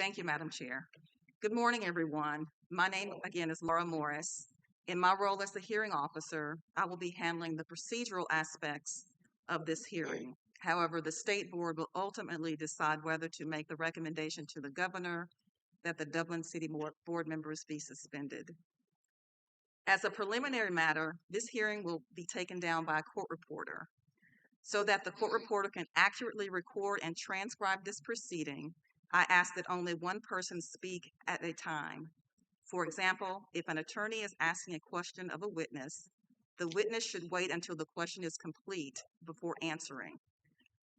Thank you, Madam Chair. Good morning, everyone. My name, again, is Laura Morris. In my role as the hearing officer, I will be handling the procedural aspects of this hearing. However, the State Board will ultimately decide whether to make the recommendation to the governor that the Dublin City Board members be suspended. As a preliminary matter, this hearing will be taken down by a court reporter. So that the court reporter can accurately record and transcribe this proceeding, I ask that only one person speak at a time. For example, if an attorney is asking a question of a witness, the witness should wait until the question is complete before answering.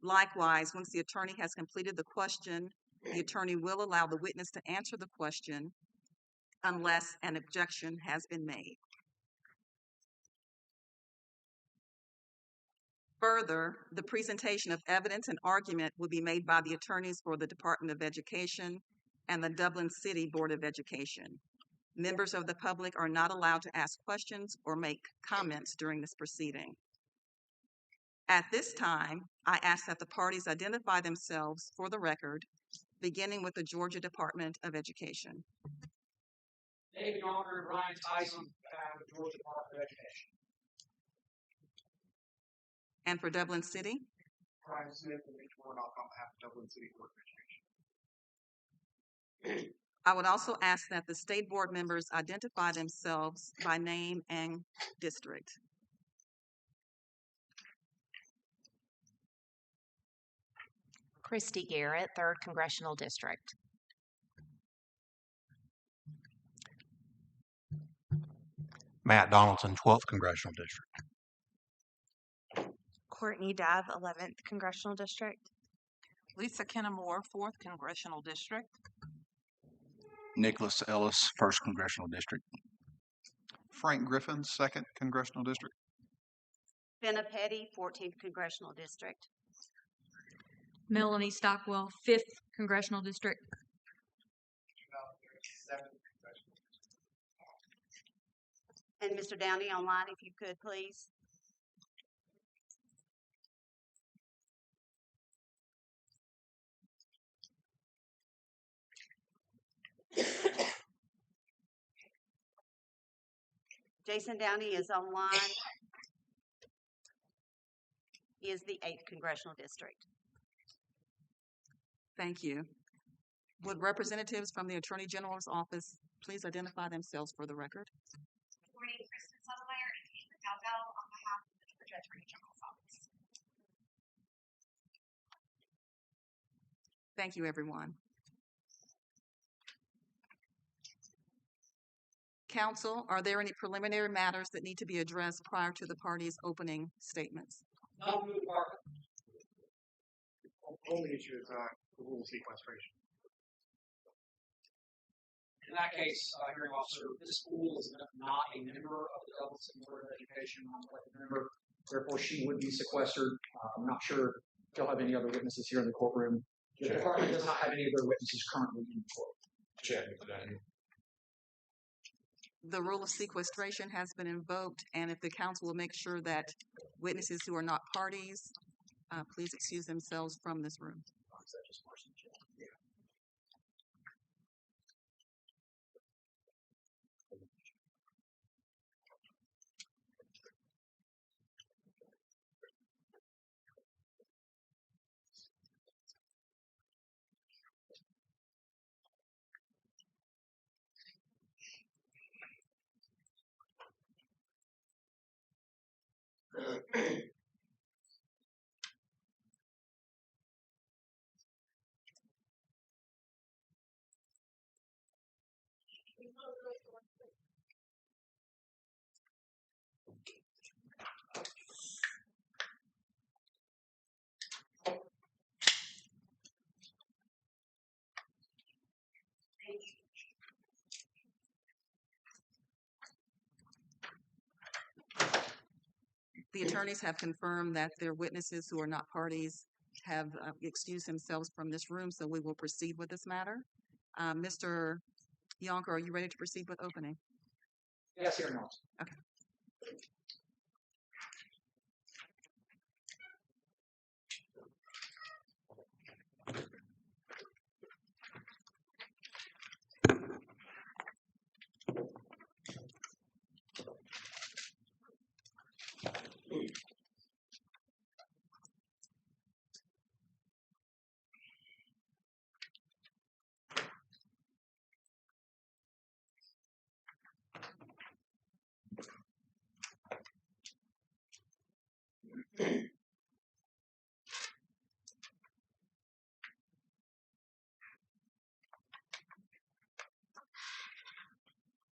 Likewise, once the attorney has completed the question, the attorney will allow the witness to answer the question unless an objection has been made. Further, the presentation of evidence and argument will be made by the attorneys for the Department of Education and the Dublin City Board of Education. Members of the public are not allowed to ask questions or make comments during this proceeding. At this time, I ask that the parties identify themselves for the record, beginning with the Georgia Department of Education. David Yonker and Ryan Tyson, the Georgia Department of Education. And for Dublin City? Brian Smith and Mitch Warnock on behalf of Dublin City Board of Education. I would also ask that the state board members identify themselves by name and district. Christy Garrett, 3rd Congressional District. Matt Donaldson, 12th Congressional District. Courtney Dav, 11th Congressional District. Lisa Kennemore, 4th Congressional District. Nicholas Ellis, 1st Congressional District. Frank Griffin, 2nd Congressional District. Benna Petty, 14th Congressional District. Melanie Stockwell, 5th Congressional District. And Mr. Downey online, if you could, please. Jason Downey is online. He is the 8th Congressional District. Thank you. Would representatives from the Attorney General's office please identify themselves for the record? Good morning, Kristen Sutherland and Kate McDowell on behalf of the Georgia Attorney General's office. Thank you, everyone. Counsel, are there any preliminary matters that need to be addressed prior to the parties' opening statements? Not from the department. Only issue is the rule of sequestration. In that case, hearing officer, this school is not a member of the Dublin City Board of Education. I'm an elected member. Therefore, she would be sequestered. I'm not sure if you'll have any other witnesses here in the courtroom. The department does not have any other witnesses currently in court. Check. The rule of sequestration has been invoked, and if the council will make sure that witnesses who are not parties, please excuse themselves from this room. The attorneys have confirmed that their witnesses who are not parties have excused themselves from this room, so we will proceed with this matter. Mr. Yonker, are you ready to proceed with opening? Yes, hearing officer. Okay.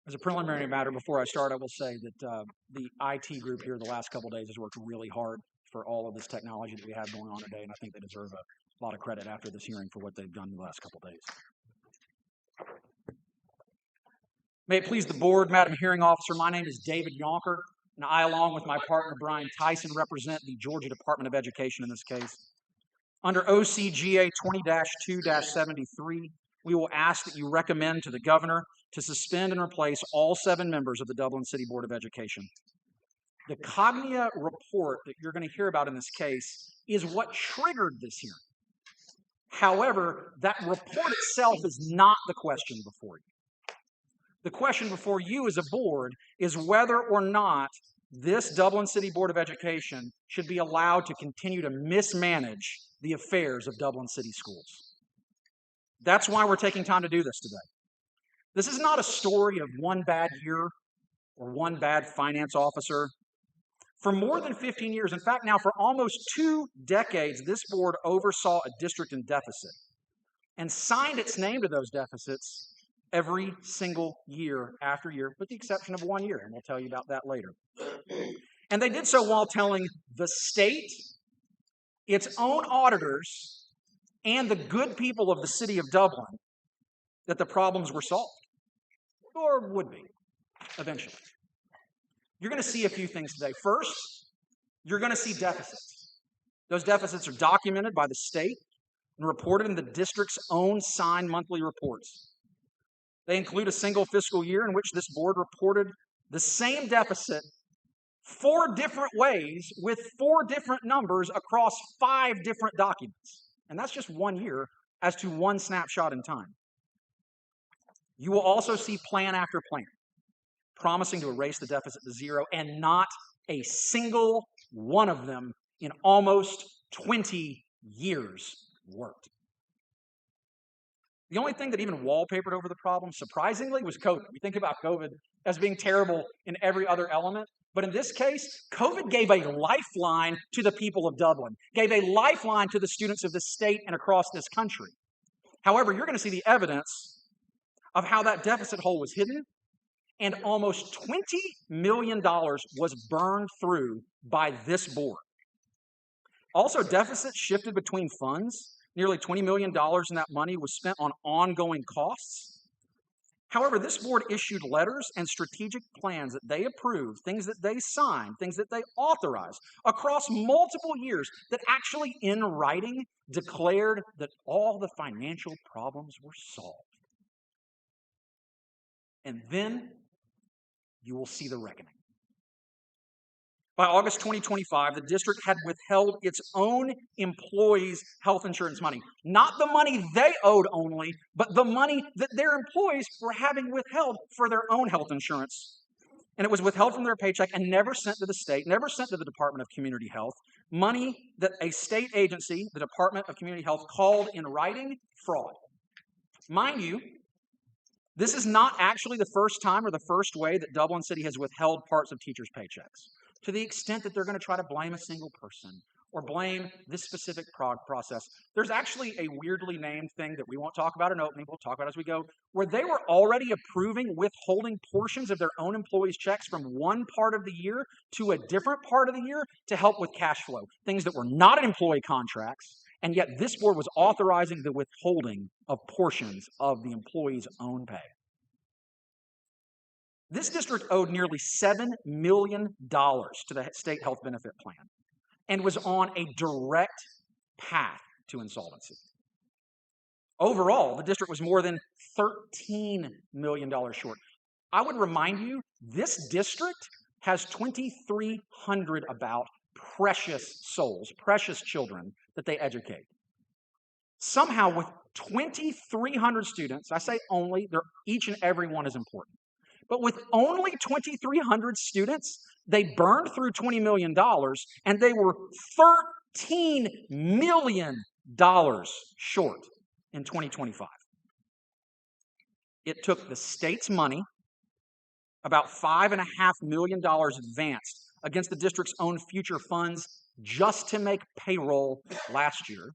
As a preliminary matter, before I start, I will say that the IT group here the last couple of days has worked really hard for all of this technology that we have going on today, and I think they deserve a lot of credit after this hearing for what they've done in the last couple of days. May it please the board, Madam Hearing Officer, my name is David Yonker, and I, along with my partner Brian Tyson, represent the Georgia Department of Education in this case. Under OCGA 20-2-73, we will ask that you recommend to the governor to suspend and replace all 7 members of the Dublin City Board of Education. The Cognia report that you're going to hear about in this case is what triggered this hearing. However, that report itself is not the question before you. The question before you as a board is whether or not this Dublin City Board of Education should be allowed to continue to mismanage the affairs of Dublin City Schools. That's why we're taking time to do this today. This is not a story of one bad year or one bad finance officer. For more than 15 years, in fact, now for almost 2 decades, this board oversaw a district in deficit and signed its name to those deficits every single year after year, with the exception of 1 year, and we'll tell you about that later. And they did so while telling the state, its own auditors, and the good people of the city of Dublin that the problems were solved, or would be, eventually. You're going to see a few things today. First, you're going to see deficits. Those deficits are documented by the state and reported in the district's own signed monthly reports. They include a single fiscal year in which this board reported the same deficit 4 different ways with 4 different numbers across 5 different documents. And that's just 1 year as to one snapshot in time. You will also see plan after plan, promising to erase the deficit to 0, and not a single one of them in almost 20 years worked. The only thing that even wallpapered over the problem, surprisingly, was COVID. We think about COVID as being terrible in every other element, but in this case, COVID gave a lifeline to the people of Dublin, gave a lifeline to the students of this state and across this country. However, you're going to see the evidence of how that deficit hole was hidden, and almost $20 million was burned through by this board. Also, deficits shifted between funds. Nearly $20 million in that money was spent on ongoing costs. However, this board issued letters and strategic plans that they approved, things that they signed, things that they authorized across multiple years that actually in writing declared that all the financial problems were solved. And then you will see the reckoning. By August 2025, the district had withheld its own employees' health insurance money. Not the money they owed only, but the money that their employees were having withheld for their own health insurance. And it was withheld from their paycheck and never sent to the state, never sent to the Department of Community Health. Money that a state agency, the Department of Community Health, called in writing fraud. Mind you, this is not actually the first time or the first way that Dublin City has withheld parts of teachers' paychecks. To the extent that they're going to try to blame a single person or blame this specific process. There's actually a weirdly named thing that we won't talk about in opening, we'll talk about as we go, where they were already approving withholding portions of their own employees' checks from one part of the year to a different part of the year to help with cash flow, things that were not in employee contracts, and yet this board was authorizing the withholding of portions of the employee's own pay. This district owed nearly $7 million to the state health benefit plan and was on a direct path to insolvency. Overall, the district was more than $13 million short. I would remind you, this district has 2,300 about precious souls, precious children that they educate. Somehow with 2,300 students, I say only, each and every one is important. But with only 2,300 students, they burned through $20 million and they were $13 million short in 2025. It took the state's money, about $5.5 million advanced against the district's own future funds just to make payroll last year.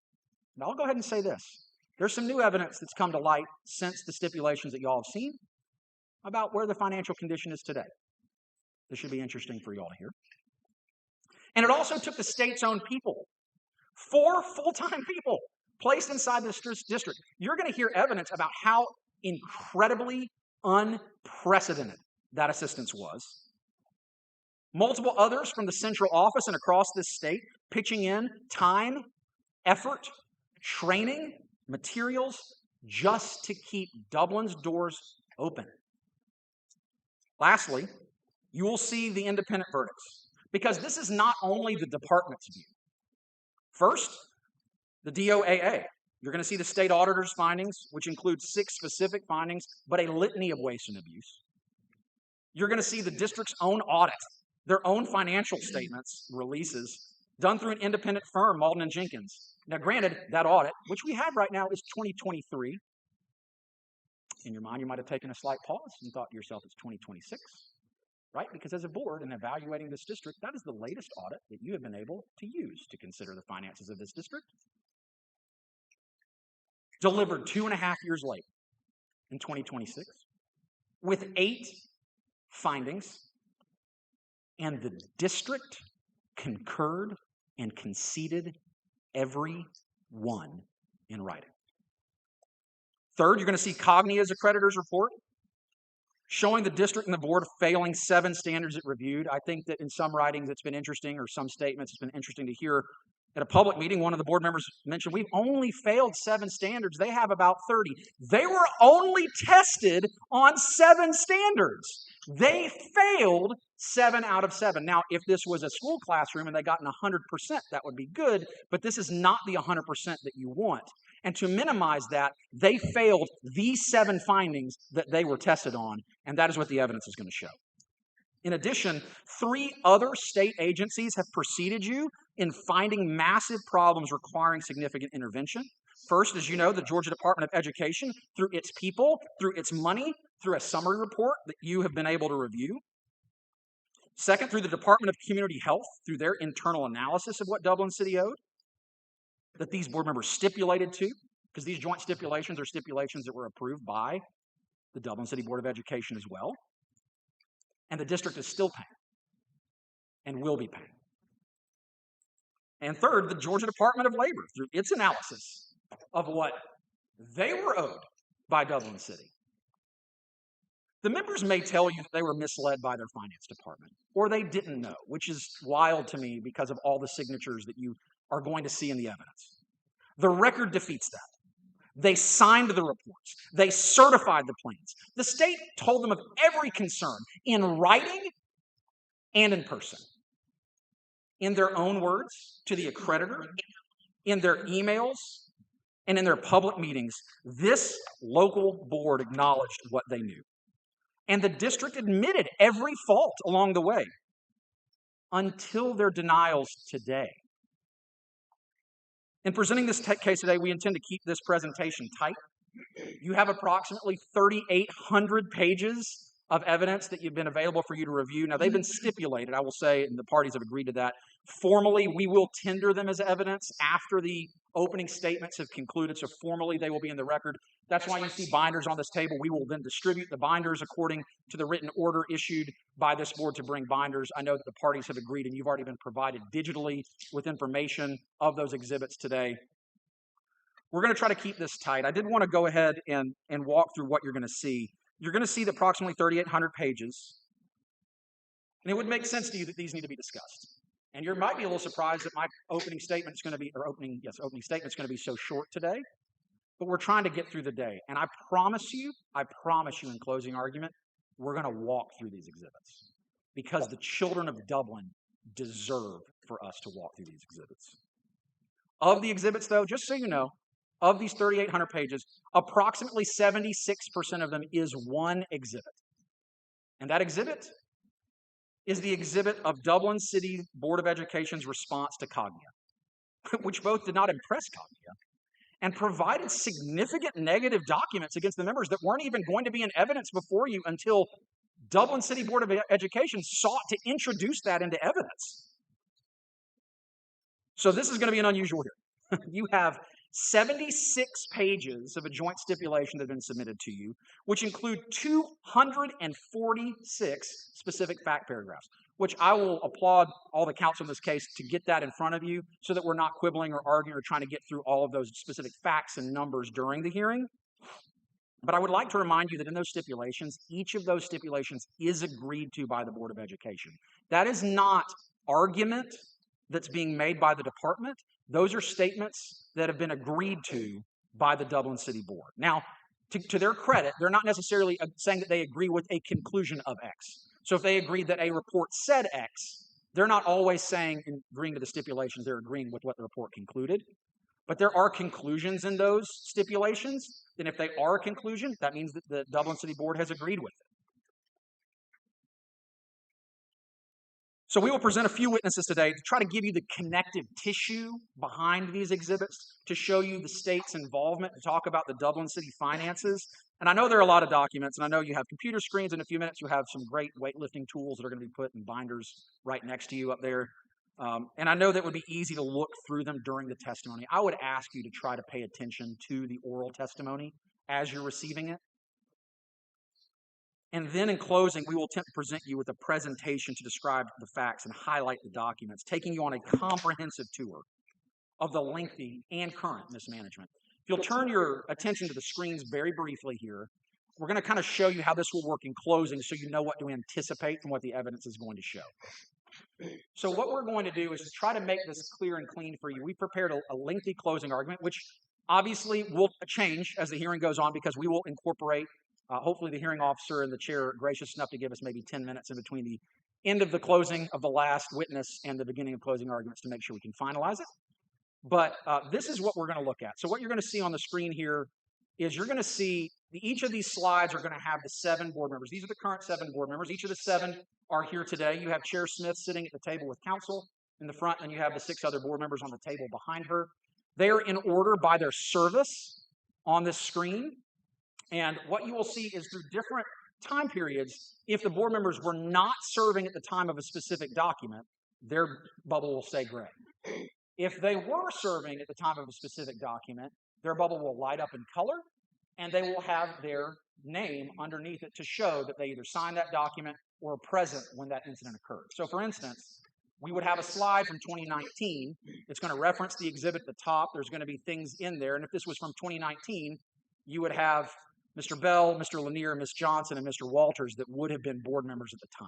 Now I'll go ahead and say this. There's some new evidence that's come to light since the stipulations that you all have seen. about where the financial condition is today. This should be interesting for you all to hear. And it also took the state's own people, 4 full-time people placed inside this district. You're going to hear evidence about how incredibly unprecedented that assistance was. Multiple others from the central office and across this state pitching in time, effort, training, materials, just to keep Dublin's doors open. Lastly, you will see the independent verdicts, because this is not only the department's view. First, the DOAA. You're going to see the state auditor's findings, which include 6 specific findings, but a litany of waste and abuse. You're going to see the district's own audit, their own financial statements, releases, done through an independent firm, Malden and Jenkins. Now, granted, that audit, which we have right now, is 2023. In your mind, you might have taken a slight pause and thought to yourself, it's 2026, right? Because as a board in evaluating this district, that is the latest audit that you have been able to use to consider the finances of this district. Delivered 2.5 years late in 2026 with 8 findings, and the district concurred and conceded every one in writing. Third, you're going to see Cognia's accreditor's report showing the district and the board failing 7 standards it reviewed. I think that in some writings it's been interesting, or some statements it's been interesting to hear. At a public meeting, one of the board members mentioned, we've only failed 7 standards. They have about 30. They were only tested on 7 standards. They failed 7 out of 7. Now, if this was a school classroom and they got an 100%, that would be good, but this is not the 100% that you want. And to minimize that, they failed these 7 findings that they were tested on, and that is what the evidence is going to show. In addition, 3 other state agencies have preceded you in finding massive problems requiring significant intervention. First, as you know, the Georgia Department of Education, through its people, through its money, through a summary report that you have been able to review. Second, through the Department of Community Health, through their internal analysis of what Dublin City owed, that these board members stipulated to, because these joint stipulations are stipulations that were approved by the Dublin City Board of Education as well. And the district is still paying and will be paying. And third, the Georgia Department of Labor, through its analysis of what they were owed by Dublin City. The members may tell you that they were misled by their finance department, or they didn't know, which is wild to me because of all the signatures that you are going to see in the evidence. The record defeats that. They signed the reports. They certified the plans. The state told them of every concern in writing and in person. In their own words to the accreditor, in their emails, and in their public meetings, this local board acknowledged what they knew. And the district admitted every fault along the way until their denials today. In presenting this case today, we intend to keep this presentation tight. You have approximately 3,800 pages of evidence that have been available for you to review. Now, they've been stipulated, I will say, and the parties have agreed to that. Formally, we will tender them as evidence after the opening statements have concluded, so formally they will be in the record. That's why you see binders on this table. We will then distribute the binders according to the written order issued by this board to bring binders. I know that the parties have agreed, and you've already been provided digitally with information of those exhibits today. We're going to try to keep this tight. I did want to go ahead and walk through what you're going to see. You're going to see approximately 3,800 pages, and it would make sense to you that these need to be discussed. And you might be a little surprised that my opening statement is going to be, opening statement is going to be so short today, but we're trying to get through the day. And I promise you in closing argument, we're going to walk through these exhibits because the children of Dublin deserve for us to walk through these exhibits. Of the exhibits, though, just so you know, of these 3,800 pages, approximately 76% of them is one exhibit. And that exhibit is the exhibit of Dublin City Board of Education's response to Cognia, which both did not impress Cognia and provided significant negative documents against the members that weren't even going to be in evidence before you until Dublin City Board of Education sought to introduce that into evidence. So this is going to be an unusual hearing. You have 76 pages of a joint stipulation that have been submitted to you, which include 246 specific fact paragraphs, which I will applaud all the counsel in this case to get that in front of you so that we're not quibbling or arguing or trying to get through all of those specific facts and numbers during the hearing. But I would like to remind you that in those stipulations, each of those stipulations is agreed to by the Board of Education. That is not argument that's being made by the department. Those are statements that have been agreed to by the Dublin City Board. Now, to their credit, they're not necessarily saying that they agree with a conclusion of X. So if they agreed that a report said X, they're not always saying in agreeing to the stipulations, they're agreeing with what the report concluded. But there are conclusions in those stipulations. And if they are a conclusion, that means that the Dublin City Board has agreed with it. So we will present a few witnesses today to try to give you the connective tissue behind these exhibits, to show you the state's involvement, to talk about the Dublin City finances. And I know there are a lot of documents, and I know you have computer screens. In a few minutes, you have some great weightlifting tools that are going to be put in binders right next to you up there. And I know that would be easy to look through them during the testimony. I would ask you to try to pay attention to the oral testimony as you're receiving it. And then in closing, we will attempt to present you with a presentation to describe the facts and highlight the documents, taking you on a comprehensive tour of the lengthy and current mismanagement. If you'll turn your attention to the screens very briefly here, we're going to kind of show you how this will work in closing so you know what to anticipate from what the evidence is going to show. So what we're going to do is to try to make this clear and clean for you. We prepared a lengthy closing argument, which obviously will change as the hearing goes on because we will incorporate hopefully the hearing officer and the chair are gracious enough to give us maybe 10 minutes in between the end of the closing of the last witness and the beginning of closing arguments to make sure we can finalize it. But this is what we're going to look at. So what you're going to see on the screen here is you're going to see each of these slides are going to have the 7 board members. These are the current 7 board members. Each of the 7 are here today. You have Chair Smith sitting at the table with counsel in the front, and you have the 6 other board members on the table behind her. They are in order by their service on this screen. And what you will see is through different time periods, if the board members were not serving at the time of a specific document, their bubble will stay gray. If they were serving at the time of a specific document, their bubble will light up in color, and they will have their name underneath it to show that they either signed that document or are present when that incident occurred. So for instance, we would have a slide from 2019. It's going to reference the exhibit at the top. There's going to be things in there. And if this was from 2019, you would have Mr. Bell, Mr. Lanier, Ms. Johnson, and Mr. Walters that would have been board members at the time.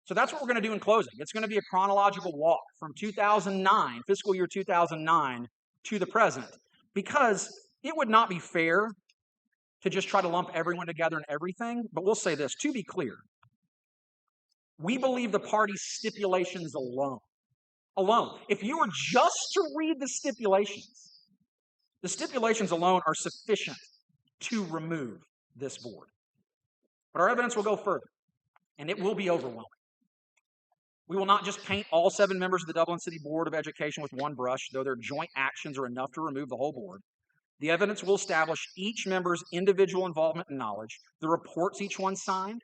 So that's what we're going to do in closing. It's going to be a chronological walk from 2009, fiscal year 2009, to the present, because it would not be fair to just try to lump everyone together and everything. But we'll say this, to be clear, we believe the party's stipulations alone. If you were just to read the stipulations alone are sufficient to remove this board. But our evidence will go further, and it will be overwhelming. We will not just paint all 7 members of the Dublin City Board of Education with one brush, though their joint actions are enough to remove the whole board. The evidence will establish each member's individual involvement and knowledge, the reports each one signed,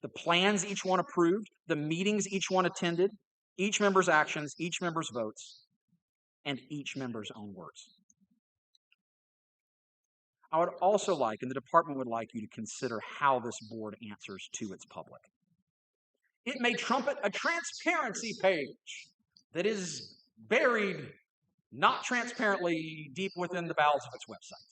the plans each one approved, the meetings each one attended, each member's actions, each member's votes, and each member's own words. I would also like, and the department would like you to consider how this board answers to its public. It may trumpet a transparency page that is buried not transparently deep within the bowels of its website.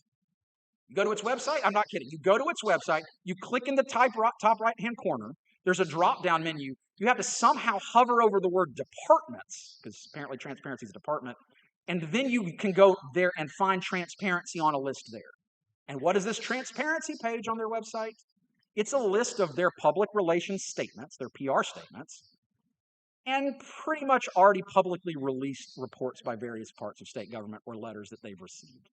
You go to its website, I'm not kidding, you go to its website, you click in the top right-hand corner, there's a drop-down menu. You have to somehow hover over the word departments, because apparently transparency is a department, and then you can go there and find transparency on a list there. And what is this transparency page on their website? It's a list of their public relations statements, their PR statements, and pretty much already publicly released reports by various parts of state government or letters that they've received.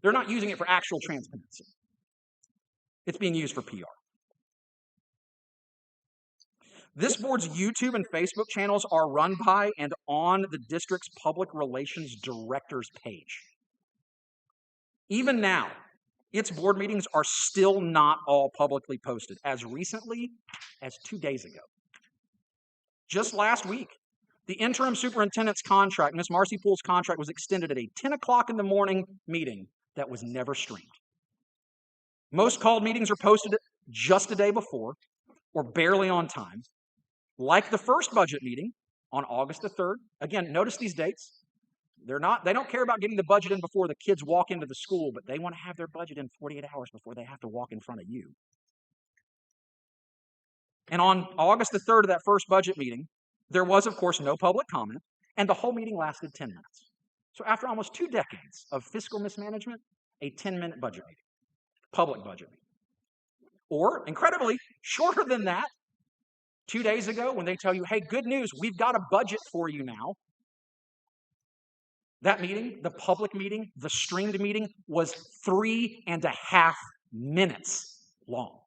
They're not using it for actual transparency. It's being used for PR. This board's YouTube and Facebook channels are run by and on the district's public relations director's page. Even now, its board meetings are still not all publicly posted, as recently as 2 days ago. Just last week, The interim superintendent's contract, Ms. Marcy Poole's contract, was extended at a 10 o'clock in the morning meeting that was never streamed. Most called meetings are posted just a day before or barely on time. Like the first budget meeting on August the 3rd. Again, notice these dates. They don't care about getting the budget in before the kids walk into the school, but they want to have their budget in 48 hours before they have to walk in front of you. And on August the 3rd of that first budget meeting, there was, of course, no public comment, and the whole meeting lasted 10 minutes. So after almost 2 decades of fiscal mismanagement, a 10-minute budget meeting, public budget meeting. Or, incredibly, shorter than that, 2 days ago when they tell you, hey, good news, we've got a budget for you now. That meeting, the public meeting, the streamed meeting, was 3.5 minutes long.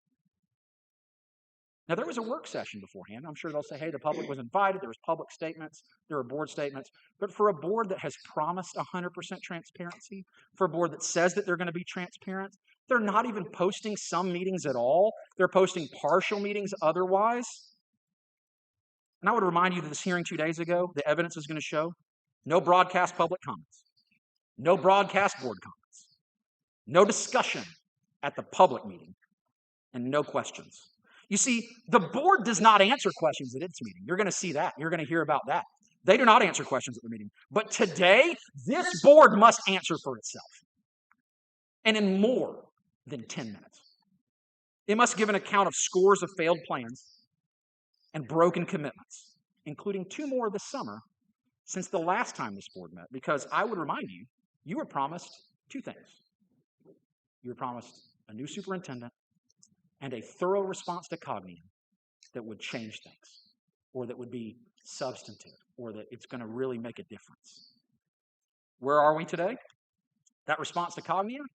Now, there was a work session beforehand. I'm sure they'll say, hey, the public was invited, there was public statements, there were board statements. But for a board that has promised 100% transparency, for a board that says that they're going to be transparent, they're not even posting some meetings at all. They're posting partial meetings otherwise. And I would remind you that this hearing 2 days ago, the evidence is going to show no broadcast public comments, no broadcast board comments, no discussion at the public meeting, and no questions. You see, the board does not answer questions at its meeting. You're going to see that. You're going to hear about that. They do not answer questions at the meeting. But today, this board must answer for itself. And in more than 10 minutes. It must give an account of scores of failed plans and broken commitments, including 2 more this summer since the last time this board met. Because I would remind you, you were promised 2 things. You were promised a new superintendent and a thorough response to Cognium that would change things, or that would be substantive, or that it's going to really make a difference. Where are we today? That response to Cognium,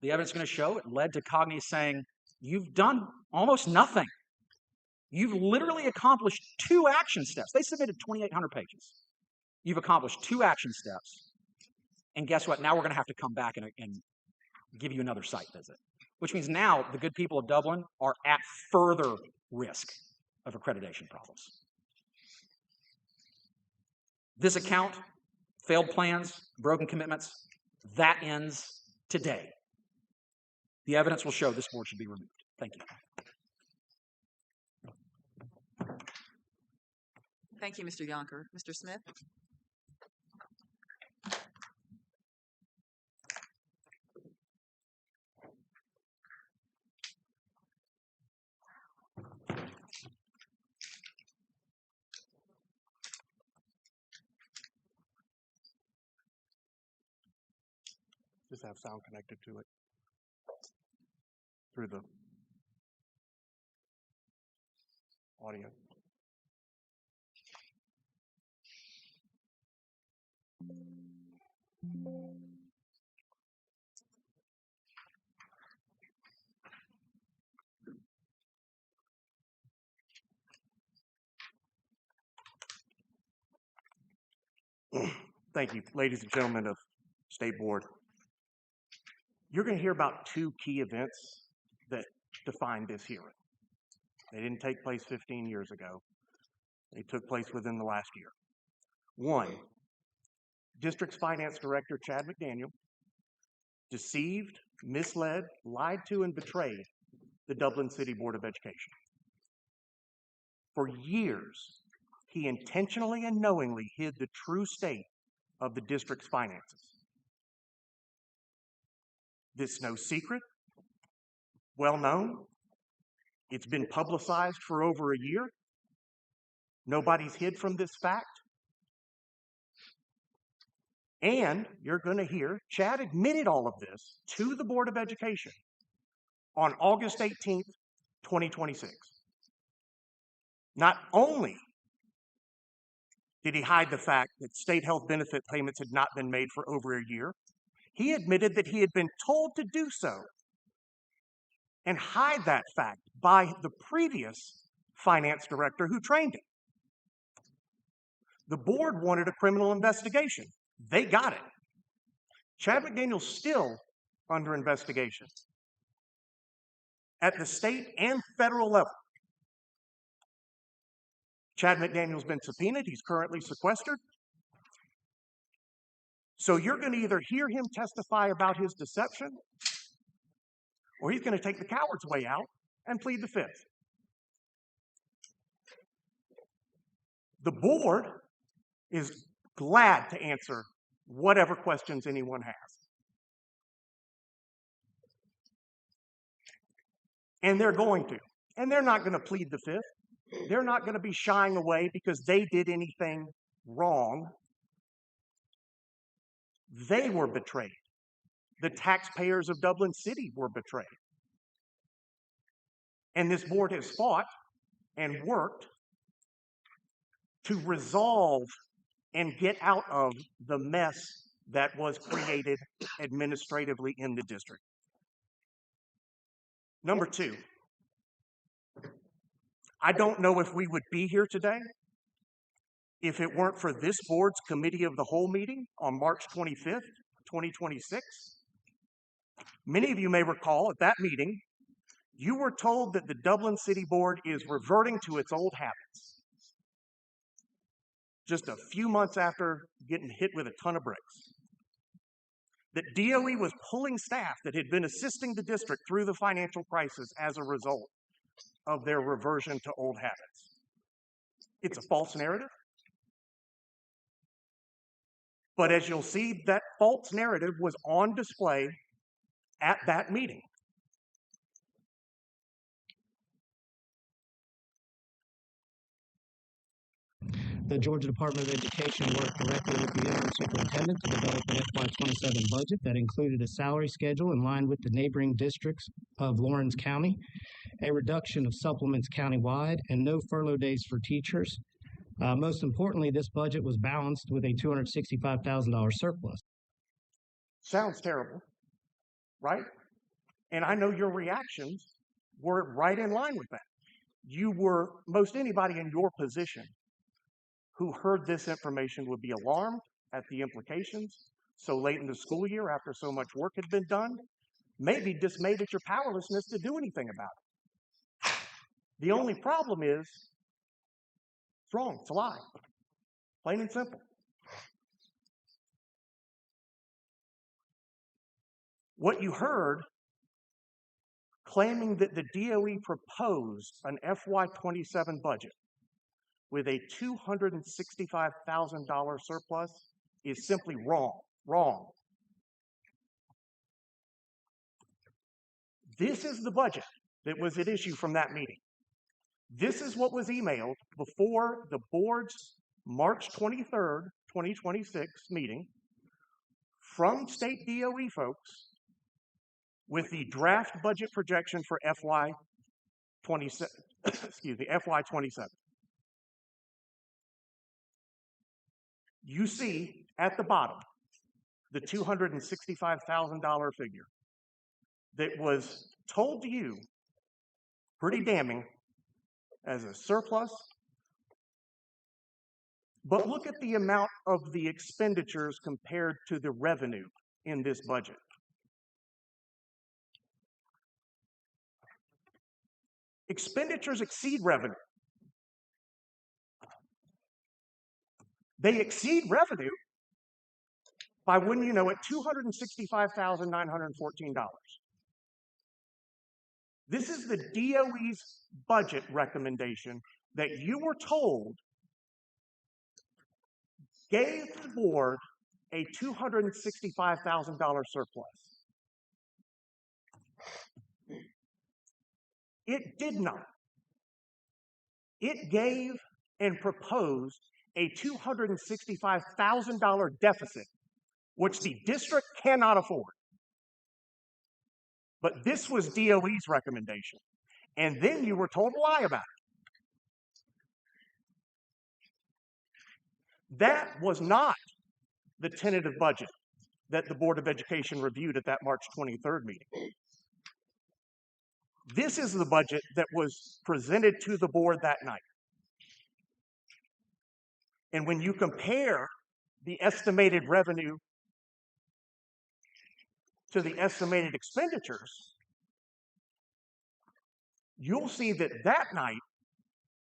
the evidence is going to show it led to Cognium saying, you've done almost nothing. You've literally accomplished 2 action steps. They submitted 2,800 pages. You've accomplished 2 action steps. And guess what? Now we're going to have to come back and give you another site visit. Which means now the good people of Dublin are at further risk of accreditation problems. This account, failed plans, broken commitments, that ends today. The evidence will show this board should be removed. Thank you. Thank you, Mr. Yonker. Mr. Smith? Just have sound connected to it through the audio. Thank you, ladies and gentlemen of State Board. You're going to hear about 2 key events that define this hearing. They didn't take place 15 years ago. They took place within the last year. 1, District's Finance Director Chad McDaniel deceived, misled, lied to, and betrayed the Dublin City Board of Education. For years, he intentionally and knowingly hid the true state of the district's finances. This is no secret, well known. It's been publicized for over a year. Nobody's hid from this fact. And you're going to hear Chad admitted all of this to the Board of Education on August 18th, 2026. Not only did he hide the fact that state health benefit payments had not been made for over a year, he admitted that he had been told to do so and hide that fact by the previous finance director who trained him. The board wanted a criminal investigation. They got it. Chad McDaniel's still under investigation at the state and federal level. Chad McDaniel's been subpoenaed. He's currently sequestered. So you're going to either hear him testify about his deception, or he's going to take the coward's way out and plead the fifth. The board is glad to answer whatever questions anyone has. And they're going to. And they're not going to plead the fifth. They're not going to be shying away because they did anything wrong. They were betrayed. The taxpayers of Dublin City were betrayed. And this board has fought and worked to resolve and get out of the mess that was created administratively in the district. Number two, I don't know if we would be here today if it weren't for this board's committee of the whole meeting on March 25th, 2026. Many of you may recall at that meeting, you were told that the Dublin City Board is reverting to its old habits. Just a few months after getting hit with a ton of bricks. That DOE was pulling staff that had been assisting the district through the financial crisis as a result of their reversion to old habits. It's a false narrative. But as you'll see, that false narrative was on display at that meeting. The Georgia Department of Education worked directly with the interim superintendent to develop an FY27 budget that included a salary schedule in line with the neighboring districts of Lawrence County, a reduction of supplements countywide, and no furlough days for teachers. Most importantly, this budget was balanced with a $265,000 surplus. Sounds terrible, right? And I know your reactions were right in line with that. You were, most anybody in your position who heard this information would be alarmed at the implications so late in the school year after so much work had been done, maybe dismayed at your powerlessness to do anything about it. The only problem is, it's wrong, it's a lie, plain and simple. What you heard claiming that the DOE proposed an FY27 budget with a $265,000 surplus is simply wrong. Wrong. This is the budget that was at issue from that meeting. This is what was emailed before the board's March 23rd, 2026 meeting from state DOE folks with the draft budget projection for FY27. Excuse me, FY27. You see at the bottom the $265,000 figure that was told to you, pretty damning, as a surplus. But look at the amount of the expenditures compared to the revenue in this budget. Expenditures exceed revenue. They exceed revenue by, wouldn't you know it, $265,914. This is the DOE's budget recommendation that you were told gave the board a $265,000 surplus. It did not. It gave and proposed a $265,000 deficit, which the district cannot afford. But this was DOE's recommendation. And then you were told to lie about it. That was not the tentative budget that the Board of Education reviewed at that March 23rd meeting. This is the budget that was presented to the board that night. And when you compare the estimated revenue to the estimated expenditures, you'll see that that night,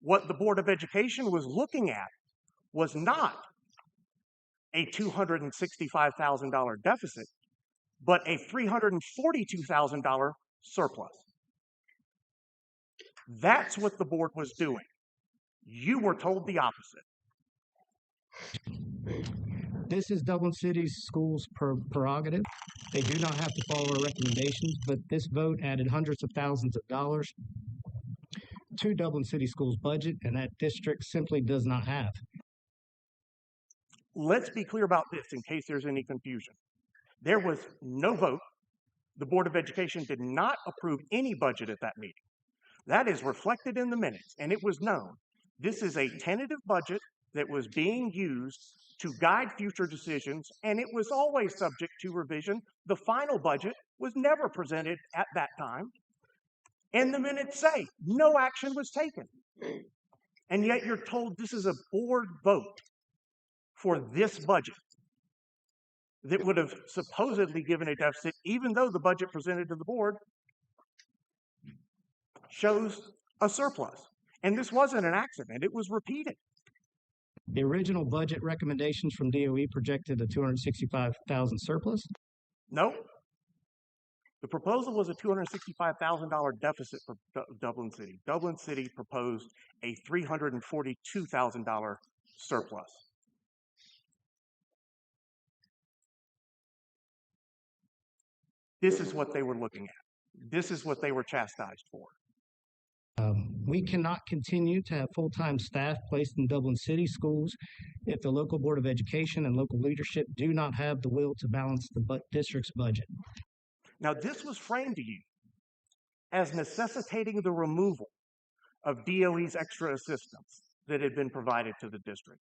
What the Board of Education was looking at was not a $265,000 deficit, but a $342,000 surplus. That's what the board was doing. You were told the opposite. This is Dublin City Schools' prerogative. They do not have to follow our recommendations, but this vote added hundreds of thousands of dollars to Dublin City Schools' budget, and that district simply does not have. Let's be clear about this in case there's any confusion. There was no vote. The Board of Education did not approve any budget at that meeting. That is reflected in the minutes, and it was known. This is a tentative budget that was being used to guide future decisions, and it was always subject to revision. The final budget was never presented at that time. And the minutes say no action was taken. And yet you're told this is a board vote for this budget that would have supposedly given a deficit, even though the budget presented to the board shows a surplus. And this wasn't an accident, it was repeated. The original budget recommendations from DOE projected a $265,000 surplus. No. The proposal was a $265,000 deficit for Dublin City. Dublin City proposed a $342,000 surplus. This is what they were looking at. This is what they were chastised for. We cannot continue to have full-time staff placed in Dublin City Schools if the local Board of Education and local leadership do not have the will to balance the district's budget. Now, this was framed to you as necessitating the removal of DOE's extra assistance that had been provided to the district.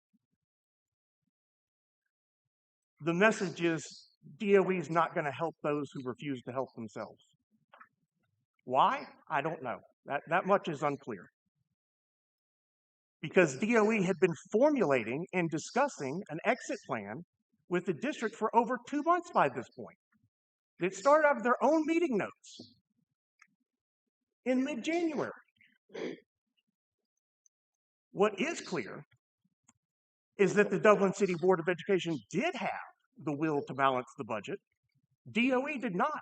The message is DOE's not going to help those who refuse to help themselves. Why? I don't know. That much is unclear. Because DOE had been formulating and discussing an exit plan with the district for over 2 months by this point. It started out of their own meeting notes in mid-January. What is clear is that the Dublin City Board of Education did have the will to balance the budget. DOE did not.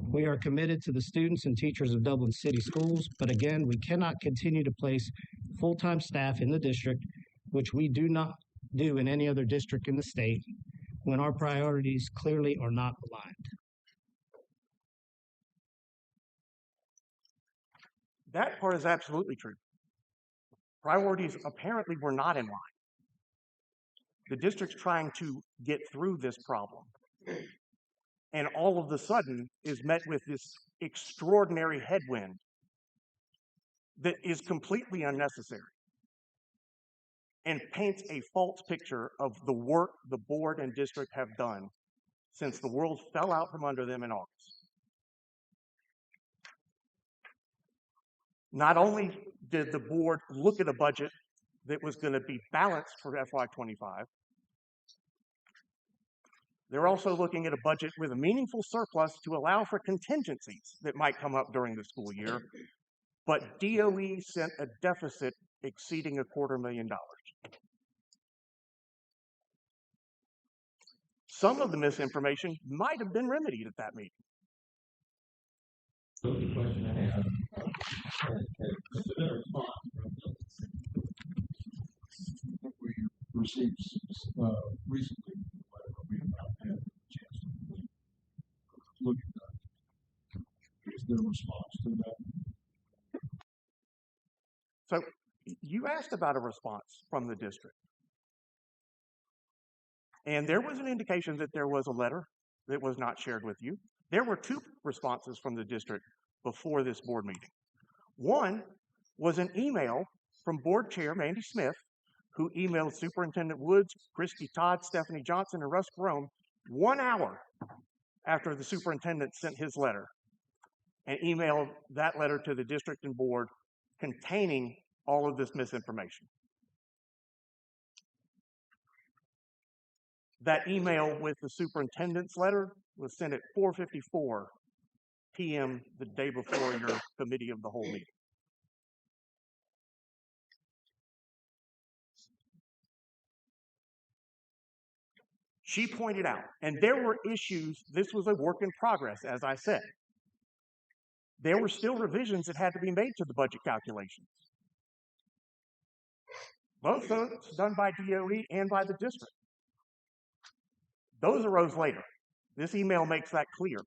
We are committed to the students and teachers of Dublin City Schools, but again, we cannot continue to place full-time staff in the district, which we do not do in any other district in the state, when our priorities clearly are not aligned. That part is absolutely true. Priorities apparently were not in line. The district's trying to get through this problem, and all of a sudden is met with this extraordinary headwind that is completely unnecessary and paints a false picture of the work the board and district have done since the world fell out from under them in August. Not only did the board look at a budget that was going to be balanced for FY25, they're also looking at a budget with a meaningful surplus to allow for contingencies that might come up during the school year, but DOE sent a deficit exceeding $250,000. Some of the misinformation might have been remedied at that meeting. So the question I have, this is a response we received recently, whatever we have not had a chance to look at that. Is there a response to that? So you asked about a response from the district. And there was an indication that there was a letter that was not shared with you. There were 2 responses from the district before this board meeting. One was an email from board chair Mandy Smith, who emailed Superintendent Woods, Christy Todd, Stephanie Johnson, and Russ Jerome 1 hour after the superintendent sent his letter, and emailed that letter to the district and board containing all of this misinformation. That email with the superintendent's letter was sent at 4:54 p.m. the day before your committee of the whole meeting. She pointed out, and there were issues, this was a work in progress, as I said. There were still revisions that had to be made to the budget calculations. Both those done by DOE and by the district. Those arose later. This email makes that clear.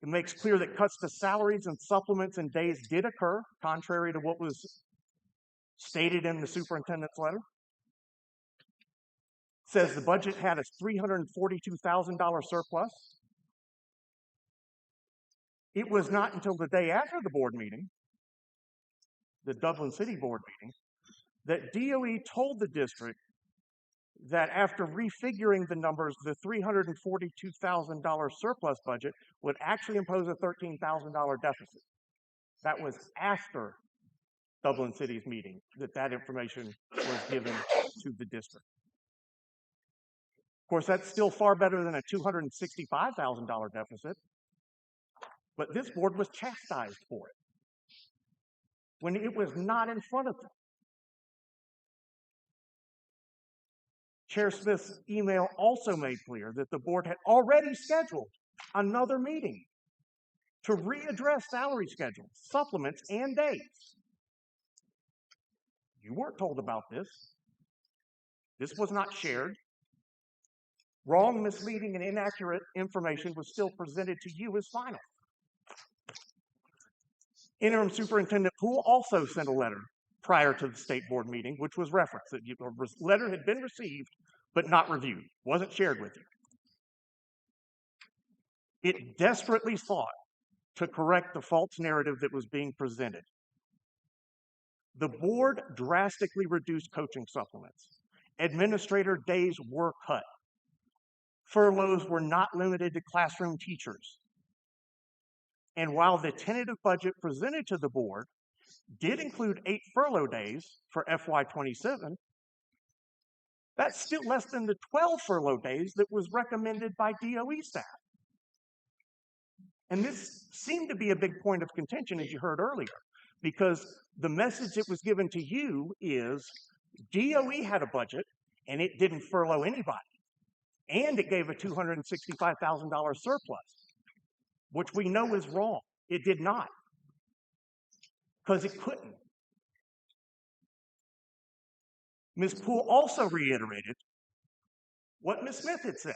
It makes clear that cuts to salaries and supplements and days did occur, contrary to what was stated in the superintendent's letter. Says the budget had a $342,000 surplus. It was not until the day after the board meeting, the Dublin City Board meeting, that DOE told the district that after refiguring the numbers, the $342,000 surplus budget would actually impose a $13,000 deficit. That was after Dublin City's meeting that information was given to the district. Of course, that's still far better than a $265,000 deficit, but this board was chastised for it when it was not in front of them. Chair Smith's email also made clear that the board had already scheduled another meeting to readdress salary schedules, supplements, and dates. You weren't told about this. This was not shared. Wrong, misleading, and inaccurate information was still presented to you as final. Interim Superintendent Poole also sent a letter prior to the state board meeting, which was referenced, that a letter had been received but not reviewed, wasn't shared with you. It desperately sought to correct the false narrative that was being presented. The board drastically reduced coaching supplements. Administrator days were cut. Furloughs were not limited to classroom teachers. And while the tentative budget presented to the board did include 8 furlough days for FY27, that's still less than the 12 furlough days that was recommended by DOE staff. And this seemed to be a big point of contention, as you heard earlier, because the message that was given to you is DOE had a budget and it didn't furlough anybody. And it gave a $265,000 surplus, which we know is wrong. It did not, because it couldn't. Ms. Poole also reiterated what Ms. Smith had said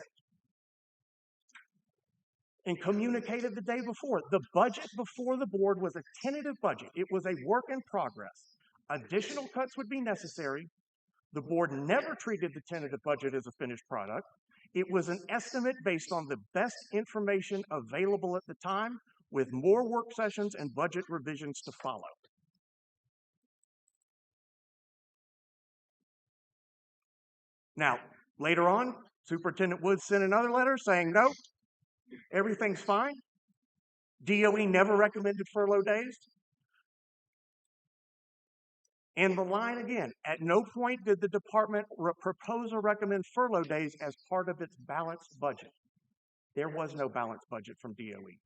and communicated the day before. The budget before the board was a tentative budget. It was a work in progress. Additional cuts would be necessary. The board never treated the tentative budget as a finished product. It was an estimate based on the best information available at the time, with more work sessions and budget revisions to follow. Now, later on, Superintendent Woods sent another letter saying, no, everything's fine. DOE never recommended furlough days. And the line again, at no point did the department propose or recommend furlough days as part of its balanced budget. There was no balanced budget from DOE.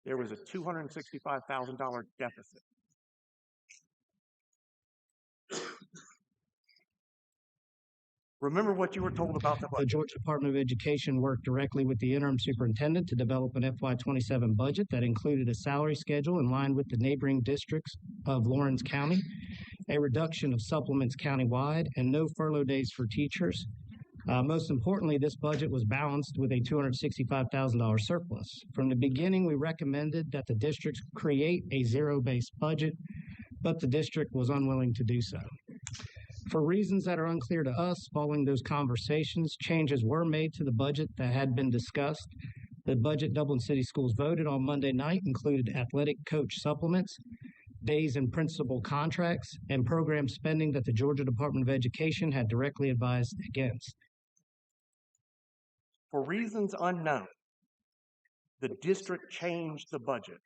There was a $265,000 deficit. Remember what you were told about the budget. The Georgia Department of Education worked directly with the interim superintendent to develop an FY27 budget that included a salary schedule in line with the neighboring districts of Lawrence County, a reduction of supplements countywide, and no furlough days for teachers. Most importantly, this budget was balanced with a $265,000 surplus. From the beginning, we recommended that the districts create a zero-based budget, but the district was unwilling to do so. For reasons that are unclear to us, following those conversations, changes were made to the budget that had been discussed. The budget Dublin City Schools voted on Monday night included athletic coach supplements, days and principal contracts, and program spending that the Georgia Department of Education had directly advised against. For reasons unknown, the district changed the budget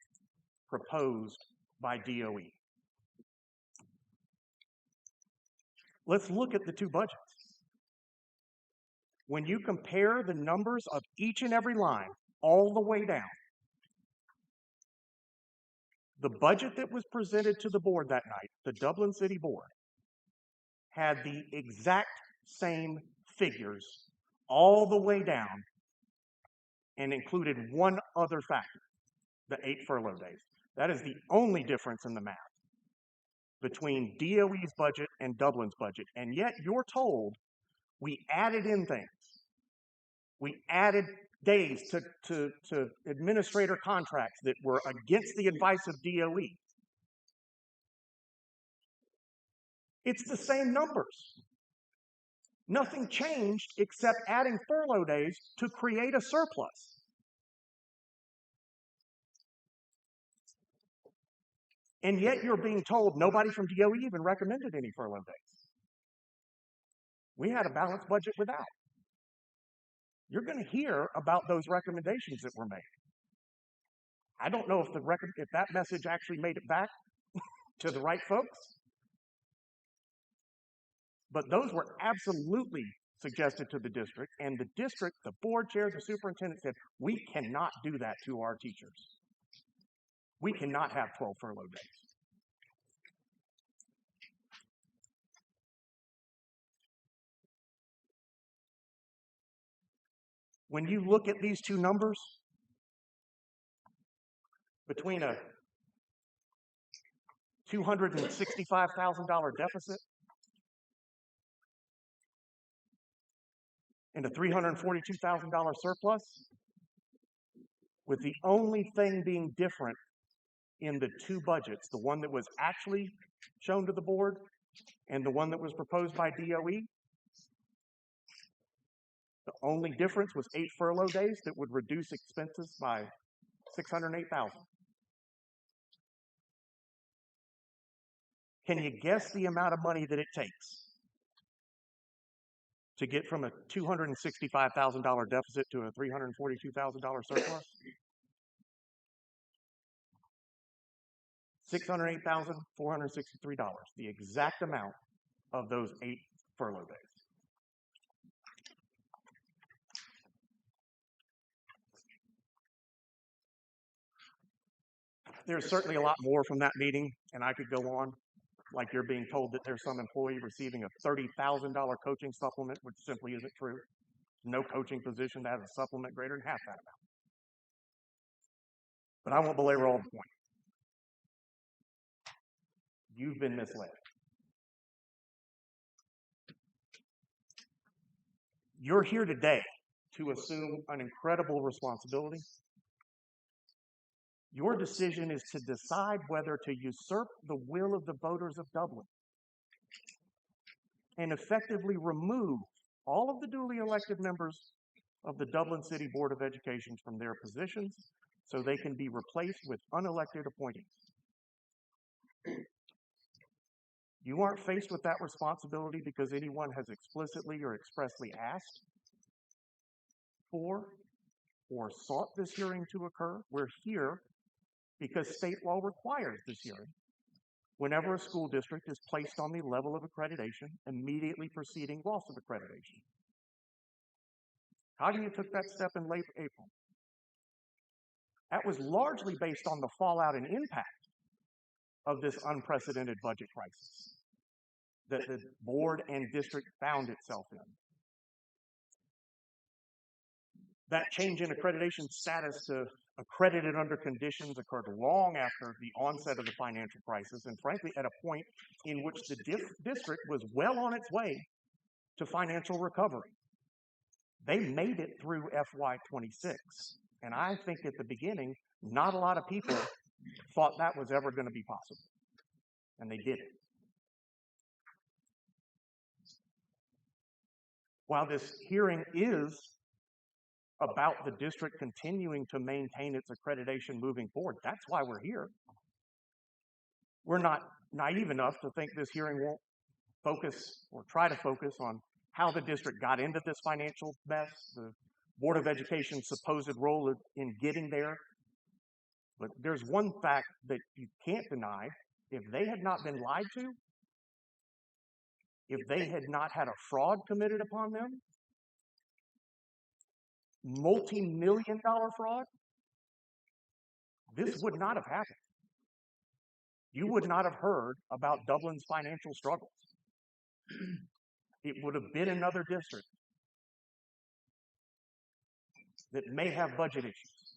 proposed by DOE. Let's look at the two budgets. When you compare the numbers of each and every line all the way down, the budget that was presented to the board that night, the Dublin City Board, had the exact same figures all the way down and included one other factor, the 8 furlough days. That is the only difference in the math between DOE's budget and Dublin's budget. And yet you're told we added in things. We added days to administrator contracts that were against the advice of DOE. It's the same numbers. Nothing changed except adding furlough days to create a surplus. And yet you're being told nobody from DOE even recommended any furlough days. We had a balanced budget without. You're going to hear about those recommendations that were made. I don't know if that message actually made it back to the right folks, but those were absolutely suggested to the district, and the district, the board chair, the superintendent said, we cannot do that to our teachers. We cannot have 12 furlough days. When you look at these two numbers, between a $265,000 deficit and a $342,000 surplus, with the only thing being different in the two budgets, the one that was actually shown to the board and the one that was proposed by DOE, the only difference was 8 furlough days that would reduce expenses by $608,000. Can you guess the amount of money that it takes to get from a $265,000 deficit to a $342,000 surplus? $608,463, the exact amount of those 8 furlough days. There's certainly a lot more from that meeting, and I could go on, like you're being told that there's some employee receiving a $30,000 coaching supplement, which simply isn't true. No coaching position that has a supplement greater than half that amount. But I won't belabor all the point. You've been misled. You're here today to assume an incredible responsibility. Your decision is to decide whether to usurp the will of the voters of Dublin and effectively remove all of the duly elected members of the Dublin City Board of Education from their positions so they can be replaced with unelected appointees. You aren't faced with that responsibility because anyone has explicitly or expressly asked for or sought this hearing to occur. We're here because state law requires this hearing whenever a school district is placed on the level of accreditation immediately preceding loss of accreditation. How do you took that step in late April? That was largely based on the fallout and impact of this unprecedented budget crisis that the board and district found itself in. That change in accreditation status to accredited under conditions occurred long after the onset of the financial crisis, and frankly, at a point in which the district was well on its way to financial recovery. They made it through FY26, and I think at the beginning, not a lot of people thought that was ever going to be possible, and they did it. While this hearing is about the district continuing to maintain its accreditation moving forward, that's why we're here. We're not naive enough to think this hearing won't focus or try to focus on how the district got into this financial mess, the Board of Education's supposed role in getting there. But there's one fact that you can't deny. If they had not been lied to, if they had not had a fraud committed upon them, multi-million-dollar fraud, this would not have happened. You would not have heard about Dublin's financial struggles. It would have been another district that may have budget issues,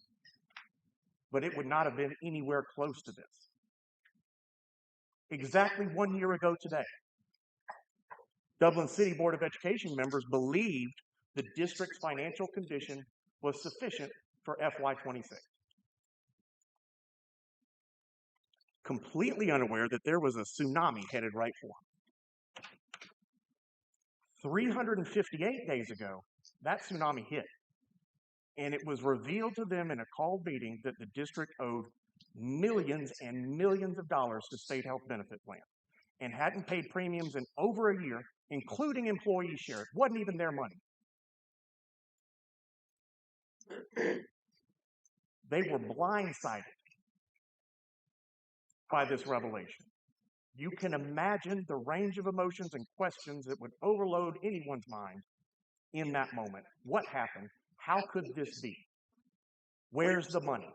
but it would not have been anywhere close to this. Exactly 1 year ago today, Dublin City Board of Education members believed the district's financial condition was sufficient for FY26. Completely unaware that there was a tsunami headed right for them. 358 days ago, that tsunami hit, and it was revealed to them in a called meeting that the district owed millions and millions of dollars to state health benefit plans and hadn't paid premiums in over a year, including employee share. It wasn't even their money. They were blindsided by this revelation. You can imagine the range of emotions and questions that would overload anyone's mind in that moment. What happened? How could this be? Where's the money?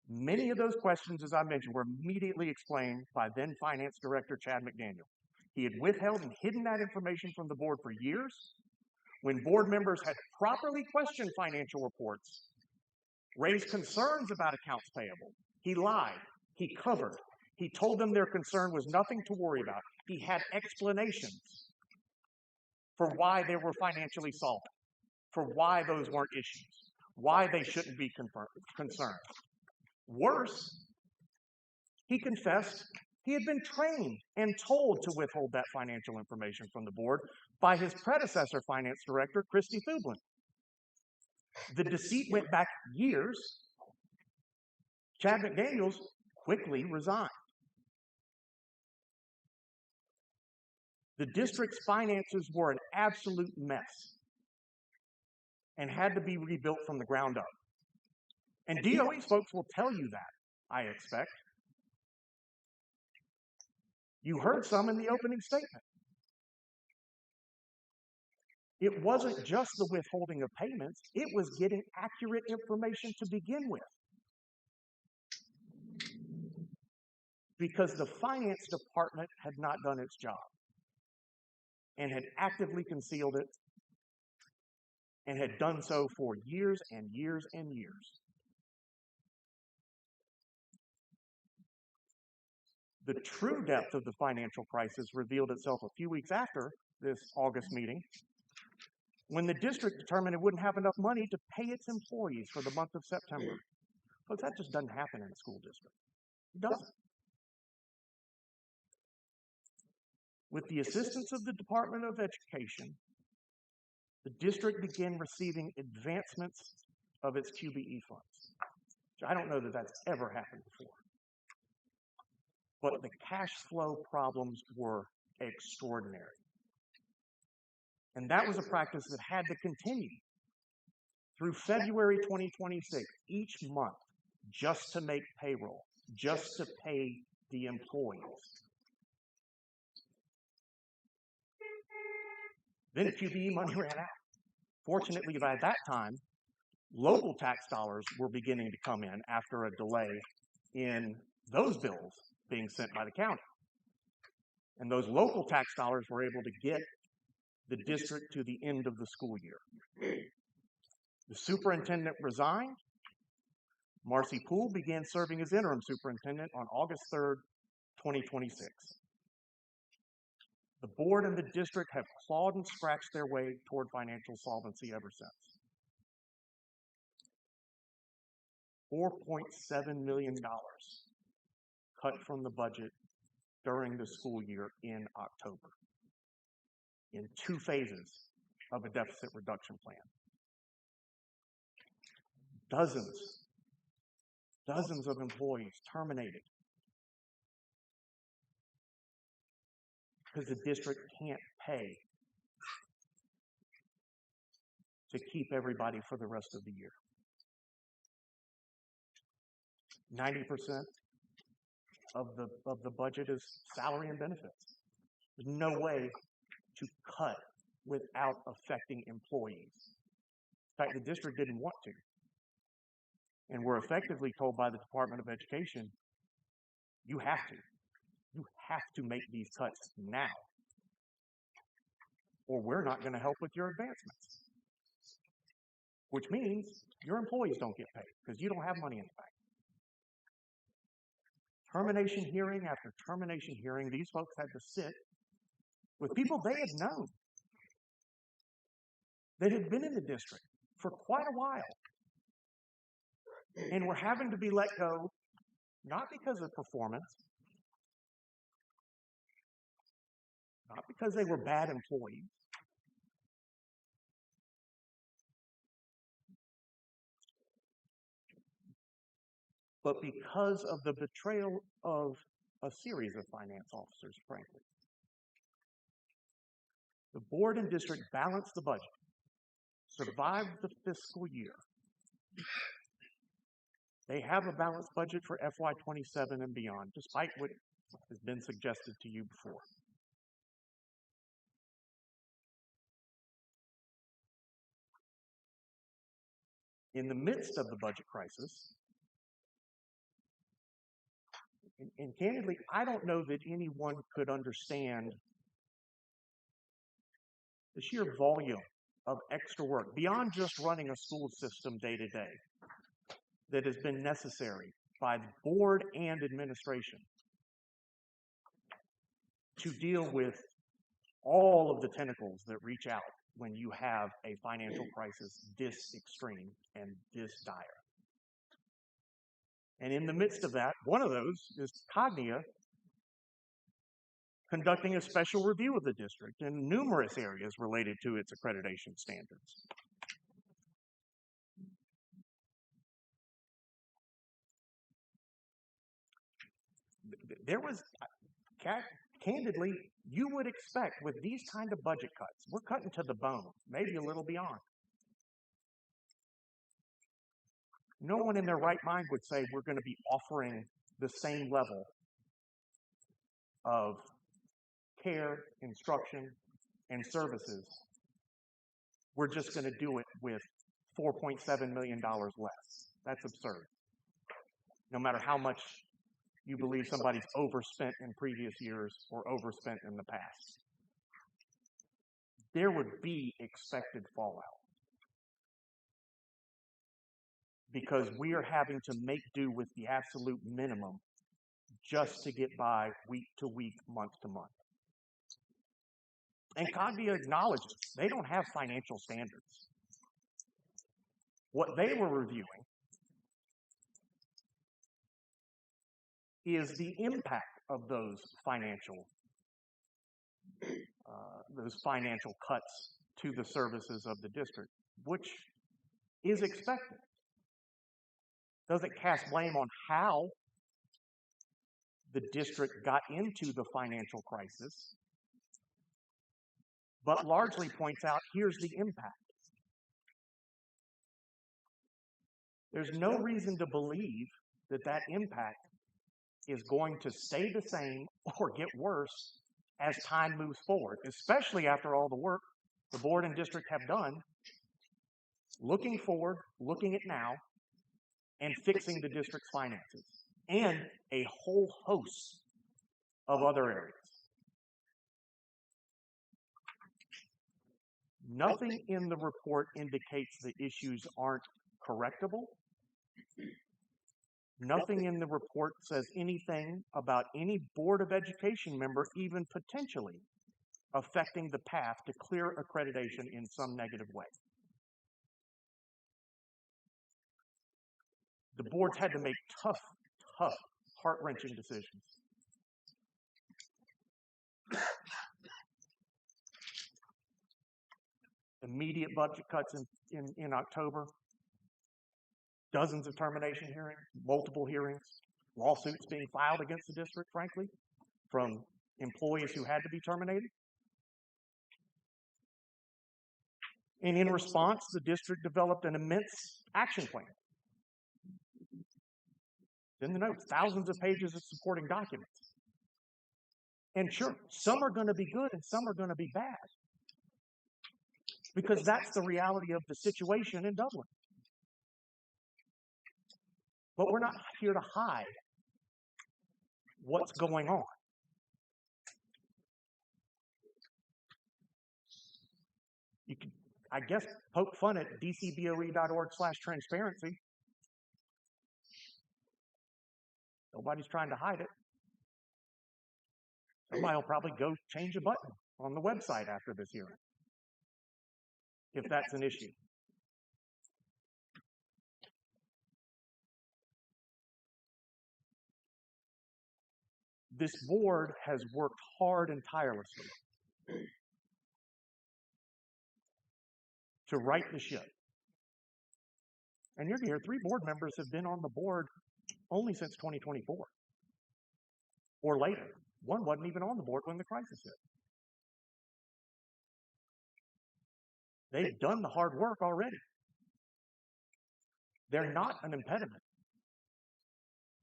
Many of those questions, as I mentioned, were immediately explained by then Finance Director Chad McDaniel. He had withheld and hidden that information from the board for years. When board members had properly questioned financial reports, raised concerns about accounts payable, he lied, he covered, he told them their concern was nothing to worry about. He had explanations for why they were financially solvent, for why those weren't issues, why they shouldn't be concerned. Worse, he confessed he had been trained and told to withhold that financial information from the board by his predecessor finance director, Christy Thublin. The deceit went back years. Chad McDaniels quickly resigned. The district's finances were an absolute mess and had to be rebuilt from the ground up. And DOE's folks will tell you that, I expect. You heard some in the opening statement. It wasn't just the withholding of payments, it was getting accurate information to begin with. Because the finance department had not done its job and had actively concealed it and had done so for years and years and years. The true depth of the financial crisis revealed itself a few weeks after this August meeting, when the district determined it wouldn't have enough money to pay its employees for the month of September. Folks, that just doesn't happen in a school district. It doesn't. With the assistance of the Department of Education, the district began receiving advancements of its QBE funds. I don't know that that's ever happened before. But the cash flow problems were extraordinary. And that was a practice that had to continue through February 2026, each month, just to make payroll, just to pay the employees. Then QBE money ran out. Fortunately, by that time, local tax dollars were beginning to come in after a delay in those bills being sent by the county. And those local tax dollars were able to get the district to the end of the school year. The superintendent resigned. Marcy Poole began serving as interim superintendent on August 3rd, 2026. The board and the district have clawed and scratched their way toward financial solvency ever since. $4.7 million cut from the budget during the school year in October in 2 phases of a deficit reduction plan. Dozens of employees terminated because the district can't pay to keep everybody for the rest of the year. 90%, of the budget is salary and benefits. There's no way to cut without affecting employees. In fact, the district didn't want to. And we're effectively told by the Department of Education, you have to. You have to make these cuts now, or we're not going to help with your advancements. Which means your employees don't get paid because you don't have money in the bank. Termination hearing after termination hearing, these folks had to sit with people they had known that had been in the district for quite a while and were having to be let go, not because of performance, not because they were bad employees, but because of the betrayal of a series of finance officers, frankly. The board and district balanced the budget, survived the fiscal year. They have a balanced budget for FY27 and beyond, despite what has been suggested to you before. In the midst of the budget crisis, and candidly, I don't know that anyone could understand the sheer volume of extra work beyond just running a school system day to day that has been necessary by the board and administration to deal with all of the tentacles that reach out when you have a financial crisis this extreme and this dire. And in the midst of that, one of those is Cognia conducting a special review of the district in numerous areas related to its accreditation standards. There was, candidly, you would expect with these kind of budget cuts, we're cutting to the bone, maybe a little beyond. No one in their right mind would say we're going to be offering the same level of care, instruction, and services. We're just going to do it with $4.7 million less. That's absurd. No matter how much you believe somebody's overspent in previous years or overspent in the past, there would be expected fallout. Because we are having to make do with the absolute minimum just to get by week to week, month to month. And Cognia acknowledges they don't have financial standards. What they were reviewing is the impact of those financial cuts to the services of the district, which is expected. Doesn't cast blame on how the district got into the financial crisis, but largely points out here's the impact. There's no reason to believe that that impact is going to stay the same or get worse as time moves forward, especially after all the work the board and district have done, looking forward, looking at now, and fixing the district's finances, and a whole host of other areas. Nothing in the report indicates the issues aren't correctable. Nothing in the report says anything about any Board of Education member even potentially affecting the path to clear accreditation in some negative way. The boards had to make tough, heart-wrenching decisions. Immediate budget cuts in October, dozens of termination hearings, multiple hearings, lawsuits being filed against the district, frankly, from employees who had to be terminated. And in response, the district developed an immense action plan in the notes, thousands of pages of supporting documents. And sure, some are going to be good and some are going to be bad. Because that's the reality of the situation in Dublin. But we're not here to hide what's going on. You can, I guess, poke fun at dcboe.org/transparency. Nobody's trying to hide it. Somebody will probably go change a button on the website after this hearing, if that's an issue. This board has worked hard and tirelessly to right the ship. And you're here, 3 board members have been on the board only since 2024 or later. One wasn't even on the board when the crisis hit. They've done the hard work already. They're not an impediment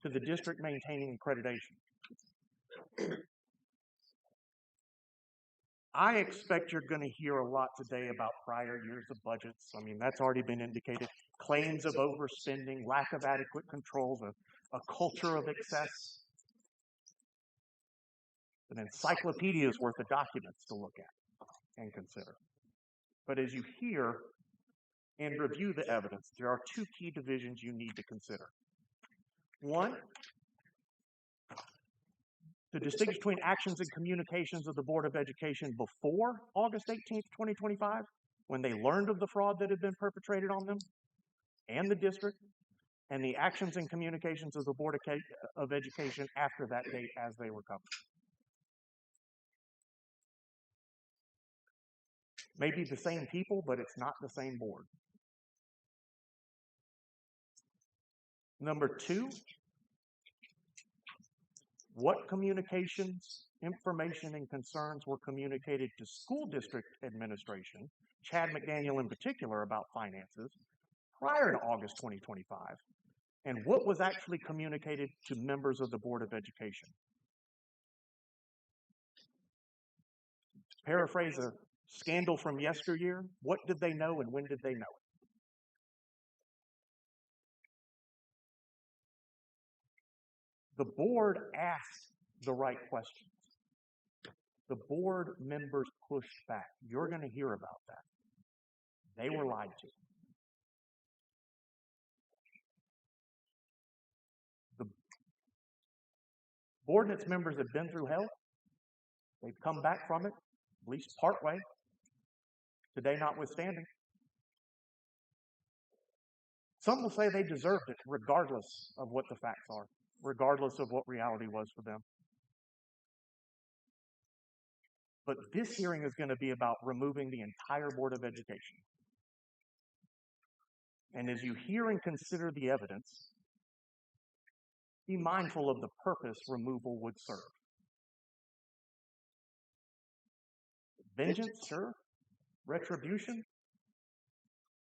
to the district maintaining accreditation. I expect you're going to hear a lot today about prior years of budgets. I mean, that's already been indicated. Claims of overspending, lack of adequate controls, a culture of excess. An encyclopedia's worth of documents to look at and consider. But as you hear and review the evidence, there are 2 key divisions you need to consider. One, to distinguish between actions and communications of the Board of Education before August 18th, 2025, when they learned of the fraud that had been perpetrated on them and the district, and the actions and communications of the Board of Education after that date as they recovered. Maybe the same people, but it's not the same board. Number 2, what communications, information, and concerns were communicated to school district administration, Chad McDaniel in particular, about finances prior to August 2025, and what was actually communicated to members of the Board of Education. To paraphrase a scandal from yesteryear, what did they know and when did they know it? The board asked the right questions. The board members pushed back. You're going to hear about that. They were lied to. The board and its members have been through hell. They've come back from it, at least partway, today notwithstanding. Some will say they deserved it, regardless of what the facts are, regardless of what reality was for them. But this hearing is going to be about removing the entire Board of Education. And as you hear and consider the evidence, be mindful of the purpose removal would serve. Vengeance, sure. Retribution,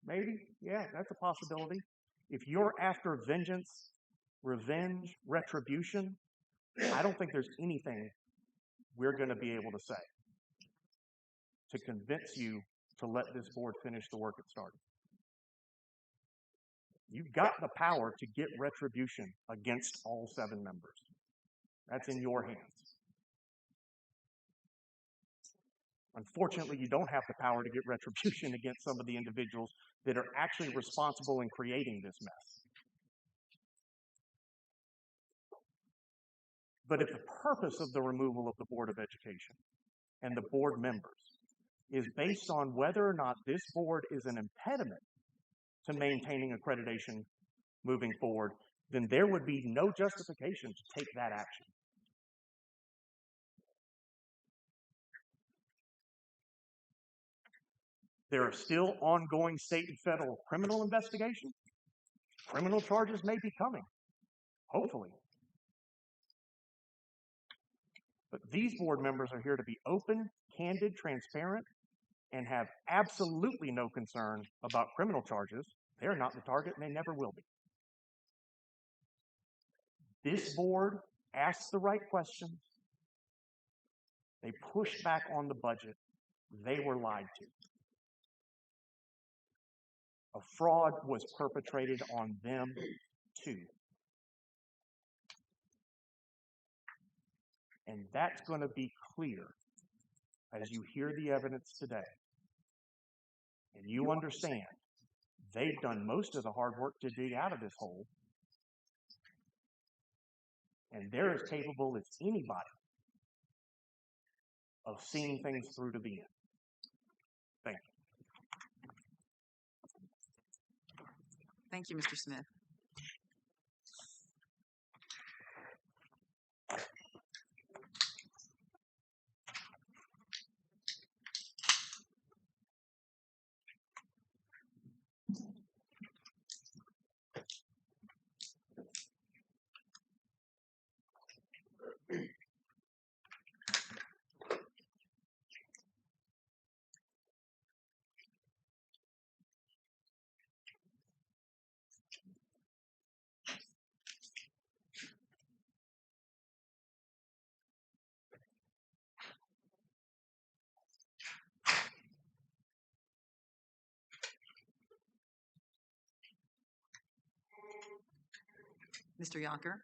maybe. Yeah, that's a possibility. If you're after vengeance, revenge, retribution, I don't think there's anything we're going to be able to say to convince you to let this board finish the work it started. You've got the power to get retribution against all 7 members. That's in your hands. Unfortunately, you don't have the power to get retribution against some of the individuals that are actually responsible in creating this mess. But if the purpose of the removal of the Board of Education and the board members is based on whether or not this board is an impediment to maintaining accreditation moving forward, then there would be no justification to take that action. There are still ongoing state and federal criminal investigations. Criminal charges may be coming, hopefully. But these board members are here to be open, candid, transparent, and have absolutely no concern about criminal charges. They're not the target, and they never will be. This board asked the right questions. They pushed back on the budget. They were lied to. A fraud was perpetrated on them too. And that's going to be clear as you hear the evidence today. And you understand they've done most of the hard work to dig out of this hole. And they're as capable as anybody of seeing things through to the end. Thank you. Thank you, Mr. Smith. Mr. Yonker.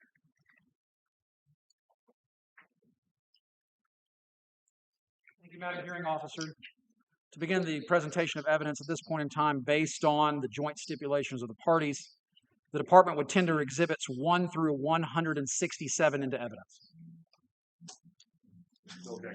Thank you, Madam Hearing Officer. To begin the presentation of evidence at this point in time, based on the joint stipulations of the parties, the department would tender exhibits 1 through 167 into evidence. Okay.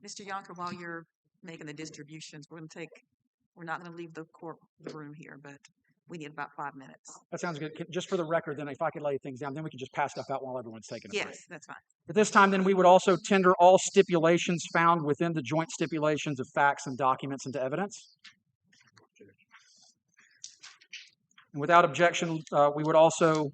Mr. Yonker, while you're making the distributions, we're not going to leave the room here, but we need about 5 minutes. That sounds good. Just for the record, then, if I could lay things down, then we can just pass stuff out while everyone's taking a break. Yes, that's fine. At this time, then, we would also tender all stipulations found within the joint stipulations of facts and documents into evidence. And without objection, we would also,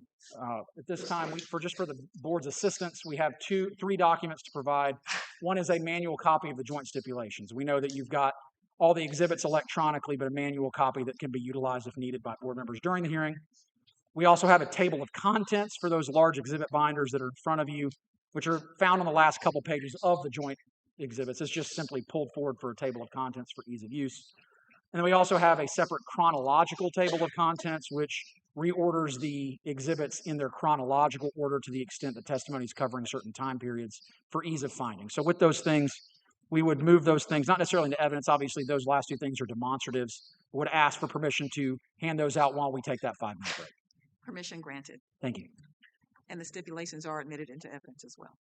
at this time, for the board's assistance, we have three documents to provide. One is a manual copy of the joint stipulations. We know that you've got all the exhibits electronically, but a manual copy that can be utilized if needed by board members during the hearing. We also have a table of contents for those large exhibit binders that are in front of you, which are found on the last couple pages of the joint exhibits. It's just simply pulled forward for a table of contents for ease of use. And then we also have a separate chronological table of contents, which reorders the exhibits in their chronological order to the extent the testimony is covering certain time periods for ease of finding. So with those things, we would move those things, not necessarily into evidence. Obviously, those last two things are demonstratives. We would ask for permission to hand those out while we take that 5-minute break. Permission granted. Thank you. And the stipulations are admitted into evidence as well.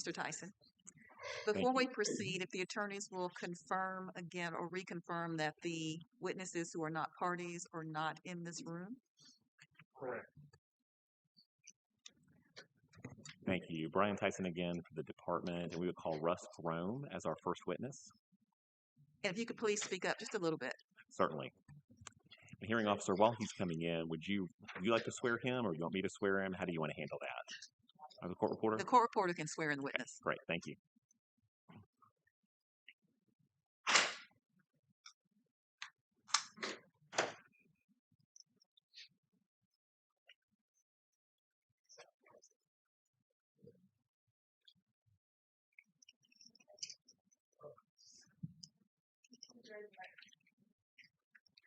Mr. Tyson. Thank Before you. we proceed, if the attorneys will confirm again or reconfirm that the witnesses who are not parties are not in this room. Correct. Thank you. Brian Tyson again for the department, and we would call Russ Rome as our first witness. And if you could please speak up just a little bit. Certainly. And hearing officer, while he's coming in, would you like to swear him, or you want me to swear him? How do you want to handle that? The court reporter? The court reporter can swear in the witness. Great, thank you.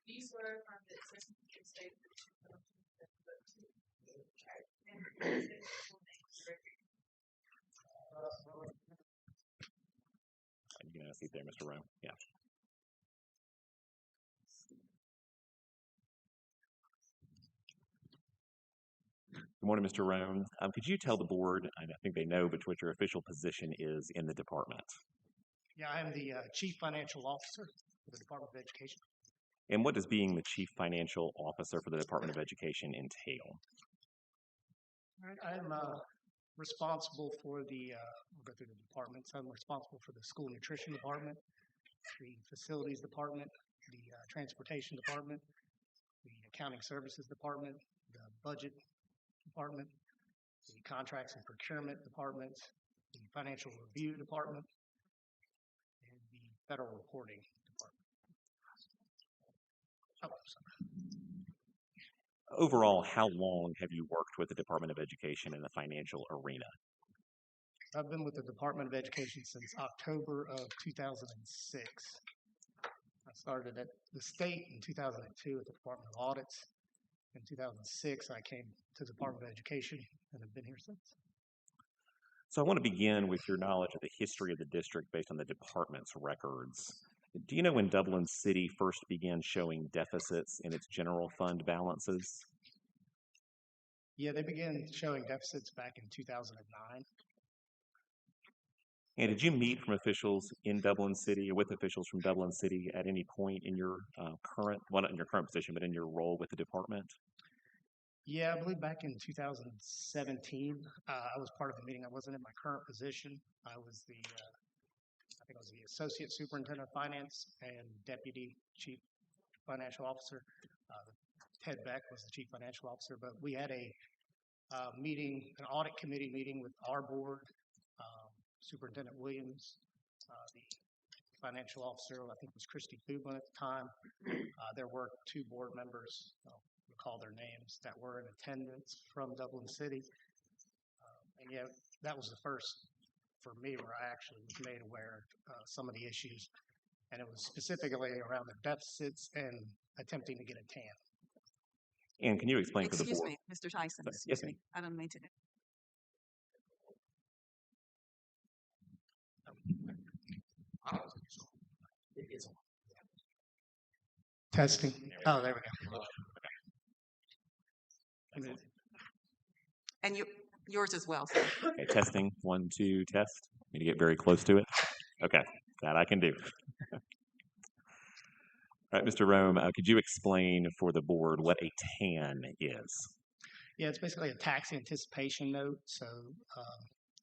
Do you swear affirm that such a statement You can seat there, Mr. Rome. Yeah. Good morning, Mr. Rome. Could you tell the board, and I think they know, but what your official position is in the department? Yeah, I am the Chief Financial Officer for the Department of Education. And what does being the Chief Financial Officer for the Department of Education entail? All right, I'm responsible for we'll go through the departments. I'm responsible for the School Nutrition Department, the Facilities Department, the Transportation Department, the Accounting Services Department, the Budget Department, the Contracts and Procurement Department, the Financial Review Department, and the Federal Reporting Department. Oh, sorry. Overall, how long have you worked with the Department of Education in the financial arena? I've been with the Department of Education since October of 2006. I started at the state in 2002 at the Department of Audits. In 2006, I came to the Department of Education and have been here since. So I want to begin with your knowledge of the history of the district based on the department's records. Do you know when Dublin City first began showing deficits in its general fund balances? Yeah, they began showing deficits back in 2009. And did you meet from officials in Dublin City or with officials from Dublin City at any point in your current, well, not in your current position, but in your role with the department? Yeah, I believe back in 2017, I was part of the meeting. I wasn't in my current position. I was I think I was the Associate Superintendent of Finance and Deputy Chief Financial Officer. Ted Beck was the Chief Financial Officer, but we had a meeting, an audit committee meeting with our board, Superintendent Williams, the financial officer, I think it was Christy Thublin at the time. There were two board members, I'll recall their names, that were in attendance from Dublin City. And yeah, that was the first for me where I actually was made aware of some of the issues. And it was specifically around the deficits and attempting to get a TAN. And can you explain to the board? Excuse me, Mr. Tyson, excuse me. I don't mean to. Testing. Oh, there we go. And yours as well, sir. Okay, testing. 1, 2, test. Need to get very close to it. Okay, that I can do. All right, Mr. Rome, could you explain for the board what a TAN is? Yeah, it's basically a tax anticipation note. So,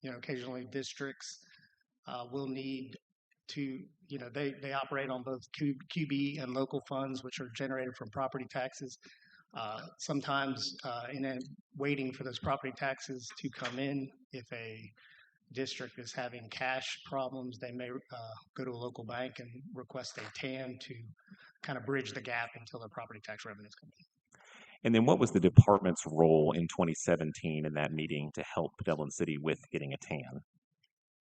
occasionally districts will need to, they operate on both QB and local funds, which are generated from property taxes. Sometimes waiting for those property taxes to come in, if a district is having cash problems, they may go to a local bank and request a TAN to kind of bridge the gap until their property tax revenues come in. And then what was the department's role in 2017 in that meeting to help Dublin City with getting a TAN?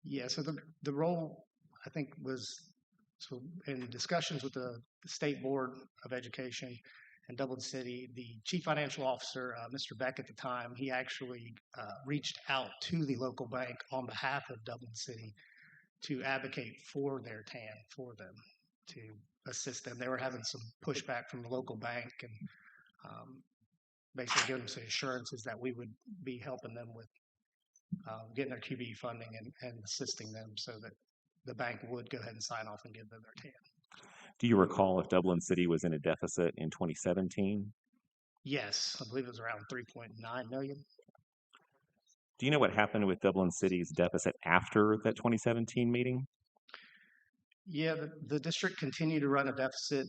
Yeah, so the role, I think, was in discussions with the State Board of Education and Dublin City, the Chief Financial Officer, Mr. Beck at the time, he actually reached out to the local bank on behalf of Dublin City to advocate for their TAN for them, to assist them. They were having some pushback from the local bank and basically giving them some assurances that we would be helping them with getting their QBE funding and assisting them so that the bank would go ahead and sign off and give them their TAN. Do you recall if Dublin City was in a deficit in 2017? Yes, I believe it was around 3.9 million. Do you know what happened with Dublin City's deficit after that 2017 meeting? Yeah, the district continued to run a deficit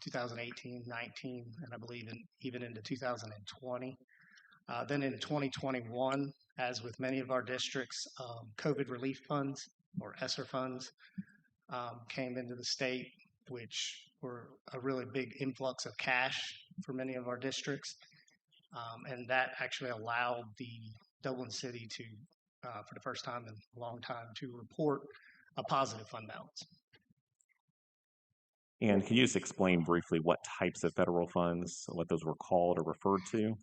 2018, 19, and I believe even into 2020. Then in 2021, as with many of our districts, COVID relief funds or ESSER funds came into the state, which were a really big influx of cash for many of our districts. And that actually allowed the Dublin City to, for the first time in a long time, to report a positive fund balance. And can you just explain briefly what types of federal funds, what those were called or referred to?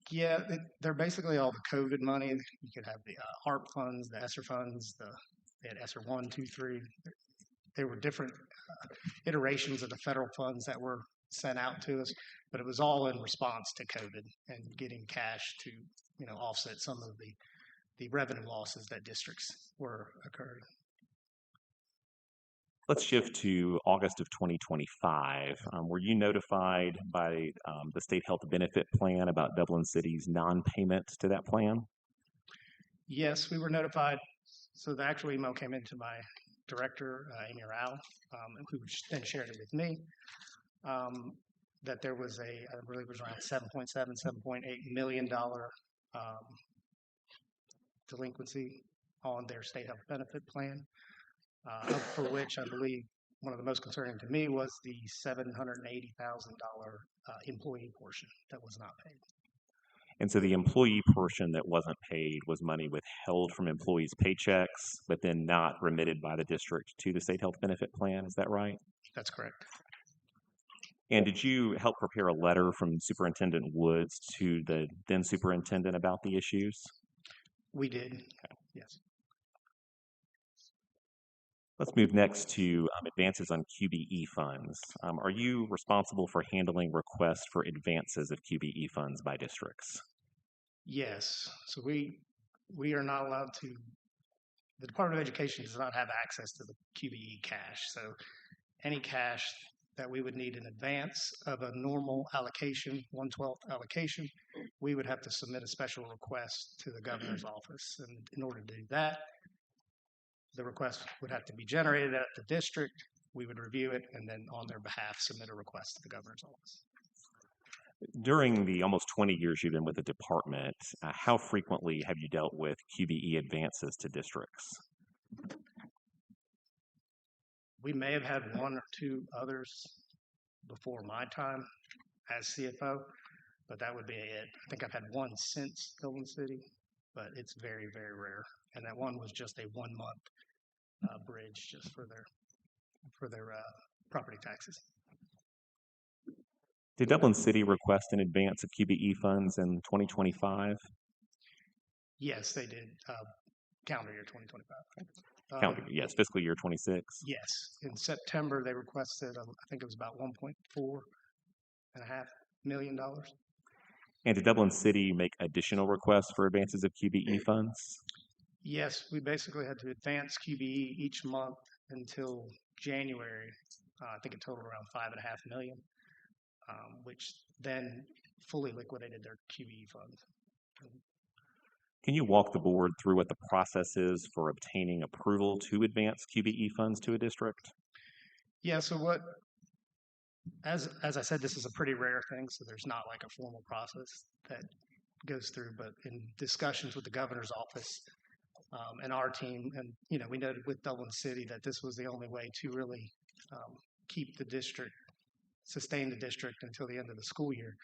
Yeah, they're basically all the COVID money. You could have the HARP funds, the ESSER funds, they had ESSER 1, 2, 3. There were different iterations of the federal funds that were sent out to us, but it was all in response to COVID and getting cash to, offset some of the revenue losses that districts were occurring. Let's shift to August of 2025. Were you notified by the state health benefit plan about Dublin City's non-payment to that plan? Yes, we were notified. So the actual email came into my director, Amy Rao, who then shared it with me, that there was I believe it was around $7.8 million delinquency on their state health benefit plan, for which I believe one of the most concerning to me was the $780,000 employee portion that was not paid. And so the employee portion that wasn't paid was money withheld from employees' paychecks, but then not remitted by the district to the state health benefit plan. Is that right? That's correct. And did you help prepare a letter from Superintendent Woods to the then superintendent about the issues? We did. Okay. Yes. Let's move next to advances on QBE funds. Are you responsible for handling requests for advances of QBE funds by districts? Yes. So we are not allowed to, the Department of Education does not have access to the QBE cash. So any cash that we would need in advance of a normal allocation, 1/12 allocation, we would have to submit a special request to the governor's office. And in order to do that, the request would have to be generated at the district. We would review it and then on their behalf submit a request to the governor's office. During the almost 20 years you've been with the department, how frequently have you dealt with QBE advances to districts? We may have had one or two others before my time as CFO, but that would be it. I think I've had one since Dublin City, but it's very, very rare. And that one was just a 1-month bridge just for their property taxes. Did Dublin City request an advance of QBE funds in 2025? Yes, they did. Calendar year 2025. Yes, fiscal year 26. Yes, in September they requested, I think it was about $1.4 million. And did Dublin City make additional requests for advances of QBE funds? Yes, we basically had to advance QBE each month until January. I think it totaled around $5.5 million, which then fully liquidated their QBE funds. Can you walk the board through what the process is for obtaining approval to advance QBE funds to a district? Yeah, so as I said, this is a pretty rare thing, so there's not like a formal process that goes through, but in discussions with the governor's office and our team, and we noted with Dublin City that this was the only way to really keep the district, sustain the district until the end of the school year.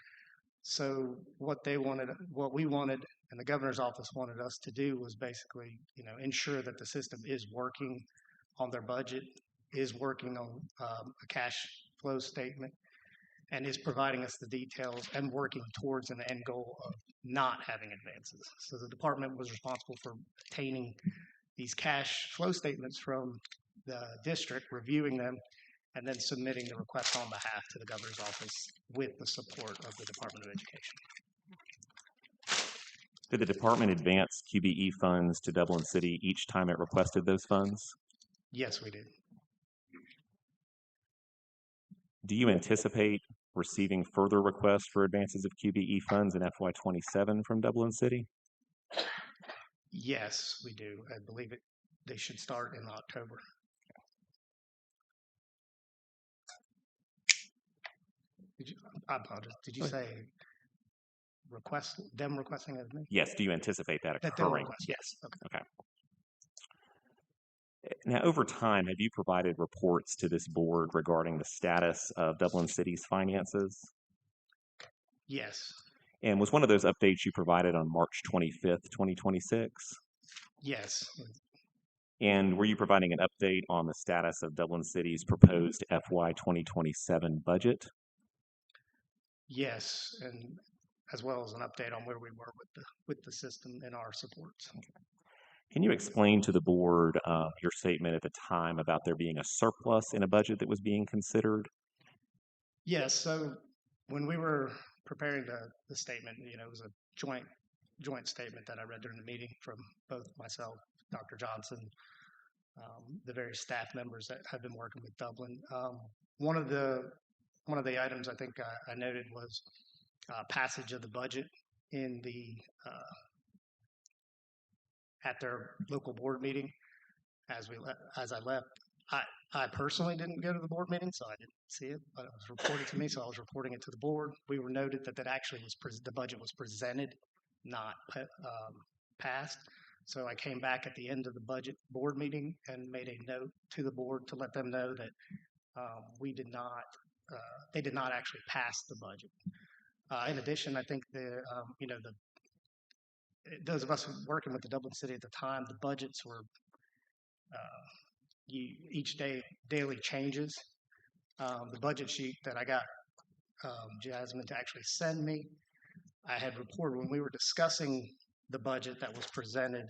So what we wanted, and the governor's office wanted us to do was basically, ensure that the system is working on their budget, is working on a cash flow statement, and is providing us the details and working towards an end goal of not having advances. So the department was responsible for obtaining these cash flow statements from the district, reviewing them, and then submitting the request on behalf to the governor's office with the support of the Department of Education. Did the department advance QBE funds to Dublin City each time it requested those funds? Yes, we did. Do you anticipate receiving further requests for advances of QBE funds in FY27 from Dublin City? Yes, we do. I believe they should start in October. I apologize. Did you say them requesting it of me? Yes. Do you anticipate that That they'll occurring? request, yes. Okay. Now, over time, have you provided reports to this board regarding the status of Dublin City's finances? Yes. And was one of those updates you provided on March 25th, 2026? Yes. And were you providing an update on the status of Dublin City's proposed FY 2027 budget? Yes, and as well as an update on where we were with the system and our supports. Can you explain to the board your statement at the time about there being a surplus in a budget that was being considered? Yes, so when we were preparing the statement, it was a joint statement that I read during the meeting from both myself, Dr. Johnson, the various staff members that have been working with Dublin. One of the items I think I noted was passage of the budget in at their local board meeting. As I left, I personally didn't go to the board meeting, so I didn't see it, but it was reported to me, so I was reporting it to the board. We were noted that actually the budget was presented, not passed. So I came back at the end of the budget board meeting and made a note to the board to let them know that they did not actually pass the budget. In addition, I think those of us working with the Dublin City at the time, the budgets were each day daily changes. The budget sheet that I got Jasmine to actually send me, I had reported when we were discussing the budget that was presented,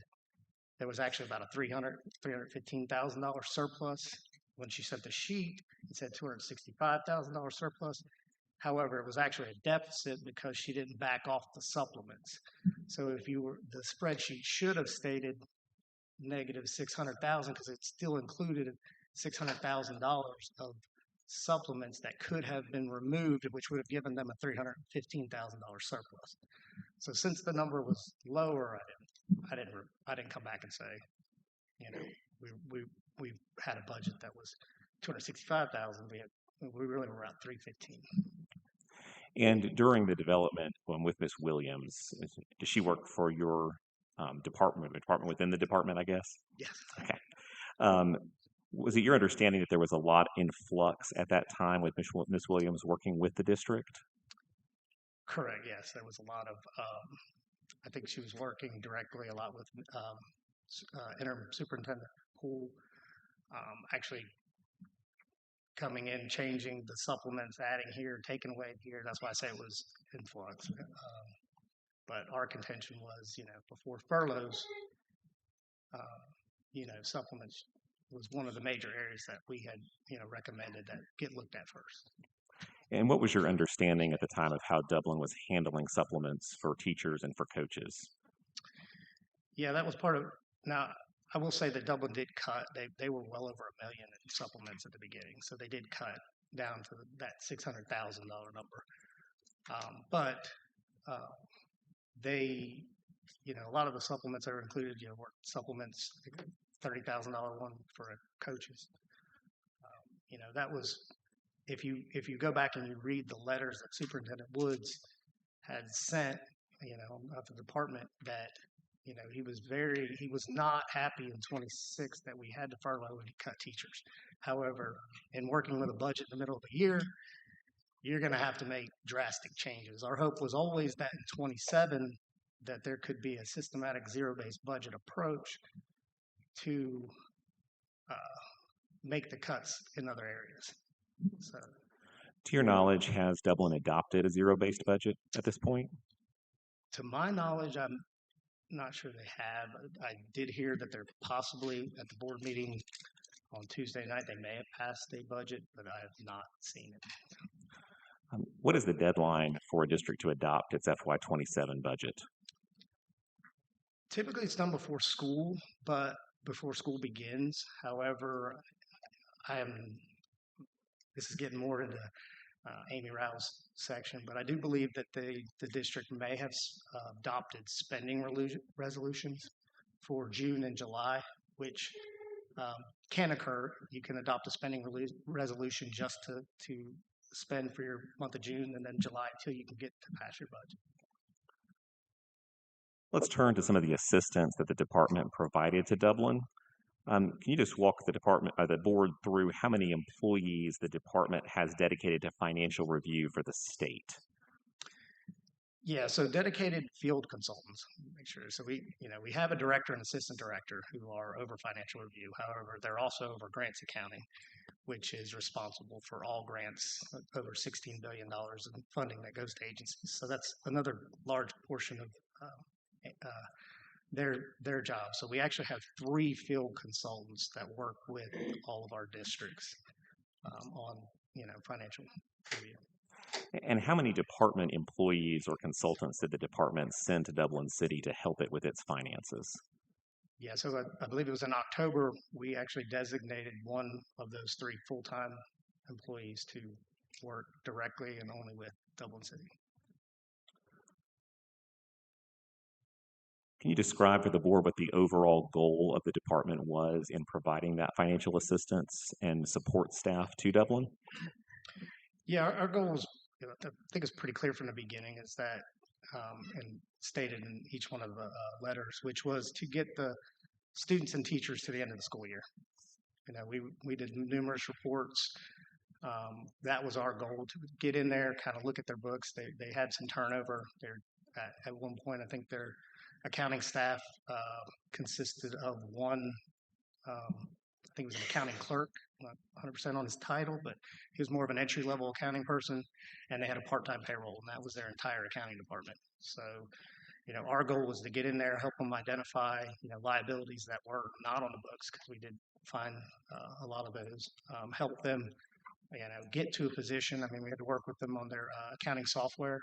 there was actually about a $315,000 surplus. When she sent the sheet, it said $265,000 surplus. However, it was actually a deficit because she didn't back off the supplements. So the spreadsheet should have stated negative $600,000 because it still included $600,000 of supplements that could have been removed, which would have given them a $315,000 surplus. So since the number was lower, I didn't come back and say, we had a budget that was $265,000. We really were around $315,000. And during the development with Ms. Williams, does she work for your department within the department, I guess? Yes. Okay. Was it your understanding that there was a lot in flux at that time with Ms. Williams working with the district? Correct. Yes, there was a lot of. I think she was working directly a lot with interim superintendent Poole, actually coming in, changing the supplements, adding here, taking away here. That's why I say it was in flux. But our contention was, before furloughs, supplements was one of the major areas that we had, recommended that get looked at first. And what was your understanding at the time of how Dublin was handling supplements for teachers and for coaches? Yeah, that was part of. Now, I will say that Dublin did cut. They were well over $1 million in supplements at the beginning, so they did cut down to that $600,000 number. But they, a lot of the supplements that are included, were supplements. I think $30,000 one for coaches. That was. If you go back and you read the letters that Superintendent Woods had sent, of the department, that he was not happy in 26 that we had to furlough and cut teachers. However, in working with a budget in the middle of the year, you're going to have to make drastic changes. Our hope was always that in 27 that there could be a systematic zero-based budget approach to make the cuts in other areas. So, to your knowledge, has Dublin adopted a zero-based budget at this point? To my knowledge, I'm not sure they have. I did hear that they're possibly at the board meeting on Tuesday night. They may have passed a budget, but I have not seen it. What is the deadline for a district to adopt its FY27 budget? Typically, it's done before school, but before school begins. However, this is getting more into Amy Rao's section, but I do believe that the district may have adopted spending resolutions for June and July, which can occur. You can adopt a spending resolution just to spend for your month of June and then July until you can get to pass your budget. Let's turn to some of the assistance that the department provided to Dublin. Can you just walk the board through how many employees the department has dedicated to financial review for the state? Yeah, so dedicated field consultants, make sure. So we have a director and assistant director who are over financial review. However, they're also over grants accounting, which is responsible for all grants over $16 billion in funding that goes to agencies. So that's another large portion of their job. So we actually have 3 field consultants that work with all of our districts on financial review. And how many department employees or consultants did the department send to Dublin City to help it with its finances? Yeah, so I believe it was in October, we actually designated one of those 3 full-time employees to work directly and only with Dublin City. Can you describe for the board what the overall goal of the department was in providing that financial assistance and support staff to Dublin? Yeah, our goal was, I think it's pretty clear from the beginning, is that, and stated in each one of the letters, which was to get the students and teachers to the end of the school year. We did numerous reports. That was our goal, to get in there, kind of look at their books. They had some turnover. At one point, I think their accounting staff consisted of one, I think it was an accounting clerk, not 100% on his title, but he was more of an entry-level accounting person, and they had a part-time payroll, and that was their entire accounting department. So, our goal was to get in there, help them identify, liabilities that were not on the books, because we did find a lot of those, help them, get to a position. We had to work with them on their accounting software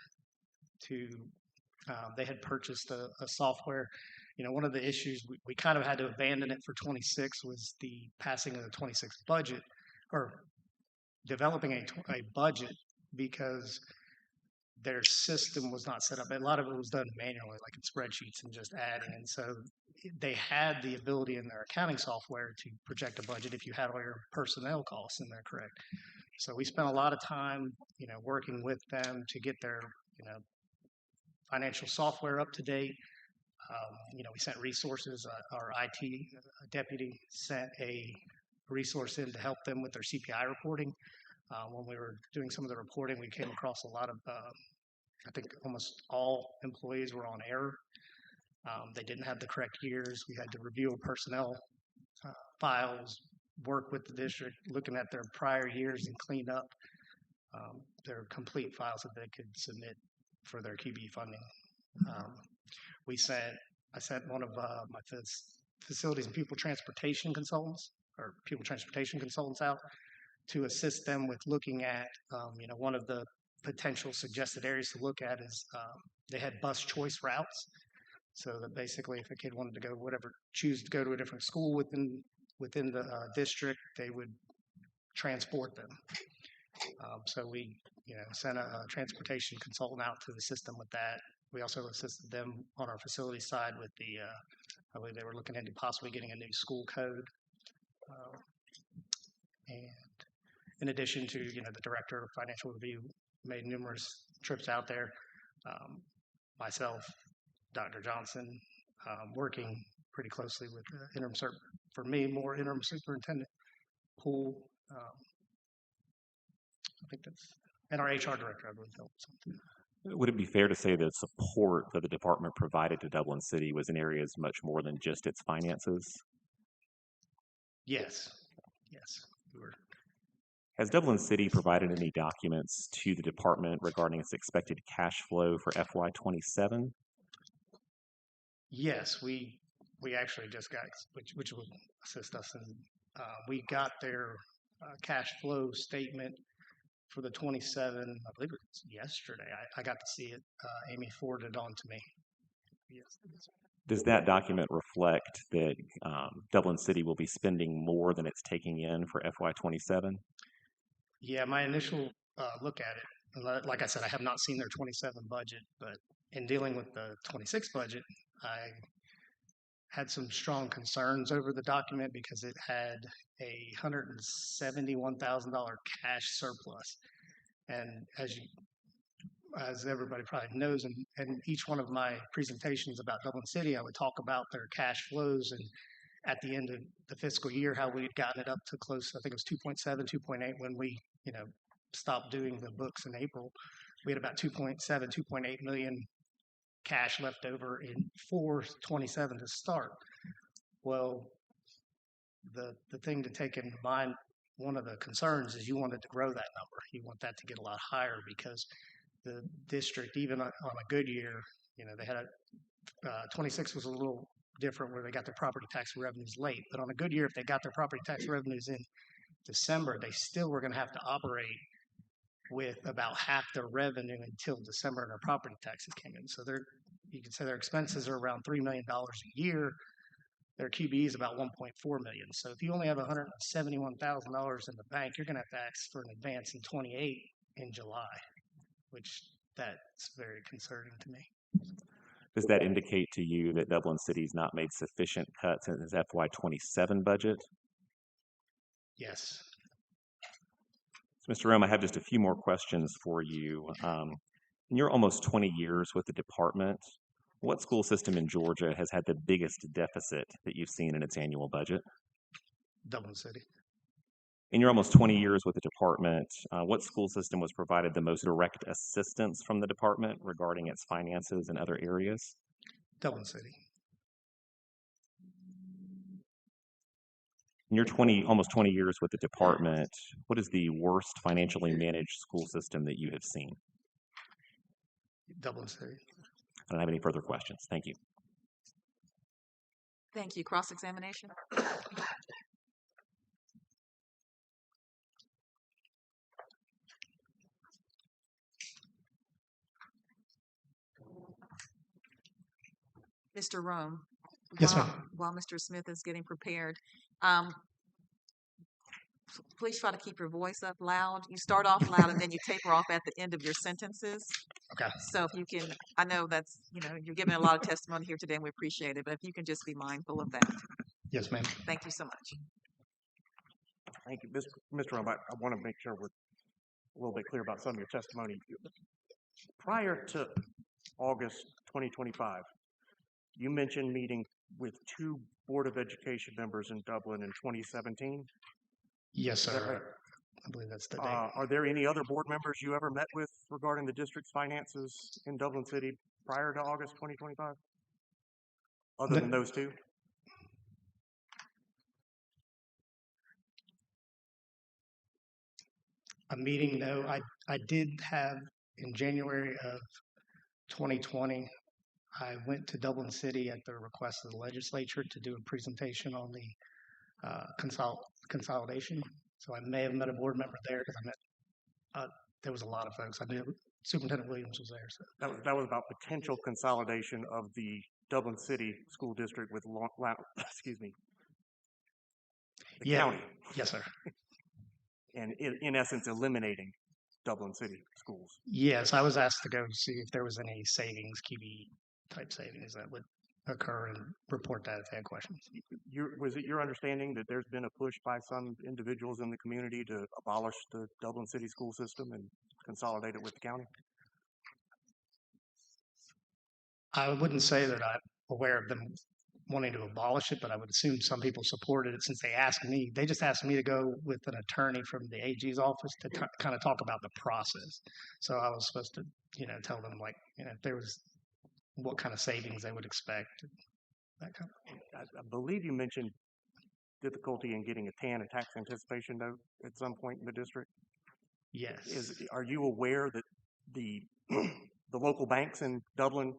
they had purchased a software. One of the issues we kind of had to abandon it for 26 was the passing of the 26 budget, or developing a budget, because their system was not set up. A lot of it was done manually, like in spreadsheets and just adding. And so they had the ability in their accounting software to project a budget if you had all your personnel costs in there correct. So we spent a lot of time, working with them to get their, financial software up to date. We sent resources. Our IT deputy sent a resource in to help them with their CPI reporting. When we were doing some of the reporting, we came across a lot of, I think almost all employees were on error. They didn't have the correct years. We had to review personnel files, work with the district, looking at their prior years and clean up their complete files that they could submit for their QB funding. I sent one of my facilities and people transportation consultants out to assist them with looking at, one of the potential suggested areas to look at is they had bus choice routes. So that basically if a kid wanted to choose to go to a different school within the district, they would transport them. So we sent a transportation consultant out to assist them with that. We also assisted them on our facility side with I believe they were looking into possibly getting a new school code. And in addition to, the director of financial review made numerous trips out there. Myself, Dr. Johnson, working pretty closely with interim superintendent Poole. I think and our HR director, I believe, helped something. Would it be fair to say that support that the department provided to Dublin City was in areas much more than just its finances? Yes. Has Dublin City provided any documents to the department regarding its expected cash flow for FY27? Yes, we actually just got, which will assist us, and we got their cash flow statement for the 27, I believe it was yesterday. I got to see it. Amy forwarded it on to me. Yes. Does that document reflect that Dublin City will be spending more than it's taking in for FY27? Yeah, my initial look at it, like I said, I have not seen their 27 budget, but in dealing with the 26 budget, I had some strong concerns over the document because it had a $171,000 cash surplus. And as everybody probably knows, and each one of my presentations about Dublin City, I would talk about their cash flows and at the end of the fiscal year, how we had gotten it up to close, I think it was 2.7, 2.8 when we, stopped doing the books in April. We had about 2.7, 2.8 million cash left over in 427 to start. Well, the thing to take into mind, one of the concerns is you wanted to grow that number. You want that to get a lot higher because the district, even on a good year, they had 26 was a little different where they got their property tax revenues late. But on a good year, if they got their property tax revenues in December, they still were going to have to operate with about half their revenue until December and their property taxes came in. So you can say their expenses are around $3 million a year. Their QBE is about 1.4 million. So if you only have $171,000 in the bank, you're going to have to ask for an advance in 28 in July, which that's very concerning to me. Does that indicate to you that Dublin City's not made sufficient cuts in its FY27 budget? Yes. So, Mr. Rome, I have just a few more questions for you. In your almost 20 years with the department, what school system in Georgia has had the biggest deficit that you've seen in its annual budget? Dublin City. In your almost 20 years with the department, what school system was provided the most direct assistance from the department regarding its finances and other areas? Dublin City. In your almost 20 years with the department, what is the worst financially managed school system that you have seen? Dublin City. I don't have any further questions. Thank you. Thank you. Cross-examination? Mr. Rome. Yes, ma'am. While Mr. Smith is getting prepared, please try to keep your voice up loud. You start off loud and then you taper off at the end of your sentences. Okay. So if you can, I know that's, you're giving a lot of testimony here today and we appreciate it, but if you can just be mindful of that. Yes, ma'am. Thank you so much. Thank you. Mr. Rome, I want to make sure we're a little bit clear about some of your testimony. Prior to August 2025, you mentioned meeting with 2 Board of Education members in Dublin in 2017. Yes, sir. Right? I believe that's the date. Are there any other board members you ever met with regarding the district's finances in Dublin City prior to August 2025? Other than those 2? A meeting, no. I did have in January of 2020, I went to Dublin City at the request of the legislature to do a presentation on the consolidation. So I may have met a board member there because there was a lot of folks. I knew Superintendent Williams was there. So That was about potential consolidation of the Dublin City School District with the county. Yes, sir. And in essence, eliminating Dublin City schools. Yes, I was asked to go see if there was any savings, QB type savings that would occur and report that if they had questions. Was it your understanding that there's been a push by some individuals in the community to abolish the Dublin City school system and consolidate it with the county? I wouldn't say that I'm aware of them wanting to abolish it, but I would assume some people supported it since they just asked me to go with an attorney from the AG's office to kind of talk about the process. So I was supposed to, tell them if there was what kind of savings they would expect. That kind of. I believe you mentioned difficulty in getting a TAN, a tax anticipation note, at some point in the district. Yes. Are you aware that the local banks in Dublin,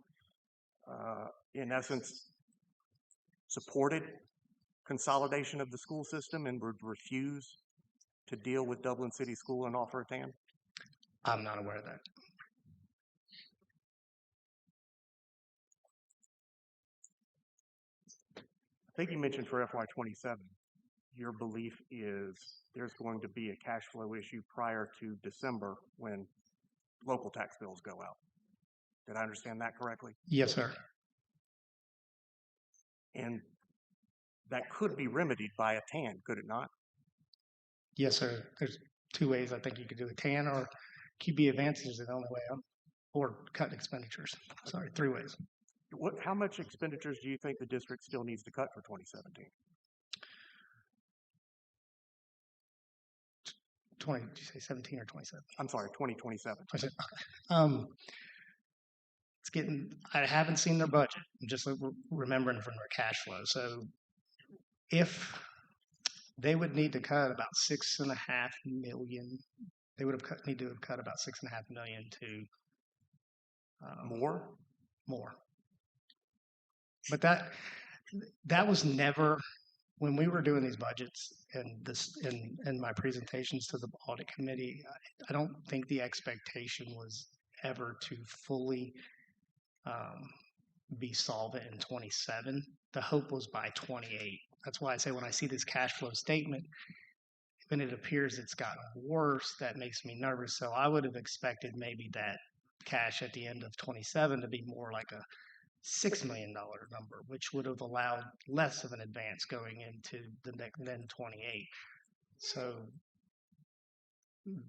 in essence, supported consolidation of the school system and would refuse to deal with Dublin City School and offer a TAN? I'm not aware of that. think you mentioned for FY27, your belief is there's going to be a cash flow issue prior to December when local tax bills go out. Did I understand that correctly? Yes, sir. And that could be remedied by a TAN, could it not? Yes, sir. There's two ways I think you could do a TAN or QB advances is the only way out, or cut expenditures. Sorry, three ways. How much expenditures do you think the district still needs to cut for 2017? 20, did you say 17 or 27? I'm sorry, 2027. It's getting, I haven't seen their budget. I'm just remembering from their cash flow. So if they would need to cut about 6.5 million, they would have need to have cut about 6.5 million to more. But that was never, when we were doing these budgets and this in my presentations to the audit committee, I don't think the expectation was ever to fully be solvent in 27. The hope was by 28. That's why I say when I see this cash flow statement, when it appears it's gotten worse, that makes me nervous. So I would have expected maybe that cash at the end of 27 to be more like a $6 million number, which would have allowed less of an advance going into the next then 28. So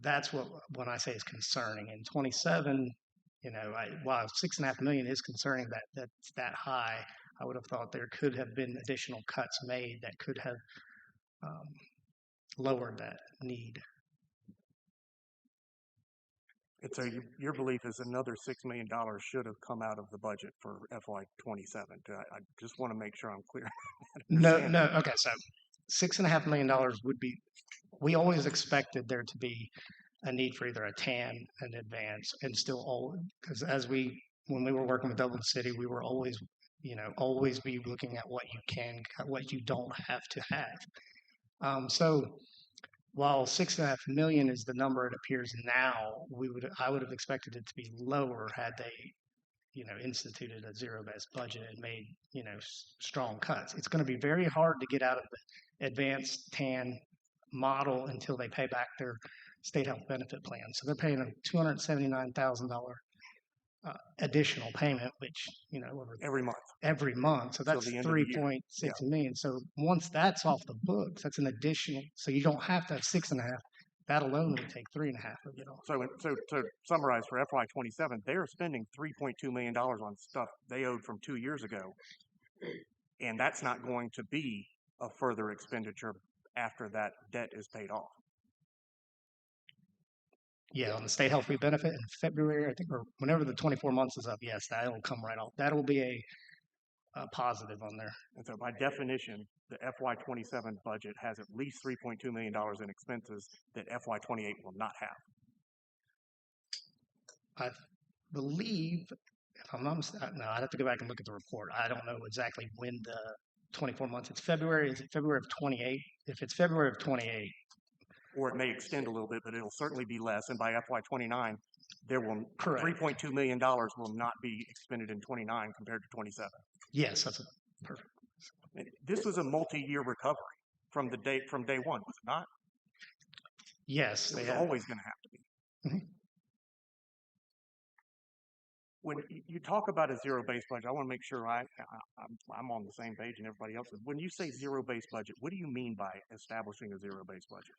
that's what when I say is concerning. In 27, you know, while 6.5 million is concerning that's that high, I would have thought there could have been additional cuts made that could have lowered that need. And so your belief is another $6 million should have come out of the budget for FY27. I just want to make sure I'm clear. No. Okay, so $6.5 million would be. We always expected there to be a need for either a TAN, an advance, and still all because when we were working with Dublin City, we were always be looking at what you can, what you don't have to have. So while 6.5 million is the number it appears now, I would have expected it to be lower had they, instituted a zero-based budget and made, strong cuts. It's going to be very hard to get out of the advanced TAN model until they pay back their state health benefit plan. So they're paying a $279,000 additional payment, which over every month. So that's 3.6 million. So once that's off the books, that's an additional. So you don't have to have 6.5. That alone would take 3.5 of it off. So to summarize for FY27, they are spending $3.2 million on stuff they owed from 2 years ago, and that's not going to be a further expenditure after that debt is paid off. Yeah, on the state health free benefit in February, I think, or whenever the 24 months is up, yes, that'll come right off. That'll be a positive on there. And so by definition, the FY27 budget has at least $3.2 million in expenses that FY28 will not have. I believe, if I'm not mistaken, no, I'd have to go back and look at the report. I don't know exactly when the 24 months, it's February, is it February of 28? If it's February of 28, or it may extend a little bit, but it'll certainly be less. And by FY29, there will $3.2 million will not be expended in 29 compared to 27. Yes, that's perfect. This was a multi-year recovery from day one, was it not? Yes, it was always going to have to be. Mm-hmm. When you talk about a zero-based budget, I want to make sure I'm on the same page and everybody else is. When you say zero-based budget, what do you mean by establishing a zero-based budget?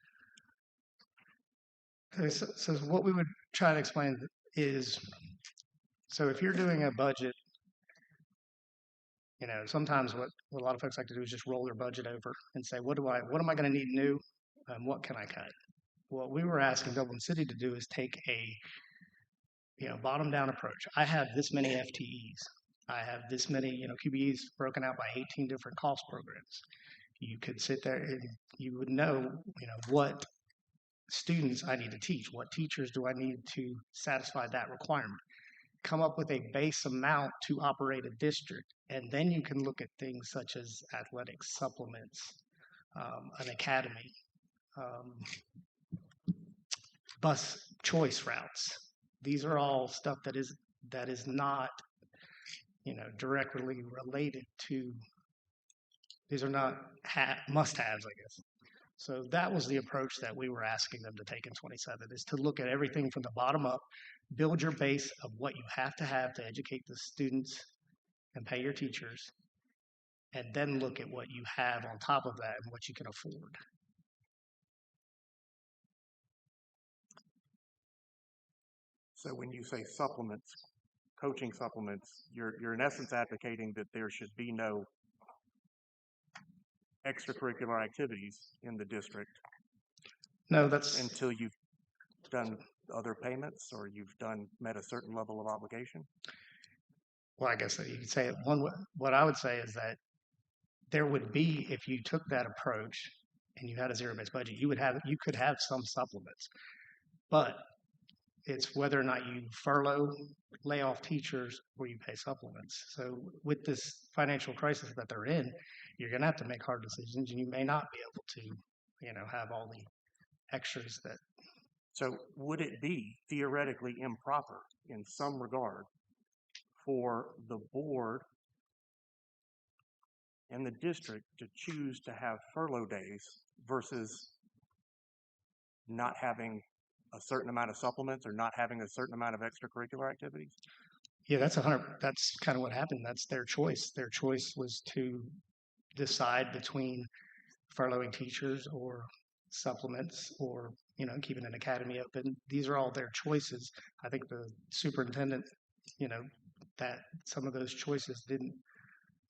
Okay, so what we would try to explain is, so if you're doing a budget, sometimes what a lot of folks like to do is just roll their budget over and say, what am I going to need new, and what can I cut? What we were asking Dublin City to do is take a bottom-down approach. I have this many FTEs. I have this many QBEs broken out by 18 different cost programs. You could sit there and you would know what students I need to teach, what teachers do I need to satisfy that requirement, come up with a base amount to operate a district, and then you can look at things such as athletics, supplements, an academy, bus choice routes. These are all stuff that is not directly related to These are not must-haves, I guess. So that was the approach that we were asking them to take in 27, is to look at everything from the bottom up, build your base of what you have to educate the students and pay your teachers, and then look at what you have on top of that and what you can afford. So when you say supplements, coaching supplements, you're in essence advocating that there should be no extracurricular activities in the district. No, that's until you've done other payments or you've met a certain level of obligation. Well, I guess that you could say it what I would say is that there would be, if you took that approach and you had a zero-based budget, you could have some supplements, but it's whether or not you furlough, lay off teachers, or you pay supplements. So with this financial crisis that they're in, you're going to have to make hard decisions, and you may not be able to, have all the extras that. So would it be theoretically improper in some regard for the board and the district to choose to have furlough days versus not having a certain amount of supplements or not having a certain amount of extracurricular activities? Yeah, that's kind of what happened. That's their choice. Their choice was to decide between furloughing teachers or supplements or, keeping an academy open. These are all their choices. I think the superintendent, that some of those choices didn't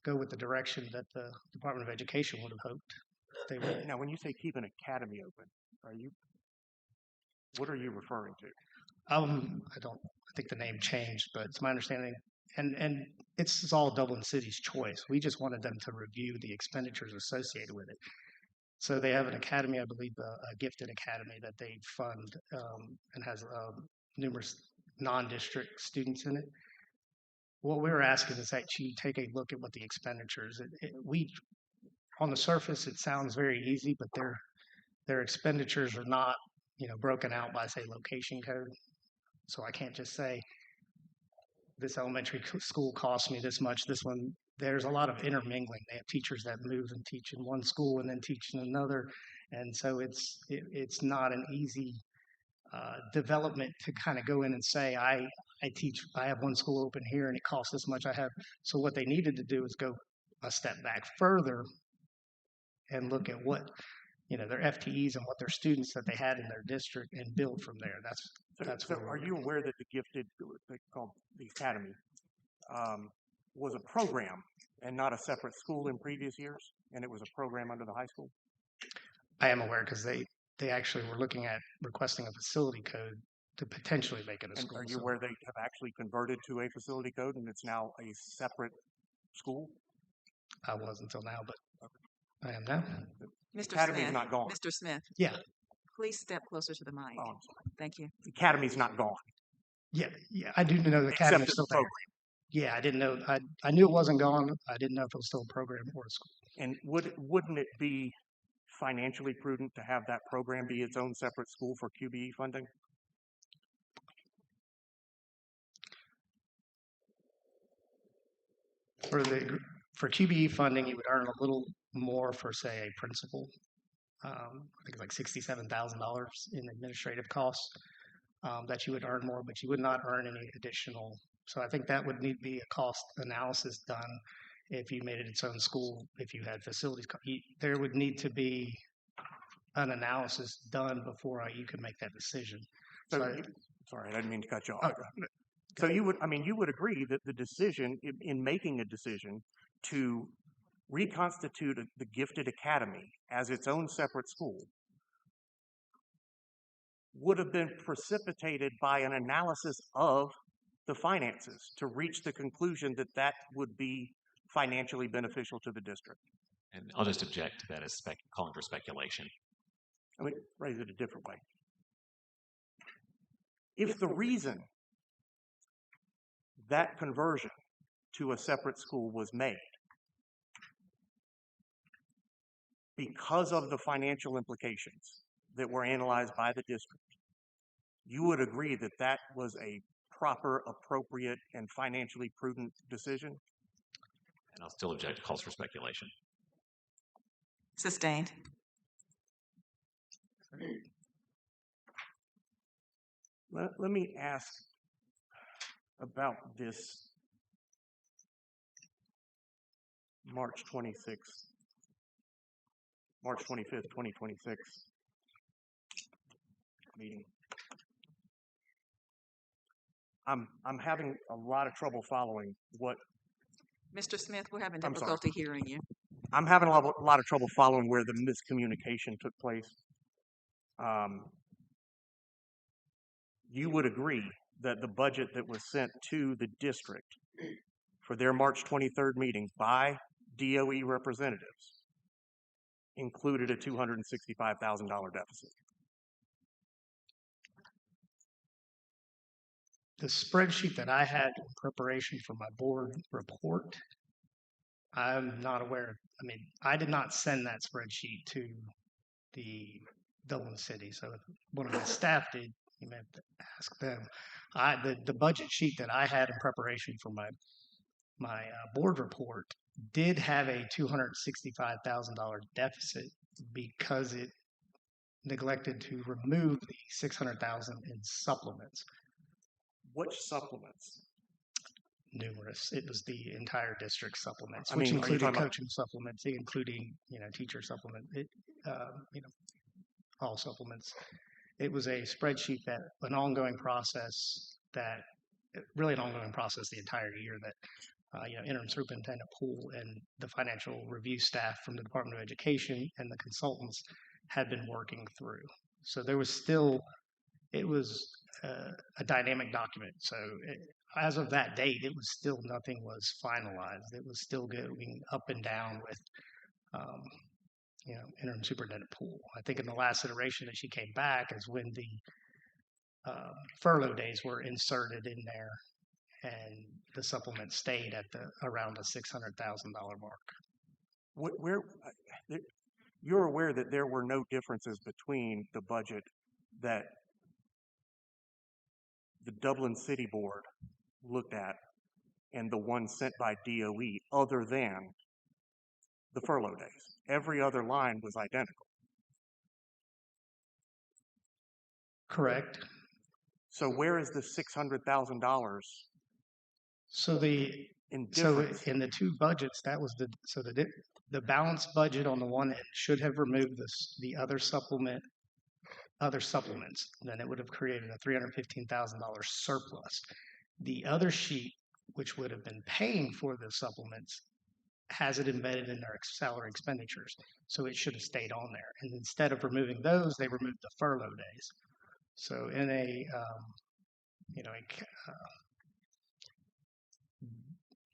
go with the direction that the Department of Education would have hoped they would. Now, when you say keep an academy open, what are you referring to? I think the name changed, but it's my understanding, and it's all Dublin City's choice. We just wanted them to review the expenditures associated with it. So they have an academy, I believe, a gifted academy that they fund and has numerous non-district students in it. What we're asking is that you take a look at what the expenditures. On the surface, it sounds very easy, but their expenditures are not, broken out by, say, location code. So I can't just say this elementary school cost me this much. This one, there's a lot of intermingling. They have teachers that move and teach in one school and then teach in another, and so it's not an easy development to kind of go in and say I have one school open here and it costs this much. So what they needed to do is go a step back further and look at what their FTEs and what their students that they had in their district and build from there. That's so are you aware that the gifted, they call the academy, was a program and not a separate school in previous years, and it was a program under the high school? I am aware because they actually were looking at requesting a facility code to potentially make it a school. Are you aware they have actually converted to a facility code and it's now a separate school? I was until now, but I am now. Mr. Academy's Smith, not gone. Mr. Smith. Yeah. Please step closer to the mic. Oh, I'm sorry. Thank you. The academy's not gone. Yeah, I do know the academy is still there. Yeah, I didn't know. I knew it wasn't gone. I didn't know if it was still a program or a school. And wouldn't it be financially prudent to have that program be its own separate school for QBE funding? For QBE funding, you would earn a little more for, say, a principal. I think it's like $67,000 in administrative costs that you would earn more, but you would not earn any additional. So I think that would need to be a cost analysis done if you made it its own school, if you had facilities. There would need to be an analysis done before you could make that decision. Sorry, I didn't mean to cut you off. So you would agree that the decision, in making a decision to reconstitute the gifted academy as its own separate school, would have been precipitated by an analysis of the finances to reach the conclusion that that would be financially beneficial to the district. And I'll just object to that as calling for speculation. I mean, raise it a different way. If the reason that conversion to a separate school was made because of the financial implications that were analyzed by the district, you would agree that that was a proper, appropriate, and financially prudent decision? And I'll still object to calls for speculation. Sustained. Let me ask about this March 25th, 2026 meeting. I'm having a lot of trouble following what. Mr. Smith, we're having I'm sorry. difficulty hearing you. I'm having a lot of trouble following where the miscommunication took place. You would agree that the budget that was sent to the district for their March 23rd meeting by DOE representatives included a $265,000 deficit. The spreadsheet that I had in preparation for my board report, I'm not aware. I mean, I did not send that spreadsheet to the Dublin City. So if one of my staff did, you may have to ask them. The budget sheet that I had in preparation for my board report did have a $265,000 deficit because it neglected to remove the $600,000 in supplements. Which supplements? Numerous. It was the entire district supplements, I which mean, included coaching supplements, including teacher supplement. All supplements. It was a spreadsheet that an ongoing process the entire year that interim superintendent Poole and the financial review staff from the Department of Education and the consultants had been working through. So there was still, it was a dynamic document. So as of that date, it was still, nothing was finalized. It was still going up and down with, interim superintendent Poole. I think in the last iteration that she came back is when the furlough days were inserted in there, and the supplement stayed at around the $600,000 mark. You're aware that there were no differences between the budget that the Dublin City Board looked at and the one sent by DOE other than the furlough days. Every other line was identical. Correct. So where is the $600,000? So in the two budgets, that was the balanced budget on the one end should have removed the other supplements. Then it would have created a $315,000 surplus. The other sheet, which would have been paying for the supplements, has it embedded in their salary expenditures. So it should have stayed on there. And instead of removing those, they removed the furlough days. So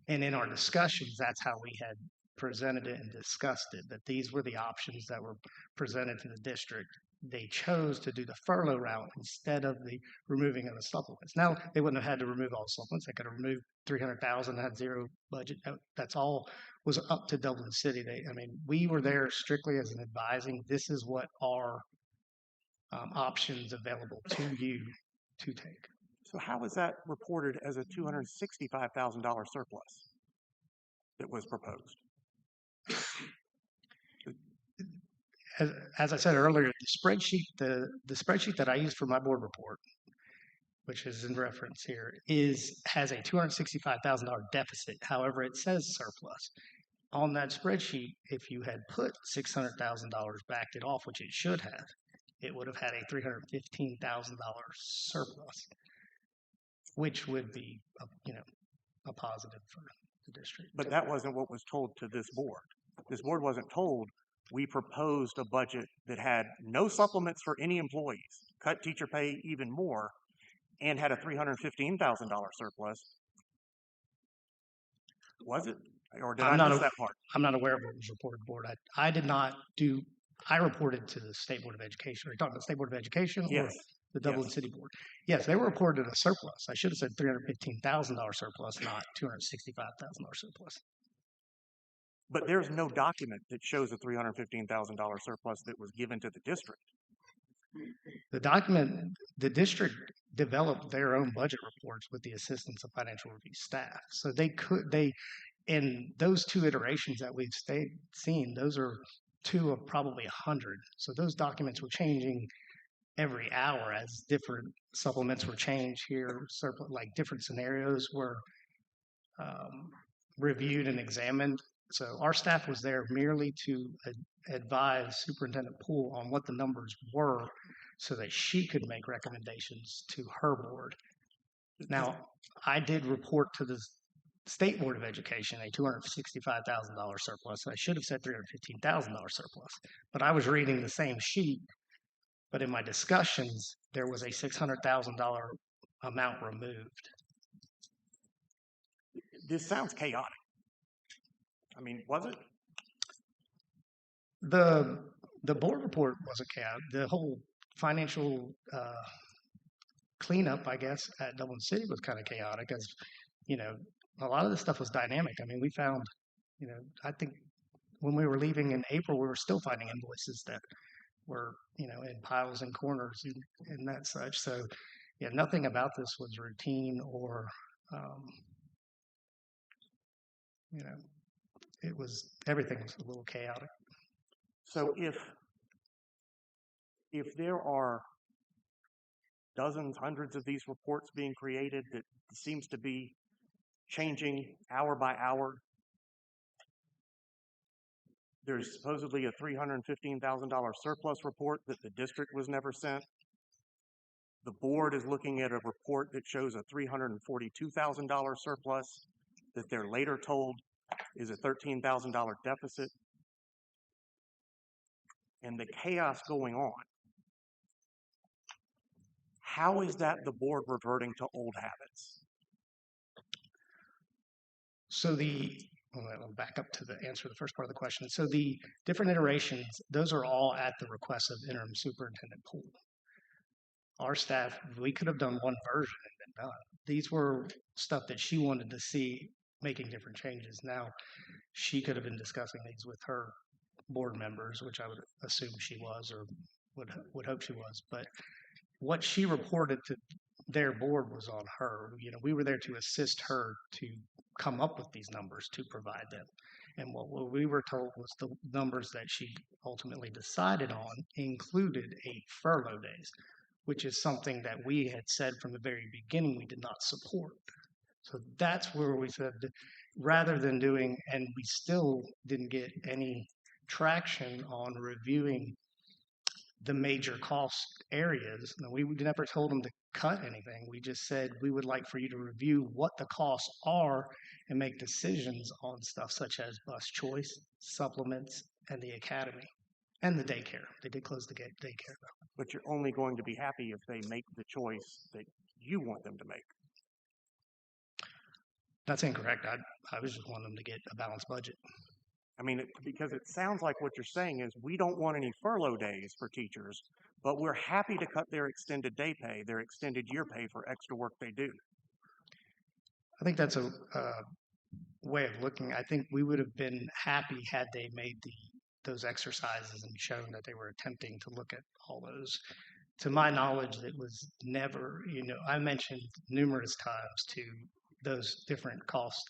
and in our discussions, that's how we had presented it and discussed it, that these were the options that were presented to the district. They chose to do the furlough route instead of the removing of the supplements. Now, they wouldn't have had to remove all the supplements. They could have removed $300,000, had zero budget. That's all was up to Dublin City. We were there strictly as an advising. This is what our options available to you to take. So how was that reported as a $265,000 surplus that was proposed? As I said earlier, the spreadsheet that I used for my board report, which is in reference here, has a $265,000 deficit. However, it says surplus. On that spreadsheet, if you had put $600,000 backed it off, which it should have, it would have had a $315,000 surplus, which would be a positive for the district. But that wasn't what was told to this board. This board wasn't told we proposed a budget that had no supplements for any employees, cut teacher pay even more, and had a $315,000 surplus. Was it? Or did I miss that part? I'm not aware of what was reported to the board. I reported to the State Board of Education. Are you talking about the State Board of Education Yes. or the Dublin City Board? Yes, they were reported a surplus. I should have said $315,000 surplus, not $265,000 surplus. But there's no document that shows a $315,000 surplus that was given to the district. The district developed their own budget reports with the assistance of financial review staff. So in those two iterations that we've seen, those are to probably 100. So those documents were changing every hour as different supplements were changed here, like different scenarios were reviewed and examined. So our staff was there merely to advise Superintendent Poole on what the numbers were so that she could make recommendations to her board. Now, I did report to the State Board of Education a $265,000 surplus. I should have said $315,000 surplus, but I was reading the same sheet. But in my discussions, there was a $600,000 amount removed. This sounds chaotic. I mean, was it? The board report wasn't chaotic. The whole financial cleanup, I guess, at Dublin City was kind of chaotic, as you know, a lot of this stuff was dynamic. I mean, we found, I think when we were leaving in April, we were still finding invoices that were, in piles and corners and that such. So, yeah, nothing about this was routine or, everything was a little chaotic. So if there are dozens, hundreds of these reports being created that seems to be changing hour by hour, there's supposedly a $315,000 surplus report that the district was never sent. The board is looking at a report that shows a $342,000 surplus that they're later told is a $13,000 deficit. And the chaos going on. How is that the board reverting to old habits? So I'll back up to answer the first part of the question. So the different iterations, those are all at the request of Interim Superintendent Poole. Our staff, we could have done one version and been done. These were stuff that she wanted to see making different changes. Now, she could have been discussing these with her board members, which I would assume she was or would hope she was. But what she reported to their board was on her. We were there to assist her to come up with these numbers to provide them. And what we were told was the numbers that she ultimately decided on included 8 furlough days, which is something that we had said from the very beginning we did not support. So that's where we said, rather than doing, and we still didn't get any traction on reviewing the major cost areas. No, we never told them to cut anything. We just said we would like for you to review what the costs are and make decisions on stuff such as bus choice, supplements, and the academy, and the daycare. They did close the daycare though. But you're only going to be happy if they make the choice that you want them to make. That's incorrect. I was just wanting them to get a balanced budget. I mean, because it sounds like what you're saying is we don't want any furlough days for teachers, but we're happy to cut their extended day pay, their extended year pay for extra work they do. I think that's a way of looking. I think we would have been happy had they made those exercises and shown that they were attempting to look at all those. To my knowledge, it was never, I mentioned numerous times to those different cost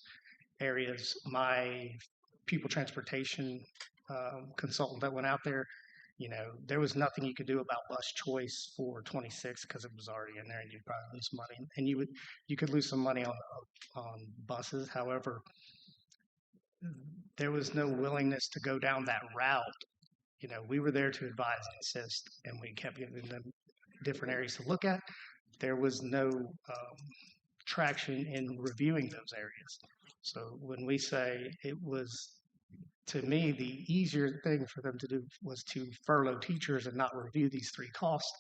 areas. My pupil transportation consultant that went out there, there was nothing you could do about bus choice for 26 because it was already in there, and you'd probably lose money. And you could lose some money on buses. However, there was no willingness to go down that route. We were there to advise and assist, and we kept giving them different areas to look at. There was no traction in reviewing those areas. So when we say it was, to me, the easier thing for them to do was to furlough teachers and not review these 3 cost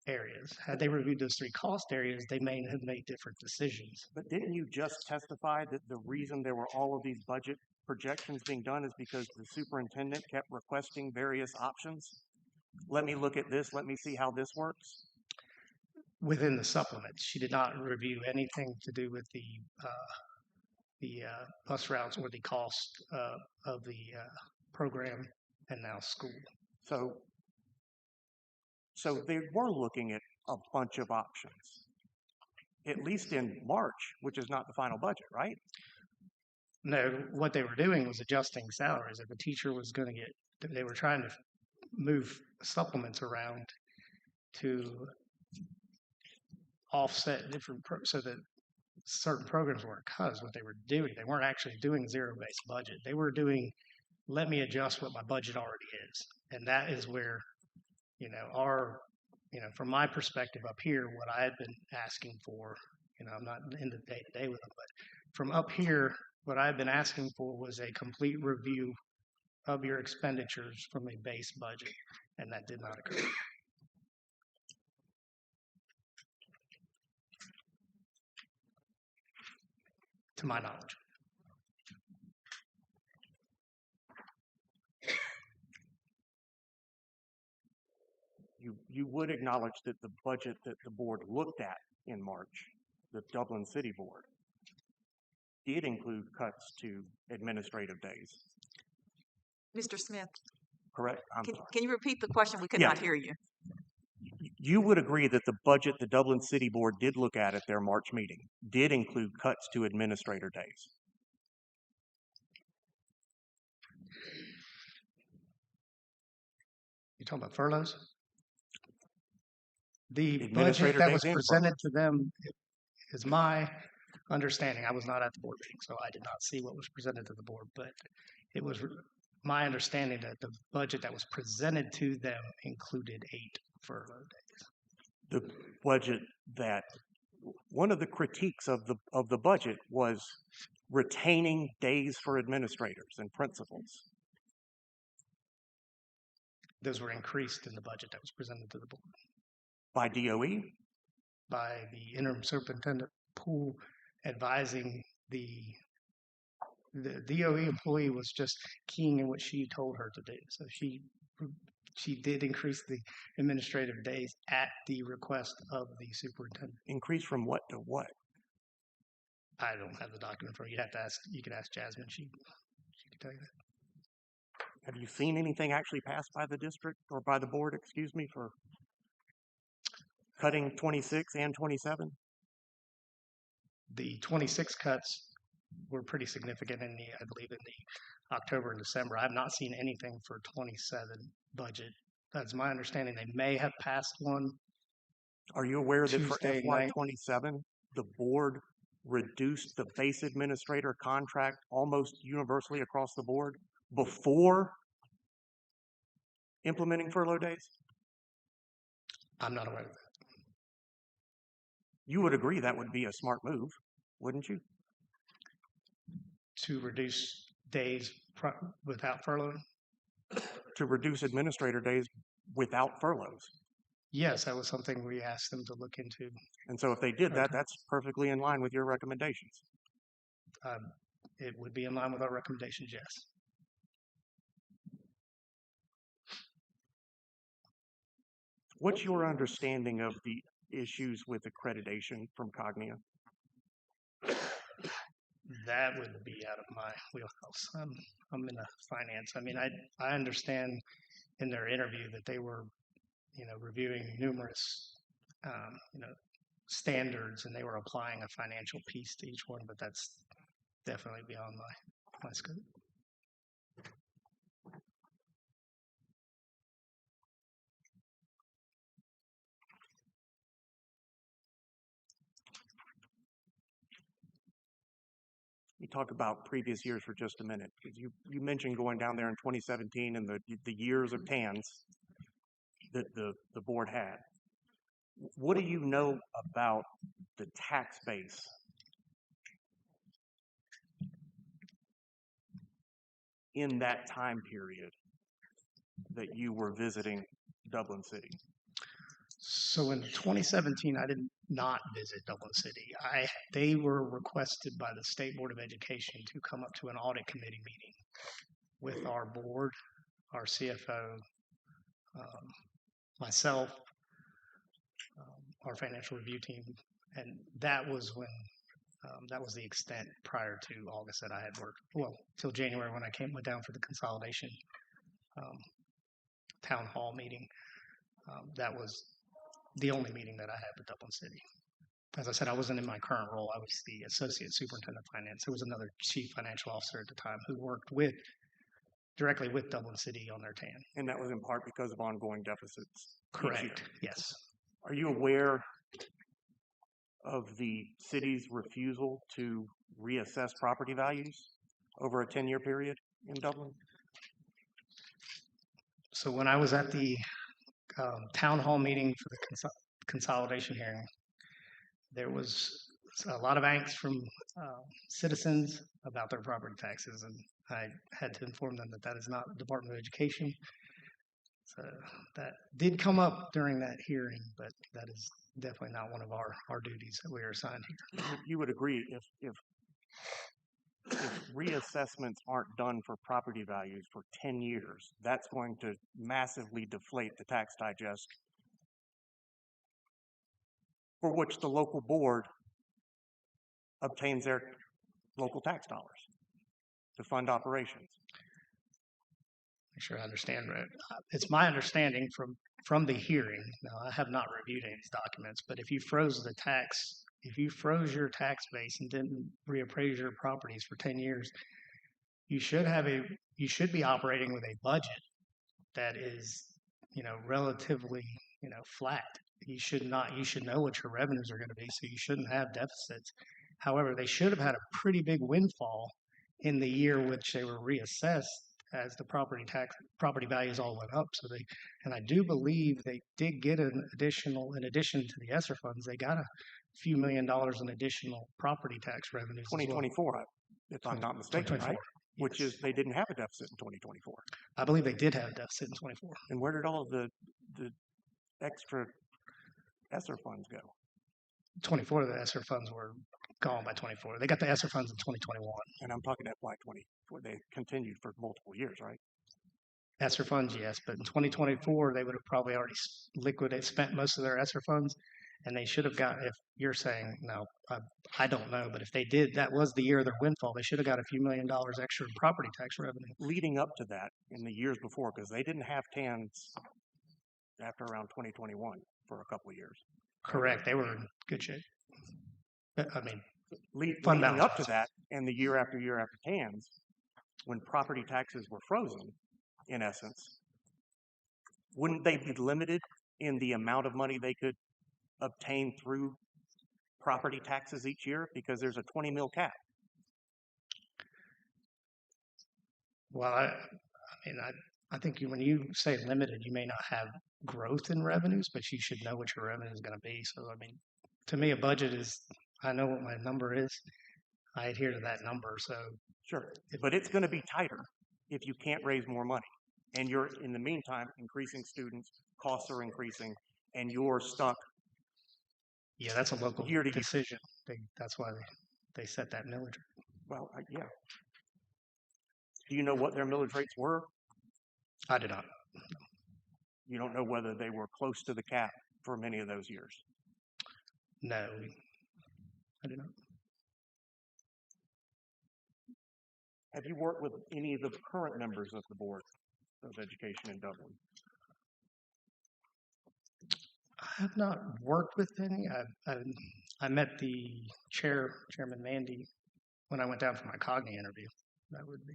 areas. Had they reviewed those 3 cost areas, they may have made different decisions. But didn't you just testify that the reason there were all of these budget projections being done is because the superintendent kept requesting various options? Let me look at this. Let me see how this works. Within the supplements, she did not review anything to do with the bus routes or the cost of the program and now school. So they were looking at a bunch of options, at least in March, which is not the final budget, right? No, what they were doing was adjusting salaries. If a teacher was going to get they were trying to move supplements around to offset so that certain programs weren't cut is what they were doing. They weren't actually doing zero-based budget. They were doing, let me adjust what my budget already is. And that is where, from my perspective up here, what I had been asking for, I'm not in the day-to-day with them, but from up here, what I had been asking for was a complete review of your expenditures from a base budget, and that did not occur. To my knowledge. You would acknowledge that the budget that the board looked at in March, the Dublin City Board, did include cuts to administrative days. Mr. Smith, Correct? can you repeat the question? We could not hear you. You would agree that the budget the Dublin City Board did look at their March meeting did include cuts to administrator days. You talking about furloughs? The budget that was presented to them is my understanding. I was not at the board meeting, so I did not see what was presented to the board, but it was my understanding that the budget that was presented to them included 8 furlough days. The budget that one of the critiques of the budget was retaining days for administrators and principals. Those were increased in the budget that was presented to the board. By DOE? By the interim superintendent Poole advising the DOE employee was just keying in what she told her to do. So she did increase the administrative days at the request of the superintendent. Increase from what to what? I don't have the document for you. You could ask Jasmine. She could tell you that. Have you seen anything actually passed by the district or by the board, for cutting 26 and 27? The 26 cuts were pretty significant I believe in the October and December. I have not seen anything for 27 budget. That's my understanding. They may have passed one. Are you aware that for Tuesday FY night. 27, the board reduced the base administrator contract almost universally across the board before implementing furlough days? I'm not aware of that. You would agree that would be a smart move, wouldn't you? To reduce days without furlough? To reduce administrator days without furloughs. Yes, that was something we asked them to look into. And so if they did that, that's perfectly in line with your recommendations. It would be in line with our recommendations, yes. What's your understanding of the issues with accreditation from Cognia? That would be out of my wheelhouse. I'm in finance. I mean, I understand in their interview that they were, reviewing numerous, standards, and they were applying a financial piece to each one, but that's definitely beyond my scope. You talk about previous years for just a minute, because you mentioned going down there in 2017 and the years of TANs that the board had. What do you know about the tax base in that time period that you were visiting Dublin City? So in 2017, I did not visit Dublin City. They were requested by the State Board of Education to come up to an audit committee meeting with our board, our CFO, myself, our financial review team, and that was when that was the extent prior to August that I had worked. Well, till January when I went down for the consolidation town hall meeting. That was the only meeting that I had with Dublin City. As I said, I wasn't in my current role. I was the associate superintendent of finance. There was another chief financial officer at the time who worked with directly with Dublin City on their TAN. And that was in part because of ongoing deficits each year. Correct. Yes. Are you aware of the city's refusal to reassess property values over a 10-year period in Dublin? So when I was at the town hall meeting for the consolidation hearing, there was a lot of angst from citizens about their property taxes, and I had to inform them that that is not the Department of Education. So that did come up during that hearing, but that is definitely not one of our duties that we are assigned here. You would agree if reassessments aren't done for property values for 10 years, that's going to massively deflate the tax digest for which the local board obtains their local tax dollars to fund operations. Make sure I understand right. It's my understanding from the hearing. Now, I have not reviewed any of these documents, but if you froze your tax base and didn't reappraise your properties for 10 years, you should be operating with a budget that is, relatively, flat. You should know what your revenues are going to be, so you shouldn't have deficits. However, they should have had a pretty big windfall in the year which they were reassessed as the property values all went up. And I do believe they did get in addition to the ESSER funds, they got a few $1 million in additional property tax revenues. 2024, if I'm not mistaken, right? Which is they didn't have a deficit in 2024. I believe they did have a deficit in 24. And where did all of the extra ESSER funds go? 24 of the ESSER funds were gone by 24. They got the ESSER funds in 2021. And I'm talking FY20, where they continued for multiple years, right? ESSER funds, yes, but in 2024 they would have probably already spent most of their ESSER funds, and they should have got. If you're saying no, I don't know, but if they did, that was the year of their windfall. They should have got a few $1 million extra in property tax revenue. Leading up to that, in the years before, because they didn't have TANs after around 2021 for a couple of years. Correct, they were in good shape. I mean, leading up to that, and the year after TANs, when property taxes were frozen, in essence, wouldn't they be limited in the amount of money they could obtain through property taxes each year because there's a 20 mil cap? Well, I think when you say limited, you may not have growth in revenues, but you should know what your revenue is going to be. So, to me, a budget is, I know what my number is. I adhere to that number. So sure, but it's going to be tighter if you can't raise more money, and you're in the meantime increasing students, costs are increasing, and you're stuck. Yeah, that's a local decision. That's why they set that millage rate. Well, yeah. Do you know what their millage rates were? I do not. You don't know whether they were close to the cap for many of those years? No, I do not. Have you worked with any of the current members of the Board of Education in Dublin? I have not worked with any. I met the Chairman Mandy, when I went down for my Cogni interview. That would be.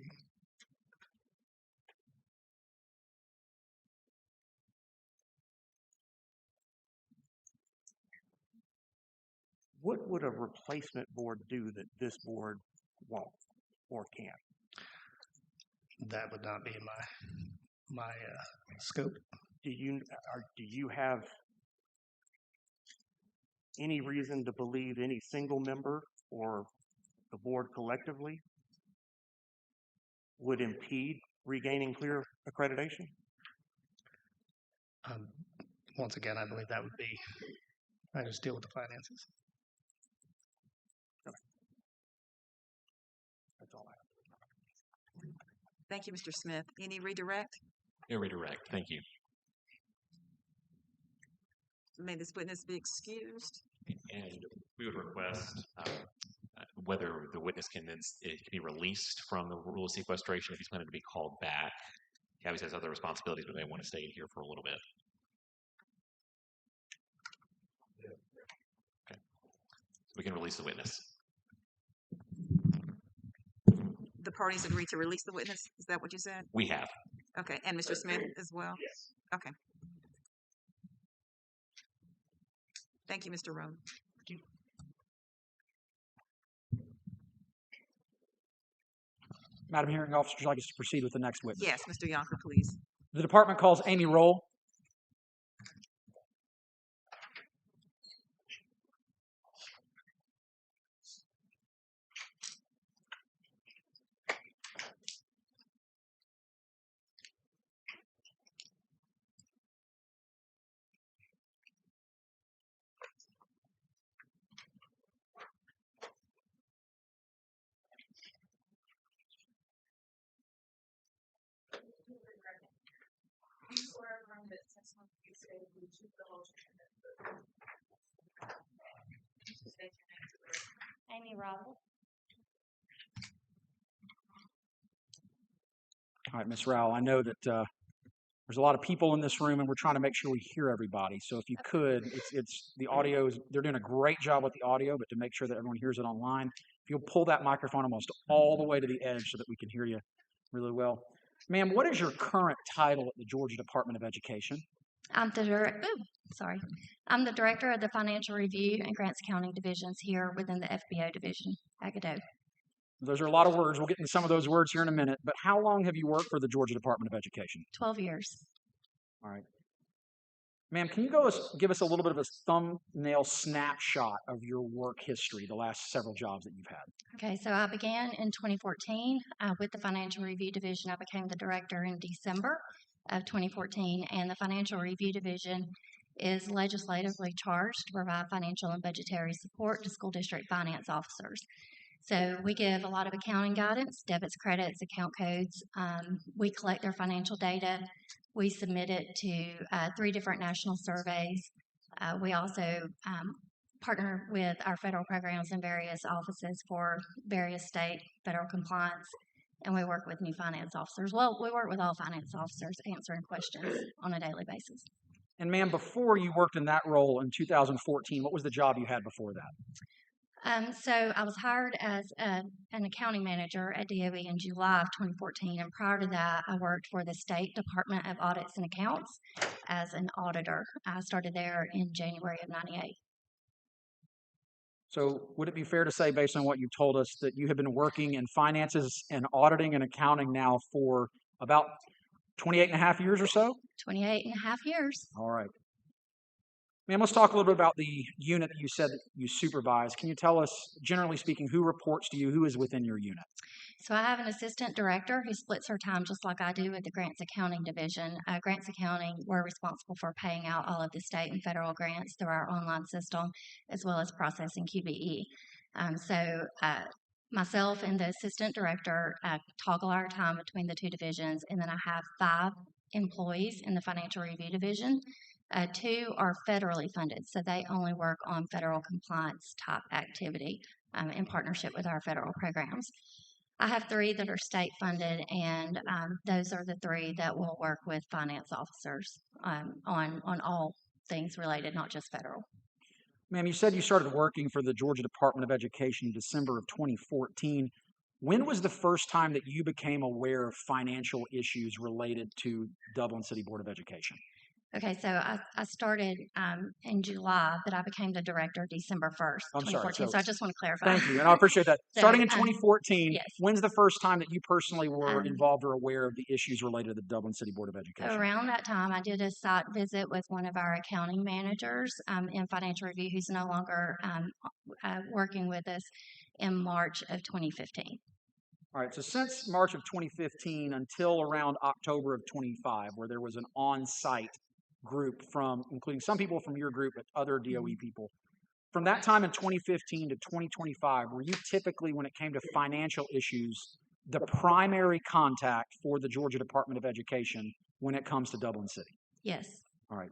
What would a replacement board do that this board won't or can't? That would not be in my scope. Do you have any reason to believe any single member or the board collectively would impede regaining clear accreditation? Once again, I believe that would be, I just deal with the finances. That's all I have. Thank you, Mr. Smith. Any redirect? No redirect. Thank you. May this witness be excused? And we would request whether the witness can be released from the rule of sequestration if he's planning to be called back. He obviously has other responsibilities, but may want to stay in here for a little bit. Okay. We can release the witness. The parties agreed to release the witness? Is that what you said? We have. Okay, and Mr. Smith as well? Yes. Okay. Thank you, Mr. Rowe. Madam Hearing Officer, would you like us to proceed with the next witness? Yes, Mr. Yonker, please. The department calls Amy Roll. Amy Rowell. All right, Ms. Rowell, I know that there's a lot of people in this room, and we're trying to make sure we hear everybody. So if you could, it's the audio is, they're doing a great job with the audio, but to make sure that everyone hears it online, if you'll pull that microphone almost all the way to the edge so that we can hear you really well. Ma'am, what is your current title at the Georgia Department of Education? I'm the director of the Financial Review and Grants Accounting divisions here within the FBO division, Agadow. Those are a lot of words. We'll get into some of those words here in a minute. But how long have you worked for the Georgia Department of Education? 12 years. All right. Ma'am, can you give us a little bit of a thumbnail snapshot of your work history, the last several jobs that you've had? Okay, so I began in 2014 with the Financial Review Division. I became the director in December of 2014, and the Financial Review Division is legislatively charged to provide financial and budgetary support to school district finance officers. So we give a lot of accounting guidance, debits, credits, account codes. We collect their financial data. We submit it to 3 different national surveys. We also partner with our federal programs in various offices for various state, federal compliance, and we work with new finance officers. Well, we work with all finance officers answering questions on a daily basis. And ma'am, before you worked in that role in 2014, what was the job you had before that? So I was hired as an accounting manager at DOE in July of 2014, and prior to that, I worked for the State Department of Audits and Accounts as an auditor. I started there in January of '98. So would it be fair to say, based on what you told us, that you have been working in finances and auditing and accounting now for about 28 and a half years or so? 28 and a half years. All right. Ma'am, let's talk a little bit about the unit that you said that you supervise. Can you tell us, generally speaking, who reports to you, who is within your unit? So I have an assistant director who splits her time just like I do with the Grants Accounting Division. Grants Accounting, we're responsible for paying out all of the state and federal grants through our online system, as well as processing QBE. Myself and the assistant director toggle our time between the 2 divisions, and then I have 5 employees in the Financial Review Division. 2 are federally funded, so they only work on federal compliance type activity in partnership with our federal programs. I have 3 that are state funded, and those are the 3 that will work with finance officers on all things related, not just federal. Ma'am, you said you started working for the Georgia Department of Education in December of 2014. When was the first time that you became aware of financial issues related to Dublin City Board of Education? Okay, so I started in July, but I became the director December 1st, 2014. So I just want to clarify. Thank you, and I appreciate that. So, Starting in 2014, yes. When's the first time that you personally were involved or aware of the issues related to the Dublin City Board of Education? Around that time, I did a site visit with one of our accounting managers in Financial Review, who's no longer working with us, in March of 2015. All right, so since March of 2015 until around October of 25, where there was an on-site group from, including some people from your group, but other DOE people. From that time in 2015 to 2025, were you typically, when it came to financial issues, the primary contact for the Georgia Department of Education when it comes to Dublin City? Yes. All right.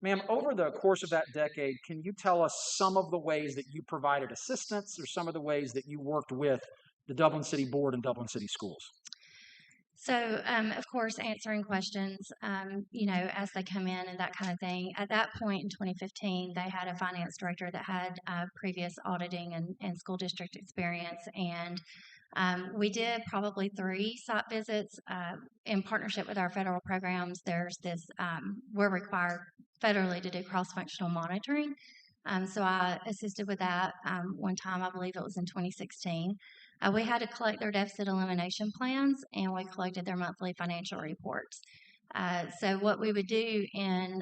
Ma'am, over the course of that decade, can you tell us some of the ways that you provided assistance or some of the ways that you worked with the Dublin City Board and Dublin City Schools? So, of course, answering questions, as they come in and that kind of thing. At that point in 2015, they had a finance director that had previous auditing and school district experience. And we did probably 3 site visits in partnership with our federal programs. There's this, we're required federally to do cross-functional monitoring. So I assisted with that one time, I believe it was in 2016. We had to collect their deficit elimination plans and we collected their monthly financial reports. So what we would do in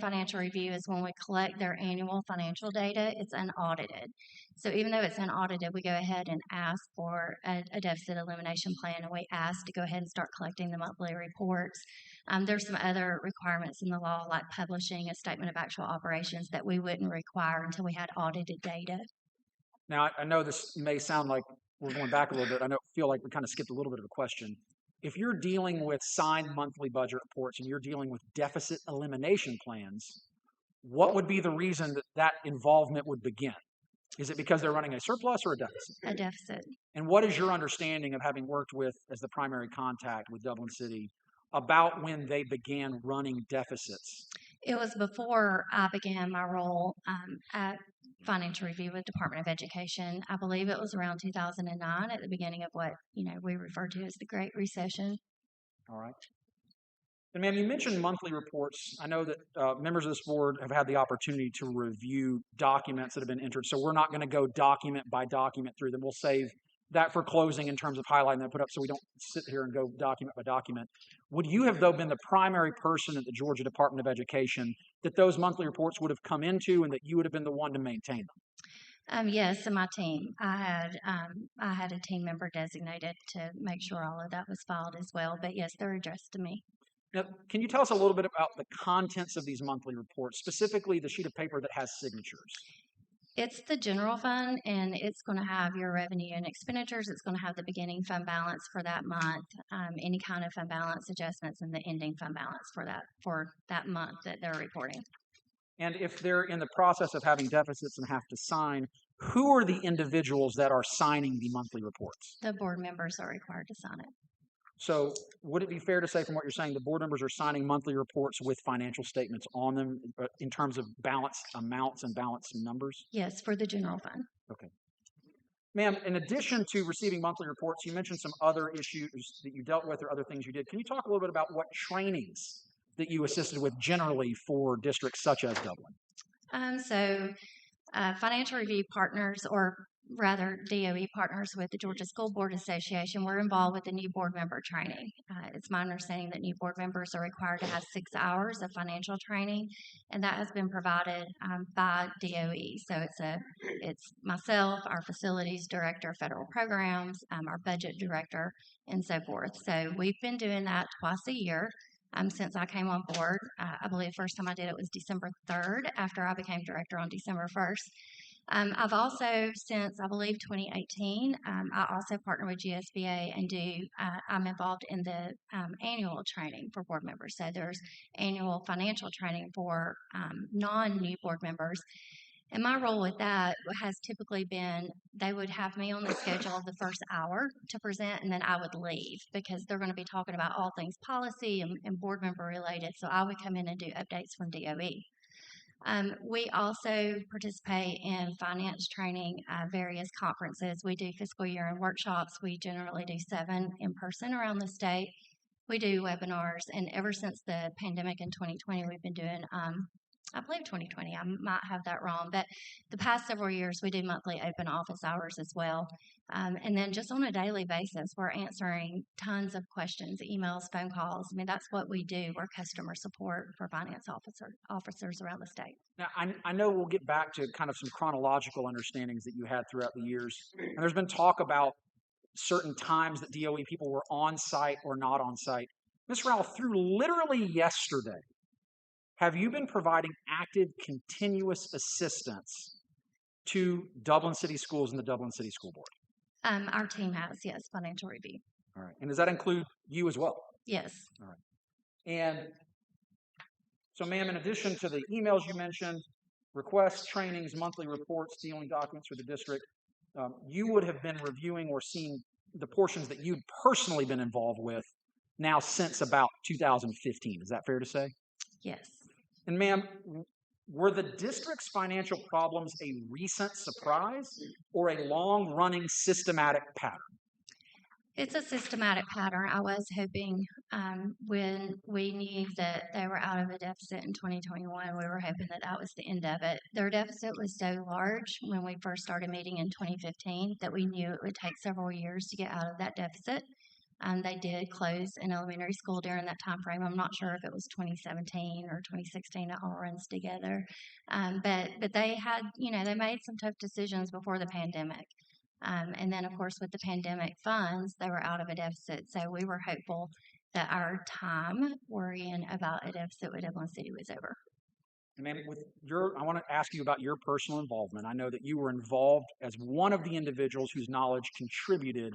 financial review is when we collect their annual financial data, it's unaudited. So even though it's unaudited, we go ahead and ask for a deficit elimination plan, and we ask to go ahead and start collecting the monthly reports. There's some other requirements in the law, like publishing a statement of actual operations that we wouldn't require until we had audited data. Now, I know this may sound like we're going back a little bit. I feel like we kind of skipped a little bit of a question. If you're dealing with signed monthly budget reports and you're dealing with deficit elimination plans, what would be the reason that involvement would begin? Is it because they're running a surplus or a deficit? A deficit. And what is your understanding of having worked with, as the primary contact with Dublin City, about when they began running deficits? It was before I began my role at Financial Review with Department of Education. I believe it was around 2009 at the beginning of what we refer to as the Great Recession. All right. And ma'am, you mentioned monthly reports. I know that members of this board have had the opportunity to review documents that have been entered, so we're not going to go document by document through them. We'll save that for closing in terms of highlighting that put up so we don't sit here and go document by document. Would you have, though, been the primary person at the Georgia Department of Education that those monthly reports would have come into and that you would have been the one to maintain them? Yes, and my team. I had a team member designated to make sure all of that was filed as well. But yes, they're addressed to me. Now, can you tell us a little bit about the contents of these monthly reports, specifically the sheet of paper that has signatures? It's the general fund, and it's going to have your revenue and expenditures. It's going to have the beginning fund balance for that month, any kind of fund balance adjustments, and the ending fund balance for that month that they're reporting. And if they're in the process of having deficits and have to sign, who are the individuals that are signing the monthly reports? The board members are required to sign it. So would it be fair to say from what you're saying, the board members are signing monthly reports with financial statements on them in terms of balance amounts and balance numbers? Yes, for the general fund. Okay. Ma'am, in addition to receiving monthly reports, you mentioned some other issues that you dealt with or other things you did. Can you talk a little bit about what trainings that you assisted with generally for districts such as Dublin? Financial review partners, or rather DOE partners with the Georgia School Board Association, we're involved with the new board member training. It's my understanding that new board members are required to have 6 hours of financial training, and that has been provided by DOE. So it's myself, our facilities director, federal programs, our budget director, and so forth. So we've been doing that twice a year. Since I came on board. I believe the first time I did it was December 3rd after I became director on December 1st. I've also, since I believe 2018, I also partner with GSBA and I'm involved in the annual training for board members. So there's annual financial training for non-new board members. And my role with that has typically been they would have me on the schedule the first hour to present, and then I would leave because they're going to be talking about all things policy and board member related. So I would come in and do updates from DOE. We also participate in finance training, various conferences. We do fiscal year end workshops. We generally do 7 in person around the state. We do webinars, and ever since the pandemic in 2020, we've been doing I believe 2020, I might have that wrong, but the past several years we do monthly open office hours as well. And then just on a daily basis, we're answering tons of questions, emails, phone calls. I mean, that's what we do. We're customer support for finance officers around the state. Now, I know we'll get back to kind of some chronological understandings that you had throughout the years. And there's been talk about certain times that DOE people were on site or not on site. Ms. Rowell, through literally yesterday, have you been providing active, continuous assistance to Dublin City Schools and the Dublin City School Board? Our team has, yes, financial review. All right. And does that include you as well? Yes. All right. And so, ma'am, in addition to the emails you mentioned, requests, trainings, monthly reports, dealing documents for the district, you would have been reviewing or seeing the portions that you'd personally been involved with now since about 2015. Is that fair to say? Yes. And ma'am, were the district's financial problems a recent surprise or a long-running systematic pattern? It's a systematic pattern. I was hoping when we knew that they were out of a deficit in 2021, we were hoping that that was the end of it. Their deficit was so large when we first started meeting in 2015 that we knew it would take several years to get out of that deficit. They did close an elementary school during that time frame. I'm not sure if it was 2017 or 2016. It all runs together. But they had, they made some tough decisions before the pandemic. And then, of course, with the pandemic funds, they were out of a deficit. So we were hopeful that our time worrying about a deficit with Dublin City was over. And ma'am, I want to ask you about your personal involvement. I know that you were involved as one of the individuals whose knowledge contributed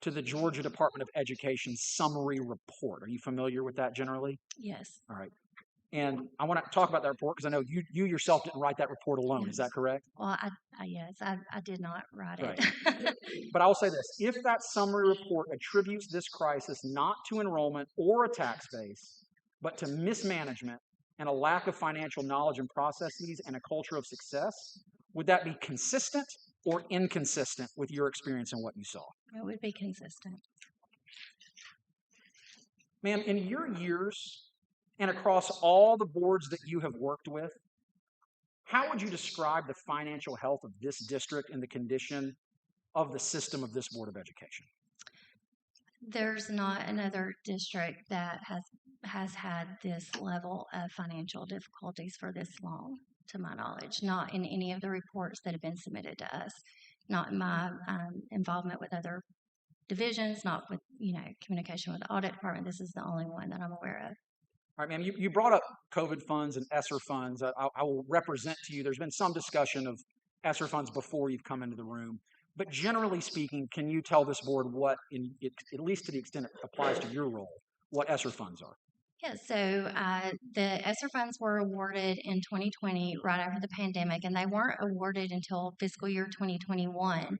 to the Georgia Department of Education's summary report. Are you familiar with that generally? Yes. All right. And I want to talk about that report because I know you yourself didn't write that report alone. Yes. Is that correct? Well, yes, I did not write it. Right. But I will say this. If that summary report attributes this crisis not to enrollment or a tax base, but to mismanagement and a lack of financial knowledge and processes and a culture of success, would that be consistent or inconsistent with your experience and what you saw? It would be consistent. Ma'am, in your years and across all the boards that you have worked with, how would you describe the financial health of this district and the condition of the system of this Board of Education? There's not another district that has had this level of financial difficulties for this long, to my knowledge. Not in any of the reports that have been submitted to us. Not in my involvement with other divisions. Not with communication with the audit department. This is the only one that I'm aware of. All right, ma'am, you brought up COVID funds and ESSER funds. I will represent to you, there's been some discussion of ESSER funds before you've come into the room. But generally speaking, can you tell this board what, at least to the extent it applies to your role, what ESSER funds are? Yeah, so the ESSER funds were awarded in 2020, right after the pandemic, and they weren't awarded until fiscal year 2021,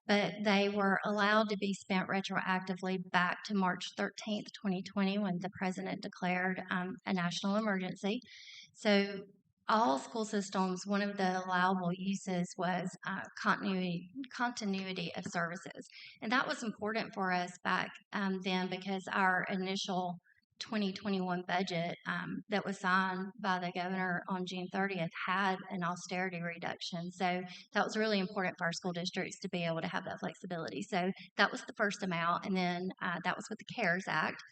but they were allowed to be spent retroactively back to March 13th, 2020, when the president declared a national emergency. So all school systems, one of the allowable uses was continuity of services. And that was important for us back then because our initial 2021 budget that was signed by the governor on June 30th had an austerity reduction. So that was really important for our school districts to be able to have that flexibility. So that was the first amount. And then that was with the CARES Act.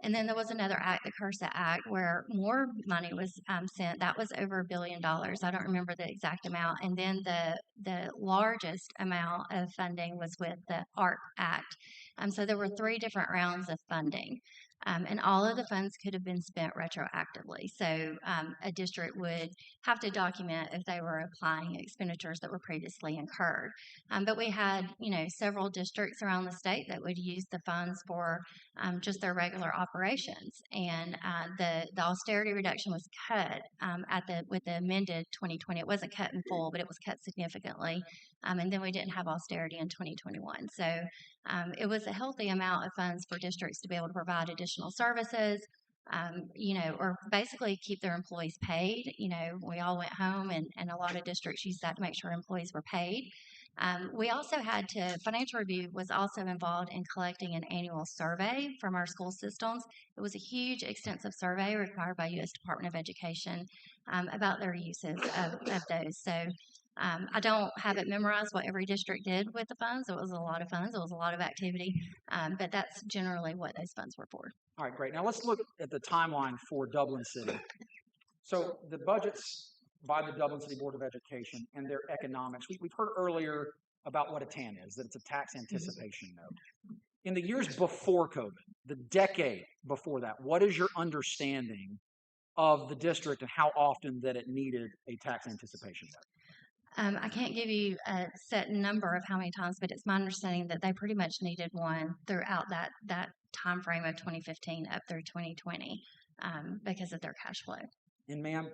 And then there was another act, the CURSA Act, where more money was sent. That was over $1 billion. I don't remember the exact amount. And then the largest amount of funding was with the ARP Act. So there were 3 different rounds of funding. And all of the funds could have been spent retroactively. So a district would have to document if they were applying expenditures that were previously incurred. But we had, several districts around the state that would use the funds for just their regular operations. And the austerity reduction was cut with the amended 2020. It wasn't cut in full, but it was cut significantly. And then we didn't have austerity in 2021. So it was a healthy amount of funds for districts to be able to provide additional services, or basically keep their employees paid. We all went home and a lot of districts used that to make sure employees were paid. We also Financial Review was also involved in collecting an annual survey from our school systems. It was a huge, extensive survey required by U.S. Department of Education about their uses of those. So I don't have it memorized what every district did with the funds. It was a lot of funds. It was a lot of activity. But that's generally what those funds were for. All right, great. Now let's look at the timeline for Dublin City. So the budgets by the Dublin City Board of Education and their economics. We've heard earlier about what a TAN is, that it's a tax anticipation note. In the years before COVID, the decade before that, what is your understanding of the district and how often that it needed a tax anticipation note? I can't give you a set number of how many times, but it's my understanding that they pretty much needed one throughout that time frame of 2015 up through 2020 because of their cash flow. And ma'am,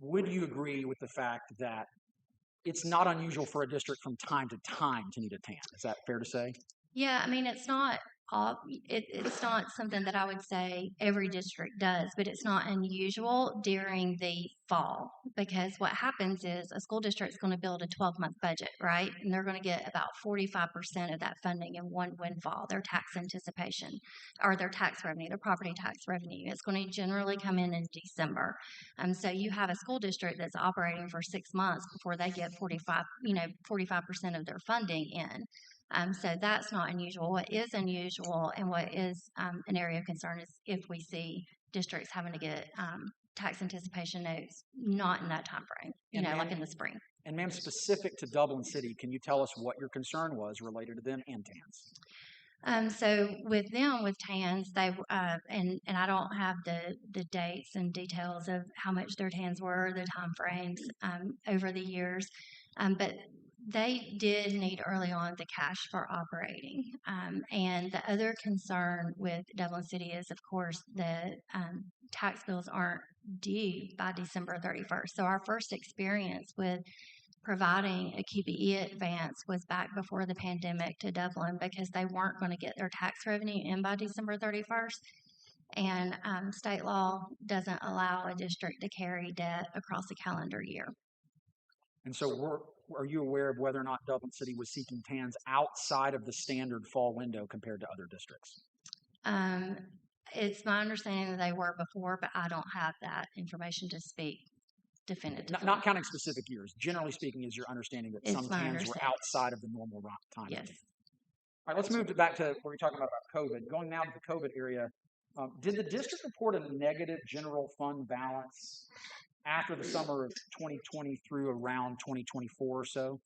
would you agree with the fact that it's not unusual for a district from time to time to need a TAN. Is that fair to say? Yeah, I mean, it's not it's not something that I would say every district does, but it's not unusual during the fall because what happens is a school district's going to build a 12-month budget, right? And they're going to get about 45% of that funding in one windfall, their tax anticipation or their tax revenue, their property tax revenue. It's going to generally come in December. So you have a school district that's operating for 6 months before they get 45% of their funding in. So that's not unusual. What is unusual and what is an area of concern is if we see districts having to get tax anticipation notes not in that time frame, like in the spring. And ma'am, specific to Dublin City, can you tell us what your concern was related to them and TANs? So with TANs, they and I don't have the dates and details of how much their TANs were, the time frames over the years, but they did need early on the cash for operating. And the other concern with Dublin City is, of course, the tax bills aren't due by December 31st. So our first experience with providing a QBE advance was back before the pandemic to Dublin because they weren't going to get their tax revenue in by December 31st. And state law doesn't allow a district to carry debt across a calendar year. And so are you aware of whether or not Dublin City was seeking TANs outside of the standard fall window compared to other districts? It's my understanding that they were before, but I don't have that information to speak definitively. Not counting specific years. Generally speaking, is your understanding that some TANs were outside of the normal time? Yes. All right, let's move back to what we're talking about COVID. Going now to the COVID area, did the district report a negative general fund balance after the summer of 2020 through around 2024 or so?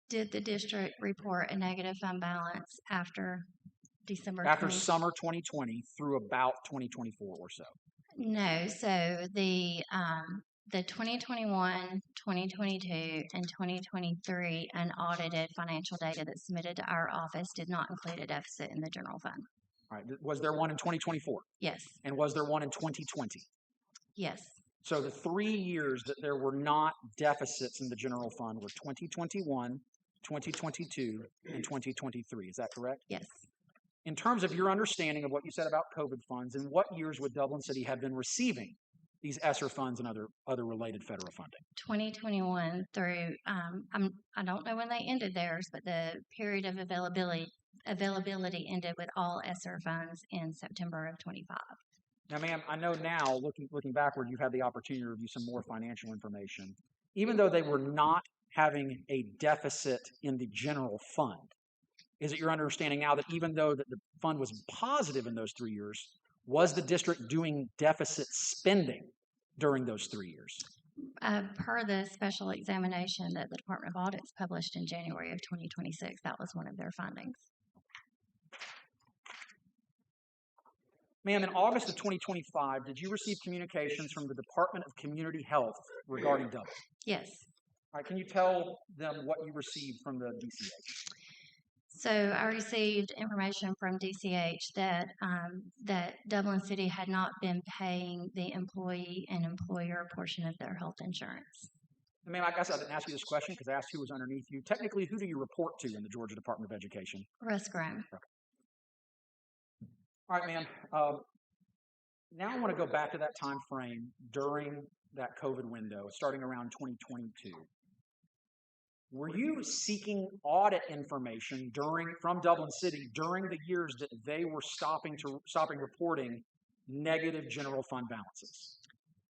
Did the district report a negative fund balance after December? After summer 2020 through about 2024 or so? No. So the 2021, 2022, and 2023 unaudited financial data that's submitted to our office did not include a deficit in the general fund. All right. Was there one in 2024? Yes. And was there one in 2020? Yes. So the 3 years that there were not deficits in the general fund were 2021, 2022, and 2023. Is that correct? Yes. In terms of your understanding of what you said about COVID funds, in what years would Dublin City have been receiving these ESSER funds and other related federal funding? 2021 through, I don't know when they ended theirs, but the period of availability ended with all ESSER funds in September of 25. Now, ma'am, I know now, looking backward, you've had the opportunity to review some more financial information. Even though they were not having a deficit in the general fund, is it your understanding now that even though that the fund was positive in those 3 years, was the district doing deficit spending during those 3 years? Per the special examination that the Department of Audits published in January of 2026, that was one of their findings. Ma'am, in August of 2025, did you receive communications from the Department of Community Health regarding Dublin? Yes. All right, can you tell them what you received from the DCH? So I received information from DCH that that Dublin City had not been paying the employee and employer portion of their health insurance. Ma'am, I guess I didn't ask you this question because I asked who was underneath you. Technically, who do you report to in the Georgia Department of Education? Russ Graham. Okay. All right, ma'am. Now I want to go back to that time frame during that COVID window, starting around 2022. Were you seeking audit information from Dublin City during the years that they were stopping reporting negative general fund balances?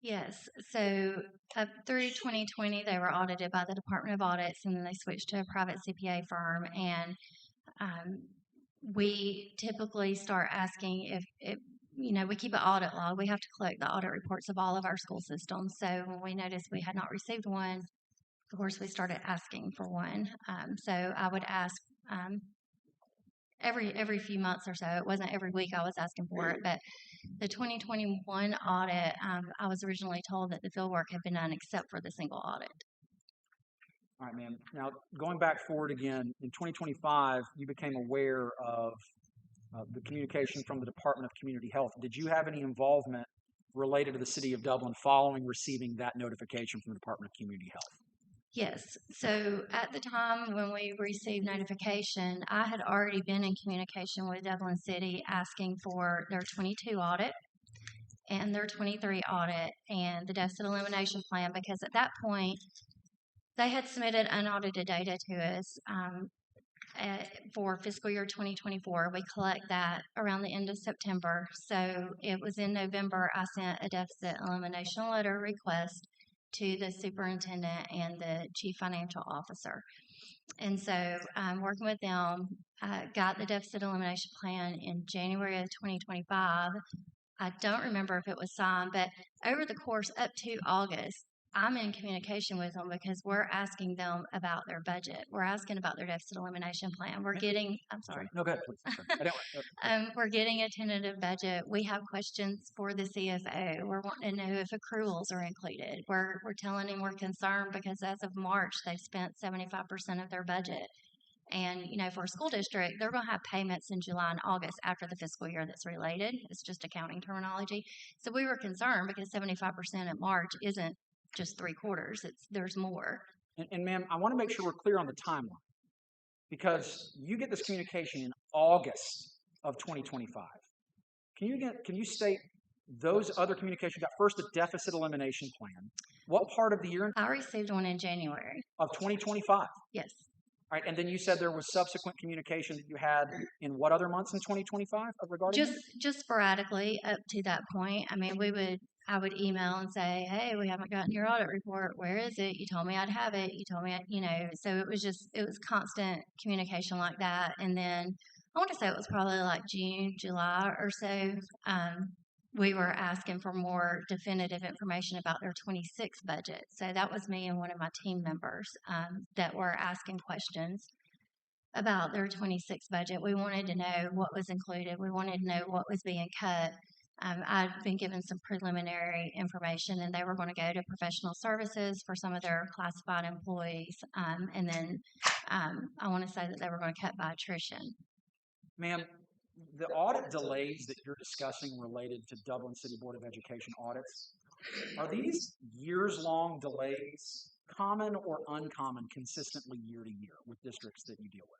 Yes. So up through 2020, they were audited by the Department of Audits, and then they switched to a private CPA firm. And we typically start asking if we keep an audit log. We have to collect the audit reports of all of our school systems. So when we noticed we had not received one, of course, we started asking for one. So I would ask every few months or so. It wasn't every week I was asking for it, but the 2021 audit, I was originally told that the field work had been done except for the single audit. All right, ma'am. Now, going back forward again, in 2025, you became aware of the communication from the Department of Community Health. Did you have any involvement related to the City of Dublin following receiving that notification from the Department of Community Health? Yes. So at the time when we received notification, I had already been in communication with Dublin City asking for their 22 audit and their 23 audit and the deficit elimination plan, because at that point they had submitted unaudited data to us for fiscal year 2024. We collect that around the end of September. So it was in November I sent a deficit elimination letter request to the superintendent and the chief financial officer. And so working with them, got the deficit elimination plan in January of 2025. I don't remember if it was signed, but over the course up to August, I'm in communication with them because we're asking them about their budget. We're asking about their deficit elimination plan. We're getting, I'm sorry. No, go ahead, please. We're getting a tentative budget. We have questions for the CFO. We're wanting to know if accruals are included. We're telling them we're concerned because as of March, they've spent 75% of their budget. And, you know, for a school district, they're going to have payments in July and August after the fiscal year that's related. It's just accounting terminology. So we were concerned because 75% in March isn't just 3 quarters. There's more. And ma'am, I want to make sure we're clear on the timeline, because you get this communication in August of 2025. Can you state those other communications? You got first the deficit elimination plan. What part of the year? I received one in January. Of 2025? Yes. All right, and then you said there was subsequent communication that you had in what other months in 2025 regarding just sporadically up to that point. I mean, I would email and say, hey, we haven't gotten your audit report. Where is it? You told me I'd have it. You told me, so it was constant communication like that. And then I want to say it was probably like June, July or so. We were asking for more definitive information about their 26 budget. So that was me and one of my team members that were asking questions about their 26 budget. We wanted to know what was included. We wanted to know what was being cut. I'd been given some preliminary information, and they were going to go to professional services for some of their classified employees. And then I want to say that they were going to cut by attrition. Ma'am, the audit delays that you're discussing related to Dublin City Board of Education audits, are these years-long delays common or uncommon consistently year to year with districts that you deal with?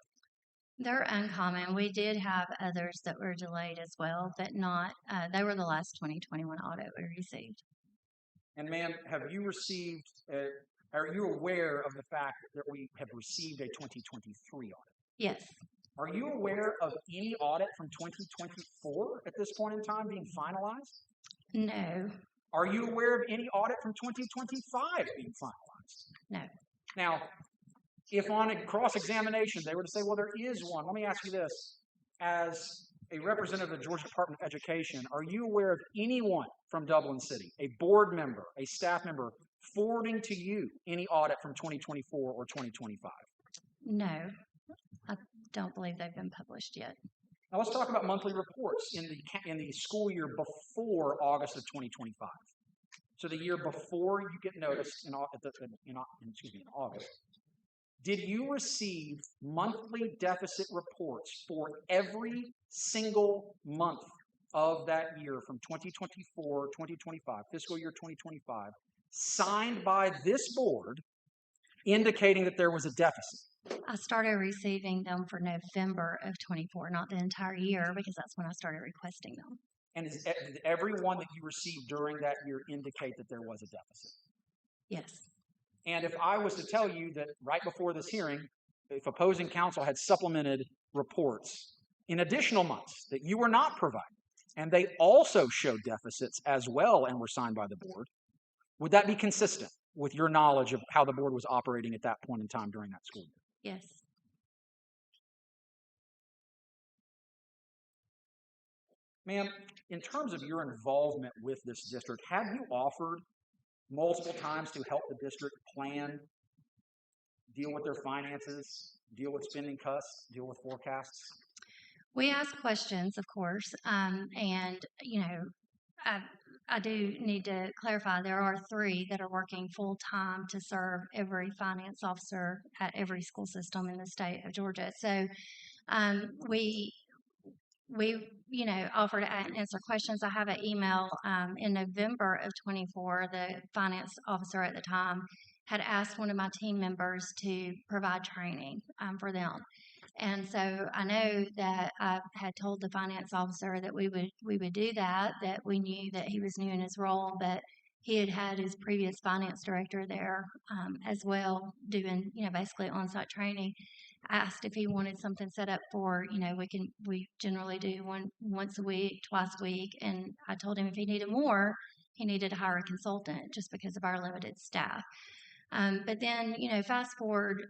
They're uncommon. We did have others that were delayed as well, but not, they were the last 2021 audit we received. And ma'am, have you received, are you aware of the fact that we have received a 2023 audit? Yes. Are you aware of any audit from 2024 at this point in time being finalized? No. Are you aware of any audit from 2025 being finalized? No. Now, if on a cross-examination they were to say, well, there is one, let me ask you this. As a representative of the Georgia Department of Education, are you aware of anyone from Dublin City, a board member, a staff member, forwarding to you any audit from 2024 or 2025? No. I don't believe they've been published yet. Now let's talk about monthly reports in the school year before August of 2025. So the year before you get noticed in August, did you receive monthly deficit reports for every single month of that year from 2024, 2025, fiscal year 2025, signed by this board indicating that there was a deficit? I started receiving them for November of 24, not the entire year, because that's when I started requesting them. And did every one that you received during that year indicate that there was a deficit? Yes. And if I was to tell you that right before this hearing, if opposing counsel had supplemented reports in additional months that you were not providing, and they also showed deficits as well and were signed by the board, would that be consistent with your knowledge of how the board was operating at that point in time during that school year? Yes. Ma'am, in terms of your involvement with this district, have you offered multiple times to help the district plan, deal with their finances, deal with spending cuts, deal with forecasts? We ask questions, of course, and, I do need to clarify there are 3 that are working full-time to serve every finance officer at every school system in the state of Georgia. So we offer to answer questions. I have an email in November of 24. The finance officer at the time had asked one of my team members to provide training for them. And so I know that I had told the finance officer that we would do that we knew that he was new in his role, but he had had his previous finance director there as well doing, basically on-site training. I asked if he wanted something set up for, we generally do once a week, twice a week. And I told him if he needed more, he needed to hire a consultant just because of our limited staff. But then, fast forward,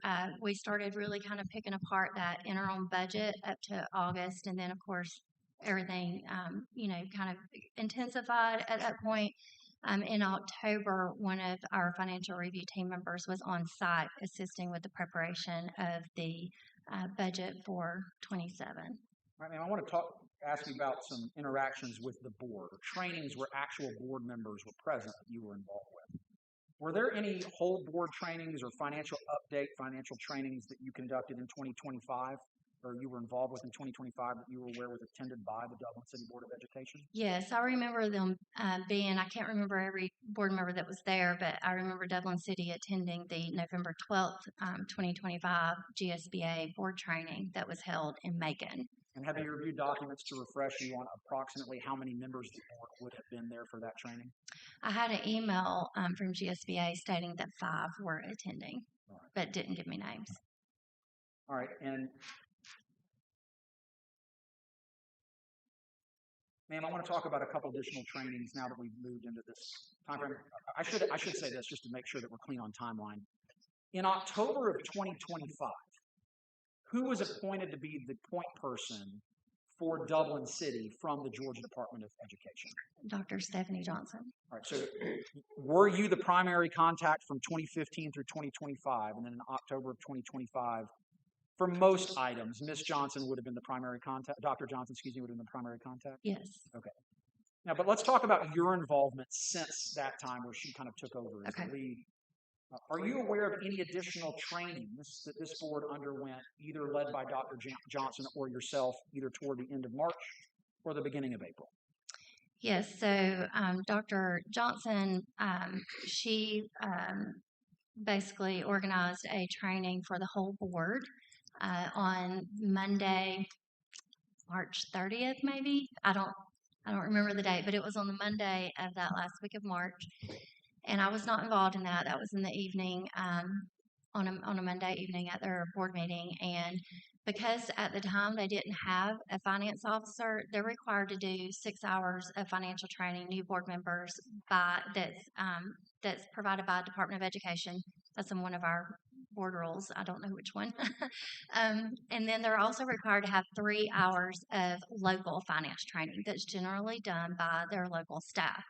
we started really kind of picking apart that interim budget up to August. And then, of course, everything, kind of intensified at that point. In October, one of our financial review team members was on site assisting with the preparation of the budget for 27. Right, ma'am, I want to ask you about some interactions with the board, trainings where actual board members were present that you were involved with. Were there any whole board trainings or financial trainings that you conducted in 2025 or you were involved with in 2025 that you were aware was attended by the Dublin City Board of Education? Yes, I remember them being, I can't remember every board member that was there, but I remember Dublin City attending the November 12th, 2025 GSBA board training that was held in Macon. And have you reviewed documents to refresh you on approximately how many members of the board would have been there for that training? I had an email from GSBA stating that 5 were attending, but didn't give me names. All right, and ma'am, I want to talk about a couple additional trainings now that we've moved into this time frame. I should say this just to make sure that we're clean on timeline. In October of 2025, who was appointed to be the point person for Dublin City from the Georgia Department of Education? Dr. Stephanie Johnson. All right, so were you the primary contact from 2015 through 2025, and then in October of 2025, for most items, Ms. Johnson would have been the primary contact, Dr. Johnson, would have been the primary contact? Yes. Okay. Now, but let's talk about your involvement since that time where she kind of took over as the lead. Are you aware of any additional trainings that this board underwent, either led by Dr. Johnson or yourself, either toward the end of March or the beginning of April? Yes, so Dr. Johnson, she basically organized a training for the whole board on Monday, March 30th, maybe. I don't remember the date, but it was on the Monday of that last week of March. And I was not involved in that. That was in the evening, on a Monday evening at their board meeting. And because at the time they didn't have a finance officer, they're required to do 6 hours of financial training, new board members, that's provided by Department of Education. That's in one of our board rules. I don't know which one. And then they're also required to have 3 hours of local finance training that's generally done by their local staff.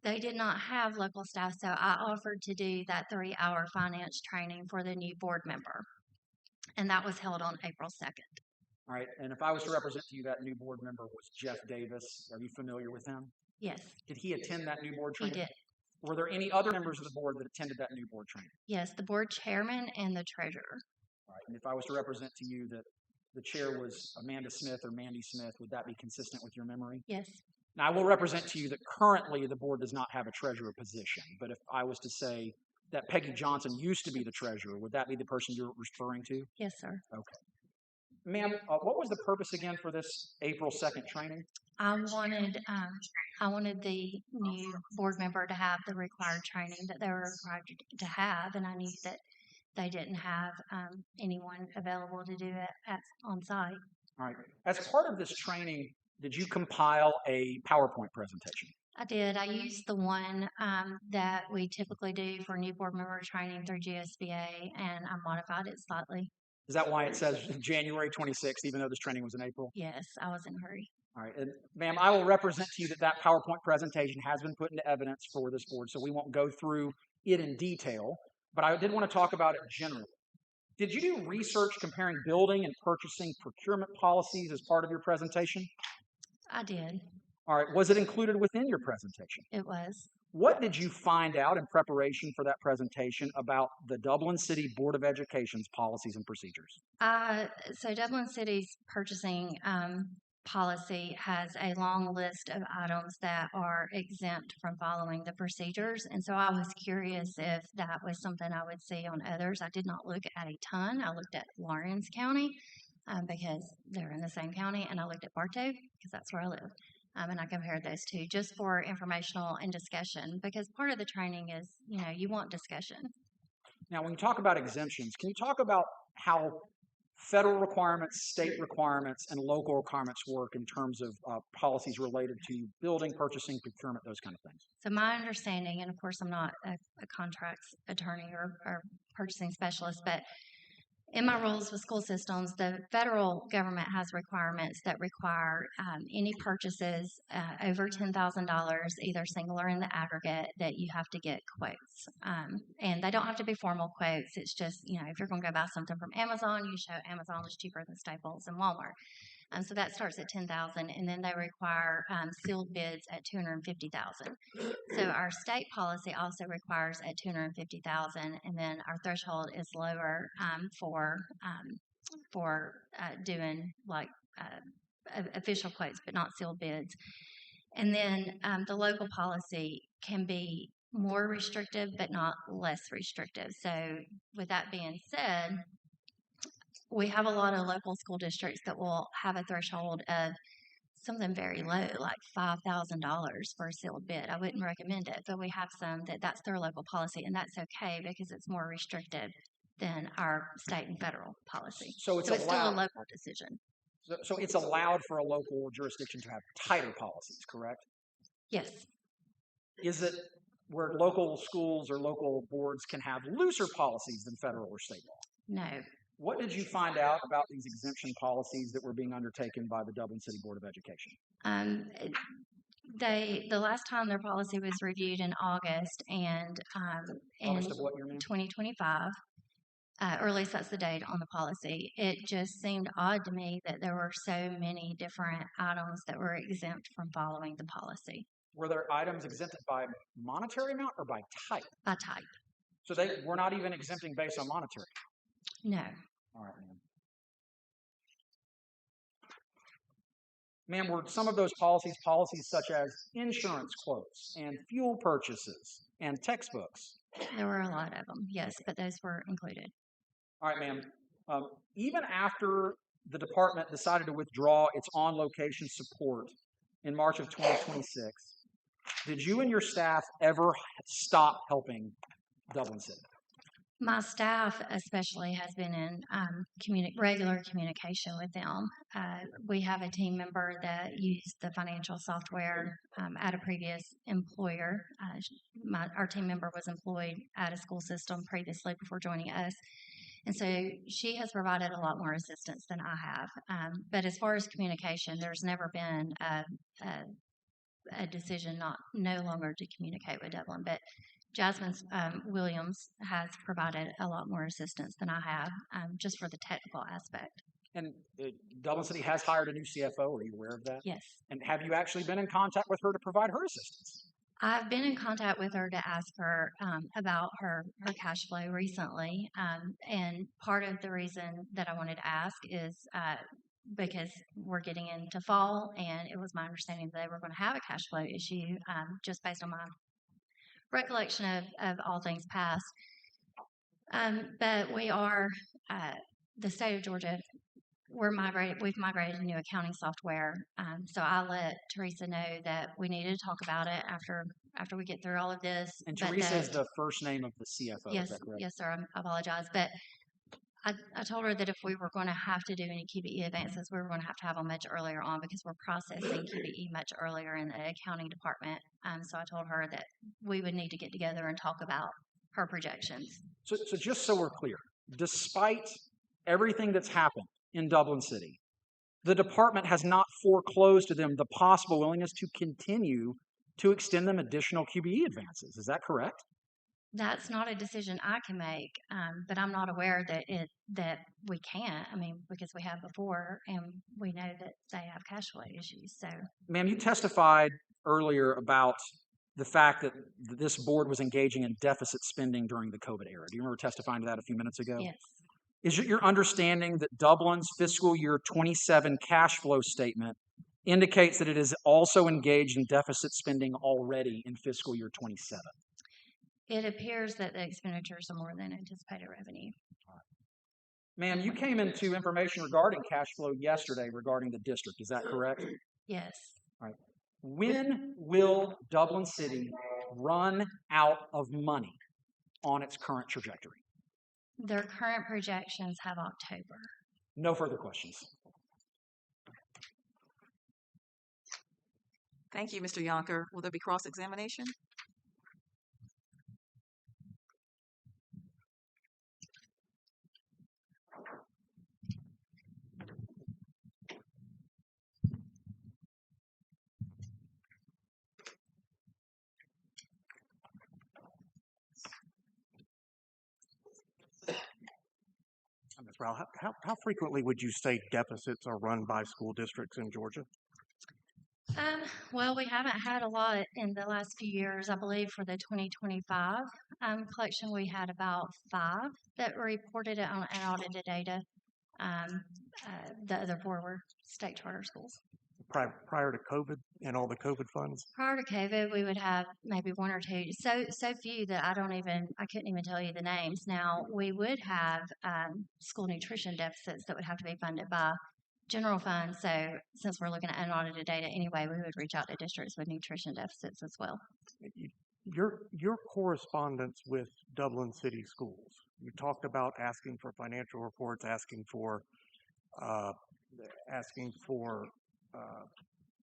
They did not have local staff, so I offered to do that 3-hour finance training for the new board member. And that was held on April 2nd. All right, and if I was to represent to you, that new board member was Jeff Davis. Are you familiar with him? Yes. Did he attend that new board training? He did. Were there any other members of the board that attended that new board training? Yes, the board chairman and the treasurer. All right, and if I was to represent to you that the chair was Amanda Smith or Mandy Smith, would that be consistent with your memory? Yes. Now, I will represent to you that currently the board does not have a treasurer position, but if I was to say that Peggy Johnson used to be the treasurer, would that be the person you're referring to? Yes, sir. Okay. Ma'am, what was the purpose again for this April 2nd training? I wanted the new board member to have the required training that they were required to have, and I knew that they didn't have anyone available to do it on site. All right. As part of this training, did you compile a PowerPoint presentation? I did. I used the one that we typically do for new board member training through GSBA, and I modified it slightly. Is that why it says January 26th, even though this training was in April? Yes, I was in a hurry. All right. And ma'am, I will represent to you that PowerPoint presentation has been put into evidence for this board, so we won't go through it in detail, but I did want to talk about it generally. Did you do research comparing building and purchasing procurement policies as part of your presentation? I did. All right. Was it included within your presentation? It was. What did you find out in preparation for that presentation about the Dublin City Board of Education's policies and procedures? So Dublin City's purchasing policy has a long list of items that are exempt from following the procedures. And so I was curious if that was something I would see on others. I did not look at a ton. I looked at Lawrence County because they're in the same county, and I looked at Bartow because that's where I live. And I compared those two just for informational and discussion, because part of the training is, you want discussion. Now, when you talk about exemptions, can you talk about how federal requirements, state requirements, and local requirements work in terms of policies related to building, purchasing, procurement, those kind of things? So my understanding, and of course I'm not a contracts attorney or purchasing specialist, but in my roles with school systems, the federal government has requirements that require any purchases over $10,000, either single or in the aggregate, that you have to get quotes. And they don't have to be formal quotes. It's just, if you're going to go buy something from Amazon, you show Amazon is cheaper than Staples and Walmart. So that starts at $10,000, and then they require sealed bids at $250,000. So our state policy also requires at $250,000, and then our threshold is lower for doing like official quotes, but not sealed bids. And then the local policy can be more restrictive, but not less restrictive. So with that being said, we have a lot of local school districts that will have a threshold of something very low, like $5,000 for a sealed bid. I wouldn't recommend it, but we have some that's their local policy, and that's okay because it's more restrictive than our state and federal policy. So it's still a local decision. So it's allowed for a local jurisdiction to have tighter policies, correct? Yes. Is it where local schools or local boards can have looser policies than federal or state law? No. What did you find out about these exemption policies that were being undertaken by the Dublin City Board of Education? The last time their policy was reviewed in August, and August of what year, ma'am? 2025, or at least that's the date on the policy. It just seemed odd to me that there were so many different items that were exempt from following the policy. Were there items exempted by monetary amount or by type? By type. So they were not even exempting based on monetary? No. All right, ma'am. Ma'am, were some of those policies such as insurance quotes and fuel purchases and textbooks? There were a lot of them, yes, but those were included. All right, ma'am. Even after the department decided to withdraw its on-location support in March of 2026, did you and your staff ever stop helping Dublin City? My staff especially has been in regular communication with them. We have a team member that used the financial software at a previous employer. Our team member was employed at a school system previously before joining us. And so she has provided a lot more assistance than I have. But as far as communication, there's never been a decision no longer to communicate with Dublin. But Jasmine Williams has provided a lot more assistance than I have, just for the technical aspect. And Dublin City has hired a new CFO. Are you aware of that? Yes. And have you actually been in contact with her to provide her assistance? I've been in contact with her to ask her about her cash flow recently. And part of the reason that I wanted to ask is because we're getting into fall, and it was my understanding that they were going to have a cash flow issue, just based on my recollection of all things past. But we are, the state of Georgia, we've migrated to new accounting software. So I let Teresa know that we needed to talk about it after we get through all of this. And Teresa is the first name of the CFO, yes, is that correct? Yes, sir. I apologize. But I told her that if we were going to have to do any QBE advances, we were going to have them much earlier on, because we're processing QBE much earlier in the accounting department. So I told her that we would need to get together and talk about her projections. So just so we're clear, despite everything that's happened in Dublin City, the department has not foreclosed to them the possible willingness to continue to extend them additional QBE advances. Is that correct? That's not a decision I can make, but I'm not aware that we can't. I mean, because we have before, and we know that they have cash flow issues. So, ma'am, you testified earlier about the fact that this board was engaging in deficit spending during the COVID era. Do you remember testifying to that a few minutes ago? Yes. Is it your understanding that Dublin's fiscal year 27 cash flow statement indicates that it is also engaged in deficit spending already in fiscal year 27. It appears that the expenditures are more than anticipated revenue. Ma'am, you came into information regarding cash flow yesterday regarding the district. Is that correct? Yes. All right. When will Dublin City run out of money on its current trajectory? Their current projections have October. No further questions. Thank you, Mr. Yonker. Will there be cross-examination? Ms. Rowell, how frequently would you say deficits are run by school districts in Georgia? Well, we haven't had a lot in the last few years. I believe for the 2025 collection, we had about 5 that reported it on unaudited data. The other 4 were state charter schools. Prior to COVID and all the COVID funds? Prior to COVID, we would have maybe 1 or 2. So few that I couldn't even tell you the names. Now, we would have school nutrition deficits that would have to be funded by general fund. So since we're looking at unaudited data anyway, we would reach out to districts with nutrition deficits as well. Your correspondence with Dublin City Schools, you talked about asking for financial reports, asking for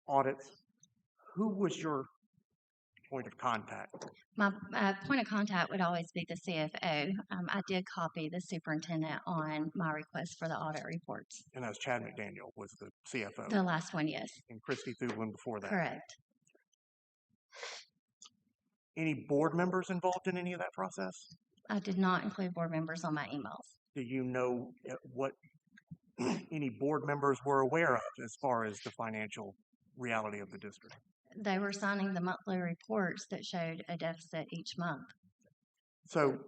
audits. Who was your point of contact? My point of contact would always be the CFO. I did copy the superintendent on my request for the audit reports. And that's Chad McDaniel was the CFO? The last one, yes. And Christy Thublin before that? Correct. Any board members involved in any of that process? I did not include board members on my emails. Do you know what any board members were aware of as far as the financial reality of the district? They were signing the monthly reports that showed a deficit each month. So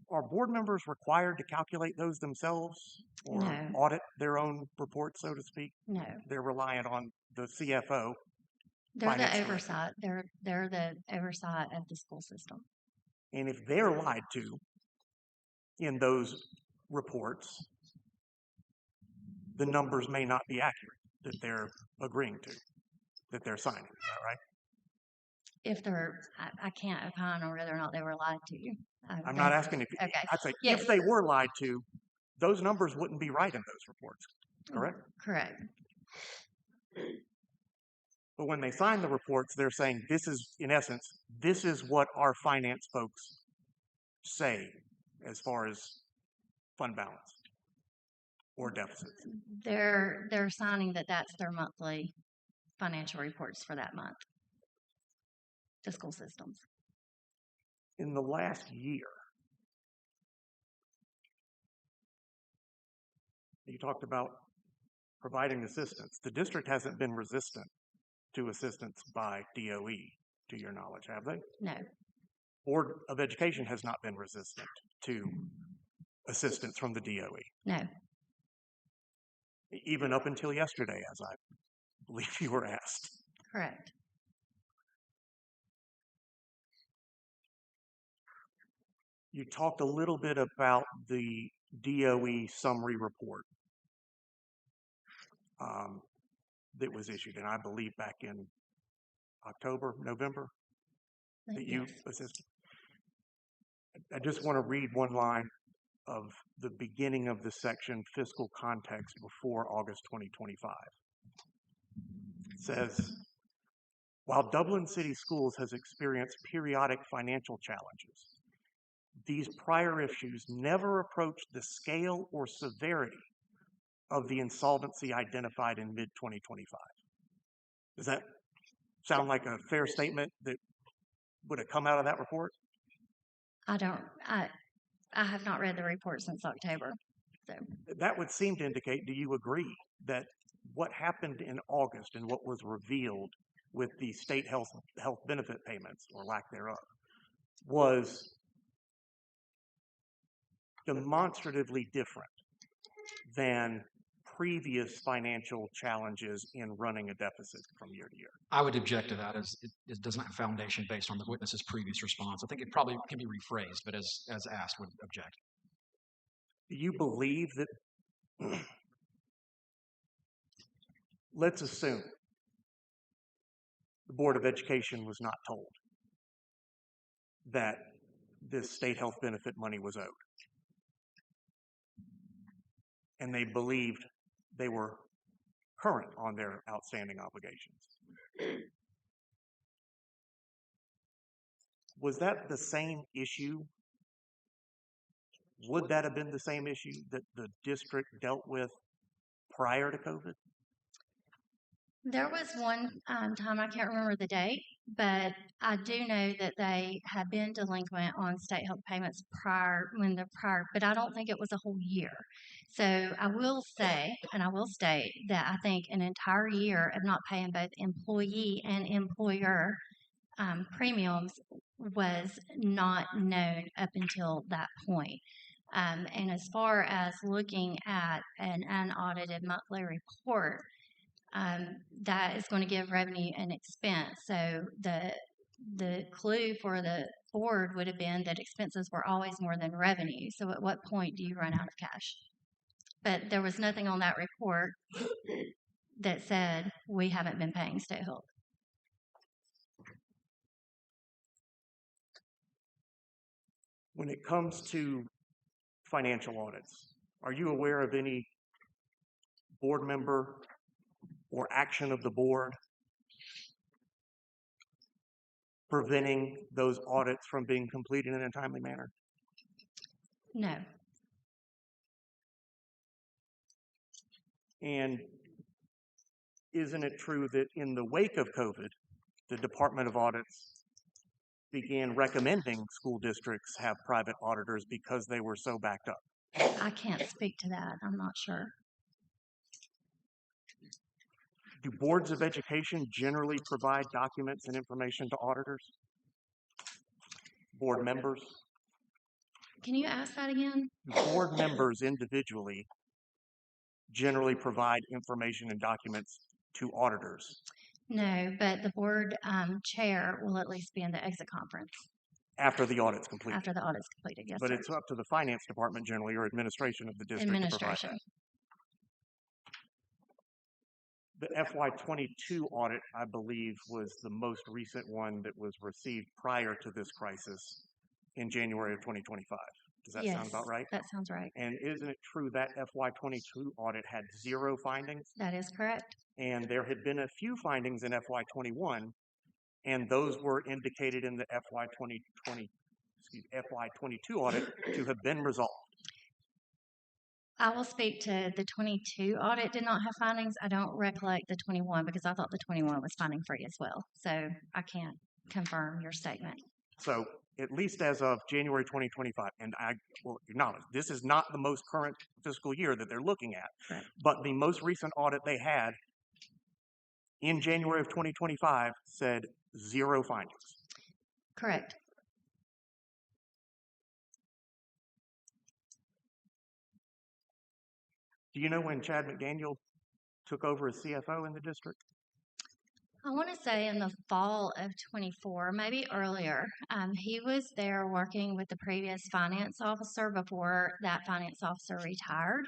are board members required to calculate those themselves or No. audit their own reports, so to speak? No. They're reliant on the CFO. They're the oversight. They're the oversight of the school system. And if they're lied to in those reports, the numbers may not be accurate that they're agreeing to, that they're signing. Is that right? If they're, I can't opine on whether or not they were lied to. I'm not asking if, okay. I'd say Yes. if they were lied to, those numbers wouldn't be right in those reports, correct? Correct. But when they sign the reports, they're saying this is, in essence, this is what our finance folks say as far as fund balance or deficits. They're signing that that's their monthly financial reports for that month. The school systems. In the last year, you talked about providing assistance. The district hasn't been resistant to assistance by DOE, to your knowledge, have they? No. Board of Education has not been resistant to assistance from the DOE. No. Even up until yesterday, as I believe you were asked. Correct. You talked a little bit about the DOE summary report that was issued, and I believe back in October, November, that you assisted. I just want to read one line of the beginning of the section, fiscal context before August 2025. It says, while Dublin City Schools has experienced periodic financial challenges, these prior issues never approached the scale or severity of the insolvency identified in mid-2025. Does that sound like a fair statement that would have come out of that report? I have not read the report since October. So that would seem to indicate, do you agree that what happened in August and what was revealed with the state health benefit payments, or lack thereof, was demonstratively different than previous financial challenges in running a deficit from year to year? I would object to that as it doesn't have foundation based on the witness's previous response. I think it probably can be rephrased, but as asked, would object. Do you believe that, let's assume the Board of Education was not told that this state health benefit money was owed, and they believed they were current on their outstanding obligations. Was that the same issue? Would that have been the same issue that the district dealt with prior to COVID? There was one time, I can't remember the date, but I do know that they had been delinquent on state health payments but I don't think it was a whole year. So I will say, and I will state that I think an entire year of not paying both employee and employer premiums was not known up until that point. And as far as looking at an unaudited monthly report, that is going to give revenue and expense. So the clue for the board would have been that expenses were always more than revenue. So at what point do you run out of cash? But there was nothing on that report that said we haven't been paying state health. When it comes to financial audits, are you aware of any board member or action of the board preventing those audits from being completed in a timely manner? No. And isn't it true that in the wake of COVID, the Department of Audits began recommending school districts have private auditors because they were so backed up? I can't speak to that. I'm not sure. Do boards of education generally provide documents and information to auditors? Board members? Can you ask that again? Do board members individually generally provide information and documents to auditors? No, but the board chair will at least be in the exit conference. After the audit's completed? After the audit's completed, yes, But sir. it's up to the finance department generally, or administration of the district to provide Administration. that. The FY22 audit, I believe, was the most recent one that was received prior to this crisis in January of 2025. Does that sound about right? That sounds right. And isn't it true that FY22 audit had 0 findings? That is correct. And there had been a few findings in FY21, and those were indicated in the FY22 audit to have been resolved. I will speak to the 22 audit did not have findings. I don't recollect the 21 because I thought the 21 was finding free as well. So I can't confirm your statement. So at least as of January 2025, and I will acknowledge this is not the most current fiscal year that they're looking at, Right. but the most recent audit they had in January of 2025 said 0 findings. Correct. Do you know when Chad McDaniel took over as CFO in the district? I want to say in the fall of 24, maybe earlier. He was there working with the previous finance officer before that finance officer retired.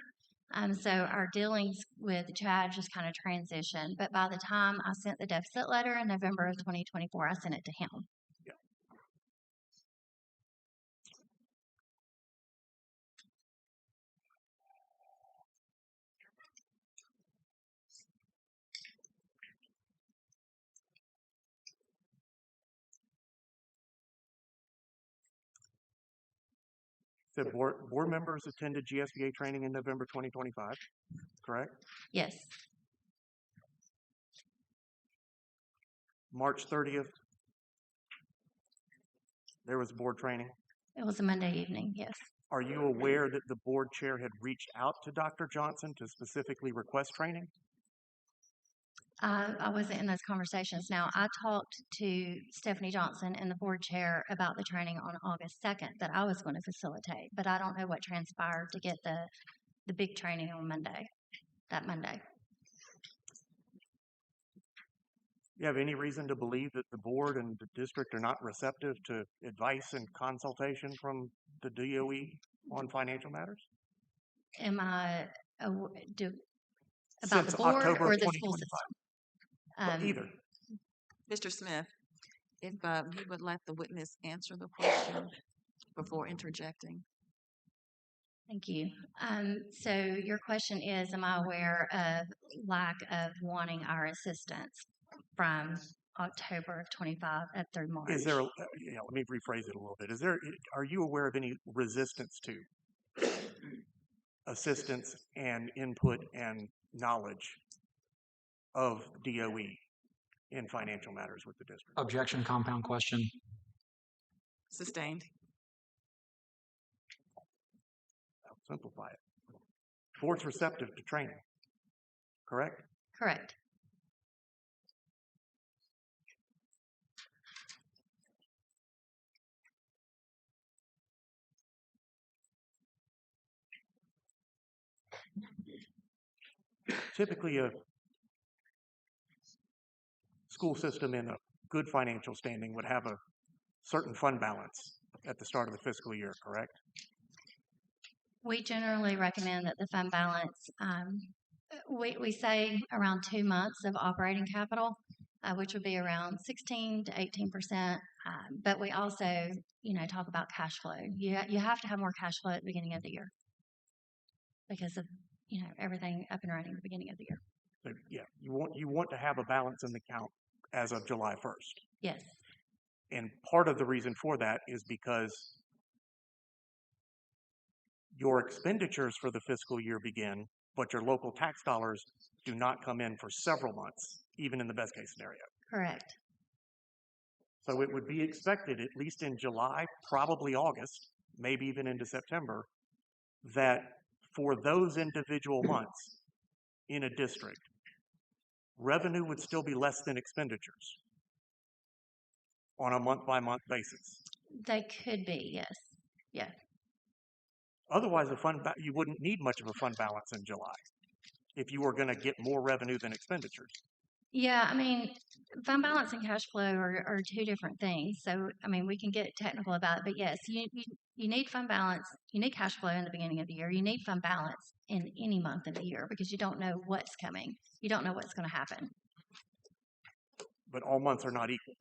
So our dealings with Chad just kind of transitioned. But by the time I sent the deficit letter in November of 2024, I sent it to him. Yeah. So board members attended GSBA training in November 2025, correct? Yes. March 30th, there was board training. It was a Monday evening, yes. Are you aware that the board chair had reached out to Dr. Johnson to specifically request training? I wasn't in those conversations. Now, I talked to Stephanie Johnson and the board chair about the training on August 2nd that I was going to facilitate, but I don't know what transpired to get the big training on Monday. that Monday. You have any reason to believe that the board and the district are not receptive to advice and consultation from the DOE on financial matters? Am I about Since the board October or of the school 2025. system? Either. Mr. Smith, if you would let the witness answer the question before interjecting. Thank you. So your question is, am I aware of lack of wanting our assistance from October of 25 up through March? Is there, let me rephrase it a little bit. Are you aware of any resistance to assistance and input and knowledge of DOE in financial matters with the district? Objection, compound question. Sustained. I'll simplify it. Board's receptive to training, correct? Correct. Typically, a school system in a good financial standing would have a certain fund balance at the start of the fiscal year, correct? We generally recommend that the fund balance, we say around 2 months of operating capital, which would be around 16 to 18%. But we also, talk about cash flow. You have to have more cash flow at the beginning of the year because of, everything up and running at the beginning of the year. So, yeah, you want to have a balance in the account as of July 1st. Yes. And part of the reason for that is because your expenditures for the fiscal year begin, but your local tax dollars do not come in for several months, even in the best case scenario. Correct. So it would be expected, at least in July, probably August, maybe even into September, that for those individual months in a district, revenue would still be less than expenditures on a month-by-month basis. They could be, yes. Yeah. Otherwise, you wouldn't need much of a fund balance in July if you were going to get more revenue than expenditures. Yeah, fund balance and cash flow are two different things. So, we can get technical about it, but yes, you need fund balance. You need cash flow in the beginning of the year. You need fund balance in any month of the year because you don't know what's coming. You don't know what's going to happen. But all months are not equal.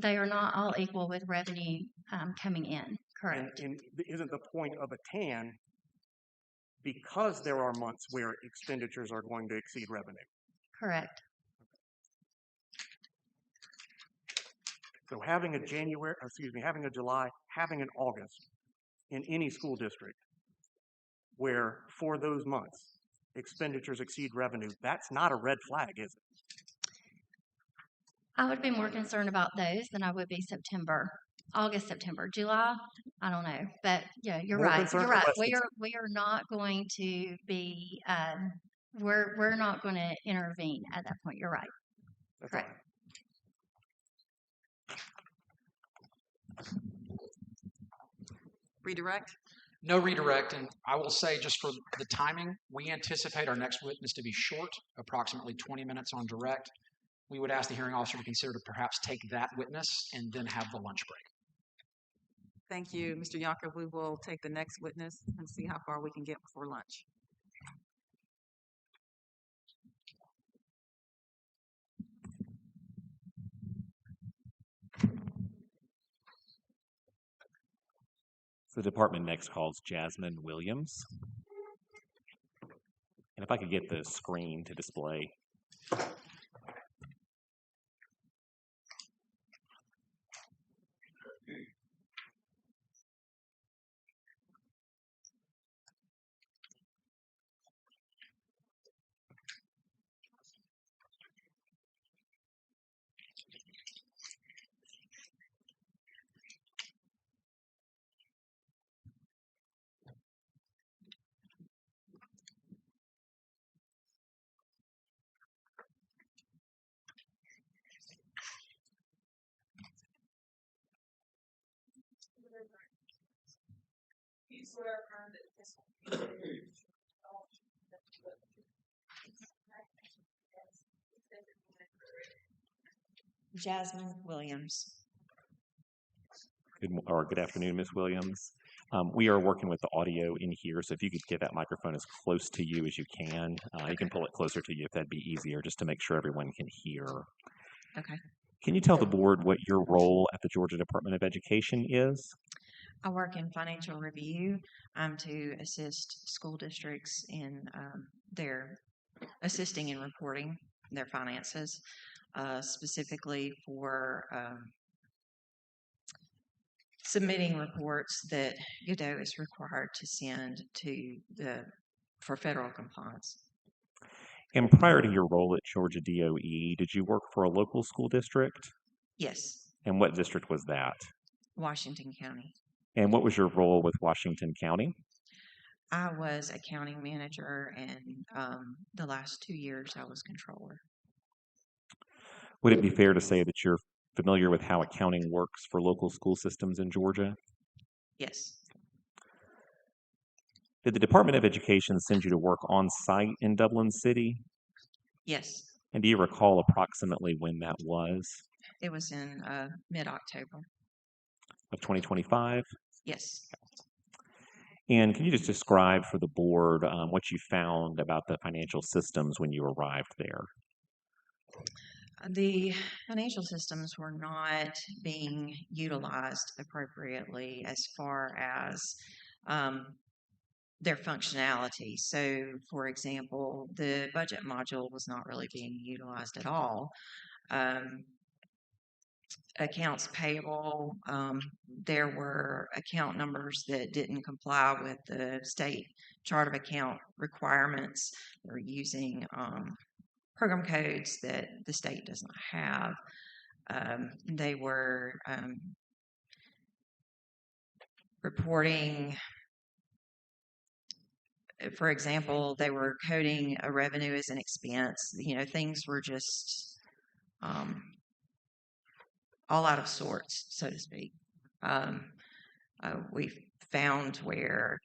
They are not all equal with revenue coming in. Correct. And isn't the point of a TAN because there are months where expenditures are going to exceed revenue? Correct. So having a July, having an August in any school district where for those months expenditures exceed revenue, that's not a red flag, is it? I would be more concerned about those than I would be August, September. July, I don't know. But yeah, you're right. You're right. We are not going to be we're not going to intervene at that point. You're right. That's correct. Right. Redirect? No redirect, and I will say just for the timing, we anticipate our next witness to be short, approximately 20 minutes on direct. We would ask the hearing officer to consider to perhaps take that witness and then have the lunch break. Thank you, Mr. Yonker. We will take the next witness and see how far we can get before lunch. So the department next calls Jasmine Williams. And if I could get the screen to display. Jasmine Williams. Good afternoon, Ms. Williams. We are working with the audio in here, so if you could get that microphone as close to you as you can. You can pull it closer to you if that'd be easier, just to make sure everyone can hear. Okay. Can you tell the board what your role at the Georgia Department of Education is? I work in financial review. I'm to assist school districts in their assisting in reporting their finances, specifically for submitting reports that Godot is required to send to for federal compliance. And prior to your role at Georgia DOE, did you work for a local school district? Yes, And what district was that? Washington County. And what was your role with Washington County? I was accounting manager, and the last 2 years I was controller. Would it be fair to say that you're familiar with how accounting works for local school systems in Georgia? Yes. Did the Department of Education send you to work on site in Dublin City? Yes. And do you recall approximately when that was? It was in mid-October. Of 2025? Yes. And can you just describe for the board what you found about the financial systems when you arrived there? The financial systems were not being utilized appropriately as far as their functionality. So, for example, the budget module was not really being utilized at all. Accounts payable, there were account numbers that didn't comply with the state chart of account requirements. They were using program codes that the state does not have. They were reporting, for example, they were coding a revenue as an expense. Things were just all out of sorts, so to speak. We found where,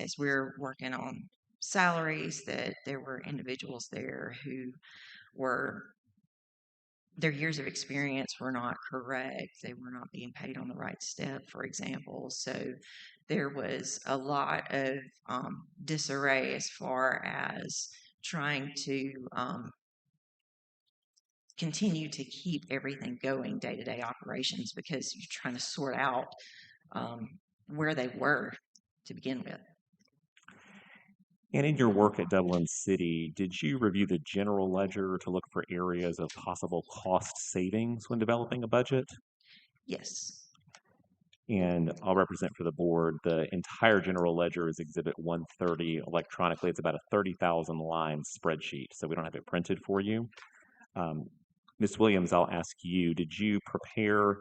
as we're working on salaries, that there were individuals there who their years of experience were not correct. They were not being paid on the right step, for example. So there was a lot of disarray as far as trying to continue to keep everything going, day-to-day operations, because you're trying to sort out where they were to begin with. And in your work at Dublin City, did you review the general ledger to look for areas of possible cost savings when developing a budget? Yes. And I'll represent for the board, the entire general ledger is Exhibit 130 electronically. It's about a 30,000 line spreadsheet, so we don't have it printed for you. Ms. Williams, I'll ask you, did you prepare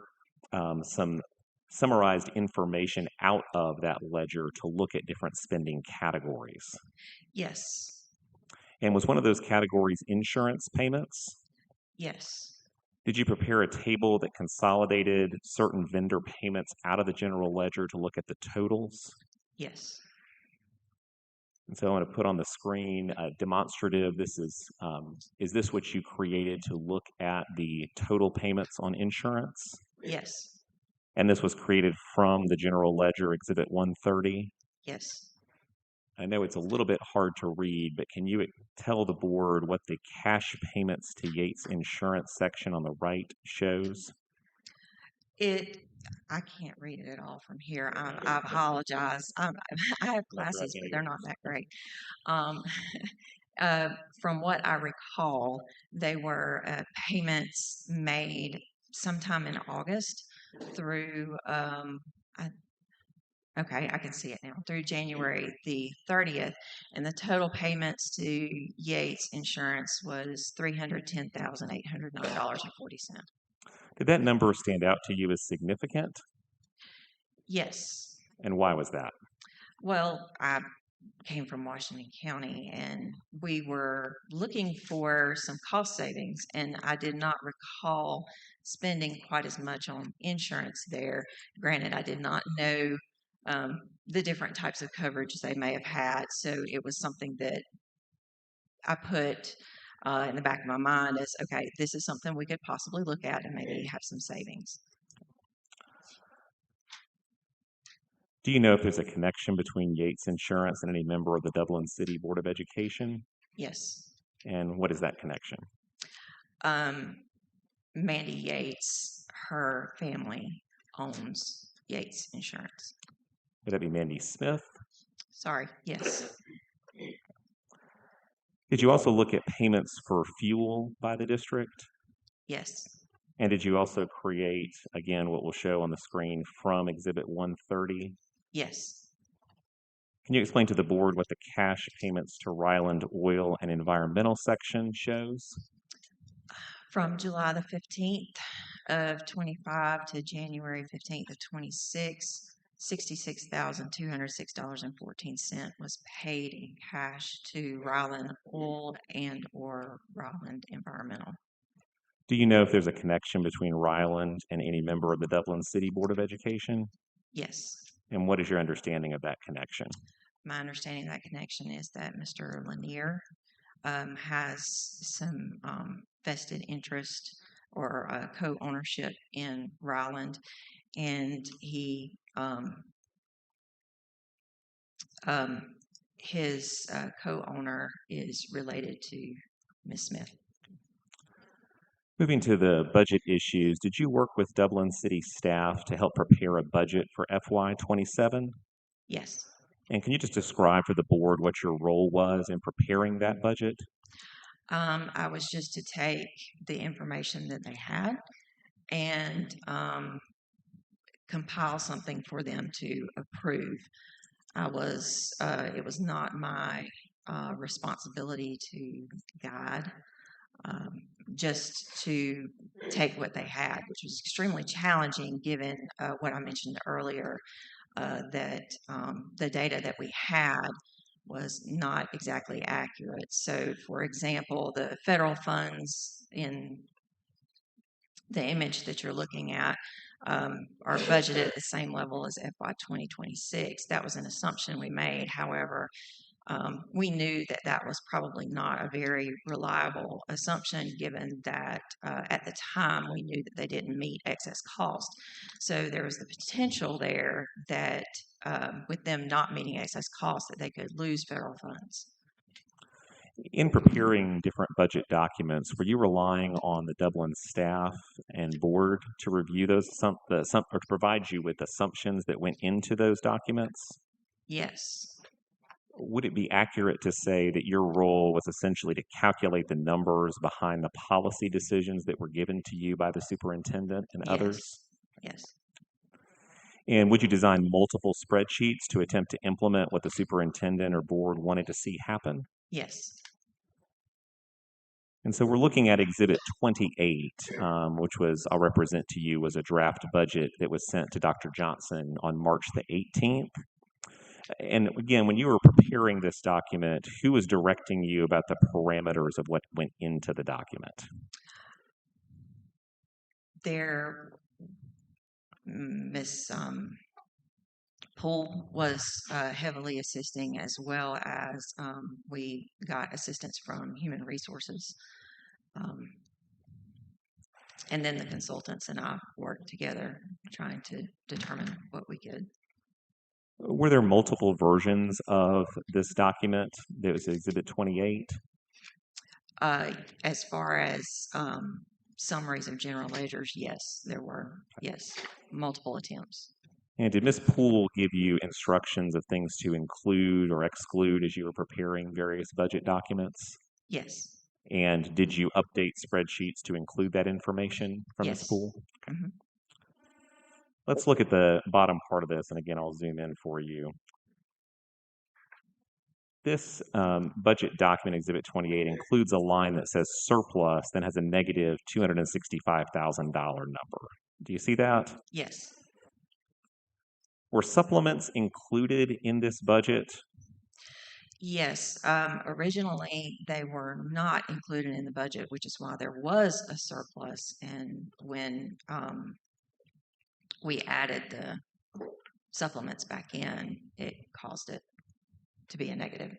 some summarized information out of that ledger to look at different spending categories? Yes. And was one of those categories insurance payments? Yes. Did you prepare a table that consolidated certain vendor payments out of the general ledger to look at the totals? Yes. And so I want to put on the screen a demonstrative. This is this what you created to look at the total payments on insurance? Yes. And this was created from the general ledger Exhibit 130? Yes. I know it's a little bit hard to read, but can you tell the board what the cash payments to Yates Insurance section on the right shows? I can't read it at all from here. I apologize. I have glasses, but they're not that great. From what I recall, they were payments made sometime in August through, okay, I can see it now, through January the 30th, and the total payments to Yates Insurance was $310,809.40. Did that number stand out to you as significant? Yes. And why was that? Well, I came from Washington County, and we were looking for some cost savings, and I did not recall spending quite as much on insurance there. Granted, I did not know the different types of coverage they may have had, so it was something that I put in the back of my mind as, okay, this is something we could possibly look at and maybe have some savings. Do you know if there's a connection between Yates Insurance and any member of the Dublin City Board of Education? Yes. And what is that connection? Mandy Yates, her family owns Yates Insurance. Would that be Mandy Smith? Sorry, yes. Did you also look at payments for fuel by the district? Yes. And did you also create, again, what we'll show on the screen from Exhibit 130? Yes. Can you explain to the board what the cash payments to Ryland Oil and Environmental section shows? From July the 15th of 25 to January 15th of 26, $66,206.14 was paid in cash to Ryland Oil and or Ryland Environmental. Do you know if there's a connection between Ryland and any member of the Dublin City Board of Education? Yes. And what is your understanding of that connection? My understanding of that connection is that Mr. Lanier has some vested interest or co-ownership in Ryland, and he his co-owner is related to Ms. Smith. Moving to the budget issues, did you work with Dublin City staff to help prepare a budget for FY27? Yes. And can you just describe for the board what your role was in preparing that budget? I was just to take the information that they had and compile something for them to approve. It was not my responsibility to guide, just to take what they had, which was extremely challenging given what I mentioned earlier, that the data that we had was not exactly accurate. So, for example, the federal funds in the image that you're looking at are budgeted at the same level as FY 2026. That was an assumption we made. However, we knew that that was probably not a very reliable assumption given that at the time we knew that they didn't meet excess cost. So there was the potential there that with them not meeting excess cost that they could lose federal funds. In preparing different budget documents, were you relying on the Dublin staff and board to review those or to provide you with assumptions that went into those documents? Yes. Would it be accurate to say that your role was essentially to calculate the numbers behind the policy decisions that were given to you by the superintendent and others? Yes. And would you design multiple spreadsheets to attempt to implement what the superintendent or board wanted to see happen? Yes. And so we're looking at Exhibit 28, which I'll represent to you, was a draft budget that was sent to Dr. Johnson on March the 18th. And again, when you were preparing this document, who was directing you about the parameters of what went into the document? Miss Poole was heavily assisting, as well as we got assistance from Human Resources. And then the consultants and I worked together trying to determine what we could. Were there multiple versions of this document that was Exhibit 28? As far as summaries of general ledgers, yes, there were, multiple attempts. And did Ms. Poole give you instructions of things to include or exclude as you were preparing various budget documents? Yes. And did you update spreadsheets to include that information from Ms. Poole? Mm-hmm. Let's look at the bottom part of this, and again, I'll zoom in for you. This budget document, Exhibit 28, includes a line that says surplus, then has a negative $265,000 number. Do you see that? Yes. Were supplements included in this budget? Yes. Originally, they were not included in the budget, which is why there was a surplus. And when we added the supplements back in, it caused it to be a negative.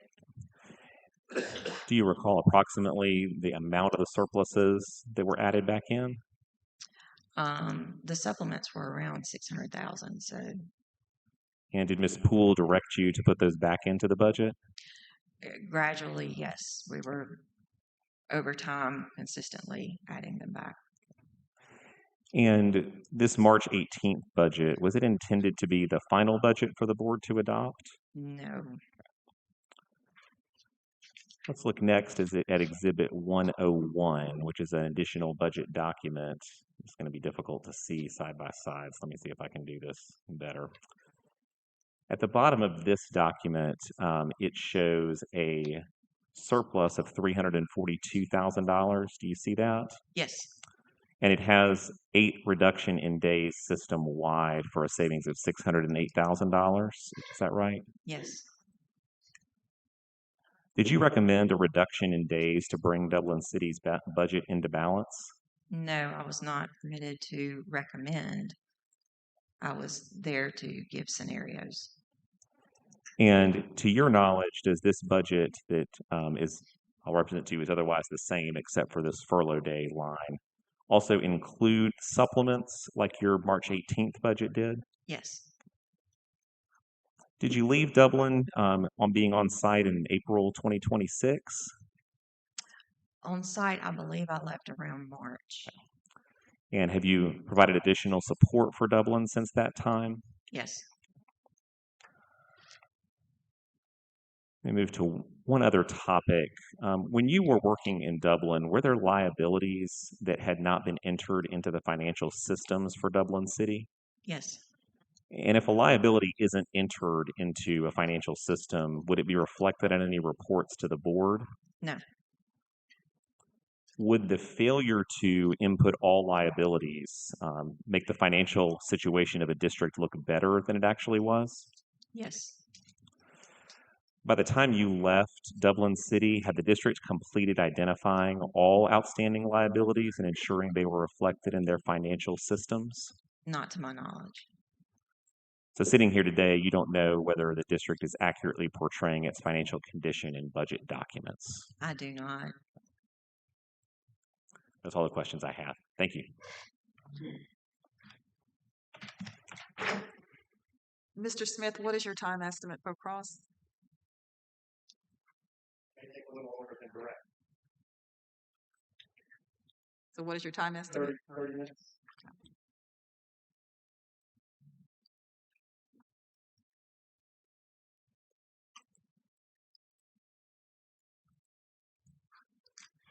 Do you recall approximately the amount of the surpluses that were added back in? The supplements were around 600,000. So And did Ms. Poole direct you to put those back into the budget? gradually, yes, we were over time consistently adding them back. And this March 18th budget, was it intended to be the final budget for the board to adopt? No. Let's look next at Exhibit 101, which is an additional budget document. It's going to be difficult to see side by side, so let me see if I can do this better. At the bottom of this document, it shows a surplus of $342,000. Do you see that? Yes. And it has 8 reduction in days system-wide for a savings of $608,000. Is that right? Yes. Did you recommend a reduction in days to bring Dublin City's budget into balance? No, I was not permitted to recommend. I was there to give scenarios. And to your knowledge, does this budget that I'll represent to you is otherwise the same except for this furlough day line, also include supplements like your March 18th budget did? Yes. Did you leave Dublin on being on site in April 2026? On site, I believe I left around March. And have you provided additional support for Dublin since that time? Yes. Let me move to one other topic. When you were working in Dublin, were there liabilities that had not been entered into the financial systems for Dublin City? Yes. And if a liability isn't entered into a financial system, would it be reflected in any reports to the board? No. Would the failure to input all liabilities make the financial situation of a district look better than it actually was? Yes. By the time you left Dublin City, had the district completed identifying all outstanding liabilities and ensuring they were reflected in their financial systems? Not to my knowledge. So sitting here today, you don't know whether the district is accurately portraying its financial condition in budget documents. I do not. That's all the questions I have. Thank you. Mr. Smith, what is your time estimate for cross? May take a little longer than direct. So what is your time estimate? 30 minutes.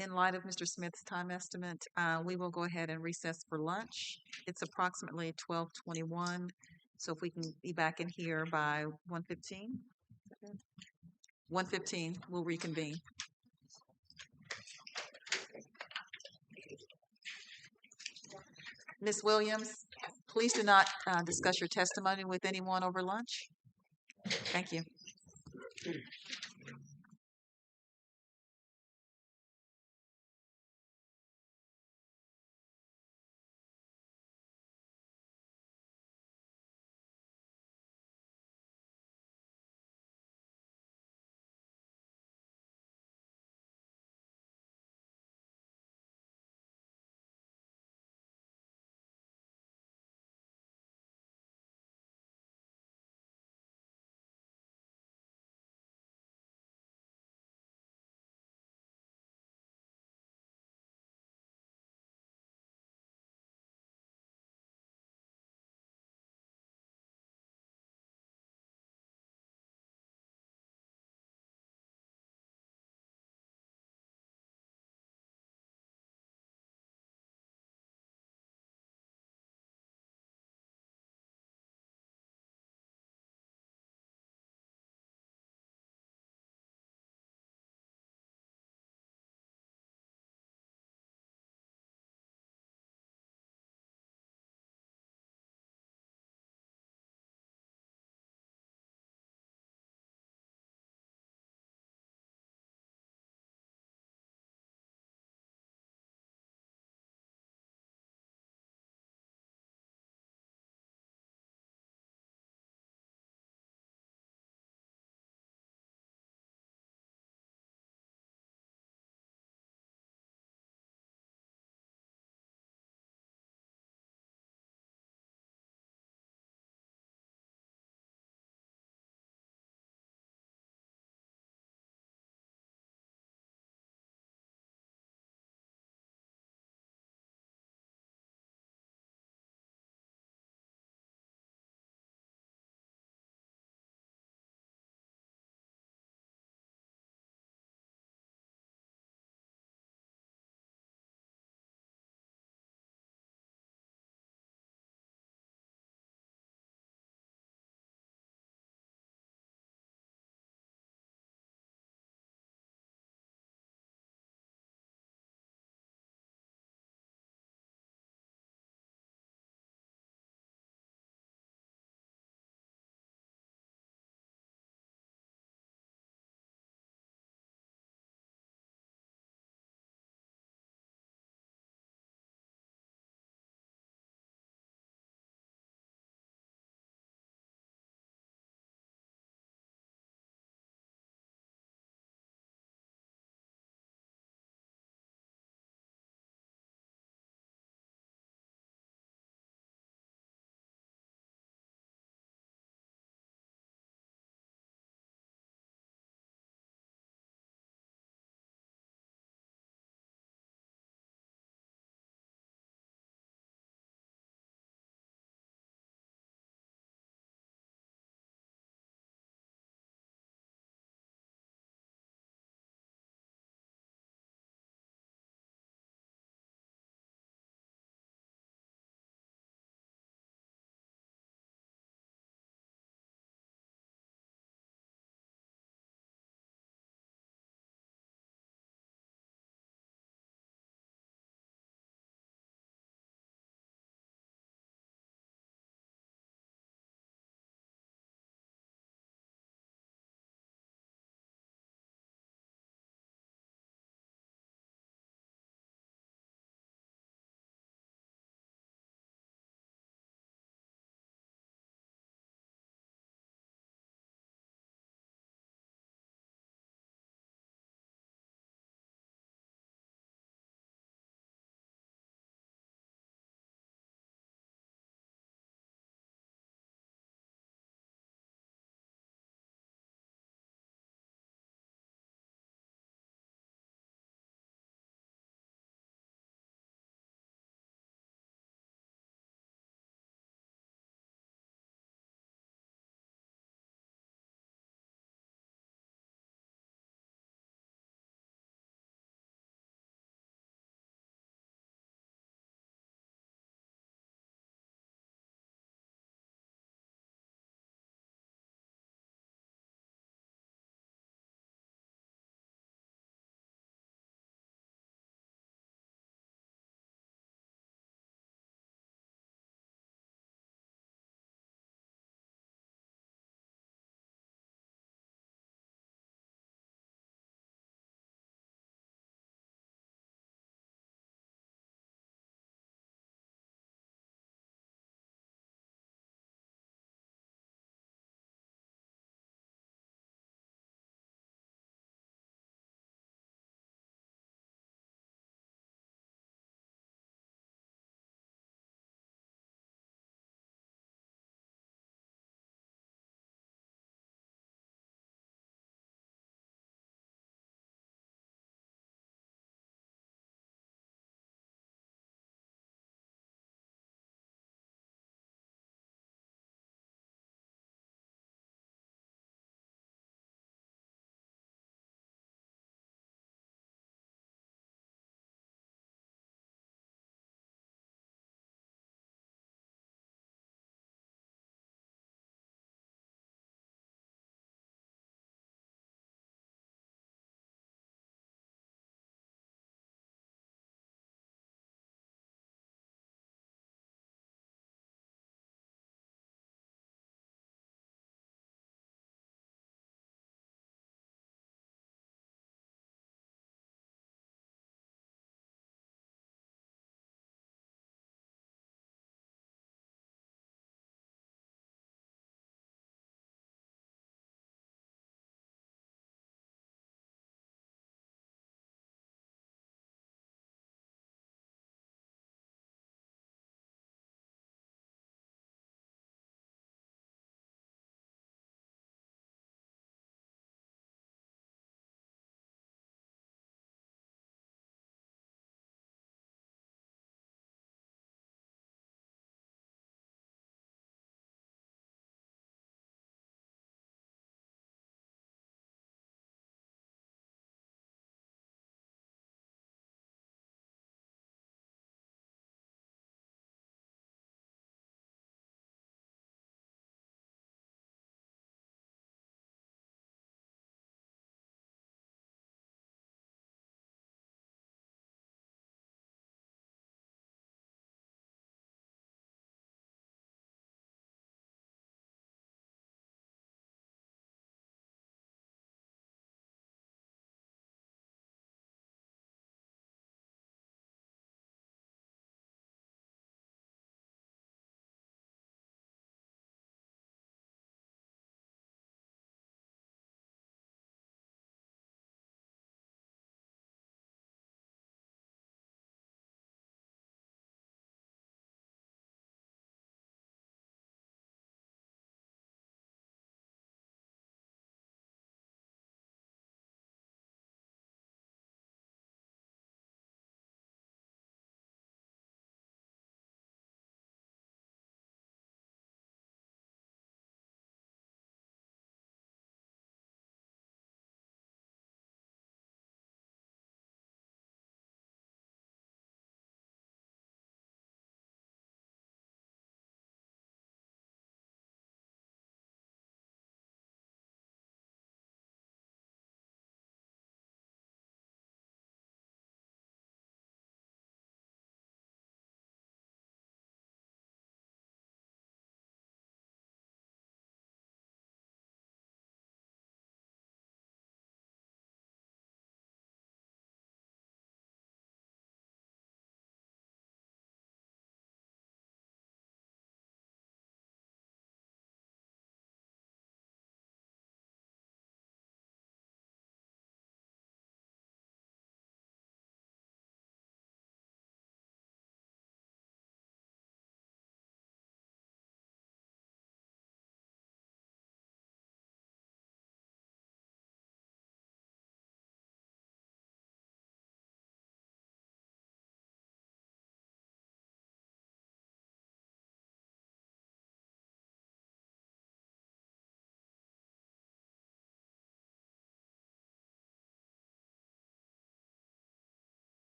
In light of Mr. Smith's time estimate, we will go ahead and recess for lunch. It's approximately 12:21, so if we can be back in here by 1:15? 1:15, we'll reconvene. Ms. Williams, please do not discuss your testimony with anyone over lunch. Thank you.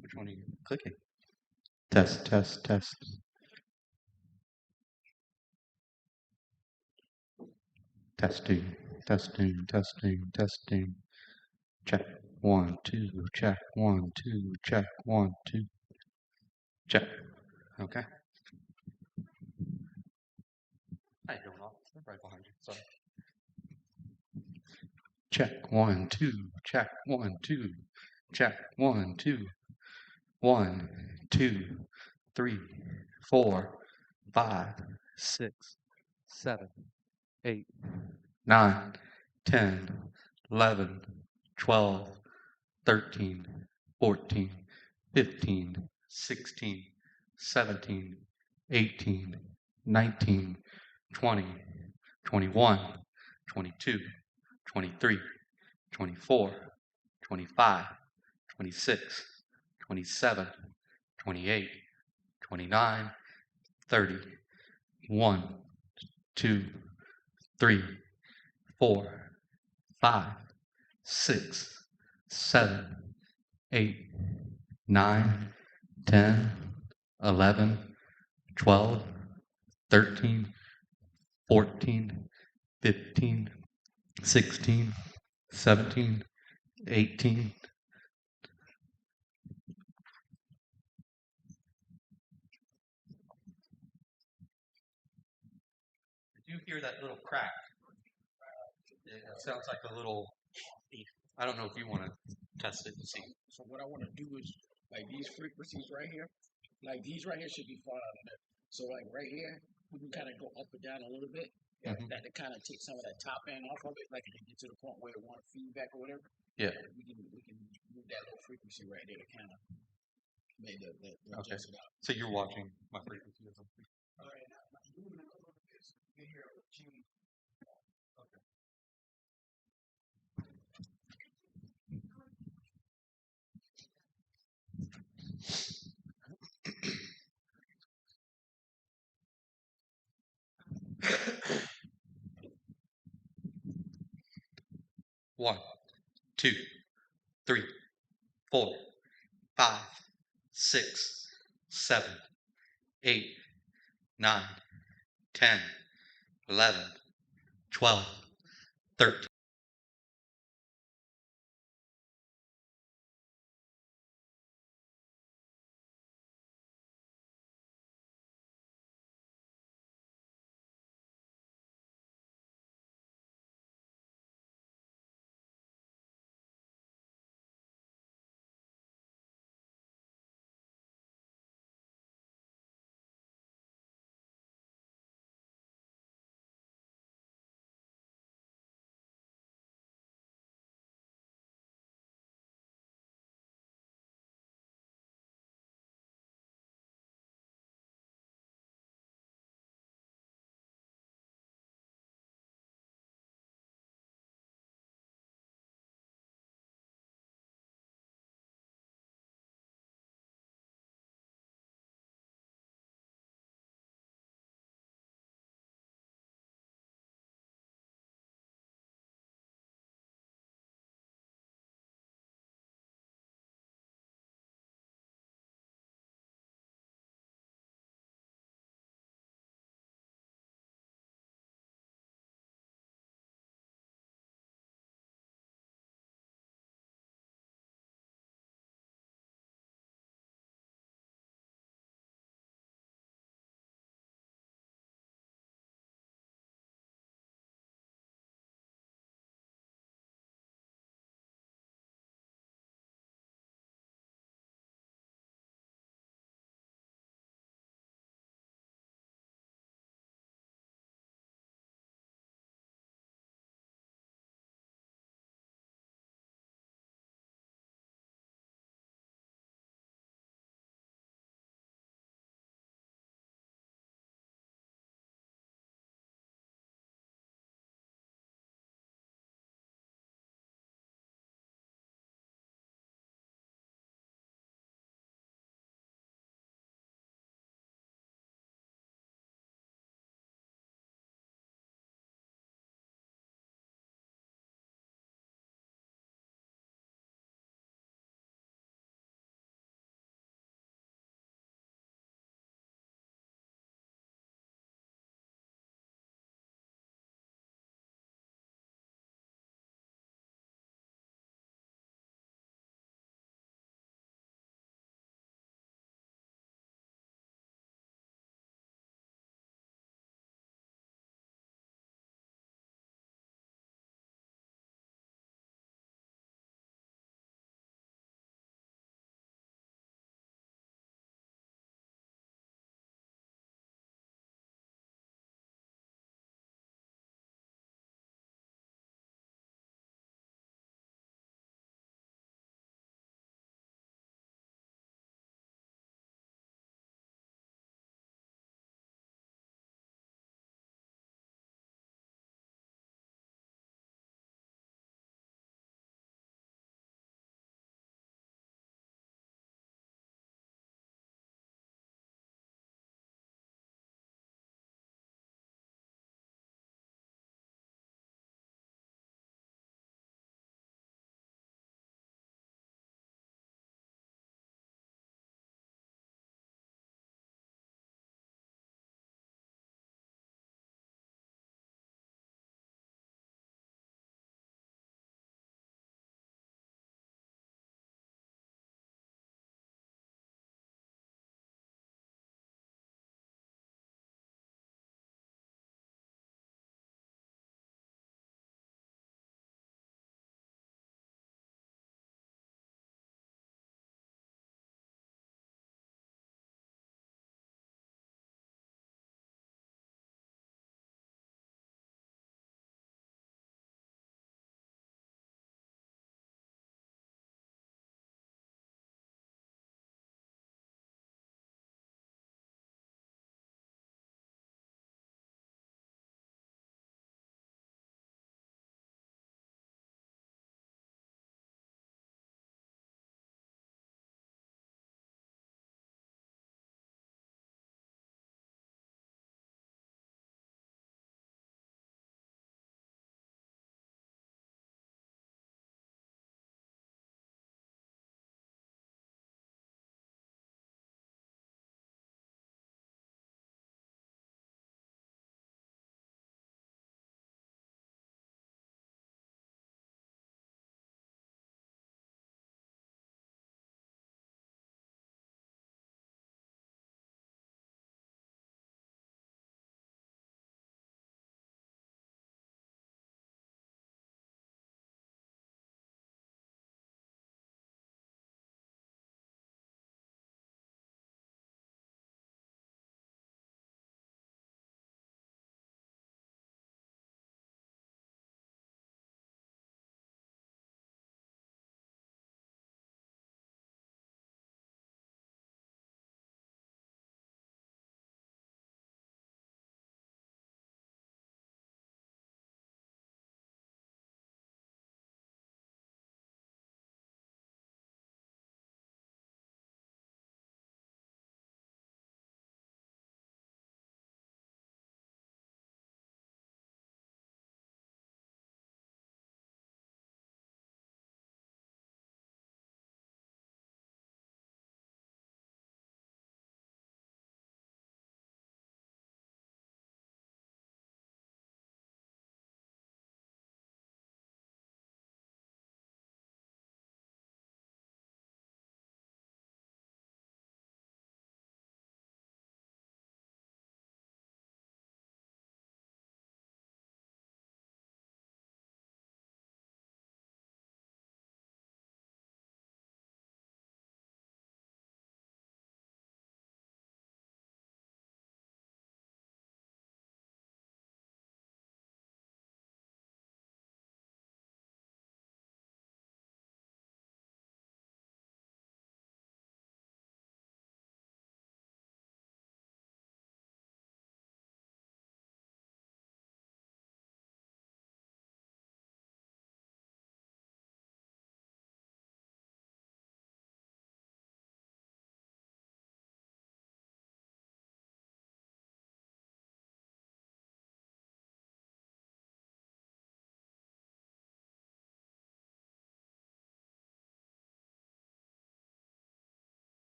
Which one are you clicking? Test, test, test. Testing, testing, testing, testing. Check. 1, 2, check. 1, 2, check. 1, 2. Check. Okay. How you doing, officer? Right behind you. Sorry. Check. 1, 2, check. 1, 2. Check. 1, 2. 1, 2, 3, 4, 5, 6, 7, 8, 9, 10, 11, 12, 13, 14, 15, 16, 17, 18, 19, 20, 21, 22, 23, 24, 25, 26, 27, 28, 29, 30, 1, 2, 3, 4, 5, 6, 7, 8, 9, 10, 11, 12, 13, 14, 15, 16, 17, 18. Did you hear that little crack? It sounds like a little. I don't know if you want to test it and see. So what I want to do is like these frequencies right here, like these right here should be far out of there. So like right here, we can kind of go up and down a little bit. That to kind of take some of that top end off of it, like if you get to the point where it want feedback or whatever. Yeah. We can move that little frequency right there to kind of make the Okay. adjust it out. So you're watching my frequency or something? All right, now moving a little bit, so you can hear it change. Okay. One, 2, 3, 4, 5, 6, 7, 8, 9, 10, 11, 12, 13.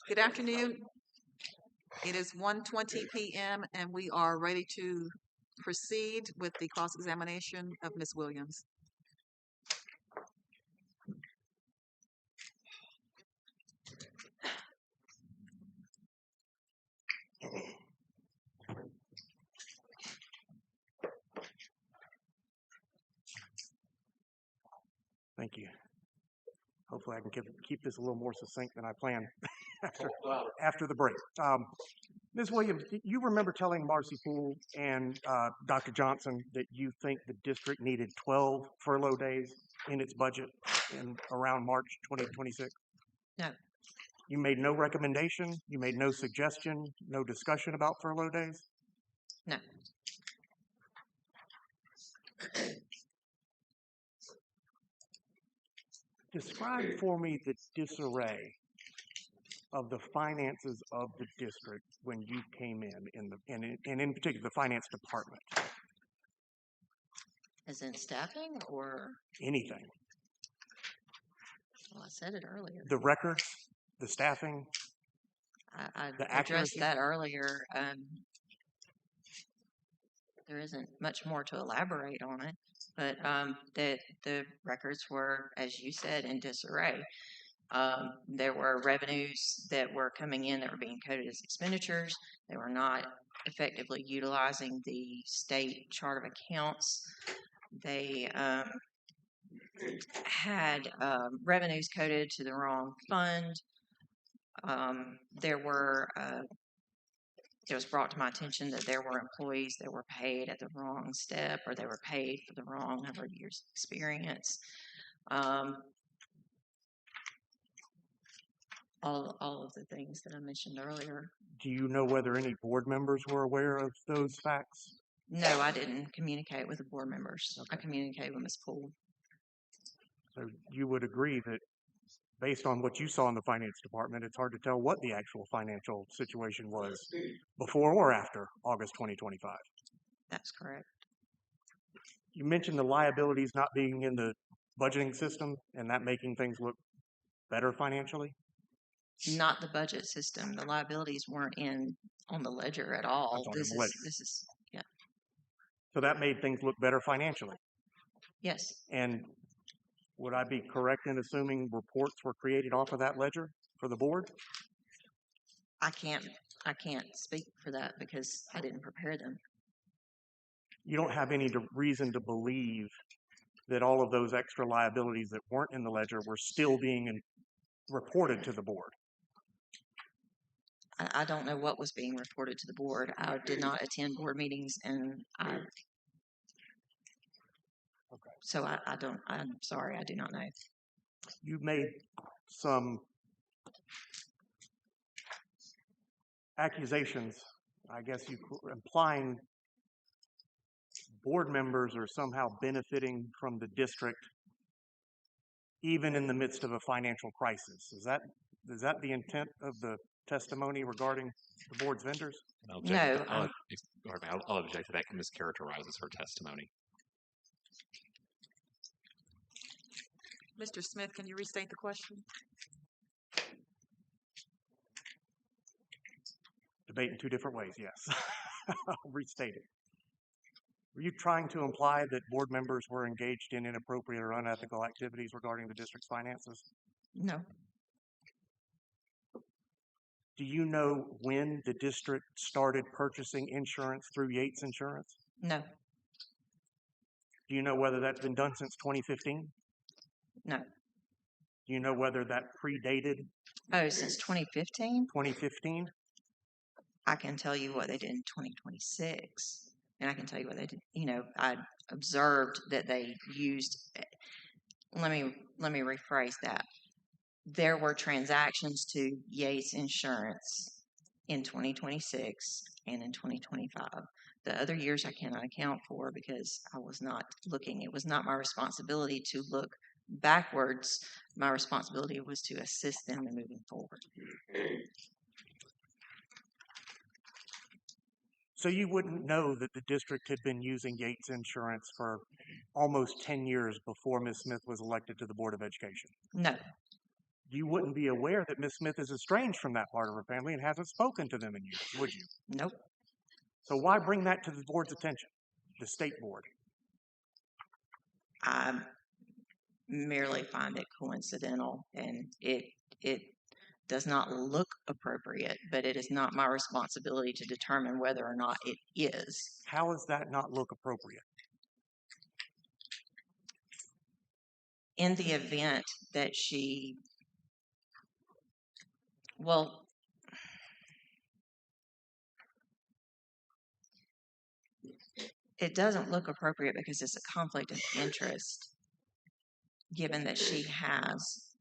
Good afternoon. It is 1:20 p.m. and we are ready to proceed with the cross-examination of Ms. Williams. Thank you. Hopefully I can keep this a little more succinct than I planned after the break. Ms. Williams, you remember telling Marcy Poole and Dr. Johnson that you think the district needed 12 furlough days in its budget in around March 2026? No. You made no recommendation? You made no suggestion, no discussion about furlough days? No. Describe for me the disarray of the finances of the district when you came and in particular the finance department. As in staffing or? Anything. Well, I said it earlier. The records, the staffing, I the addressed accuracy? that earlier. There isn't much more to elaborate on it, but the records were, as you said, in disarray. There were revenues that were coming in that were being coded as expenditures. They were not effectively utilizing the state chart of accounts. They had revenues coded to the wrong fund. It was brought to my attention that there were employees that were paid at the wrong step, or they were paid for the wrong number of years experience. All of the things that I mentioned earlier. Do you know whether any board members were aware of those facts? No, I didn't communicate with the board members. Okay. I communicated with Ms. Poole. So you would agree that based on what you saw in the finance department, it's hard to tell what the actual financial situation was before or after August 2025. That's correct. You mentioned the liabilities not being in the budgeting system and that making things look better financially? Not the budget system. The liabilities weren't on the ledger at all. This is yeah. So that made things look better financially? Yes. And would I be correct in assuming reports were created off of that ledger for the board? I can't speak for that because I didn't prepare them. You don't have any reason to believe that all of those extra liabilities that weren't in the ledger were still being reported to the board? I don't know what was being reported to the board. I did not attend board meetings, and so I don't. I'm sorry, I do not know. You made some accusations, I guess you implying board members are somehow benefiting from the district even in the midst of a financial crisis. Is that the intent of the testimony regarding the board's vendors? No. I'll object to that. Mischaracterizes her testimony. Mr. Smith, can you restate the question? Debate in two different ways, yes. I'll restate it. Were you trying to imply that board members were engaged in inappropriate or unethical activities regarding the district's finances? No. Do you know when the district started purchasing insurance through Yates Insurance? No. Do you know whether that's been done since 2015? No. Do you know whether that predated? Oh, since 2015? 2015? I can tell you what they did in 2026. And I can tell you what they did. I observed that they used, let me rephrase that. There were transactions to Yates Insurance in 2026 and in 2025. The other years I cannot account for because I was not looking. It was not my responsibility to look backwards. My responsibility was to assist them in moving forward. So you wouldn't know that the district had been using Yates Insurance for almost 10 years before Ms. Smith was elected to the Board of Education? No, You wouldn't be aware that Ms. Smith is estranged from that part of her family and hasn't spoken to them in years, would you? nope. So why bring that to the board's attention, the state board? I merely find it coincidental, and it does not look appropriate, but it is not my responsibility to determine whether or not it is. How does that not look appropriate? In the event that she, well, it doesn't look appropriate because it's a conflict of interest, given that she has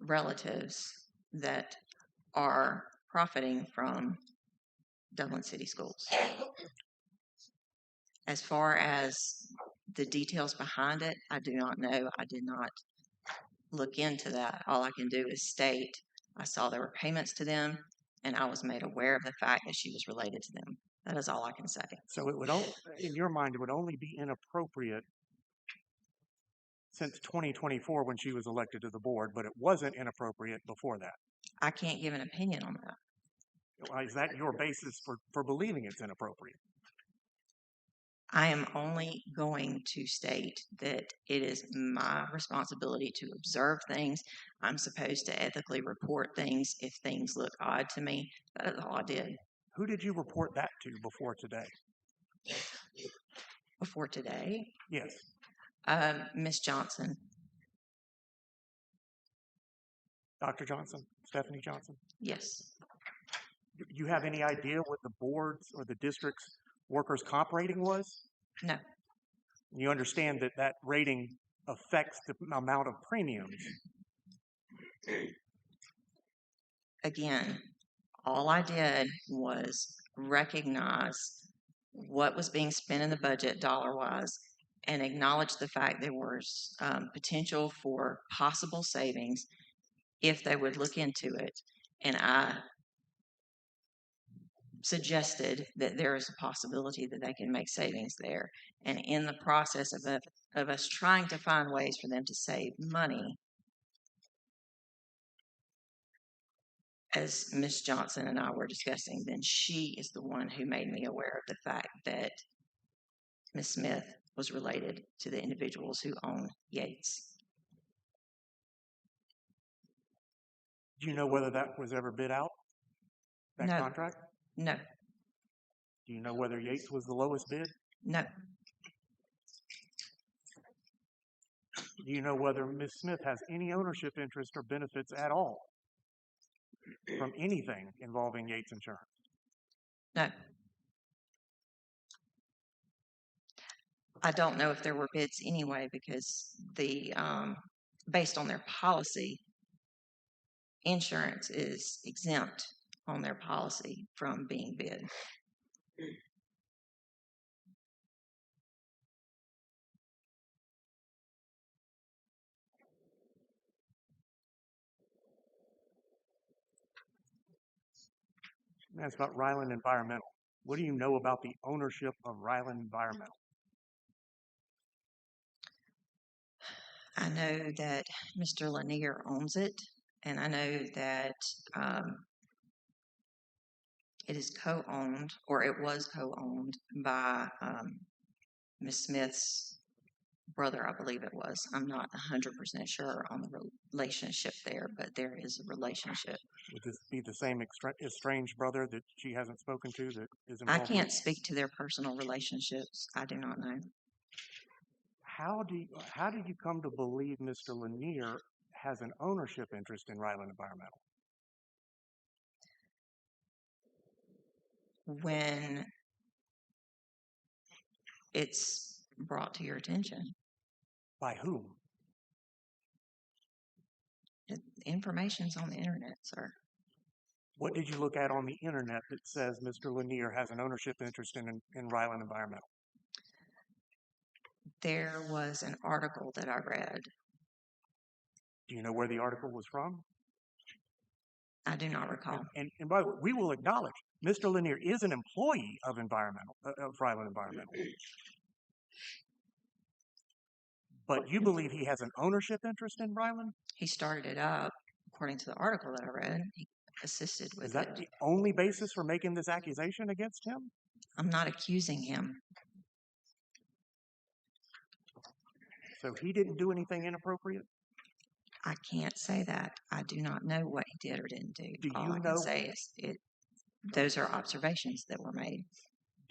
relatives that are profiting from Dublin City Schools. As far as the details behind it, I do not know. I did not look into that. All I can do is state I saw there were payments to them, and I was made aware of the fact that she was related to them. That is all I can say. So it would, in your mind, it would only be inappropriate since 2024 when she was elected to the board, but it wasn't inappropriate before that. I can't give an opinion on that. Is that your basis for believing it's inappropriate? I am only going to state that it is my responsibility to observe things. I'm supposed to ethically report things if things look odd to me. That is all I did. Who did you report that to before today? Before today? Yes. Miss Johnson. Dr. Johnson? Stephanie Johnson? Yes. Do you have any idea what the board's or the district's workers' comp rating was? No. You understand that that rating affects the amount of premiums. Again, all I did was recognize what was being spent in the budget dollar-wise and acknowledge the fact there was potential for possible savings if they would look into it. And I suggested that there is a possibility that they can make savings there. And in the process of us trying to find ways for them to save money, as Ms. Johnson and I were discussing, then she is the one who made me aware of the fact that Ms. Smith was related to the individuals who own Yates. Do you know whether that was ever bid out, that No. contract? No. Do you know whether Yates was the lowest bid? No. Do you know whether Ms. Smith has any ownership interest or benefits at all from anything involving Yates Insurance? No. I don't know if there were bids anyway because the based on their policy, insurance is exempt on their policy from being bid. That's about Ryland Environmental. What do you know about the ownership of Ryland Environmental? I know that Mr. Lanier owns it, and I know that it is co-owned, or it was co-owned by Ms. Smith's brother, I believe it was. I'm not 100% sure on the relationship there, but there is a relationship. Would this be the same estranged brother that she hasn't spoken to that is I involved? can't speak to their personal relationships. I do not know. How do you come to believe Mr. Lanier has an ownership interest in Ryland Environmental? When it's brought to your attention. By whom? Information's on the internet, sir. What did you look at on the internet that says Mr. Lanier has an ownership interest in Ryland Environmental? There was an article that I read. Do you know where the article was from? I do not recall. And by the way, we will acknowledge Mr. Lanier is an employee of Ryland Environmental. But you believe he has an ownership interest in Ryland? He started it up, according to the article that I read. He assisted with Is that it. the only basis for making this accusation against him? I'm not accusing him. So he didn't do anything inappropriate? I can't say that. I do not know what he did or didn't do. Do All you I know? can say is those are observations that were made.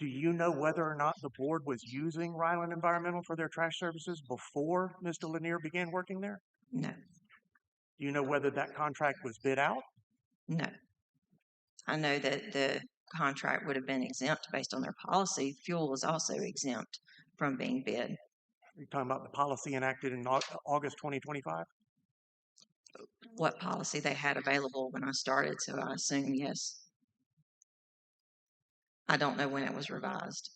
Do you know whether or not the board was using Ryland Environmental for their trash services before Mr. Lanier began working there? No. Do you know whether that contract was bid out? No. I know that the contract would have been exempt based on their policy. Fuel was also exempt from being bid. Are you talking about the policy enacted in August 2025? What policy they had available when I started, so I assume yes. I don't know when it was revised.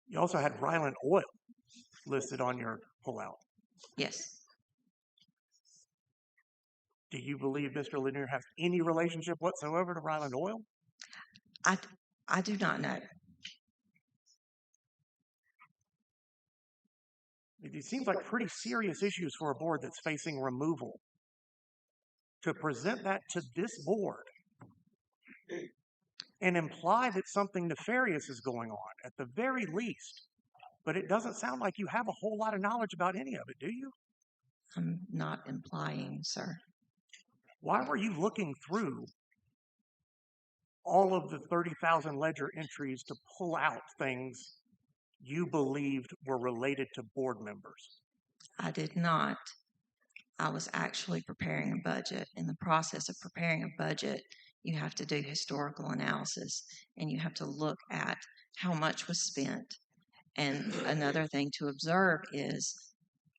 You also had Ryland Oil listed on your pullout. Yes. Do you believe Mr. Lanier has any relationship whatsoever to Ryland Oil? I do not know. It seems like pretty serious issues for a board that's facing removal. To present that to this board and imply that something nefarious is going on, at the very least. But it doesn't sound like you have a whole lot of knowledge about any of it, do you? I'm not implying, sir. Why were you looking through all of the 30,000 ledger entries to pull out things you believed were related to board members? I did not. I was actually preparing a budget. In the process of preparing a budget, you have to do historical analysis and you have to look at how much was spent. And another thing to observe is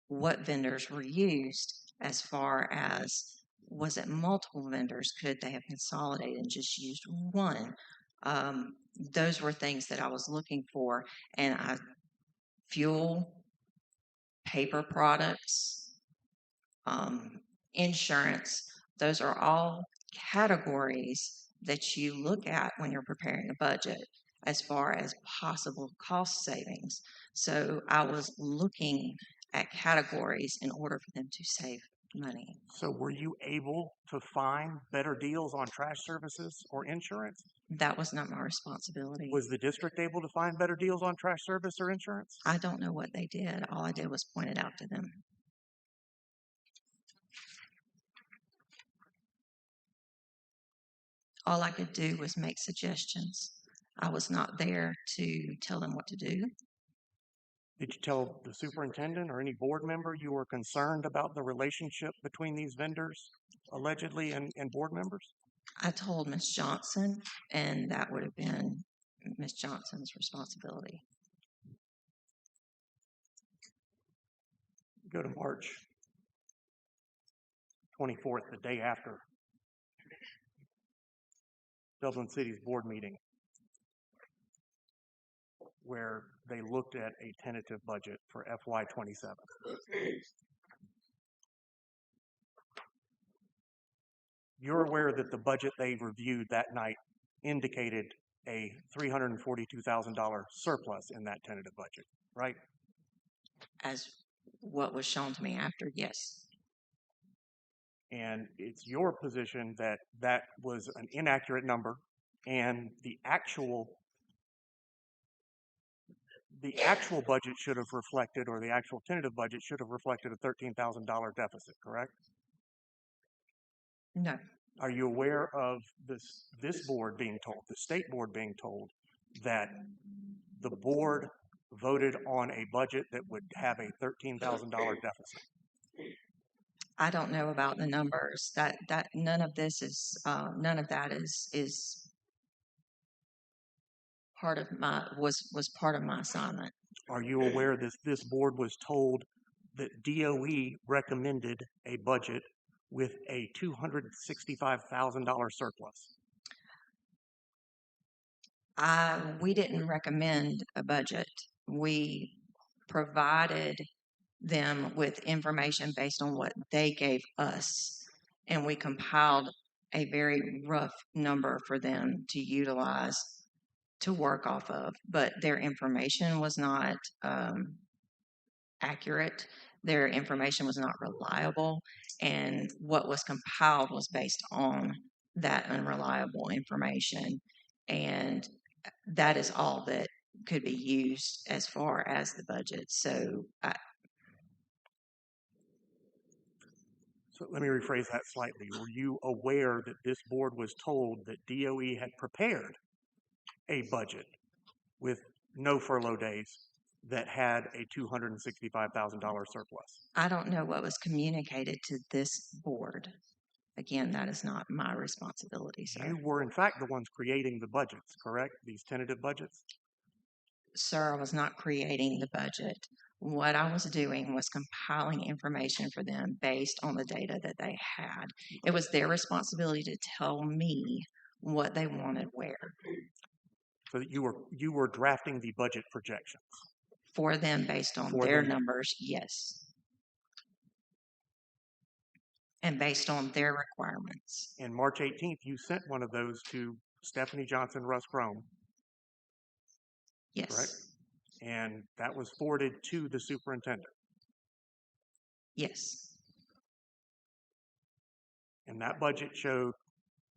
what vendors were used as far as was it multiple vendors? Could they have consolidated and just used one? Those were things that I was looking for. And fuel, paper products, insurance, those are all categories that you look at when you're preparing a budget as far as possible cost savings. So I was looking at categories in order for them to save money. So were you able to find better deals on trash services or insurance? That was not my responsibility. Was the district able to find better deals on trash service or insurance? I don't know what they did. All I did was point it out to them. All I could do was make suggestions. I was not there to tell them what to do. Did you tell the superintendent or any board member you were concerned about the relationship between these vendors, allegedly, and board members? I told Ms. Johnson, and that would have been Ms. Johnson's responsibility. Go to March 24th, the day after Dublin City's board meeting, where they looked at a tentative budget for FY27. You're aware that the budget they reviewed that night indicated a $342,000 surplus in that tentative budget, right? As what was shown to me after, yes. And it's your position that that was an inaccurate number, and the actual budget should have reflected, or the actual tentative budget should have reflected a $13,000 deficit, correct? No. Are you aware of this board being told, the state board being told, that the board voted on a budget that would have a $13,000 deficit? I don't know about the numbers. That none of this is none of that is part of my was part of my assignment. Are you aware that this board was told that DOE recommended a budget with a $265,000 surplus? We didn't recommend a budget. We provided them with information based on what they gave us, and we compiled a very rough number for them to utilize to work off of. But their information was not accurate. Their information was not reliable, and what was compiled was based on that unreliable information. And that is all that could be used as far as the budget. So So let me rephrase that slightly. Were you aware that this board was told that DOE had prepared a budget with no furlough days that had a $265,000 surplus? I don't know what was communicated to this board. Again, that is not my responsibility, sir. You were, in fact, the ones creating the budgets, correct? These tentative budgets? Sir, I was not creating the budget. What I was doing was compiling information for them based on the data that they had. It was their responsibility to tell me what they wanted where. So that you were drafting the budget projections For them based on for their them. numbers, yes. And based on their requirements. And March 18th, you sent one of those to Stephanie Johnson, Russ Crome. Yes. Correct? And that was forwarded to the superintendent. Yes. And that budget showed,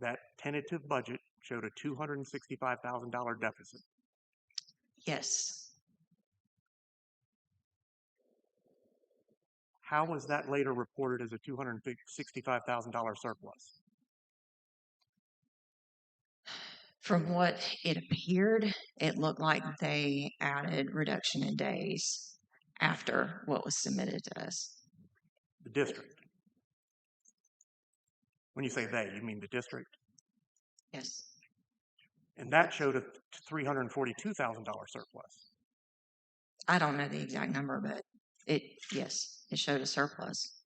that tentative budget showed a $265,000 deficit. Yes. How was that later reported as a $265,000 surplus? From what it appeared, it looked like they added reduction in days after what was submitted to us. The district. When you say they, you mean the district? Yes. And that showed a $342,000 surplus. I don't know the exact number, but yes, it showed a surplus.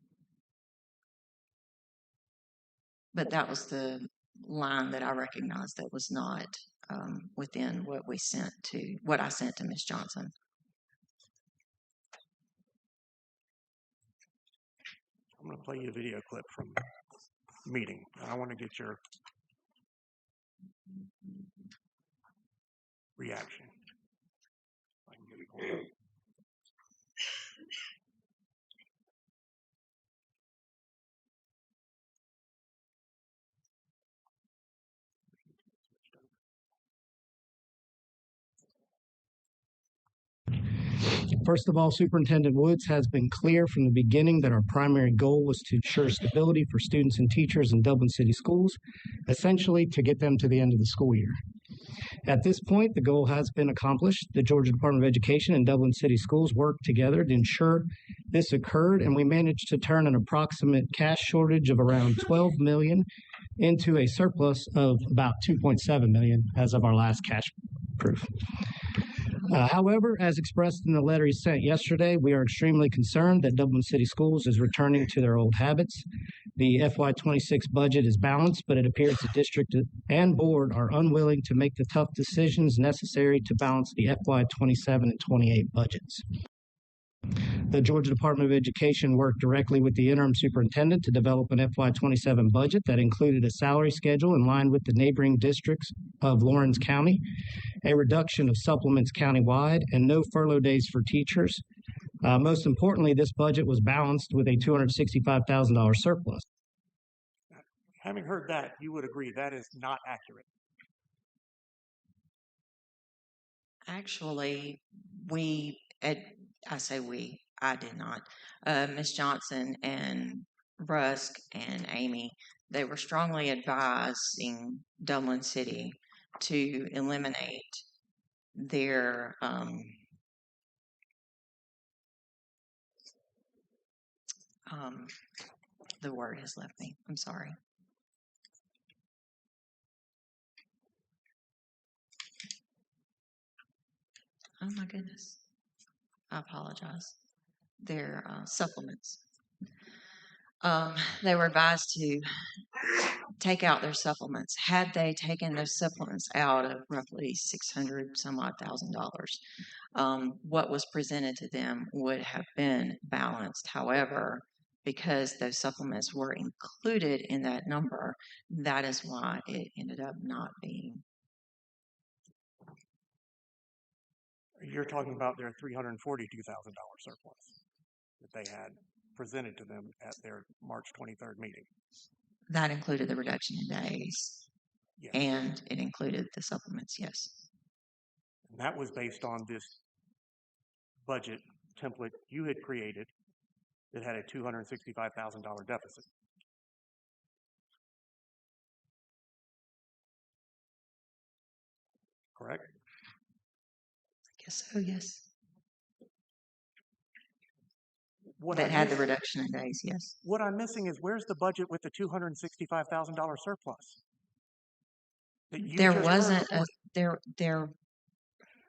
But that was the line that I recognized that was not within what I sent to Ms. Johnson. I'm going to play you a video clip from the meeting. I want to get your reaction. If I can get it pulled up. First of all, Superintendent Woods has been clear from the beginning that our primary goal was to ensure stability for students and teachers in Dublin City Schools, essentially to get them to the end of the school year. At this point, the goal has been accomplished. The Georgia Department of Education and Dublin City Schools worked together to ensure this occurred, and we managed to turn an approximate cash shortage of around $12 million into a surplus of about $2.7 million as of our last cash proof. However, as expressed in the letter he sent yesterday, we are extremely concerned that Dublin City Schools is returning to their old habits. The FY26 budget is balanced, but it appears the district and board are unwilling to make the tough decisions necessary to balance the FY27 and 28 budgets. The Georgia Department of Education worked directly with the interim superintendent to develop an FY27 budget that included a salary schedule in line with the neighboring districts of Lawrence County, a reduction of supplements countywide, and no furlough days for teachers. Most importantly, this budget was balanced with a $265,000 surplus. Having heard that, you would agree that is not accurate. Actually, I did not. Ms. Johnson and Rusk and Amy, they were strongly advising Dublin City to eliminate their the word has left me. I'm sorry. Oh my goodness. I apologize. Their supplements. They were advised to take out their supplements. Had they taken those supplements out of roughly $600,000, what was presented to them would have been balanced. However, because those supplements were included in that number, that is why it ended up not being. You're talking about their $342,000 surplus. that they had presented to them at their March 23rd meeting. That included the reduction in days, Yes. and it included the supplements, yes. And that was based on this budget template you had created that had a $265,000 deficit. Correct? I guess so, yes. What That I'm had the miss- reduction in days, yes. What I'm missing is where's the budget with the $265,000 surplus? That you There just wasn't heard a,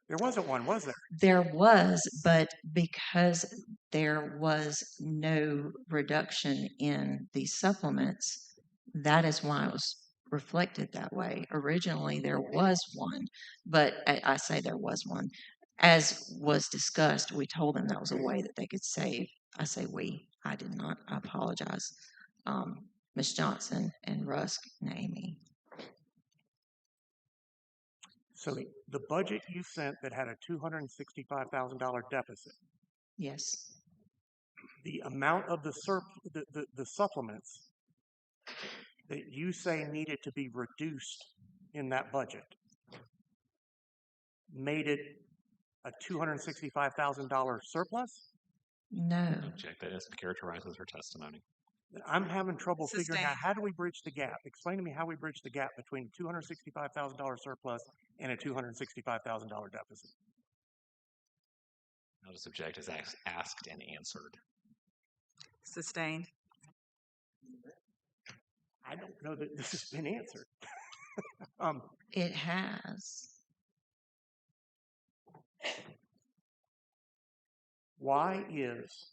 There wasn't one, was there? there was, but because there was no reduction in the supplements, that is why it was reflected that way. Originally, there was one, but I say there was one. As was discussed, we told them that was a way that they could save. I say we, I did not. I apologize. Ms. Johnson and Rusk and Amy. So the budget you sent that had a $265,000 deficit, Yes. the amount of the supplements that you say needed to be reduced in that budget made it a $265,000 surplus? No. Object. That mischaracterizes her testimony. I'm having trouble figuring out Sustained. how do we bridge the gap? Explain to me how we bridge the gap between a $265,000 surplus and a $265,000 deficit. Notice object is asked and answered. Sustained. I don't know that this has been answered. It has. Why is,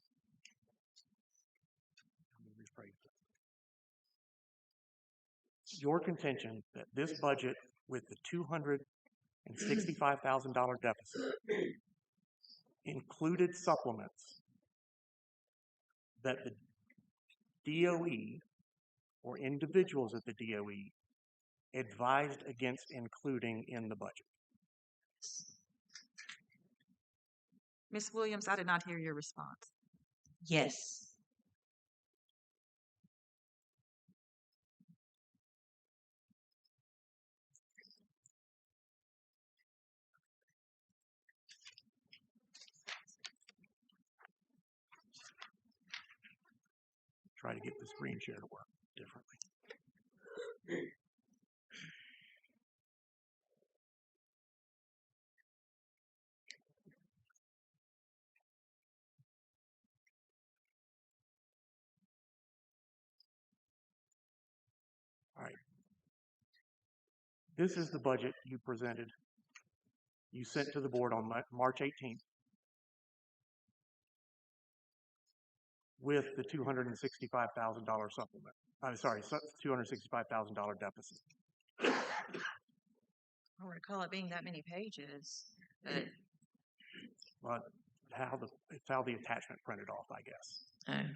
let me rephrase this. Your contention that this budget with the $265,000 deficit included supplements that the DOE or individuals at the DOE advised against including in the budget? Ms. Williams, I did not hear your response. Yes. Try to get the screen share to work differently. All right. This is the budget you presented, you sent to the board on March 18th with the $265,000 supplement. I'm sorry, $265,000 deficit. I don't recall it being that many pages, but Well, it's how the attachment printed off, I guess.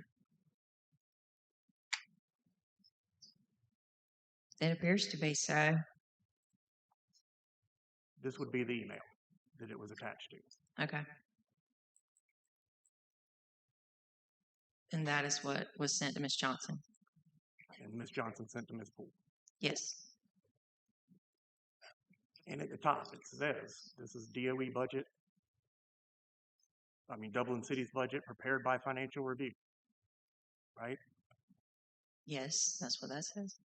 It appears to be so. This would be the email that it was attached to. Okay. And that is what was sent to Ms. Johnson. And Ms. Johnson sent to Ms. Poole. Yes. And at the top it says, this is DOE budget. Dublin City's budget prepared by financial review. Right? Yes, that's what that says.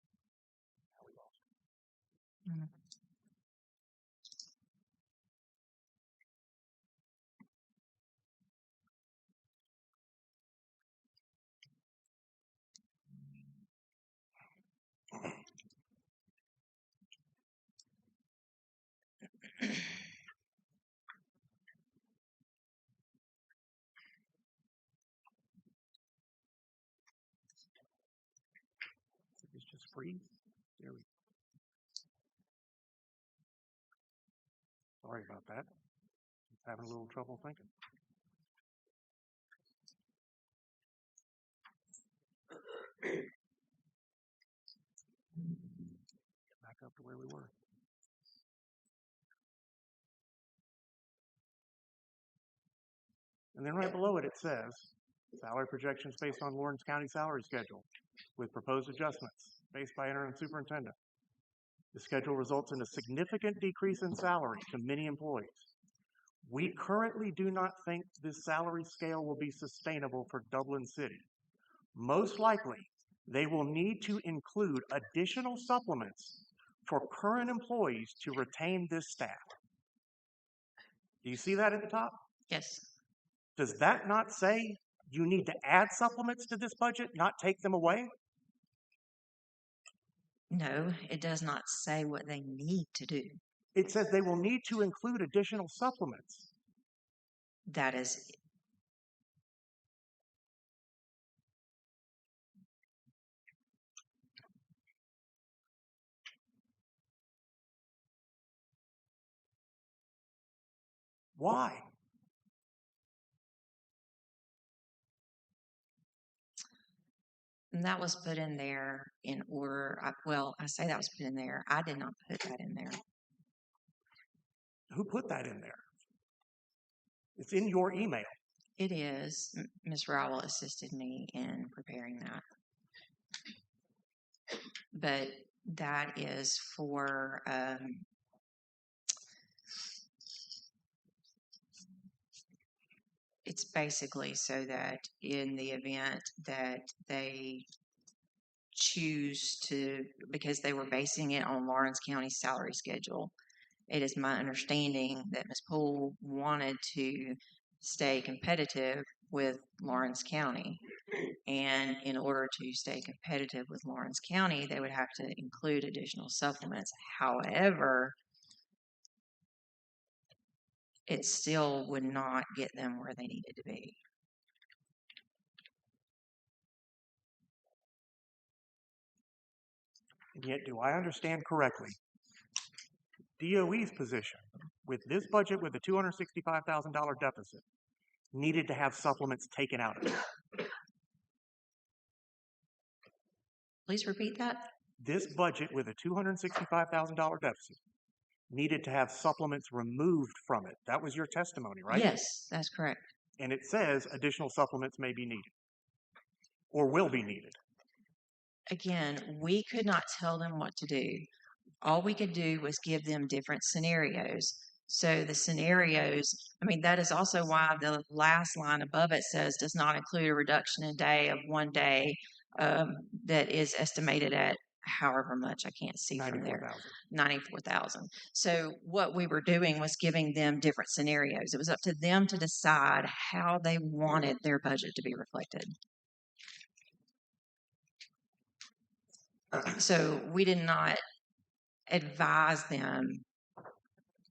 Mhm. It's just freeze. There we go. Sorry about that. Just having a little trouble thinking. Back up to where we were. And then right below it, it says, Salary projections based on Lawrence County salary schedule with proposed adjustments based by interim superintendent. The schedule results in a significant decrease in salary to many employees. We currently do not think this salary scale will be sustainable for Dublin City. Most likely, they will need to include additional supplements for current employees to retain this staff. Do you see that at the top? Yes. Does that not say you need to add supplements to this budget, not take them away? No, it does not say what they need to do. It says they will need to include additional supplements. That is Why? And that was put in there in order. I say that was put in there. I did not put that in there. Who put that in there? It's in your email. It is. Ms. Rowell assisted me in preparing that. But that is for it's basically so that in the event that they choose to, because they were basing it on Lawrence County's salary schedule, it is my understanding that Ms. Poole wanted to stay competitive with Lawrence County. And in order to stay competitive with Lawrence County, they would have to include additional supplements. However, it still would not get them where they needed to be. And yet, do I understand correctly? DOE's position with this budget with a $265,000 deficit needed to have supplements taken out of it. Please repeat that. This budget with a $265,000 deficit needed to have supplements removed from it. That was your testimony, right? Yes, that's correct. And it says additional supplements may be needed or will be needed. Again, we could not tell them what to do. All we could do was give them different scenarios. So the scenarios, that is also why the last line above it says does not include a reduction in day of 1 day that is estimated at however much I can't see from there. 94,000. So what we were doing was giving them different scenarios. It was up to them to decide how they wanted their budget to be reflected. So we did not advise them.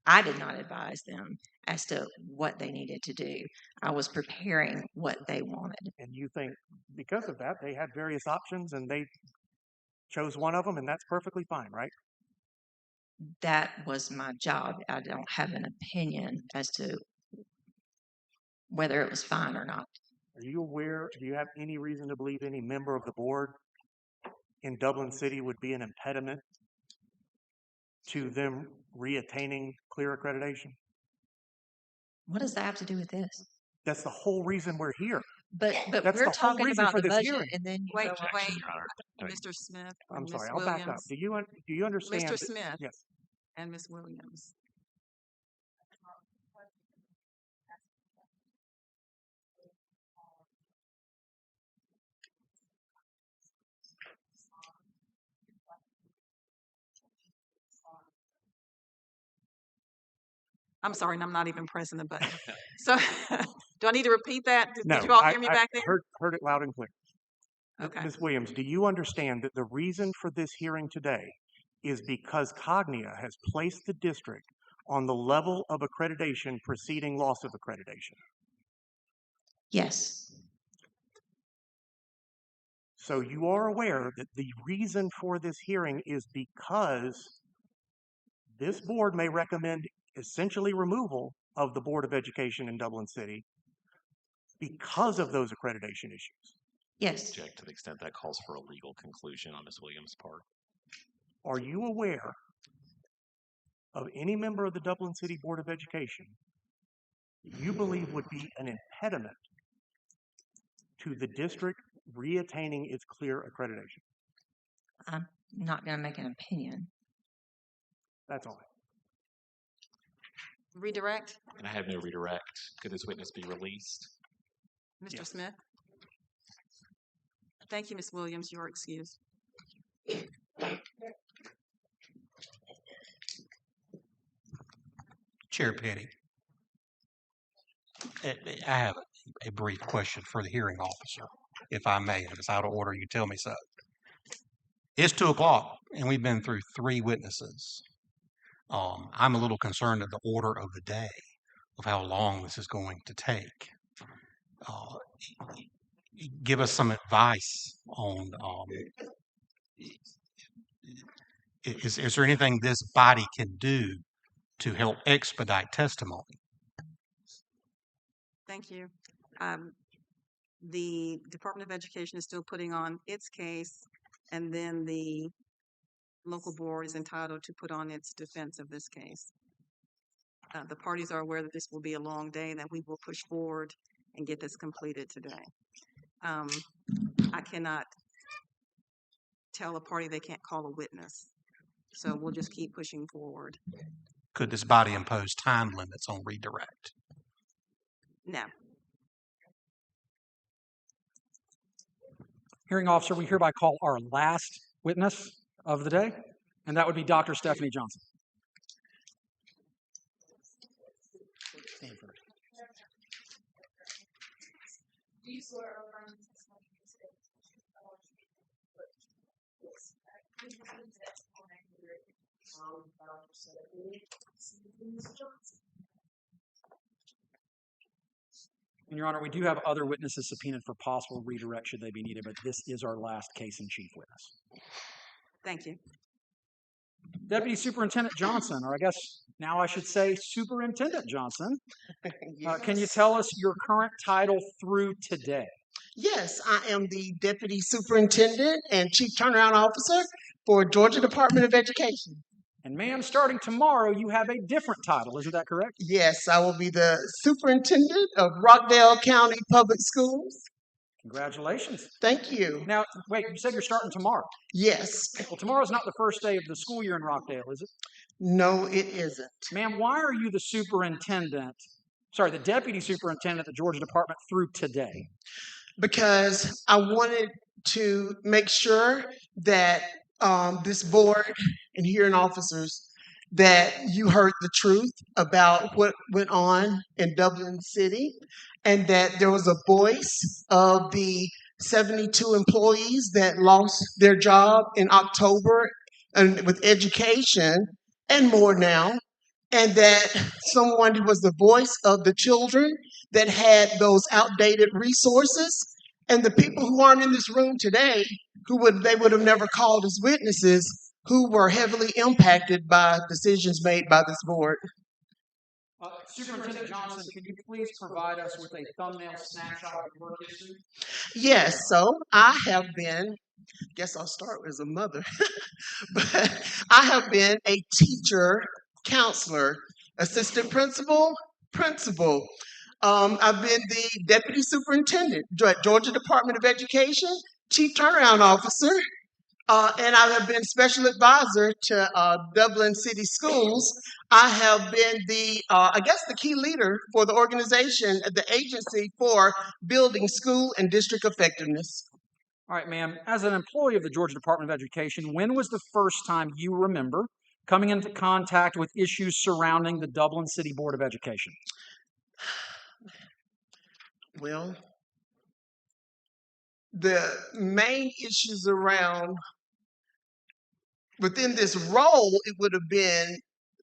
I did not advise them as to what they needed to do. I was preparing what they wanted. And you think because of that, they had various options and they chose one of them, and that's perfectly fine, right? That was my job. I don't have an opinion as to whether it was fine or not. Are you aware, do you have any reason to believe any member of the board in Dublin City would be an impediment to them reattaining clear accreditation? What does that have to do with this? That's the whole reason we're here. But That's we're the whole talking reason about for the this budget, hearing. and then you Wait, go on. Mr. Smith. I'm and sorry, Ms. I'll back up. Williams. Do you understand? Mr. Smith. Yes. And Ms. Williams. I'm sorry, and I'm not even pressing the button. So, do I need to repeat that? No, Did you all hear me back there? Heard it loud and clear. Okay. Ms. Williams, do you understand that the reason for this hearing today is because Cognia has placed the district on the level of accreditation preceding loss of accreditation? Yes. So you are aware that the reason for this hearing is because this board may recommend essentially removal of the Board of Education in Dublin City because of those accreditation issues. Yes. Object to the extent that calls for a legal conclusion on Ms. Williams' part. Are you aware of any member of the Dublin City Board of Education you believe would be an impediment to the district reattaining its clear accreditation. I'm not going to make an opinion. That's all. Redirect? And I have no redirect. Could this witness be released? Mr. Smith? Thank you, Ms. Williams. You are excused. Chair Petty, I have a brief question for the hearing officer, if I may. If it's out of order, you tell me so. It's 2 o'clock, and we've been through 3 witnesses. I'm a little concerned at the order of the day of how long this is going to take. Give us some advice on, is there anything this body can do to help expedite testimony? Thank you. The Department of Education is still putting on its case, and then the local board is entitled to put on its defense of this case. The parties are aware that this will be a long day and that we will push forward and get this completed today. I cannot tell a party they can't call a witness, so we'll just keep pushing forward. Could this body impose time limits on redirect? No. Hearing officer, we hereby call our last witness of the day, and that would be Dr. Stephanie Johnson. Stanford. Do you swear or affirm the testimony you give today? And Your Honor, we do have other witnesses subpoenaed for possible redirect should they be needed, but this is our last case in chief witness. Thank you. Deputy Superintendent Johnson, or I guess now I should say Superintendent Johnson, can you tell us your current title through today? Yes, I am the Deputy Superintendent and Chief Turnaround Officer for Georgia Department of Education. And ma'am, starting tomorrow, you have a different title, isn't that correct? Yes, I will be the Superintendent of Rockdale County Public Schools. Congratulations. Thank you. Now, wait, you said you're starting tomorrow. Yes. Well, tomorrow's not the first day of the school year in Rockdale, is it? No, it isn't. Ma'am, why are you the Deputy Superintendent of the Georgia Department through today? Because I wanted to make sure that this board and hearing officers, that you heard the truth about what went on in Dublin City, and that there was a voice of the 72 employees that lost their job in October and with education and more now, and that someone was the voice of the children that had those outdated resources, and the people who aren't in this room today, they would have never called as witnesses, who were heavily impacted by decisions made by this board. Superintendent Johnson, can you please provide us with a thumbnail snapshot of your work history? Yes, so I have been, guess I'll start as a mother, but I have been a teacher, counselor, assistant principal, principal. I've been the deputy superintendent, Georgia Department of Education, chief turnaround officer, and I have been special advisor to Dublin City Schools. I have been the key leader for the organization, the agency for building school and district effectiveness. All right, ma'am. As an employee of the Georgia Department of Education, when was the first time you remember coming into contact with issues surrounding the Dublin City Board of Education? Well, the main issues around within this role, it would have been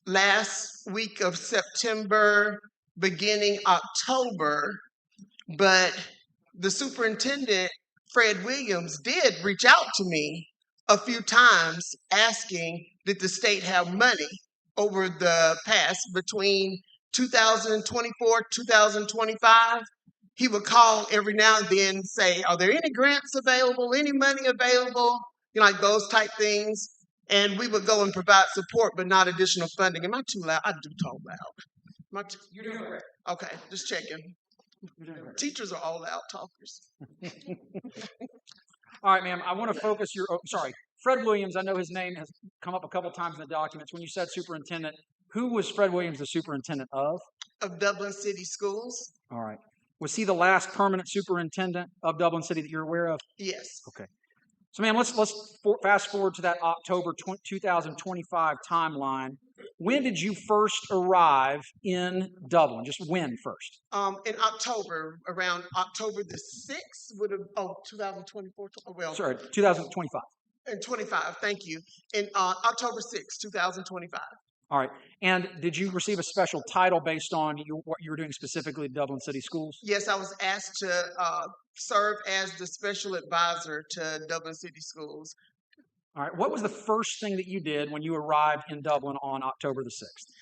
last week of September, beginning October, but the superintendent, Fred Williams, did reach out to me a few times asking, did the state have money over the past between 2024, 2025? He would call every now and then and say, are there any grants available, any money available, like those type things. And we would go and provide support, but not additional funding. Am I too loud? I do talk loud. You're doing great. Okay, just checking. Teachers are all loud talkers. All right, ma'am, I want to focus your, oh, sorry, Fred Williams, I know his name has come up a couple times in the documents. When you said superintendent, who was Fred Williams the superintendent of? Of Dublin City Schools? All right. Was he the last permanent superintendent of Dublin City that you're aware of? Yes. Okay. So, ma'am, let's fast forward to that October 2025 timeline. When did you first arrive in Dublin? Just when first? In October, around October the 6th, 2024, well. Sorry, 2025. And 25, thank you. In October 6th, 2025. All right. And did you receive a special title based on what you were doing specifically at Dublin City Schools? Yes, I was asked to serve as the special advisor to Dublin City Schools. All right. What was the first thing that you did when you arrived in Dublin on October the 6th?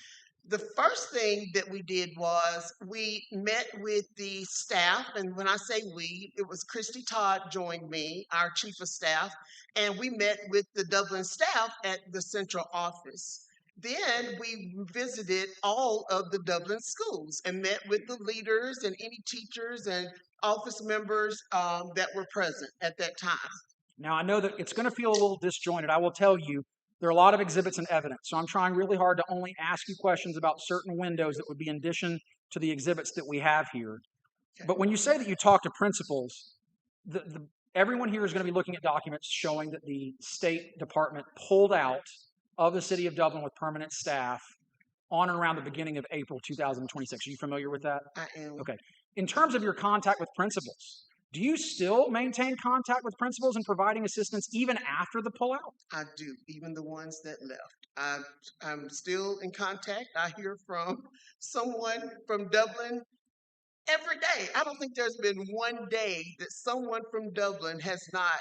The first thing that we did was we met with the staff, and when I say we, it was Christy Todd joined me, our chief of staff, and we met with the Dublin staff at the central office. Then we visited all of the Dublin schools and met with the leaders and any teachers and office members that were present at that time. Now, I know that it's going to feel a little disjointed. I will tell you, there are a lot of exhibits and evidence, so I'm trying really hard to only ask you questions about certain windows that would be in addition to the exhibits that we have here. Okay. But when you say that you talk to principals, everyone here is going to be looking at documents showing that the State Department pulled out of the city of Dublin with permanent staff on and around the beginning of April 2026. Are you familiar with that? I am. Okay. In terms of your contact with principals, do you still maintain contact with principals and providing assistance even after the pullout? I do, even the ones that left. I'm still in contact. I hear from someone from Dublin every day. I don't think there's been one day that someone from Dublin has not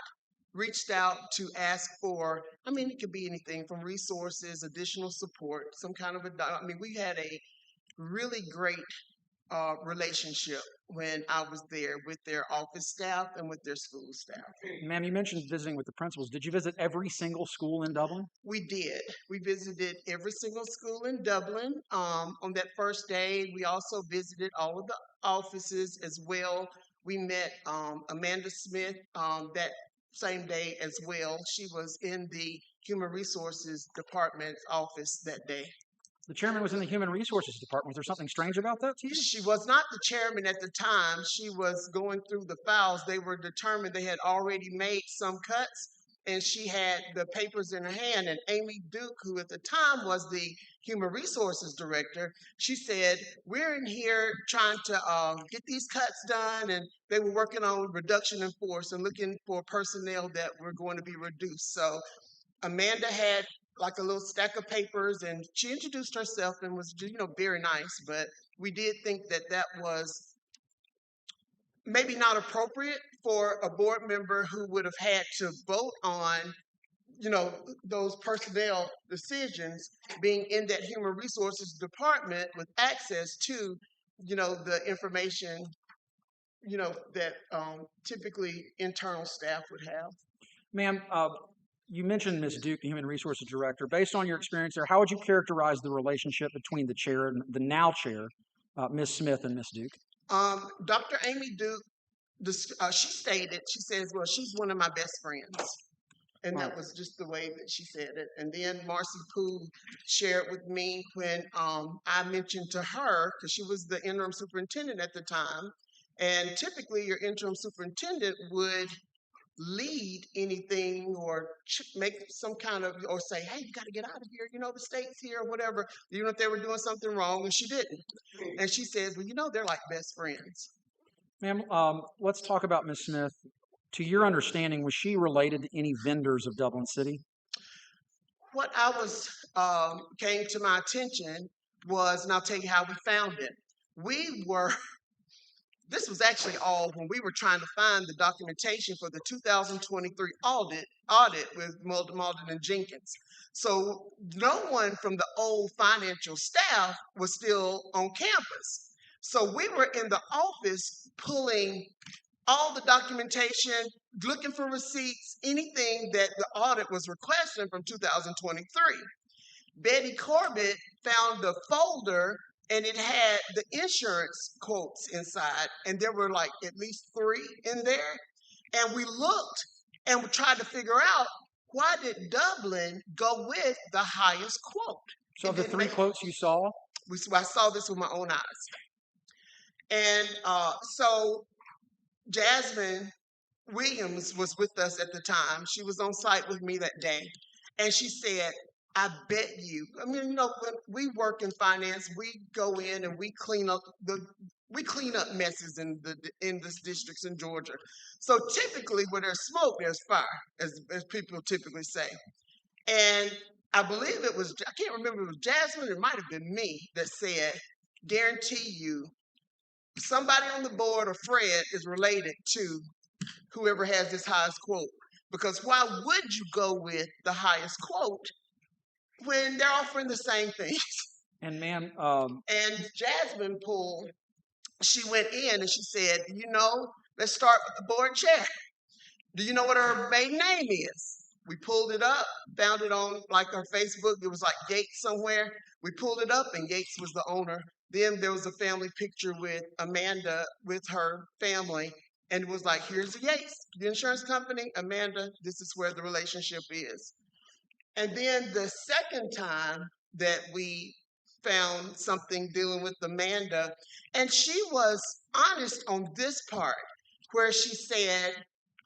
reached out to ask for, it could be anything from resources, additional support, some kind of we had a really great relationship when I was there with their office staff and with their school staff. Ma'am, you mentioned visiting with the principals. Did you visit every single school in Dublin? We did. We visited every single school in Dublin. On that first day, we also visited all of the offices as well. We met Amanda Smith that same day as well. She was in the Human Resources Department's office that day. The chairman was in the Human Resources Department. Was there something strange about that to you? She was not the chairman at the time. She was going through the files. They were determined they had already made some cuts, and she had the papers in her hand. And Amy Duke, who at the time was the Human Resources Director, she said, we're in here trying to get these cuts done, and they were working on reduction in force and looking for personnel that were going to be reduced. So Amanda had like a little stack of papers, and she introduced herself and was, very nice. But we did think that that was maybe not appropriate for a board member who would have had to vote on, those personnel decisions, being in that Human Resources Department with access to, the information, that typically internal staff would have. Ma'am, you mentioned Ms. Duke, the Human Resources Director. Based on your experience there, how would you characterize the relationship between the chair and the now chair, Ms. Smith and Ms. Duke? Dr. Amy Duke, she stated, she says, well, she's one of my best friends. And that was just the way that she said it. And then Marcy Poole shared with me when I mentioned to her, because she was the interim superintendent at the time, and typically your interim superintendent would lead anything or make some kind of, or say, hey, you got to get out of here, the state's here, or whatever, even if they were doing something wrong, and she didn't. And she says, well, they're like best friends. Ma'am, let's talk about Ms. Smith. To your understanding, was she related to any vendors of Dublin City? What I was, came to my attention was, and I'll tell you how we found it. This was actually all when we were trying to find the documentation for the 2023 audit with Malden and Jenkins. So no one from the old financial staff was still on campus. So we were in the office pulling all the documentation, looking for receipts, anything that the audit was requesting from 2023. Betty Corbett found a folder and it had the insurance quotes inside, and there were like at least 3 in there. And we looked and we tried to figure out, why did Dublin go with the highest quote? So of the 3 quotes you saw, I saw this with my own eyes. And so Jasmine Williams was with us at the time. She was on site with me that day. And she said, I bet you, I mean, you know, when we work in finance, we go in and we clean up messes in this districts in Georgia. So typically where there's smoke, there's fire, as people typically say. And I believe it was, I can't remember if it was Jasmine, it might have been me that said, guarantee you, somebody on the board or Fred is related to whoever has this highest quote. Because why would you go with the highest quote when they're offering the same things? and ma'am, And Jasmine she went in and she said, you know, let's start with the board chair. Do you know what her maiden name is? We pulled it up, found it on like her Facebook. It was like Yates somewhere. We pulled it up and Yates was the owner. Then there was a family picture with Amanda with her family. And it was like, here's the Yates, the insurance company, Amanda, this is where the relationship is. And then the second time that we found something dealing with Amanda, and she was honest on this part, where she said,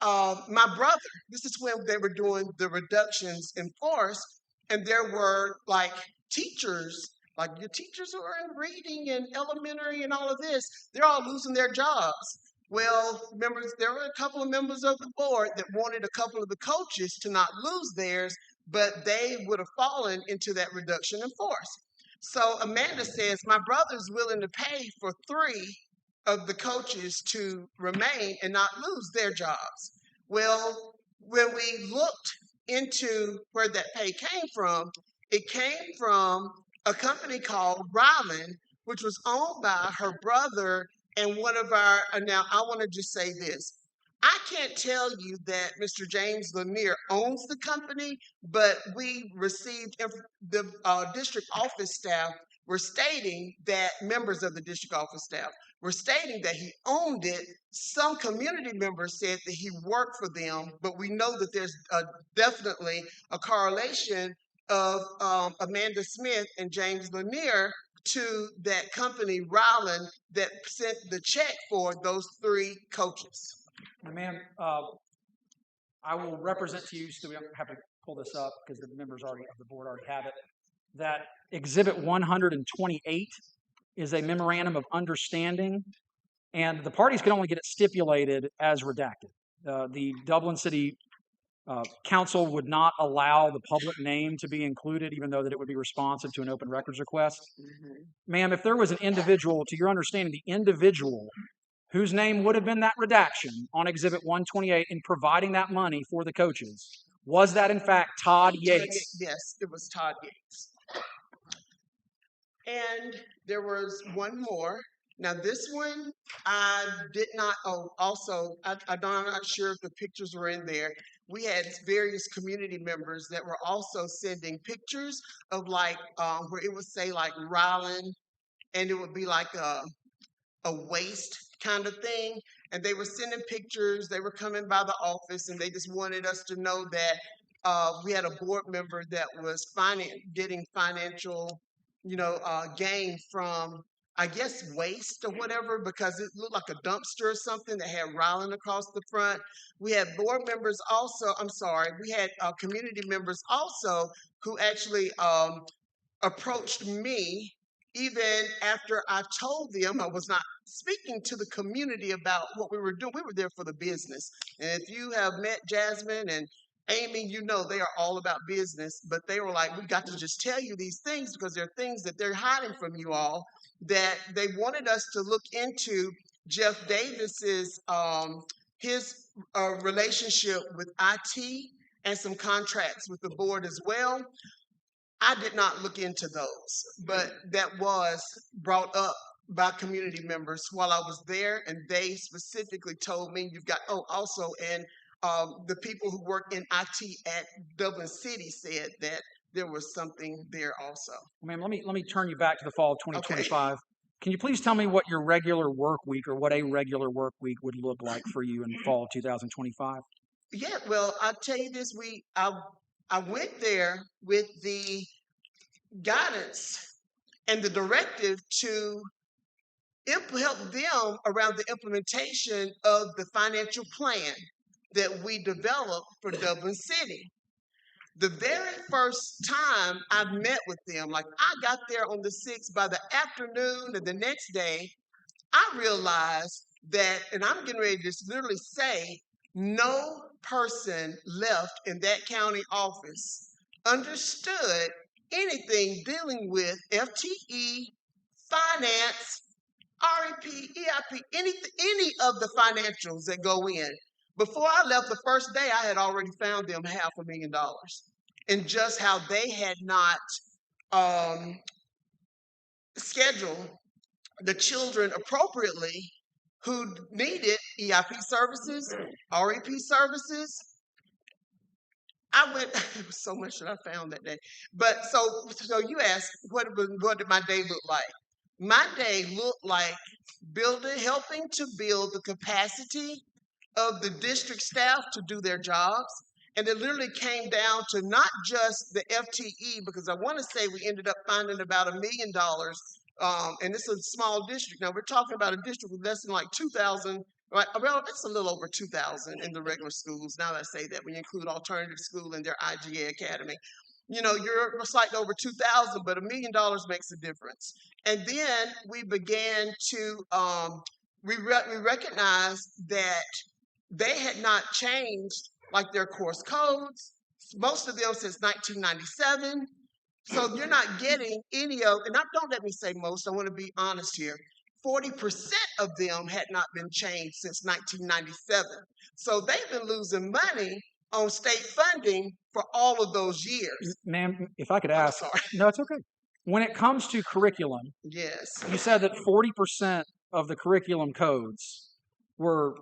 my brother, this is when they were doing the reductions in force, and there were like teachers, like your teachers who are in reading and elementary and all of this, they're all losing their jobs. Well, there were a couple of members of the board that wanted a couple of the coaches to not lose theirs, but they would have fallen into that reduction in force. So Amanda says, my brother's willing to pay for 3 of the coaches to remain and not lose their jobs. Well, when we looked into where that pay came from, it came from a company called Ryland, which was owned by her brother and one of our, now I want to just say this. I can't tell you that Mr. James Lanier owns the company, but we received the district office staff were stating that members of the district office staff were stating that he owned it. Some community members said that he worked for them, but we know that there's definitely a correlation of Amanda Smith and James Lanier to that company, Ryland, that sent the check for those 3 coaches. ma'am, I will represent to you, so we don't have to pull this up because the members of the board already have it, that Exhibit 128 is a memorandum of understanding, and the parties can only get it stipulated as redacted. The Dublin City Council would not allow the public name to be included, even though that it would be responsive to an open records request. Ma'am, if there was an individual, to your understanding, the individual whose name would have been that redaction on Exhibit 128 in providing that money for the coaches, was that in fact Todd Yates? Yes, it was Todd Yates. And there was one more. Now this one, I did not, also, I'm not sure if the pictures were in there. We had various community members that were also sending pictures of like, where it would say like Ryland, and it would be like a waste kind of thing. And they were sending pictures, they were coming by the office, and they just wanted us to know that we had a board member that was getting financial, gain from, I guess, waste or whatever, because it looked like a dumpster or something that had Ryland across the front. We had board members also, we had community members also who actually approached me even after I told them I was not speaking to the community about what we were doing. We were there for the business. And if you have met Jasmine and Amy, you know they are all about business, but they were like, we got to just tell you these things because there are things that they're hiding from you all, that they wanted us to look into Jeff Davis's his relationship with IT and some contracts with the board as well. I did not look into those, but that was brought up by community members while I was there, and they specifically told me you've got, also, and the people who work in IT at Dublin City said that there was something there also. Ma'am, let me turn you back to the fall of Okay. 2025. Can you please tell me what your regular work week or what a regular work week would look like for you in the fall of 2025? Yeah, well, I'll tell you this, I went there with the guidance and the directive to help them around the implementation of the financial plan that we developed for Dublin City. The very first time I met with them, like I got there on the 6th, by the afternoon of the next day, I realized that, and I'm getting ready to just literally say, no person left in that county office understood anything dealing with FTE, finance, REP, EIP, any of the financials that go in. Before I left the first day, I had already found them $500,000 in just how they had not scheduled the children appropriately who needed EIP services, REP services. I went, it was so much that I found that day. But so you asked, what did my day look like? My day looked like helping to build the capacity of the district staff to do their jobs. And it literally came down to not just the FTE, because I want to say we ended up finding about $1 million. And it's a small district. Now we're talking about a district with less than like 2,000, right? Well, it's a little over 2,000 in the regular schools. Now that I say that, when you include alternative school and their IGA academy, you're slightly over 2,000, but $1 million makes a difference. And then we began to we recognized that they had not changed like their course codes, most of them since 1997. So you're not getting any of, and don't let me say most, I want to be honest here. 40% of them had not been changed since 1997. So they've been losing money on state funding for all of those years. Ma'am, if I could I'm ask. sorry. No, it's okay. When it comes to curriculum, Yes. you said that 40% of the curriculum codes were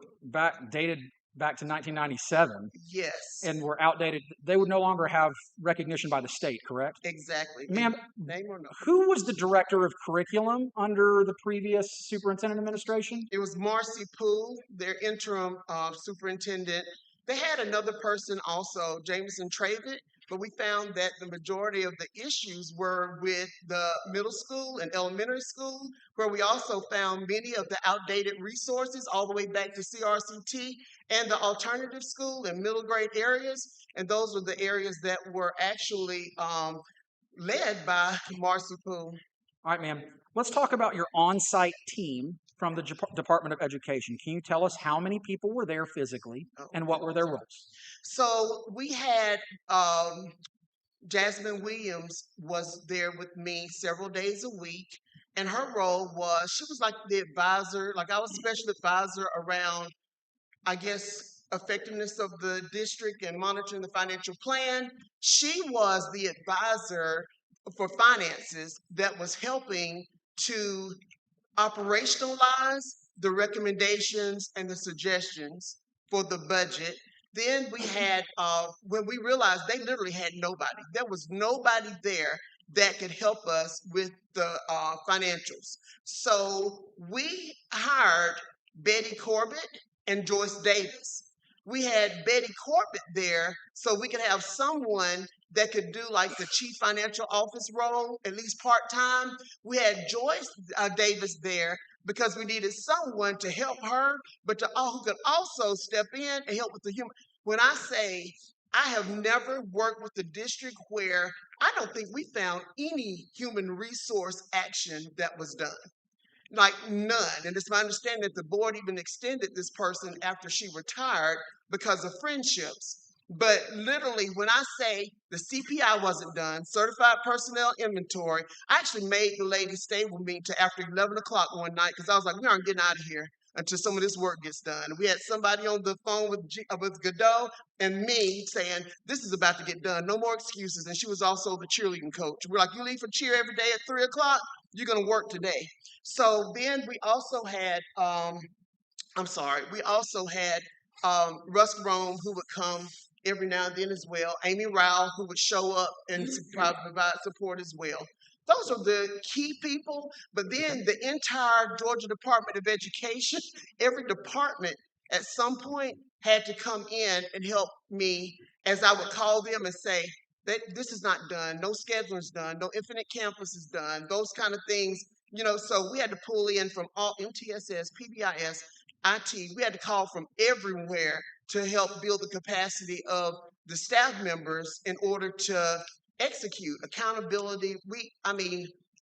dated back to 1997 Yes. and were outdated. They would no longer have recognition by the state, correct? Exactly. Ma'am, Name or no? who was the director of curriculum under the previous superintendent administration? It was Marcy Poole, their interim superintendent. They had another person also, Jameson Travitt, but we found that the majority of the issues were with the middle school and elementary school, where we also found many of the outdated resources all the way back to CRCT and the alternative school and middle grade areas. And those were the areas that were actually led by Marcy Poole. All right, ma'am. Let's talk about your on-site team from the Department of Education. Can you tell us how many people were there physically and what were their roles? So we had Jasmine Williams was there with me several days a week, and her role was, she was like the advisor, like I was special advisor around, I guess, effectiveness of the district and monitoring the financial plan. She was the advisor for finances that was helping to operationalize the recommendations and the suggestions for the budget. Then we had, when we realized they literally had nobody, there was nobody there that could help us with the financials. So we hired Betty Corbett and Joyce Davis. We had Betty Corbett there so we could have someone that could do like the chief financial office role, at least part-time. We had Joyce Davis there because we needed someone to help her, but who could also step in and help with the human. When I say I have never worked with a district where I don't think we found any human resource action that was done. Like none. And it's my understanding that the board even extended this person after she retired because of friendships. But literally, when I say the CPI wasn't done, certified personnel inventory, I actually made the lady stay with me till after 11 o'clock one night because I was like, we aren't getting out of here until some of this work gets done. We had somebody on the phone with Godot and me saying, this is about to get done. No more excuses. And she was also the cheerleading coach. We're like, you leave for cheer every day at 3 o'clock? You're going to work today. So then we also had, we also had Russ Rome, who would come every now and then as well. Amy Rao, who would show up and provide support as well. Those are the key people. But then the entire Georgia Department of Education, every department at some point had to come in and help me as I would call them and say, that this is not done, no scheduling is done, no infinite campus is done, those kind of things, so we had to pull in from all MTSS, PBIS, IT, we had to call from everywhere to help build the capacity of the staff members in order to execute accountability.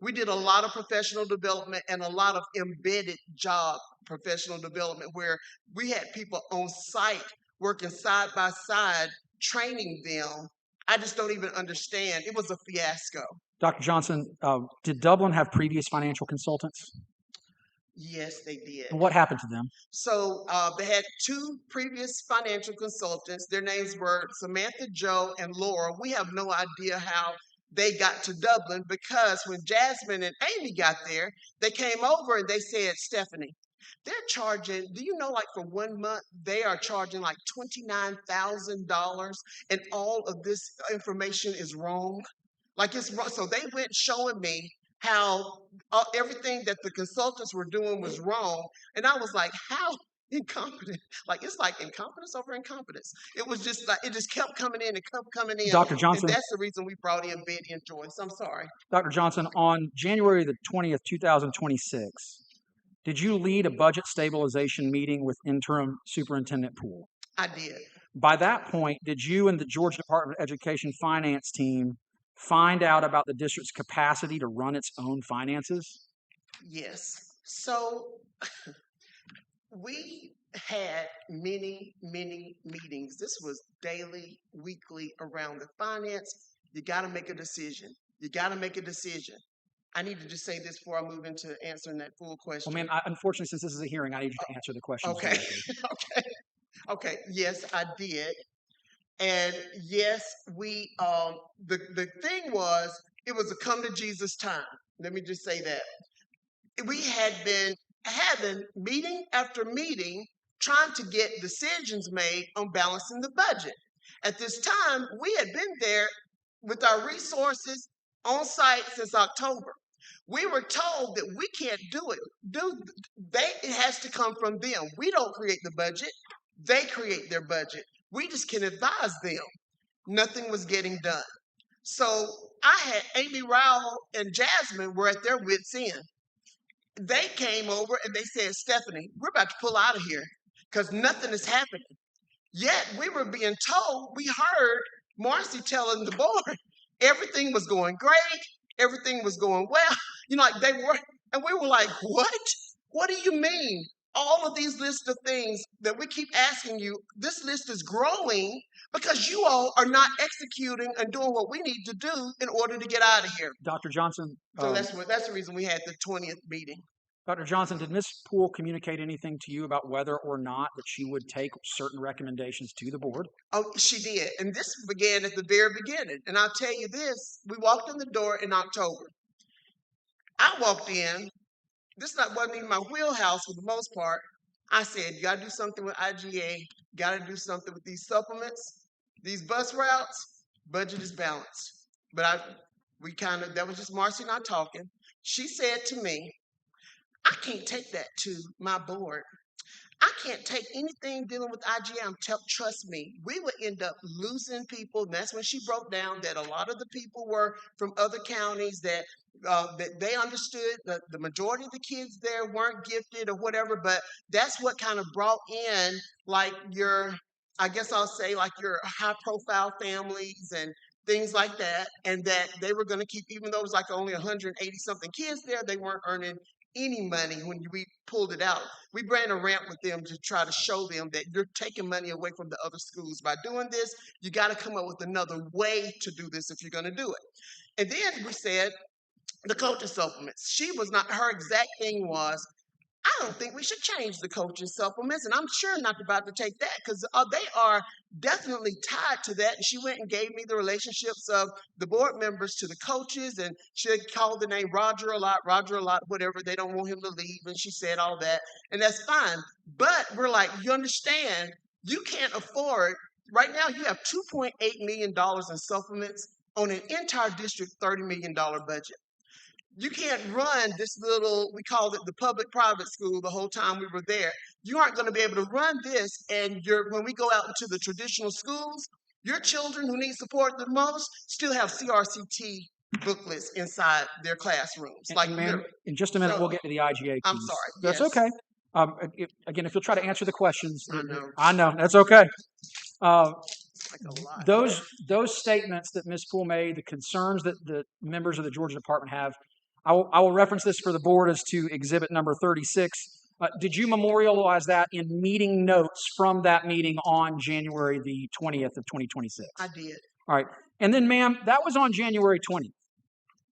We did a lot of professional development and a lot of embedded job professional development where we had people on site working side by side, training them. I just don't even understand. It was a fiasco. Dr. Johnson, did Dublin have previous financial consultants? Yes, they did. And what happened to them? So they had two previous financial consultants. Their names were Samantha, Joe, and Laura. We have no idea how they got to Dublin because when Jasmine and Amy got there, they came over and they said, Stephanie, they're charging, do you know, like for 1 month, they are charging like $29,000 and all of this information is wrong. Like it's wrong. So they went showing me how everything that the consultants were doing was wrong. And I was like, how incompetent? Like, it's like incompetence over incompetence. It was just like, it just kept coming in and kept coming in. Dr. Johnson. And that's the reason we brought in Betty and Joyce. I'm sorry. Dr. Johnson, on January the 20th, 2026, did you lead a budget stabilization meeting with interim Superintendent Poole? I did. By that point, did you and the Georgia Department of Education finance team find out about the district's capacity to run its own finances? Yes. So we had many, many meetings. This was daily, weekly around the finance. You got to make a decision. You got to make a decision. I need to just say this before I move into answering that full question. Well, ma'am, unfortunately, since this is a hearing, I need you to answer the question. Okay. Okay. Yes, I did. And yes, we the thing was, it was a come to Jesus time. Let me just say that. We had been having meeting after meeting trying to get decisions made on balancing the budget. At this time, we had been there with our resources on site since October. We were told that we can't do it. It has to come from them. We don't create the budget. They create their budget. We just can advise them. Nothing was getting done. So I had Amy Rao and Jasmine were at their wits' end. They came over and they said, Stephanie, we're about to pull out of here because nothing is happening. Yet we were being told, we heard Marcy telling the board everything was going great, everything was going well. Like they were, and we were like, what? What do you mean? All of these lists of things that we keep asking you, this list is growing because you all are not executing and doing what we need to do in order to get out of here. Dr. Johnson. So that's the reason we had the 20th meeting. Dr. Johnson, did Ms. Poole communicate anything to you about whether or not that she would take certain recommendations to the board? Oh, she did. And this began at the very beginning. And I'll tell you this, we walked in the door in October. I walked in. This wasn't even my wheelhouse for the most part. I said, you got to do something with IGA. Got to do something with these supplements, these bus routes. Budget is balanced. But that was just Marcy and I talking. She said to me, I can't take that to my board. I can't take anything dealing with IGA. Trust me, we would end up losing people. And that's when she broke down that a lot of the people were from other counties that they understood that the majority of the kids there weren't gifted or whatever. But that's what kind of brought in like your high profile families and things like that. And that they were going to keep, even though it was like only 180 something kids there, they weren't earning any money when we pulled it out. We ran a ramp with them to try to show them that you're taking money away from the other schools. By doing this, you got to come up with another way to do this if you're going to do it. And then we said the coaching supplements. Her exact thing was, I don't think we should change the coaching supplements. And I'm sure not about to take that because they are definitely tied to that. And she went and gave me the relationships of the board members to the coaches. And she called the name Roger a lot, whatever. They don't want him to leave. And she said all that. And that's fine. But we're like, you understand, you can't afford Right now, you have $2.8 million in supplements on an entire district $30 million budget. You can't run this little, we called it the public-private school the whole time we were there. You aren't going to be able to run this, and when we go out into the traditional schools, your children who need support the most still have CRCT booklets inside their classrooms. Like, ma'am, literally. in just a minute, So, we'll get to the IGA piece. I'm sorry. That's Yes. okay. Again, if you'll try to answer the questions. I know. I know. That's okay. Like a lot. Those statements that Ms. Poole made, the concerns that the members of the Georgia Department have, I will reference this for the board as to exhibit number 36. Did you memorialize that in meeting notes from that meeting on January the 20th of 2026? I did. All right. And then, ma'am, that was on January 20th.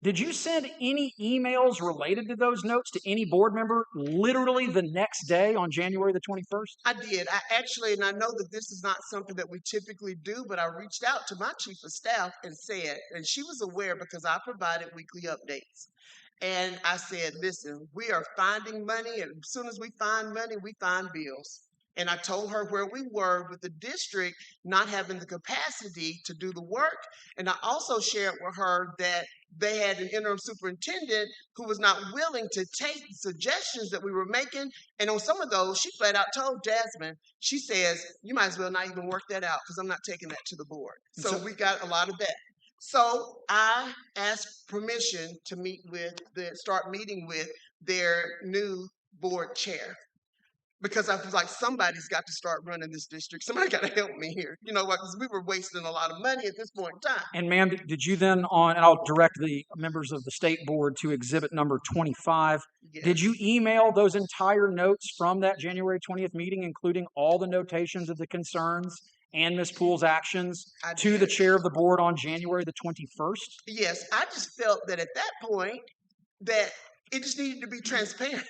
Did you send any emails related to those notes to any board member literally the next day on January the 21st? I did. I actually, and I know that this is not something that we typically do, but I reached out to my chief of staff and said, and she was aware because I provided weekly updates. And I said, listen, we are finding money, and as soon as we find money, we find bills. And I told her where we were with the district not having the capacity to do the work. And I also shared with her that they had an interim superintendent who was not willing to take suggestions that we were making. And on some of those, she flat out told Jasmine, she says, you might as well not even work that out because I'm not taking that to the board. So we got a lot of that. So I asked permission to start meeting with their new board chair. Because I was like, somebody's got to start running this district. Somebody got to help me here. You know what? Because we were wasting a lot of money at this point in time. And ma'am, did you then and I'll direct the members of the state board to exhibit number 25. Yes. Did you email those entire notes from that January 20th meeting, including all the notations of the concerns and Ms. Poole's actions to the chair of the board on January the 21st? Yes, I just felt that at that point that it just needed to be transparent.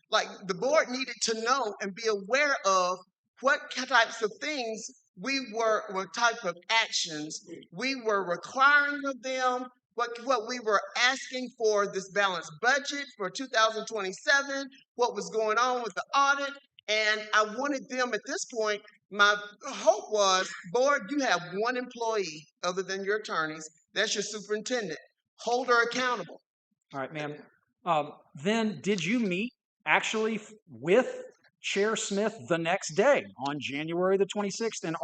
Like the board needed to know and be aware of what types of things what type of actions we were requiring of them, what we were asking for this balanced budget for 2027, what was going on with the audit. And I wanted them at this point, my hope was, board, you have one employee other than your attorneys. That's your superintendent. Hold her accountable. All right, ma'am. Then did you meet actually with Chair Smith the next day on January the 26th? And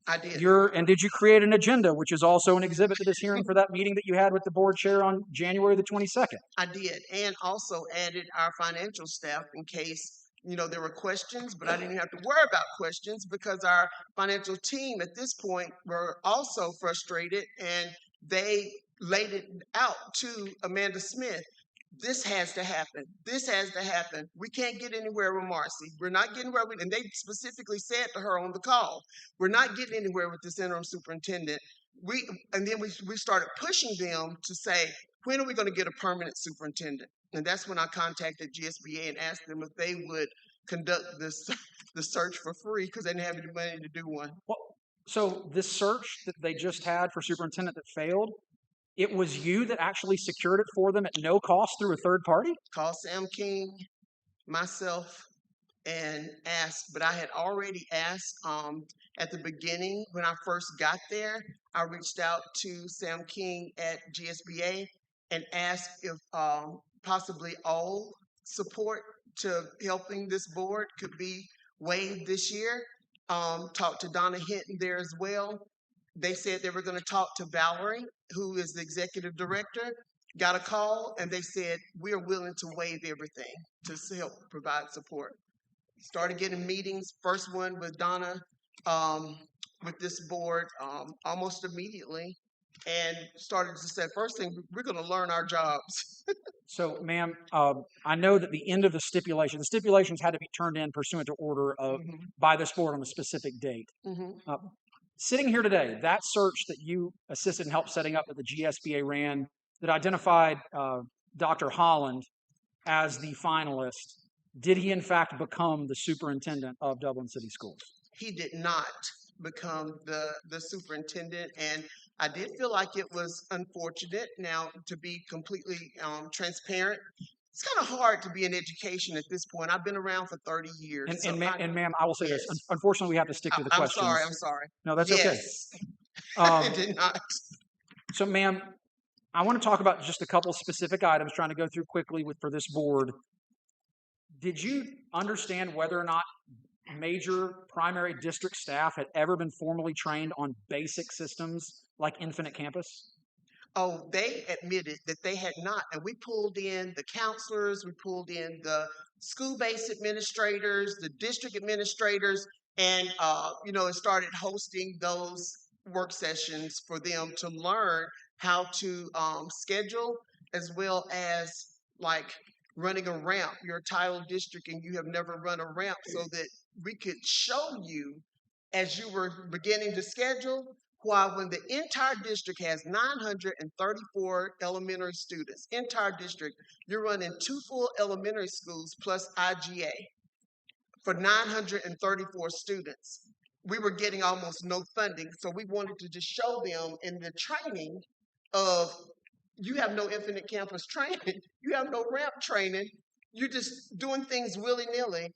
I did. And did you create an agenda, which is also an exhibit to this hearing for that meeting that you had with the board chair on January the 22nd? I did, and also added our financial staff in case there were questions, but I didn't have to worry about questions because our financial team at this point were also frustrated, and they laid it out to Amanda Smith. This has to happen. This has to happen. We can't get anywhere with Marcy. We're not getting where and they specifically said to her on the call, we're not getting anywhere with this interim superintendent. And then we started pushing them to say, when are we going to get a permanent superintendent? And that's when I contacted GSBA and asked them if they would conduct the search for free because they didn't have any money to do one. Well, so this search that they just had for superintendent that failed, it was you that actually secured it for them at no cost through a third party? Called Sam King, myself, and asked, but I had already asked at the beginning when I first got there. I reached out to Sam King at GSBA and asked if possibly all support to helping this board could be waived this year. Talked to Donna Hinton there as well. They said they were going to talk to Valerie, who is the executive director. Got a call, and they said, we are willing to waive everything to help provide support. Started getting meetings, first one with Donna, with this board almost immediately, and started to say, first thing, we're going to learn our jobs. So, ma'am, I know that the end of the stipulations had to be turned in pursuant to order by this board on a specific date. Sitting here today, that search that you assisted and helped setting up that the GSBA ran that identified Dr. Holland as the finalist, did he in fact become the superintendent of Dublin City Schools? He did not become the superintendent, and I did feel like it was unfortunate. Now, to be completely transparent, it's kind of hard to be in education at this point. I've been around for 30 years. And, so and ma'am, I will say this. yes. Unfortunately, we have to stick to the I'm questions. sorry. I'm sorry. No, that's okay. Yes. I Um, did not. so, ma'am, I want to talk about just a couple specific items, trying to go through quickly for this board. Did you understand whether or not major primary district staff had ever been formally trained on basic systems like Infinite Campus? Oh, they admitted that they had not. And we pulled in the counselors, we pulled in the school-based administrators, the district administrators, and, it started hosting those work sessions for them to learn how to schedule, as well as like running a ramp. You're a title district and you have never run a ramp, so that we could show you as you were beginning to schedule, why when the entire district has 934 elementary students, entire district, you're running 2 full elementary schools plus IGA for 934 students. We were getting almost no funding, so we wanted to just show them in the training of, you have no Infinite Campus training, you have no ramp training, you're just doing things willy-nilly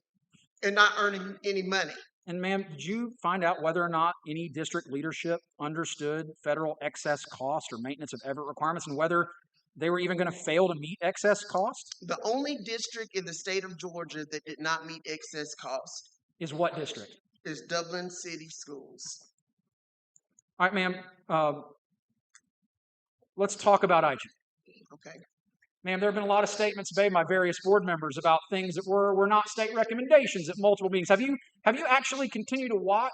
and not earning any money. And ma'am, did you find out whether or not any district leadership understood federal excess cost or maintenance of effort requirements, and whether they were even going to fail to meet excess cost? The only district in the state of Georgia that did not meet excess cost is what district? Is Dublin City Schools. All right, ma'am. Let's talk about IG. Okay. Ma'am, there have been a lot of statements made by various board members about things that were not state recommendations at multiple meetings. Have you actually continued to watch,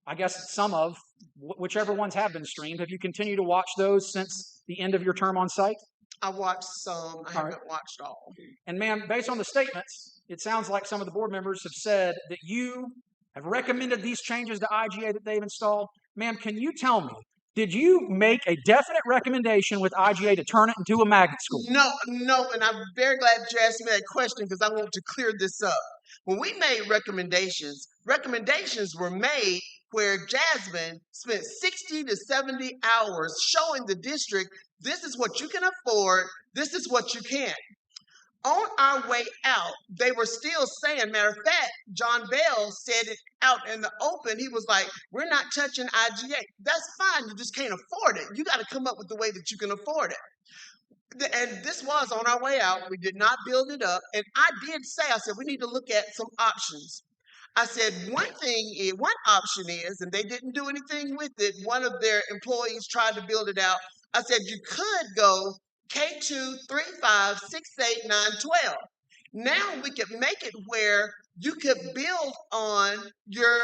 I guess some of, whichever ones have been streamed, have you continued to watch those since the end of your term on site? I watched some. I haven't watched all. And ma'am, based on the statements, it sounds like some of the board members have said that you have recommended these changes to IGA that they've installed. Ma'am, can you tell me, did you make a definite recommendation with IGA to turn it into a magnet school? No, and I'm very glad that you asked me that question because I want to clear this up. When we made recommendations were made where Jasmine spent 60 to 70 hours showing the district, this is what you can afford, this is what you can't. On our way out, they were still saying, matter of fact, John Bell said it out in the open. He was like, we're not touching IGA. That's fine. You just can't afford it. You got to come up with the way that you can afford it. And this was on our way out. We did not build it up. And I did say, I said, we need to look at some options. I said, one option is, and they didn't do anything with it, one of their employees tried to build it out. I said, you could go K2, 3, 5, 6, 8, 9, 12. Now we could make it where you could build on your,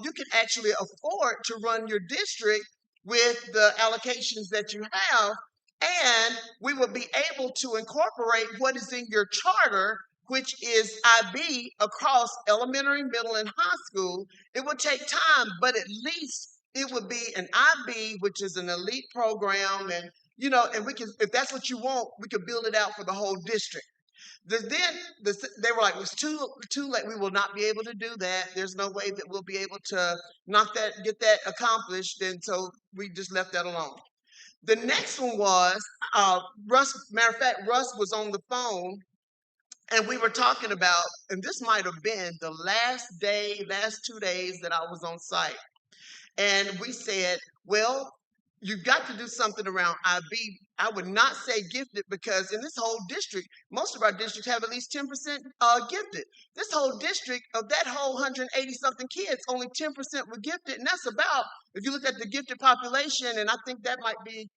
you can actually afford to run your district with the allocations that you have, and we will be able to incorporate what is in your charter, which is IB across elementary, middle, and high school. It would take time, but at least it would be an IB, which is an elite program, and and we can, if that's what you want, we could build it out for the whole district. They were like, it's too late. We will not be able to do that. There's no way that we'll be able to get that accomplished. And so we just left that alone. The next one was, Russ, matter of fact, Russ was on the phone and we were talking about, and this might have been the last 2 days that I was on site. And we said, well, you've got to do something around IB. I would not say gifted because in this whole district, most of our districts have at least 10% gifted. This whole district, of that whole 180 something kids, only 10% were gifted. And that's about, if you look at the gifted population, and I think that might be,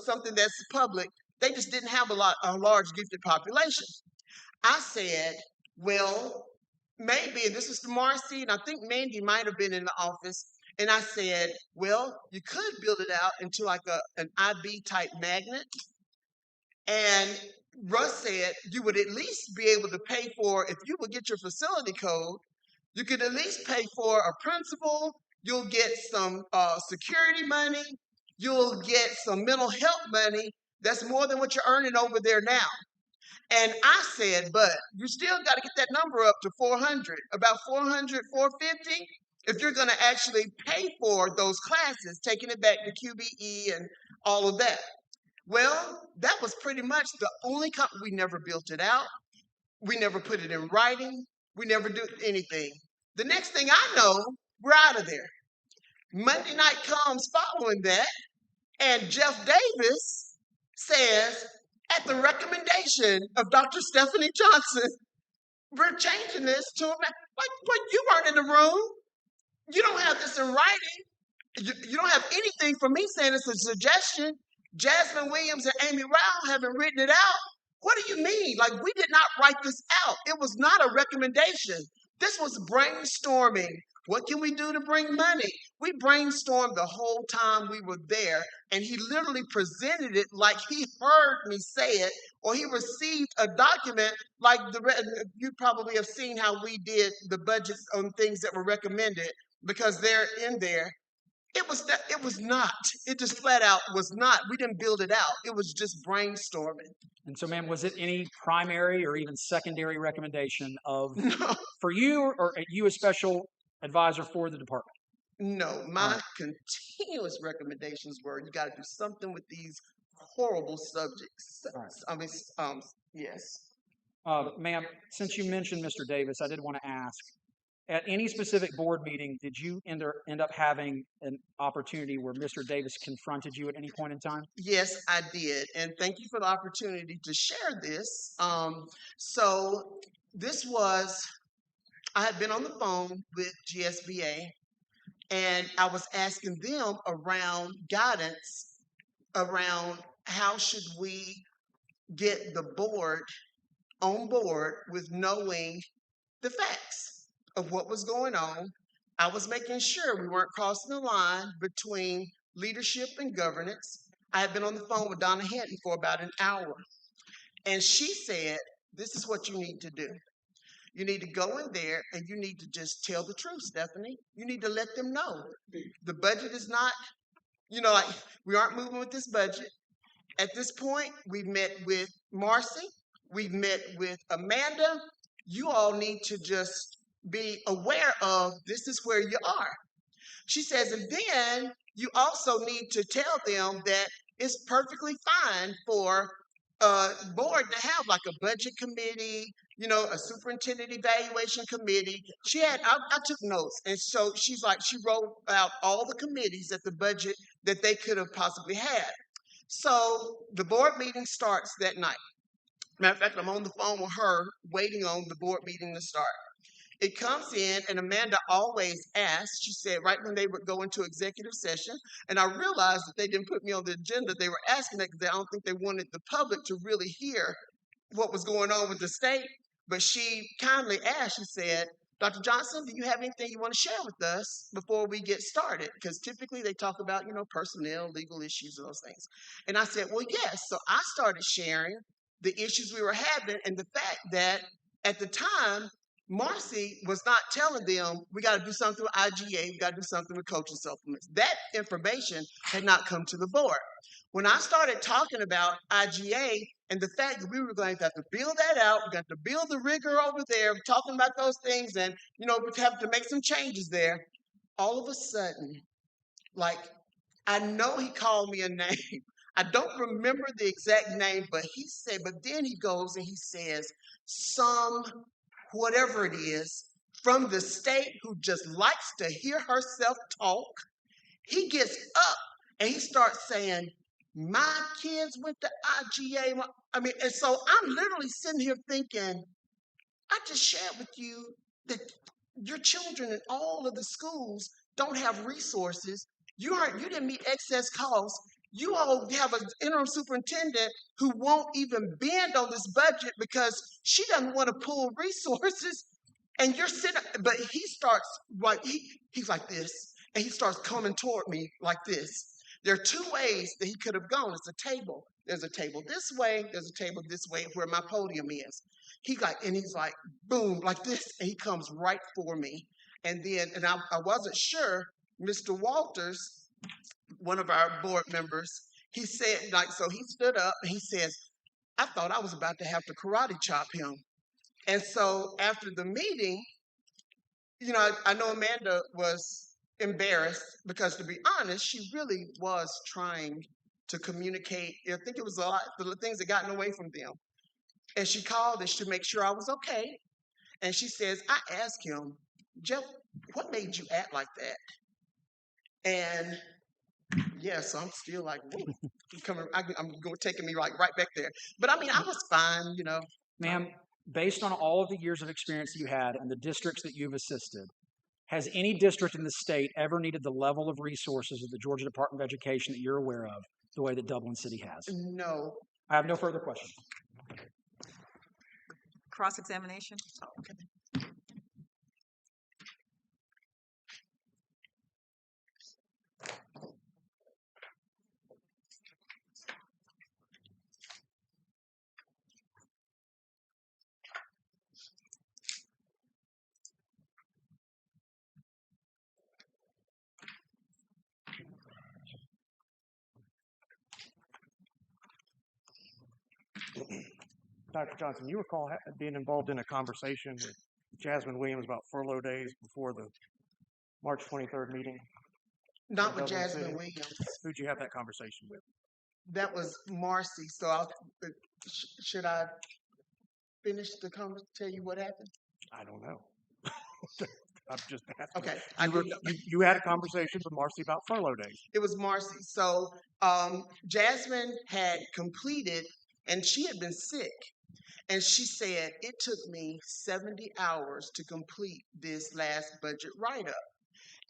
something that's public, they just didn't have a large gifted population. I said, well, maybe, and this was to Marcy, and I think Mandy might have been in the office. And I said, well, you could build it out into like an IB type magnet. And Russ said you would at least be able to pay for, if you would get your facility code, you could at least pay for a principal, you'll get some security money, you'll get some mental health money. That's more than what you're earning over there now. And I said, but you still got to get that number up to 400, about 400, 450. If you're going to actually pay for those classes, taking it back to QBE and all of that. Well, that was pretty much the only company. We never built it out. We never put it in writing. We never do anything. The next thing I know, we're out of there. Monday night comes following that, and Jeff Davis says, at the recommendation of Dr. Stephanie Johnson, we're changing this to a like, what, you weren't in the room. You don't have this in writing. You don't have anything from me saying it's a suggestion. Jasmine Williams and Amy Rao haven't written it out. What do you mean? Like, we did not write this out. It was not a recommendation. This was brainstorming. What can we do to bring money? We brainstormed the whole time we were there, and he literally presented it like he heard me say it, or he received a document like you probably have seen how we did the budgets on things that were recommended because they're in there. It was not. It just flat out was not. We didn't build it out. It was just brainstorming. And so, ma'am, was it any primary or even secondary recommendation of No. for you or you as special advisor for the department? No, my continuous recommendations were you got to do something with these horrible subjects. I mean, yes. Ma'am, since you mentioned Mr. Davis, I did want to ask, at any specific board meeting, did you end up having an opportunity where Mr. Davis confronted you at any point in time? Yes, I did. And thank you for the opportunity to share this. So this was, I had been on the phone with GSBA, and I was asking them around guidance around how should we get the board on board with knowing the facts of what was going on. I was making sure we weren't crossing the line between leadership and governance. I had been on the phone with Donna Hinton for about an hour, and she said, this is what you need to do. You need to go in there and you need to just tell the truth, Stephanie. You need to let them know. The budget is not, like we aren't moving with this budget. At this point, we've met with Marcy. We've met with Amanda. You all need to just be aware of this is where you are. She says, and then you also need to tell them that it's perfectly fine for a board to have like a budget committee, a superintendent evaluation committee. I took notes. And so she's like, she wrote out all the committees at the budget that they could have possibly had. So the board meeting starts that night. Matter of fact, I'm on the phone with her waiting on the board meeting to start. It comes in, and Amanda always asks, she said, right when they would go into executive session, and I realized that they didn't put me on the agenda. They were asking that because I don't think they wanted the public to really hear what was going on with the state. But she kindly asked, she said, Dr. Johnson, do you have anything you want to share with us before we get started? Because typically they talk about, personnel, legal issues, and those things. And I said, well, yes. So I started sharing the issues we were having and the fact that at the time, Marcy was not telling them, we got to do something with IGA, we got to do something with coaching supplements. That information had not come to the board. When I started talking about IGA and the fact that we were going to have to build that out, we got to build the rigor over there, talking about those things, and we have to make some changes there. All of a sudden, I know he called me a name. I don't remember the exact name, but then he goes and he says, some whatever it is from the state who just likes to hear herself talk. He gets up and he starts saying, my kids went to IGA. And so I'm literally sitting here thinking, I just shared with you that your children in all of the schools don't have resources. You didn't meet excess costs. You all have an interim superintendent who won't even bend on this budget because she doesn't want to pull resources. And you're sitting, but he starts he's like this, and he starts coming toward me like this. There are two ways that he could have gone. It's a table. There's a table this way. There's a table this way where my podium is. He's like, boom, like this, and he comes right for me. And then, I wasn't sure, Mr. Walters, one of our board members, he said, so he stood up and he says, I thought I was about to have to karate chop him. And so after the meeting, I know Amanda was embarrassed because, to be honest, she really was trying to communicate. I think it was a lot of the things that gotten away from them. And she called us to make sure I was okay. And she says, I asked him, Jeff, what made you act like that? And yeah, so I'm still like, whoa, I'm going taking me like right back there. But I mean, I was fine, you know. Ma'am, based on all of the years of experience that you had and the districts that you've assisted, has any district in the state ever needed the level of resources of the Georgia Department of Education that you're aware of the way that Dublin City has? No. I have no further questions. Cross-examination? Okay. Dr. Johnson, you recall being involved in a conversation with Jasmine Williams about furlough days before the March 23rd meeting? Not with Dublin Jasmine City? Williams. Who'd you have that conversation with? That was Marcy. So should I finish the conversation, tell you what happened? I don't know. I'm just asking. Okay. You had a conversation with Marcy about furlough days. It was Marcy. So Jasmine had completed, and she had been sick. And she said, it took me 70 hours to complete this last budget write-up.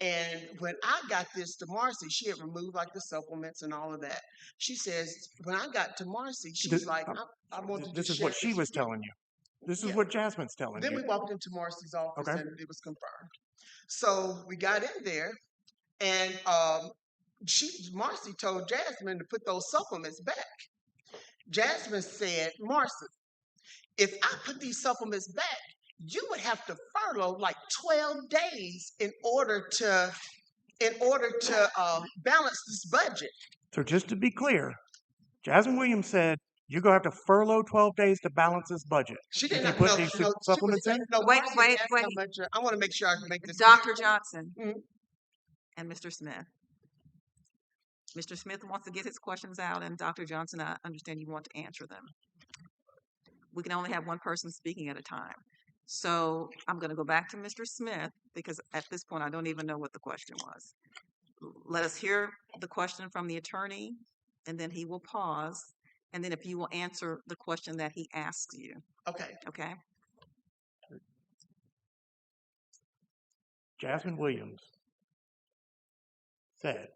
And when I got this to Marcy, she had removed like the supplements and all of that. She says, when I got to Marcy, she was like, I want to This is what she was telling you. This is what Jasmine's telling Then you. we walked into Marcy's office Okay. and it was confirmed. So we got in there and Marcy told Jasmine to put those supplements back. Jasmine said, Marcy, if I put these supplements back, you would have to furlough like 12 days in order to balance this budget. So just to be clear, Jasmine Williams said, you're going to have to furlough 12 days to balance this budget. She did If not you put know. these No, supplements in? No, Wait, Marcy wait, asked wait. how much, I want to make sure I can make this. Dr. Johnson Mhm. and Mr. Smith. Mr. Smith wants to get his questions out, and Dr. Johnson, I understand you want to answer them. We can only have one person speaking at a time. So I'm going to go back to Mr. Smith because at this point I don't even know what the question was. Let us hear the question from the attorney, and then he will pause, and then if you will answer the question that he asks you. Okay. Okay? Jasmine Williams said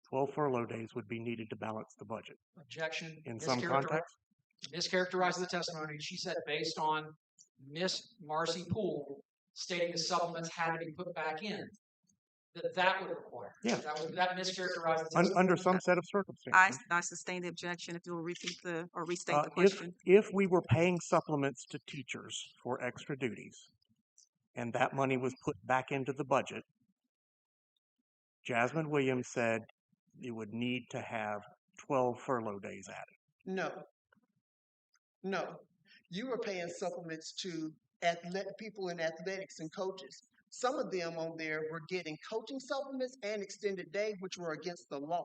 12 furlough days would be needed to balance the budget. Objection. In some context? Mischaracterized the testimony. She said based on Miss Marcy Poole stating the supplements had to be put back in, that would require. Yeah. That mischaracterized the testimony. Under some set of circumstances. I sustain the objection if you'll repeat or restate the question. If we were paying supplements to teachers for extra duties, and that money was put back into the budget, Jasmine Williams said it would need to have 12 furlough days added. No. You were paying supplements to people in athletics and coaches. Some of them on there were getting coaching supplements and extended day, which were against the law.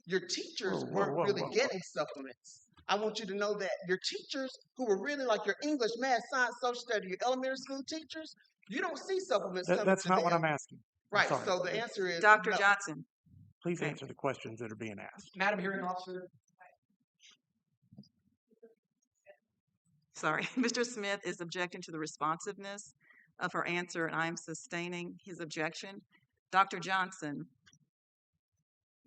Your teachers weren't really getting supplements. I want you to know that. Your teachers who were really like your English, math, science, social study, your elementary school teachers, you don't see supplements coming That's to not them. what I'm asking. Right, so the answer is Dr. no. Johnson. Please answer the questions that are being asked. Madam Hearing Officer. Sorry, Mr. Smith is objecting to the responsiveness of her answer, and I am sustaining his objection. Dr. Johnson,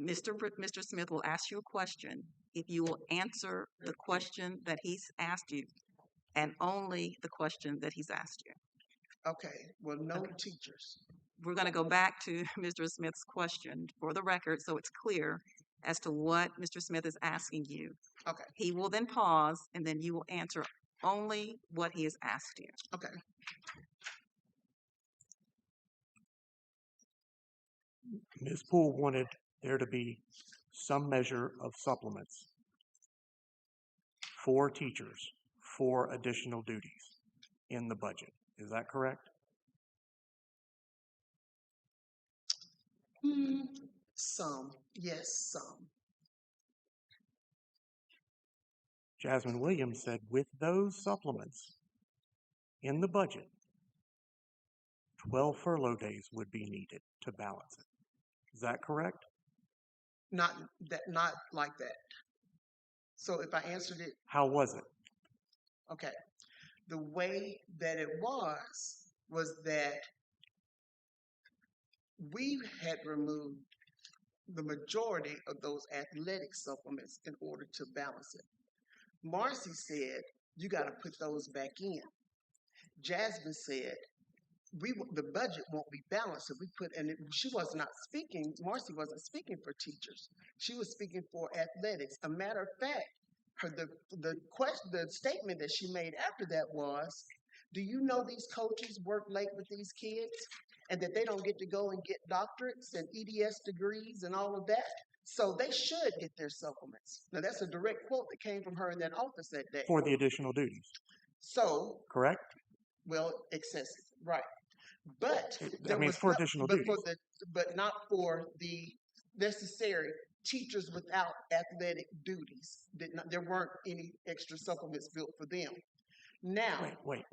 Mr. Smith will ask you a question. If you will answer the question that he's asked you, and only the question that he's asked you. Okay, well, no teachers. We're going to go back to Mr. Smith's question for the record so it's clear as to what Mr. Smith is asking you. Okay. He will then pause, and then you will answer only what he has asked you. Okay. Ms. Poole wanted there to be some measure of supplements for teachers for additional duties in the budget. Is that correct? Some. Yes, some. Jasmine Williams said with those supplements in the budget, 12 furlough days would be needed to balance it. Is that correct? Not like that. So if I answered it, How was it? okay. The way that it was that we had removed the majority of those athletic supplements in order to balance it. Marcy said, you got to put those back in. Jasmine said, the budget won't be balanced if we put, and she was not speaking, Marcy wasn't speaking for teachers. She was speaking for athletics. A matter of fact, the statement that she made after that was, do you know these coaches work late with these kids and that they don't get to go and get doctorates and EDS degrees and all of that? So they should get their supplements. Now that's a direct quote that came from her in that office that day. For the additional duties. So, correct? Well, excessive, right. But it's for additional duties. But not for the necessary teachers without athletic duties. There weren't any extra supplements built for them. Now, wait.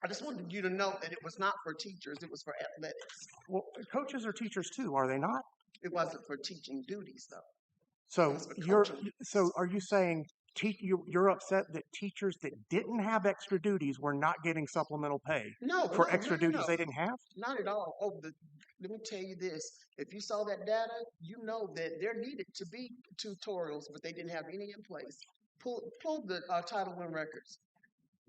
I just wanted you to know that it was not for teachers, it was for athletics. Well, coaches are teachers too, are they not? It wasn't for teaching duties, though. So are you saying you're upset that teachers that didn't have extra duties were not getting supplemental pay for extra duties they didn't have? Not at all. Let me tell you this. If you saw that data, you know that there needed to be tutorials, but they didn't have any in place. Pull the Title I records.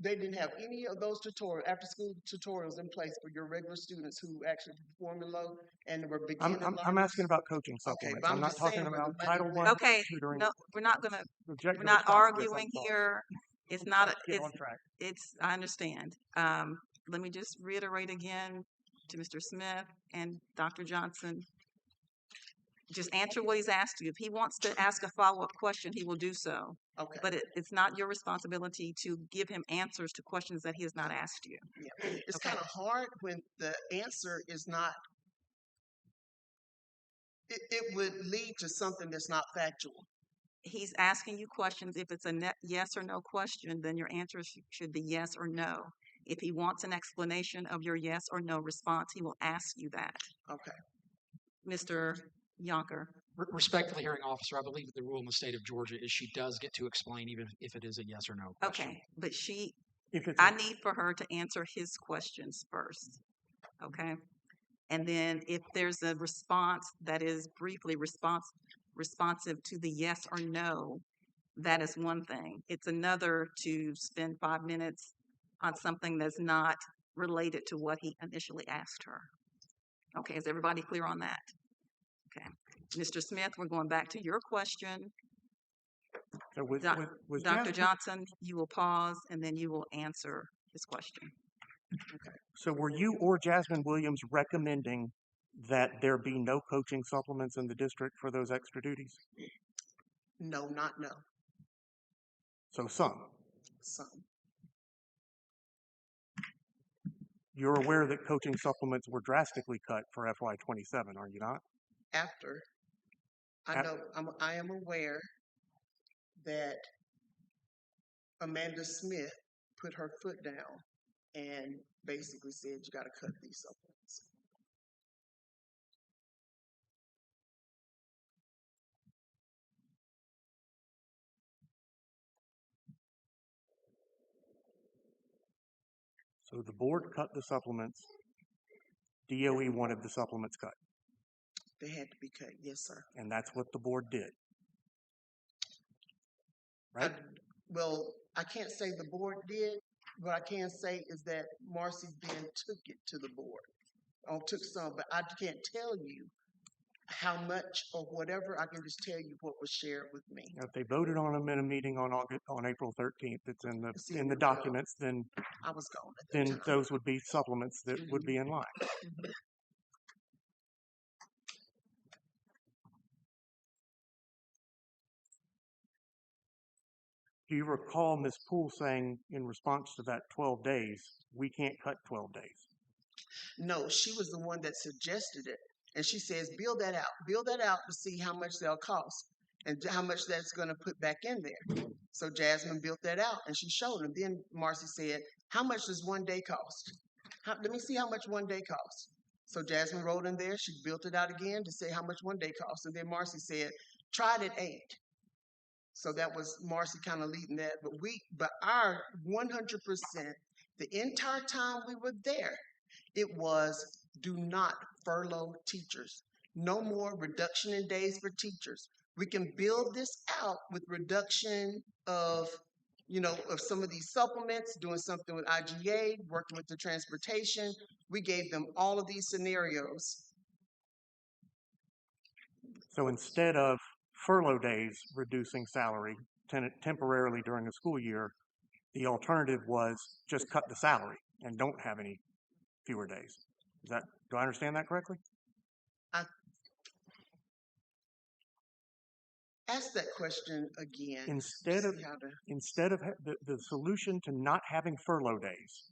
They didn't have any of those after-school tutorials in place for your regular students who actually performing low and were beginning. I'm asking about coaching supplements. Okay, I'm not talking about Title I tutoring. No, we're not arguing here. It's not. Get on track. I understand. Let me just reiterate again to Mr. Smith and Dr. Johnson. Just answer what he's asked you. If he wants to ask a follow-up question, he will do so. Okay. But it's not your responsibility to give him answers to questions that he has not asked you. Yeah. It's kind of hard when the answer is not. It would lead to something that's not factual. He's asking you questions. If it's a yes or no question, then your answer should be yes or no. If he wants an explanation of your yes or no response, he will ask you that. Okay. Mr. Yonker. Respectfully, hearing officer, I believe that the rule in the state of Georgia is she does get to explain even if it is a yes or no question. Okay, but I need for her to answer his questions first. Okay? And then if there's a response that is briefly responsive to the yes or no, that is one thing. It's another to spend 5 minutes on something that's not related to what he initially asked her. Okay, is everybody clear on that? Okay. Mr. Smith, we're going back to your question. So Dr. Johnson, you will pause and then you will answer his question. Okay. So were you or Jasmine Williams recommending that there be no coaching supplements in the district for those extra duties? No, not no. So some? Some. You're aware that coaching supplements were drastically cut for FY27, are you not? After. I am aware that Amanda Smith put her foot down and basically said, you got to cut these supplements. So the board cut the supplements. DOE wanted the supplements cut. They had to be cut, yes, sir. And that's what the board did. Right? I can't say the board did. What I can say is that Marcy then took it to the board. Took some, but I can't tell you how much or whatever. I can just tell you what was shared with me. Now, if they voted on them in a meeting on April 13th, it's in the documents, then I was gone at that then time. those would be supplements that would be in line. Do you recall Ms. Poole saying in response to that 12 days, we can't cut 12 days? No, she was the one that suggested it. And she says, build that out to see how much they'll cost. and how much that's going to put back in there. So Jasmine built that out and she showed him. Then Marcy said, how much does one day cost? Let me see how much one day costs. So Jasmine wrote in there, she built it out again to say how much one day costs. And then Marcy said, try it at 8. So that was Marcy kind of leading that. But our 100%, the entire time we were there, it was do not furlough teachers. No more reduction in days for teachers. We can build this out with reduction of, of some of these supplements, doing something with IGA, working with the transportation. We gave them all of these scenarios. So instead of furlough days reducing salary temporarily during the school year, the alternative was just cut the salary and don't have any fewer days. Do I understand that correctly? Ask that question again. Instead of the solution to not having furlough days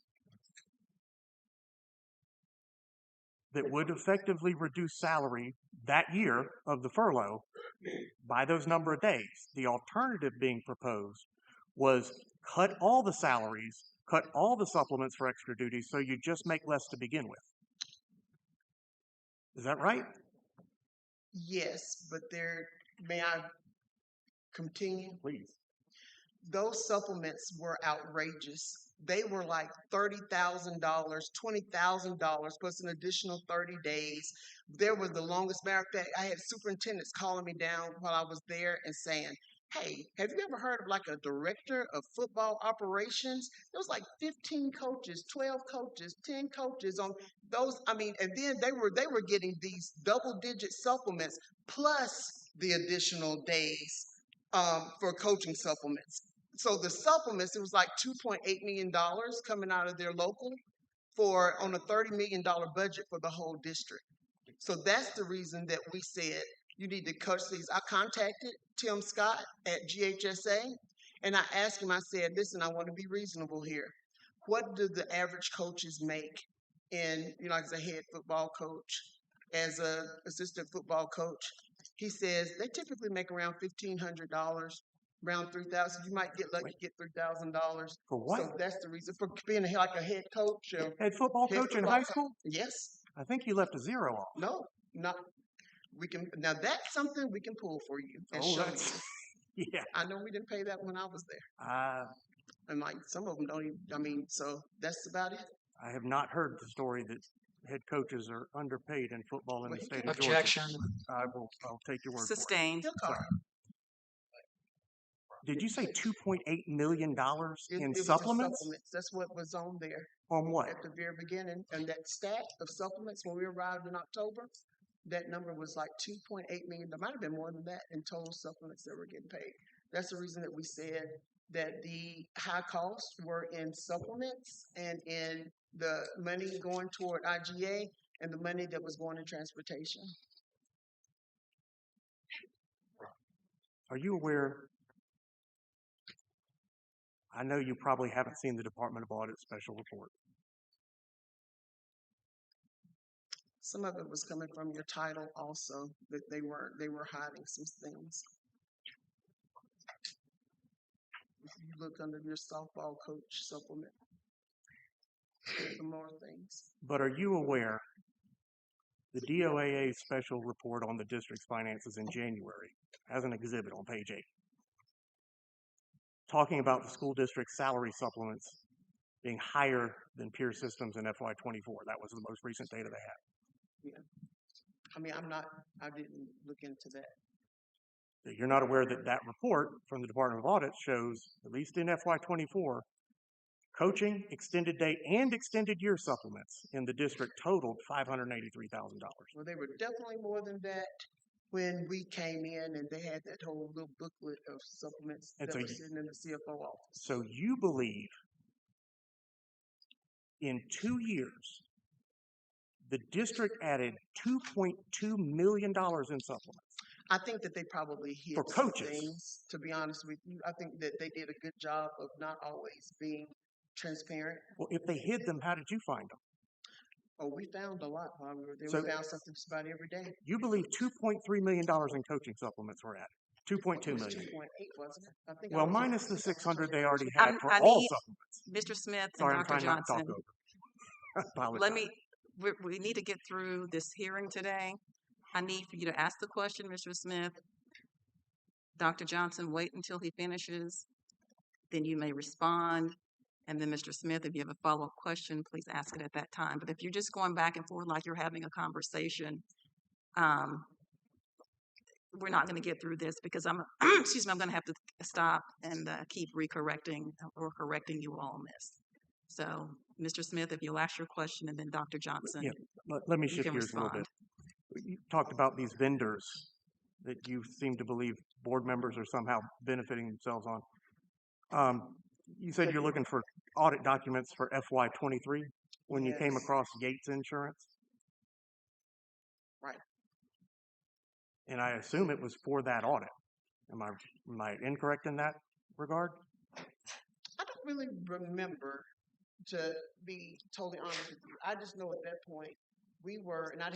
that would effectively reduce salary that year of the furlough by those number of days, the alternative being proposed was cut all the salaries, cut all the supplements for extra duties, so you just make less to begin with. Is that right? Yes, but may I continue? Please. Those supplements were outrageous. They were like $30,000, $20,000 plus an additional 30 days. There was the longest. Matter of fact, I had superintendents calling me down while I was there and saying, hey, have you ever heard of like a director of football operations? There was like 15 coaches, 12 coaches, 10 coaches on those. I mean, and then they were getting these double-digit supplements plus the additional days for coaching supplements. So the supplements, it was like $2.8 million coming out of their local on a $30 million budget for the whole district. So that's the reason that we said you need to cut these. I contacted Tim Scott at GHSA and I asked him, I said, listen, I want to be reasonable here. What do the average coaches make in, as a head football coach, as an assistant football coach? He says they typically make around $1,500, around $3,000. You might get lucky, get $3,000. For what? So that's the reason for being like a head coach. Head football coach in high school? Yes. I think you left a zero off. No, not. We can now. That's something we can pull for you and show you. Yeah. I know we didn't pay that when I was there. And like some of them don't even. I mean, so that's about it. I have not heard the story that head coaches are underpaid in football in the state of Georgia. Objection. I'll take your word Sustained. for it. Sorry. Did you say $2.8 million in it supplements? Supplements? That's what was on there. On what? At the very beginning. And that stat of supplements when we arrived in October, that number was like 2.8 million. There might have been more than that in total supplements that were getting paid. That's the reason that we said that the high costs were in supplements and in the money going toward IGA and the money that was going in transportation. Are you aware? I know you probably haven't seen the Department of Audit special report. Some of it was coming from your title also, that they were hiding some things. If you look under your softball coach supplement, there's some more things. But are you aware the DOAA special report on the district's finances in January as an exhibit on page 8, talking about the school district's salary supplements being higher than peer systems in FY24. That was the most recent data they had. Yeah. I mean, I didn't look into that. You're not aware that that report from the Department of Audit shows, at least in FY24, coaching, extended day, and extended year supplements in the district totaled $583,000. Well, they were definitely more than that when we came in and they had that whole little booklet of supplements that were sitting in the CFO office. So you believe in 2 years, the district added $2.2 million in supplements. I think that they probably hid for some coaches. Things, to be honest with you. I think that they did a good job of not always being transparent. Well, if they hid them, how did you find them? Oh, we found a lot while we were there. So we found something just about every day. You believe $2.3 million in coaching supplements were added? 2.2 It was million. 2.8, wasn't it? I think I Well, was minus the on 600 they already had for I all need supplements. Mr. Smith and Sorry, I'm Dr. trying not to talk Johnson. over. Apologize. Let me. We need to get through this hearing today. I need for you to ask the question, Mr. Smith. Dr. Johnson, wait until he finishes. Then you may respond. And then, Mr. Smith, if you have a follow-up question, please ask it at that time. But if you're just going back and forth like you're having a conversation, we're not going to get through this because I'm, excuse me, I'm going to have to stop and keep recorrecting or correcting you all on this. So, Mr. Smith, if you'll ask your question, and then Dr. Johnson, Yeah, let me you shift can gears a little respond. bit. You talked about these vendors that you seem to believe board members are somehow benefiting themselves on. You said you're looking for audit documents for FY23 when you came Yes. across Yates Insurance, Right. and I assume it was for that audit. Am I incorrect in that regard? I don't really remember, to be totally honest with you. I just know at that point we were, and I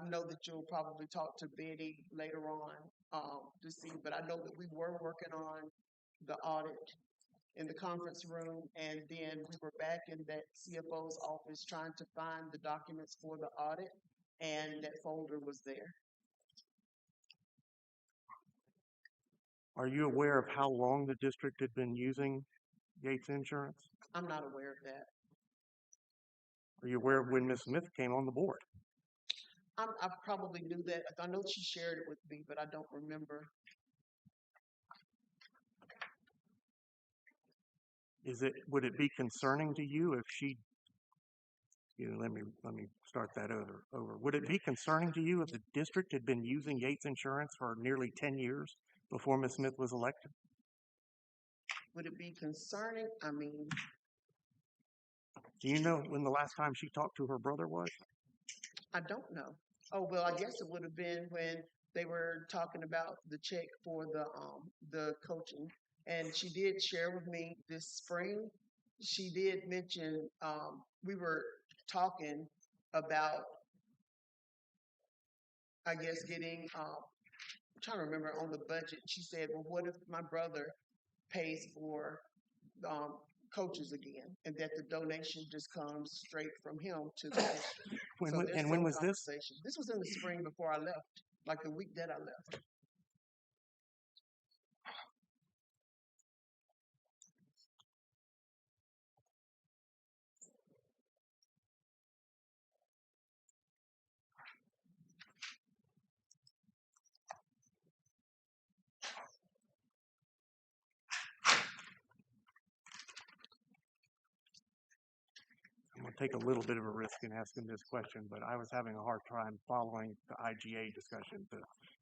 know that you'll probably talk to Betty later on to see, but I know that we were working on the audit in the conference room, and then we were back in that CFO's office trying to find the documents for the audit, and that folder was there. Are you aware of how long the district had been using Yates Insurance? I'm not aware of that. Are you aware of when Ms. Smith came on the board? I probably knew that. I know she shared it with me, but I don't remember. Would it be concerning to you if she, let me start that over. Would it be concerning to you if the district had been using Yates Insurance for nearly 10 years before Ms. Smith was elected? Would it be concerning? I mean, do you know when the last time she talked to her brother was? I don't know. Oh, well, I guess it would have been when they were talking about the check for the coaching. And she did share with me this spring. She did mention we were talking about, I guess, getting. I'm trying to remember on the budget. She said, "Well, what if my brother pays for coaches again, and that the donation just comes straight from him to the district?" When was this? This was in the spring before I left, like the week that I left. I'm going to take a little bit of a risk in asking this question, but I was having a hard time following the IGA discussion, the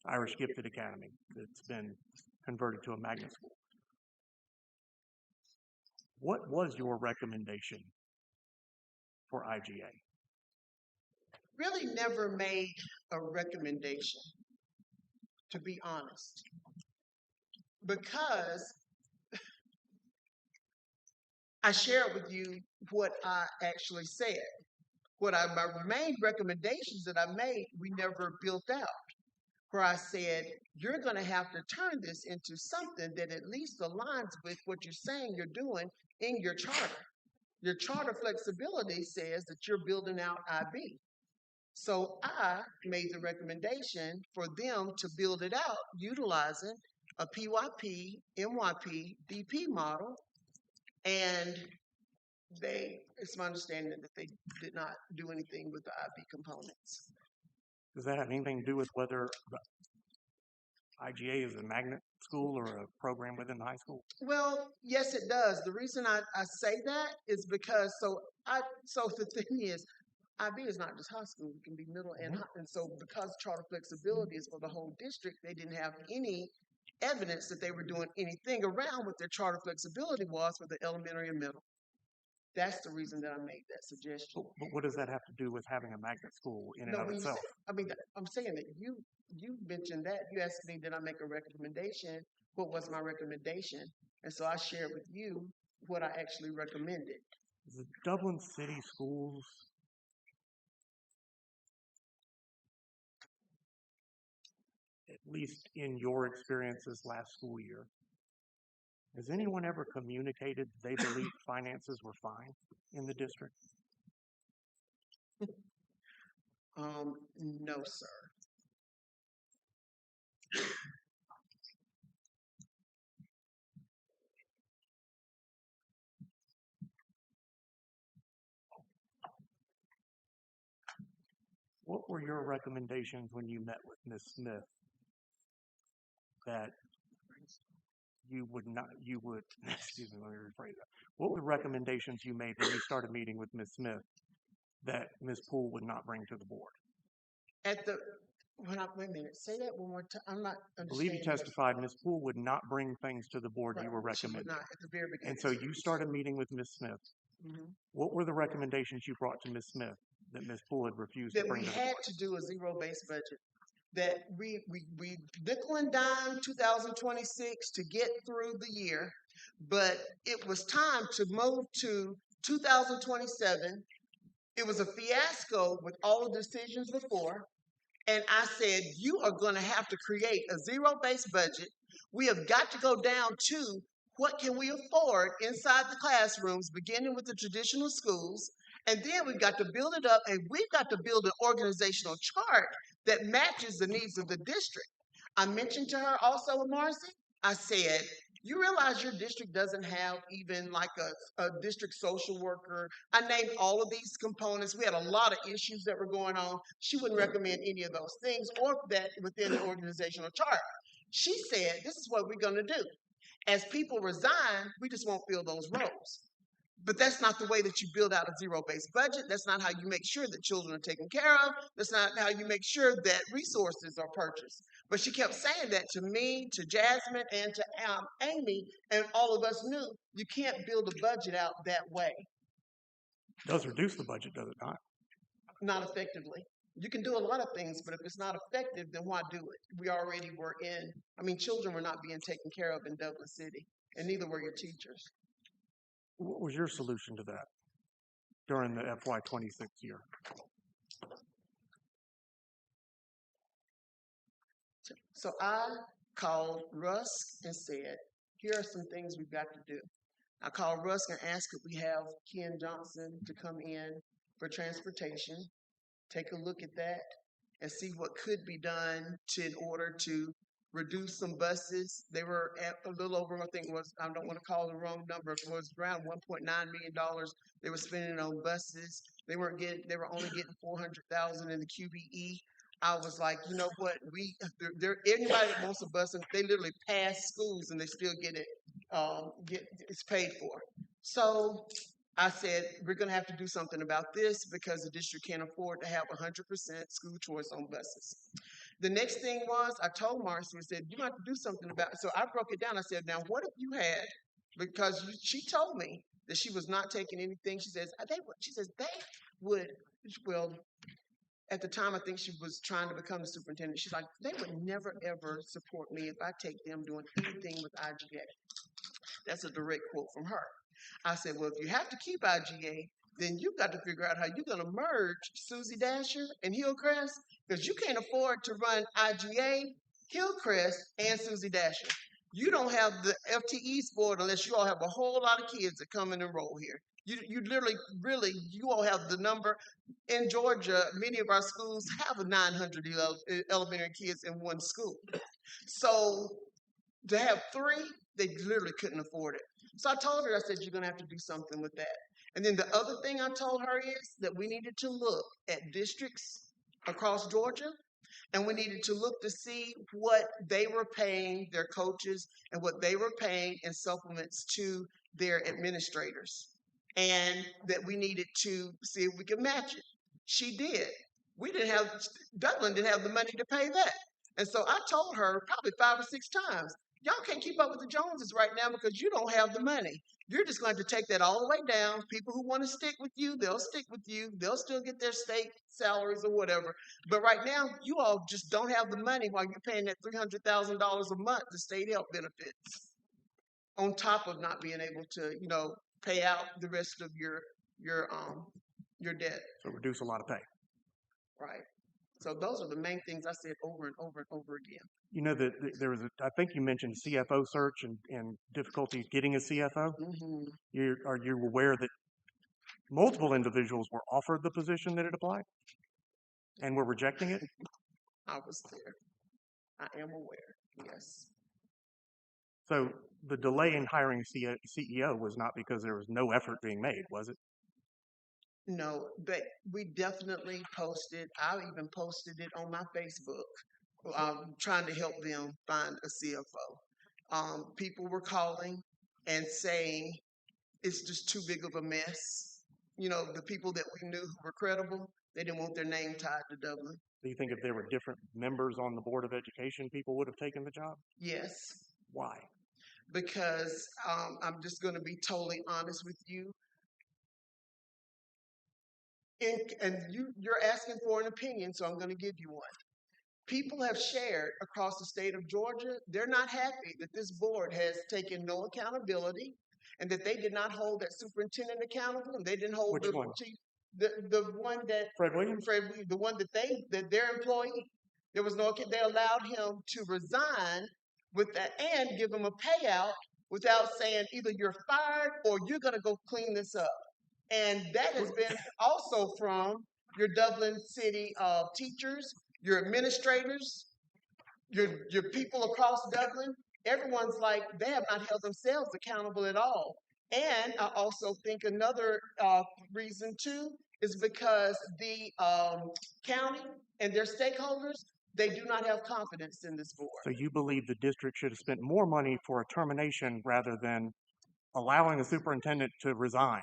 Irish Gifted Academy that's been converted to a magnet school. What was your recommendation for IGA? Really never made a recommendation, to be honest, because I shared with you what I actually said. My main recommendations that I made, we never built out. Where I said, you're going to have to turn this into something that at least aligns with what you're saying you're doing in your charter. Your charter flexibility says that you're building out IB. So I made the recommendation for them to build it out utilizing a PYP, MYP, DP model, and it's my understanding that they did not do anything with the IB components. Does that have anything to do with whether IGA is a magnet school or a program within the high school? Well, yes, it does. The reason I say that is because so the thing is, IB is not just high school; it can be middle and high. And so because charter flexibility is for the whole district, they didn't have any evidence that they were doing anything around what their charter flexibility was for the elementary and middle. That's the reason that I made that suggestion. But what does that have to do with having a magnet school in and of itself? I'm saying that you mentioned that. You asked me, did I make a recommendation? What was my recommendation? And so I shared with you what I actually recommended. The Dublin City Schools at least in your experiences last school year, has anyone ever communicated they believed finances were fine in the district? No, sir. What were your recommendations when you met with Ms. Smith that you would, excuse me, let me rephrase that. What were the recommendations you made when you started meeting with Ms. Smith that Ms. Poole would not bring to the board? Wait a minute, say that one more time. I'm not I believe you understanding. testified Ms. Poole would not bring things to the board you were Right, she would recommending. not at the very beginning. And so you started meeting with Ms. Smith. Mhm. What were the recommendations you brought to Ms. Smith that Ms. Poole had refused to That bring we to the had board? to do a zero-based budget. That we nickel and dime 2026 to get through the year, but it was time to move to 2027. It was a fiasco with all the decisions before. And I said, you are going to have to create a zero-based budget. We have got to go down to what can we afford inside the classrooms, beginning with the traditional schools. And then we've got to build it up, and we've got to build an organizational chart that matches the needs of the district. I mentioned to her also, Marcy, I said, you realize your district doesn't have even like a district social worker. I named all of these components. We had a lot of issues that were going on. She wouldn't recommend any of those things or that within the organizational chart. She said, this is what we're going to do. As people resign, we just won't fill those roles. But that's not the way that you build out a zero-based budget. That's not how you make sure that children are taken care of. That's not how you make sure that resources are purchased. But she kept saying that to me, to Jasmine, and to Amy, and all of us knew you can't build a budget out that way. It does reduce the budget, does it not? Not effectively. You can do a lot of things, but if it's not effective, then why do it? We already were children were not being taken care of in Dublin City, and neither were your teachers. What was your solution to that during the FY26 year? So I called Russ and said, here are some things we've got to do. I called Russ and asked could we have Ken Johnson to come in for transportation, take a look at that, and see what could be done in order to reduce some buses. They were at a little over, I think it was, I don't want to call the wrong number, it was around $1.9 million they were spending on buses. They were only getting $400,000 in the QBE. I was like, you know what? Anybody that wants a bus, they literally pass schools and they still get it. It's paid for. So I said we're going to have to do something about this because the district can't afford to have 100% school choice on buses. The next thing was I told Marcy, I said you have to do something about it. So I broke it down. I said, now what if you had? Because she told me that she was not taking anything. She says they would. Well, at the time, I think she was trying to become the superintendent. She's like, they would never, ever support me if I take them doing anything with IGA. That's a direct quote from her. I said, well, if you have to keep IGA, then you've got to figure out how you're going to merge Susie Dasher and Hillcrest, because you can't afford to run IGA, Hillcrest, and Susie Dasher. You don't have the FTEs board unless you all have a whole lot of kids that come and enroll here. You literally, really, you all have the number. In Georgia, many of our schools have 900 elementary kids in one school. So to have three, they literally couldn't afford it. So I told her, I said, you're going to have to do something with that. And then the other thing I told her is that we needed to look at districts across Georgia, and we needed to look to see what they were paying their coaches and what they were paying in supplements to their administrators, and that we needed to see if we could match it. She did. Dublin didn't have the money to pay that. And so I told her probably 5 or 6 times, y'all can't keep up with the Joneses right now because you don't have the money. You're just going to take that all the way down. People who want to stick with you, they'll stick with you. They'll still get their state salaries or whatever. But right now, you all just don't have the money while you're paying that $300,000 a month to state health benefits, on top of not being able to, pay out the rest of your debt. So reduce a lot of pay. Right. So those are the main things I said over and over and over again. You know that there was I think you mentioned CFO search and difficulties getting a CFO. Are you aware that multiple individuals were offered the position that it applied and were rejecting it? I was there. I am aware. Yes. So the delay in hiring CEO was not because there was no effort being made, was it? No, but we definitely posted. I even posted it on my Facebook, trying to help them find a CFO. People were calling and saying it's just too big of a mess. You know, the people that we knew who were credible, they didn't want their name tied to Dublin. Do you think if there were different members on the Board of Education, people would have taken the job? Yes. Why? Because I'm just going to be totally honest with you. You're asking for an opinion, so I'm going to give you one. People have shared across the state of Georgia, they're not happy that this board has taken no accountability and that they did not hold that superintendent accountable and they didn't hold Which the one? chief, the one that Fred Williams? the one that their employee, there was no, they allowed him to resign with that and give him a payout without saying either you're fired or you're going to go clean this up. And that has been also from your Dublin City teachers, your administrators, your people across Dublin. Everyone's like, they have not held themselves accountable at all. And I also think another reason too is because the county and their stakeholders, they do not have confidence in this board. So you believe the district should have spent more money for a termination rather than allowing the superintendent to resign?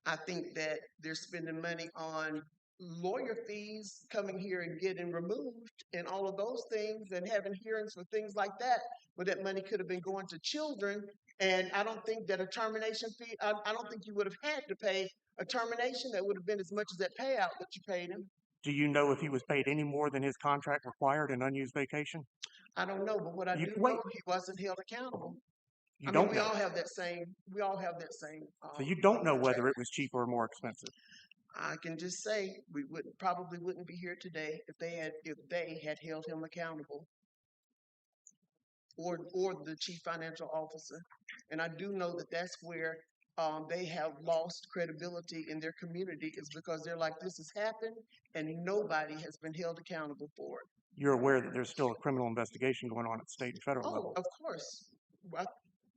I think that they're spending money on lawyer fees coming here and getting removed and all of those things and having hearings for things like that, where that money could have been going to children. And I don't think that a termination fee, I don't think you would have had to pay a termination that would have been as much as that payout that you paid him. Do you know if he was paid any more than his contract required in unused vacation? I don't know, but what I do wait. know, he wasn't held accountable. You I mean, don't we know. all have that same, we all have that same. So you don't know whether it was cheaper or more expensive. I can just say we probably wouldn't be here today if they had held him accountable, or the chief financial officer. And I do know that that's where they have lost credibility in their community, is because they're like, this has happened and nobody has been held accountable for it. You're aware that there's still a criminal investigation going on at state and federal level. Of course.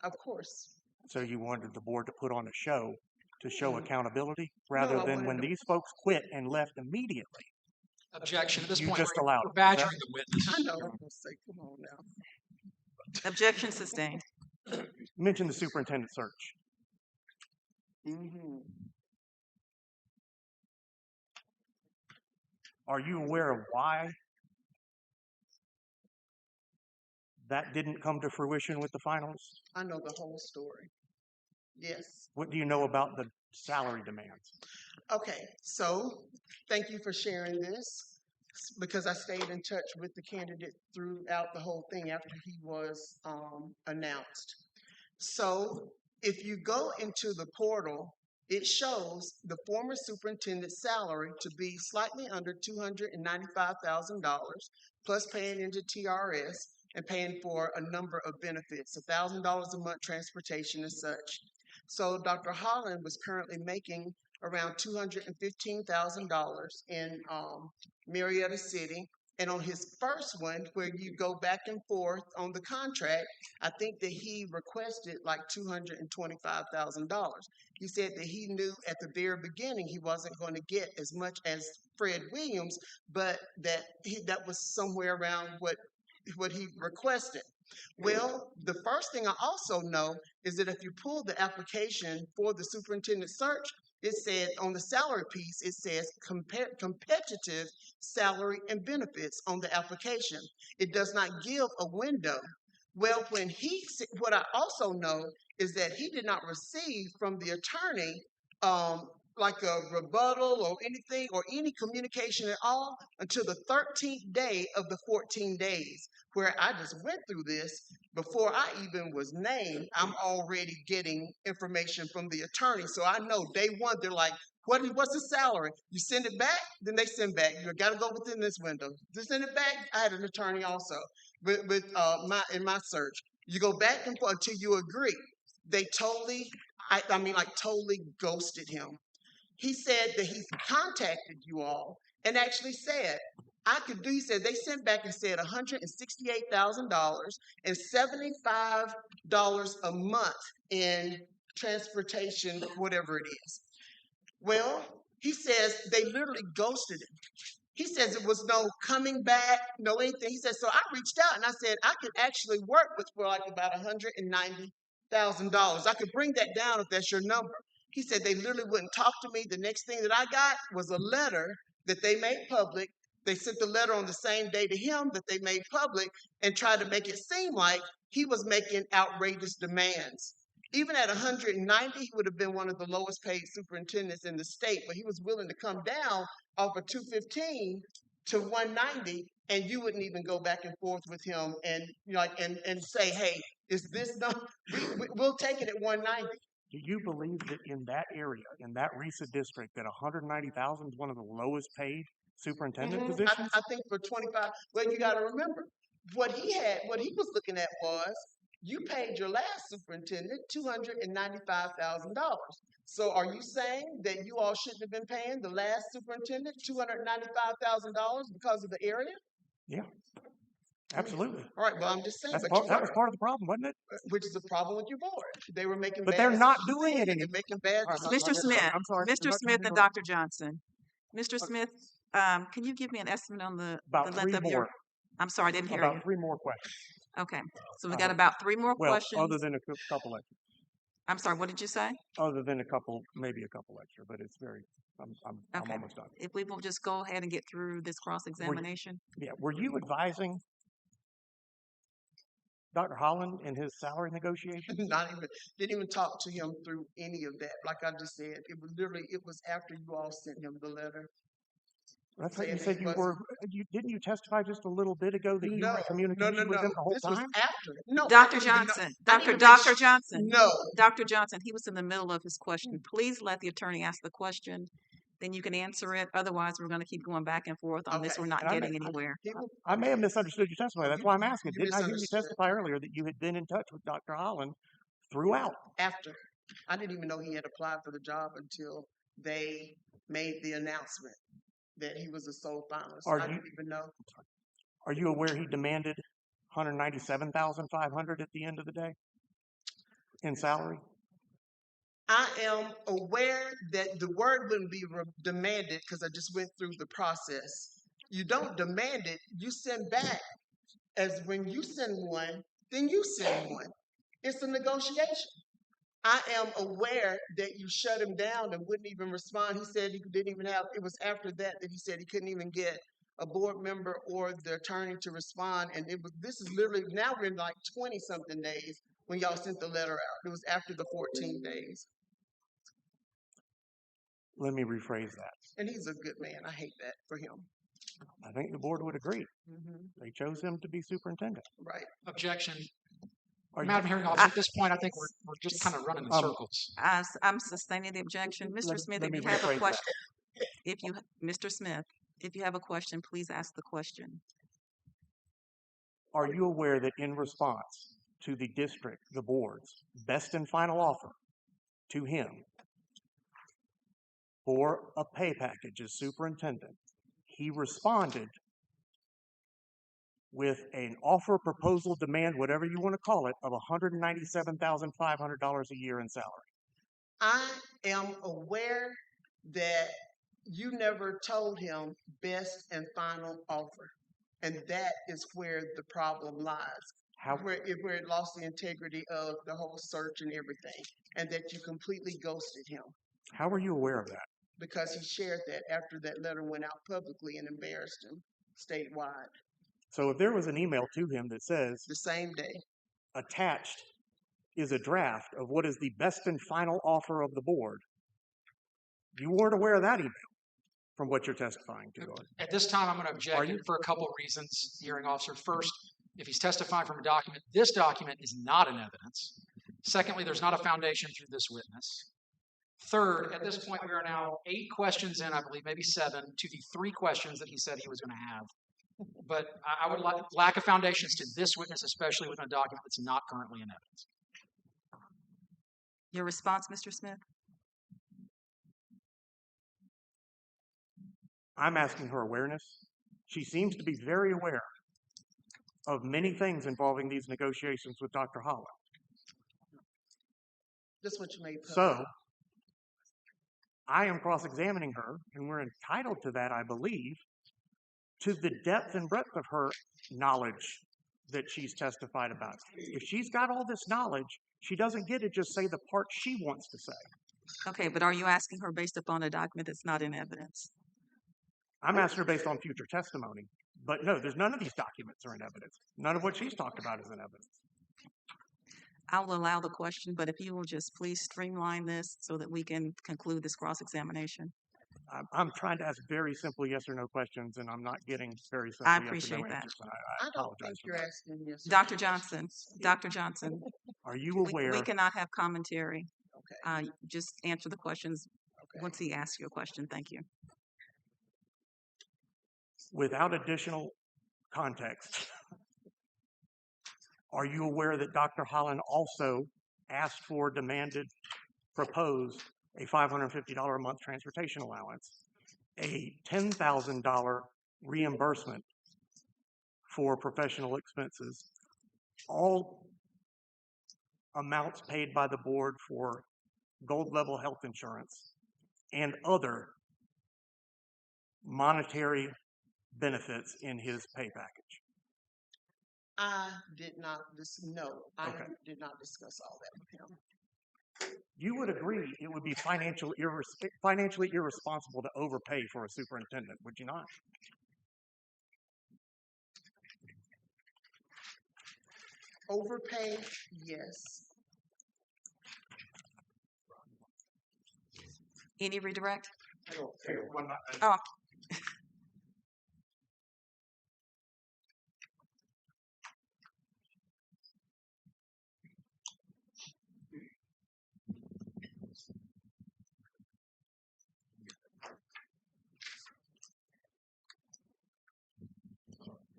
Of course. So you wanted the board to put on a show to show accountability rather I than when these folks quit and left immediately. Objection at this You point. just allowed We're it. badgering the witness. I know. I'm gonna say, come on now. Objection sustained. Mention the superintendent search. Are you aware of why that didn't come to fruition with the finalists? I know the whole story. Yes. What do you know about the salary demands? Okay, so thank you for sharing this, because I stayed in touch with the candidate throughout the whole thing after he was announced. So if you go into the portal, it shows the former superintendent's salary to be slightly under $295,000, plus paying into TRS and paying for a number of benefits, $1,000 a month transportation and such. So Dr. Holland was currently making around $215,000 in Marietta City. And on his first one, where you go back and forth on the contract, I think that he requested like $225,000. He said that he knew at the very beginning he wasn't going to get as much as Fred Williams, but that that was somewhere around what he requested. Well, the first thing I also know is that if you pull the application for the superintendent search, it said on the salary piece, it says competitive salary and benefits on the application. It does not give a window. Well, what I also know is that he did not receive from the attorney like a rebuttal or anything or any communication at all until the 13th day of the 14 days, where I just went through this before I even was named. I'm already getting information from the attorney. So I know day one, they're like, what's the salary? You send it back, then they send back. You got to go within this window. To send it back, I had an attorney also in my search. You go back and forth until you agree. They totally, I mean, like totally ghosted him. He said that he contacted you all and actually said, I could do, he said they sent back and said $168,000 and $75 a month in transportation, whatever it is. Well, he says they literally ghosted him. He says it was no coming back, no anything. He said, so I reached out and I said, I could actually work with for like about $190,000. I could bring that down if that's your number. He said they literally wouldn't talk to me. The next thing that I got was a letter that they made public. They sent the letter on the same day to him that they made public and tried to make it seem like he was making outrageous demands. Even at 190, he would have been one of the lowest paid superintendents in the state, but he was willing to come down off of 215 to 190, and you wouldn't even go back and forth with him and and say, hey, is this not? We'll take it at 190. Do you believe that in that area, in that RISA district, that 190,000 is one of the lowest paid superintendent positions? I think for 25. Well, you got to remember what he was looking at was you paid your last superintendent $295,000. So are you saying that you all shouldn't have been paying the last superintendent $295,000 because of the area? Yeah, absolutely. All right. Well, I'm just saying. That was part of the problem, wasn't it? Which is a problem with your board. They were making. But bad they're not decisions doing it and anymore. making bad. Mr. Smith, I'm sorry. Mr. Smith and Dr. Johnson. Mr. Smith, can you give me an estimate on the About length three of your? more. I'm sorry, I didn't hear About you. 3 more questions. Okay, so we got about 3 more Well, questions. other than a couple extra. I'm sorry, what did you say? Other than maybe a couple extra, but it's very. I'm Okay. almost done. If we will just go ahead and get through this cross-examination. Yeah. Were you advising Dr. Holland in his salary negotiation? Didn't even talk to him through any of that. Like I just said, it was after you all sent him the letter. I thought you said didn't you testify just a little bit ago that you were in communication with him the whole This time? was after. No, Dr. Johnson, Dr. Johnson. No. Dr. Johnson, he was in the middle of his question. Please let the attorney ask the question. Then you can answer it. Otherwise, we're going to keep going back and forth on this. We're not getting anywhere. I may have misunderstood your testimony. That's why I'm asking. You Didn't I hear you testify earlier that you had been in touch with Dr. Holland throughout? After. I didn't even know he had applied for the job until they made the announcement that he was a sole finalist. I didn't even know. Are you aware he demanded $197,500 at the end of the day in salary? I am aware that the word wouldn't be demanded because I just went through the process. You don't demand it. You send back. As when you send one, then you send one. It's a negotiation. I am aware that you shut him down and wouldn't even respond. He said he didn't even have, it was after that he said he couldn't even get a board member or the attorney to respond. And this is literally, now we're in like 20 something days when y'all sent the letter out. It was after the 14 days. Let me rephrase that. And he's a good man. I hate that for him. I think the board would agree. They chose him to be superintendent. Right. Objection. Are Madam you- Hearing Officer, at this point, I think we're just kind of running in circles. I'm sustaining the objection. Mr. Smith, let if me you have a rephrase question, Mr. Smith, if you have a question, please ask the question. Are you aware that in response to the district, the board's best and final offer to him for a pay package as superintendent, he responded with an offer, proposal, demand, whatever you want to call it, of $197,500 a year in salary? I am aware that you never told him best and final offer. And that is where the problem lies. Where it lost the integrity of the whole search and everything. And that you completely ghosted him. How were you aware of that? Because he shared that after that letter went out publicly and embarrassed him statewide. So if there was an email to him that says, the same day, attached is a draft of what is the best and final offer of the board, You weren't aware of that email from what you're testifying to. At this time, I'm going to Are object you? for a couple of reasons, hearing officer. First, if he's testifying from a document, this document is not in evidence. Secondly, there's not a foundation through this witness. Third, at this point, we are now 8 questions in, I believe, maybe 7, to the 3 questions that he said he was going to have. But I would like lack of foundations to this witness, especially with a document that's not currently in evidence. Your response, Mr. Smith? I'm asking her awareness. She seems to be very aware of many things involving these negotiations with Dr. Holland. That's what you made public. So, I am cross-examining her, and we're entitled to that, I believe, to the depth and breadth of her knowledge that she's testified about. If she's got all this knowledge, she doesn't get to just say the part she wants to say. Okay, but are you asking her based upon a document that's not in evidence? I'm asking her based on future testimony. But no, there's none of these documents are in evidence. None of what she's talked about is in evidence. I will allow the question, but if you will just please streamline this so that we can conclude this cross-examination. I'm trying to ask very simple yes or no questions, and I'm not getting very simple I yes or appreciate no that. answers. And I don't apologize think for you're that. asking yes. Dr. Johnson, Dr. Johnson, Are you aware? we cannot have commentary. Okay. Just answer the questions once he asks you a question. Thank you. Without additional context, are you aware that Dr. Holland also asked for, demanded, proposed a $550 a month transportation allowance, a $10,000 reimbursement for professional expenses, all amounts paid by the board for gold level health insurance, and other monetary benefits in his pay package? I did not I Okay. did not discuss all that with him. You would agree it would be financially irresponsible to overpay for a superintendent, would you not? Overpay, yes. Any redirect? One more. Oh,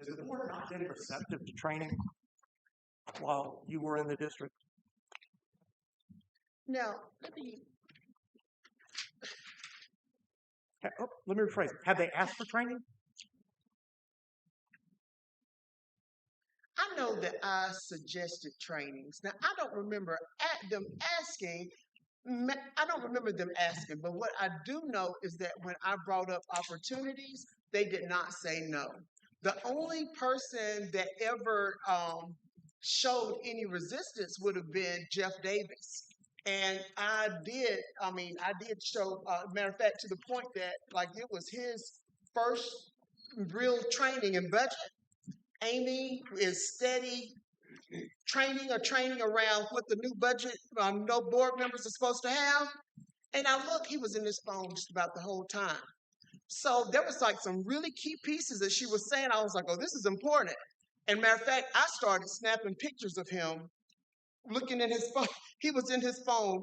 Has the board not been receptive to training while you were in the district? Now, let me Let me rephrase. Have they asked for training? I know that I suggested trainings. Now, I don't remember them asking. I don't remember them asking, but what I do know is that when I brought up opportunities, they did not say no. The only person that ever showed any resistance would have been Jeff Davis. And I did show, matter of fact, to the point that like it was his first real training in budget. Amy is steady training around what the new budget, no board members are supposed to have. And I look, he was in his phone just about the whole time. So there was like some really key pieces that she was saying. I was like, oh, this is important. And matter of fact, I started snapping pictures of him looking at his phone. He was in his phone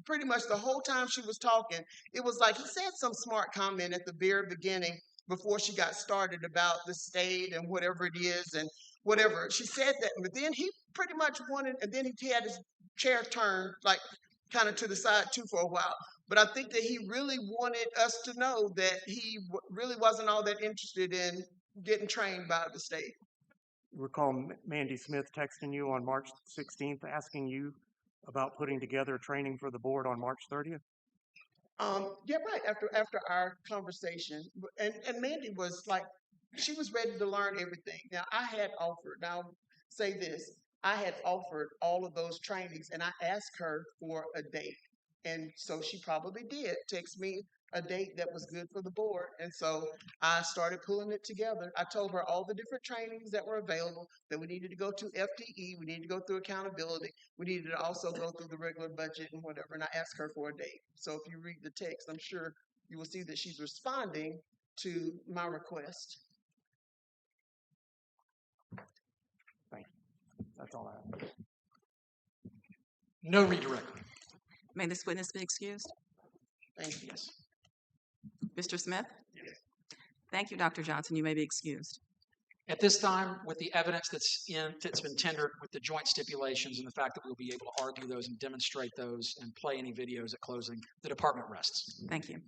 pretty much the whole time she was talking. It was like he said some smart comment at the very beginning before she got started about the state and whatever it is and whatever. She said that, but then he pretty much wanted, and then he had his chair turned like kind of to the side too for a while. But I think that he really wanted us to know that he really wasn't all that interested in getting trained by the state. Recall Mandy Smith texting you on March 16th asking you about putting together training for the board on March 30th? Yeah, right. After our conversation, and Mandy was like, she was ready to learn everything. Now I had offered. Now say this, I had offered all of those trainings, and I asked her for a date, and so she probably did text me a date that was good for the board. And so I started pulling it together. I told her all the different trainings that were available, that we needed to go to FTE, we needed to go through accountability, we needed to also go through the regular budget and whatever. And I asked her for a date. So if you read the text, I'm sure you will see that she's responding to my request. Thank you. That's all I have. No redirect. May this witness be excused? Thank you. Yes. Mr. Smith? Thank you, Dr. Johnson. You may be excused. At this time, with the evidence that's been tendered with the joint stipulations and the fact that we'll be able to argue those and demonstrate those and play any videos at closing, the department rests. Thank you.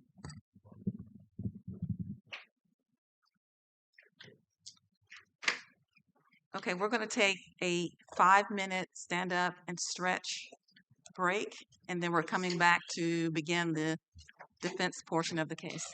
Okay, we're going to take a 5-minute stand up and stretch break, and then we're coming back to begin the defense portion of the case.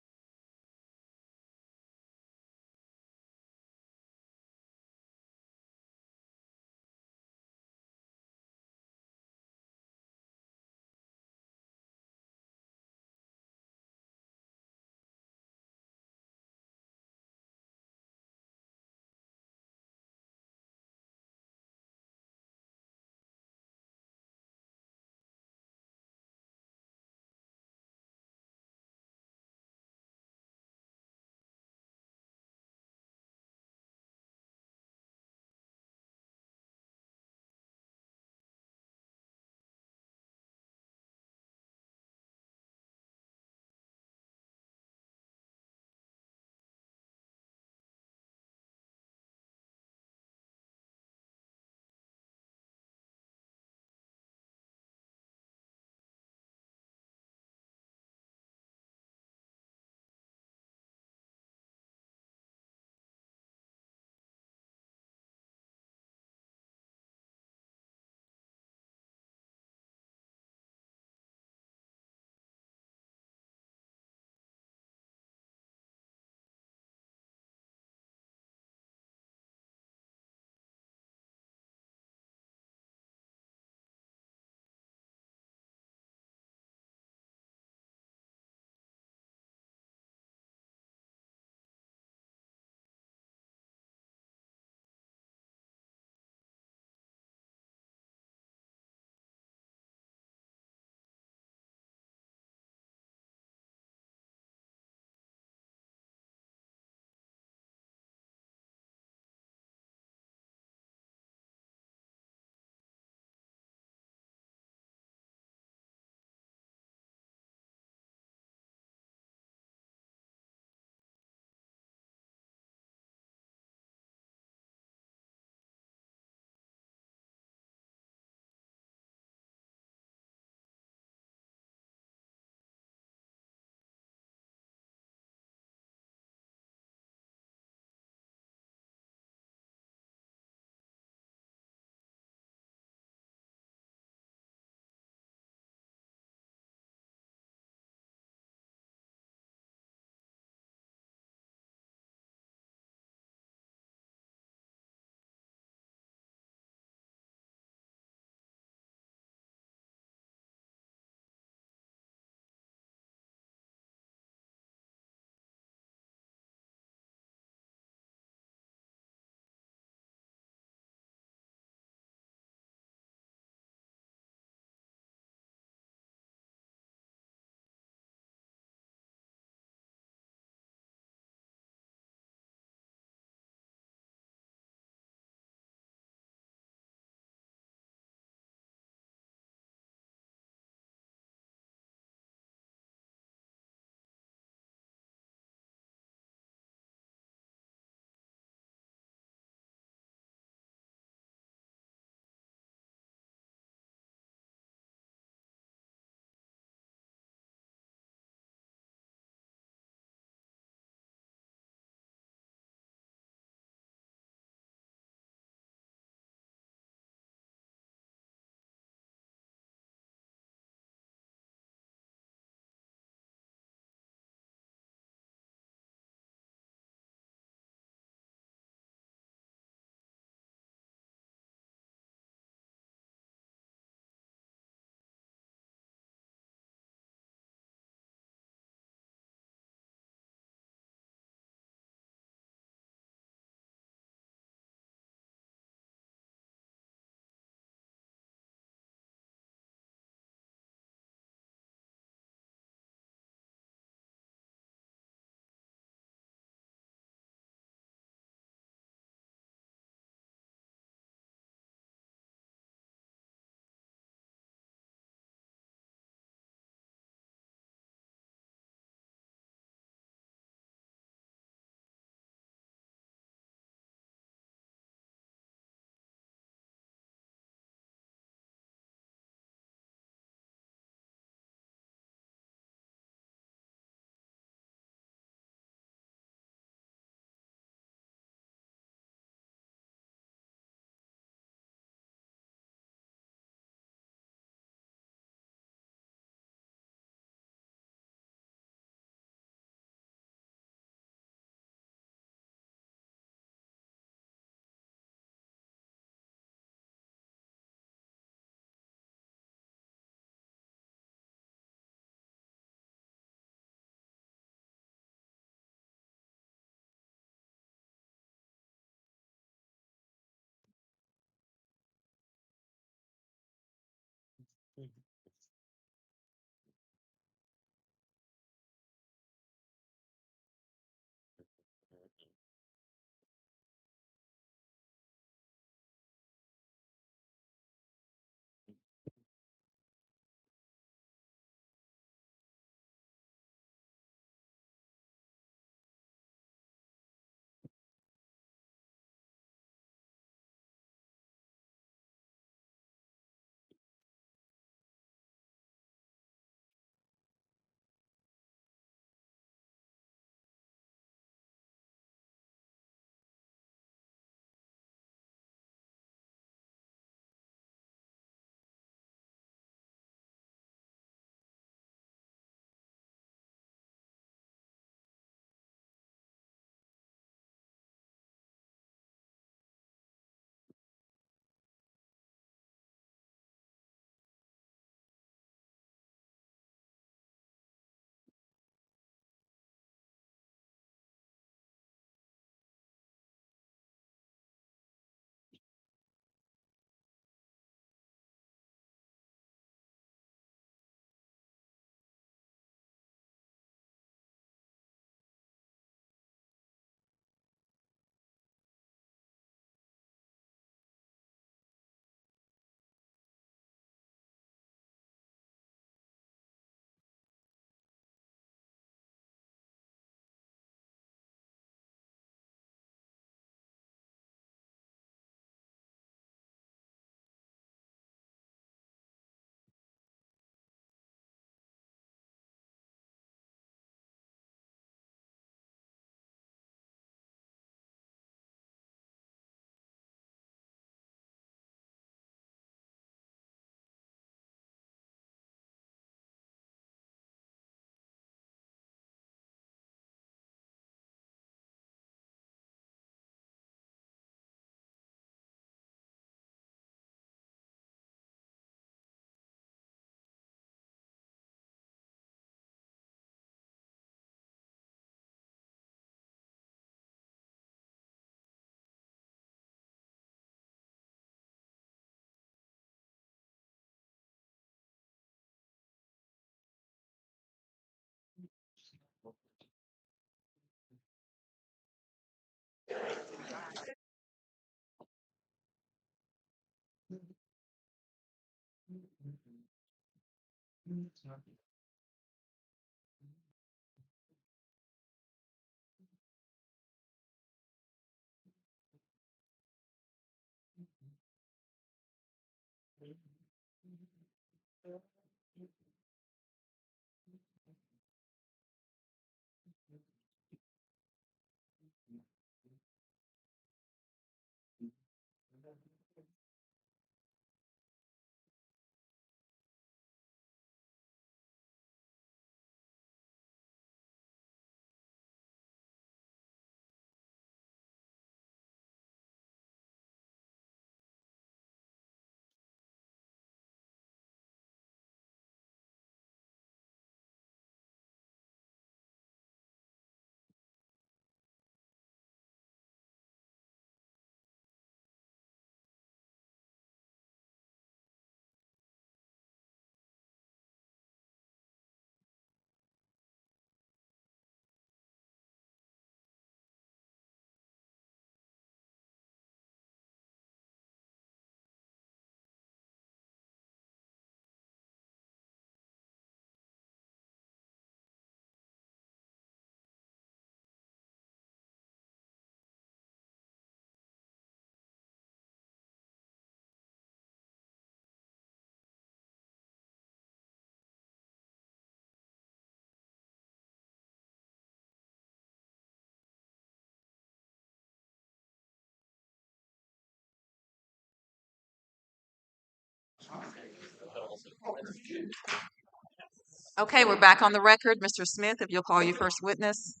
Okay, we're back on the record. Mr. Smith, if you'll call your first witness.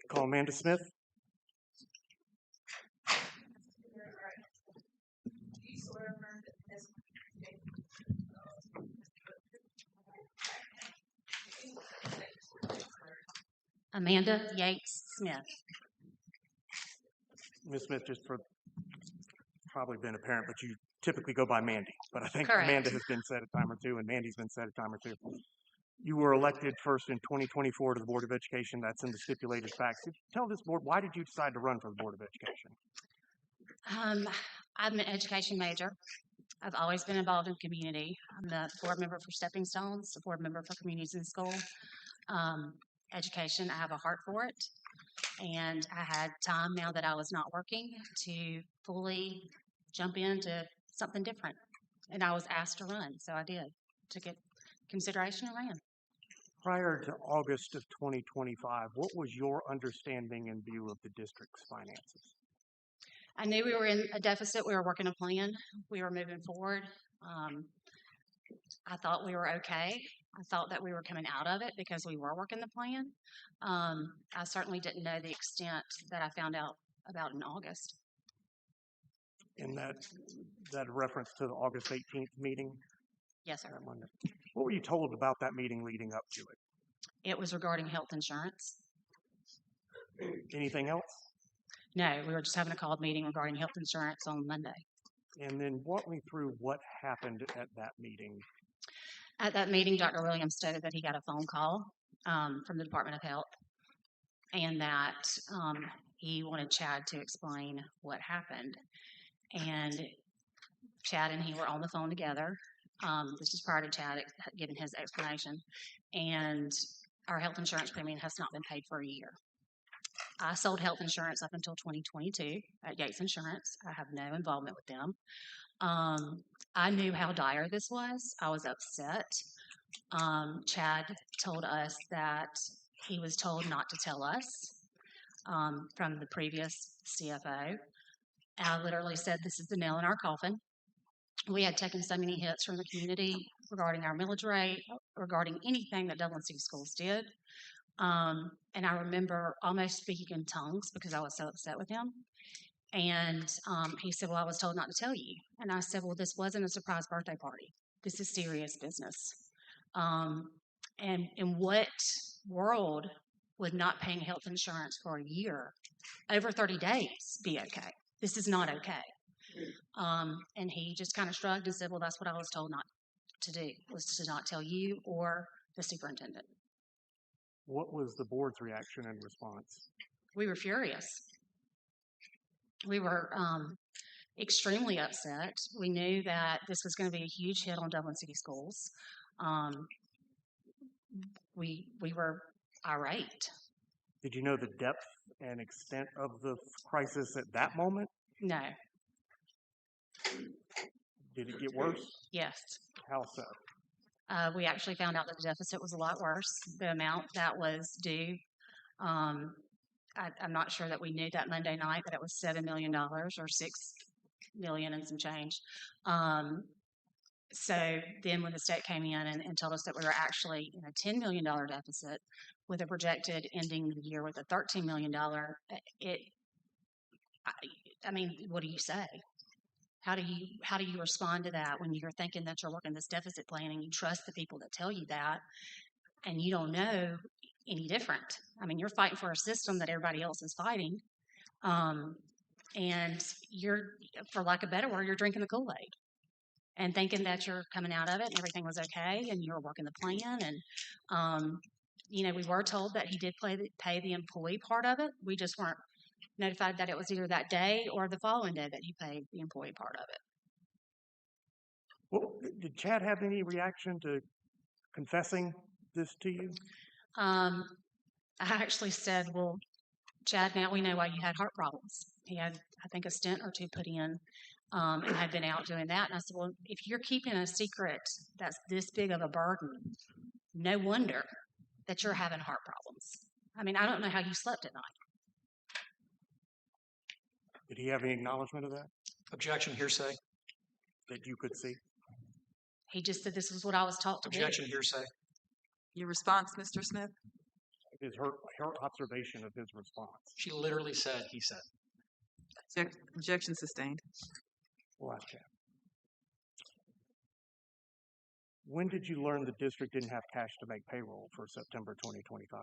Call Amanda Smith. Amanda Yates Smith. Ms. Smith, just for probably been apparent, but you typically go by Mandy. But I think Correct. Amanda has been said a time or two, and Mandy's been said a time or two. You were elected first in 2024 to the Board of Education. That's in the stipulated facts. Tell this board, why did you decide to run for the Board of Education? I'm an education major. I've always been involved in community. I'm the board member for Stepping Stones, the board member for Communities in School. Education, I have a heart for it. And I had time now that I was not working to fully jump into something different. And I was asked to run, so I did. Took it consideration and ran. Prior to August of 2025, what was your understanding and view of the district's finances? I knew we were in a deficit. We were working a plan. We were moving forward. I thought we were okay. I thought that we were coming out of it because we were working the plan. I certainly didn't know the extent that I found out about in August. In that reference to the August 18th meeting? Yes, sir. What were you told about that meeting leading up to it? It was regarding health insurance. Anything else? No, we were just having a called meeting regarding health insurance on Monday. And then walk me through what happened at that meeting. At that meeting, Dr. Williams stated that he got a phone call from the Department of Health and that he wanted Chad to explain what happened. And Chad and he were on the phone together. This is prior to Chad giving his explanation. And our health insurance premium has not been paid for a year. I sold health insurance up until 2022 at Yates Insurance. I have no involvement with them. I knew how dire this was. I was upset. Chad told us that he was told not to tell us from the previous CFO. I literally said, this is the nail in our coffin. We had taken so many hits from the community regarding our millage rate, regarding anything that Dublin City Schools did. And I remember almost speaking in tongues because I was so upset with him. And he said, well, I was told not to tell you. And I said, well, this wasn't a surprise birthday party. This is serious business. And in what world would not paying health insurance for a year, over 30 days, be okay? This is not okay. And he just kind of shrugged and said, well, that's what I was told not to do, was to not tell you or the superintendent. What was the board's reaction and response? We were furious. We were extremely upset. We knew that this was going to be a huge hit on Dublin City Schools. we were irate. Did you know the depth and extent of the crisis at that moment? No. Did it get worse? Yes. How so? We actually found out that the deficit was a lot worse. The amount that was due, I'm not sure that we knew that Monday night that it was $7 million or $6 million and some change. So then when the state came in and told us that we were actually in a $10 million deficit with a projected ending the year with a $13 million, I mean, what do you say? How do you respond to that when you're thinking that you're working this deficit plan and you trust the people that tell you that and you don't know any different? I mean, you're fighting for a system that everybody else is fighting. And you're, for lack of a better word, you're drinking the Kool-Aid and thinking that you're coming out of it and everything was okay and you were working the plan. And, we were told that he did pay the employee part of it. We just weren't notified that it was either that day or the following day that he paid the employee part of it. Well, did Chad have any reaction to confessing this to you? I actually said, well, Chad, now we know why you had heart problems. He had, I think, a stent or two put in and had been out doing that. And I said, well, if you're keeping a secret that's this big of a burden, no wonder that you're having heart problems. I mean, I don't know how you slept at night. Did he have any acknowledgement of that? Objection, hearsay. That you could see? He just said this is what I was taught to Objection, do. hearsay. Your response, Mr. Smith? Her observation of his response. She literally said, he said. Objection sustained. We'll ask Chad. When did you learn the district didn't have cash to make payroll for September 2025?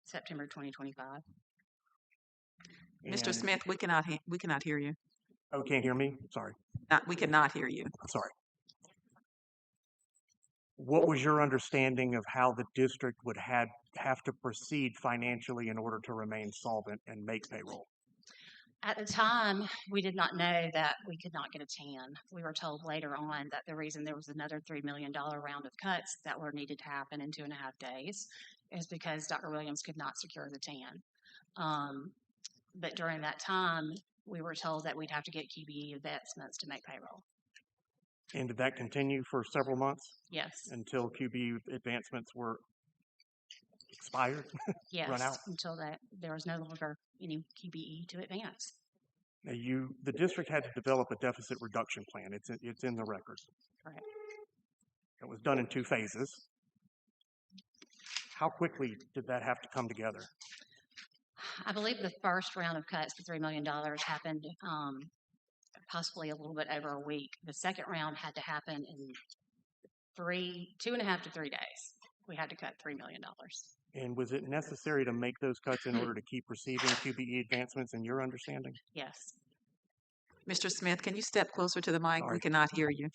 September 2025. Mr. Smith, we cannot hear you. Oh, can't hear me? Sorry. We cannot hear you. Sorry. What was your understanding of how the district would have to proceed financially in order to remain solvent and make payroll? At the time, we did not know that we could not get a TAN. We were told later on that the reason there was another $3 million round of cuts that were needed to happen in 2.5 days is because Dr. Williams could not secure the TAN. But during that time, we were told that we'd have to get QBE investments to make payroll. And did that continue for several months? Yes. Until QBE advancements were expired? Yes, run out? until there was no longer any QBE to advance. Now the district had to develop a deficit reduction plan. It's in the record. Correct. It was done in 2 phases. How quickly did that have to come together? I believe the first round of cuts, the $3 million, happened possibly a little bit over a week. The second round had to happen in 2.5 to 3 days. We had to cut $3 million. And was it necessary to make those cuts in order to keep receiving QBE advancements in your understanding? Yes. Mr. Smith, can you step closer to the mic? Sorry. We cannot hear you.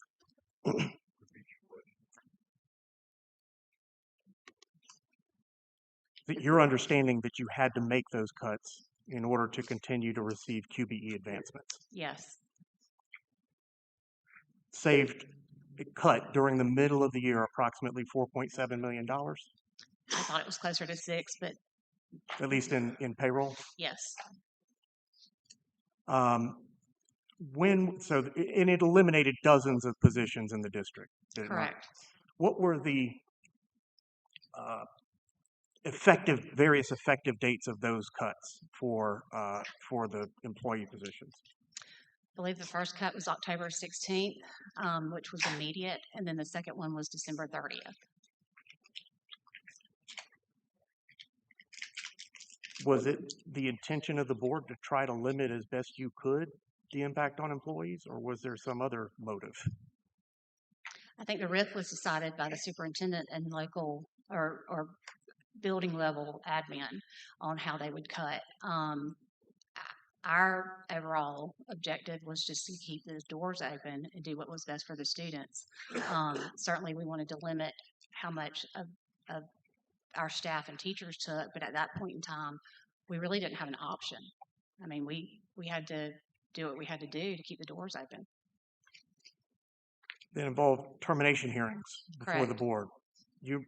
Your understanding that you had to make those cuts in order to continue to receive QBE advancements? Yes. Cut during the middle of the year approximately $4.7 million? I thought it was closer to 6, but At least in payroll? yes. And it eliminated dozens of positions in the district. Did it not? Correct. What were the various effective dates of those cuts for the employee positions? I believe the first cut was October 16th, which was immediate, and then the second one was December 30th. Was it the intention of the board to try to limit as best you could the impact on employees, or was there some other motive? I think the RIF was decided by the superintendent and local or building level admin on how they would cut. Our overall objective was just to keep the doors open and do what was best for the students. Certainly we wanted to limit how much of our staff and teachers took, but at that point in time, we really didn't have an option. I mean, we had to do what we had to do to keep the doors open. that involve termination hearings before the Correct. board. You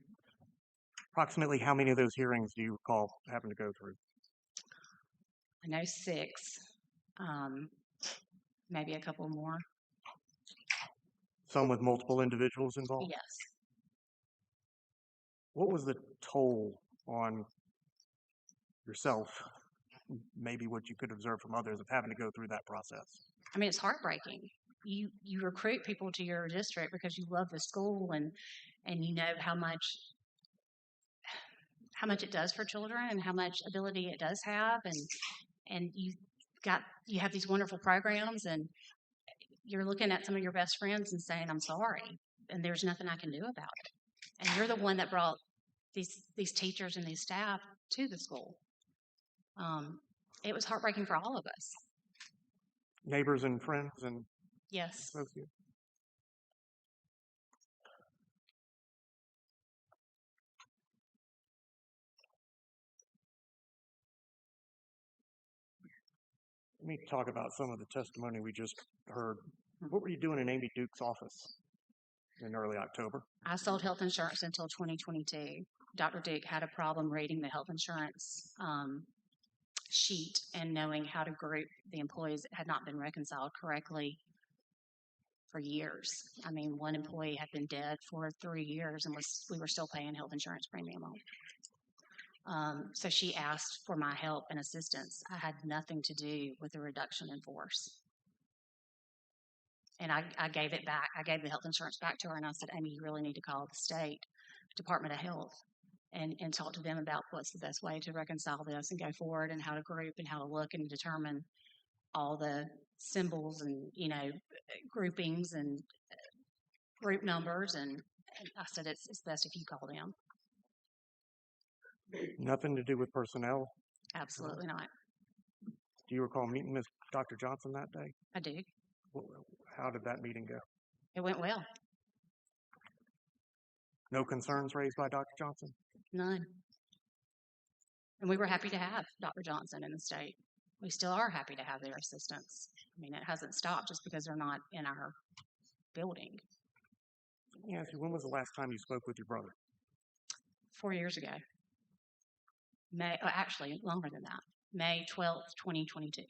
approximately how many of those hearings do you recall having to go through? I know 6, maybe a couple more. Some with multiple individuals involved? Yes. What was the toll on yourself, maybe what you could observe from others, of having to go through that process? I mean, it's heartbreaking. You recruit people to your district because you love the school and you know how much it does for children and how much ability it does have, and you have these wonderful programs, and you're looking at some of your best friends and saying, I'm sorry, and there's nothing I can do about it. And you're the one that brought these teachers and these staff to the school. It was heartbreaking for all of us. Neighbors and friends and Yes. associates? Let me talk about some of the testimony we just heard. What were you doing in Amy Duke's office in early October? I sold health insurance until 2022. Dr. Duke had a problem reading the health insurance sheet and knowing how to group the employees that had not been reconciled correctly for years. I mean, one employee had been dead for 3 years and we were still paying health insurance premium on. So she asked for my help and assistance. I had nothing to do with the reduction in force. And I gave it back. I gave the health insurance back to her, and I said, Amy, you really need to call the state Department of Health and talk to them about what's the best way to reconcile this and go forward and how to group and how to look and determine all the symbols and, groupings and group numbers. And I said, it's best if you call them. Nothing to do with personnel? Absolutely not. Do you recall meeting with Dr. Johnson that day? I do. How did that meeting go? It went well. No concerns raised by Dr. Johnson? None. And we were happy to have Dr. Johnson in the state. We still are happy to have their assistance. I mean, it hasn't stopped just because they're not in our building. Let me ask you, when was the last time you spoke with your brother? 4 years ago. Actually, longer than that. May 12th, 2022.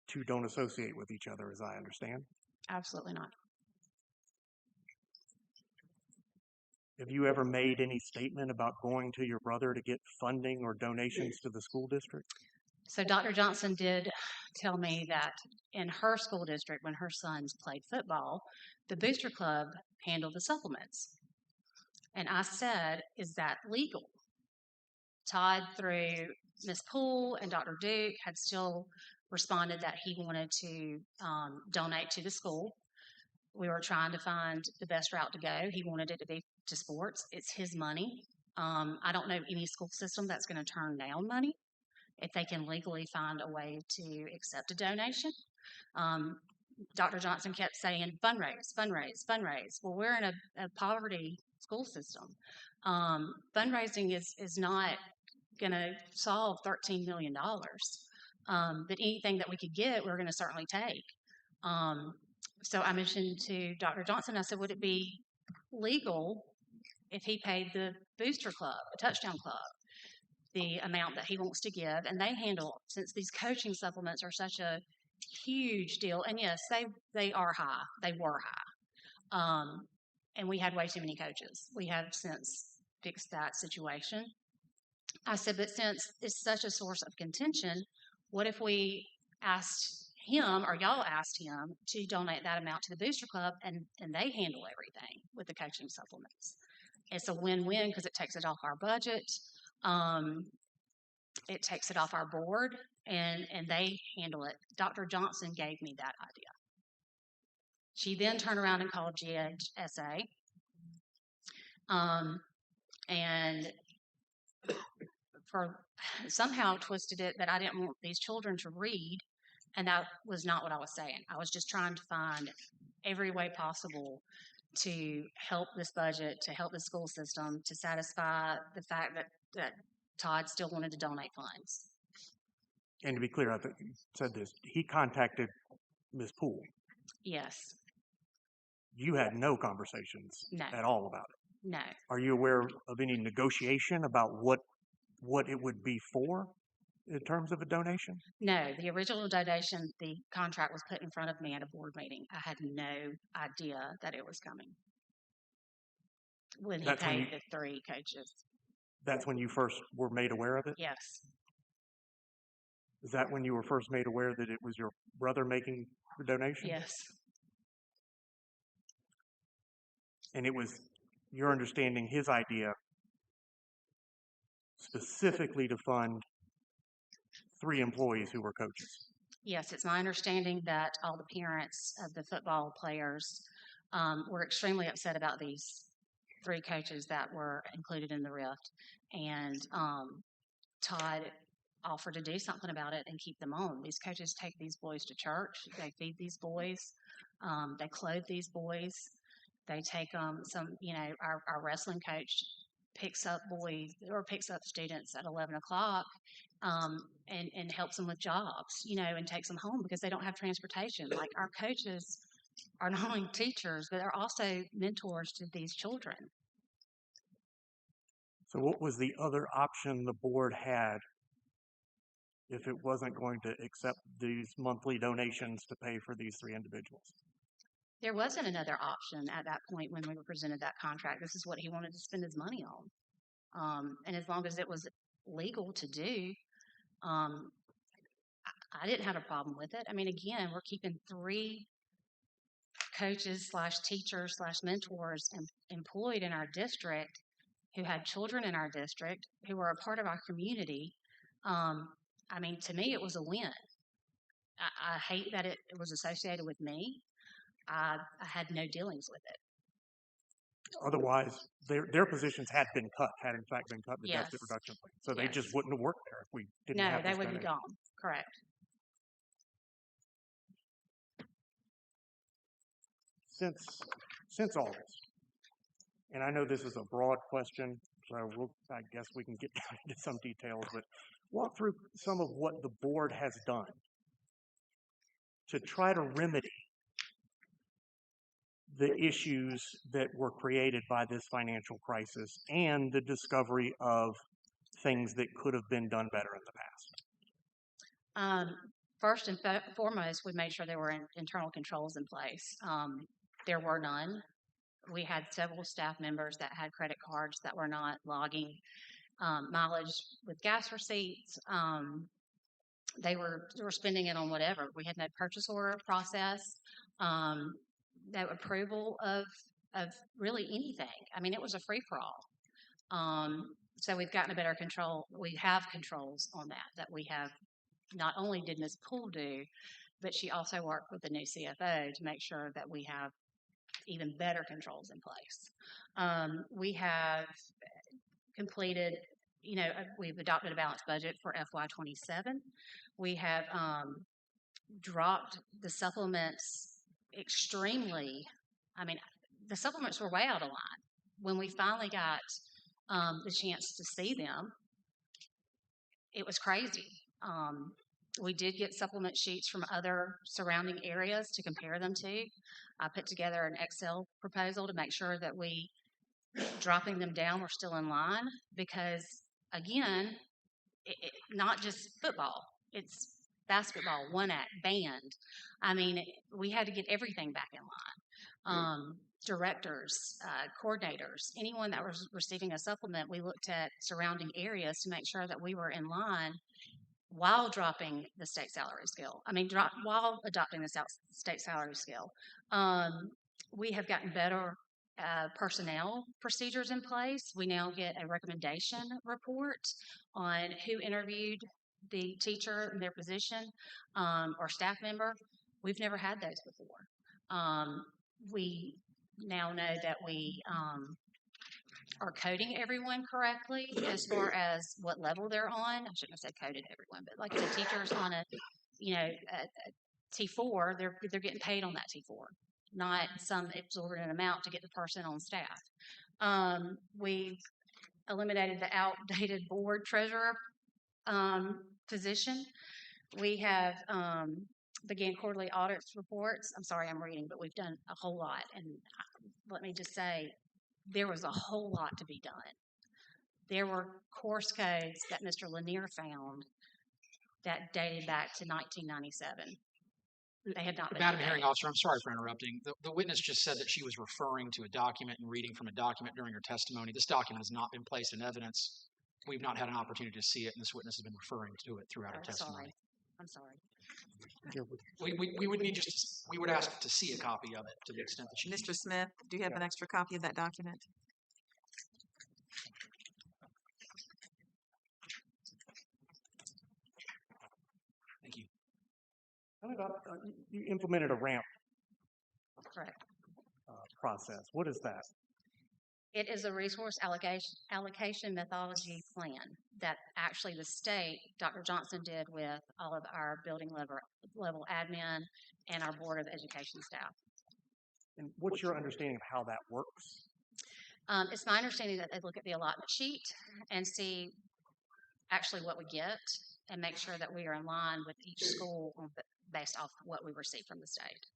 Two don't associate with each other, as I understand. Absolutely not. Have you ever made any statement about going to your brother to get funding or donations to the school district? So Dr. Johnson did tell me that in her school district, when her sons played football, the booster club handled the supplements. And I said, is that legal? Todd, through Ms. Poole and Dr. Duke, had still responded that he wanted to donate to the school. We were trying to find the best route to go. He wanted it to be to sports. It's his money. I don't know any school system that's going to turn down money if they can legally find a way to accept a donation. Dr. Johnson kept saying, fundraise, fundraise, fundraise. Well, we're in a poverty school system. Fundraising is not going to solve $13 million. But anything that we could get, we're going to certainly take. So I mentioned to Dr. Johnson, I said, would it be legal if he paid the booster club, a touchdown club, the amount that he wants to give? And they handle, since these coaching supplements are such a huge deal, and yes, they are high. They were high. And we had way too many coaches. We have since fixed that situation. I said, but since it's such a source of contention, what if we asked him, or y'all asked him, to donate that amount to the booster club, and they handle everything with the coaching supplements? It's a win-win because it takes it off our budget. It takes it off our board, and they handle it. Dr. Johnson gave me that idea. She then turned around and called GSA, and somehow twisted it that I didn't want these children to read, and that was not what I was saying. I was just trying to find every way possible to help this budget, to help the school system, to satisfy the fact that Todd still wanted to donate funds. And to be clear, I think you said this, he contacted Ms. Poole. Yes. you had no conversations No. at all about it. No. Are you aware of any negotiation about what it would be for in terms of a donation? No, the original donation, the contract was put in front of me at a board meeting. I had no idea that it was coming when he That's when paid you- the 3 coaches. That's when you first were made aware of it? Yes. Is that when you were first made aware that it was your brother making the donation? Yes. And it was your understanding, his idea, specifically to fund 3 employees who were coaches? Yes, it's my understanding that all the parents of the football players were extremely upset about these 3 coaches that were included in the RIFT. And Todd offered to do something about it and keep them on. These coaches take these boys to church. They feed these boys. They clothe these boys. They take our wrestling coach picks up boys or picks up students at 11 o'clock and helps them with jobs, and takes them home because they don't have transportation. Like, our coaches are not only teachers, but they're also mentors to these children. So what was the other option the board had if it wasn't going to accept these monthly donations to pay for these 3 individuals? There wasn't another option at that point when we were presented that contract. This is what he wanted to spend his money on. And as long as it was legal to do, I didn't have a problem with it. I mean, again, we're keeping 3 coaches / teachers / mentors employed in our district who had children in our district who were a part of our community. I mean, to me, it was a win. I hate that it was associated with me. I had no dealings with it. Otherwise, their positions had been cut, had in fact been cut in the Yes. deficit reduction plan. So they Yes. just wouldn't have worked there if we didn't No, have they this would be donation. gone. Correct. Since August, and I know this is a broad question, so I guess we can get down into some details, but walk through some of what the board has done to try to remedy the issues that were created by this financial crisis and the discovery of things that could have been done better in the past. First and foremost, we made sure there were internal controls in place. There were none. We had several staff members that had credit cards that were not logging mileage with gas receipts. They were spending it on whatever. We had no purchase order process, no approval of really anything. I mean, it was a free for all. So we've gotten a better control. We have controls on that we have. Not only did Ms. Poole do, but she also worked with the new CFO to make sure that we have even better controls in place. We have completed, we've adopted a balanced budget for FY27. We have dropped the supplements extremely. I mean, the supplements were way out of line. When we finally got the chance to see them, it was crazy. We did get supplement sheets from other surrounding areas to compare them to. I put together an Excel proposal to make sure that we, dropping them down, were still in line because, again, not just football. It's basketball, one act, band. I mean, we had to get everything back in line. Directors, coordinators, anyone that was receiving a supplement, we looked at surrounding areas to make sure that we were in line while dropping the state salary scale. I mean, while adopting the state salary scale. We have gotten better personnel procedures in place. We now get a recommendation report on who interviewed the teacher in their position or staff member. We've never had those before. We now know that we are coding everyone correctly as far as what level they're on. I shouldn't have said coded everyone, but like if the teacher's on a T4, they're getting paid on that T4, not some exorbitant amount to get the person on staff. We've eliminated the outdated board treasurer position. We have begin quarterly audit reports. I'm sorry, I'm reading, but we've done a whole lot. And let me just say, there was a whole lot to be done. There were course codes that Mr. Lanier found that dated back to 1997. They had not been Madam Hearing updated. Officer, I'm sorry for interrupting. The witness just said that she was referring to a document and reading from a document during her testimony. This document has not been placed in evidence. We've not had an opportunity to see it, and this witness has been referring to it throughout her testimony. I'm sorry. We would need we would ask to see a copy of it to the extent that she. Mr. Smith, do you have an extra copy of that document? Thank you. Tell me about, you implemented a ramp Correct. process. What is that? It is a resource allocation methodology plan that actually the state, Dr. Johnson did with all of our building level admin and our Board of Education staff. And what's your understanding of how that works? It's my understanding that they look at the allotment sheet and see actually what we get and make sure that we are in line with each school based off what we receive from the state.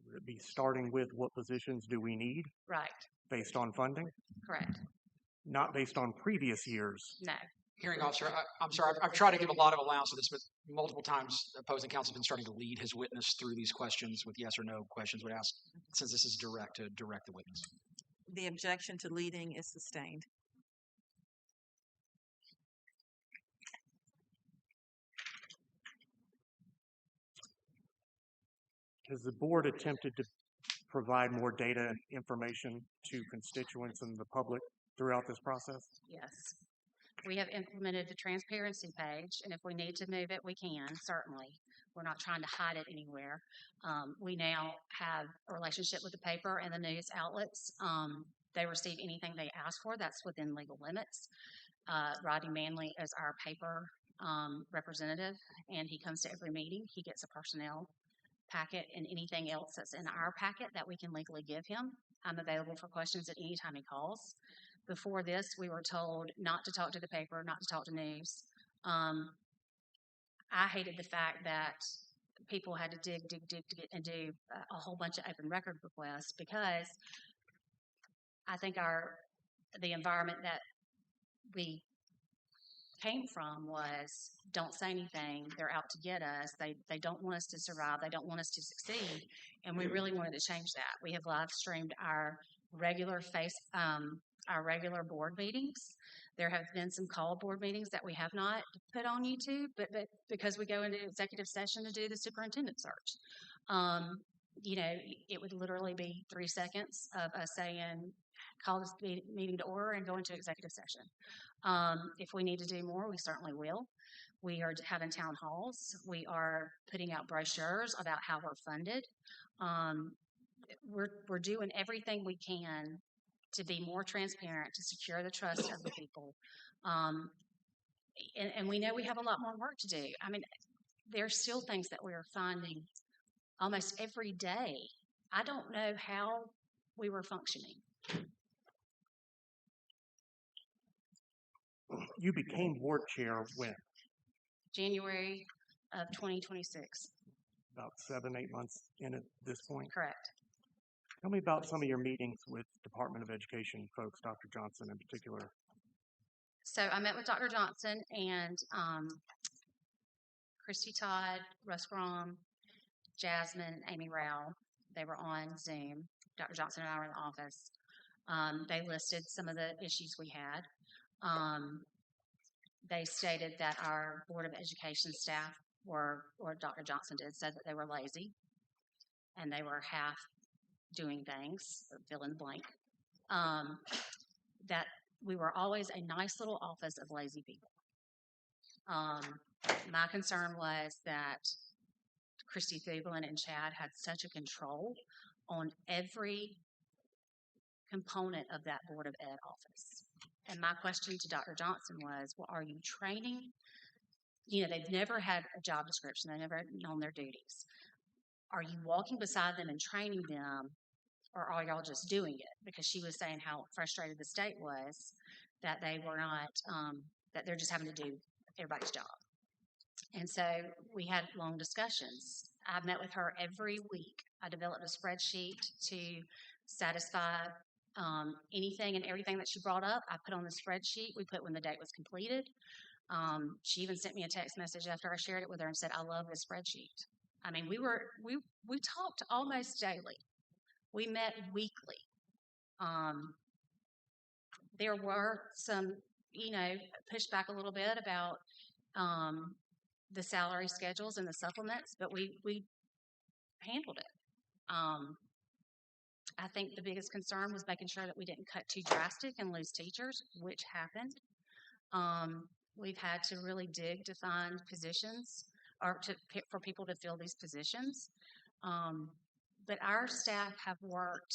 Would it be starting with what positions do we need? Right. Based on funding? Correct. Not based on previous years? No. Hearing Officer, I'm sorry, I've tried to give a lot of allowance to this, but multiple times opposing counsel has been starting to lead his witness through these questions with yes or no questions would ask, since this is direct, to direct the witness. The objection to leading is sustained. Has the board attempted to provide more data and information to constituents and the public throughout this process? Yes. We have implemented the transparency page, and if we need to move it, we can, certainly. We're not trying to hide it anywhere. We now have a relationship with the paper and the news outlets. They receive anything they ask for. That's within legal limits. Rodney Manley is our paper representative, and he comes to every meeting. He gets a personnel packet and anything else that's in our packet that we can legally give him. I'm available for questions at any time he calls. Before this, we were told not to talk to the paper, not to talk to news. I hated the fact that people had to dig, and do a whole bunch of open record requests because I think the environment that we came from was don't say anything. They're out to get us. They don't want us to survive. They don't want us to succeed. And we really wanted to change that. We have live streamed our regular board meetings. There have been some called board meetings that we have not put on YouTube, but because we go into executive session to do the superintendent search. It would literally be 3 seconds of us saying, call this meeting to order and go into executive session. If we need to do more, we certainly will. We are having town halls. We are putting out brochures about how we're funded. We're doing everything we can to be more transparent, to secure the trust of the people. And we know we have a lot more work to do. I mean, there's still things that we are finding almost every day. I don't know how we were functioning. You became board chair when? January of 2026. About 7-8 months in at this point? Correct. Tell me about some of your meetings with Department of Education folks, Dr. Johnson in particular. So I met with Dr. Johnson and Christy Todd, Russ Grom, Jasmine, Amy Rao. They were on Zoom. Dr. Johnson and I were in the office. They listed some of the issues we had. They stated that our Board of Education staff or Dr. Johnson did, said that they were lazy and they were half doing things, fill in the blank. That we were always a nice little office of lazy people. My concern was that Christy Thublin and Chad had such a control on every component of that Board of Ed office. And my question to Dr. Johnson was, well, are you training? They've never had a job description. They've never known their duties. Are you walking beside them and training them, or are y'all just doing it? Because she was saying how frustrated the state was that they were not, that they're just having to do everybody's job. And so we had long discussions. I met with her every week. I developed a spreadsheet to satisfy anything and everything that she brought up. I put on the spreadsheet. We put when the date was completed. She even sent me a text message after I shared it with her and said, "I love this spreadsheet." I mean, we talked almost daily. We met weekly. There were some, pushed back a little bit about the salary schedules and the supplements, but we handled it. I think the biggest concern was making sure that we didn't cut too drastic and lose teachers, which happened. We've had to really dig to find positions or for people to fill these positions. But our staff have worked,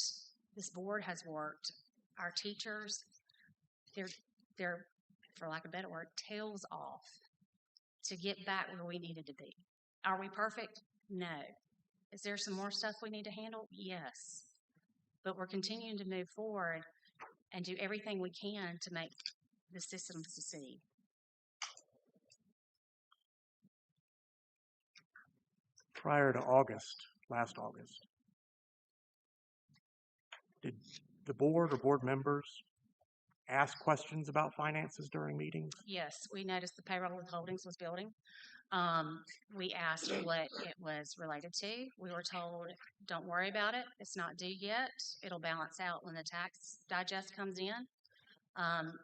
this board has worked, our teachers, they're, for lack of a better word, tails off to get back where we needed to be. Are we perfect? No. Is there some more stuff we need to handle? Yes. But we're continuing to move forward and do everything we can to make the system succeed. Prior to last August, did the board or board members ask questions about finances during meetings? Yes, we noticed the payroll withholdings was building. We asked what it was related to. We were told, don't worry about it. It's not due yet. It'll balance out when the tax digest comes in.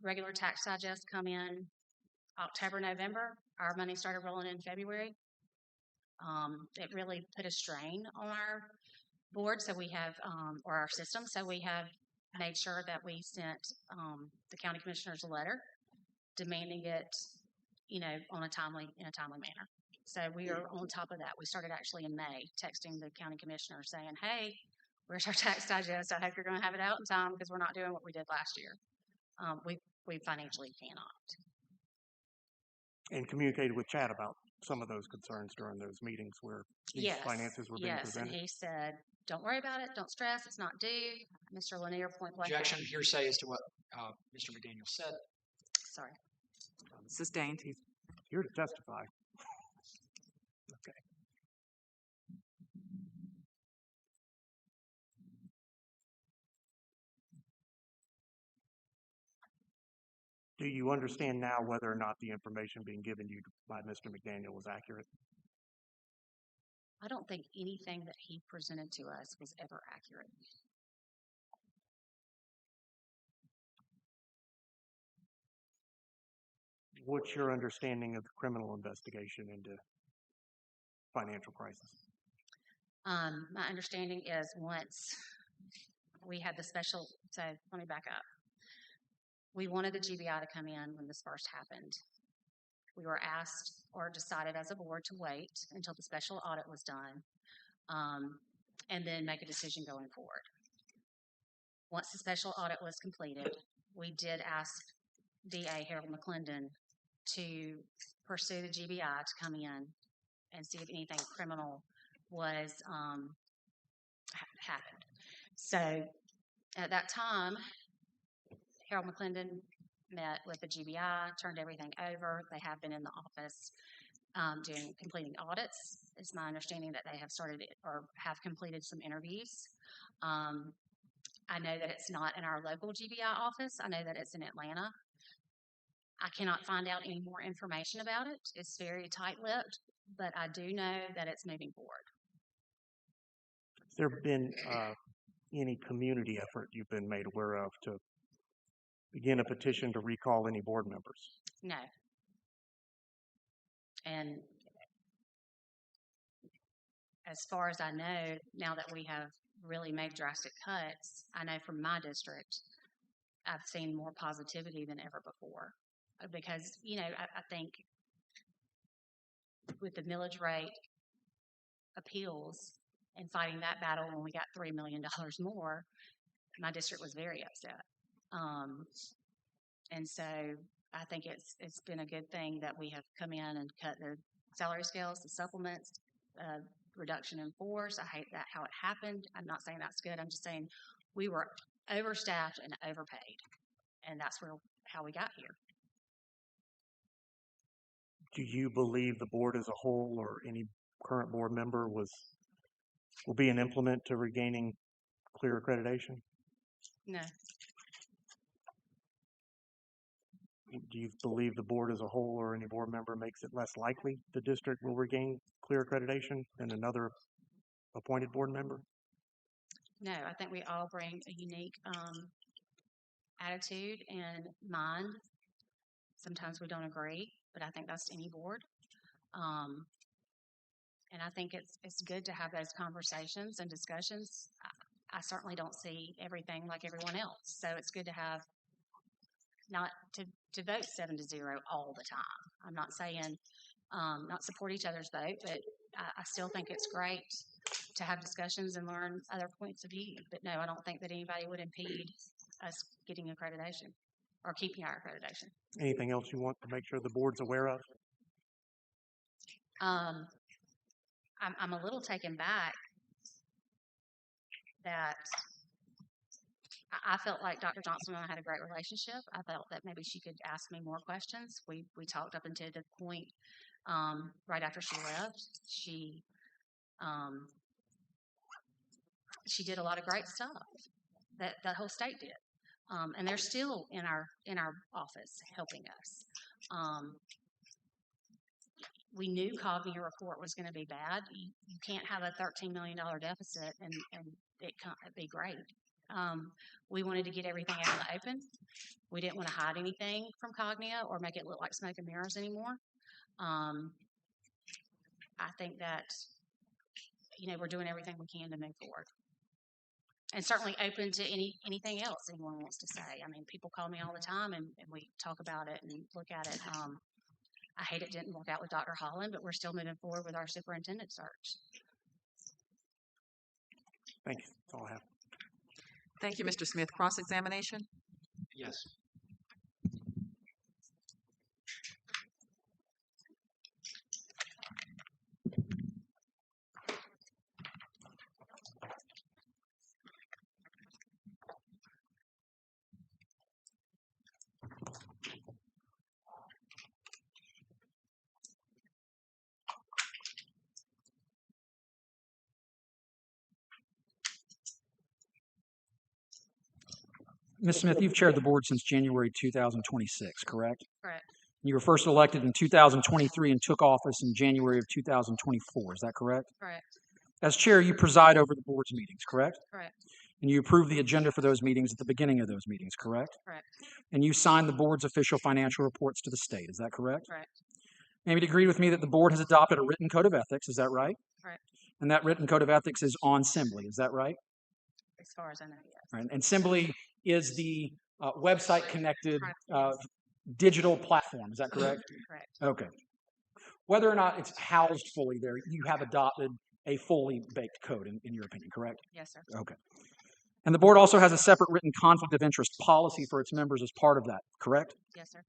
Regular tax digests come in October, November. Our money started rolling in February. It really put a strain on our board, so we have, or our system, so we have made sure that we sent the county commissioners a letter demanding it, in a timely manner. So we are on top of that. We started actually in May texting the county commissioner saying, "Hey, where's our tax digest? I hope you're going to have it out in time because we're not doing what we did last year." We financially cannot. And communicated with Chad about some of those concerns during those meetings where these finances were being presented? And he said, "Don't worry about it. Don't stress. It's not due." Mr. Lanier point blank. Objection, hearsay as to what Mr. McDaniel said. Sorry. Sustained. He's here to testify. Okay. Do you understand now whether or not the information being given you by Mr. McDaniel was accurate? I don't think anything that he presented to us was ever accurate. What's your understanding of the criminal investigation into financial crisis? My understanding is once we had the special, so let me back up. We wanted the GBI to come in when this first happened. We were asked or decided as a board to wait until the special audit was done and then make a decision going forward. Once the special audit was completed, we did ask DA Harold McClendon to pursue the GBI to come in and see if anything criminal was happened. So at that time, Harold McClendon met with the GBI, turned everything over. They have been in the office completing audits. It's my understanding that they have started or have completed some interviews. I know that it's not in our local GBI office. I know that it's in Atlanta. I cannot find out any more information about it. It's very tight-lipped, but I do know that it's moving forward. Has there been any community effort you've been made aware of to begin a petition to recall any board members? No. And as far as I know, now that we have really made drastic cuts, I know from my district, I've seen more positivity than ever before. Because, I think with the millage rate appeals and fighting that battle when we got $3 million more, my district was very upset. And so I think it's been a good thing that we have come in and cut the salary scales, the supplements, reduction in force. I hate that how it happened. I'm not saying that's good. I'm just saying we were overstaffed and overpaid. And that's how we got here. Do you believe the board as a whole or any current board member will be an implement to regaining clear accreditation? No. Do you believe the board as a whole or any board member makes it less likely the district will regain clear accreditation than another appointed board member? No, I think we all bring a unique attitude and mind. Sometimes we don't agree, but I think that's any board. And I think it's good to have those conversations and discussions. I certainly don't see everything like everyone else, so it's good to have not to vote 7-0 all the time. I'm not saying not support each other's vote, but I still think it's great to have discussions and learn other points of view. But no, I don't think that anybody would impede us getting accreditation or keeping our accreditation. Anything else you want to make sure the board's aware of? I'm a little taken back that I felt like Dr. Johnson and I had a great relationship. I felt that maybe she could ask me more questions. We talked up until the point right after she left. She did a lot of great stuff that the whole state did, and they're still in our office helping us. We knew Cognia report was going to be bad. You can't have a $13 million deficit and it can't be great. We wanted to get everything out in the open. We didn't want to hide anything from Cognia or make it look like smoke and mirrors anymore. I think that, we're doing everything we can to move forward. And certainly open to anything else anyone wants to say. I mean, people call me all the time and we talk about it and look at it. I hate it didn't work out with Dr. Holland, but we're still moving forward with our superintendent search. Thank you. That's all I have. Thank you, Mr. Smith. Cross-examination? Yes. Ms. Smith, you've chaired the board since January 2026, correct? Correct. You were first elected in 2023 and took office in January of 2024. Is that correct? Correct. As chair, you preside over the board's meetings, correct? Correct. And you approve the agenda for those meetings at the beginning of those meetings, correct? Correct. And you sign the board's official financial reports to the state. Is that correct? Correct. Maybe agree with me that the board has adopted a written code of ethics. Is that right? Correct. And that written code of ethics is on Assembly. Is that right? As far as I know, yes. Right. And Assembly is the website connected digital platform. Is that correct? Correct. Okay. Whether or not it's housed fully there, you have adopted a fully baked code, in your opinion, correct? Yes, sir. Okay. And the board also has a separate written conflict of interest policy for its members as part of that, correct? Yes, sir.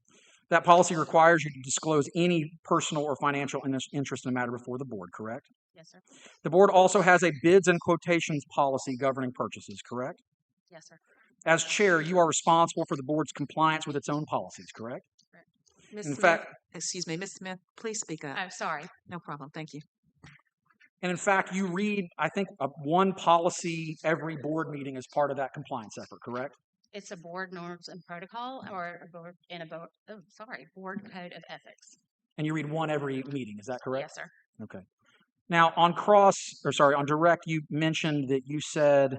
That policy requires you to disclose any personal or financial interest in a matter before the board, correct? Yes, sir. The board also has a bids and quotations policy governing purchases, correct? Yes, sir. As chair, you are responsible for the board's compliance with its own policies, correct? Correct. Ms. In Smith, fact, excuse me, Ms. Smith, please speak up. Oh, sorry. No problem. Thank you. and in fact, you read, I think, one policy every board meeting as part of that compliance effort, correct? It's a board norms and protocol or a board board code of ethics. And you read one every meeting, is that correct? Yes, sir. Okay. Now, on direct, you mentioned that you said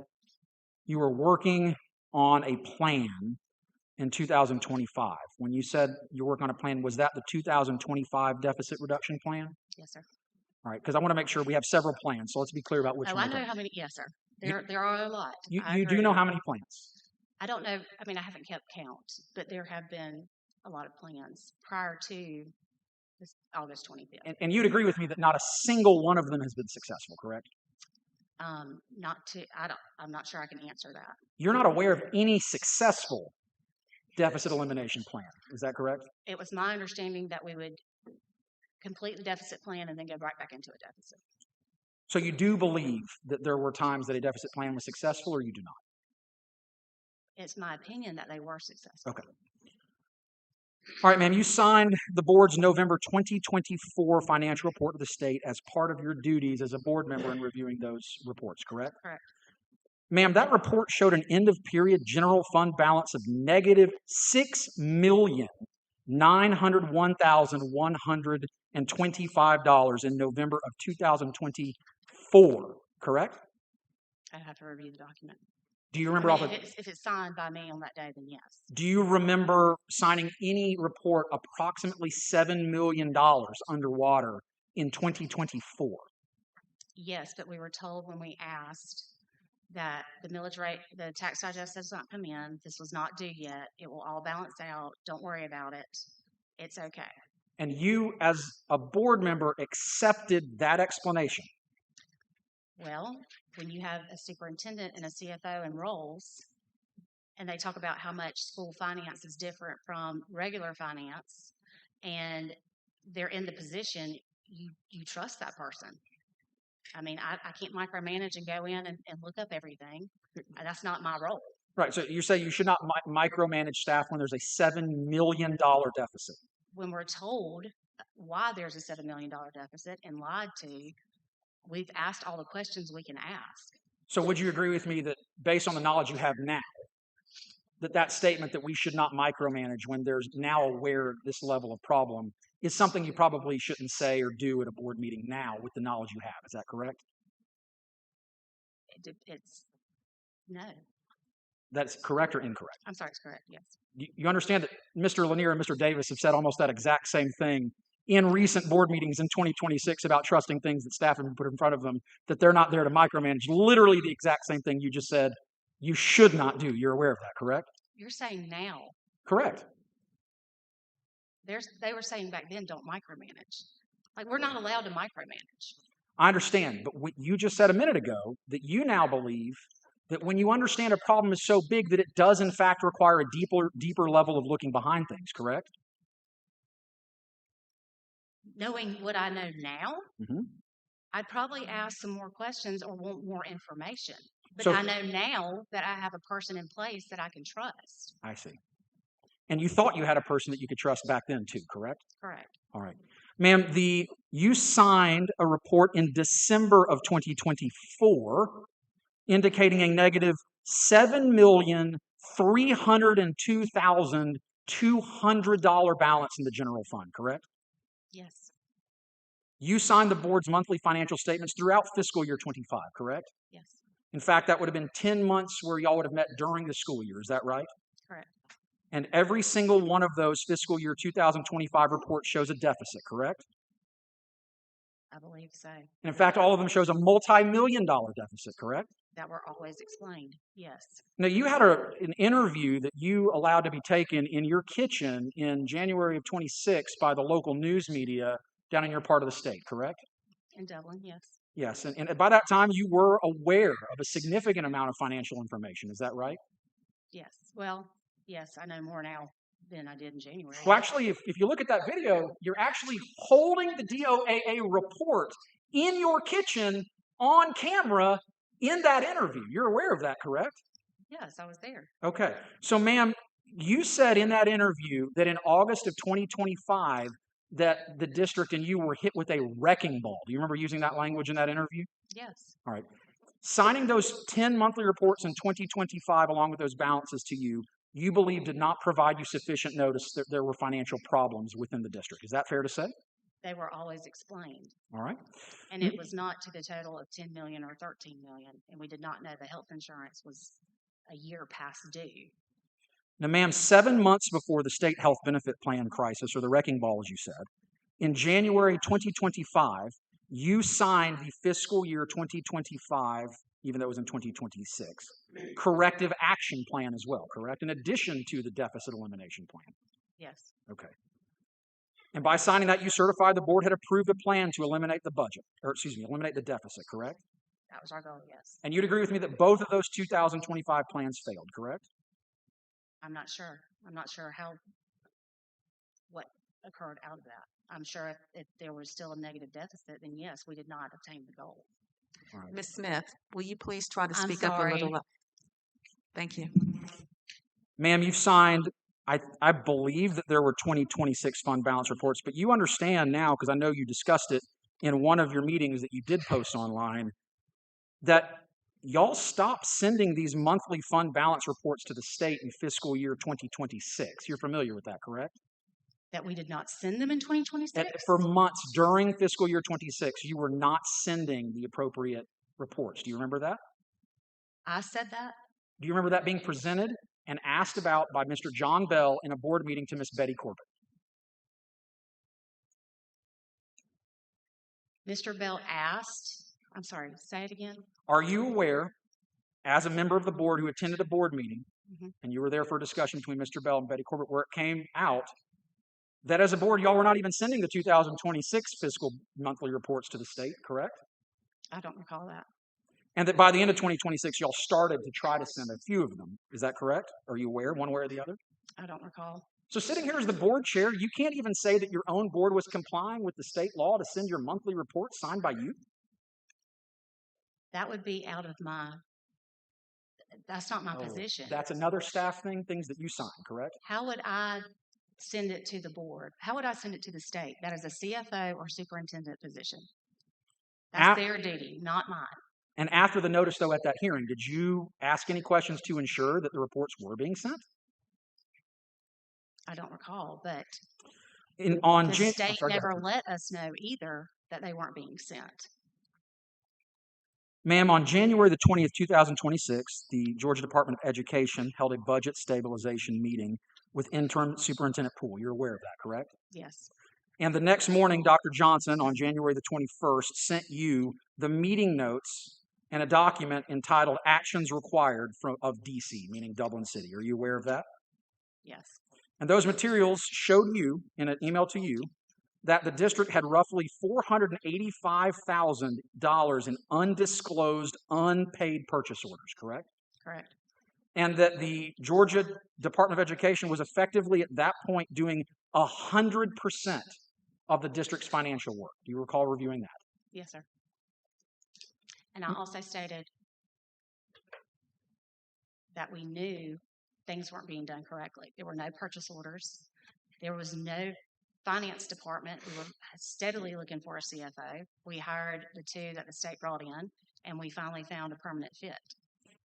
you were working on a plan in 2025. When you said you work on a plan, was that the 2025 deficit reduction plan? Yes, sir. All right, because I want to make sure we have several plans, so let's be clear about which Oh, one. I know how many. Yes, sir. There are a lot. You do know how many plans? I don't know. I mean, I haven't kept count, but there have been a lot of plans prior to this August 25th. And you'd agree with me that not a single one of them has been successful, correct? I'm not sure I can answer that. You're not aware of any successful deficit elimination plan, is that correct? It was my understanding that we would complete the deficit plan and then go right back into a deficit. So you do believe that there were times that a deficit plan was successful, or you do not? It's my opinion that they were successful. Okay. All right, ma'am, you signed the board's November 2024 financial report to the state as part of your duties as a board member in reviewing those reports, correct? Correct. Ma'am, that report showed an end of period general fund balance of negative $6,901,125 in November of 2024, correct? I'd have to review the document. Do you I remember mean, off of, if it's signed by me on that day, then yes. do you remember signing any report approximately $7 million underwater in 2024? Yes, but we were told when we asked that the millage rate, the tax digest has not come in. This was not due yet. It will all balance out. Don't worry about it. It's okay. And you, as a board member, accepted that explanation. Well, when you have a superintendent and a CFO in roles, and they talk about how much school finance is different from regular finance, and they're in the position, you trust that person. I mean, I can't micromanage and go in and look up everything. That's not my role. Right. So you say you should not micromanage staff when there's a $7 million deficit. When we're told why there's a $7 million deficit and lied to, we've asked all the questions we can ask. So would you agree with me that based on the knowledge you have now, that statement that we should not micromanage when there's now aware of this level of problem is something you probably shouldn't say or do at a board meeting now with the knowledge you have? Is that correct? It's no. That's correct or incorrect? I'm sorry, it's correct, yes. You understand that Mr. Lanier and Mr. Davis have said almost that exact same thing in recent board meetings in 2026 about trusting things that staff have been put in front of them, that they're not there to micromanage. Literally the exact same thing you just said you should not do. You're aware of that, correct? You're saying now. Correct. They were saying back then, don't micromanage. Like, we're not allowed to micromanage. I understand, but what you just said a minute ago, that you now believe that when you understand a problem is so big that it does in fact require a deeper level of looking behind things, correct? Knowing what I know now, I'd probably ask some more questions or want more information. But I know now that I have a person in place that I can trust. I see. And you thought you had a person that you could trust back then too, correct? Correct. All right. Ma'am, you signed a report in December of 2024 indicating a negative $7,302,200 balance in the general fund, correct? Yes. You signed the board's monthly financial statements throughout fiscal year 25, correct? Yes. In fact, that would have been 10 months where y'all would have met during the school year. Is that right? Correct. And every single one of those fiscal year 2025 reports shows a deficit, correct? I believe so. And in fact, all of them shows a multi-million-dollar deficit, correct? That were always explained, yes. Now, you had an interview that you allowed to be taken in your kitchen in January of 26 by the local news media down in your part of the state, correct? In Dublin, yes. Yes, and by that time, you were aware of a significant amount of financial information. Is that right? Yes. Well, yes, I know more now than I did in January. Well, actually, if you look at that video, you're actually holding the DOAA report in your kitchen on camera in that interview. You're aware of that, correct? Yes, I was there. Okay. So, ma'am, you said in that interview that in August of 2025 that the district and you were hit with a wrecking ball. Do you remember using that language in that interview? Yes. All right. Signing those 10 monthly reports in 2025 along with those balances to you, you believe did not provide you sufficient notice that there were financial problems within the district. Is that fair to say? They were always explained. All right. And it was not to the total of 10 million or 13 million. And we did not know the health insurance was a year past due. Now, ma'am, 7 months before the state health benefit plan crisis, or the wrecking ball, as you said, in January 2025, you signed the fiscal year 2025, even though it was in 2026, corrective action plan as well, correct? In addition to the deficit elimination plan. Yes. Okay. And by signing that, you certified the board had approved a plan to eliminate the budget, eliminate the deficit, correct? That was our goal, yes. And you'd agree with me that both of those 2025 plans failed, correct? I'm not sure. I'm not sure what occurred out of that. I'm sure if there was still a negative deficit, then yes, we did not obtain the goal. Right. Ms. Smith, will you please try to I'm speak up a little? sorry. Thank you. Ma'am, you've signed, I believe that there were 2026 fund balance reports, but you understand now, because I know you discussed it in one of your meetings that you did post online, that y'all stopped sending these monthly fund balance reports to the state in fiscal year 2026. You're familiar with that, correct? That we did not send them in 2026? For months during fiscal year 26, you were not sending the appropriate reports. Do you remember that? I said that? Do you remember that being presented and asked about by Mr. John Bell in a board meeting to Miss Betty Corbett? Mr. Bell asked, I'm sorry, say it again. Are you aware, as a member of the board who attended a board meeting, and you were there for a discussion between Mr. Bell and Betty Corbett, where it came out that as a board, y'all were not even sending the 2026 fiscal monthly reports to the state, correct? I don't recall that. And that by the end of 2026, y'all started to try to send a few of them. Is that correct? Are you aware, one way or the other? I don't recall. So sitting here as the board chair, you can't even say that your own board was complying with the state law to send your monthly report signed by you? That would be out of that's not my position. That's another staff thing, things that you sign, correct? How would I send it to the board? How would I send it to the state? That is a CFO or superintendent position. That's their duty, not mine. And after the notice, though, at that hearing, did you ask any questions to ensure that the reports were being sent? I don't recall, but the state never let us know either that they weren't being sent. Ma'am, on January the 20th, 2026, the Georgia Department of Education held a budget stabilization meeting with interim Superintendent Poole. You're aware of that, correct? Yes. And the next morning, Dr. Johnson, on January the 21st, sent you the meeting notes and a document entitled Actions Required of DC, meaning Dublin City. Are you aware of that? Yes. And those materials showed you, in an email to you, that the district had roughly $485,000 in undisclosed, unpaid purchase orders, correct? Correct. And that the Georgia Department of Education was effectively at that point doing 100% of the district's financial work. Do you recall reviewing that? Yes, sir. And I also stated that we knew things weren't being done correctly. There were no purchase orders. There was no finance department. We were steadily looking for a CFO. We hired the two that the state brought in, and we finally found a permanent fit.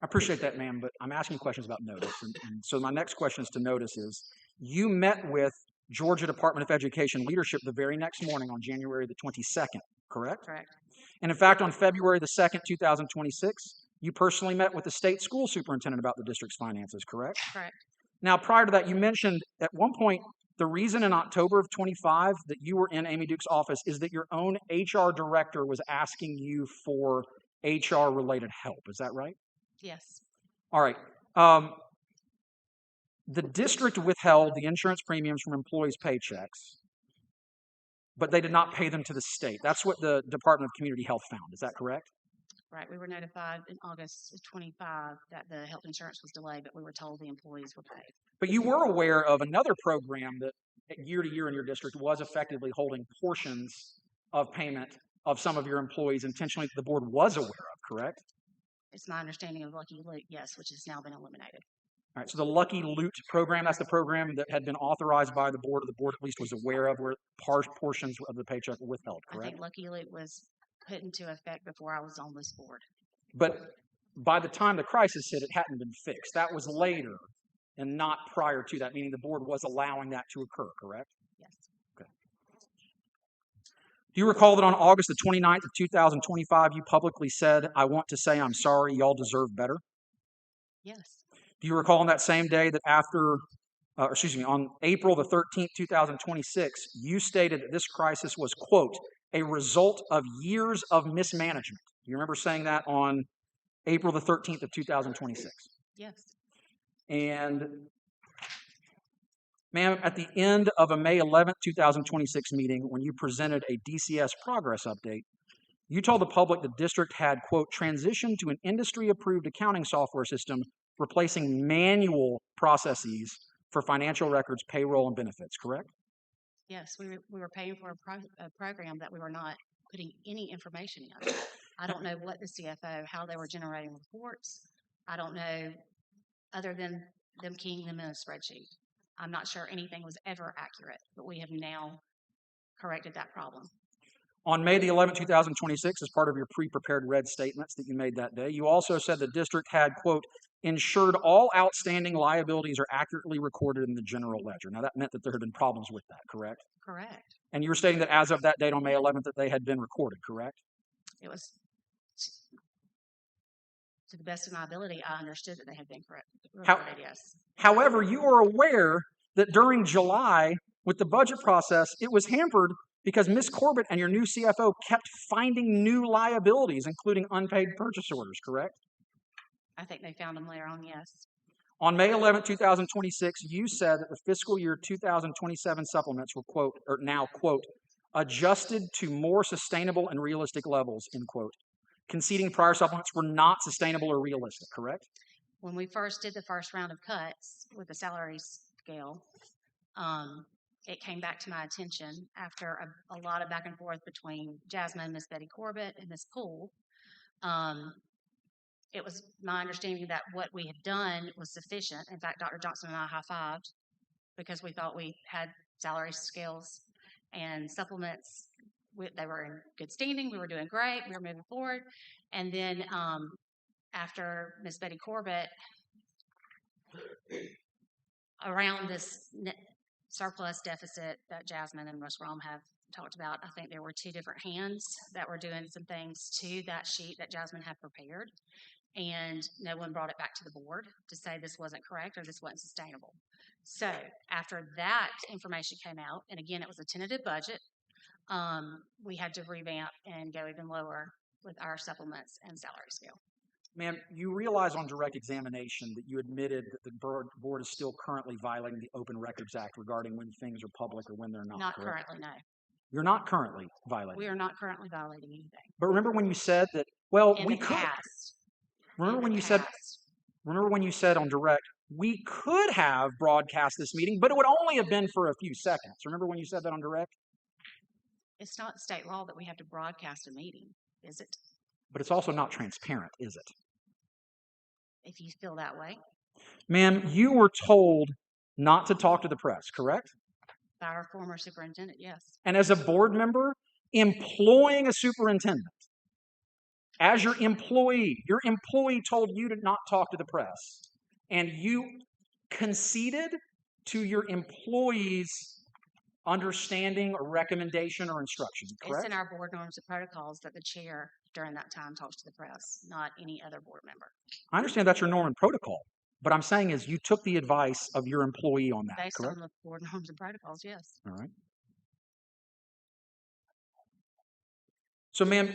I appreciate that, ma'am, but I'm asking questions about notice. And so my next question is to notice is, you met with Georgia Department of Education leadership the very next morning on January the 22nd, correct? Correct. And in fact, on February the 2nd, 2026, you personally met with the state school superintendent about the district's finances, correct? Correct. Now, prior to that, you mentioned at one point the reason in October of 25 that you were in Amy Duke's office is that your own HR director was asking you for HR-related help. Is that right? Yes. All right. The district withheld the insurance premiums from employees' paychecks, but they did not pay them to the state. That's what the Department of Community Health found. Is that correct? Right. We were notified in August of 25 that the health insurance was delayed, but we were told the employees were paid. But you were aware of another program that year to year in your district was effectively holding portions of payment of some of your employees intentionally that the board was aware of, correct? It's my understanding of Lucky Loot, yes, which has now been eliminated. All right, so the Lucky Loot program, that's the program that had been authorized by the board, or the board at least was aware of, where portions of the paycheck were withheld, correct? I think Lucky Loot was put into effect before I was on this board. But by the time the crisis hit, it hadn't been fixed. That was later and not prior to that, meaning the board was allowing that to occur, correct? Yes. Okay. Do you recall that on August the 29th of 2025, you publicly said, "I want to say I'm sorry, y'all deserve better"? Yes. Do you recall on that same day that on April the 13th, 2026, you stated that this crisis was, quote, a result of years of mismanagement? Do you remember saying that on April the 13th of 2026? Yes. And, ma'am, at the end of a May 11th, 2026 meeting, when you presented a DCS progress update, you told the public the district had, quote, transitioned to an industry-approved accounting software system, replacing manual processes for financial records, payroll, and benefits, correct? Yes, we were paying for a program that we were not putting any information in. I don't know what the CFO, how they were generating reports. I don't know, other than them keying them in a spreadsheet. I'm not sure anything was ever accurate, but we have now corrected that problem. On May the 11th, 2026, as part of your pre-prepared red statements that you made that day, you also said the district had, quote, ensured all outstanding liabilities are accurately recorded in the general ledger. Now, that meant that there had been problems with that, correct? Correct. And you were stating that as of that date on May 11th that they had been recorded, correct? It was, to the best of my ability, I understood that they had been recorded, yes. However, you are aware that during July, with the budget process, it was hampered because Ms. Corbett and your new CFO kept finding new liabilities, including unpaid purchase orders, correct? I think they found them later on, yes. On May 11, 2026, you said that the fiscal year 2027 supplements were, quote, or now, quote, adjusted to more sustainable and realistic levels, end quote. Conceding prior supplements were not sustainable or realistic, correct? When we first did the first round of cuts with the salary scale, it came back to my attention after a lot of back and forth between Jasmine, Miss Betty Corbett, and Miss Poole. It was my understanding that what we had done was sufficient. In fact, Dr. Johnson and I high-fived because we thought we had salary scales and supplements. They were in good standing. We were doing great. We were moving forward. And then after Miss Betty Corbett, around this surplus deficit that Jasmine and Russ Rom have talked about, I think there were two different hands that were doing some things to that sheet that Jasmine had prepared. And no one brought it back to the board to say this wasn't correct or this wasn't sustainable. So after that information came out, and again, it was a tentative budget, we had to revamp and go even lower with our supplements and salary scale. Ma'am, you realize on direct examination that you admitted that the board is still currently violating the Open Records Act regarding when things are public or when they're not, Not correct? currently, no. You're not currently violating. We are not currently violating anything. But remember when you said that, well, In we the could. past. Remember In when the you said, past. remember when you said on direct, we could have broadcast this meeting, but it would only have been for a few seconds. Remember when you said that on direct? It's not state law that we have to broadcast a meeting, is it? But it's also not transparent, is it? If you feel that way. Ma'am, you were told not to talk to the press, correct? By our former superintendent, yes. And as a board member, employing a superintendent, as your employee told you to not talk to the press, and you conceded to your employee's understanding or recommendation or instruction, correct? It's in our board norms and protocols that the chair during that time talks to the press, not any other board member. I understand that's your norm and protocol, but I'm saying is you took the advice of your employee on that, Based correct? on the board norms and protocols, yes. All right. So, ma'am,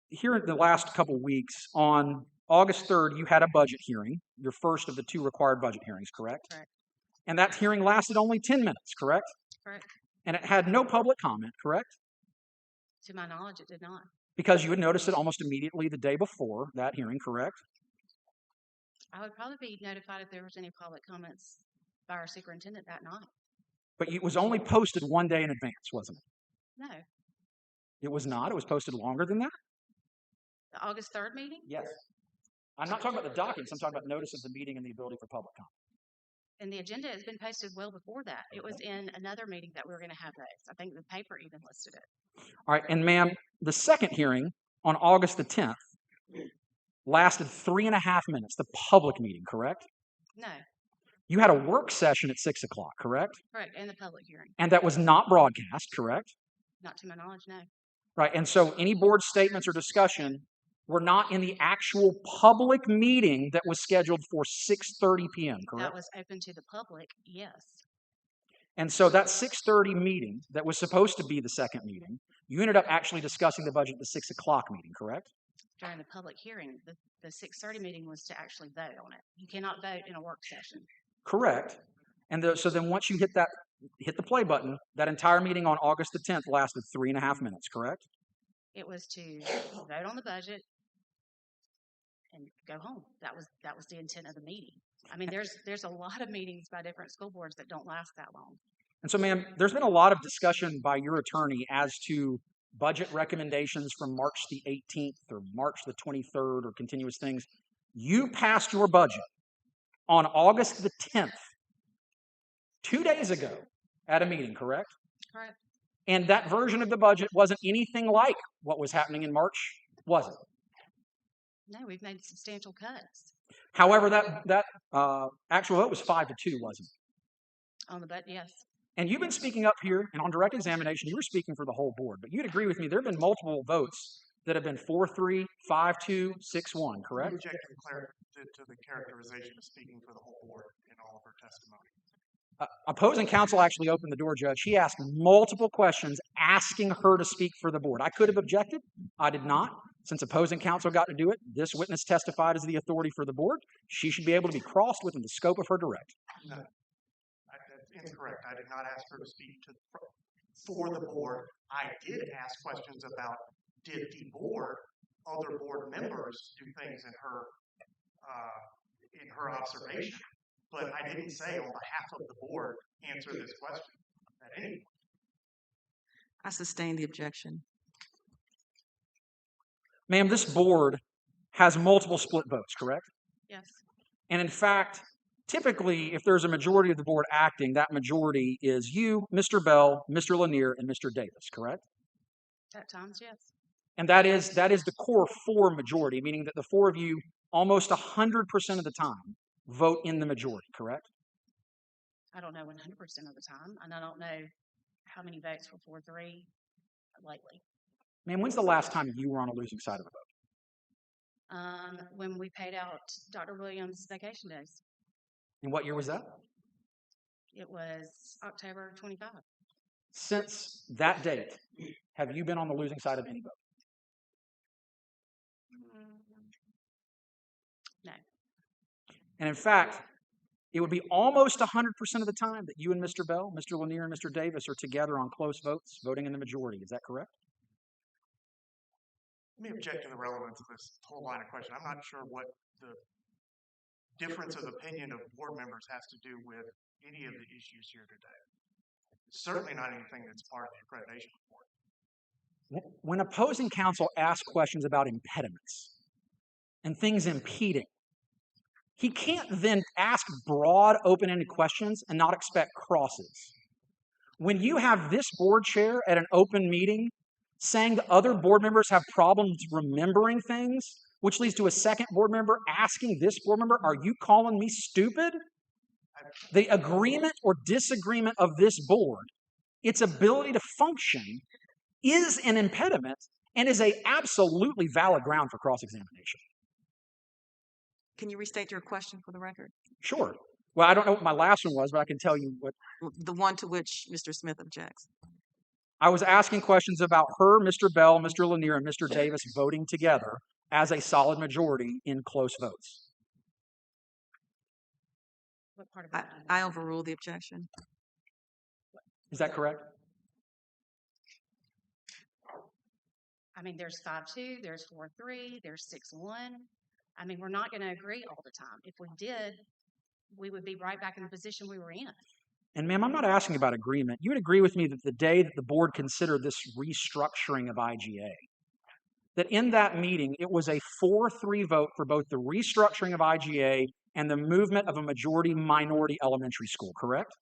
here in the last couple of weeks, on August 3rd, you had a budget hearing, your first of the two required budget hearings, correct? Correct. And that hearing lasted only 10 minutes, correct? Correct. And it had no public comment, correct? To my knowledge, it did not. Because you had noticed it almost immediately the day before that hearing, correct? I would probably be notified if there was any public comments by our superintendent that night. But it was only posted one day in advance, wasn't it? No. It was not. It was posted longer than that? The August 3rd meeting? Yes. I'm not talking about the documents. I'm talking about notice of the meeting and the ability for public comment. And the agenda has been posted well before that. It was in another meeting that we were going to have those. I think the paper even listed it. All right. And ma'am, the second hearing on August the 10th lasted 3.5 minutes, the public meeting, correct? No. You had a work session at 6 o'clock, correct? Correct. And the public hearing. And that was not broadcast, correct? Not to my knowledge, no. Right. And so any board statements or discussion were not in the actual public meeting that was scheduled for 6:30 p.m., correct? That was open to the public, yes. And so that 6:30 meeting that was supposed to be the second meeting, you ended up actually discussing the budget at the 6 o'clock meeting, correct? During the public hearing, the 6:30 meeting was to actually vote on it. You cannot vote in a work session. Correct. And so then once you hit the play button, that entire meeting on August the 10th lasted 3.5 minutes, correct? It was to vote on the budget and go home. That was the intent of the meeting. I mean, there's a lot of meetings by different school boards that don't last that long. And so, ma'am, there's been a lot of discussion by your attorney as to budget recommendations from March the 18th or March the 23rd or continuous things. You passed your budget on August the 10th. 2 days ago at a meeting, correct? Correct. And that version of the budget wasn't anything like what was happening in March, was it? No, we've made substantial cuts However, that actual vote was 5-2, wasn't it? on the budget. Yes. And you've been speaking up here, and on direct examination, you were speaking for the whole board. But you'd agree with me, there have been multiple votes that have been 4-3, 5-2, 6-1, correct? I object to the characterization of speaking for the whole board in all of her testimony. Opposing counsel actually opened the door, Judge. He asked multiple questions asking her to speak for the board. I could have objected. I did not. Since opposing counsel got to do it, this witness testified as the authority for the board. She should be able to be crossed within the scope of her direct. No, that's incorrect. I did not ask her to speak for the board. I did ask questions about did the board, other board members, do things in her observation. But I didn't say on behalf of the board answer this question at any point. I sustain the objection. Ma'am, this board has multiple split votes, correct? Yes. And in fact, typically, if there's a majority of the board acting, that majority is you, Mr. Bell, Mr. Lanier, and Mr. Davis, correct? At times, yes. And that is the core 4 majority, meaning that the 4 of you, almost 100% of the time, vote in the majority, correct? I don't know 100% of the time, and I don't know how many votes were 4-3 lately. Man, when's the last time you were on a losing side of a vote? When we paid out Dr. Williams' vacation days. And what year was that? It was October 25. Since that date, have you been on the losing side of any vote? No. And in fact, it would be almost 100% of the time that you and Mr. Bell, Mr. Lanier, and Mr. Davis are together on close votes, voting in the majority. Is that correct? Let me object to the relevance of this whole line of question. I'm not sure what the difference of opinion of board members has to do with any of the issues here today. Certainly not anything that's part of the accreditation report. When opposing counsel asks questions about impediments and things impeding, he can't then ask broad, open-ended questions and not expect crosses. When you have this board chair at an open meeting saying that other board members have problems remembering things, which leads to a second board member asking this board member, are you calling me stupid? The agreement or disagreement of this board, its ability to function, is an impediment and is a absolutely valid ground for cross-examination. Can you restate your question for the record? Sure. Well, I don't know what my last one was, but I can tell you what. The one to which Mr. Smith objects. I was asking questions about her, Mr. Bell, Mr. Lanier, and Mr. Davis voting together as a solid majority in close votes. What part of it? I overrule the objection. Is that correct? I mean, there's 5-2, there's 4-3, there's 6-1. I mean, we're not going to agree all the time. If we did, we would be right back in the position we were in. And ma'am, I'm not asking about agreement. You would agree with me that the day that the board considered this restructuring of IGA, that in that meeting, it was a 4-3 vote for both the restructuring of IGA and the movement of a majority-minority elementary school, correct?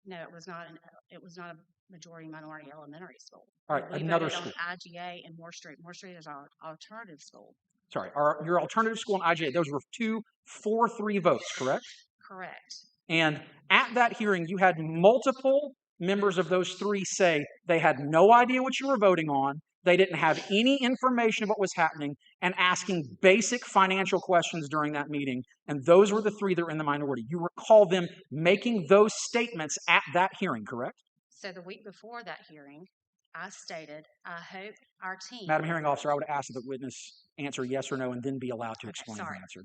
No, it was not a majority-minority elementary school. All right, we another voted school. on IGA and Moore Street. Moore Street is our alternative school. Sorry, your alternative school and IGA, those were 2 4-3 votes, correct? Correct. And at that hearing, you had multiple members of those 3 say they had no idea what you were voting on, they didn't have any information of what was happening, and asking basic financial questions during that meeting. And those were the 3 that were in the minority. You recall them making those statements at that hearing, correct? So the week before that hearing, I stated, I hope our team... Madam Hearing Officer, I would ask that the witness answer yes or no and then be allowed to explain the answer.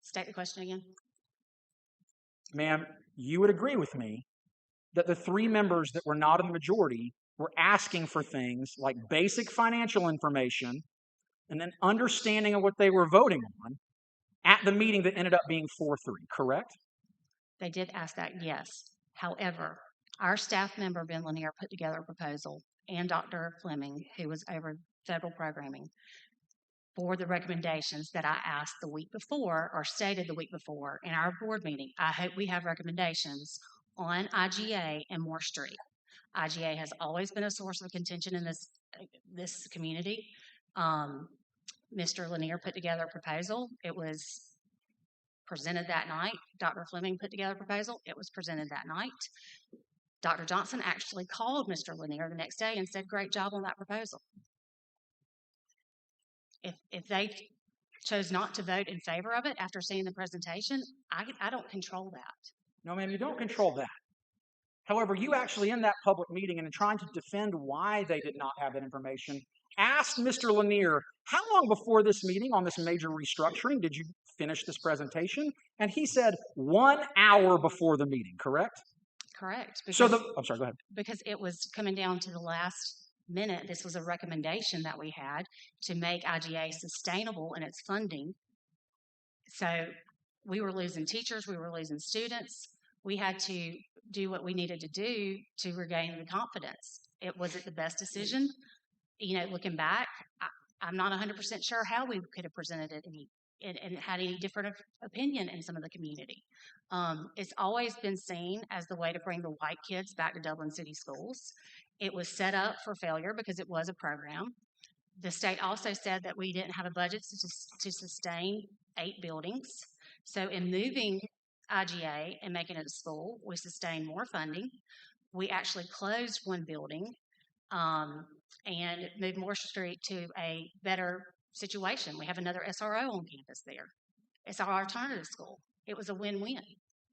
State the question again. Ma'am, you would agree with me that the 3 members that were not in the majority were asking for things like basic financial information and an understanding of what they were voting on at the meeting that ended up being 4-3, correct? They did ask that, yes. However, our staff member, Ben Lanier, put together a proposal, and Dr. Fleming, who was over federal programming, for the recommendations that I asked the week before or stated the week before in our board meeting. I hope we have recommendations on IGA and Moore Street. IGA has always been a source of contention in this community. Mr. Lanier put together a proposal. It was presented that night. Dr. Fleming put together a proposal. It was presented that night. Dr. Johnson actually called Mr. Lanier the next day and said, "Great job on that proposal." If they chose not to vote in favor of it after seeing the presentation, I don't control that. No, ma'am, you don't control that. However, you actually in that public meeting and in trying to defend why they did not have that information, asked Mr. Lanier, how long before this meeting on this major restructuring did you finish this presentation? And he said 1 hour before the meeting, correct? Correct. I'm sorry, go ahead. Because it was coming down to the last minute. This was a recommendation that we had to make IGA sustainable in its funding. So we were losing teachers, we were losing students. We had to do what we needed to do to regain the confidence. Was it the best decision? You know, looking back, I'm not 100% sure how we could have presented it and had any different opinion in some of the community. It's always been seen as the way to bring the white kids back to Dublin City Schools. It was set up for failure because it was a program. The state also said that we didn't have a budget to sustain 8 buildings. So in moving IGA and making it a school, we sustained more funding. We actually closed 1 building and moved Moore Street to a better situation. We have another SRO on campus there. It's our alternative school. It was a win-win.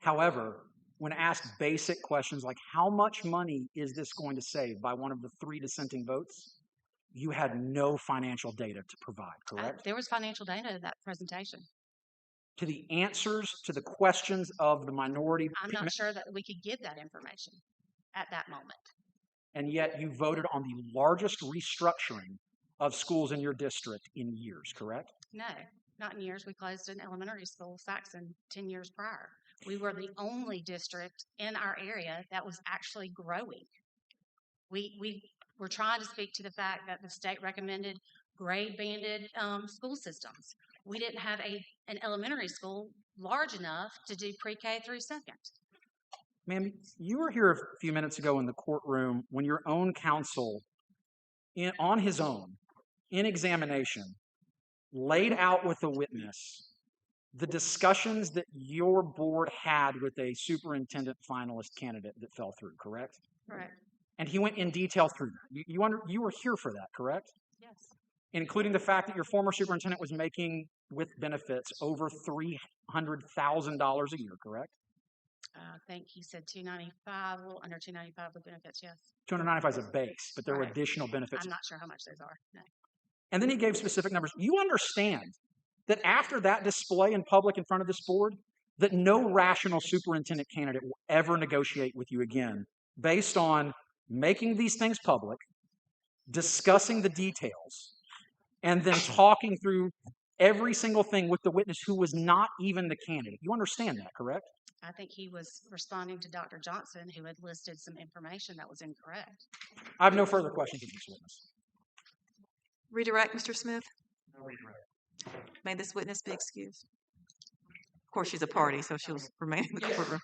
However, when asked basic questions like how much money is this going to save by one of the 3 dissenting votes, you had no financial data to provide, correct? There was financial data in that presentation. To the answers to the questions of the minority. I'm not sure that we could give that information at that moment. And yet you voted on the largest restructuring of schools in your district in years, correct? No, not in years. We closed an elementary school, Saxon, 10 years prior. We were the only district in our area that was actually growing. We were trying to speak to the fact that the state recommended grade-banded school systems. We didn't have an elementary school large enough to do pre-K through 2nd. Ma'am, you were here a few minutes ago in the courtroom when your own counsel, on his own, in examination, laid out with a witness the discussions that your board had with a superintendent finalist candidate that fell through, correct? Correct. And he went in detail through that. You were here for that, correct? Yes. Including the fact that your former superintendent was making, with benefits, over $300,000 a year, correct? I think he said $295, a little under $295 with benefits, yes. $295 is a base, but there were additional benefits. I'm not sure how much those are, no. And then he gave specific numbers. You understand that after that display in public in front of this board, that no rational superintendent candidate will ever negotiate with you again based on making these things public, discussing the details, and then talking through every single thing with the witness who was not even the candidate. You understand that, correct? I think he was responding to Dr. Johnson, who had listed some information that was incorrect. I have no further questions of this witness. Redirect, Mr. Smith. No redirect. May this witness be excused. Of course, she's a party, so she'll remain in the courtroom.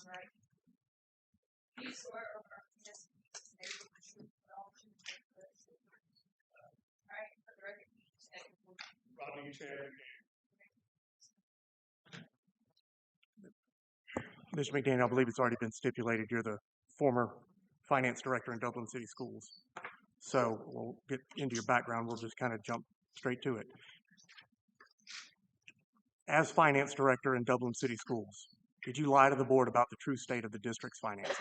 Right. Do you swear or affirm this statement the truth, but all the truth, right? For the record, you state before. Rodney Chad. Mr. McDaniel, I believe it's already been stipulated you're the former finance director in Dublin City Schools. So we'll get into your background. We'll just kind of jump straight to it. As finance director in Dublin City Schools, did you lie to the board about the true state of the district's finances?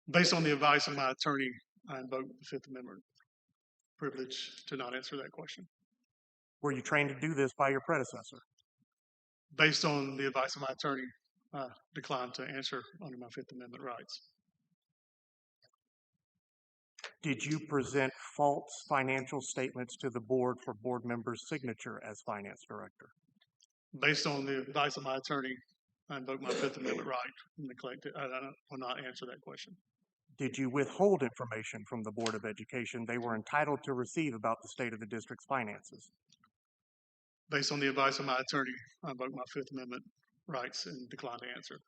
Based on the advice of my attorney, I invoke the Fifth Amendment privilege to not answer that question. Were you trained to do this by your predecessor? Based on the advice of my attorney, I declined to answer under my Fifth Amendment rights. Did you present false financial statements to the board for board members' signature as finance director? Based on the advice of my attorney, I invoke my Fifth Amendment right and I will not answer that question. Did you withhold information from the Board of Education they were entitled to receive about the state of the district's finances? Based on the advice of my attorney, I invoke my Fifth Amendment rights and decline to answer.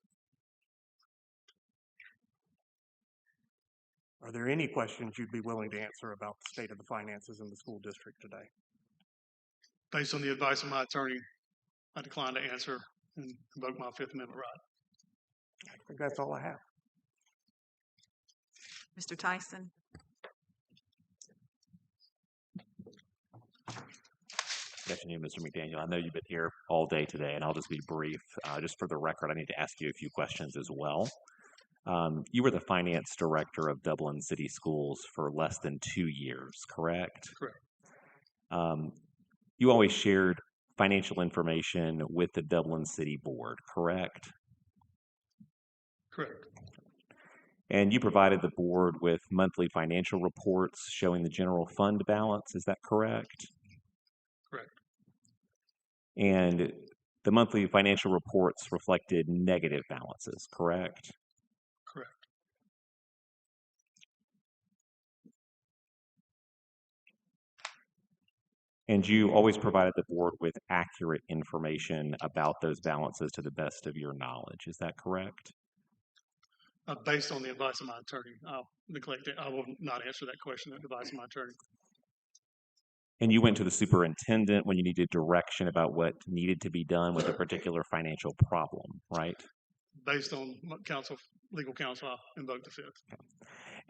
Are there any questions you'd be willing to answer about the state of the finances in the school district today? Based on the advice of my attorney, I decline to answer and invoke my Fifth Amendment right. I think that's all I have. Mr. Tyson? Good afternoon, Mr. McDaniel. I know you've been here all day today, and I'll just be brief. Just for the record, I need to ask you a few questions as well. You were the finance director of Dublin City Schools for less than 2 years, correct? Correct. You always shared financial information with the Dublin City Board, correct? Correct. And you provided the board with monthly financial reports showing the general fund balance, is that correct? Correct. And the monthly financial reports reflected negative balances, correct? Correct. And you always provided the board with accurate information about those balances to the best of your knowledge, is that correct? Based on the advice of my attorney, I will not answer that question at the advice of my attorney. And you went to the superintendent when you needed direction about what needed to be done with a particular financial problem, right? Based on legal counsel, I invoke the Fifth. Okay.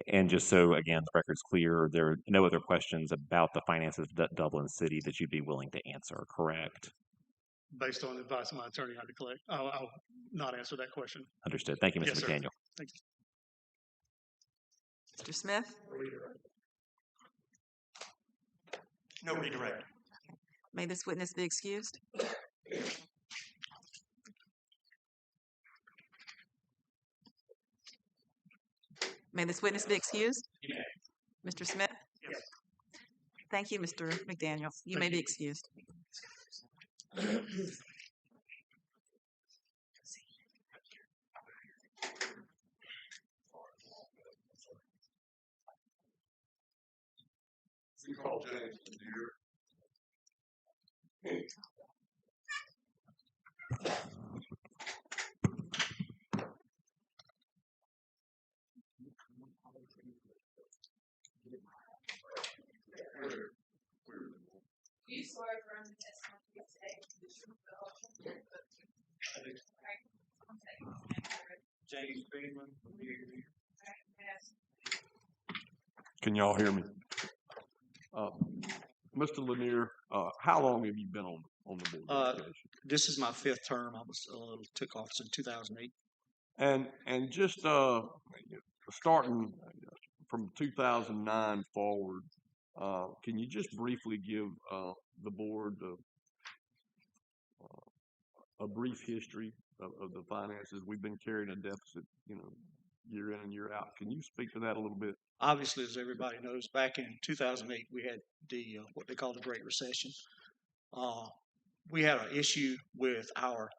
And just so, again, the record's clear, there are no other questions about the finances of Dublin City that you'd be willing to answer, correct? Based on the advice of my attorney, I'll not answer that question. Understood. Thank you, Mr. Yes, sir. McDaniel. Thank you. Mr. Smith? No redirect. May this witness be excused? May this witness be excused? Mr. Smith? Yes. Thank you, Mr. McDaniel. You may be excused. You call James Lanier. Do you swear or affirm the testimony you say the truth, the whole truth, James Freeman from yes. Can y'all hear me? Mr. Lanier, how long have you been on the board of education? This is my 5th term. I took office in 2008. And just starting from 2009 forward, can you just briefly give the board a brief history of the finances? We've been carrying a deficit, year in and year out. Can you speak to that a little bit? Obviously, as everybody knows, back in 2008, we had the what they call the Great Recession. We had an issue with our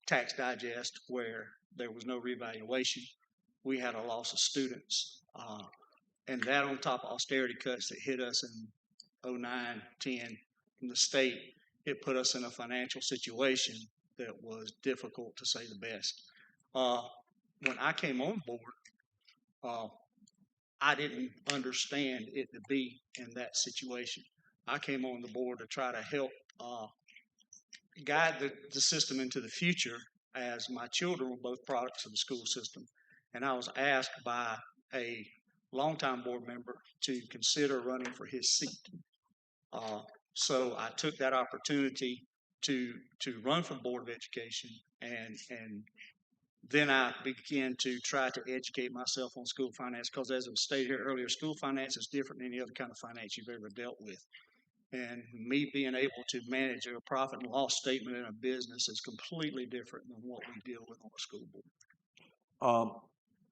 tax digest where there was no revaluation. We had a loss of students. And that on top of austerity cuts that hit us in 09, 10 from the state, it put us in a financial situation that was difficult to say the best. when I came on board, I didn't understand it to be in that situation. I came on the board to try to help guide the system into the future, as my children were both products of the school system. And I was asked by a longtime board member to consider running for his seat. So I took that opportunity to run for Board of Education, and then I began to try to educate myself on school finance, because as it was stated here earlier, school finance is different than any other kind of finance you've ever dealt with. And me being able to manage a profit and loss statement in a business is completely different than what we deal with on a school board. Of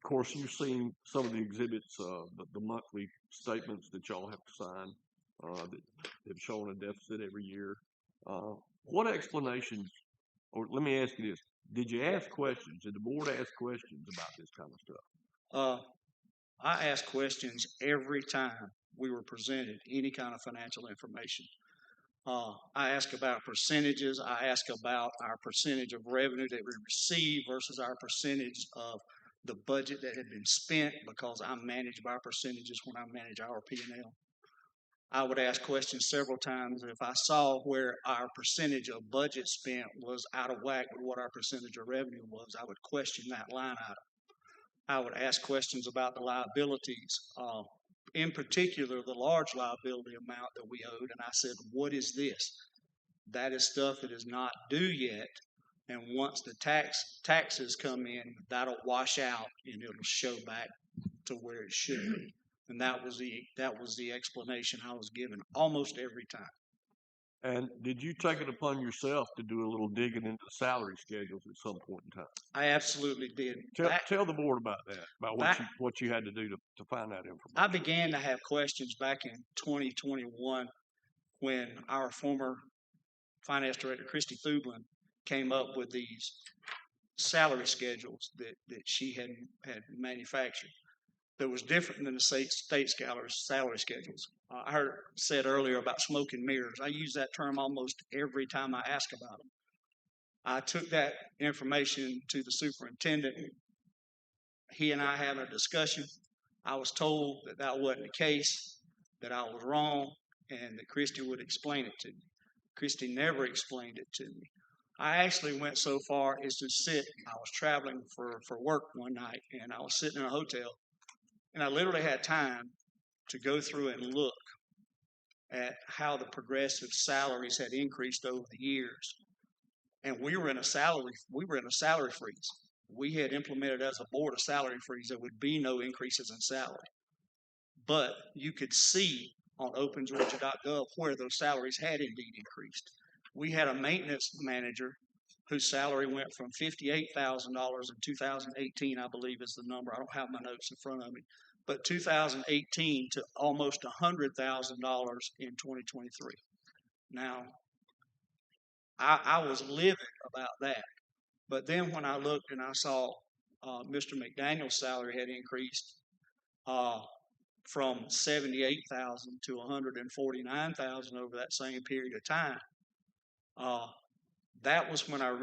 course, you've seen some of the exhibits, the monthly statements that y'all have to sign that have shown a deficit every year. What explanations, or let me ask you this, did you ask questions? Did the board ask questions about this kind of stuff? I asked questions every time we were presented any kind of financial information. I ask about percentages. I ask about our percentage of revenue that we receive versus our percentage of the budget that had been spent, because I manage by percentages when I manage our P&L. I would ask questions several times. If I saw where our percentage of budget spent was out of whack with what our percentage of revenue was, I would question that line item. I would ask questions about the liabilities, in particular, the large liability amount that we owed. And I said, what is this? That is stuff that is not due yet. And once the taxes come in, that'll wash out and it'll show back to where it should be. And that was the explanation I was given almost every time. And did you take it upon yourself to do a little digging into the salary schedules at some point in time? I absolutely did. Tell the board about that, about what you had to do to find that information. I began to have questions back in 2021 when our former finance director, Christy Thublin, came up with these salary schedules that she had manufactured that was different than the state salary schedules. I heard said earlier about smoke and mirrors. I use that term almost every time I ask about them. I took that information to the superintendent. He and I had a discussion. I was told that that wasn't the case, that I was wrong, and that Christy would explain it to me. Christy never explained it to me. I actually went so far as to sit. I was traveling for work one night, and I was sitting in a hotel, and I literally had time to go through and look at how the progressive salaries had increased over the years. And we were in a salary freeze. We had implemented as a board a salary freeze. There would be no increases in salary. But you could see on opengeorgia.gov where those salaries had indeed increased. We had a maintenance manager whose salary went from $58,000 in 2018, I believe is the number. I don't have my notes in front of me. But 2018 to almost $100,000 in 2023. Now, I was livid about that. But then when I looked and I saw Mr. McDaniel's salary had increased from $78,000 to $149,000 over that same period of time, that was when I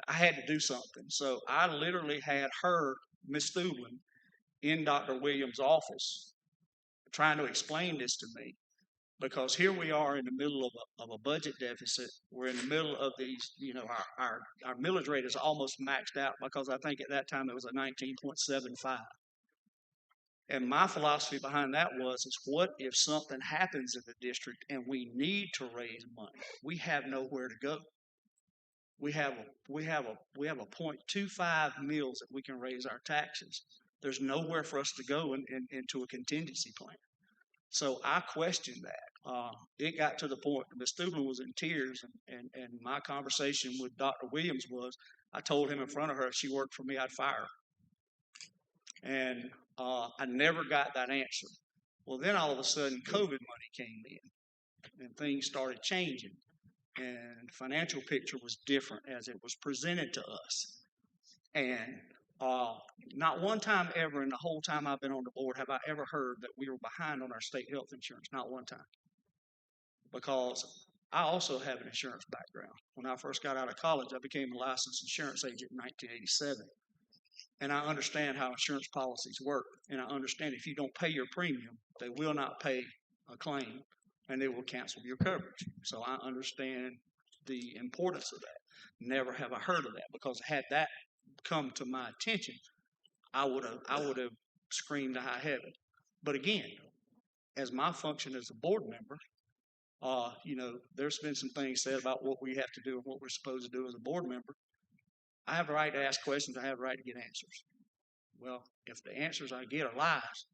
had to do something. So I literally had her, Miss Thublin, in Dr. Williams' office trying to explain this to me, because here we are in the middle of a budget deficit. We're in the middle of these, our millage rate is almost maxed out, because I think at that time it was a 19.75. And my philosophy behind that is what if something happens in the district and we need to raise money? We have nowhere to go. We have a 0.25 mills that we can raise our taxes. There's nowhere for us to go into a contingency plan. So I questioned that. It got to the point that Ms. Thublin was in tears, and my conversation with Dr. Williams was, I told him in front of her, if she worked for me, I'd fire her. And I never got that answer. Well, then all of a sudden, COVID money came in, and things started changing, and the financial picture was different as it was presented to us. And not one time ever in the whole time I've been on the board have I ever heard that we were behind on our state health insurance. Not one time. Because I also have an insurance background. When I first got out of college, I became a licensed insurance agent in 1987. and I understand how insurance policies work, and I understand if you don't pay your premium, they will not pay a claim, and they will cancel your coverage. So I understand the importance of that. Never have I heard of that, because had that come to my attention, I would have screamed to high heaven. But again, as my function as a board member, there's been some things said about what we have to do and what we're supposed to do as a board member. I have the right to ask questions. I have the right to get answers. Well, if the answers I get are lies,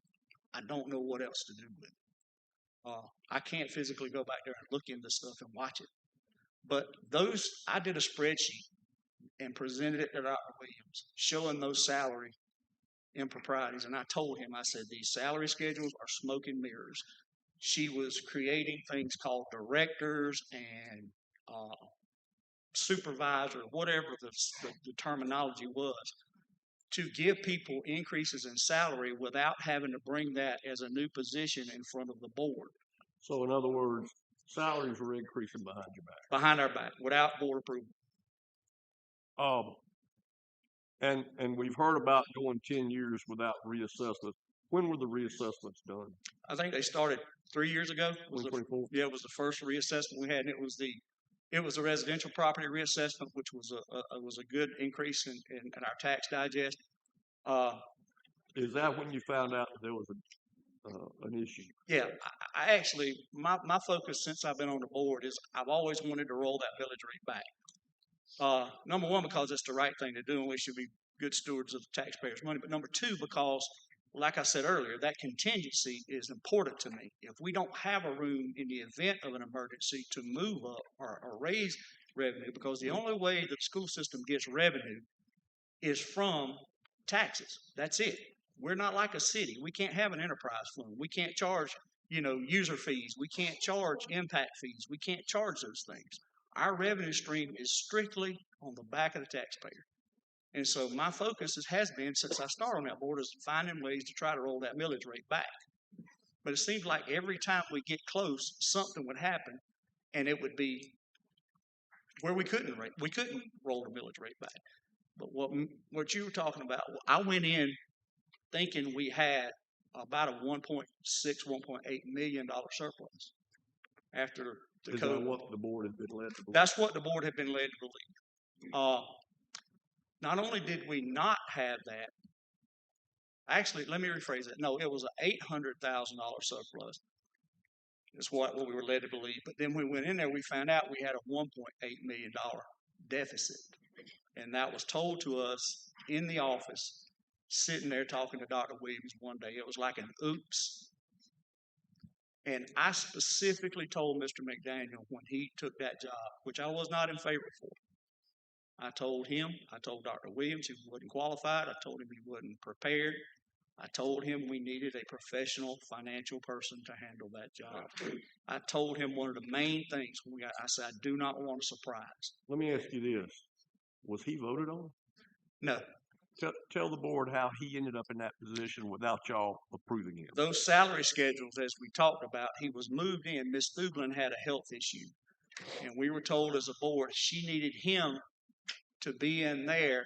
I don't know what else to do with it. I can't physically go back there and look into stuff and watch it. But I did a spreadsheet and presented it to Dr. Williams, showing those salary improprieties. And I told him, I said, these salary schedules are smoke and mirrors. She was creating things called directors and supervisor, whatever the terminology was, to give people increases in salary without having to bring that as a new position in front of the board. So in other words, salaries were increasing behind your back. Behind our back, without board approval. And we've heard about going 10 years without reassessment. When were the reassessments done? I think they started 3 years ago. 2024? Yeah, it was the first reassessment we had, and it was a residential property reassessment, which was a good increase in our tax digest. Is that when you found out that there was an issue? Yeah, I actually, my focus since I've been on the board is I've always wanted to roll that millage rate back. Number one, because it's the right thing to do, and we should be good stewards of the taxpayers' money. But number two, because, like I said earlier, that contingency is important to me. If we don't have a room in the event of an emergency to move up or raise revenue, because the only way that the school system gets revenue is from taxes. That's it. We're not like a city. We can't have an enterprise fund. We can't charge, user fees. We can't charge impact fees. We can't charge those things. Our revenue stream is strictly on the back of the taxpayer. And so my focus has been, since I started on that board, is finding ways to try to roll that millage rate back. But it seems like every time we get close, something would happen, and it would be where we couldn't roll the millage rate back. But what you were talking about, I went in thinking we had about a $1.6, $1.8 million surplus after the Is code. that what the board had been led to believe? That's what the board had been led to believe. Not only did we not have that, actually, let me rephrase that. No, it was an $800,000 surplus. That's what we were led to believe. But then when we went in there, we found out we had a $1.8 million deficit. And that was told to us in the office, sitting there talking to Dr. Williams one day. It was like an oops. And I specifically told Mr. McDaniel when he took that job, which I was not in favor for. I told him, I told Dr. Williams he wasn't qualified. I told him he wasn't prepared. I told him we needed a professional financial person to handle that job. I told him one of the main things I said, I do not want a surprise. Let me ask you this. Was he voted on? No. Tell the board how he ended up in that position without y'all approving him. Those salary schedules, as we talked about, he was moved in. Miss Thuglin had a health issue. And we were told as a board she needed him to be in there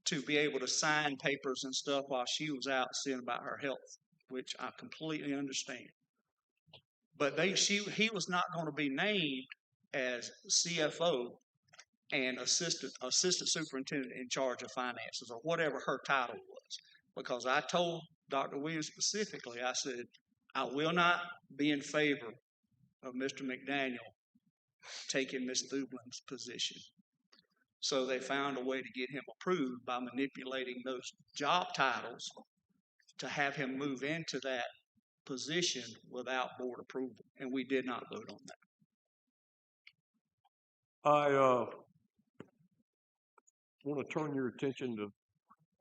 to be able to sign papers and stuff while she was out seeing about her health, which I completely understand. But he was not going to be named as CFO and assistant superintendent in charge of finances or whatever her title was. Because I told Dr. Williams specifically, I said, I will not be in favor of Mr. McDaniel taking Ms. Thublin's position. So they found a way to get him approved by manipulating those job titles to have him move into that position without board approval. And we did not vote on that. I want to turn your attention to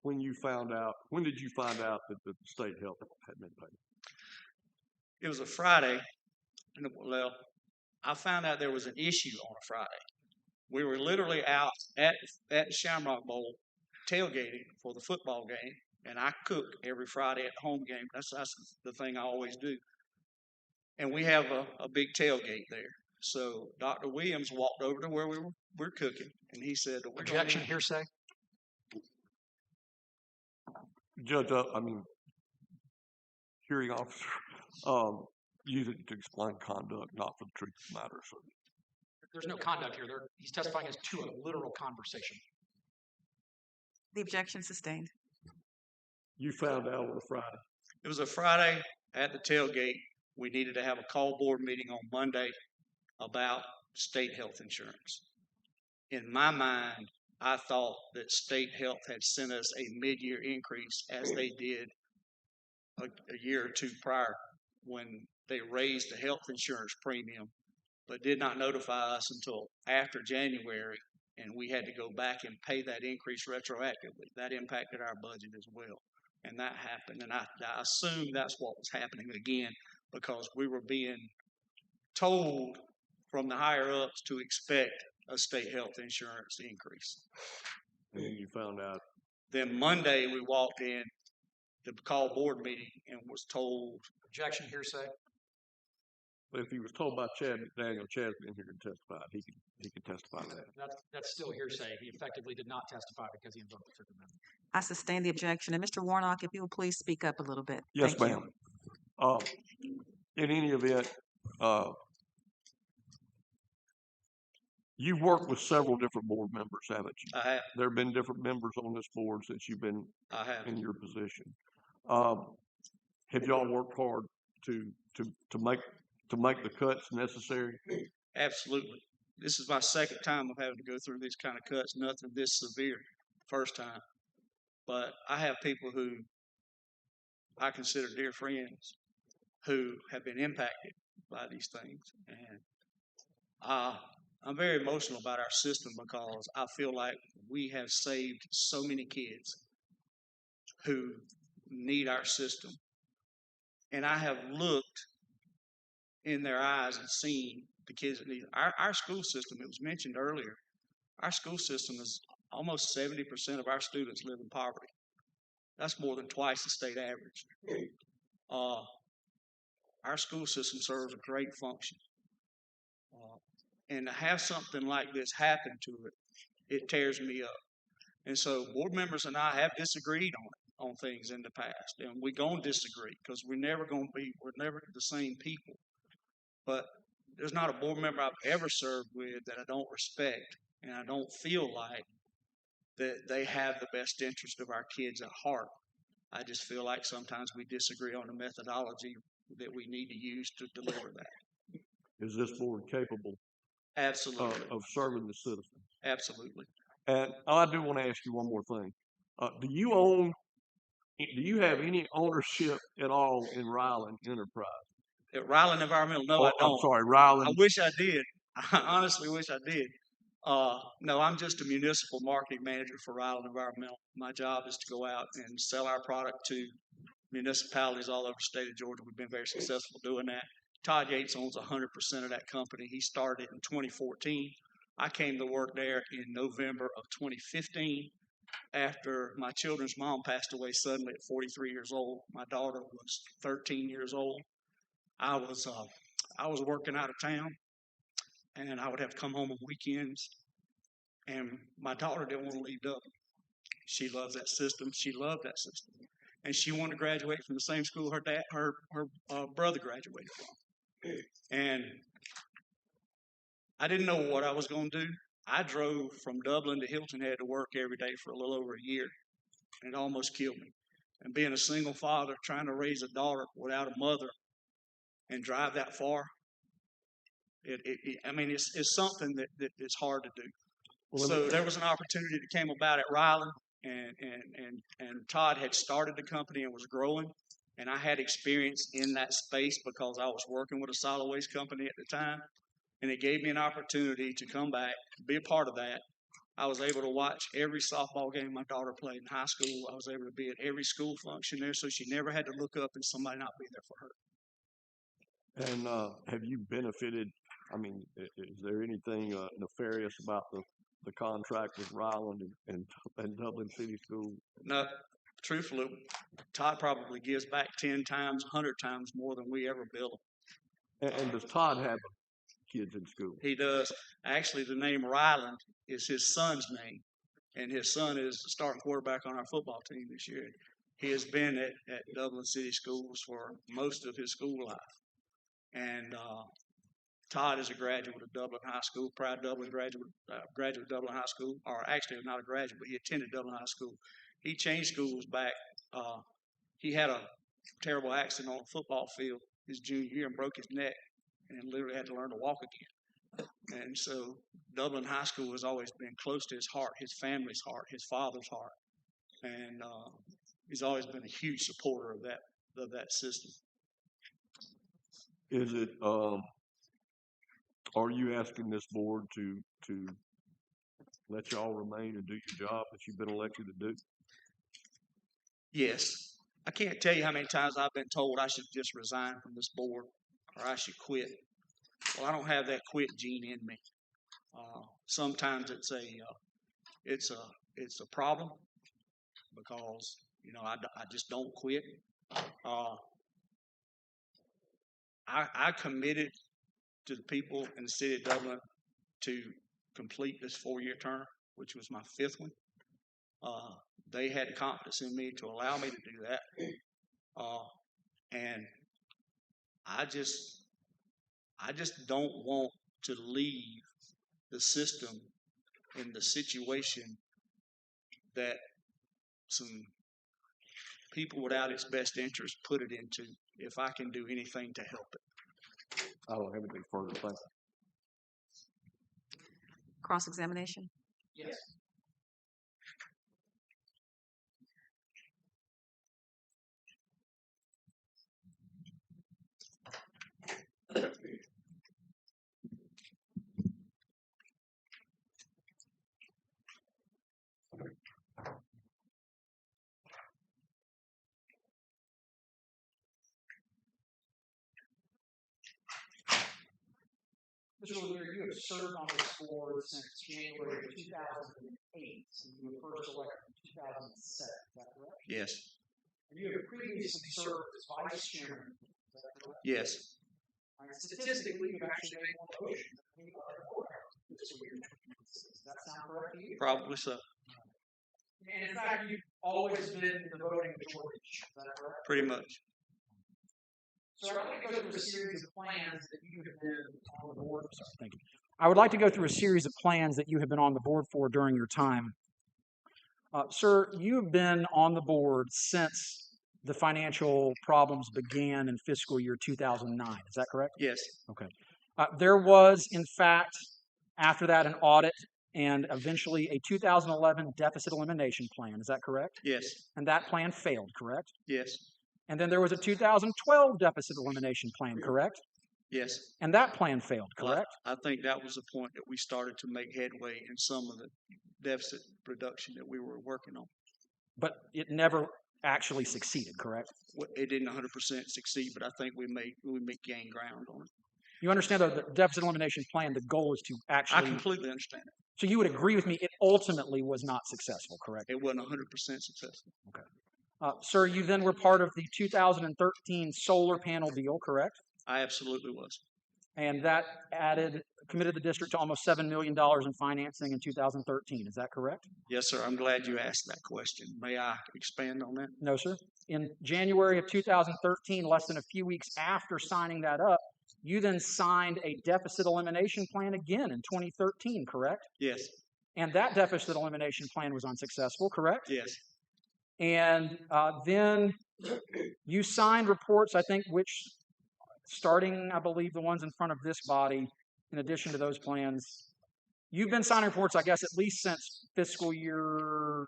when did you find out that the state health had been paid? It was a Friday. Well, I found out there was an issue on a Friday. We were literally out at the Shamrock Bowl tailgating for the football game, and I cook every Friday at the home game. That's the thing I always do. And we have a big tailgate there. So Dr. Williams walked over to where we're cooking, and he said, Objection, hearsay. Judge, hearing officer, use it to explain conduct, not for the truth of the matter. So There's no conduct here. He's testifying as to a literal conversation. The objection sustained. you found out on a Friday. It was a Friday at the tailgate. We needed to have a call board meeting on Monday about state health insurance. In my mind, I thought that state health had sent us a mid-year increase as they did a year or two prior when they raised the health insurance premium, but did not notify us until after January, and we had to go back and pay that increase retroactively. That impacted our budget as well, and that happened. And I assume that's what was happening again because we were being told from the higher ups to expect a state health insurance increase. And then you found out. Then Monday we walked in the call board meeting and was told. Objection, hearsay. But if he was told by Chad McDaniel, Chad's been here to testify. He can testify to that. That's still hearsay. He effectively did not testify because he invoked the Fifth Amendment. I sustain the objection. And Mr. Warnock, if you will please speak up a little bit. Yes, Thank ma'am. you. In any event, you've worked with several different board members, haven't you? I have. There have been different members on this board since you've been I have. in your position. Have y'all worked hard to make the cuts necessary? Absolutely. This is my second time of having to go through these kind of cuts. Nothing this severe. First time. But I have people who I consider dear friends who have been impacted by these things. And I'm very emotional about our system because I feel like we have saved so many kids who need our system. And I have looked in their eyes and seen the kids that need our school system. It was mentioned earlier. Our school system is almost 70% of our students live in poverty. That's more than twice the state average. Our school system serves a great function. And to have something like this happen to it, it tears me up. And so board members and I have disagreed on things in the past, and we're going to disagree because we're never the same people. But there's not a board member I've ever served with that I don't respect, and I don't feel like that they have the best interest of our kids at heart. I just feel like sometimes we disagree on the methodology that we need to use to deliver that. Is this board capable Absolutely. Of serving the citizens? Absolutely. And I do want to ask you one more thing. Do you have any ownership at all in Ryland Enterprise? At Ryland Environmental? No, I don't. I'm sorry, Ryland. I wish I did. I honestly wish I did. No, I'm just a municipal marketing manager for Ryland Environmental. My job is to go out and sell our product to municipalities all over the state of Georgia. We've been very successful doing that. Todd Yates owns 100% of that company. He started in 2014. I came to work there in November of 2015 after my children's mom passed away suddenly at 43 years old. My daughter was 13 years old. I was working out of town, and I would have to come home on weekends. And my daughter didn't want to leave Dublin. She loves that system. She loved that system, and she wanted to graduate from the same school her brother graduated from. And I didn't know what I was going to do. I drove from Dublin to Hilton Head to work every day for a little over a year, and it almost killed me. And being a single father, trying to raise a daughter without a mother and drive that far, it's something that it's hard to do. Well, so there was an opportunity that came about at Ryland, and Todd had started the company and was growing, and I had experience in that space because I was working with a solid waste company at the time, and it gave me an opportunity to come back, be a part of that. I was able to watch every softball game my daughter played in high school. I was able to be at every school function there, so she never had to look up and somebody not be there for her. And have you benefited? I mean, is there anything nefarious about the contract with Ryland and Dublin City School? No, truthfully, Todd probably gives back 10 times, 100 times more than we ever bill him. And does Todd have kids in school? He does. Actually, the name Ryland is his son's name, and his son is the starting quarterback on our football team this year. He has been at Dublin City Schools for most of his school life. And Todd is a graduate of Dublin High School, proud Dublin graduate of Dublin High School, or actually not a graduate, but he attended Dublin High School. He changed schools back. He had a terrible accident on a football field his junior year and broke his neck and literally had to learn to walk again. And so Dublin High School has always been close to his heart, his family's heart, his father's heart. And he's always been a huge supporter of that system. Is it, are you asking this board to let y'all remain and do your job that you've been elected to do? Yes. I can't tell you how many times I've been told I should just resign from this board or I should quit. Well, I don't have that quit gene in me. Sometimes it's a problem because, you know, I just don't quit. I committed to the people in the city of Dublin to complete this 4-year term, which was my 5th one. They had confidence in me to allow me to do that. And I just don't want to leave the system in the situation that some people without its best interest put it into, if I can do anything to help it. I don't have anything further. Thank you. Cross-examination? Yes. Mr. Lanier, you have served on this board since January of 2008, and you were first elected in 2007, is that correct? Yes. And you have previously served as vice chairman, is that correct? Yes. And statistically, you've actually made more motions than any other board member this year. Does that sound correct to you? Probably so. And in fact, you've always been the voting majority, is that correct? Pretty much. So I'd like to go through a series of plans that you have been on the board. Sorry, thank you. I would like to go through a series of plans that you have been on the board for during your time. Sir, you have been on the board since the financial problems began in fiscal year 2009. Is that correct? Yes. Okay. There was, in fact, after that, an audit and eventually a 2011 deficit elimination plan. Is that correct? Yes. And that plan failed, correct? Yes. And then there was a 2012 deficit elimination plan, correct? Yes. And that plan failed, correct? I think that was the point that we started to make headway in some of the deficit reduction that we were working on. But it never actually succeeded, correct? It didn't 100% succeed, but I think we gained ground on it. You understand, though, the deficit elimination plan, the goal is to actually... I completely understand it. So you would agree with me, it ultimately was not successful, correct? It wasn't 100% successful. Okay. Sir, you then were part of the 2013 solar panel deal, correct? I absolutely was. And that committed the district to almost $7 million in financing in 2013. Is that correct? Yes, sir. I'm glad you asked that question. May I expand on that? No, sir. In January of 2013, less than a few weeks after signing that up, you then signed a deficit elimination plan again in 2013, correct? Yes. And that deficit elimination plan was unsuccessful, correct? Yes. And then you signed reports, I think, which starting, I believe, the ones in front of this body, in addition to those plans, you've been signing reports, I guess, at least since fiscal year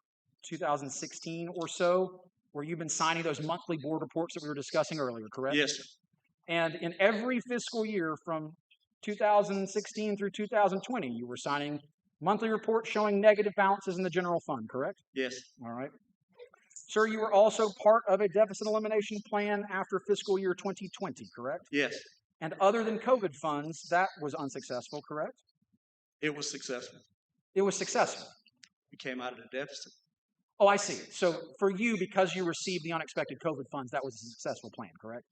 2016 or so, where you've been signing those monthly board reports that we were discussing earlier, correct? Yes, sir. And in every fiscal year from 2016 through 2020, you were signing monthly reports showing negative balances in the general fund, correct? Yes. All right. Sir, you were also part of a deficit elimination plan after fiscal year 2020, correct? Yes. And other than COVID funds, that was unsuccessful, correct? It was successful. It was successful. We came out of the deficit. Oh, I see. So for you, because you received the unexpected COVID funds, that was a successful plan, correct?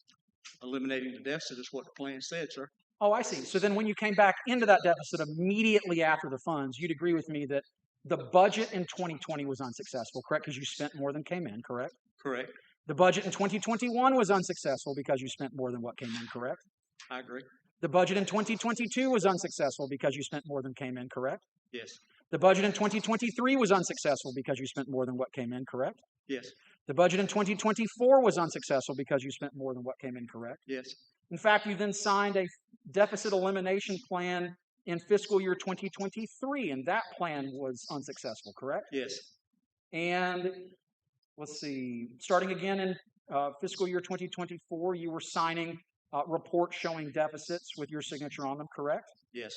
Eliminating the deficit is what the plan said, sir. Oh, I see. So then when you came back into that deficit immediately after the funds, you'd agree with me that The budget in 2020 was unsuccessful, correct? Because you spent more than came in, correct? Correct. The budget in 2021 was unsuccessful because you spent more than what came in, correct? I agree. The budget in 2022 was unsuccessful because you spent more than came in, correct? Yes. The budget in 2023 was unsuccessful because you spent more than what came in, correct? Yes. The budget in 2024 was unsuccessful because you spent more than what came in, correct? Yes. In fact, you then signed a deficit elimination plan in fiscal year 2023, and that plan was unsuccessful, correct? Yes. And let's see, starting again in fiscal year 2024, you were signing reports showing deficits with your signature on them, correct? Yes.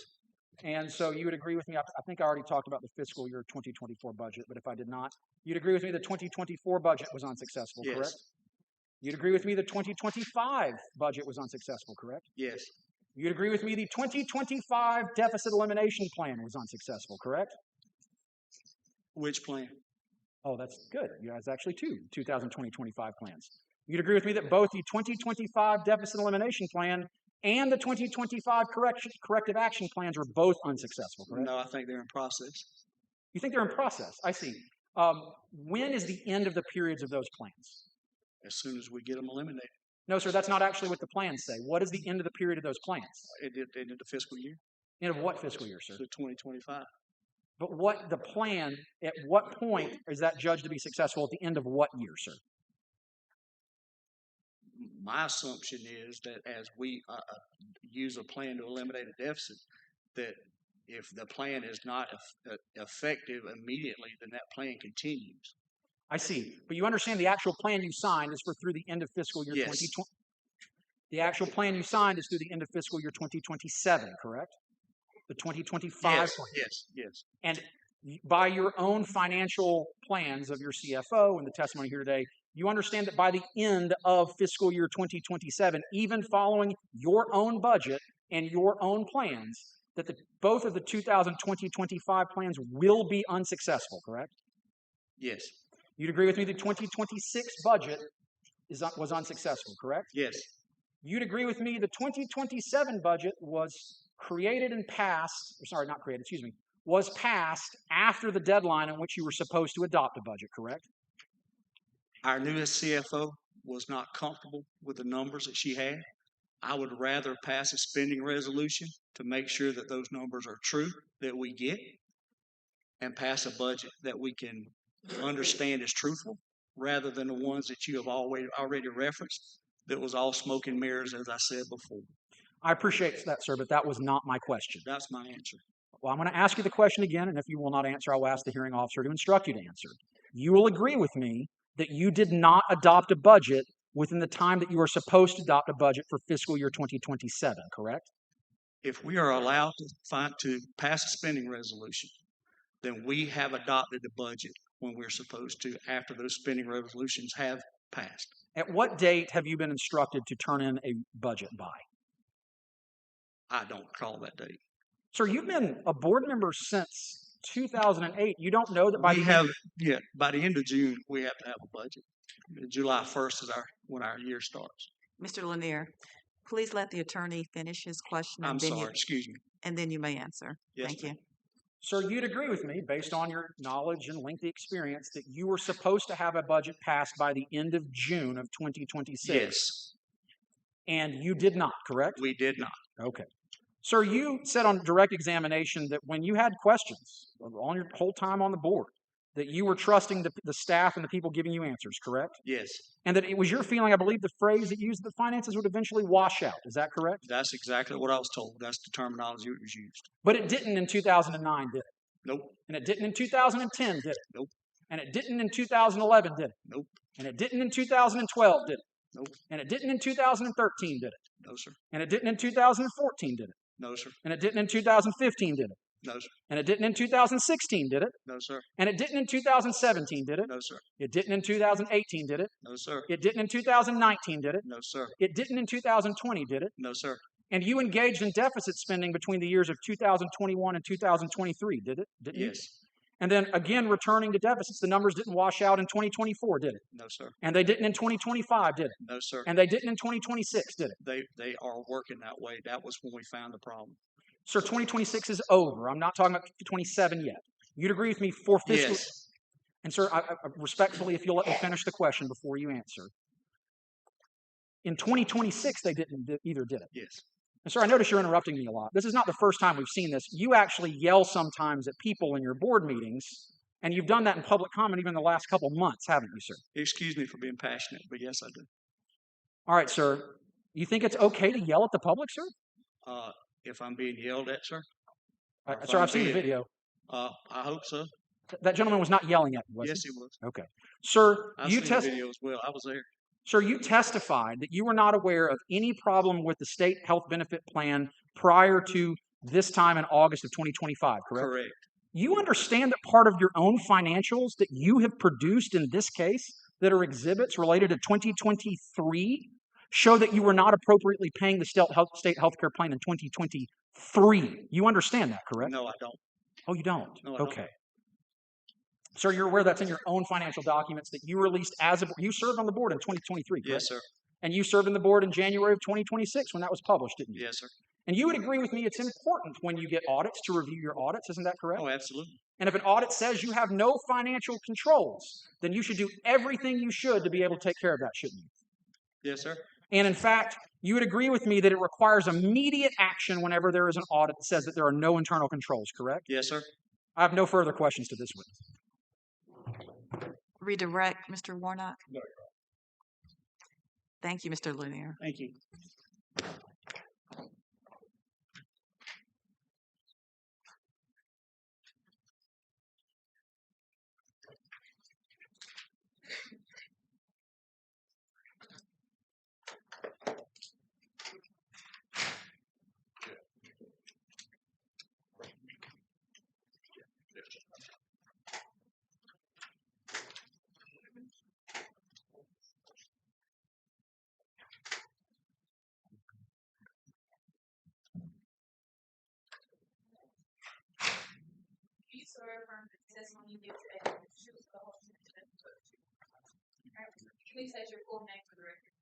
And so you would agree with me, I think I already talked about the fiscal year 2024 budget, but if I did not, you'd agree with me the 2024 budget was unsuccessful, Yes. correct? You'd agree with me the 2025 budget was unsuccessful, correct? Yes. You'd agree with me the 2025 deficit elimination plan was unsuccessful, correct? Which plan? Oh, that's good. You guys actually two 2020-25 plans. You'd agree with me that both the 2025 deficit elimination plan and the 2025 corrective action plans were both unsuccessful, correct? No, I think they're in process. You think they're in process? I see. When is the end of the periods of those plans? As soon as we get them eliminated. No, sir, that's not actually what the plans say. What is the end of the period of those plans? End of the fiscal year. End of what fiscal year, sir? So 2025. But what the plan, at what point is that judged to be successful? At the end of what year, sir? My assumption is that as we use a plan to eliminate a deficit, that if the plan is not effective immediately, then that plan continues. I see. But you understand the actual plan you signed is for through the end of fiscal year Yes. 2020. The actual plan you signed is through the end of fiscal year 2027, correct? The 2025 Yes, plan. yes, yes. And by your own financial plans of your CFO and the testimony here today, you understand that by the end of fiscal year 2027, even following your own budget and your own plans, that both of the 2020-25 plans will be unsuccessful, correct? Yes. You'd agree with me the 2026 budget was unsuccessful, correct? Yes. You'd agree with me the 2027 budget was created and passed, or sorry, not created, excuse me, was passed after the deadline in which you were supposed to adopt a budget, correct? Our newest CFO was not comfortable with the numbers that she had. I would rather pass a spending resolution to make sure that those numbers are true, that we get, and pass a budget that we can understand is truthful, rather than the ones that you have already referenced that was all smoke and mirrors, as I said before. I appreciate that, sir, but that was not my question. That's my answer. Well, I'm going to ask you the question again, and if you will not answer, I will ask the hearing officer to instruct you to answer. You will agree with me that you did not adopt a budget within the time that you were supposed to adopt a budget for fiscal year 2027, correct? If we are allowed to pass a spending resolution, then we have adopted the budget when we're supposed to, after those spending resolutions have passed. At what date have you been instructed to turn in a budget by? I don't recall that date. Sir, you've been a board member since 2008. You don't know that by by the end of June, we have to have a budget. July 1st is when our year starts. Mr. Lanier, please let the attorney finish his question. I'm sorry, excuse me. And then you may answer. Yes, Thank you. Sir, you'd agree with me, based on your knowledge and lengthy experience, that you were supposed to have a budget passed by the end of June of 2026. Yes. And you did not, correct? We did not. Okay. Sir, you said on direct examination that when you had questions on your whole time on the board, that you were trusting the staff and the people giving you answers, correct? Yes. And that it was your feeling, I believe the phrase that you used, that finances would eventually wash out. Is that correct? That's exactly what I was told. That's the terminology that was used. But it didn't in 2009, did it? Nope. And it didn't in 2010, did it? Nope. And it didn't in 2011, did it? Nope. And it didn't in 2012, did it? Nope. And it didn't in 2013, did it? No, sir. And it didn't in 2014, did it? No, sir. And it didn't in 2015, did it? No, sir. And it didn't in 2016, did it? No, sir. And it didn't in 2017, did it? No, sir. It didn't in 2018, did it? No, sir. It didn't in 2019, did it? No, sir. It didn't in 2020, did it? No, sir. And you engaged in deficit spending between the years of 2021 and 2023, did it? Didn't you? Yes. And then again, returning to deficits, the numbers didn't wash out in 2024, did it? No, sir. And they didn't in 2025, did it? No, sir. And they didn't in 2026, did it? They are working that way. That was when we found the problem. Sir, 2026 is over. I'm not talking about 27 yet. You'd agree with me for fiscal. Yes. And sir, I respectfully, if you'll let me finish the question before you answer. In 2026, they didn't either, did it? Yes. And sir, I notice you're interrupting me a lot. This is not the first time we've seen this. You actually yell sometimes at people in your board meetings, and you've done that in public comment even the last couple months, haven't you, sir? Excuse me for being passionate, but yes, I do. All right, sir. You think it's okay to yell at the public, sir? If I'm being yelled at, sir? Sir, I've seen the video. I hope so. That gentleman was not yelling at you, was Yes, he? he was. Okay. Sir, I've you seen the video as well. I was there. Sir, you testified that you were not aware of any problem with the state health benefit plan prior to this time in August of 2025, correct? Correct. You understand that part of your own financials that you have produced in this case that are exhibits related to 2023 show that you were not appropriately paying the state health care plan in 2023. You understand that, correct? No, I don't. Oh, you don't? No, I Okay. don't. Sir, you're aware that's in your own financial documents that you released as of, you served on the board in 2023, correct? Yes, sir. And you served on the board in January of 2026 when that was published, didn't you? Yes, sir. And you would agree with me it's important when you get audits to review your audits, isn't that correct? Oh, absolutely. And if an audit says you have no financial controls, then you should do everything you should to be able to take care of that, shouldn't you? Yes, sir. And in fact, you would agree with me that it requires immediate action whenever there is an audit that says that there are no internal controls, correct? Yes, sir. I have no further questions to this witness. Redirect, Mr. Warnock. No. Thank you, Mr. Lanier. Thank you. You swear affirm that the testimony you give today will be the truth, the whole truth, and nothing but the truth. All right. Please state your full name for the record.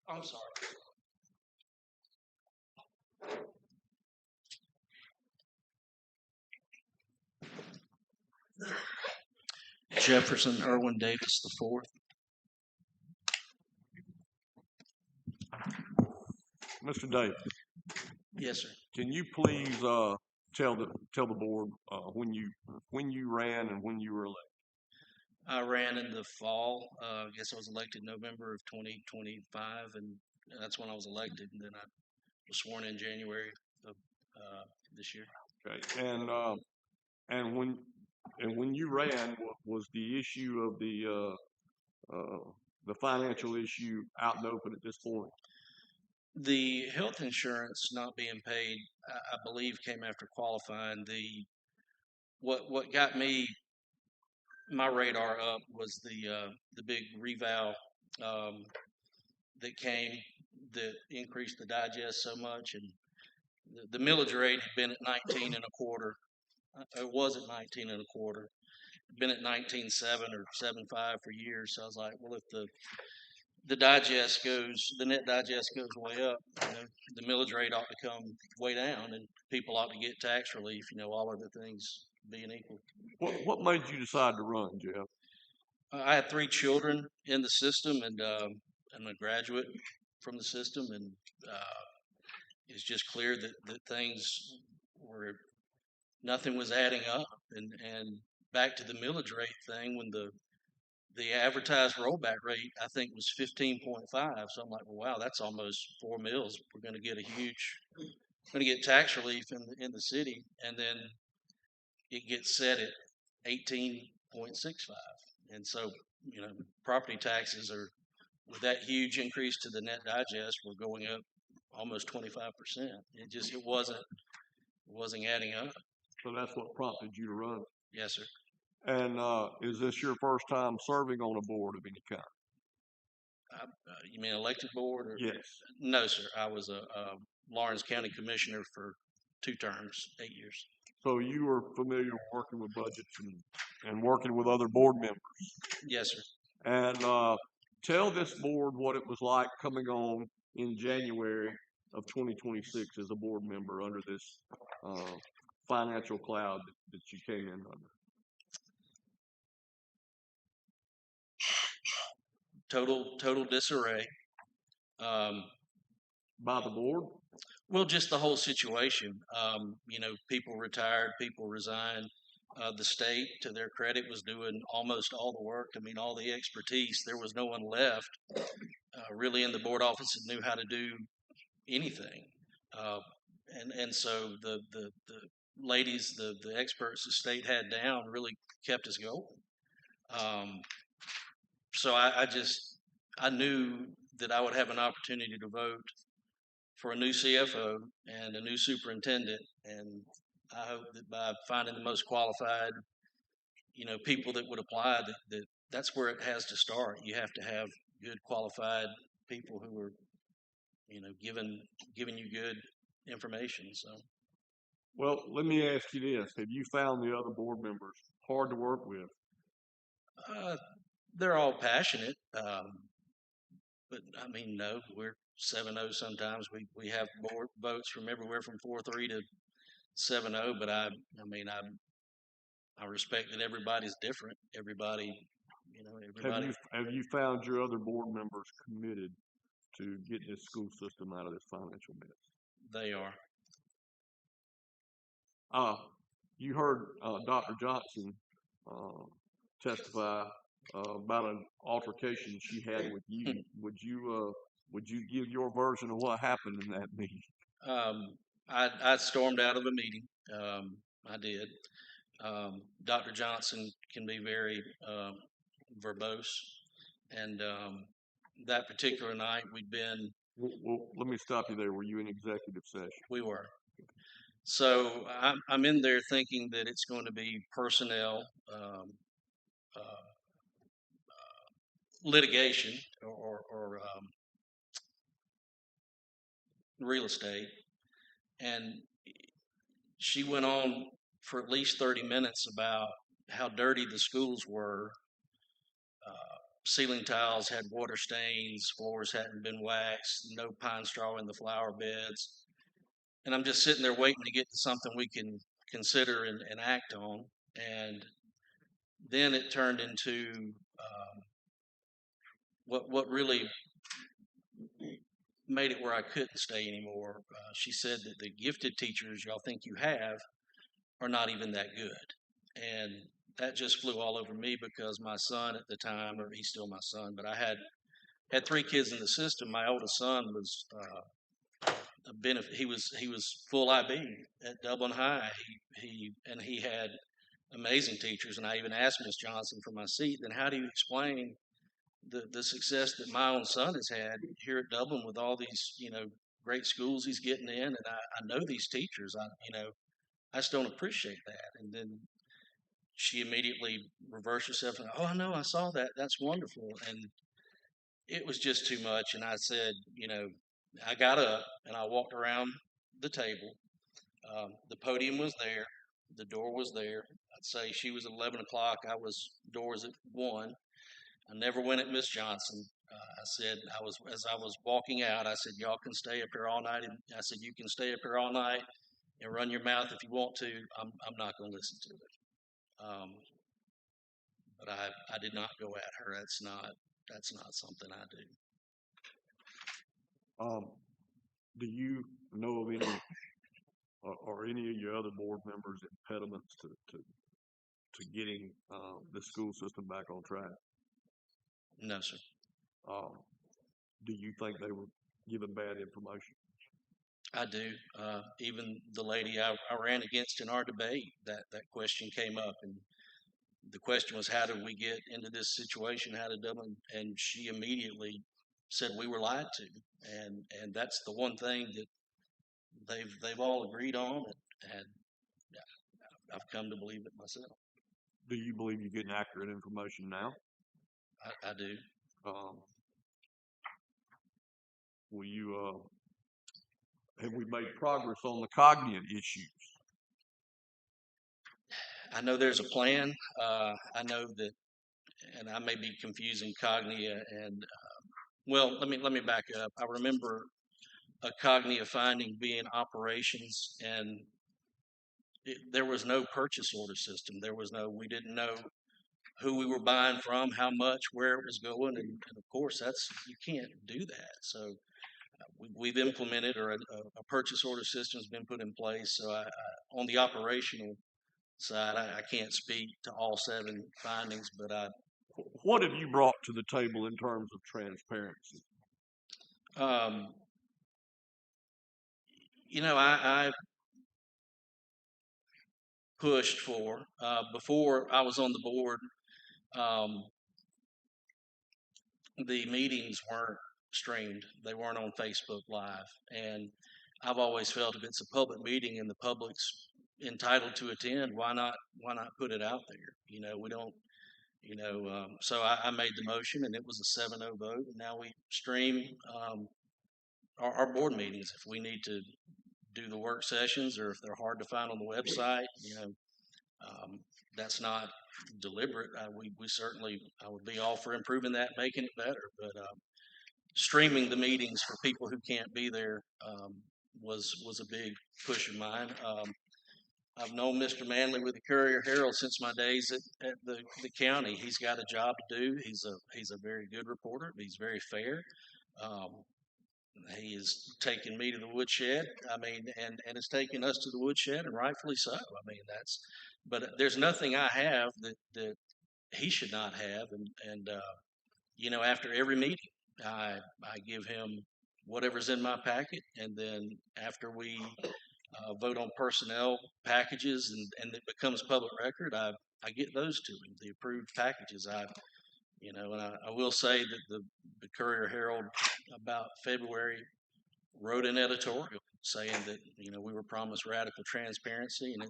I'm sorry. Jefferson Irwin Davis IV. Mr. Davis, Yes, sir. can you please tell the board when you ran and when you were elected? I ran in the fall. I guess I was elected November of 2025, and that's when I was elected. And then I was sworn in January of this year. Okay, and when you ran, what was the issue of the financial issue out and open at this point? The health insurance not being paid, I believe, came after qualifying. What got me my radar up was the big reval that came that increased the digest so much, and the millage rate had been at 19 and a quarter. It was at 19 and a quarter. Been at 19.7 or 7.5 for years. So I was like, well, if the digest goes, the net digest goes way up, the millage rate ought to come way down, and people ought to get tax relief. All other things being equal. What made you decide to run, Jeff? I had 3 children in the system, and I'm a graduate from the system, and it's just clear that things were, nothing was adding up, and back to the millage rate thing, when the advertised rollback rate, I think, was 15.5. So I'm like, well, wow, that's almost 4 mills. We're going to get tax relief in the city, and then it gets set at 18.65. And so, property taxes are, with that huge increase to the net digest, we're going up almost 25%. It wasn't adding up. So that's what prompted you to run. Yes, sir. And is this your first time serving on a board of any kind? You mean elected board? Or? Yes. No, sir. I was a Lawrence County Commissioner for 2 terms, 8 years. So you were familiar with working with budgets and working with other board members? Yes, sir. And tell this board what it was like coming on in January of 2026 as a board member under this financial cloud that you came in under? Total disarray. By the board? Well, just the whole situation. People retired, people resigned. The state, to their credit, was doing almost all the work. I mean, all the expertise. There was no one left really in the board office that knew how to do anything. And so the ladies, the experts the state had down really kept us going. So I knew that I would have an opportunity to vote for a new CFO and a new superintendent, and I hope that by finding the most qualified, people that would apply, that's where it has to start. You have to have good qualified people who are, giving you good information. So. Well, let me ask you this: have you found the other board members hard to work with? They're all passionate, but I mean, no, we're 7-0 sometimes. We have board votes from everywhere from 4-3 to 7-0. But I respect that everybody's different. Everybody. Have you found your other board members committed to getting this school system out of this financial mess? They are. You heard Dr. Johnson testify about an altercation she had with you. Would you give your version of what happened in that meeting? I stormed out of a meeting. I did. Dr. Johnson can be very verbose, and that particular night we'd been. Well, let me stop you there. Were you in executive session? We were. So I'm in there thinking that it's going to be personnel, litigation, or real estate, and she went on for at least 30 minutes about how dirty the schools were. Ceiling tiles had water stains, floors hadn't been waxed, no pine straw in the flower beds. And I'm just sitting there waiting to get to something we can consider and act on. And then it turned into what really made it where I couldn't stay anymore. She said that the gifted teachers y'all think you have are not even that good. And that just flew all over me because my son at the time, or he's still my son, but I had 3 kids in the system. My oldest son was a benefit. He was full IB at Dublin High. He had amazing teachers, and I even asked Miss Johnson for my seat. Then how do you explain the success that my own son has had here at Dublin with all these great schools he's getting in? And I know these teachers. I just don't appreciate that. And then she immediately reversed herself and, oh, I know, I saw that. That's wonderful. And it was just too much. And I said, I got up and I walked around the table. The podium was there. The door was there. I'd say she was at 11 o'clock. Doors at 1. I never went at Miss Johnson. I said, as I was walking out, I said, y'all can stay up here all night. And I said, you can stay up here all night and run your mouth if you want to. I'm not going to listen to it. But I did not go at her. That's not something I do. Do you know of any or any of your other board members impediments to getting the school system back on track? No, sir. Do you think they were given bad information? I do. Even the lady I ran against in our debate, that question came up, and the question was, how did we get into this situation? How did Dublin? And she immediately said we were lied to, and that's the one thing that they've all agreed on, and I've come to believe it myself. Do you believe you're getting accurate information now? I do. Will you? Have we made progress on the cognitive issues? I know there's a plan. I know that, and I may be confusing cognia and well, let me back up. I remember a cognia finding being operations, and there was no purchase order system. We didn't know who we were buying from, how much, where it was going, and of course you can't do that. So we've implemented, or a purchase order system has been put in place. So on the operational side, I can't speak to all 7 findings, but what have you brought to the table in terms of transparency? I pushed for, before I was on the board, the meetings weren't streamed. They weren't on Facebook Live. And I've always felt if it's a public meeting and the public's entitled to attend, why not put it out there? We don't, so I made the motion and it was a 7-0 vote. And now we stream our board meetings if we need to do the work sessions, or if they're hard to find on the website. That's not deliberate. We certainly, I would be all for improving that, making it better. But streaming the meetings for people who can't be there was a big push of mine. I've known Mr. Manley with the Courier Herald since my days at the county. He's got a job to do. He's a very good reporter. He's very fair. He has taken me to the woodshed. And it's taken us to the woodshed, and rightfully so. But there's nothing I have that he should not have. And after every meeting, I give him whatever's in my packet, and then after we vote on personnel packages and it becomes public record, I get those to him, the approved packages. And I will say that the Courier Herald about February wrote an editorial saying that we were promised radical transparency, and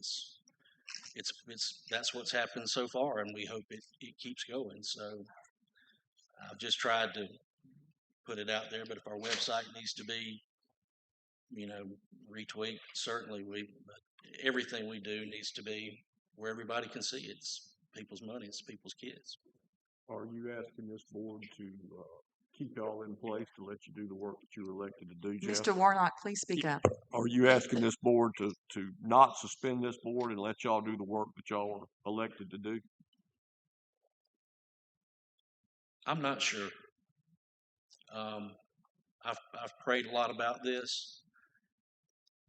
that's what's happened so far, and we hope it keeps going. So I've just tried to put it out there. But if our website needs to be retweaked, certainly but everything we do needs to be where everybody can see it. It's people's money, it's people's kids. Are you asking this board to keep y'all in place to let you do the work that you were elected to do, Jeff? Mr. Warnock, please speak up. Are you asking this board to not suspend this board and let y'all do the work that y'all were elected to do? I'm not sure. I've prayed a lot about this.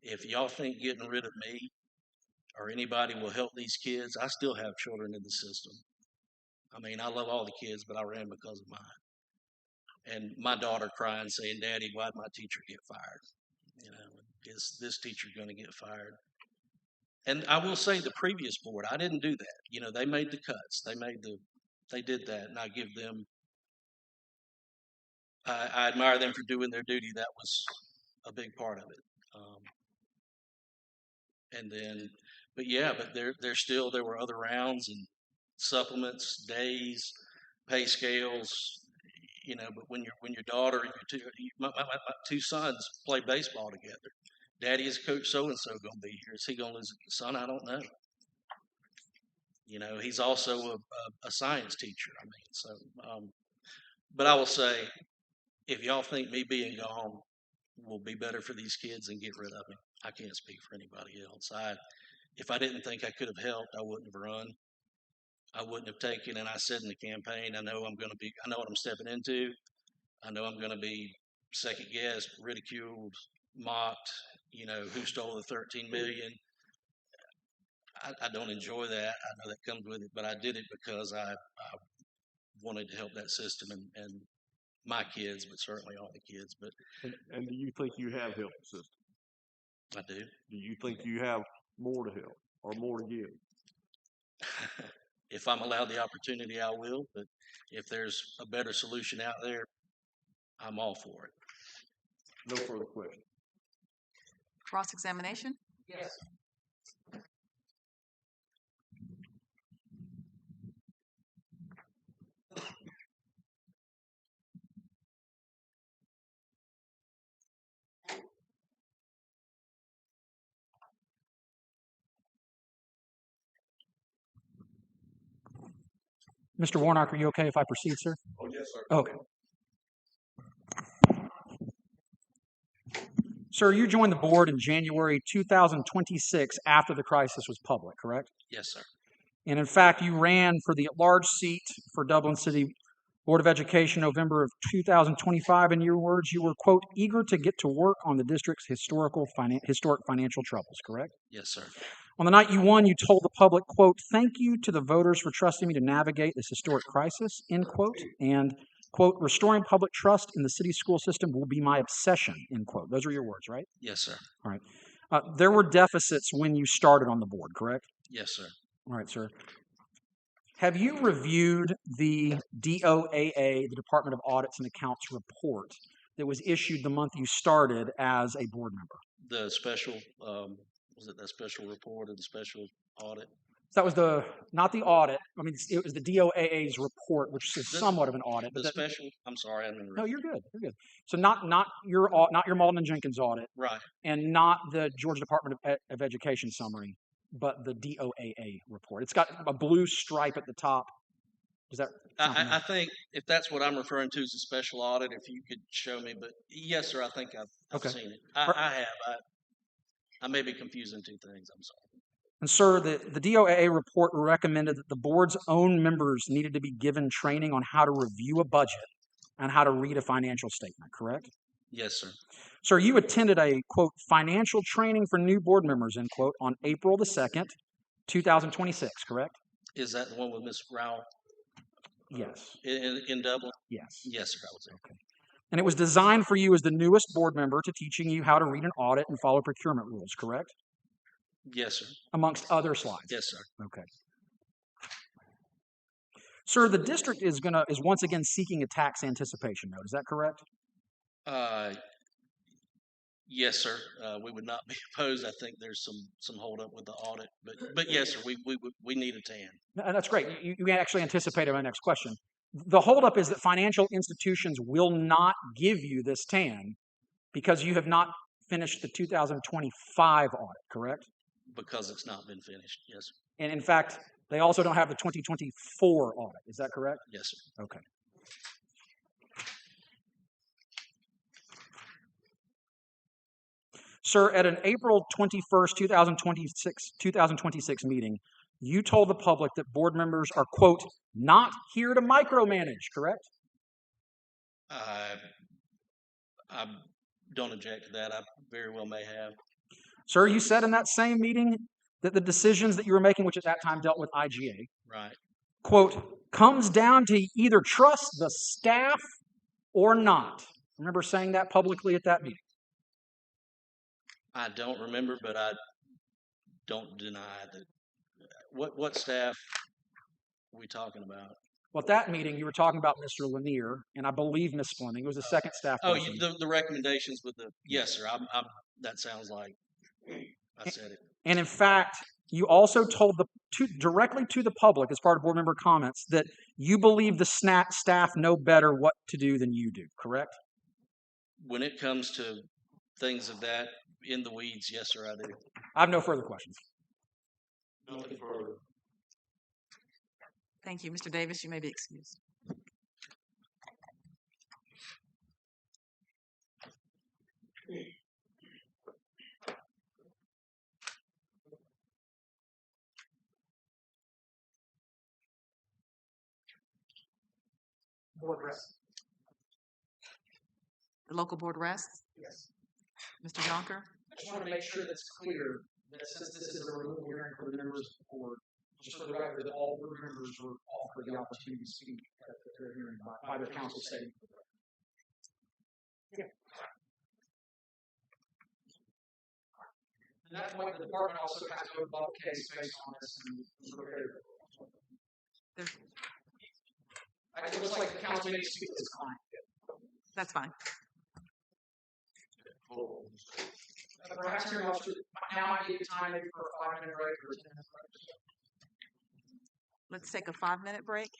If y'all think getting rid of me or anybody will help these kids, I still have children in the system. I love all the kids, but I ran because of mine. And my daughter crying, saying, "Daddy, why'd my teacher get fired? Is this teacher going to get fired?" And I will say the previous board, I didn't do that. They made the cuts. They did that, and I give them, I admire them for doing their duty. That was a big part of it. But there were other rounds and supplements, days, pay scales, but when your daughter and my 2 sons play baseball together. Daddy, is Coach so-and-so going to be here? Is he going to lose a son? I don't know. He's also a science teacher. But I will say, if y'all think me being gone will be better for these kids than get rid of me, I can't speak for anybody else. If I didn't think I could have helped, I wouldn't have run. I wouldn't have taken, and I said in the campaign, I know what I'm stepping into. I know I'm going to be second guessed, ridiculed, mocked, who stole the 13 million. I don't enjoy that. I know that comes with it, but I did it because I wanted to help that system and my kids, but certainly all the kids. But and do you think you have helped the system? I do. Do you think you have more to help or more to give? If I'm allowed the opportunity, I will. But if there's a better solution out there, I'm all for it. No further questions. Cross-examination? Yes. Mr. Warnock, are you okay if I proceed, sir? Oh, yes, sir. Okay. Sir, you joined the board in January 2026 after the crisis was public, correct? Yes, sir. And in fact, you ran for the at-large seat for Dublin City Board of Education November of 2025. In your words, you were, quote, eager to get to work on the district's historic financial troubles, correct? Yes, sir. On the night you won, you told the public, quote, thank you to the voters for trusting me to navigate this historic crisis, end quote, and, quote, restoring public trust in the city school system will be my obsession, end quote. Those are your words, right? Yes, sir. All right. There were deficits when you started on the board, correct? Yes, sir. All right, sir. Have you reviewed the DOAA, the Department of Audits and Accounts report that was issued the month you started as a board member? The special, was it that special report or the special audit? So that was not the audit. I mean, it was the DOAA's report, which is somewhat of an audit. The special, I'm sorry, I didn't. No, you're good. You're good. So not your Malden and Jenkins audit, right, and not the Georgia Department of Education summary, but the DOAA report. It's got a blue stripe at the top. Does that? I think if that's what I'm referring to as a special audit, if you could show me, but yes, sir, I think I've seen it. I have. I may be confusing two things. I'm sorry. And sir, the DOAA report recommended that the board's own members needed to be given training on how to review a budget and how to read a financial statement, correct? Yes, sir. Sir, you attended a, quote, financial training for new board members, end quote, on April the 2nd, 2026, correct? Is that the one with Ms. Rowell? Yes. In Dublin? Yes. Yes, sir, I was there. Okay. And it was designed for you as the newest board member to teaching you how to read an audit and follow procurement rules, correct? Yes, sir. Amongst other slides. Yes, sir. Okay. Sir, the district is once again seeking a tax anticipation note. Is that correct? Yes, sir. We would not be opposed. I think there's some holdup with the audit, but yes, sir. We need a TAN. And that's great. You actually anticipated my next question. The holdup is that financial institutions will not give you this TAN because you have not finished the 2025 audit, correct? Because it's not been finished, yes, sir. And in fact, they also don't have the 2024 audit. Is that correct? Yes, sir. Okay. Sir, at an April 21st, 2026 meeting, you told the public that board members are, quote, not here to micromanage, correct? I don't object to that. I very well may have. Sir, you said in that same meeting that the decisions that you were making, which at that time dealt with IGA, right, quote, comes down to either trust the staff or not. Remember saying that publicly at that meeting? I don't remember, but I don't deny that. What staff are we talking about? Well, at that meeting, you were talking about Mr. Lanier, and I believe Ms. Fleming. It was the second staff person. The recommendations with the, yes, sir. That sounds like I said it. And in fact, you also told directly to the public, as part of board member comments, that you believe the staff know better what to do than you do, correct? When it comes to things of that in the weeds, yes, sir, I do. I have no further questions. Nothing further. Thank you. Mr. Davis, you may be excused. Board rests. The local board rests. Yes. Mr. Jonker? I just want to make sure that's clear that since this is a removal hearing for the members of the board, just for the record, that all board members were offered the opportunity to speak at their hearing by their counsel stating. Yeah. At that point, the department also has to vote the case based on this and prepare. It looks like the council may speak to this client. That's fine. Perhaps hearing officer, now might be the time maybe for a 5-minute break or a 10-minute break. Let's take a 5-minute break.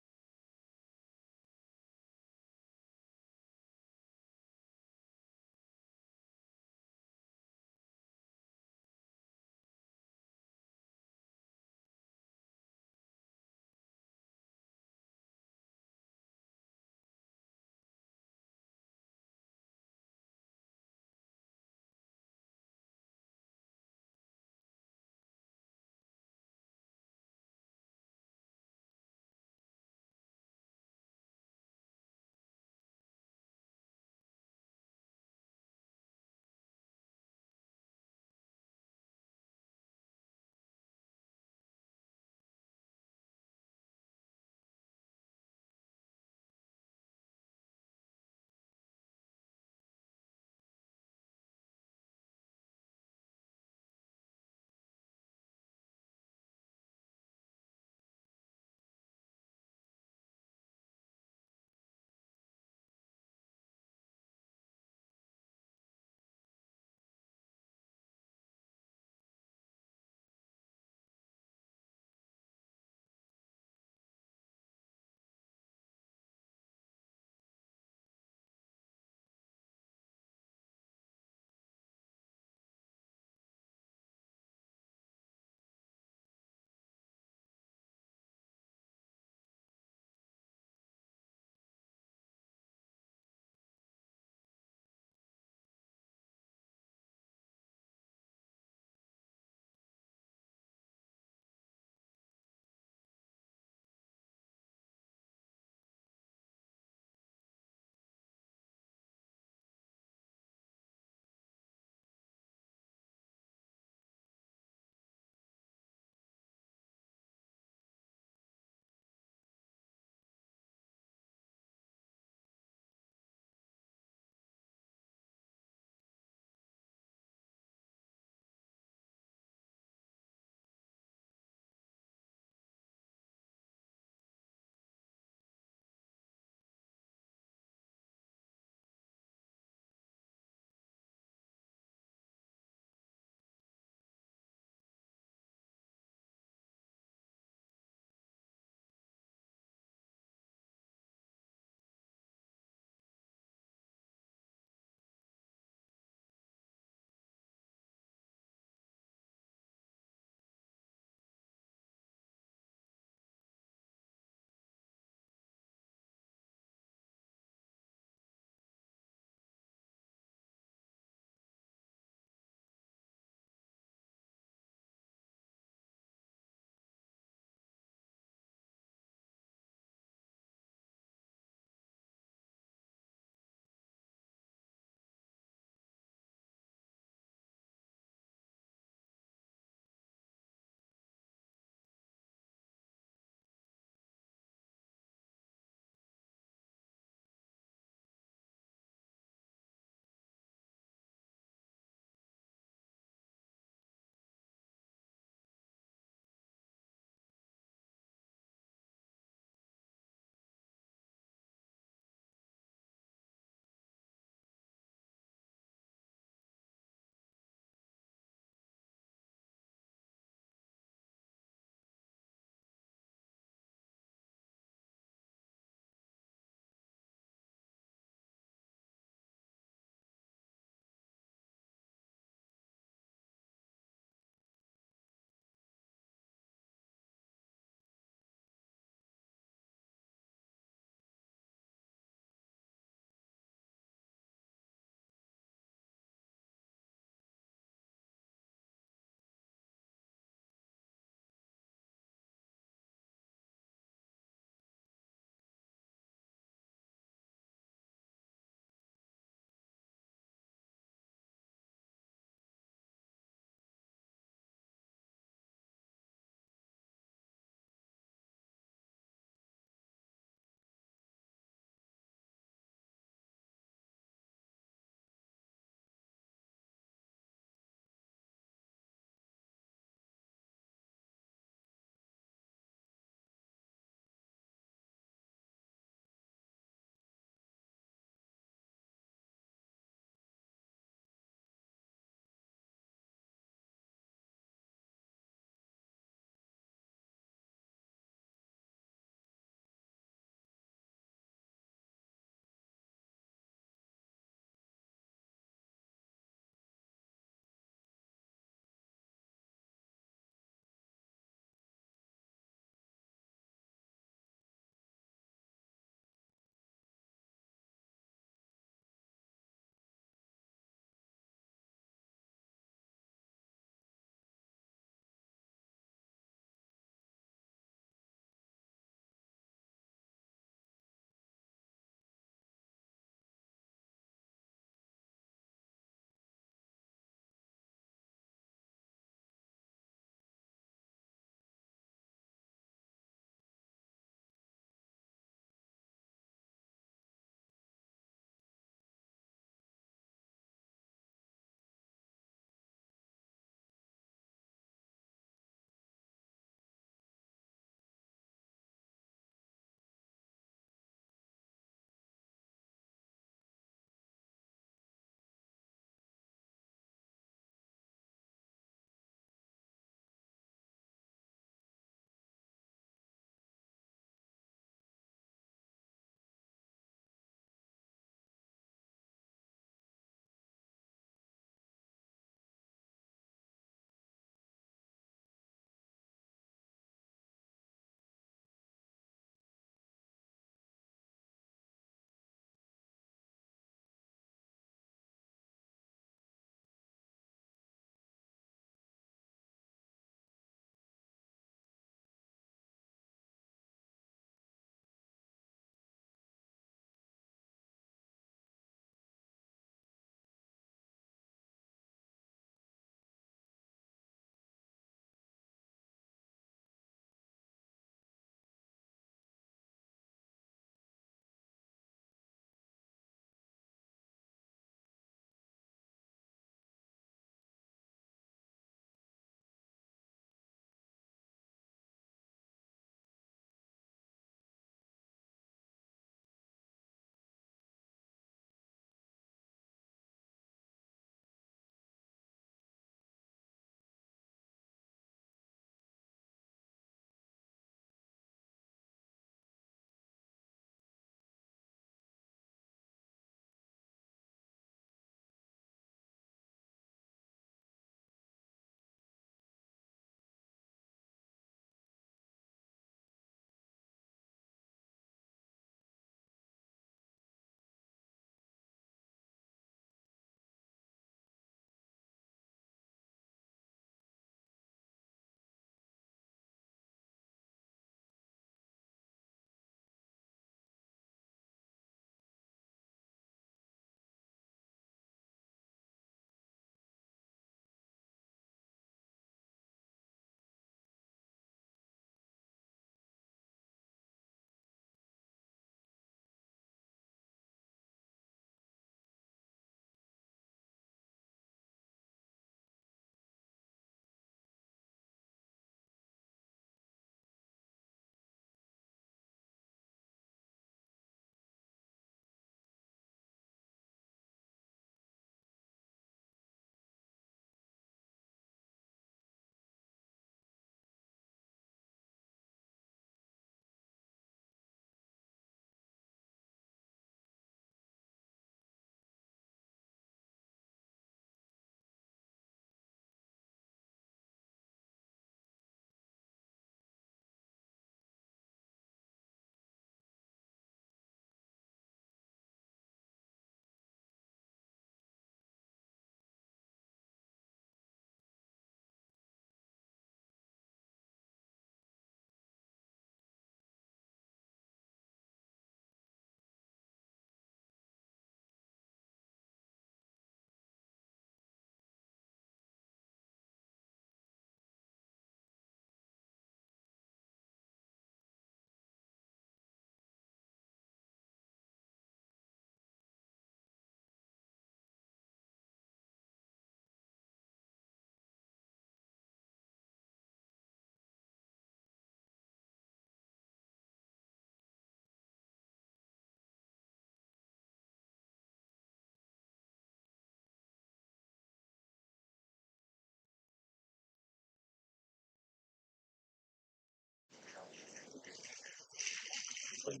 Joanne,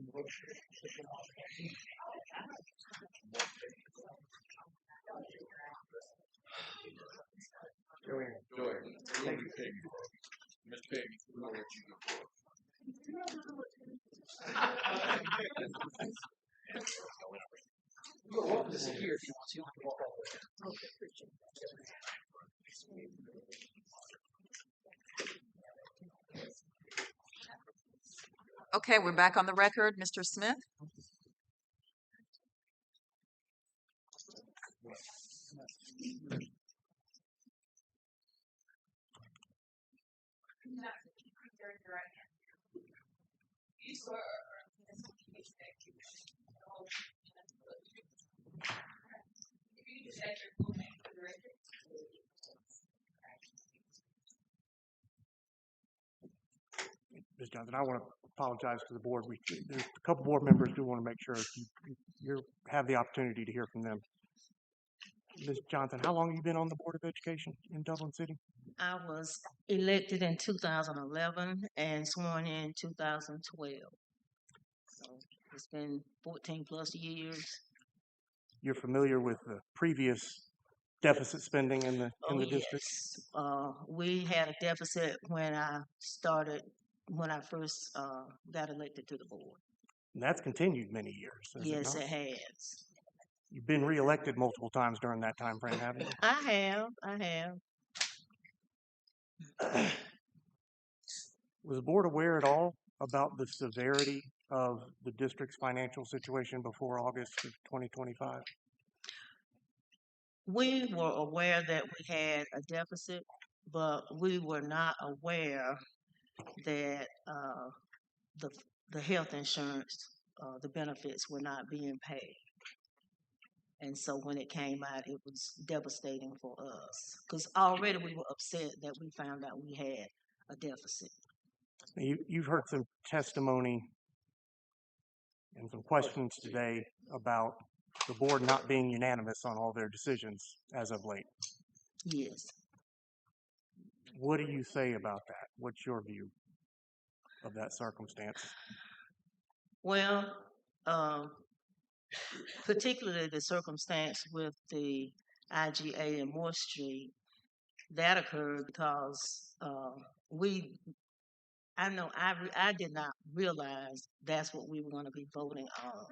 thank you, Peggy. Miss Peggy, we know what you do for. You're welcome to sit here if you want to. You don't have to walk all the way down. Okay, we're back on the record. Mr. Smith? You swear. If you just add your full name for the record. Ms. Johnson, I want to apologize to the board. There's a couple board members do want to make sure you have the opportunity to hear from them. Ms. Johnson, how long have you been on the Board of Education in Dublin City? I was elected in 2011 and sworn in 2012. So it's been 14 plus years. You're familiar with the previous deficit spending in the district? Yes. We had a deficit when I first got elected to the board. And that's continued many years, has it Yes, not? it has. You've been reelected multiple times during that time frame, haven't you? I have. Was the board aware at all about the severity of the district's financial situation before August of 2025? We were aware that we had a deficit, but we were not aware that the health insurance, the benefits were not being paid. And so when it came out, it was devastating for us because already we were upset that we found out we had a deficit. You've heard some testimony and some questions today about the board not being unanimous on all their decisions as of late. Yes. What do you say about that? What's your view of that circumstance? Well, particularly the circumstance with the IGA and Moore Street, that occurred because I did not realize that's what we were going to be voting on.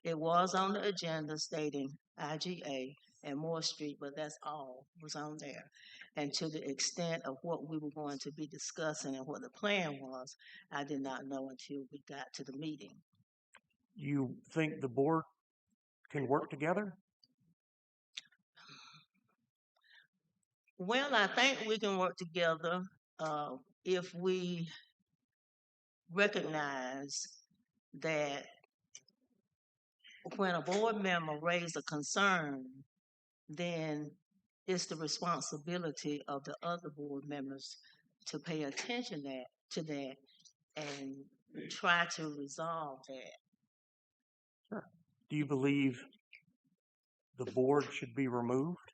It was on the agenda stating IGA and Moore Street, but that's all was on there. And to the extent of what we were going to be discussing and what the plan was, I did not know until we got to the meeting. You think the board can work together? Well, I think we can work together if we recognize that when a board member raises a concern, then it's the responsibility of the other board members to pay attention to that and try to resolve that. Sure. Do you believe the board should be removed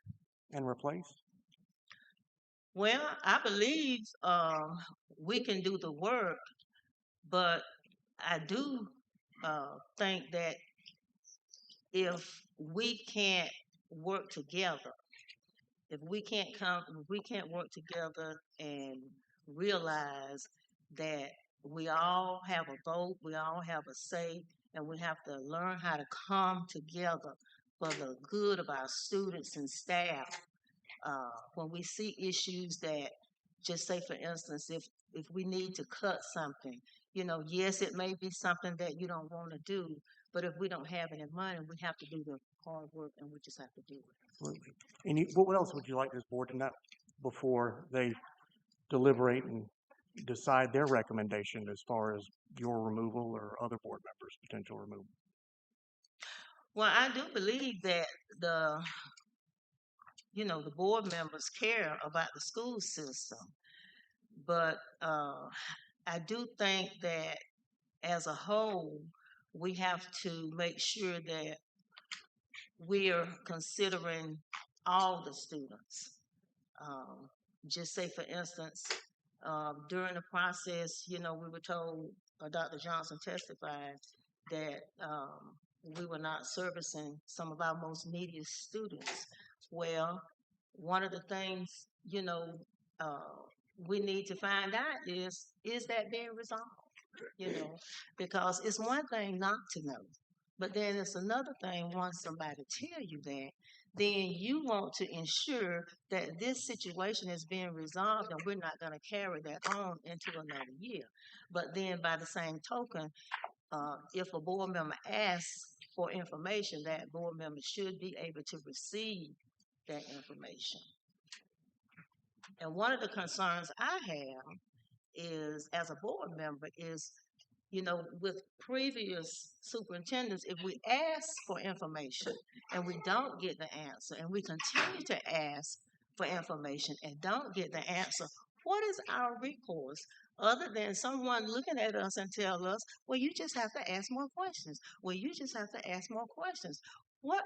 and replaced? Well, I believe we can do the work, but I do think that if we can't work together, if we can't work together and realize that we all have a vote, we all have a say, and we have to learn how to come together for the good of our students and staff. When we see issues that, just say for instance, if we need to cut something, yes, it may be something that you don't want to do, but if we don't have any money, we have to do the hard work and we just have to do it. Absolutely. And what else would you like this board to know before they deliberate and decide their recommendation as far as your removal or other board members' potential removal? Well, I do believe that the board members care about the school system, but I do think that as a whole, we have to make sure that we're considering all the students. Just say, for instance, during the process, we were told, Dr. Johnson testified, that we were not servicing some of our most neediest students. Well, one of the things, we need to find out is that being resolved? Because it's one thing not to know, but then it's another thing once somebody tell you that, then you want to ensure that this situation is being resolved and we're not going to carry that on into another year. But then by the same token, if a board member asks for information, that board member should be able to receive that information. And one of the concerns I have is, as a board member, is, with previous superintendents, if we ask for information and we don't get the answer, and we continue to ask for information and don't get the answer, what is our recourse other than someone looking at us and tell us, well, you just have to ask more questions. Well, you just have to ask more questions. What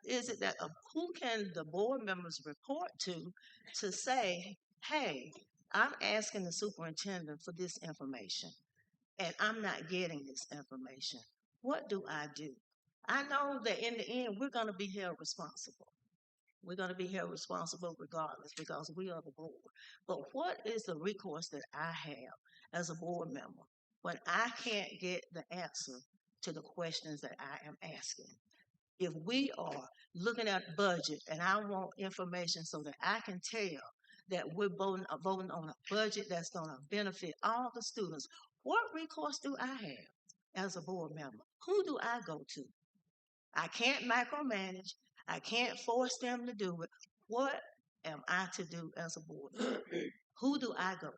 is it that who can the board members report to say, hey, I'm asking the superintendent for this information and I'm not getting this information? What do I do? I know that in the end we're going to be held responsible. We're going to be held responsible regardless because we are the board. But what is the recourse that I have as a board member when I can't get the answer to the questions that I am asking? If we are looking at budget and I want information so that I can tell that we're voting on a budget that's going to benefit all the students, what recourse do I have as a board member? Who do I go to? I can't micromanage. I can't force them to do it. What am I to do as a board member? Who do I go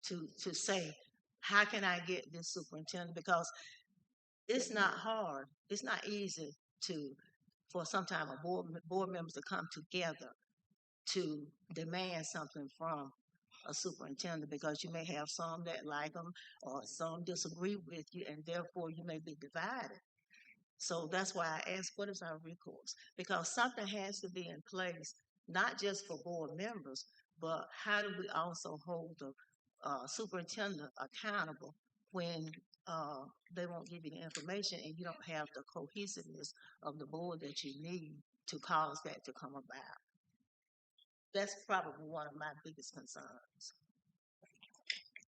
to say, how can I get this superintendent? Because it's not hard. It's not easy for sometimes board members to come together to demand something from a superintendent, because you may have some that like them or some disagree with you, and therefore you may be divided. So that's why I ask, what is our recourse? Because something has to be in place, not just for board members, but how do we also hold the superintendent accountable when they won't give you the information and you don't have the cohesiveness of the board that you need to cause that to come about? That's probably one of my biggest concerns.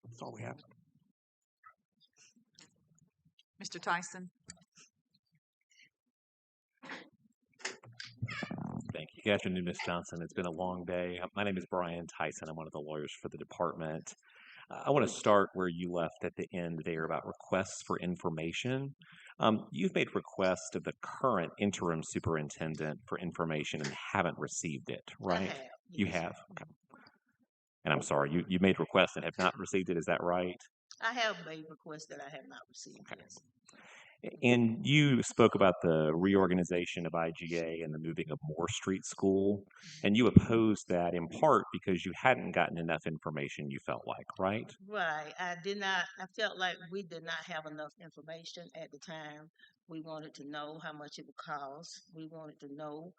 That's all we have. Mr. Tyson? Thank you. Good afternoon, Ms. Johnson. It's been a long day. My name is Brian Tyson. I'm one of the lawyers for the department. I want to start where you left at the end there about requests for information. You've made requests of the current interim superintendent for information and haven't received it, right? I have. You have? Okay. And I'm sorry, you made requests and have not received it, is that right? I have made requests that I have not received, Okay. yes. And you spoke about the reorganization of IGA and the moving of Moore Street School, and you opposed that in part because you hadn't gotten enough information, you felt like, right? Right. I felt like we did not have enough information at the time. We wanted to know how much it would cost. We wanted to know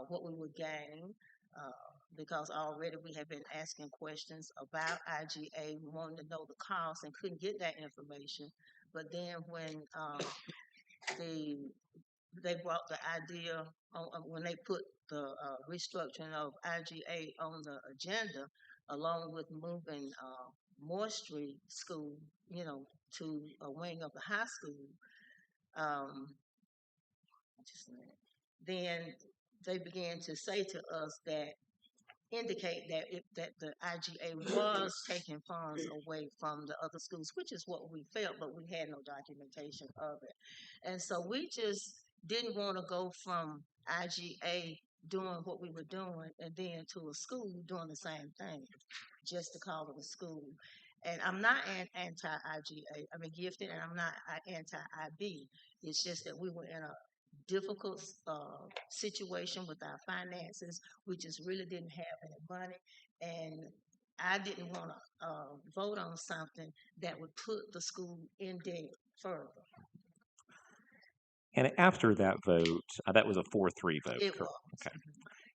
what we would gain, because already we had been asking questions about IGA. We wanted to know the cost and couldn't get that information. But then when they brought the idea on, when they put the restructuring of IGA on the agenda, along with moving Moore Street School, to a wing of the high school, then they began to say to us that indicate that the IGA was taking funds away from the other schools, which is what we felt, but we had no documentation of it. And so we just didn't want to go from IGA doing what we were doing and then to a school doing the same thing, just to call it a school. And I'm not anti-IGA. I'm gifted, and I'm not anti-IB. It's just that we were in a difficult situation with our finances. We just really didn't have any money, and I didn't want to vote on something that would put the school in debt further. And after that vote, that was a 4-3 vote, It correct? was. Okay.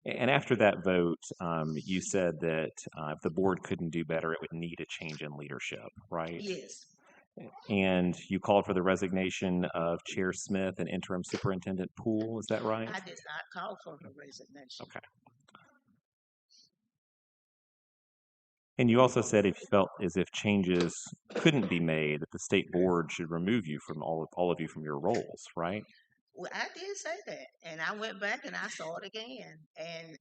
And after that vote, you said that if the board couldn't do better, it would need a change in leadership, right? Yes. And you called for the resignation of Chair Smith and Interim Superintendent Poole, is that right? I did not call for her resignation. Okay. And you also said if you felt as if changes couldn't be made, that the state board should remove you from all of you from your roles, right? Well, I did say that, and I went back and I saw it again, and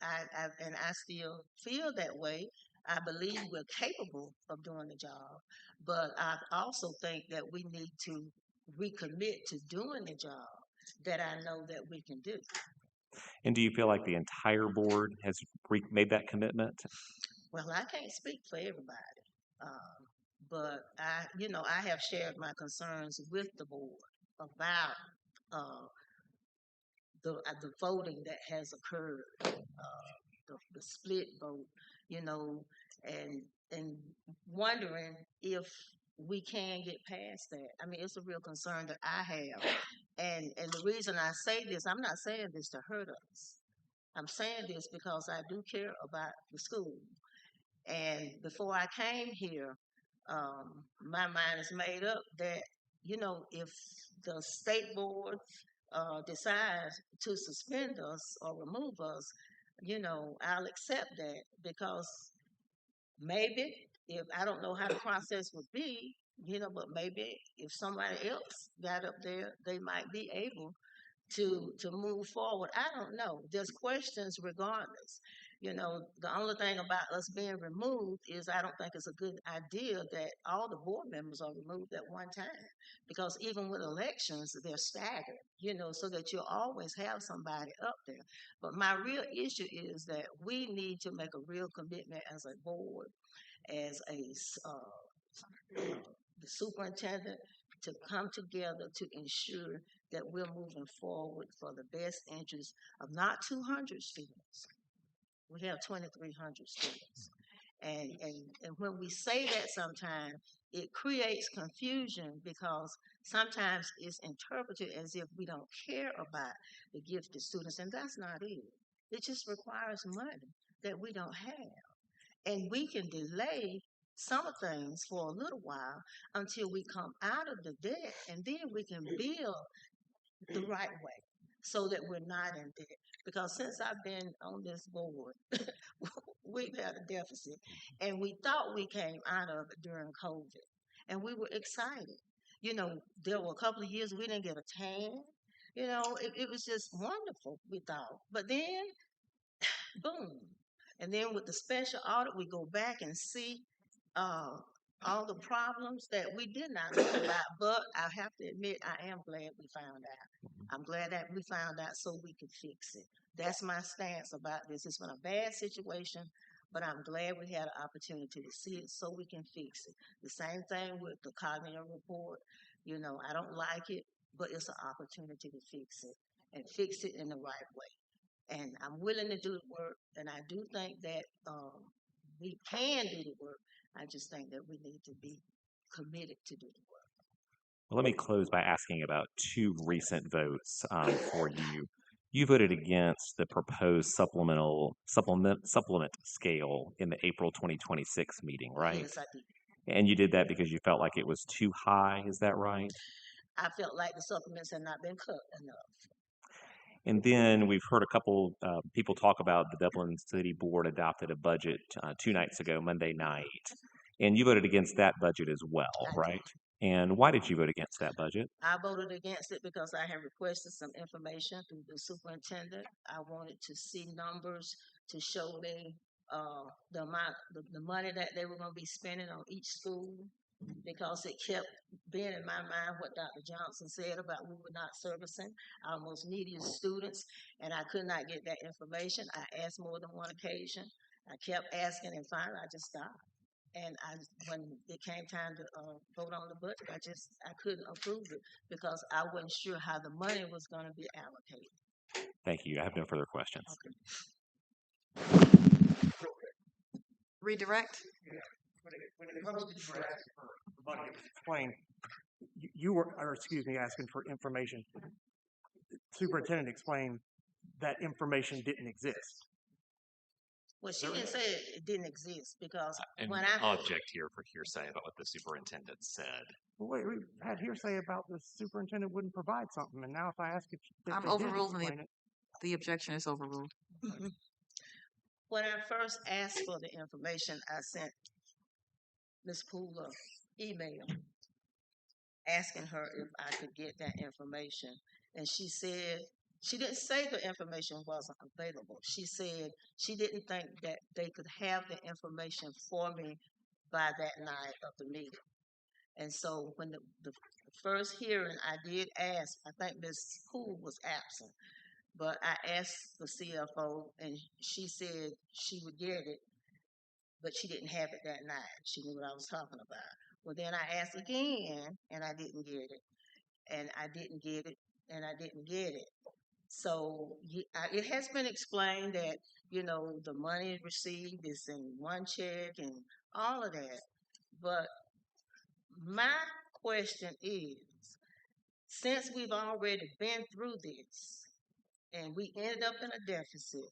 I still feel that way. I believe we're capable of doing the job, but I also think that we need to recommit to doing the job that I know that we can do. And do you feel like the entire board has made that commitment? Well, I can't speak for everybody, but I have shared my concerns with the board about uh, the voting that has occurred, the split vote, you know, and wondering if we can get past that. I mean, it's a real concern that I have, and the reason I say this, I'm not saying this to hurt us. I'm saying this because I do care about the school. And before I came here, my mind is made up that, if the state board decides to suspend us or remove us, I'll accept that because maybe if I don't know how the process would be, but maybe if somebody else got up there, they might be able to move forward. I don't know. There's questions regardless. The only thing about us being removed is I don't think it's a good idea that all the board members are removed at one time because even with elections, they're staggered, so that you'll always have somebody up there. But my real issue is that we need to make a real commitment as a board, as the superintendent, to come together to ensure that we're moving forward for the best interest of not 200 students. We have 2,300 students. And when we say that sometimes, it creates confusion because sometimes it's interpreted as if we don't care about the gifted students, and that's not it. It just requires money that we don't have. And we can delay some things for a little while until we come out of the debt, and then we can build the right way so that we're not in debt. Because since I've been on this board, we've had a deficit, and we thought we came out of it during COVID, and we were excited. There were a couple of years we didn't get a tan. It was just wonderful, we thought. But then, boom. And then with the special audit, we go back and see uh, all the problems that we did not know about. But I have to admit, I am glad we found out. I'm glad that we found out so we could fix it. That's my stance about this. It's been a bad situation, but I'm glad we had an opportunity to see it so we can fix it. The same thing with the cognitive report. I don't like it, but it's an opportunity to fix it and fix it in the right way. And I'm willing to do the work, and I do think that we can do the work. I just think that we need to be committed to do the work. Well, let me close by asking about two recent votes for you. You voted against the proposed supplement scale in the April 2026 meeting, right? Yes, I did. And you did that because you felt like it was too high, is that right? I felt like the supplements had not been cut enough. And then we've heard a couple people talk about the Dublin City Board adopted a budget 2 nights ago, Monday night, and you voted against that budget as well, right? And why did you vote against that budget? I voted against it because I had requested some information through the superintendent. I wanted to see numbers to show the amount, the money that they were going to be spending on each school, because it kept being in my mind what Dr. Johnson said about we were not servicing our most neediest students, and I could not get that information. I asked more than one occasion. I kept asking, and finally I just stopped. And when it came time to vote on the budget, I couldn't approve it because I wasn't sure how the money was going to be allocated. Thank you. I have no further questions. Okay. Redirect. Yeah. When it comes to you asking for money, explain. You were, or excuse me, asking for information. Superintendent explained that information didn't exist. Well, she didn't say it didn't exist because And when I'll object here for hearsay about what the superintendent said. Well, wait, we had hearsay about the superintendent wouldn't provide something, and now if I ask if I'm they did overruling explain it, the objection is overruled. when I first asked for the information, I sent Ms. Poole an email asking her if I could get that information. And she said, she didn't say the information wasn't available. She said she didn't think that they could have the information for me by that night of the meeting. And so when the first hearing, I did ask, I think Ms. Poole was absent, but I asked the CFO and she said she would get it, but she didn't have it that night. She knew what I was talking about. Well, then I asked again and I didn't get it. And I didn't get it and I didn't get it. So it has been explained that, the money received is in one check and all of that. But my question is, since we've already been through this and we ended up in a deficit,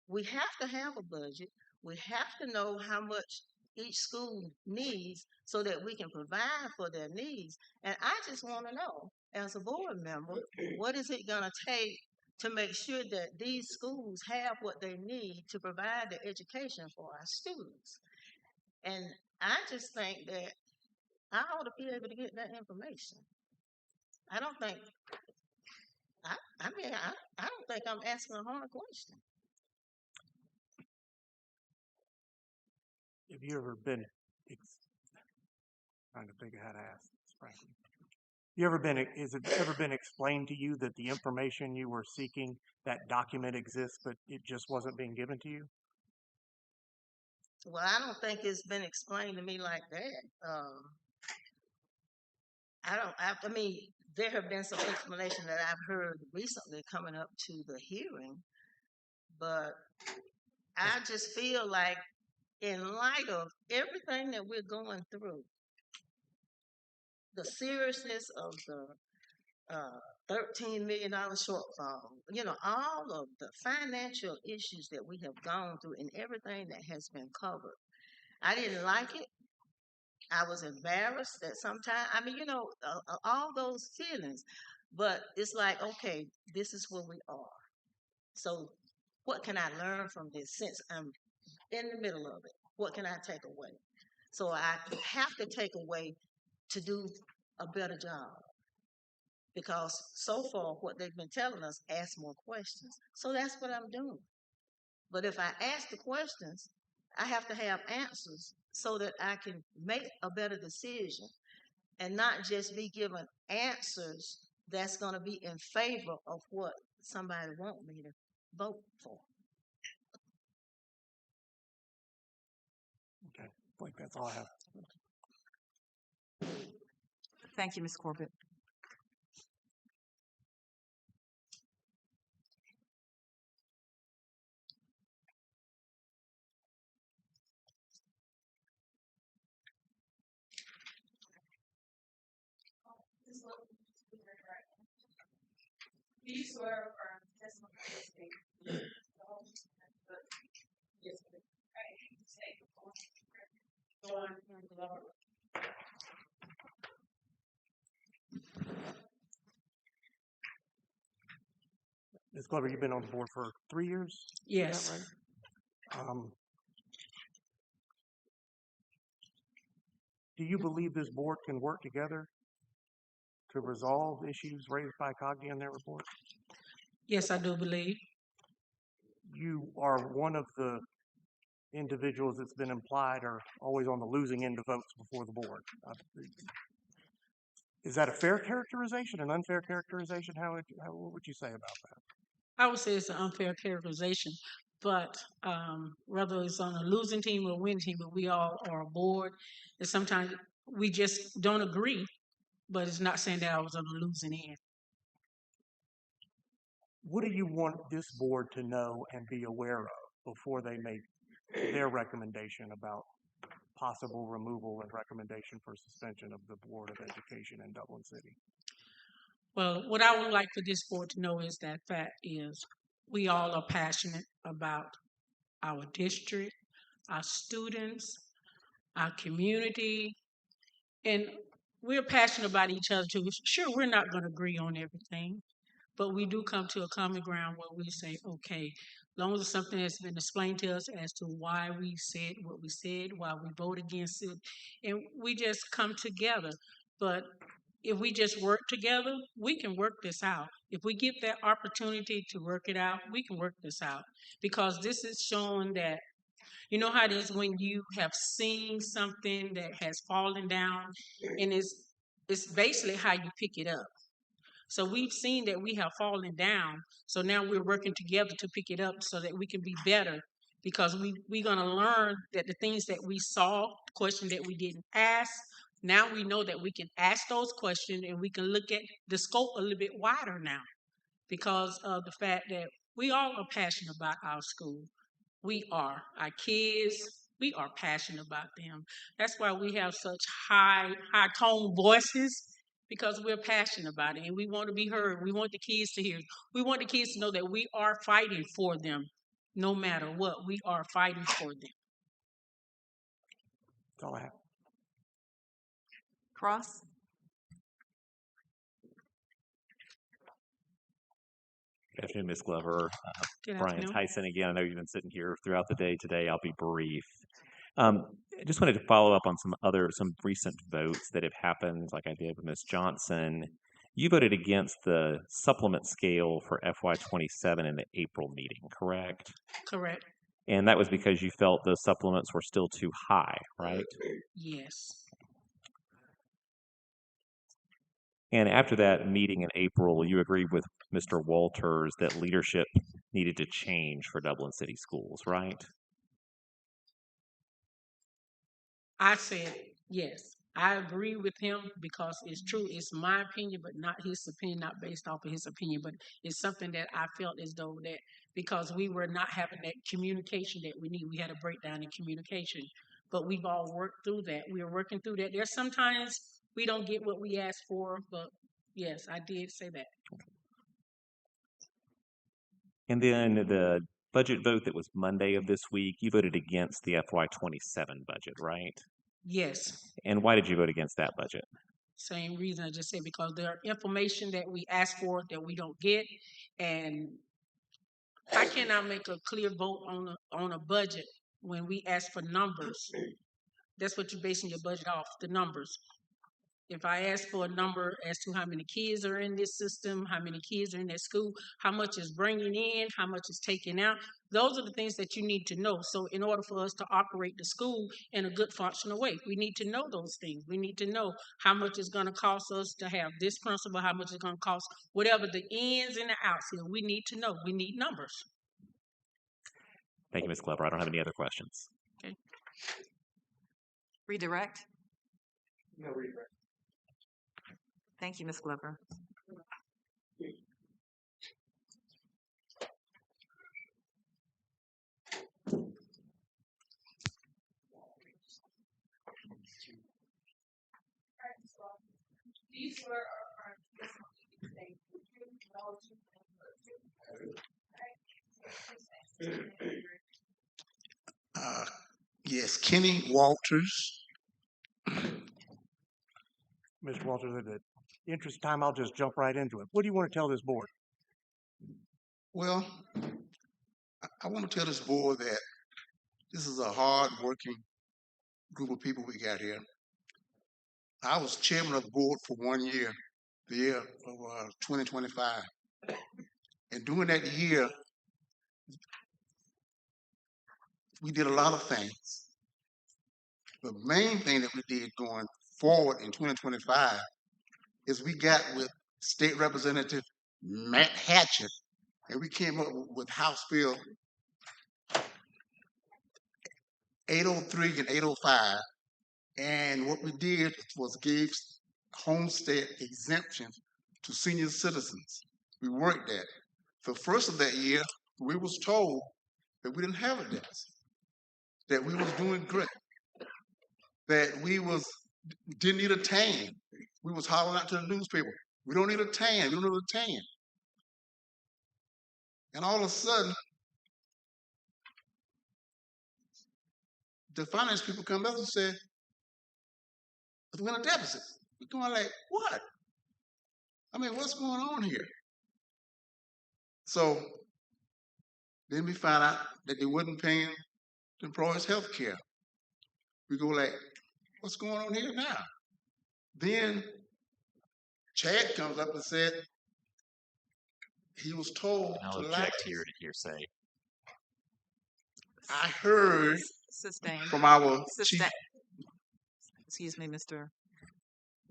we have to have a budget. We have to know how much each school needs so that we can provide for their needs. And I just want to know, as a board member, what is it going to take to make sure that these schools have what they need to provide the education for our students? And I just think that I ought to be able to get that information. I don't think, I don't think I'm asking a hard question. have you ever been trying to think of how to ask this, frankly? Has it ever been explained to you that the information you were seeking, that document exists, but it just wasn't being given to you? Well, I don't think it's been explained to me like that. I mean, there have been some explanation that I've heard recently coming up to the hearing, but I just feel like in light of everything that we're going through, the seriousness of the $13 million shortfall, all of the financial issues that we have gone through and everything that has been covered. I didn't like it. I was embarrassed that sometimes, all those feelings. But it's like, okay, this is where we are. So what can I learn from this since I'm in the middle of it? What can I take away? So I have to take away to do a better job. Because so far, what they've been telling us, ask more questions. So that's what I'm doing. But if I ask the questions, I have to have answers so that I can make a better decision and not just be given answers that's going to be in favor of what somebody wants me to vote for. Okay, I think that's all I have. Thank you, Ms. Corbett. Do you swear or affirm the testimony you speak? The whole truth and nothing but the truth? Yes, ma'am. Right. State your full name. Go on. Ms. Glover, you've been on the board for 3 years? Yes. Is that right? Do you believe this board can work together to resolve issues raised by COGDI in their report? Yes, I do believe. You are one of the individuals that's been implied are always on the losing end of votes before the board. Is that a fair characterization, an unfair characterization? What would you say about that? I would say it's an unfair characterization, but whether it's on a losing team or a winning team, but we all are a board, and sometimes we just don't agree, but it's not saying that I was on the losing end. What do you want this board to know and be aware of before they make their recommendation about possible removal and recommendation for suspension of the Board of Education in Dublin City? Well, what I would like for this board to know is that fact is we all are passionate about our district, our students, our community, and we're passionate about each other too. Sure, we're not going to agree on everything, but we do come to a common ground where we say, okay, as long as something has been explained to us as to why we said what we said, why we vote against it, and we just come together. But if we just work together, we can work this out. If we get that opportunity to work it out, we can work this out. Because this is showing that, you know how it is when you have seen something that has fallen down, and it's basically how you pick it up. So we've seen that we have fallen down. So now we're working together to pick it up so that we can be better, because we're going to learn that the things that we saw, questions that we didn't ask, now we know that we can ask those questions and we can look at the scope a little bit wider now, because of the fact that we all are passionate about our school. We are. Our kids, we are passionate about them. That's why we have such high tone voices, because we're passionate about it and we want to be heard. We want the kids to hear. We want the kids to know that we are fighting for them no matter what. We are fighting for them. That's all I have. Cross? Good afternoon, Ms. Glover. Good Brian afternoon. Tyson again. I know you've been sitting here throughout the day today. I'll be brief. I just wanted to follow up on some recent votes that have happened, like I did with Ms. Johnson. You voted against the supplement scale for FY27 in the April meeting, correct? Correct. And that was because you felt the supplements were still too high, right? Yes. And after that meeting in April, you agreed with Mr. Walters that leadership needed to change for Dublin City Schools, right? I said yes. I agree with him because it's true. It's my opinion, but not his opinion, not based off of his opinion, but it's something that I felt as though that because we were not having that communication that we need, we had a breakdown in communication. But we've all worked through that. We are working through that. There's sometimes we don't get what we ask for, but yes, I did say that. And then the budget vote that was Monday of this week, you voted against the FY27 budget, right? Yes. And why did you vote against that budget? Same reason I just said, because there are information that we ask for that we don't get, and how can I make a clear vote on a budget when we ask for numbers? That's what you're basing your budget off, the numbers. If I ask for a number as to how many kids are in this system, how many kids are in that school, how much is bringing in, how much is taking out, those are the things that you need to know. So in order for us to operate the school in a good functional way, we need to know those things. We need to know how much it's going to cost us to have this principal, how much it's going to cost, whatever the ins and the outs here. We need to know. We need numbers. Thank you, Ms. Glover. I don't have any other questions. Okay. Redirect? No redirect. Thank you, Ms. Glover. Do you swear or affirm testimony you say the truth, the whole truth, and nothing but the truth? Yes, Kenny Walters. Mr. Walters, at the interest of time, I'll just jump right into it. What do you want to tell this board? Well, I want to tell this board that this is a hard-working group of people we got here. I was chairman of the board for 1 year, the year of 2025. And during that year, we did a lot of things. The main thing that we did going forward in 2025 is we got with State Representative Matt Hatchett, and we came up with House Bill 803 and 805. And what we did was gave homestead exemptions to senior citizens. We worked that. The first of that year, we was told that we didn't have a deficit, that we was doing great, that we didn't need a tan. We was hollering out to the newspaper, we don't need a tan, we don't need a tan. And all of a sudden, the finance people come up and say, we're in a deficit. We're going like, what? I mean, what's going on here? So then we find out that they wasn't paying the employees' health care. We go like, what's going on here now? Then Chad comes up and said he was told I'll to lie. object here to hearsay. I heard Sustained. from our chief. Excuse me, Mr.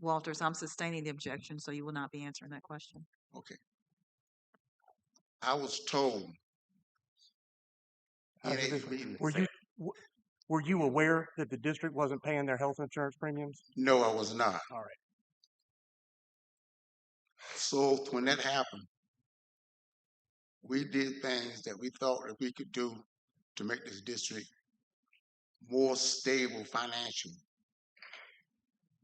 Walters, I'm sustaining the objection, so you will not be answering that question. Okay. I was told in a meeting. Were you aware that the district wasn't paying their health insurance premiums? No, I was not. All right. So when that happened, we did things that we thought that we could do to make this district more stable financially.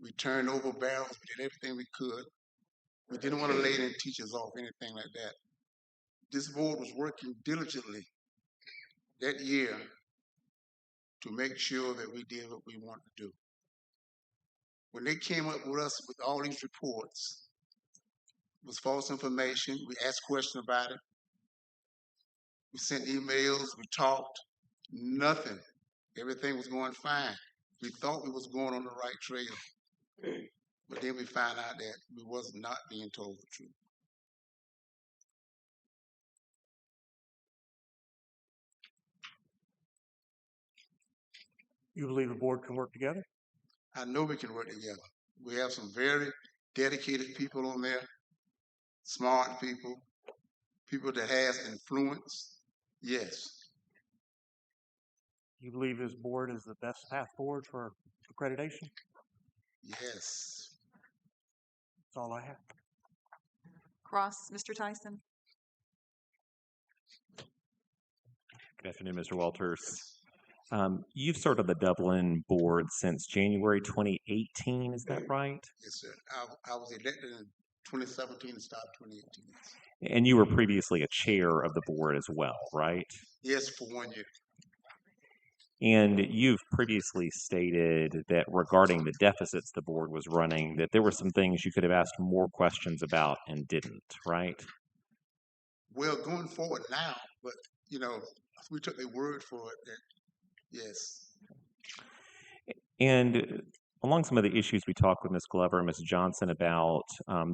We turned over barrels, we did everything we could. We didn't want to lay any teachers off, anything like that. This board was working diligently that year to make sure that we did what we wanted to do. When they came up with us with all these reports, it was false information. We asked questions about it. We sent emails, we talked, nothing. Everything was going fine. We thought we was going on the right trail. But then we found out that we was not being told the truth. You believe the board can work together? I know we can work together. We have some very dedicated people on there, smart people, people that has influence. Yes. You believe this board is the best path forward for accreditation? Yes. That's all I have. Cross, Mr. Tyson. Good afternoon, Mr. Walters. You've served on the Dublin board since January 2018, is that right? Yes, sir. I was elected in 2017 and started 2018. And you were previously a chair of the board as well, right? Yes, for 1 year. And you've previously stated that regarding the deficits the board was running, that there were some things you could have asked more questions about and didn't, right? Well, going forward now, but, you know, we took their word for it that, yes. And along some of the issues we talked with Ms. Glover and Ms. Johnson about,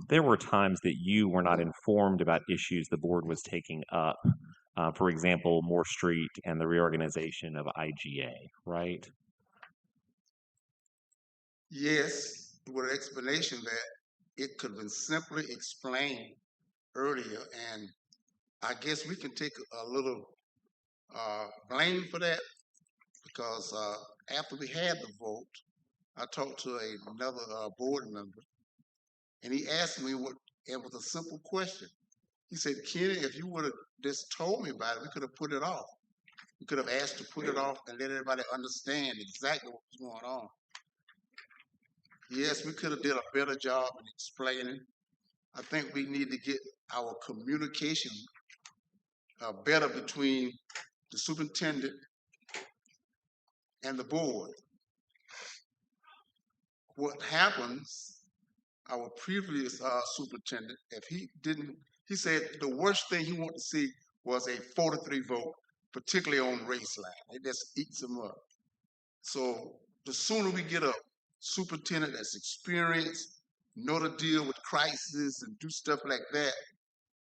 there were times that you were not informed about issues the board was taking up. For example, Moore Street and the reorganization of IGA, right? Yes, with an explanation that it could have been simply explained earlier, and I guess we can take a little blame for that because after we had the vote, I talked to another board member, and he asked me what. It was a simple question. He said, "Kenny, if you would have just told me about it, we could have put it off. We could have asked to put it off and let everybody understand exactly what was going on." Yes, we could have did a better job in explaining. I think we need to get our communication better between the superintendent and the board. What happens, our previous superintendent, if he didn't, he said the worst thing he wanted to see was a 4-3 vote, particularly on race line. It just eats him up. So the sooner we get a superintendent that's experienced, know to deal with crises and do stuff like that,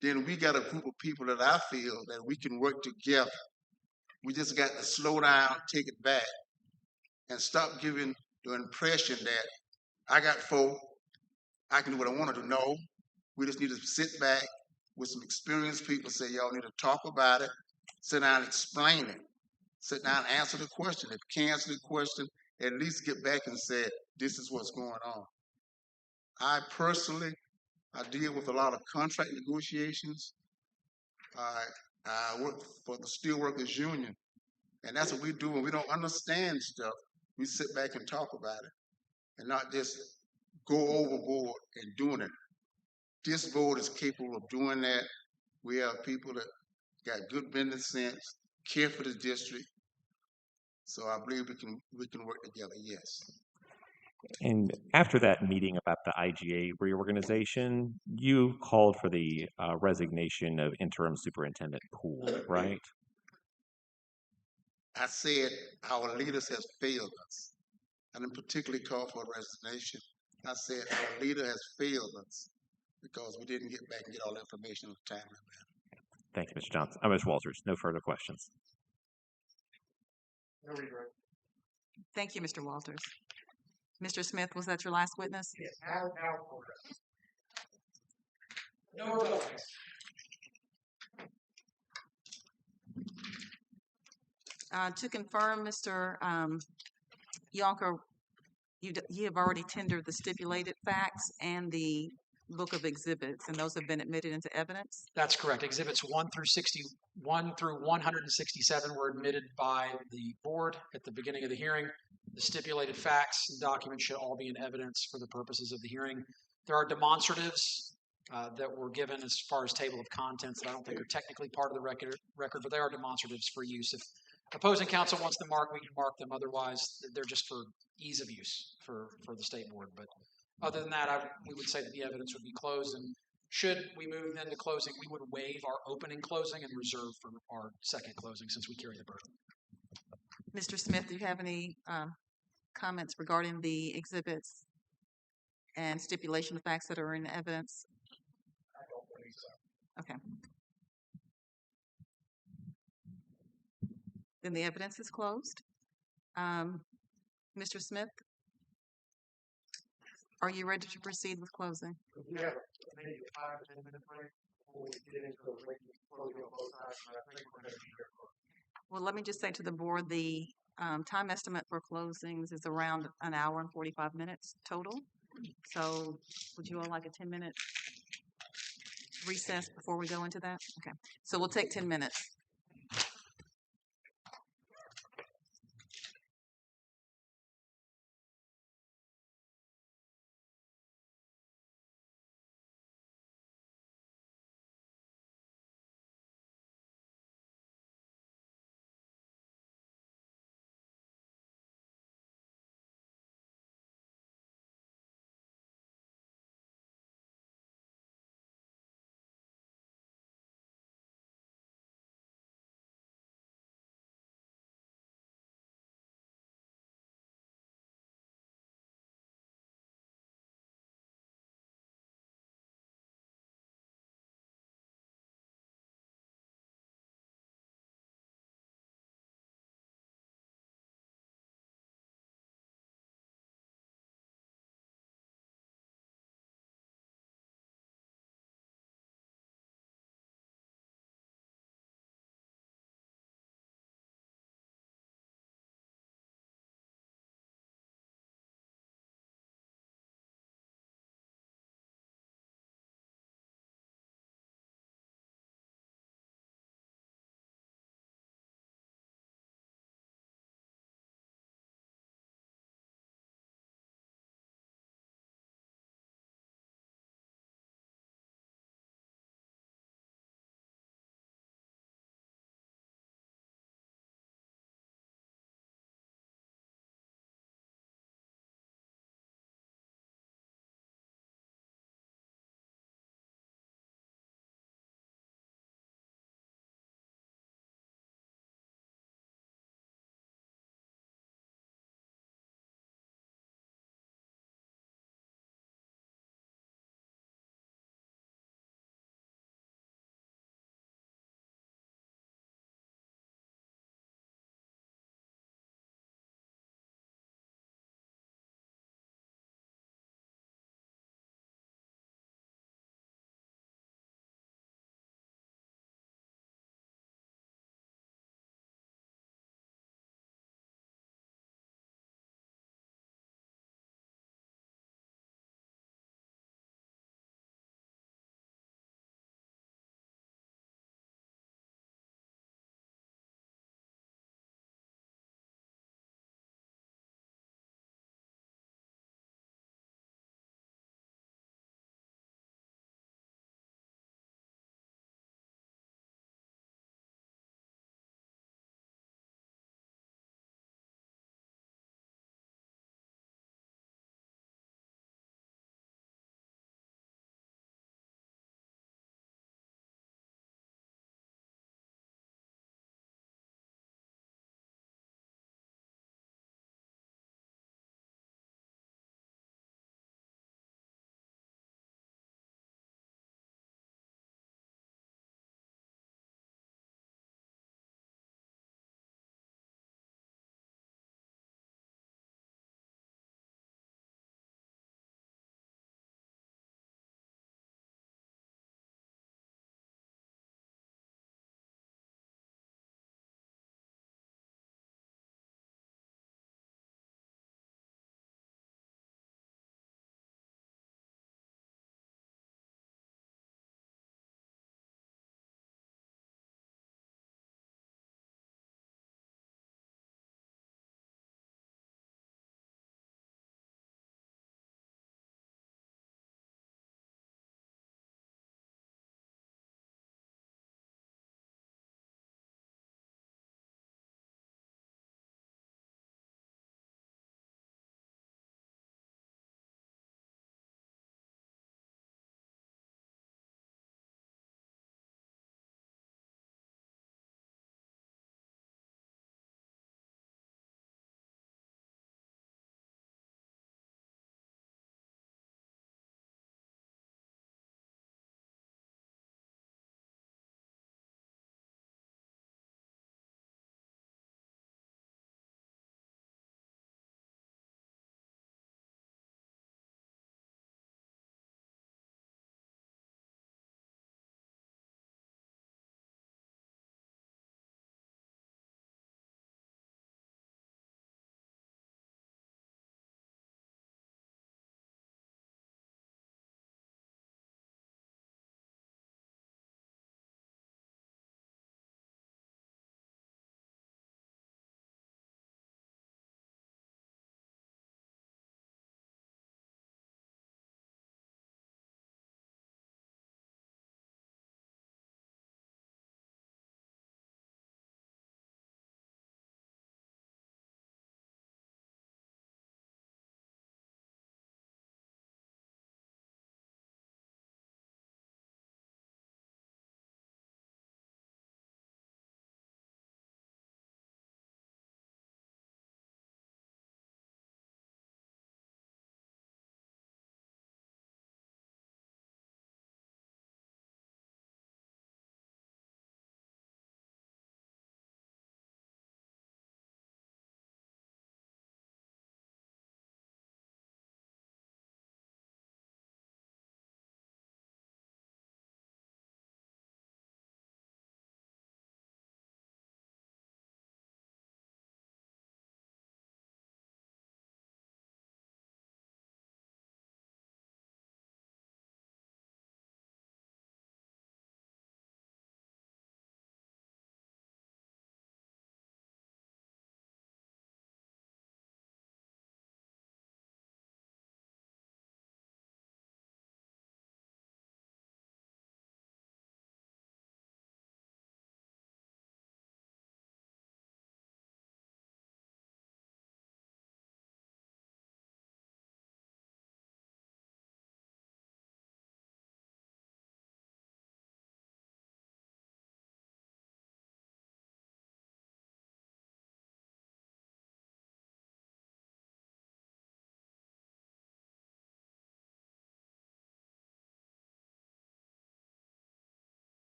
then we got a group of people that I feel that we can work together. We just got to slow down, take it back, and stop giving the impression that I got 4, I can do what I want to do. No, we just need to sit back with some experienced people, say, y'all need to talk about it, sit down and explain it, sit down and answer the question. If you can't answer the question, at least get back and say, this is what's going on. I personally, I deal with a lot of contract negotiations. I work for the Steelworkers Union, and that's what we do when we don't understand stuff. We sit back and talk about it and not just go overboard in doing it. This board is capable of doing that. We have people that got good business sense, care for the district, So I believe we can work together. Yes. And after that meeting about the IGA reorganization, you called for the resignation of interim superintendent Poole, right? I said our leaders has failed us. I didn't particularly call for a resignation. I said our leader has failed us because we didn't get back and get all the information on the timely manner. Thank you, Mr. Johnson. Mr. Walters, no further questions. No regret. Thank you, Mr. Walters. Mr. Smith, was that your last witness? Yes, now no rebuttals. To confirm, Mr. Yonker, you have already tendered the stipulated facts and the book of exhibits, and those have been admitted into evidence? That's correct. Exhibits 1 through 167 were admitted by the board at the beginning of the hearing. The stipulated facts and documents should all be in evidence for the purposes of the hearing. There are demonstratives that were given as far as table of contents that I don't think are technically part of the record, but they are demonstratives for use. If opposing counsel wants them marked, we can mark them. Otherwise, they're just for ease of use for the state board. But other than that, we would say that the evidence would be closed. And should we move then to closing, we would waive our opening closing and reserve for our second closing since we carry the burden. Mr. Smith, do you have any comments regarding the exhibits and stipulation of facts that are in evidence? I don't believe so. Okay. Then the evidence is closed. Mr. Smith, are you ready to proceed with closing? We have maybe a 5 to 10 minute break before we get into the regular closing on both sides, but I think we're going to be here for. Well, let me just say to the board, the time estimate for closings is around an hour and 45 minutes total. So would you all like a 10-minute recess before we go into that? Okay. So we'll take 10 minutes.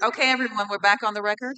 Okay, everyone, we're back on the record.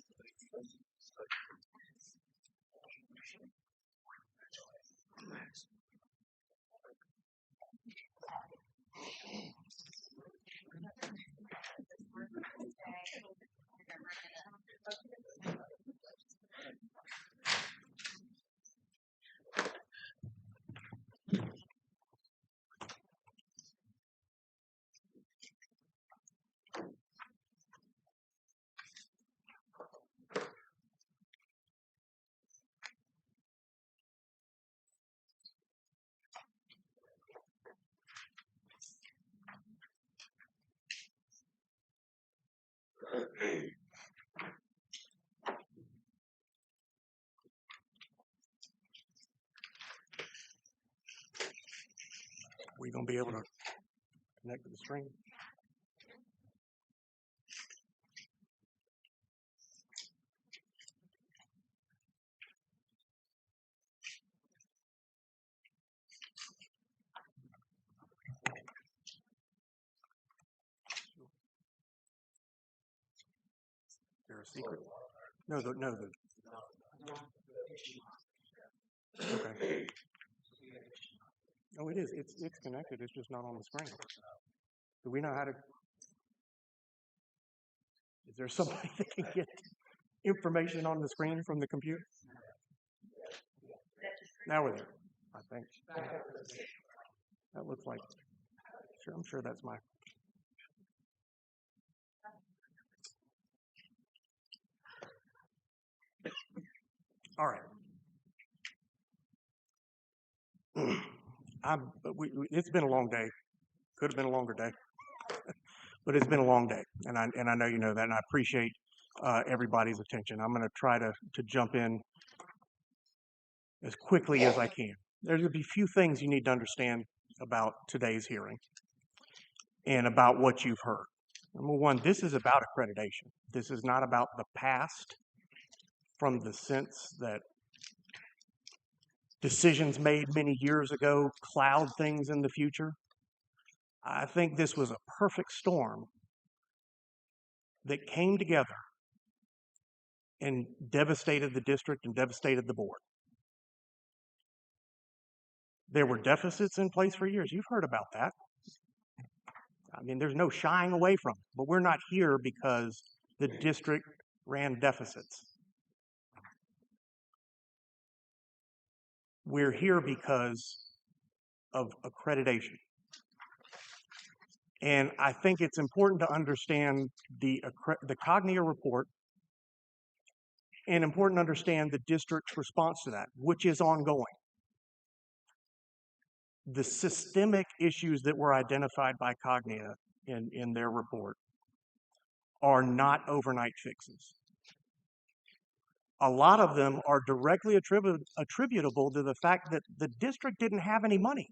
Are we going to be able to connect to the screen? Is there a secret? No, the. Okay. Oh, it is. It's connected. It's just not on the screen. Do we know how to? Is there somebody that can get information on the screen from the computer? Now we're there, I think. That looks like. Sure, I'm sure that's my. All right. It's been a long day. Could have been a longer day, but it's been a long day, and I know you know that, and I appreciate everybody's attention. I'm going to try to jump in as quickly as I can. There's going to be a few things you need to understand about today's hearing and about what you've heard. Number one, this is about accreditation. This is not about the past, from the sense that decisions made many years ago cloud things in the future. I think this was a perfect storm that came together and devastated the district and devastated the board. There were deficits in place for years. You've heard about that. I mean, there's no shying away from it, but we're not here because the district ran deficits. We're here because of accreditation. And I think it's important to understand the Cognia report and important to understand the district's response to that, which is ongoing. The systemic issues that were identified by Cognia in their report are not overnight fixes. A lot of them are directly attributable to the fact that the district didn't have any money.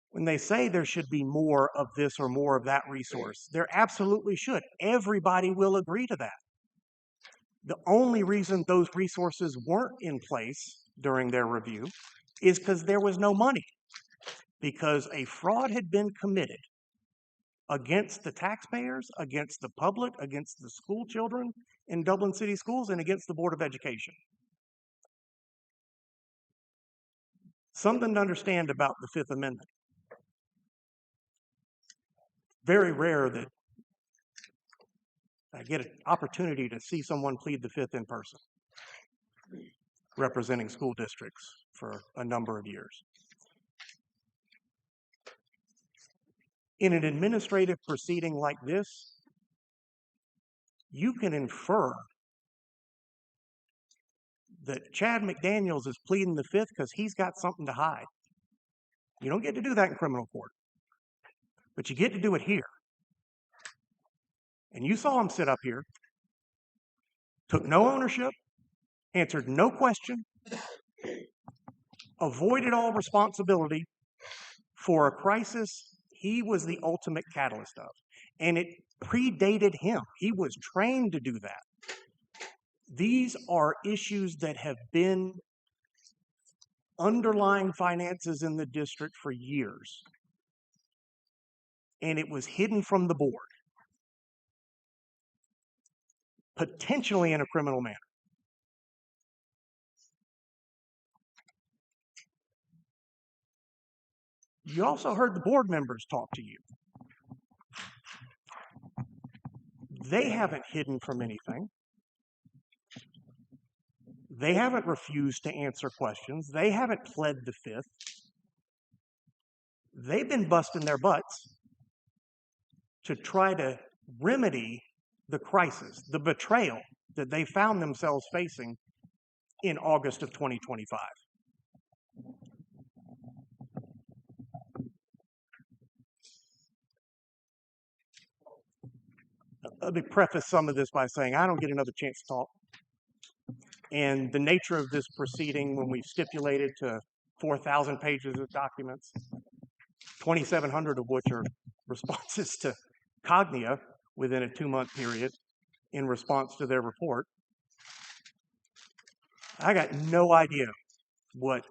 When they say there should be more of this or more of that resource, there absolutely should. Everybody will agree to that. The only reason those resources weren't in place during their review is because there was no money, because a fraud had been committed against the taxpayers, against the public, against the school children in Dublin City Schools, and against the Board of Education. Something to understand about the Fifth Amendment. Very rare that I get an opportunity to see someone plead the Fifth in person, representing school districts for a number of years. In an administrative proceeding like this, you can infer that Chad McDaniels is pleading the Fifth because he's got something to hide. You don't get to do that in criminal court, but you get to do it here. And you saw him sit up here, took no ownership, answered no question, avoided all responsibility for a crisis he was the ultimate catalyst of. And it predated him. He was trained to do that. These are issues that have been underlying finances in the district for years, and it was hidden from the board, potentially in a criminal manner. You also heard the board members talk to you. They haven't hidden from anything. They haven't refused to answer questions. They haven't pled the fifth. They've been busting their butts to try to remedy the crisis, the betrayal that they found themselves facing in August of 2025. Let me preface some of this by saying I don't get another chance to talk. And the nature of this proceeding, when we stipulated to 4,000 pages of documents, 2,700 of which are responses to Cognia within a 2-month period in response to their report, I got no idea what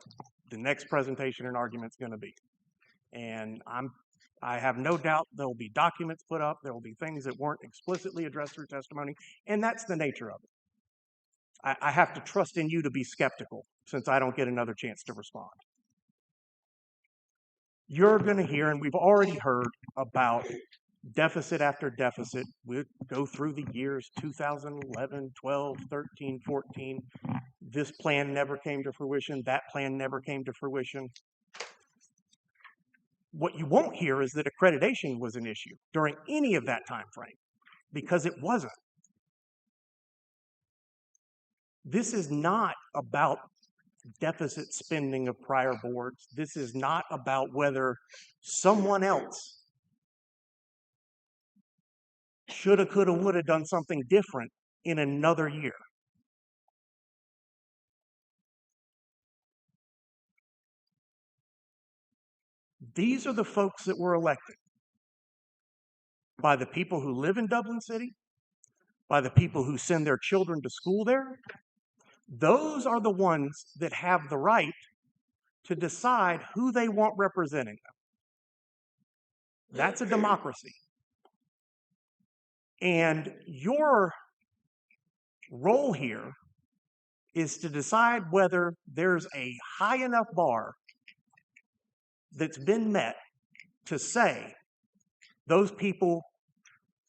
the next presentation and argument is going to be. And I have no doubt there will be documents put up, there will be things that weren't explicitly addressed through testimony, and that's the nature of it. I have to trust in you to be skeptical since I don't get another chance to respond. You're going to hear, and we've already heard about deficit after deficit. We'll go through the years 2011, 12, 13, 14. This plan never came to fruition. That plan never came to fruition. What you won't hear is that accreditation was an issue during any of that time frame, because it wasn't. This is not about deficit spending of prior boards. This is not about whether someone else shoulda, coulda, woulda done something different in another year. These are the folks that were elected by the people who live in Dublin City, by the people who send their children to school there. Those are the ones that have the right to decide who they want representing them. That's a democracy. And your role here is to decide whether there's a high enough bar that's been met to say those people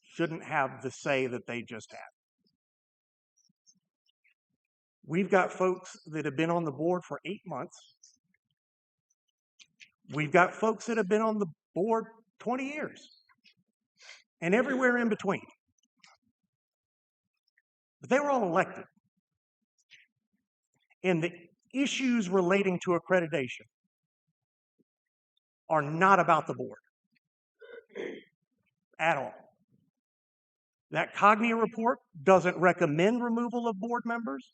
shouldn't have the say that they just had. We've got folks that have been on the board for 8 months. We've got folks that have been on the board 20 years and everywhere in between. But they were all elected. And the issues relating to accreditation are not about the board at all. That Cognia report doesn't recommend removal of board members,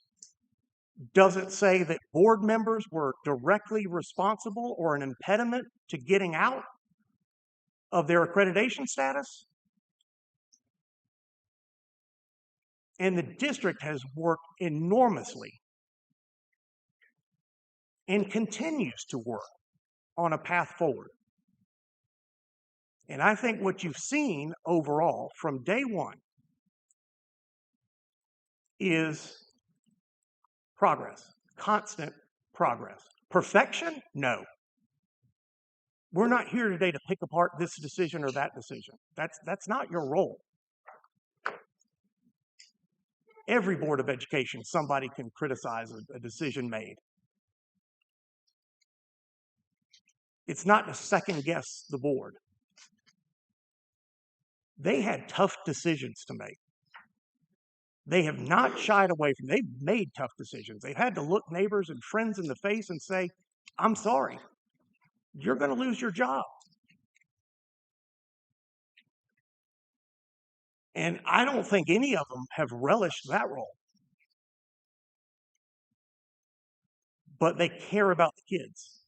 doesn't say that board members were directly responsible or an impediment to getting out of their accreditation status. And the district has worked enormously and continues to work on a path forward. And I think what you've seen overall from day one is progress, constant progress. Perfection? No. We're not here today to pick apart this decision or that decision. That's not your role. Every board of education, somebody can criticize a decision made. It's not to second guess the board. They had tough decisions to make. They have not shied away from, they've made tough decisions. They've had to look neighbors and friends in the face and say, I'm sorry, you're going to lose your job. And I don't think any of them have relished that role. But they care about the kids.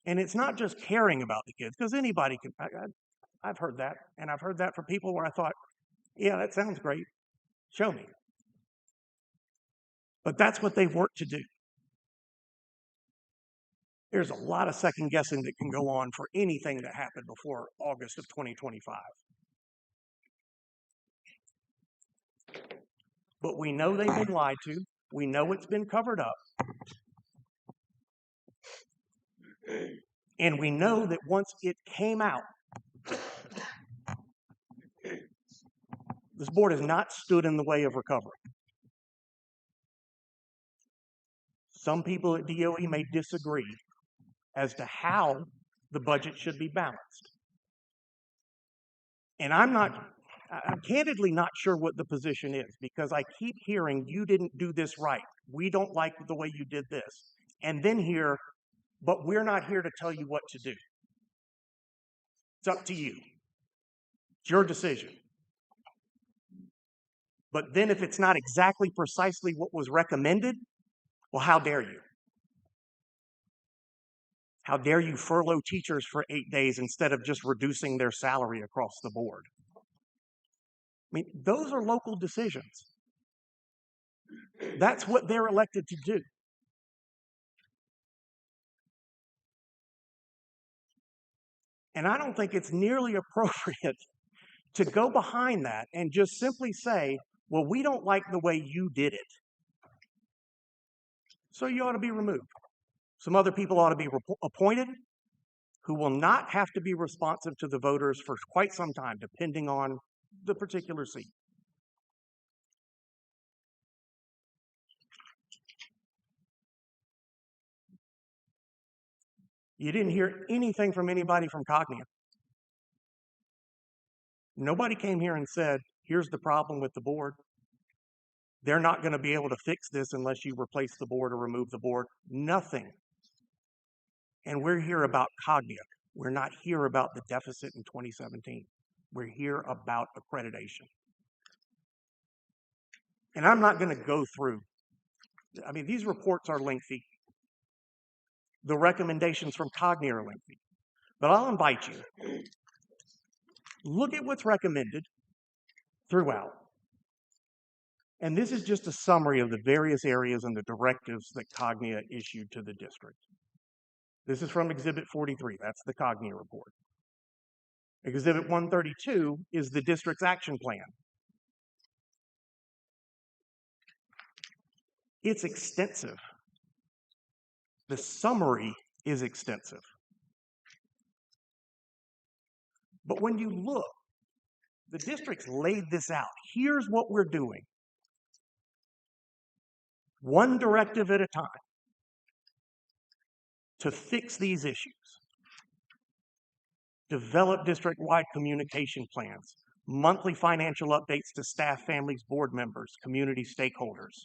And it's not just caring about the kids, because anybody can, I've heard that. And I've heard that from people where I thought, yeah, that sounds great. Show me. But that's what they've worked to do. There's a lot of second guessing that can go on for anything that happened before August of 2025. But we know they've been lied to. We know it's been covered up. And we know that once it came out, this board has not stood in the way of recovery. Some people at DOE may disagree as to how the budget should be balanced. And I'm candidly not sure what the position is, because I keep hearing you didn't do this right. We don't like the way you did this. And then hear, but we're not here to tell you what to do. It's up to you. It's your decision. But then if it's not exactly precisely what was recommended, well, how dare you? How dare you furlough teachers for 8 days instead of just reducing their salary across the board? I mean, those are local decisions. That's what they're elected to do. And I don't think it's nearly appropriate to go behind that and just simply say, well, we don't like the way you did it, so you ought to be removed. Some other people ought to be appointed who will not have to be responsive to the voters for quite some time, depending on the particular seat. You didn't hear anything from anybody from Cognia. Nobody came here and said, here's the problem with the board. They're not going to be able to fix this unless you replace the board or remove the board. Nothing. And we're here about Cognia. We're not here about the deficit in 2017. We're here about accreditation. And I'm not going to go through. I mean, these reports are lengthy. The recommendations from Cognia are lengthy. But I'll invite you. Look at what's recommended throughout. And this is just a summary of the various areas and the directives that Cognia issued to the district. This is from Exhibit 43. That's the Cognia report. Exhibit 132 is the district's action plan. It's extensive. The summary is extensive. But when you look, the district's laid this out. Here's what we're doing. One directive at a time to fix these issues. Develop district-wide communication plans, monthly financial updates to staff, families, board members, community stakeholders,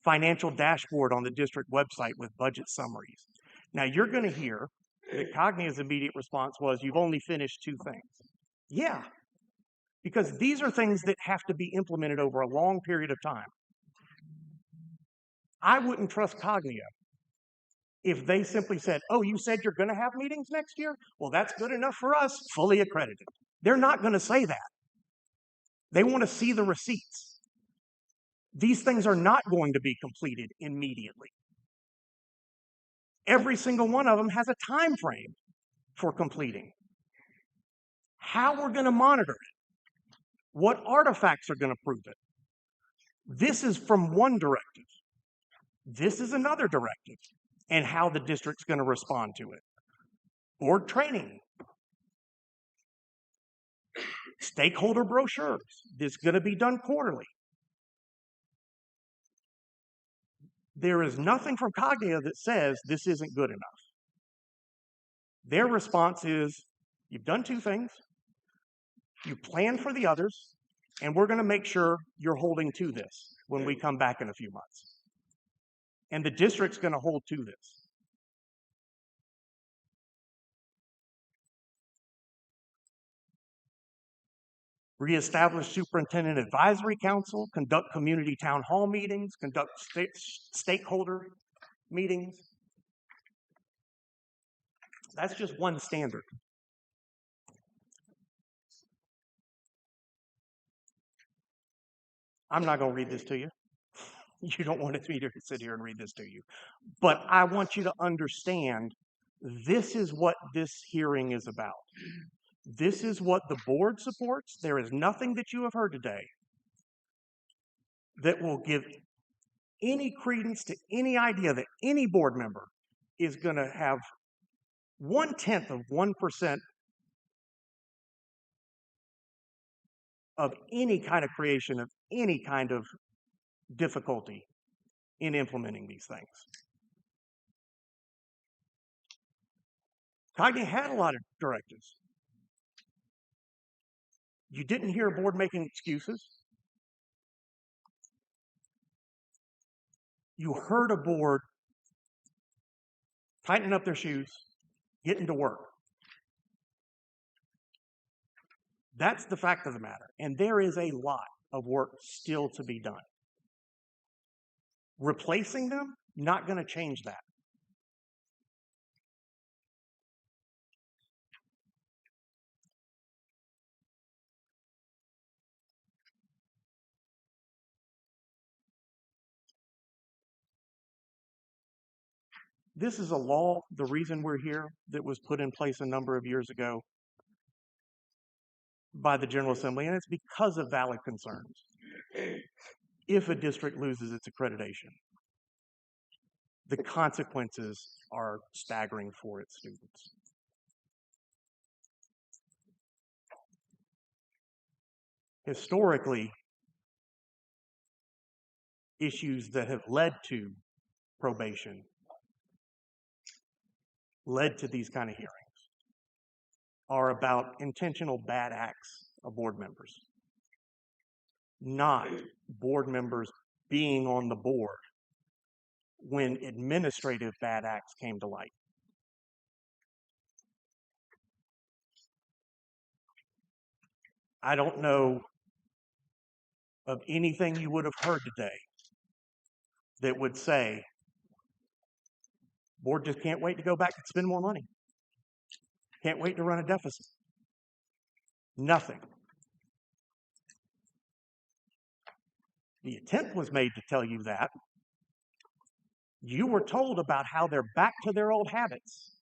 financial dashboard on the district website with budget summaries. Now, you're going to hear that Cognia's immediate response was, you've only finished 2 things. Yeah, because these are things that have to be implemented over a long period of time. I wouldn't trust Cognia if they simply said, oh, you said you're going to have meetings next year? Well, that's good enough for us, fully accredited. They're not going to say that. They want to see the receipts. These things are not going to be completed immediately. Every single one of them has a time frame for completing. How we're going to monitor it. What artifacts are going to prove it. This is from one directive. This is another directive. And how the district's going to respond to it. Board training. Stakeholder brochures. This is going to be done quarterly. There is nothing from Cognia that says this isn't good enough. Their response is, you've done 2 things, you plan for the others, and we're going to make sure you're holding to this when we come back in a few months. And the district's going to hold to this. Reestablish Superintendent Advisory Council, conduct community town hall meetings, conduct stakeholder meetings. That's just one standard. I'm not going to read this to you. You don't want me to sit here and read this to you. But I want you to understand this is what this hearing is about. This is what the board supports. There is nothing that you have heard today that will give any credence to any idea that any board member is going to have 1/10 of 1% of any kind of creation of any kind of difficulty in implementing these things. Cognitive had a lot of directives. You didn't hear a board making excuses. You heard a board tightening up their shoes, getting to work. That's the fact of the matter. And there is a lot of work still to be done. Replacing them, not going to change that. This is a law, the reason we're here, that was put in place a number of years ago by the General Assembly, and it's because of valid concerns. If a district loses its accreditation, the consequences are staggering for its students. Historically, issues that have led to probation, led to these kind of hearings, are about intentional bad acts of board members, not board members being on the board when administrative bad acts came to light. I don't know of anything you would have heard today that would say, board just can't wait to go back and spend more money. Can't wait to run a deficit. Nothing. The attempt was made to tell you that. You were told about how they're back to their old habits.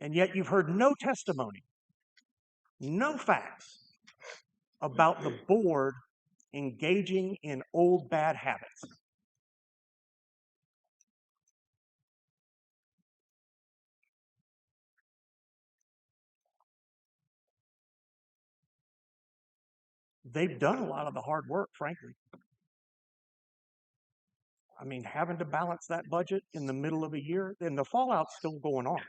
And yet you've heard no testimony, no facts about the board engaging in old bad habits. They've done a lot of the hard work, frankly. I mean, having to balance that budget in the middle of a year, and the fallout's still going on.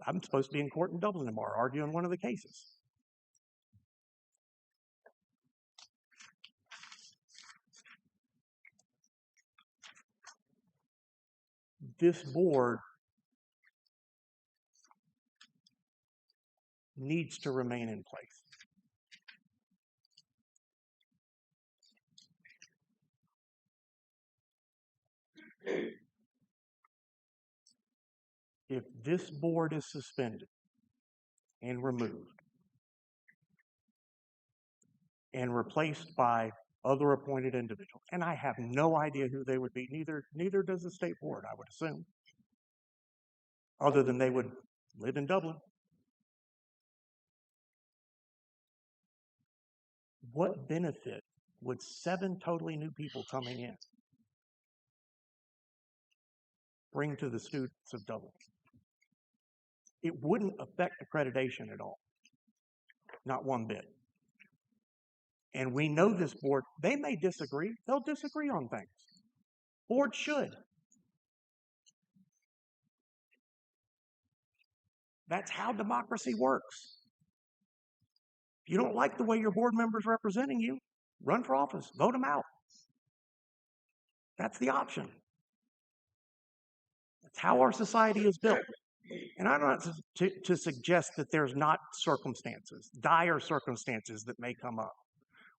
I'm supposed to be in court in Dublin tomorrow arguing one of the cases. This board needs to remain in place. If this board is suspended and removed and replaced by other appointed individuals, and I have no idea who they would be, neither does the state board, I would assume, other than they would live in Dublin. What benefit would 7 totally new people coming in bring to the students of Dublin? It wouldn't affect accreditation at all. Not one bit. And we know this board, they may disagree. They'll disagree on things. Board should. That's how democracy works. If you don't like the way your board member's representing you, run for office, vote them out. That's the option. That's how our society is built. And I'm not to suggest that there's not circumstances, dire circumstances that may come up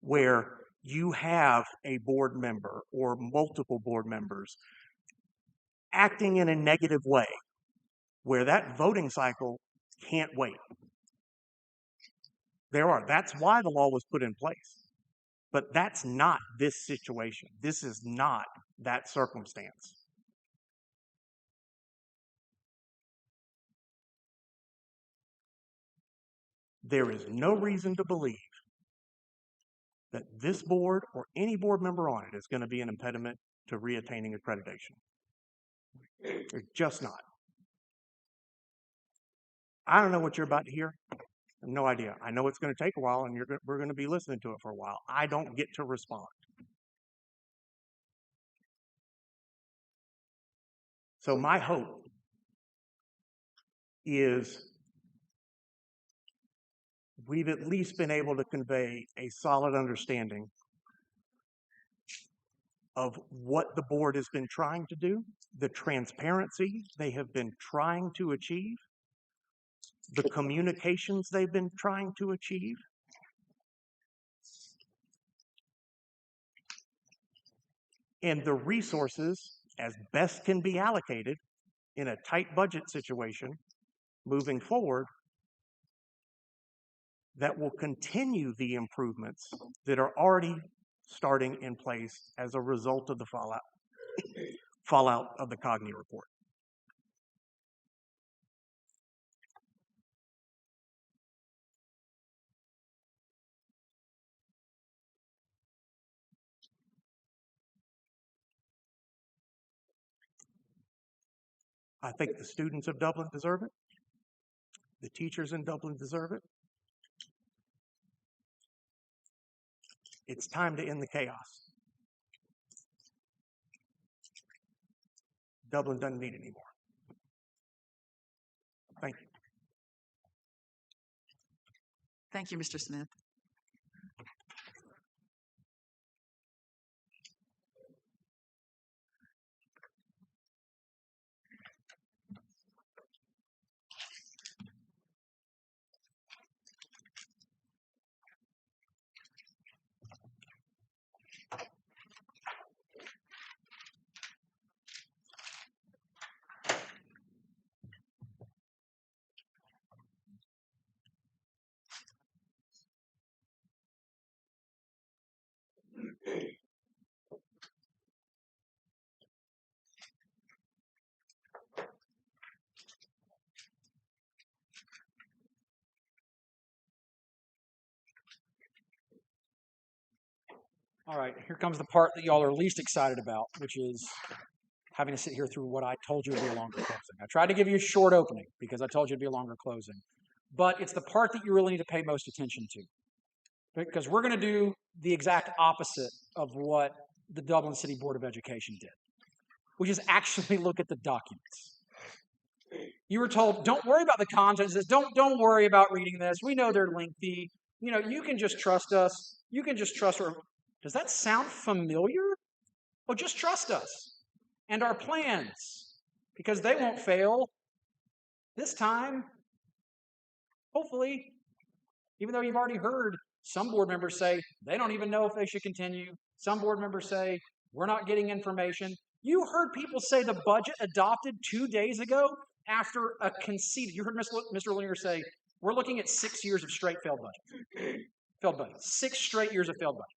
where you have a board member or multiple board members acting in a negative way, where that voting cycle can't wait. There are. That's why the law was put in place. But that's not this situation. This is not that circumstance. There is no reason to believe that this board or any board member on it is going to be an impediment to reattaining accreditation. They're just not. I don't know what you're about to hear. I have no idea. I know it's going to take a while, and we're going to be listening to it for a while. I don't get to respond. So my hope is we've at least been able to convey a solid understanding of what the board has been trying to do, the transparency they have been trying to achieve, the communications they've been trying to achieve, and the resources as best can be allocated in a tight budget situation moving forward that will continue the improvements that are already starting in place as a result of the fallout of the Cogni report. I think the students of Dublin deserve it. The teachers in Dublin deserve it. It's time to end the chaos. Dublin doesn't need it anymore. Thank you. Thank you, Mr. Smith. All right, here comes the part that y'all are least excited about, which is having to sit here through what I told you would be a longer closing. I tried to give you a short opening because I told you it'd be a longer closing. But it's the part that you really need to pay most attention to. Because we're going to do the exact opposite of what the Dublin City Board of Education did, which is actually look at the documents. You were told, don't worry about the contents. Don't worry about reading this. We know they're lengthy. You can just trust us. You can just trust her. Does that sound familiar? Well, just trust us and our plans, because they won't fail this time. Hopefully, even though you've already heard some board members say they don't even know if they should continue. Some board members say we're not getting information. You heard people say the budget adopted 2 days ago after a conceded. You heard Mr. Lanier say we're looking at 6 years of straight failed budgets. Failed budgets. 6 straight years of failed budgets.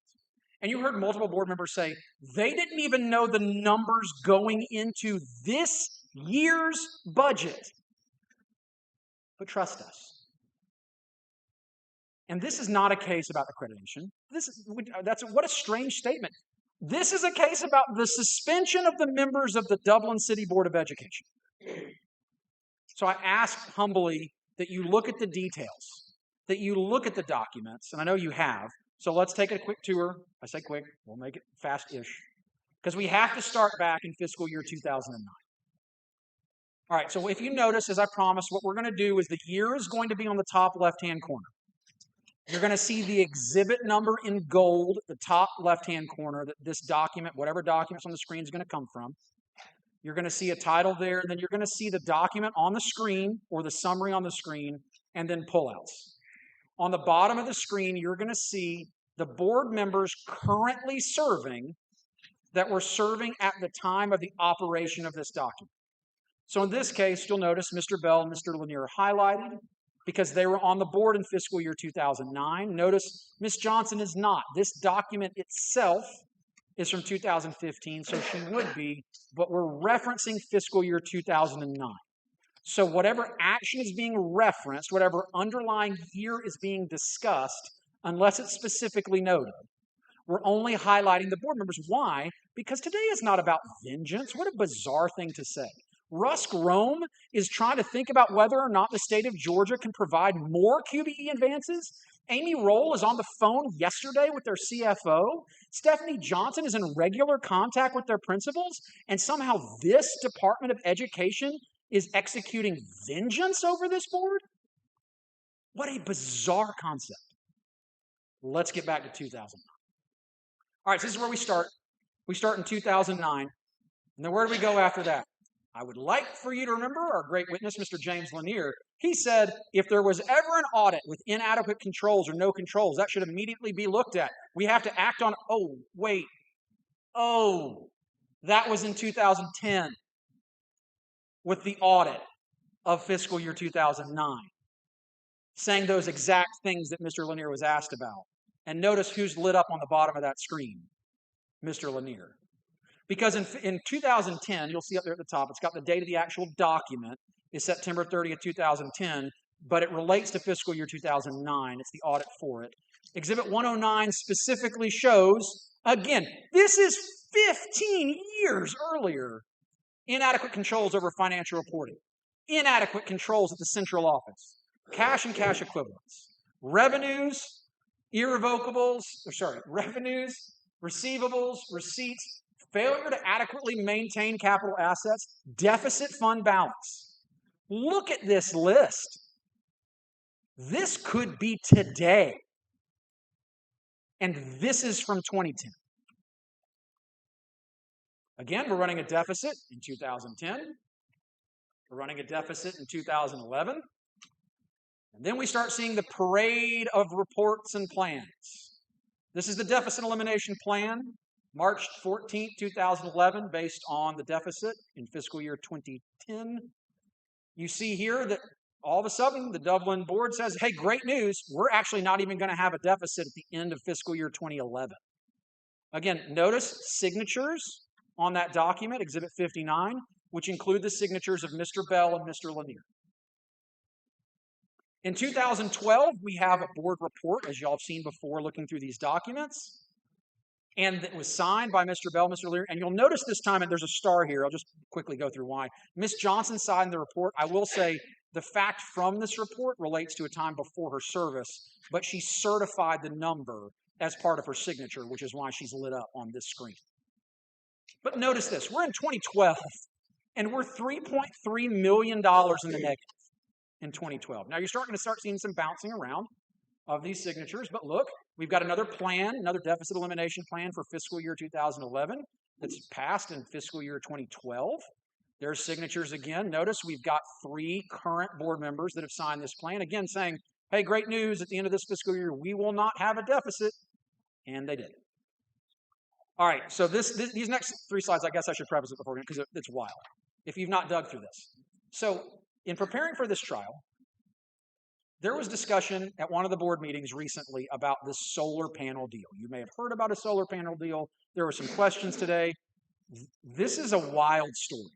And you heard multiple board members say they didn't even know the numbers going into this year's budget. But trust us. And this is not a case about accreditation. What a strange statement. This is a case about the suspension of the members of the Dublin City Board of Education. So I ask humbly that you look at the details, that you look at the documents, and I know you have. So let's take a quick tour. I say quick, we'll make it fast-ish, because we have to start back in fiscal year 2009. All right, so if you notice, as I promised, what we're going to do is the year is going to be on the top left-hand corner. You're going to see the exhibit number in gold, the top left-hand corner, that this document, whatever document's on the screen, is going to come from. You're going to see a title there, and then you're going to see the document on the screen or the summary on the screen, and then pullouts. On the bottom of the screen, you're going to see the board members currently serving that were serving at the time of the operation of this document. So in this case, you'll notice Mr. Bell and Mr. Lanier are highlighted. because they were on the board in fiscal year 2009. Notice Ms. Johnson is not. This document itself is from 2015, so she would be, but we're referencing fiscal year 2009. So whatever action is being referenced, whatever underlying year is being discussed, unless it's specifically noted, we're only highlighting the board members. Why? Because today is not about vengeance. What a bizarre thing to say. Rusk Rome is trying to think about whether or not the state of Georgia can provide more QBE advances. Amy Roll is on the phone yesterday with their CFO. Stephanie Johnson is in regular contact with their principals. And somehow this Department of Education is executing vengeance over this board? What a bizarre concept. Let's get back to 2009. All right, so this is where we start. We start in 2009. And then where do we go after that? I would like for you to remember our great witness, Mr. James Lanier. He said if there was ever an audit with inadequate controls or no controls, that should immediately be looked at. We have to act on, that was in 2010 with the audit of fiscal year 2009, saying those exact things that Mr. Lanier was asked about. And notice who's lit up on the bottom of that screen, Mr. Lanier. Because in 2010, you'll see up there at the top, it's got the date of the actual document, is September 30th, 2010, but it relates to fiscal year 2009. It's the audit for it. Exhibit 109 specifically shows, again, this is 15 years earlier, inadequate controls over financial reporting, inadequate controls at the central office, cash and cash equivalents, revenues, receivables, receipts, failure to adequately maintain capital assets, deficit fund balance. Look at this list. This could be today. And this is from 2010. Again, we're running a deficit in 2010. We're running a deficit in 2011. And then we start seeing the parade of reports and plans. This is the deficit elimination plan, March 14, 2011, based on the deficit in fiscal year 2010. You see here that all of a sudden the Dublin board says, hey, great news, we're actually not even going to have a deficit at the end of fiscal year 2011. Again, notice signatures on that document, Exhibit 59, which include the signatures of Mr. Bell and Mr. Lanier. In 2012, we have a board report, as y'all have seen before, looking through these documents. And it was signed by Mr. Bell, Mr. Lear. And you'll notice this time, and there's a star here. I'll just quickly go through why. Ms. Johnson signed the report. I will say the fact from this report relates to a time before her service, but she certified the number as part of her signature, which is why she's lit up on this screen. But notice this. We're in 2012, and we're $3.3 million in the negative in 2012. Now, you're starting to seeing some bouncing around of these signatures, but look, we've got another plan, another deficit elimination plan for fiscal year 2011 that's passed in fiscal year 2012. There's signatures again. Notice we've got 3 current board members that have signed this plan, again saying, hey, great news, at the end of this fiscal year, we will not have a deficit, and they did. All right, so these next 3 slides, I guess I should preface it before, because it's wild, if you've not dug through this. So in preparing for this trial, there was discussion at one of the board meetings recently about this solar panel deal. You may have heard about a solar panel deal. There were some questions today. This is a wild story.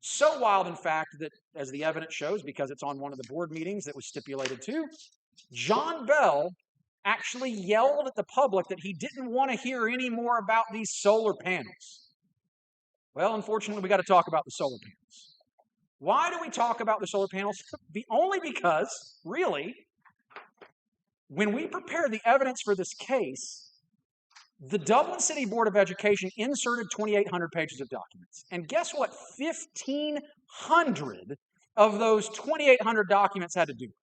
So wild, in fact, that as the evidence shows, because it's on one of the board meetings that was stipulated to, John Bell actually yelled at the public that he didn't want to hear any more about these solar panels. Well, unfortunately, we got to talk about the solar panels. Why do we talk about the solar panels? Only because, really, when we prepare the evidence for this case, the Dublin City Board of Education inserted 2,800 pages of documents. And guess what 1,500 of those 2,800 documents had to do with?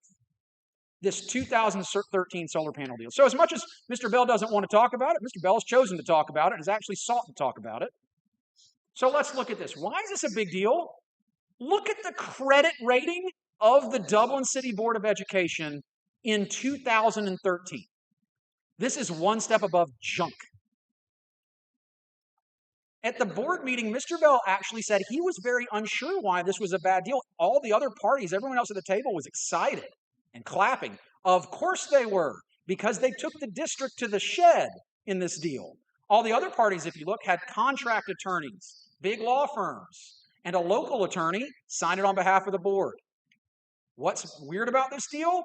This 2013 solar panel deal. So as much as Mr. Bell doesn't want to talk about it, Mr. Bell has chosen to talk about it and has actually sought to talk about it. So let's look at this. Why is this a big deal? Look at the credit rating of the Dublin City Board of Education in 2013. This is one step above junk. At the board meeting, Mr. Bell actually said he was very unsure why this was a bad deal. All the other parties, everyone else at the table was excited and clapping. Of course they were, because they took the district to the shed in this deal. All the other parties, if you look, had contract attorneys, big law firms, and a local attorney signed it on behalf of the board. What's weird about this deal?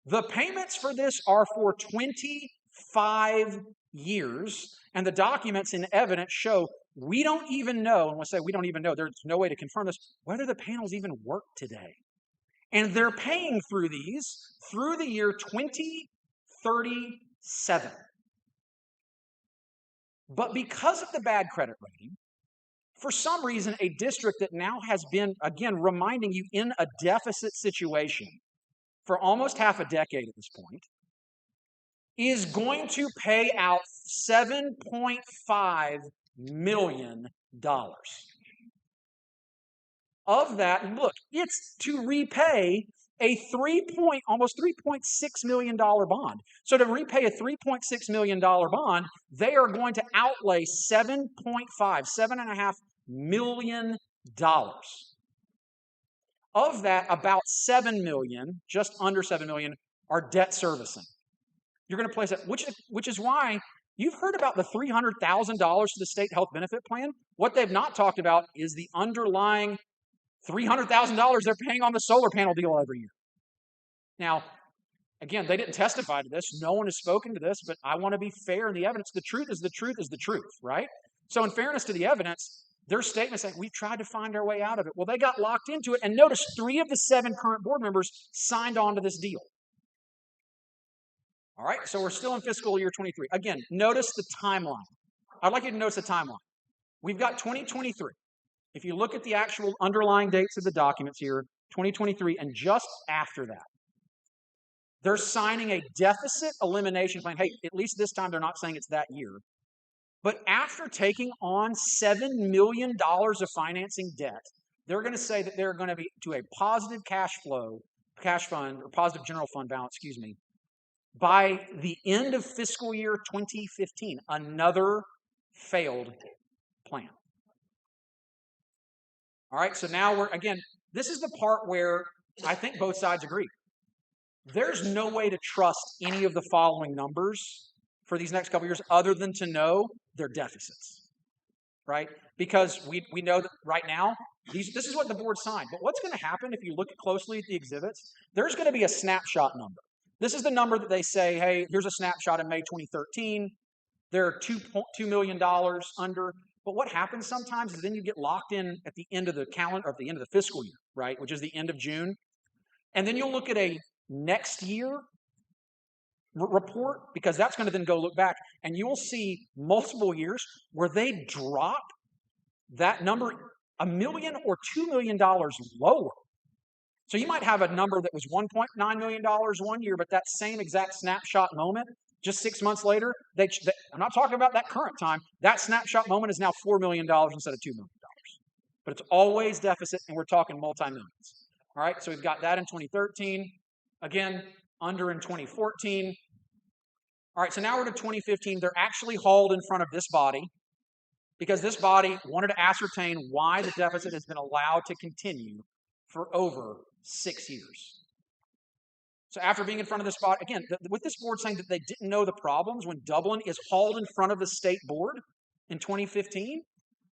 The payments for this are for 25 years, and the documents and evidence show we don't even know, and we'll say we don't even know, there's no way to confirm this, whether the panels even work today. And they're paying through these through the year 2037. But because of the bad credit rating, for some reason, a district that now has been, again, reminding you in a deficit situation for almost half a decade at this point, is going to pay out $7.5 million. Of that, look, it's to repay a almost $3.6 million bond. So to repay a $3.6 million bond, they are going to outlay $7.5 million. Of that, about $7 million, just under $7 million, are debt servicing. You're going to place that, which is why you've heard about the $300,000 to the state health benefit plan. What they've not talked about is the underlying $300,000 they're paying on the solar panel deal every year. Now, again, they didn't testify to this. No one has spoken to this, but I want to be fair in the evidence. The truth is the truth is the truth, right? So in fairness to the evidence, their statement saying, we've tried to find our way out of it. Well, they got locked into it. And notice 3 of the 7 current board members signed on to this deal. All right, so we're still in fiscal year 23. Again, notice the timeline. I'd like you to notice the timeline. We've got 2023. If you look at the actual underlying dates of the documents here, 2023, and just after that, they're signing a deficit elimination plan. Hey, at least this time they're not saying it's that year. But after taking on $7 million of financing debt, they're going to say that they're going to be to a positive cash fund, or positive general fund balance, by the end of fiscal year 2015. Another failed plan. All right, so now this is the part where I think both sides agree. There's no way to trust any of the following numbers for these next couple of years other than to know they're deficits, right? Because we know that right now, this is what the board signed. But what's going to happen if you look closely at the exhibits? There's going to be a snapshot number. This is the number that they say, hey, here's a snapshot in May 2013. They're $2 million under. But what happens sometimes is then you get locked in at the end of the calendar, or at the end of the fiscal year, right, which is the end of June. And then you'll look at a next year report, because that's going to then go look back, and you'll see multiple years where they drop that number $1 million or $2 million lower. So you might have a number that was $1.9 million one year, but that same exact snapshot moment, just 6 months later, I'm not talking about that current time, that snapshot moment is now $4 million instead of $2 million. But it's always deficit, and we're talking multi-millions. All right, so we've got that in 2013. Again, under in 2014. All right, so now we're to 2015. They're actually hauled in front of this body because this body wanted to ascertain why the deficit has been allowed to continue for over 6 years. So after being in front of this body, again, with this board saying that they didn't know the problems, when Dublin is hauled in front of the state board in 2015.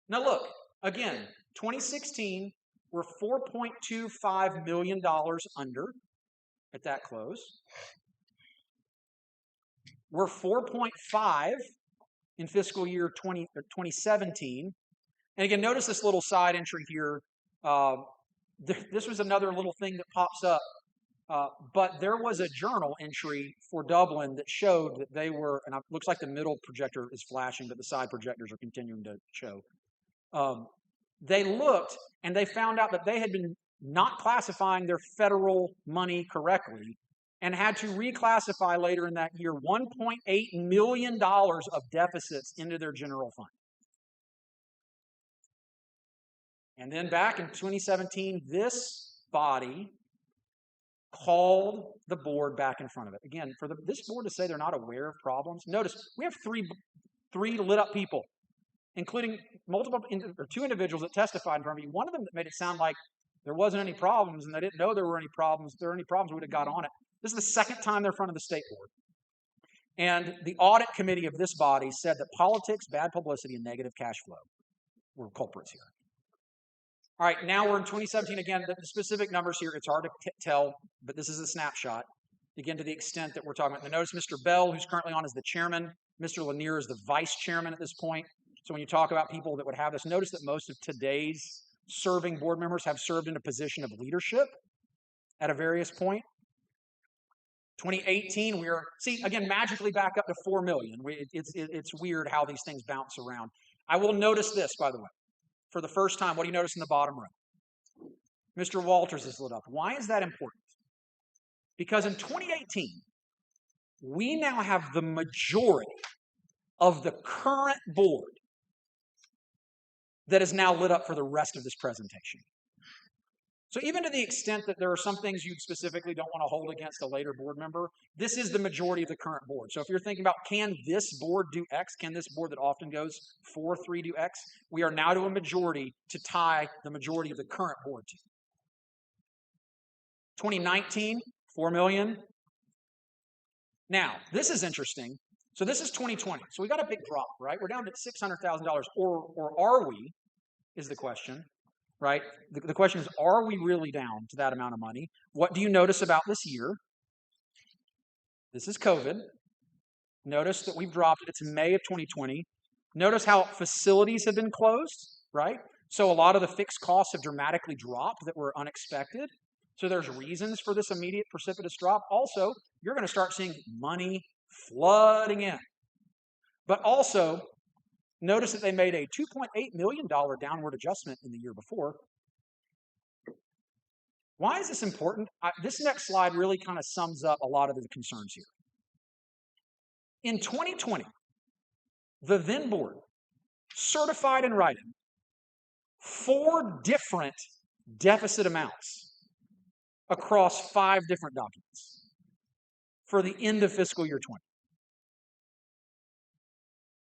Now look, again, 2016, we're $4.25 million under at that close. We're 4.5 in fiscal year 2017. And again, notice this little side entry here. This was another little thing that pops up. But there was a journal entry for Dublin that showed that they were, and it looks like the middle projector is flashing, but the side projectors are continuing to show. They looked and they found out that they had been not classifying their federal money correctly and had to reclassify later in that year $1.8 million of deficits into their general fund. And then back in 2017, this body called the board back in front of it. Again, for this board to say they're not aware of problems, notice we have three lit up people, including two individuals that testified in front of you. One of them that made it sound like there wasn't any problems and they didn't know there were any problems. If there were any problems, we would have got on it. This is the second time they're in front of the state board. And the audit committee of this body said that politics, bad publicity, and negative cash flow were culprits here. All right, now we're in 2017 again. The specific numbers here, it's hard to tell, but this is a snapshot. Again, to the extent that we're talking about. Notice Mr. Bell, who's currently on, is the chairman. Mr. Lanier is the vice chairman at this point. So when you talk about people that would have this, notice that most of today's serving board members have served in a position of leadership at a various point. 2018, we are, see, again, magically back up to 4 million. It's weird how these things bounce around. I will notice this, by the way. For the first time, what do you notice in the bottom row? Mr. Walters is lit up. Why is that important? Because in 2018, we now have the majority of the current board that is now lit up for the rest of this presentation. So even to the extent that there are some things you specifically don't want to hold against a later board member, this is the majority of the current board. So if you're thinking about, can this board do X? Can this board that often goes 4-3 do X? We are now to a majority to tie the majority of the current board to. 2019, 4 million. Now, this is interesting. So this is 2020. So we got a big drop, right? We're down to $600,000. Or are we, is the question. Right? The question is, are we really down to that amount of money? What do you notice about this year? This is COVID. Notice that we've dropped it. It's May of 2020. Notice how facilities have been closed, right? So a lot of the fixed costs have dramatically dropped that were unexpected. So there's reasons for this immediate precipitous drop. Also, you're going to start seeing money flooding in. But also, notice that they made a $2.8 million downward adjustment in the year before. Why is this important? This next slide really kind of sums up a lot of the concerns here. In 2020, the then board certified in writing 4 different deficit amounts across 5 different documents for the end of fiscal year 20.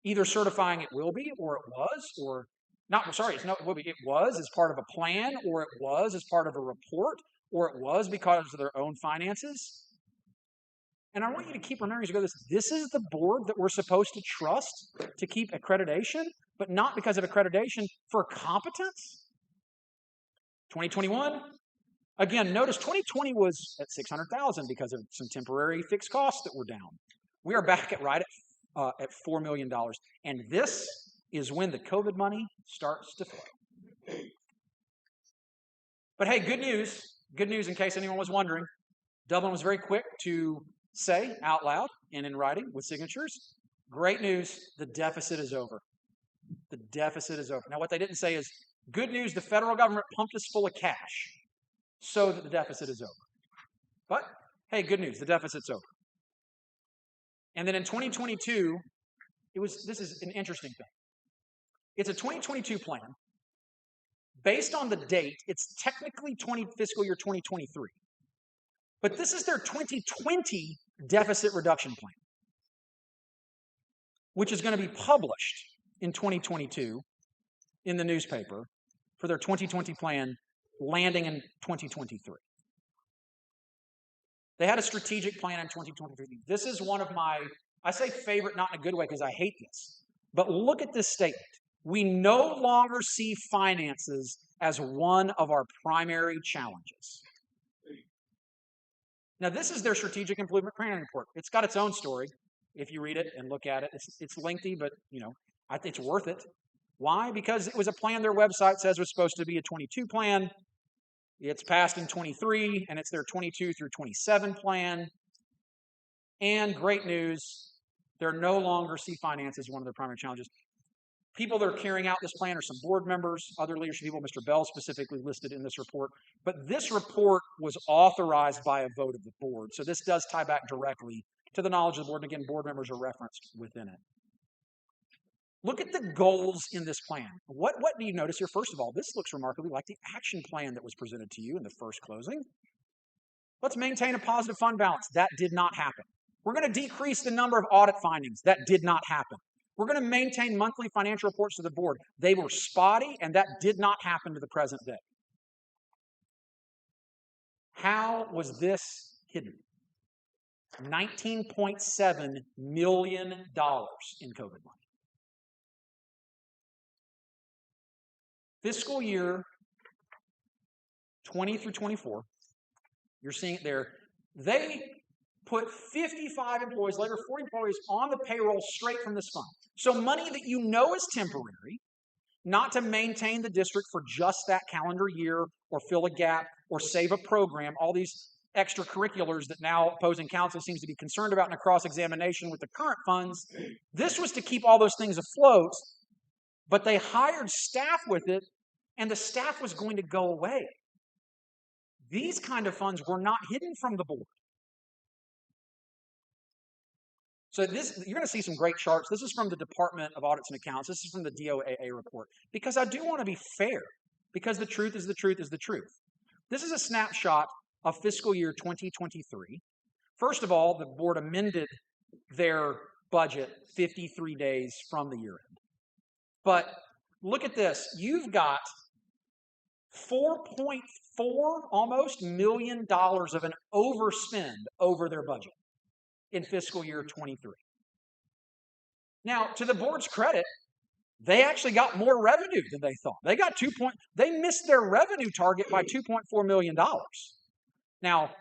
Either certifying it will be, or it was, or not, sorry, it's not, it will be, it was as part of a plan, or it was as part of a report, or it was because of their own finances. And I want you to keep remembering as you go this is the board that we're supposed to trust to keep accreditation, but not because of accreditation, for competence. 2021, again, notice 2020 was at 600,000 because of some temporary fixed costs that were down. We are back at at $4 million. And this is when the COVID money starts to flow. But hey, good news in case anyone was wondering. Dublin was very quick to say out loud and in writing with signatures, great news, the deficit is over. The deficit is over. Now what they didn't say is, good news, the federal government pumped us full of cash so that the deficit is over. But hey, good news, the deficit's over. And then in 2022, this is an interesting thing. It's a 2022 plan. Based on the date, it's technically fiscal year 2023. But this is their 2020 deficit reduction plan, which is going to be published in 2022 in the newspaper for their 2020 plan landing in 2023. They had a strategic plan in 2023. This is one of my, I say favorite, not in a good way because I hate this, but look at this statement. We no longer see finances as one of our primary challenges. Now, this is their strategic improvement planning report. It's got its own story. If you read it and look at it, it's lengthy, but I think it's worth it. Why? Because it was a plan their website says was supposed to be a 22 plan. It's passed in 23, and it's their 22 through 27 plan. And great news, they no longer see finance as one of their primary challenges. People that are carrying out this plan are some board members, other leadership people, Mr. Bell specifically listed in this report. But this report was authorized by a vote of the board. So this does tie back directly to the knowledge of the board. And again, board members are referenced within it. Look at the goals in this plan. What do you notice here? First of all, this looks remarkably like the action plan that was presented to you in the first closing. Let's maintain a positive fund balance. That did not happen. We're going to decrease the number of audit findings. That did not happen. We're going to maintain monthly financial reports to the board. They were spotty, and that did not happen to the present day. How was this hidden? $19.7 million in COVID money. Fiscal year 20 through 24, you're seeing it there. They put 55 employees, later 40 employees, on the payroll straight from this fund. So money that you know is temporary, not to maintain the district for just that calendar year or fill a gap or save a program, all these extracurriculars that now opposing counsel seems to be concerned about in a cross-examination with the current funds. This was to keep all those things afloat, but they hired staff with it, and the staff was going to go away. These kind of funds were not hidden from the board. So this, you're going to see some great charts. This is from the Department of Audits and Accounts. This is from the DOAA report. Because I do want to be fair, because the truth is the truth is the truth. This is a snapshot of fiscal year 2023. First of all, the board amended their budget 53 days from the year end. But look at this. You've got $4.4 almost million of an overspend over their budget in fiscal year 23. Now, to the board's credit, they actually got more revenue than they thought. They got they missed their revenue target by $2.4 million. Now,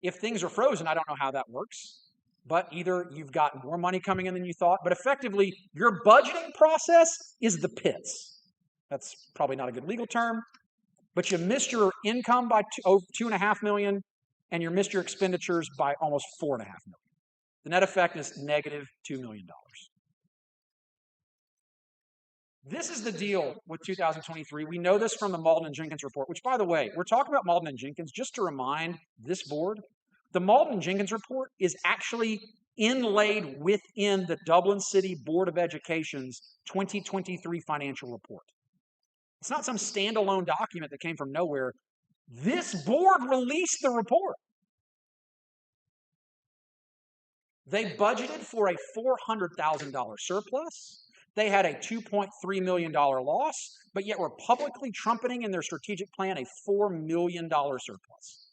if things are frozen, I don't know how that works, but either you've got more money coming in than you thought, but effectively, your budgeting process is the pits. That's probably not a good legal term, but you missed your income by $2.5 million, and you missed your expenditures by almost $4.5 million. The net effect is negative $2 million. This is the deal with 2023. We know this from the Malden and Jenkins report, which, by the way, we're talking about Malden and Jenkins just to remind this board, the Malden and Jenkins report is actually inlaid within the Dublin City Board of Education's 2023 financial report. It's not some standalone document that came from nowhere. This board released the report. They budgeted for a $400,000 surplus. They had a $2.3 million loss, but yet were publicly trumpeting in their strategic plan a $4 million surplus.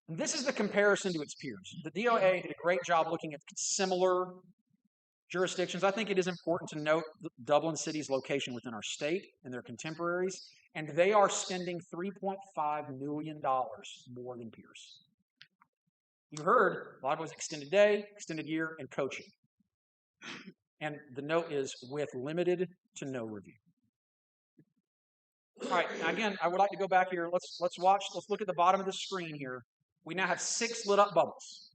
And this is the comparison to its peers. The DOA did a great job looking at similar jurisdictions. I think it is important to note Dublin City's location within our state and their contemporaries, and they are spending $3.5 million more than peers. You heard a lot of it was extended day, extended year, and coaching. And the note is with limited to no review. All right, now again, I would like to go back here. Let's look at the bottom of the screen here. We now have 6 lit up bubbles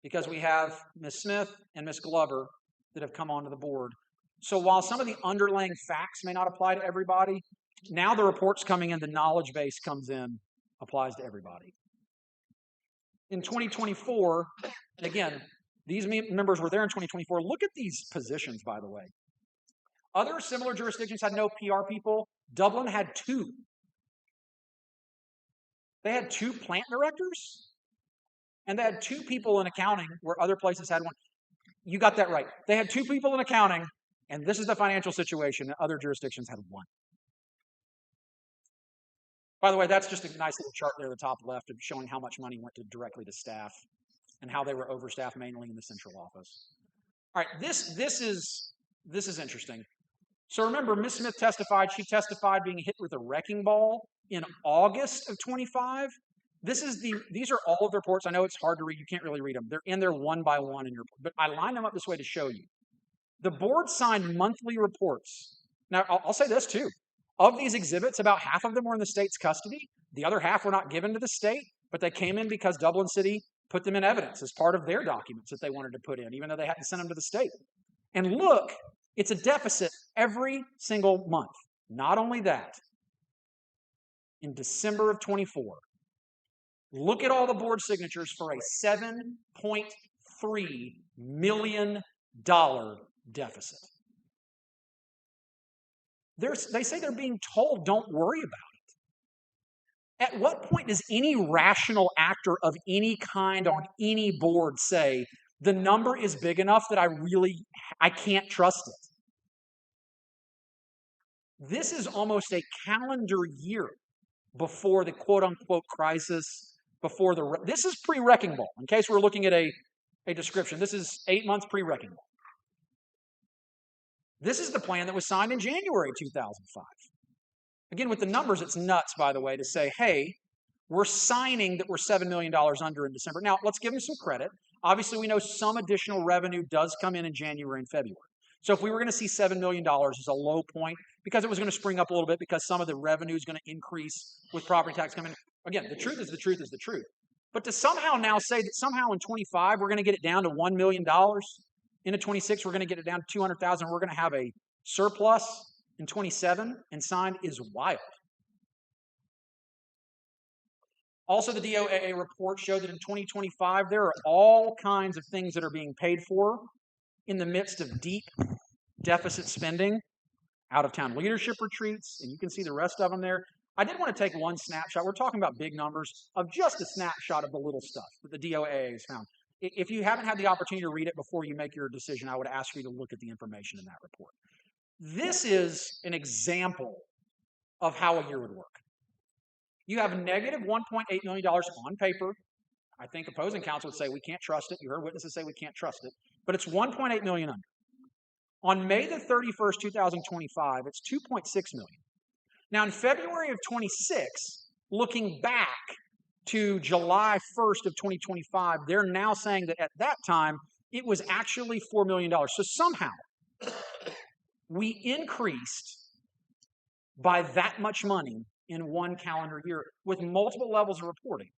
because we have Ms. Smith and Ms. Glover that have come onto the board. So while some of the underlying facts may not apply to everybody, now the report's coming in, the knowledge base comes in, applies to everybody. In 2024, and again, these members were there in 2024. Look at these positions, by the way. Other similar jurisdictions had no PR people. Dublin had 2. They had 2 plant directors, and they had 2 people in accounting where other places had 1. You got that right. They had 2 people in accounting, and this is the financial situation, and other jurisdictions had 1. By the way, that's just a nice little chart there at the top left of showing how much money went directly to staff and how they were overstaffed mainly in the central office. All right, this is interesting. So remember, Ms. Smith testified. She testified being hit with a wrecking ball in August of 25. These are all of the reports. I know it's hard to read. You can't really read them. They're in there one by one in your. But I lined them up this way to show you. The board signed monthly reports. Now I'll say this too. Of these exhibits, about half of them were in the state's custody. The other half were not given to the state, but they came in because Dublin City put them in evidence as part of their documents that they wanted to put in, even though they hadn't sent them to the state. And look, it's a deficit every single month. Not only that, in December of 24, look at all the board signatures for a $7.3 million deficit. They say they're being told, don't worry about it. At what point does any rational actor of any kind on any board say, the number is big enough that I can't trust it? This is almost a calendar year before the quote-unquote crisis, before this is pre-wrecking ball. In case we're looking at a description, this is 8 months pre-wrecking ball. This is the plan that was signed in January 2005. Again, with the numbers, it's nuts, by the way, to say, hey, we're signing that we're $7 million under in December. Now, let's give them some credit. Obviously, we know some additional revenue does come in January and February. So if we were going to see $7 million as a low point, because it was going to spring up a little bit, because some of the revenue is going to increase with property tax coming in. Again, the truth is the truth is the truth. But to somehow now say that somehow in 25, we're going to get it down to $1 million. Into 26, we're going to get it down to 200,000. We're going to have a surplus in 27 and signed is wild. Also, the DOAA report showed that in 2025, there are all kinds of things that are being paid for in the midst of deep deficit spending, out-of-town leadership retreats, and you can see the rest of them there. I did want to take one snapshot. We're talking about big numbers of just a snapshot of the little stuff that the DOAA has found. If you haven't had the opportunity to read it before you make your decision, I would ask you to look at the information in that report. This is an example of how a year would work. You have negative $1.8 million on paper. I think opposing counsel would say we can't trust it. You heard witnesses say we can't trust it. But it's $1.8 million under. On May the 31st, 2025, it's $2.6 million. Now, in February of 26, looking back to July 1st of 2025, they're now saying that at that time, it was actually $4 million. So somehow, we increased by that much money in one calendar year with multiple levels of reporting.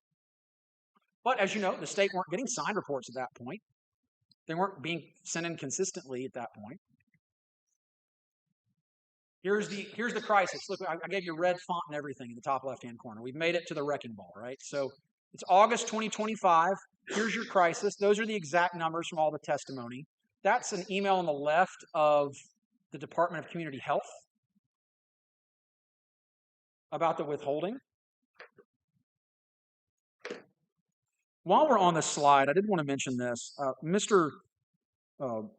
But as you know, the state weren't getting signed reports at that point. They weren't being sent in consistently at that point. Here's the crisis. Look, I gave you red font and everything in the top left-hand corner. We've made it to the wrecking ball, right? So it's August 2025. Here's your crisis. Those are the exact numbers from all the testimony. That's an email on the left of the Department of Community Health about the withholding. While we're on this slide, I did want to mention this. Mr.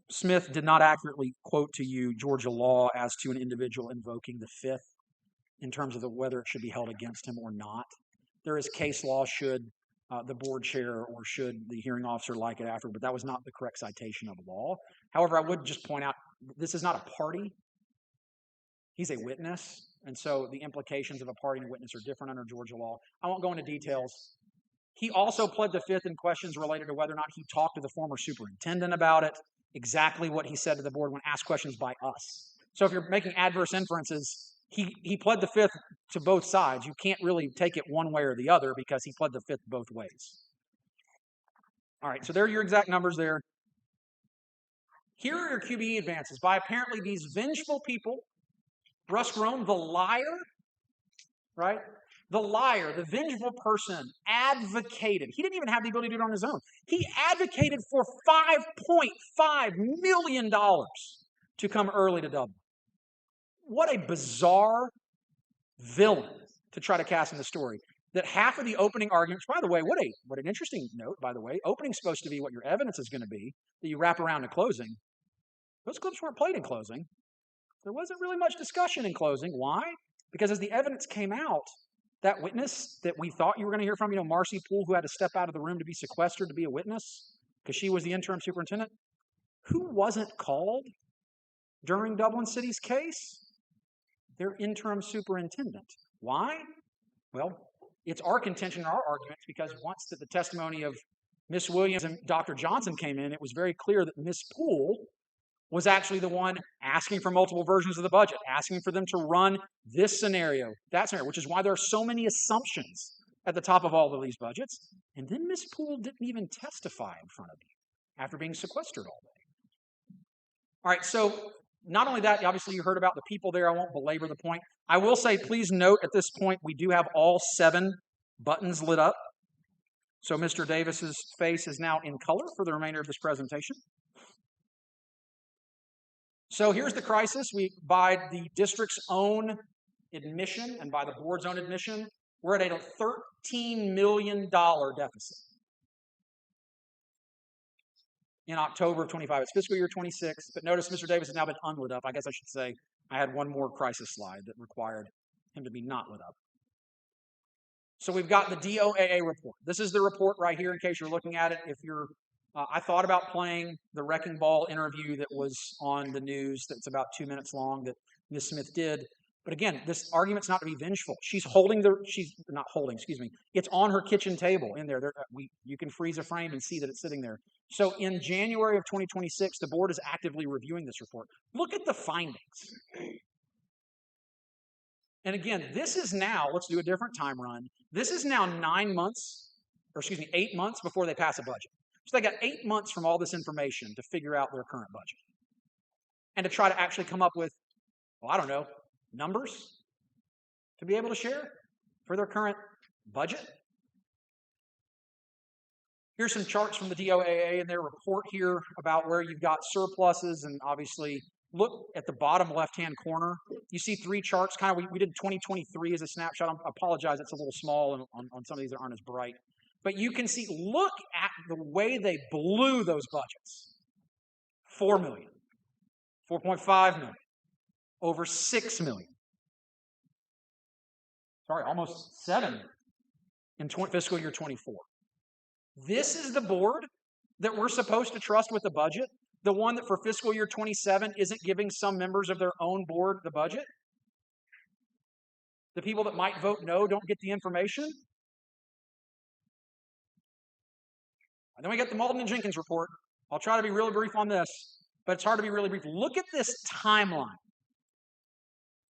Smith did not accurately quote to you Georgia law as to an individual invoking the Fifth in terms of whether it should be held against him or not. There is case law should the board chair or should the hearing officer like it after, but that was not the correct citation of law. However, I would just point out this is not a party. He's a witness, and so the implications of a party and a witness are different under Georgia law. I won't go into details. He also pled the Fifth in questions related to whether or not he talked to the former superintendent about it, exactly what he said to the board when asked questions by us. So if you're making adverse inferences, he pled the Fifth to both sides. You can't really take it one way or the other because he pled the Fifth both ways. All right, so there are your exact numbers there. Here are your QBE advances by apparently these vengeful people. Russ Grown, the liar, right? The liar, the vengeful person, advocated. He didn't even have the ability to do it on his own. He advocated for $5.5 million to come early to Dublin. What a bizarre villain to try to cast in the story. That half of the opening arguments, by the way, what an interesting note, by the way. Opening's supposed to be what your evidence is going to be, that you wrap around to closing. Those clips weren't played in closing. There wasn't really much discussion in closing. Why? Because as the evidence came out, that witness that we thought you were going to hear from, Marcy Poole, who had to step out of the room to be sequestered to be a witness because she was the interim superintendent, who wasn't called during Dublin City's case? Their interim superintendent. Why? Well, it's our contention in our arguments because once that the testimony of Miss Williams and Dr. Johnson came in, it was very clear that Miss Poole was actually the one asking for multiple versions of the budget, asking for them to run this scenario, that scenario, which is why there are so many assumptions at the top of all of these budgets. And then Ms. Poole didn't even testify in front of you after being sequestered all day. All right, so not only that, obviously you heard about the people there. I won't belabor the point. I will say, please note at this point, we do have all 7 buttons lit up. So Mr. Davis's face is now in color for the remainder of this presentation. So here's the crisis. By the district's own admission and by the board's own admission, we're at a $13 million deficit in October of 25. It's fiscal year 26, but notice Mr. Davis has now been unlit up. I guess I should say I had one more crisis slide that required him to be not lit up. So we've got the DOAA report. This is the report right here in case you're looking at it. If you're, I thought about playing the wrecking ball interview that was on the news that's about 2 minutes long that Ms. Smith did. But again, this argument's not to be vengeful. She's not holding, excuse me. It's on her kitchen table in there. You can freeze a frame and see that it's sitting there. So in January of 2026, the board is actively reviewing this report. Look at the findings. And again, this is now, let's do a different time run. This is now 8 months before they pass a budget. So they got 8 months from all this information to figure out their current budget. And to try to actually come up with, well, I don't know, numbers to be able to share for their current budget. Here's some charts from the DOAA in their report here about where you've got surpluses, and obviously look at the bottom left-hand corner. You see 3 charts. We did 2023 as a snapshot. I apologize, it's a little small on some of these that aren't as bright. But you can see, look at the way they blew those budgets. 4 million, 4.5 million, over 6 million. Sorry, almost 7 million in fiscal year 24. This is the board that we're supposed to trust with the budget, the one that for fiscal year 27 isn't giving some members of their own board the budget? The people that might vote no don't get the information? And then we get the Malden and Jenkins report. I'll try to be really brief on this, but it's hard to be really brief. Look at this timeline.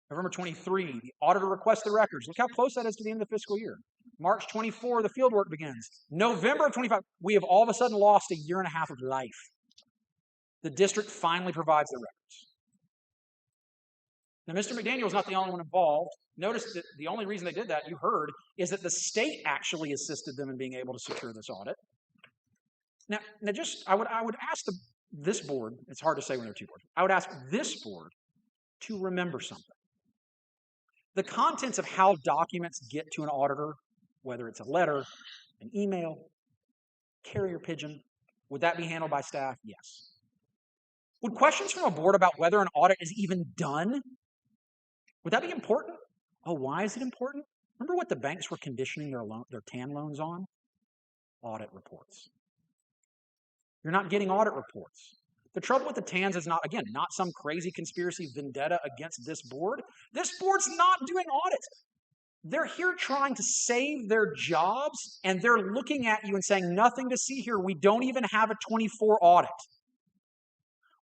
November 23, the auditor requests the records. Look how close that is to the end of the fiscal year. March 24, the field work begins. November of 25, we have all of a sudden lost a year and a half of life. The district finally provides the records. Now, Mr. McDaniel is not the only one involved. Notice that the only reason they did that, you heard, is that the state actually assisted them in being able to secure this audit. Now I would ask this board, it's hard to say when there are 2 boards, I would ask this board to remember something. The contents of how documents get to an auditor, whether it's a letter, an email, carrier pigeon, would that be handled by staff? Yes. Would questions from a board about whether an audit is even done, would that be important? Oh, why is it important? Remember what the banks were conditioning their TAN loans on? Audit reports. You're not getting audit reports. The trouble with the TANs is not some crazy conspiracy vendetta against this board. This board's not doing audits. They're here trying to save their jobs, and they're looking at you and saying, nothing to see here. We don't even have a 24 audit.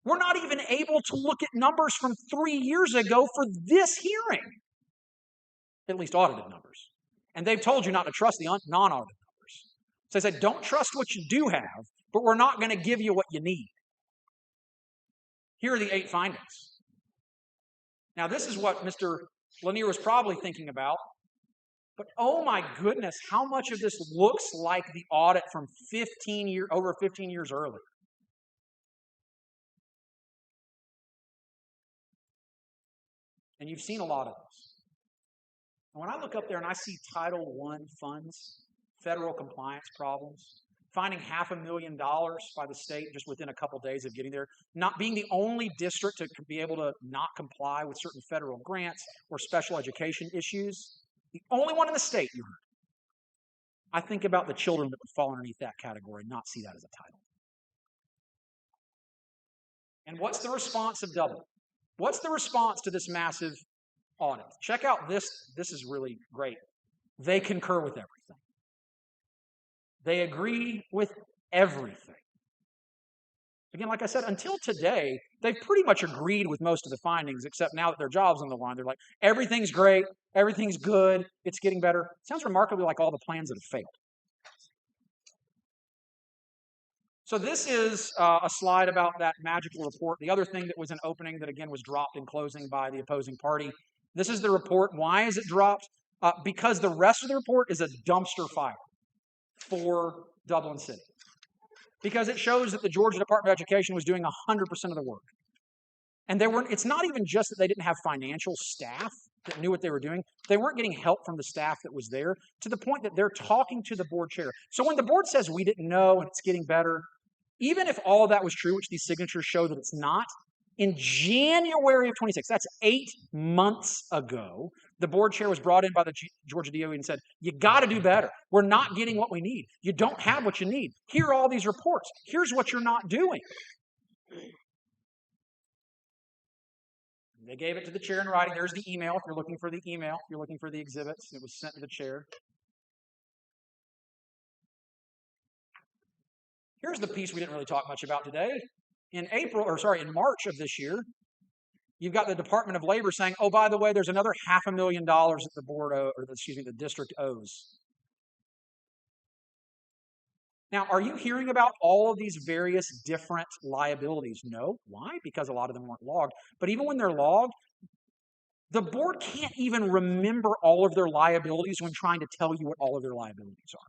We're not even able to look at numbers from 3 years ago for this hearing. At least audited numbers. And they've told you not to trust the non-audited numbers. So they said, don't trust what you do have, but we're not going to give you what you need. Here are the 8 findings. Now, this is what Mr. Lanier was probably thinking about. But oh my goodness, how much of this looks like the audit from over 15 years earlier. And you've seen a lot of this. And when I look up there and I see Title I funds, federal compliance problems, finding $500,000 by the state just within a couple days of getting there, not being the only district to be able to not comply with certain federal grants or special education issues, the only one in the state, you heard. I think about the children that would fall underneath that category and not see that as a title. And what's the response of Dublin? What's the response to this massive audit? Check out this. This is really great. They concur with everything. They agree with everything. Again, like I said, until today, they've pretty much agreed with most of the findings, except now that their job's on the line, they're like, everything's great, everything's good, it's getting better. Sounds remarkably like all the plans that have failed. So this is a slide about that magical report. The other thing that was an opening that, again, was dropped in closing by the opposing party. This is the report. Why is it dropped? Because the rest of the report is a dumpster fire for Dublin City. Because it shows that the Georgia Department of Education was doing 100% of the work. And it's not even just that they didn't have financial staff that knew what they were doing. They weren't getting help from the staff that was there, to the point that they're talking to the board chair. So when the board says we didn't know and it's getting better, even if all of that was true, which these signatures show that it's not, in January of 26, that's 8 months ago, The board chair was brought in by the Georgia DOE and said, you got to do better. We're not getting what we need. You don't have what you need. Here are all these reports. Here's what you're not doing. They gave it to the chair in writing. There's the email. If you're looking for the email, if you're looking for the exhibits, it was sent to the chair. Here's the piece we didn't really talk much about today. In March of this year, you've got the Department of Labor saying, oh, by the way, there's another $500,000 that the district owes. Now, are you hearing about all of these various different liabilities? No. Why? Because a lot of them weren't logged. But even when they're logged, the board can't even remember all of their liabilities when trying to tell you what all of their liabilities are.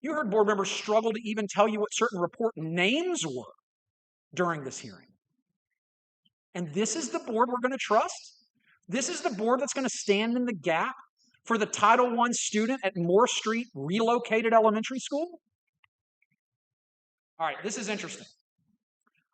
You heard board members struggle to even tell you what certain report names were during this hearing. And this is the board we're going to trust? This is the board that's going to stand in the gap for the Title I student at Moore Street relocated elementary school? All right, this is interesting.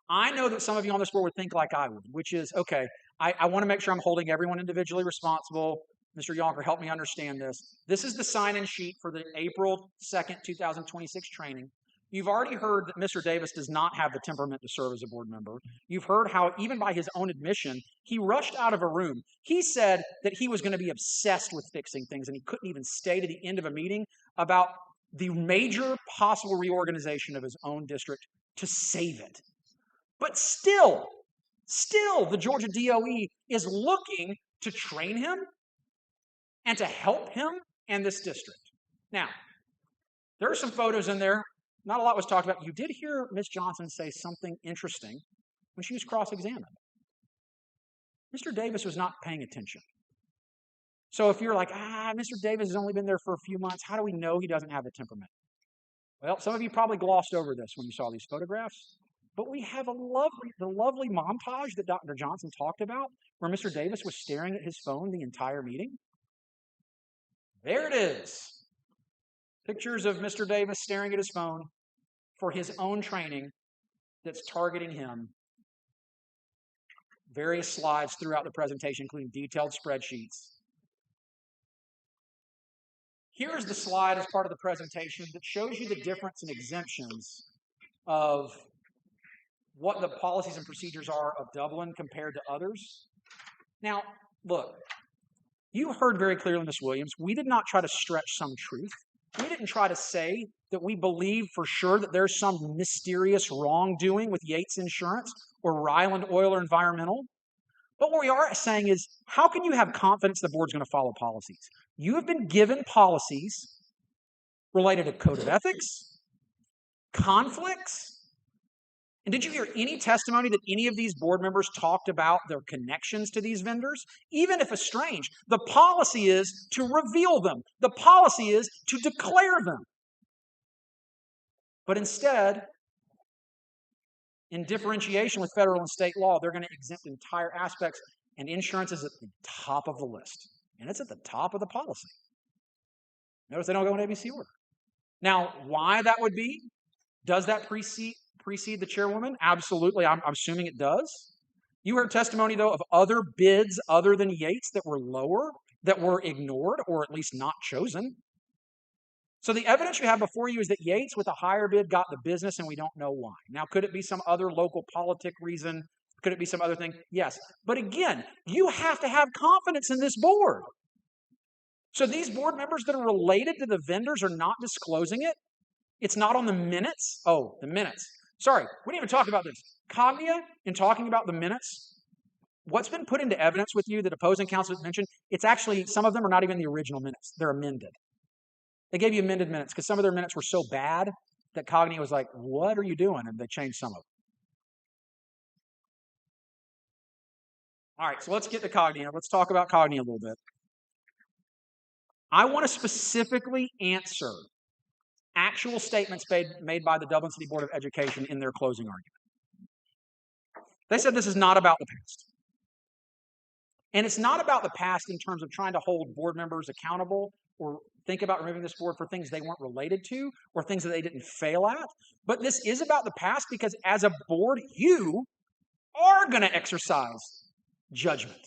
I know that some of you on this board would think like I would, which is, okay, I want to make sure I'm holding everyone individually responsible. Mr. Yonker, help me understand this. This is the sign-in sheet for the April 2nd, 2026 training. You've already heard that Mr. Davis does not have the temperament to serve as a board member. You've heard how, even by his own admission, he rushed out of a room. He said that he was going to be obsessed with fixing things, and he couldn't even stay to the end of a meeting about the major possible reorganization of his own district to save it. But still, the Georgia DOE is looking to train him and to help him and this district. Now, there are some photos in there. Not a lot was talked about. You did hear Ms. Johnson say something interesting when she was cross-examined. Mr. Davis was not paying attention. So if you're like, Mr. Davis has only been there for a few months, how do we know he doesn't have the temperament? Well, some of you probably glossed over this when you saw these photographs, but we have the lovely montage that Dr. Johnson talked about where Mr. Davis was staring at his phone the entire meeting. There it is. Pictures of Mr. Davis staring at his phone for his own training that's targeting him. Various slides throughout the presentation, including detailed spreadsheets. Here's the slide as part of the presentation that shows you the difference in exemptions of what the policies and procedures are of Dublin compared to others. Now, look, you heard very clearly, Ms. Williams, we did not try to stretch some truth. We didn't try to say that we believe for sure that there's some mysterious wrongdoing with Yates Insurance or Ryland Oil or Environmental. But what we are saying is, how can you have confidence the board's going to follow policies? You have been given policies related to code of ethics, conflicts, and did you hear any testimony that any of these board members talked about their connections to these vendors? Even if estranged, the policy is to reveal them. The policy is to declare them. But instead, in differentiation with federal and state law, they're going to exempt entire aspects, and insurance is at the top of the list. And it's at the top of the policy. Notice they don't go in ABC order. Now, why that would be? Does that precede the chairwoman? Absolutely. I'm assuming it does. You heard testimony, though, of other bids other than Yates that were lower, that were ignored, or at least not chosen. So the evidence you have before you is that Yates, with a higher bid, got the business, and we don't know why. Now, could it be some other local politic reason? Could it be some other thing? Yes. But again, you have to have confidence in this board. So these board members that are related to the vendors are not disclosing it. It's not on the minutes. Oh, the minutes. Sorry, we didn't even talk about this. Cognia, in talking about the minutes, what's been put into evidence with you that opposing counsel mentioned, it's actually, some of them are not even the original minutes. They're amended. They gave you amended minutes because some of their minutes were so bad that Cognia was like, what are you doing? And they changed some of them. All right, so let's get to Cognia. Let's talk about Cognia a little bit. I want to specifically answer actual statements made by the Dublin City Board of Education in their closing argument. They said this is not about the past. And it's not about the past in terms of trying to hold board members accountable or think about removing this board for things they weren't related to or things that they didn't fail at. But this is about the past because as a board, you are going to exercise judgment.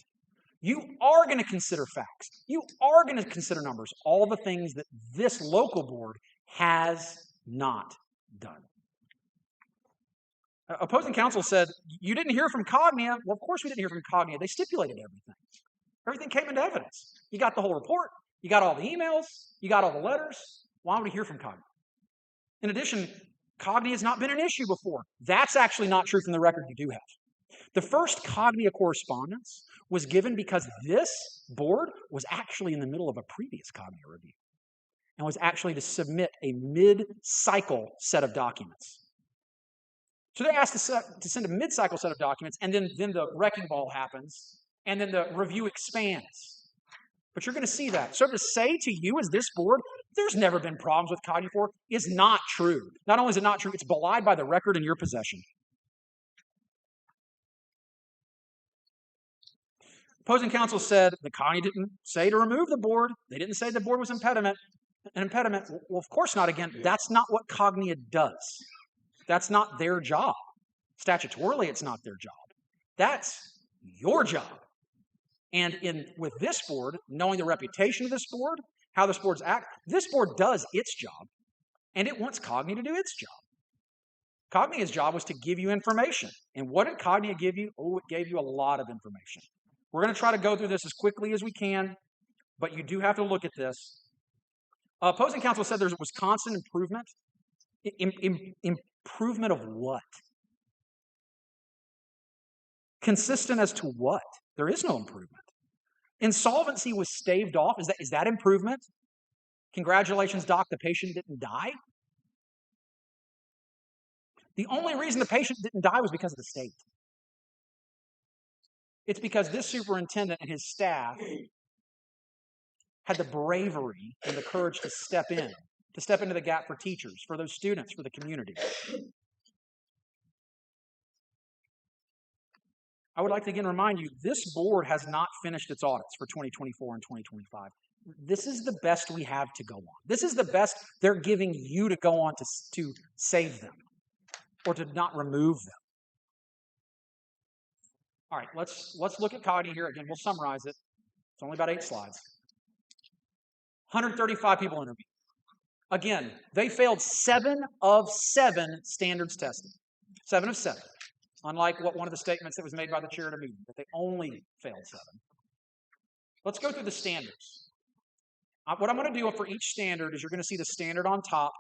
You are going to consider facts. You are going to consider numbers, all the things that this local board has not done. Opposing counsel said, you didn't hear from Cognia. Well, of course we didn't hear from Cognia. They stipulated everything. Everything came into evidence. You got the whole report. You got all the emails. You got all the letters. Why would we hear from Cognia? In addition, Cognia has not been an issue before. That's actually not true from the record you do have. The first Cognia correspondence was given because this board was actually in the middle of a previous Cognia review and was actually to submit a mid-cycle set of documents. So they asked to send a mid-cycle set of documents, and then the wrecking ball happens, and then the review expands. But you're going to see that. So to say to you as this board, there's never been problems with Cognia before, is not true. Not only is it not true, it's belied by the record in your possession. Opposing counsel said the Cognia didn't say to remove the board. They didn't say the board was an impediment. Well, of course not. Again, that's not what Cognia does. That's not their job. Statutorily, it's not their job. That's your job. And with this board, knowing the reputation of this board, how this board's act, this board does its job, and it wants Cognia to do its job. Cognia's job was to give you information. And what did Cognia give you? Oh, it gave you a lot of information. We're going to try to go through this as quickly as we can, but you do have to look at this. Opposing counsel said there's Wisconsin improvement. Improvement of what? Consistent as to what? There is no improvement. Insolvency was staved off. Is that improvement? Congratulations, doc, the patient didn't die. The only reason the patient didn't die was because of the state. It's because this superintendent and his staff had the bravery and the courage to step into the gap for teachers, for those students, for the community. I would like to again remind you, this board has not finished its audits for 2024 and 2025. This is the best we have to go on. This is the best they're giving you to go on to save them or to not remove them. All right, let's look at Cognia here. Again, we'll summarize it. It's only about 8 slides. 135 people interviewed. Again, they failed 7 of 7 standards testing. 7 of 7. Unlike one of the statements that was made by the chair at a meeting, that they only failed 7. Let's go through the standards. What I'm going to do for each standard is you're going to see the standard on top,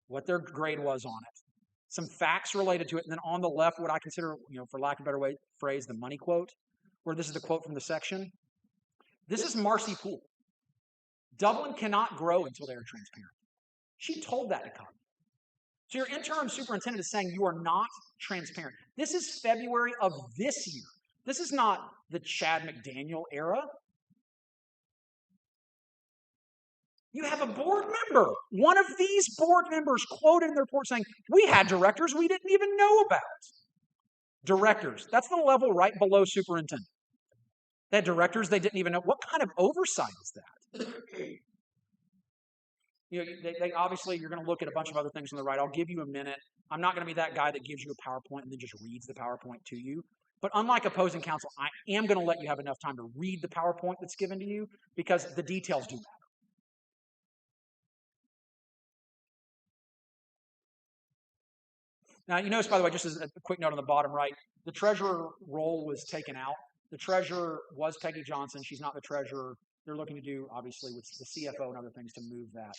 what their grade was on it, some facts related to it, and then on the left, what I consider, for lack of a better phrase, the money quote, where this is the quote from the section. This is Marcy Poole. Dublin cannot grow until they are transparent. She told that to Cognia. So your interim superintendent is saying you are not transparent. This is February of this year. This is not the Chad McDaniel era. You have a board member. One of these board members quoted in the report saying, we had directors we didn't even know about. Directors. That's the level right below superintendent. They had directors they didn't even know. What kind of oversight is that? They obviously, you're going to look at a bunch of other things on the right. I'll give you a minute. I'm not going to be that guy that gives you a PowerPoint and then just reads the PowerPoint to you. But unlike opposing counsel, I am going to let you have enough time to read the PowerPoint that's given to you because the details do matter. Now, you notice, by the way, just as a quick note on the bottom right, the treasurer role was taken out. The treasurer was Peggy Johnson. She's not the treasurer. They're looking to do, obviously, with the CFO and other things to move that.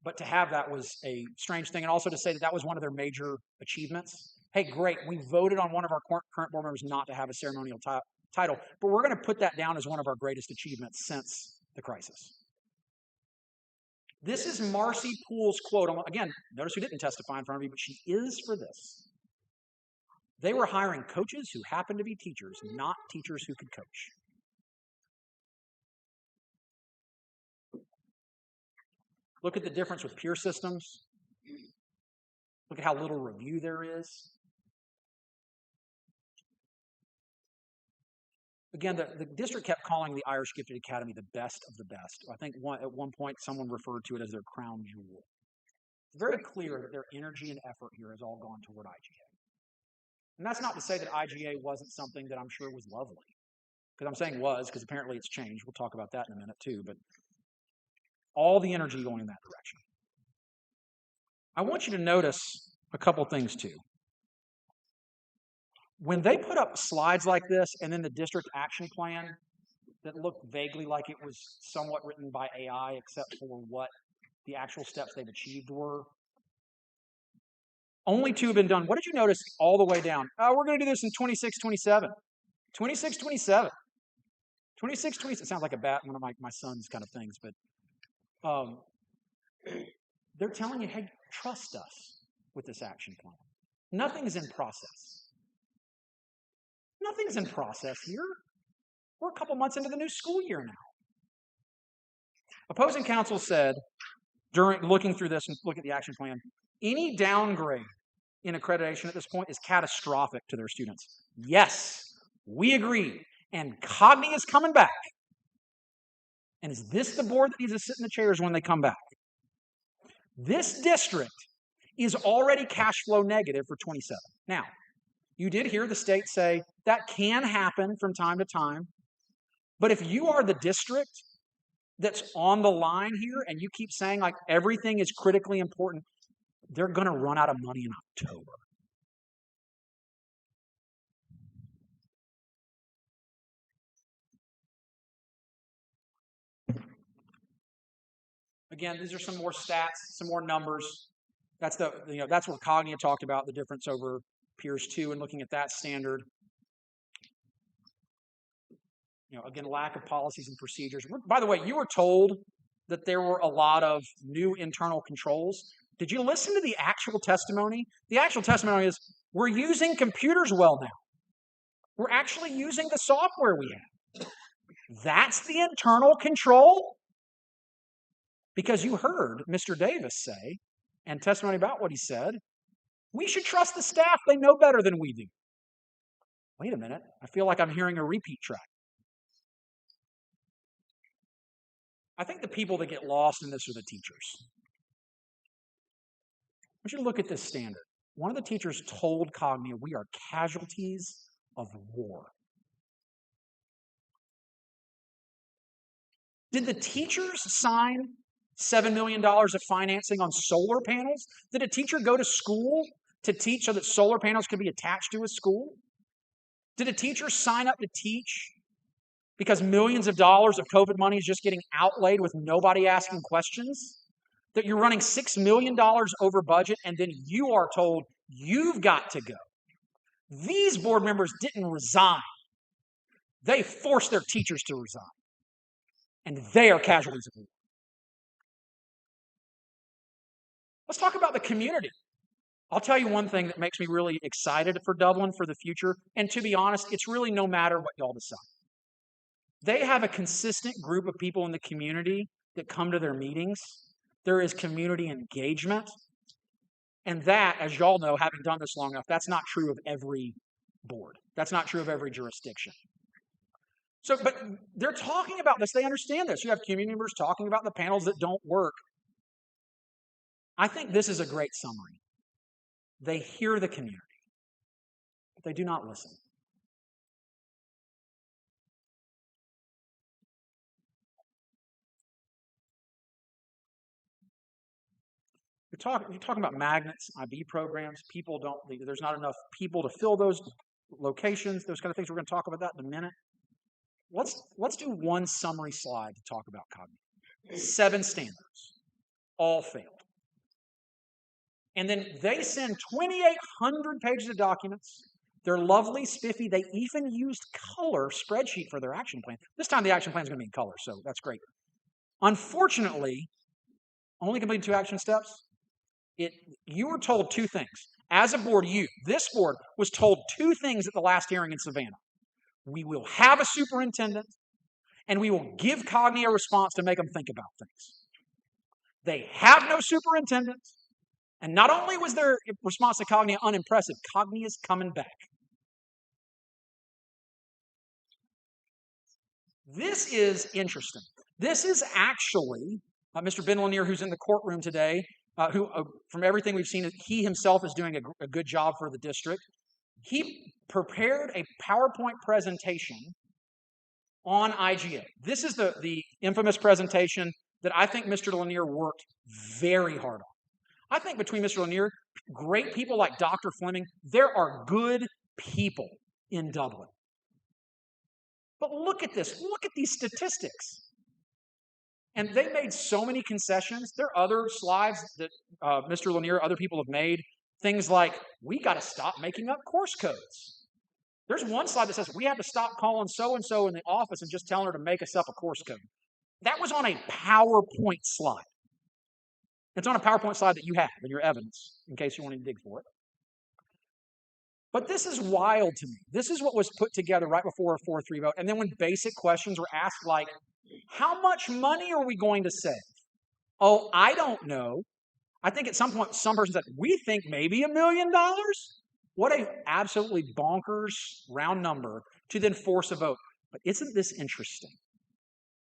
But to have that was a strange thing. And also to say that was one of their major achievements. Hey, great, we voted on one of our current board members not to have a ceremonial title, but we're going to put that down as one of our greatest achievements since the crisis. This is Marcy Poole's quote. Again, notice who didn't testify in front of me, but she is for this. They were hiring coaches who happened to be teachers, not teachers who could coach. Look at the difference with peer systems. Look at how little review there is. Again, the district kept calling the Irish Gifted Academy the best of the best. I think at one point someone referred to it as their crown jewel. It's very clear that their energy and effort here has all gone toward IGA. And that's not to say that IGA wasn't something that I'm sure was lovely. because I'm saying was, because apparently it's changed. We'll talk about that in a minute too, but all the energy going in that direction. I want you to notice a couple things too. When they put up slides like this and then the district action plan that looked vaguely like it was somewhat written by AI, except for what the actual steps they've achieved were, only two have been done. What did you notice all the way down? Oh, we're going to do this in 26, 27. 26, 27. 26, 27. It sounds like one of my son's kind of things, but they're telling you, hey, trust us with this action plan. Nothing's in process. Nothing's in process here. We're a couple months into the new school year now. Opposing counsel said, during looking through this and looking at the action plan, any downgrade in accreditation at this point is catastrophic to their students. Yes, we agree. And Cogni is coming back. And is this the board that needs to sit in the chairs when they come back? This district is already cash flow negative for 27. Now, you did hear the state say that can happen from time to time. But if you are the district that's on the line here and you keep saying like everything is critically important, they're going to run out of money in October. Again, these are some more stats, some more numbers. That's that's what Cognia talked about, the difference over Peers 2 and looking at that standard. Again, lack of policies and procedures. By the way, you were told that there were a lot of new internal controls. Did you listen to the actual testimony? The actual testimony is, we're using computers well now. We're actually using the software we have. That's the internal control? Because you heard Mr. Davis say, and testimony about what he said, we should trust the staff. They know better than we do. Wait a minute. I feel like I'm hearing a repeat track. I think the people that get lost in this are the teachers. I want you to look at this standard. One of the teachers told Cognia, we are casualties of war. Did the teachers sign $7 million of financing on solar panels? Did a teacher go to school to teach so that solar panels could be attached to a school? Did a teacher sign up to teach because millions of dollars of COVID money is just getting outlaid with nobody asking questions? That you're running $6 million over budget and then you are told you've got to go. These board members didn't resign. They forced their teachers to resign. And they are casualties of war. Let's talk about the community. I'll tell you one thing that makes me really excited for Dublin for the future. And to be honest, it's really no matter what y'all decide. They have a consistent group of people in the community that come to their meetings. There is community engagement. And that, as y'all know, having done this long enough, that's not true of every board. That's not true of every jurisdiction. But they're talking about this. They understand this. You have community members talking about the panels that don't work. I think this is a great summary. They hear the community, but they do not listen. You're talking about magnets, IB programs. There's not enough people to fill those locations, those kind of things. We're going to talk about that in a minute. Let's do one summary slide to talk about Cogni. 7 standards, all failed. And then they send 2,800 pages of documents. They're lovely, spiffy. They even used color spreadsheet for their action plan. This time the action plan is going to be in color, so that's great. Unfortunately, only completed 2 action steps. You were told 2 things. As a board, this board, was told 2 things at the last hearing in Savannah. We will have a superintendent, and we will give Cogni a response to make them think about things. They have no superintendent, and not only was their response to Cogni unimpressive, Cogni is coming back. This is interesting. This is actually Mr. Ben Lanier, who's in the courtroom today, who, from everything we've seen, he himself is doing a good job for the district. He prepared a PowerPoint presentation on IGA. This is the infamous presentation that I think Mr. Lanier worked very hard on. I think between Mr. Lanier, great people like Dr. Fleming, there are good people in Dublin. But look at this. Look at these statistics. And they made so many concessions. There are other slides that Mr. Lanier, other people have made. Things like, we got to stop making up course codes. There's one slide that says, we have to stop calling so-and-so in the office and just telling her to make us up a course code. That was on a PowerPoint slide. It's on a PowerPoint slide that you have in your evidence, in case you want to dig for it. But this is wild to me. This is what was put together right before a 4-3 vote. And then when basic questions were asked like, how much money are we going to save? Oh, I don't know. I think at some point some person said, we think maybe $1 million? What a absolutely bonkers round number to then force a vote. But isn't this interesting?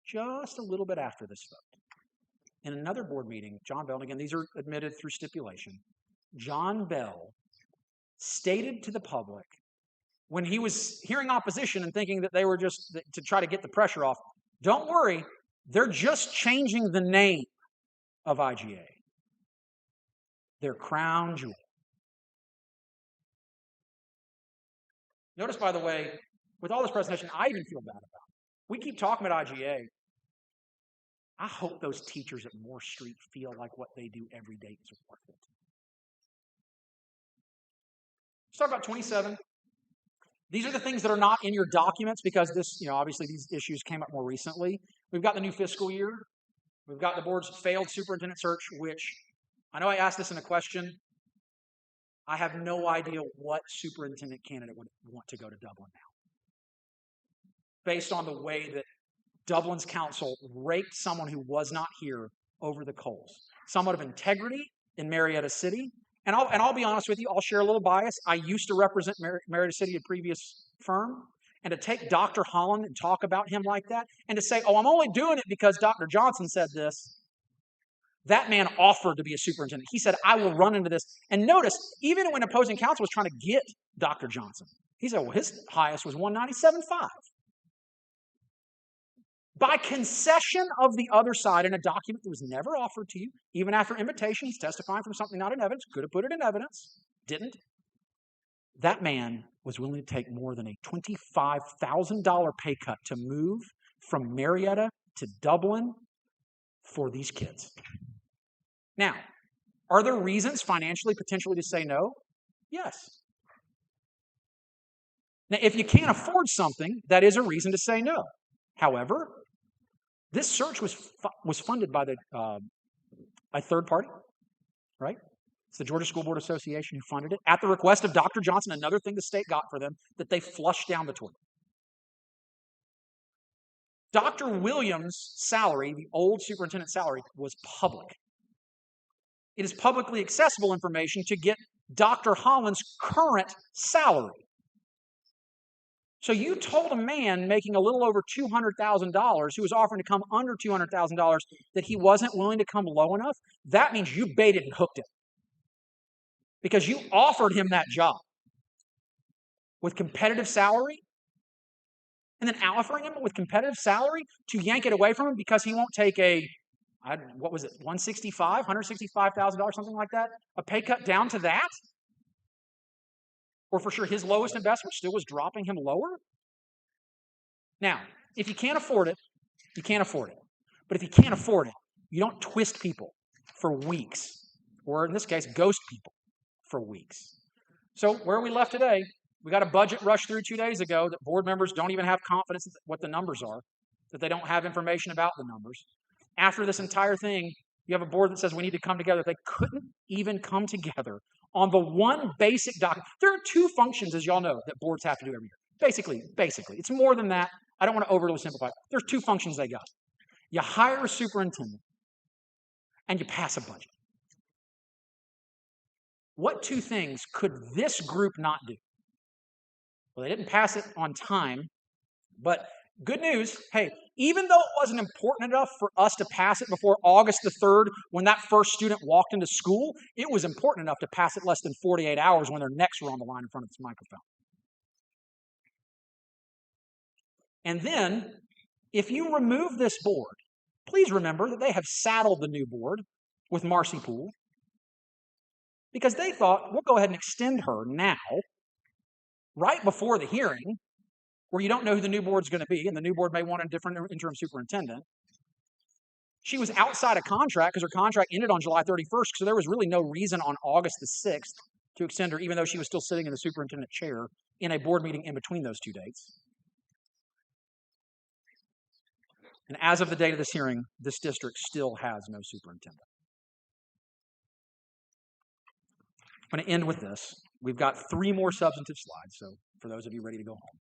Just a little bit after this vote, in another board meeting, John Bell, and again, these are admitted through stipulation, John Bell stated to the public when he was hearing opposition and thinking that they were just to try to get the pressure off, don't worry, they're just changing the name of IGA. Their crown jewel. Notice, by the way, with all this presentation, I even feel bad about it. We keep talking about IGA. I hope those teachers at Moore Street feel like what they do every day is worth it. Let's talk about 27. These are the things that are not in your documents because this, obviously these issues came up more recently. We've got the new fiscal year. We've got the board's failed superintendent search, which I know I asked this in a question. I have no idea what superintendent candidate would want to go to Dublin now. Based on the way that Dublin's council raked someone who was not here over the coals. Somewhat of integrity in Marietta City. And I'll be honest with you, I'll share a little bias. I used to represent Marietta City, a previous firm. And to take Dr. Holland and talk about him like that, and to say, oh, I'm only doing it because Dr. Johnson said this. That man offered to be a superintendent. He said, I will run into this. And notice, even when opposing counsel was trying to get Dr. Johnson, he said, well, his highest was 197.5. By concession of the other side in a document that was never offered to you, even after invitations testifying from something not in evidence, could have put it in evidence, didn't. That man was willing to take more than a $25,000 pay cut to move from Marietta to Dublin for these kids. Now, are there reasons financially, potentially, to say no? Yes. Now, if you can't afford something, that is a reason to say no. However, this search was funded by a third party, right? It's the Georgia School Board Association who funded it at the request of Dr. Johnson, another thing the state got for them that they flushed down the toilet. Dr. Williams' salary, the old superintendent's salary, was public. It is publicly accessible information to get Dr. Holland's current salary. So you told a man making a little over $200,000 who was offering to come under $200,000 that he wasn't willing to come low enough? That means you baited and hooked him. Because you offered him that job with competitive salary and then offering him with competitive salary to yank it away from him because he won't take what was it, $165,000, something like that? A pay cut down to that? Or for sure his lowest investment still was dropping him lower? Now, if you can't afford it, you can't afford it. But if you can't afford it, you don't twist people for weeks. Or in this case, ghost people for weeks. So where are we left today? We got a budget rush through 2 days ago that board members don't even have confidence in what the numbers are, that they don't have information about the numbers. After this entire thing, you have a board that says we need to come together. They couldn't even come together on the one basic document. There are two functions, as y'all know, that boards have to do every year. Basically. It's more than that. I don't want to overly simplify it. There's two functions they got. You hire a superintendent and you pass a budget. What two things could this group not do? Well, they didn't pass it on time, but good news, hey, even though it wasn't important enough for us to pass it before August the 3rd, when that first student walked into school, it was important enough to pass it less than 48 hours when their necks were on the line in front of this microphone. And then If you remove this board, please remember that they have saddled the new board with Marcy Poole because they thought, we'll go ahead and extend her now, right before the hearing, where you don't know who the new board's going to be, and the new board may want a different interim superintendent. She was outside of contract because her contract ended on July 31st, so there was really no reason on August the 6th to extend her, even though she was still sitting in the superintendent chair in a board meeting in between those two dates. And as of the date of this hearing, this district still has no superintendent. I'm going to end with this. We've got 3 more substantive slides, so for those of you ready to go home.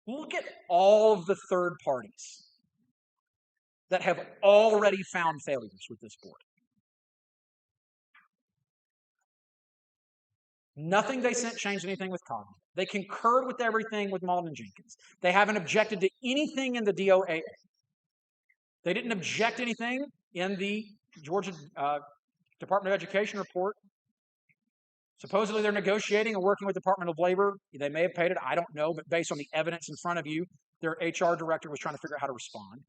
Look at all of the third parties that have already found failures with this board. Nothing they sent changed anything with Cognitive. They concurred with everything with Malden and Jenkins. They haven't objected to anything in the DOAA. They didn't object to anything in the Georgia Department of Education report. Supposedly they're negotiating and working with the Department of Labor. They may have paid it, I don't know, but based on the evidence in front of you, their HR director was trying to figure out how to respond.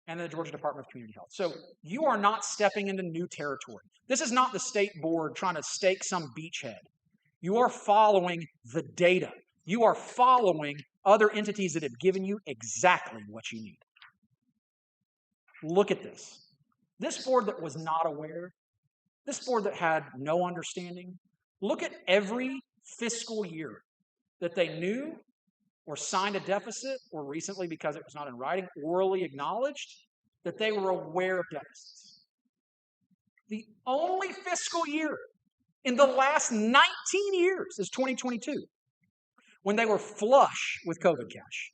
And the Georgia Department of Community Health. So you are not stepping into new territory. This is not the state board trying to stake some beachhead. You are following the data. You are following other entities that have given you exactly what you need. Look at this. This board that was not aware, this board that had no understanding, look at every fiscal year that they knew or signed a deficit, or recently, because it was not in writing, orally acknowledged that they were aware of deficits. The only fiscal year in the last 19 years is 2022, when they were flush with COVID cash.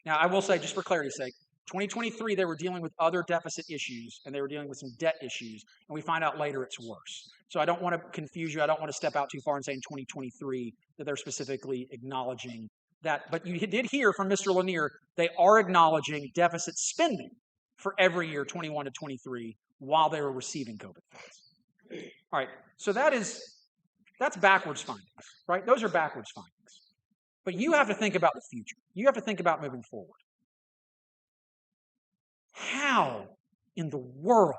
Now, I will say, just for clarity's sake, 2023, they were dealing with other deficit issues, and they were dealing with some debt issues, and we find out later it's worse. So I don't want to confuse you. I don't want to step out too far and say in 2023 that they're specifically acknowledging that. But you did hear from Mr. Lanier, they are acknowledging deficit spending for every year, 21 to 23, while they were receiving COVID funds. All right, so that's backwards findings, right? Those are backwards findings. But you have to think about the future. You have to think about moving forward. How in the world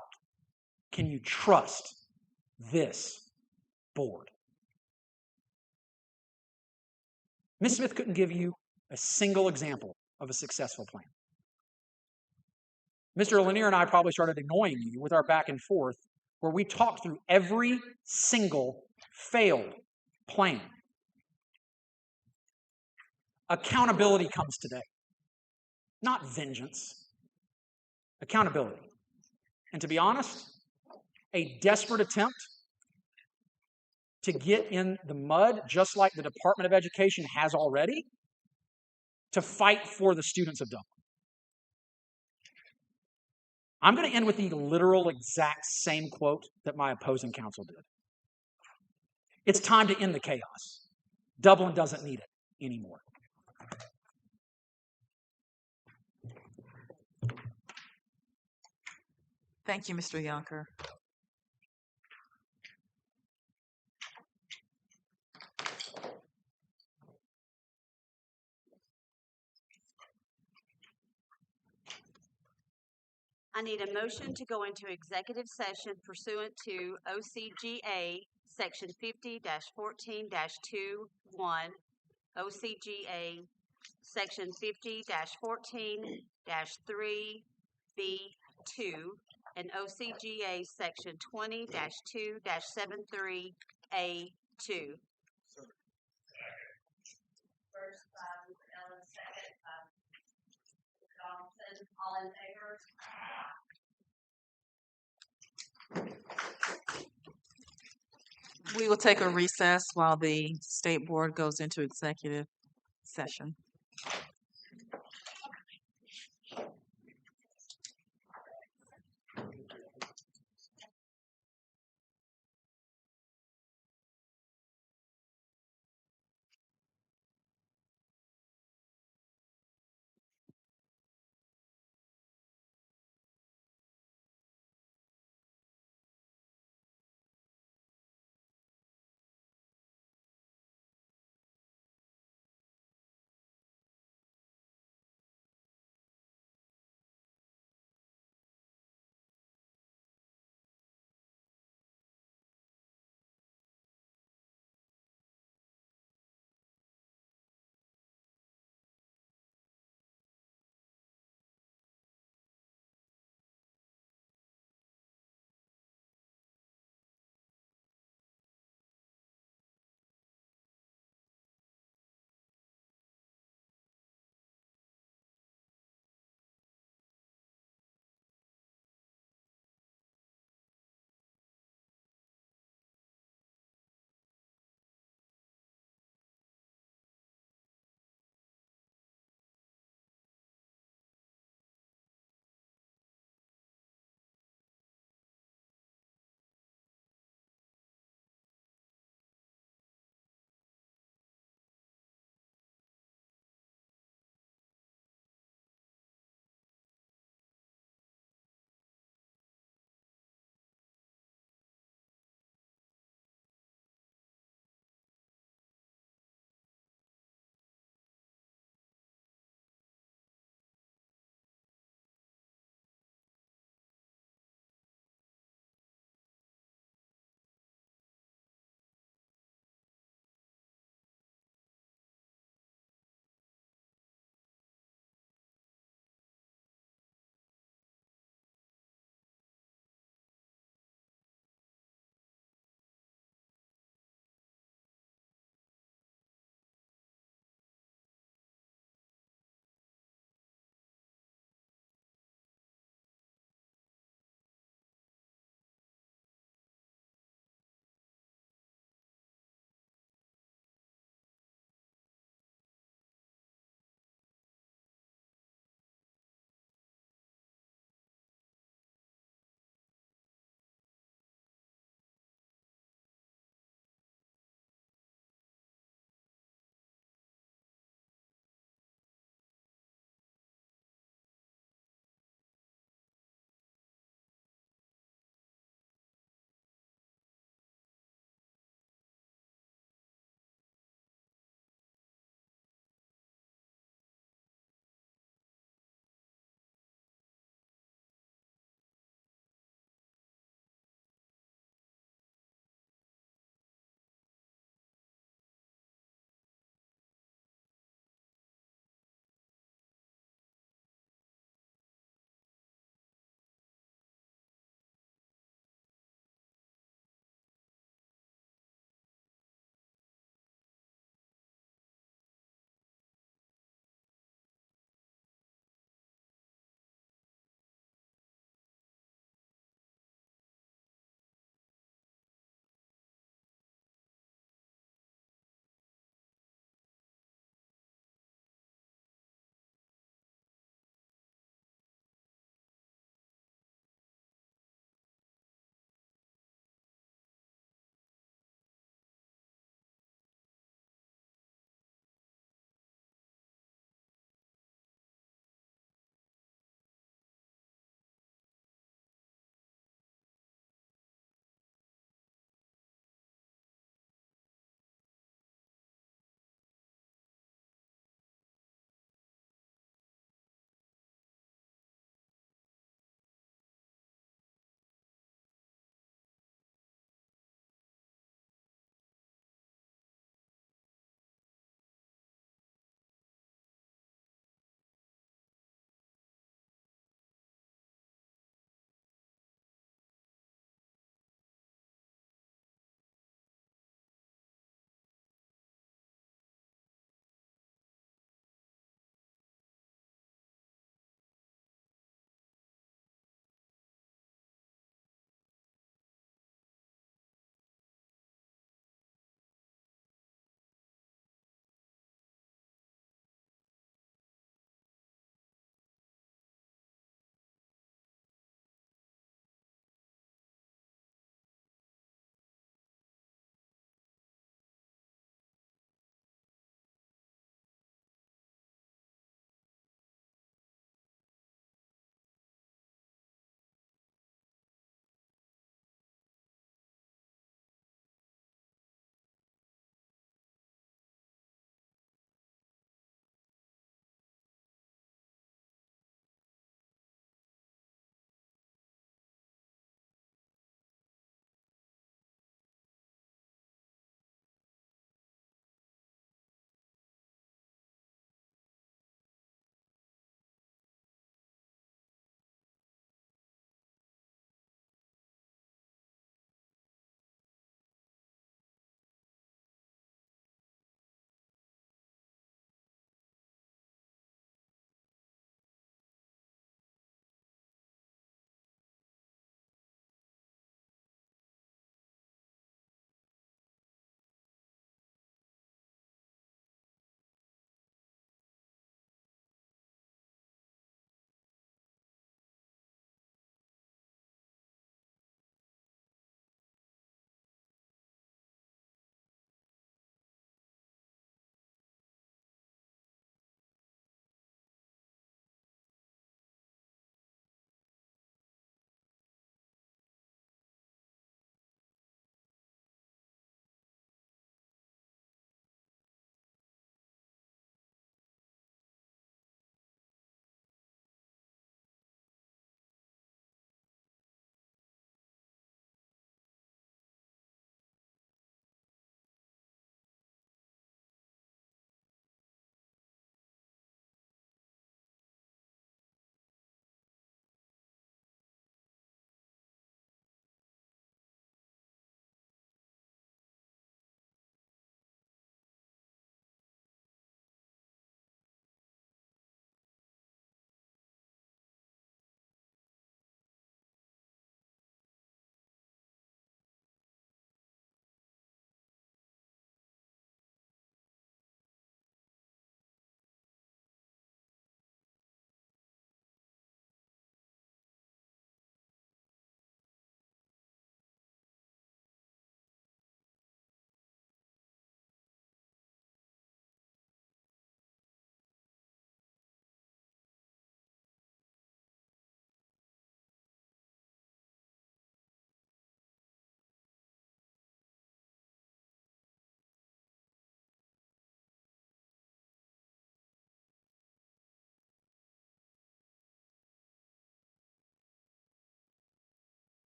can you trust this board? Ms. Smith couldn't give you a single example of a successful plan. Mr. Lanier and I probably started annoying you with our back and forth, where we talked through every single failed plan. Accountability comes today, not vengeance. Accountability. And to be honest, a desperate attempt to get in the mud, just like the Department of Education has already, to fight for the students of Dublin. I'm going to end with the literal exact same quote that my opposing counsel did. It's time to end the chaos. Dublin doesn't need it anymore. Thank you, Mr. Yonker. I need a motion to go into executive session pursuant to OCGA Section 50-14-2-1, OCGA Section 50-14-3B2, and OCGA Section 20-2-73A2. First by Mr. Ellen, second by Mr. Donaldson. All in favor? We will take a recess while the state board goes into executive session.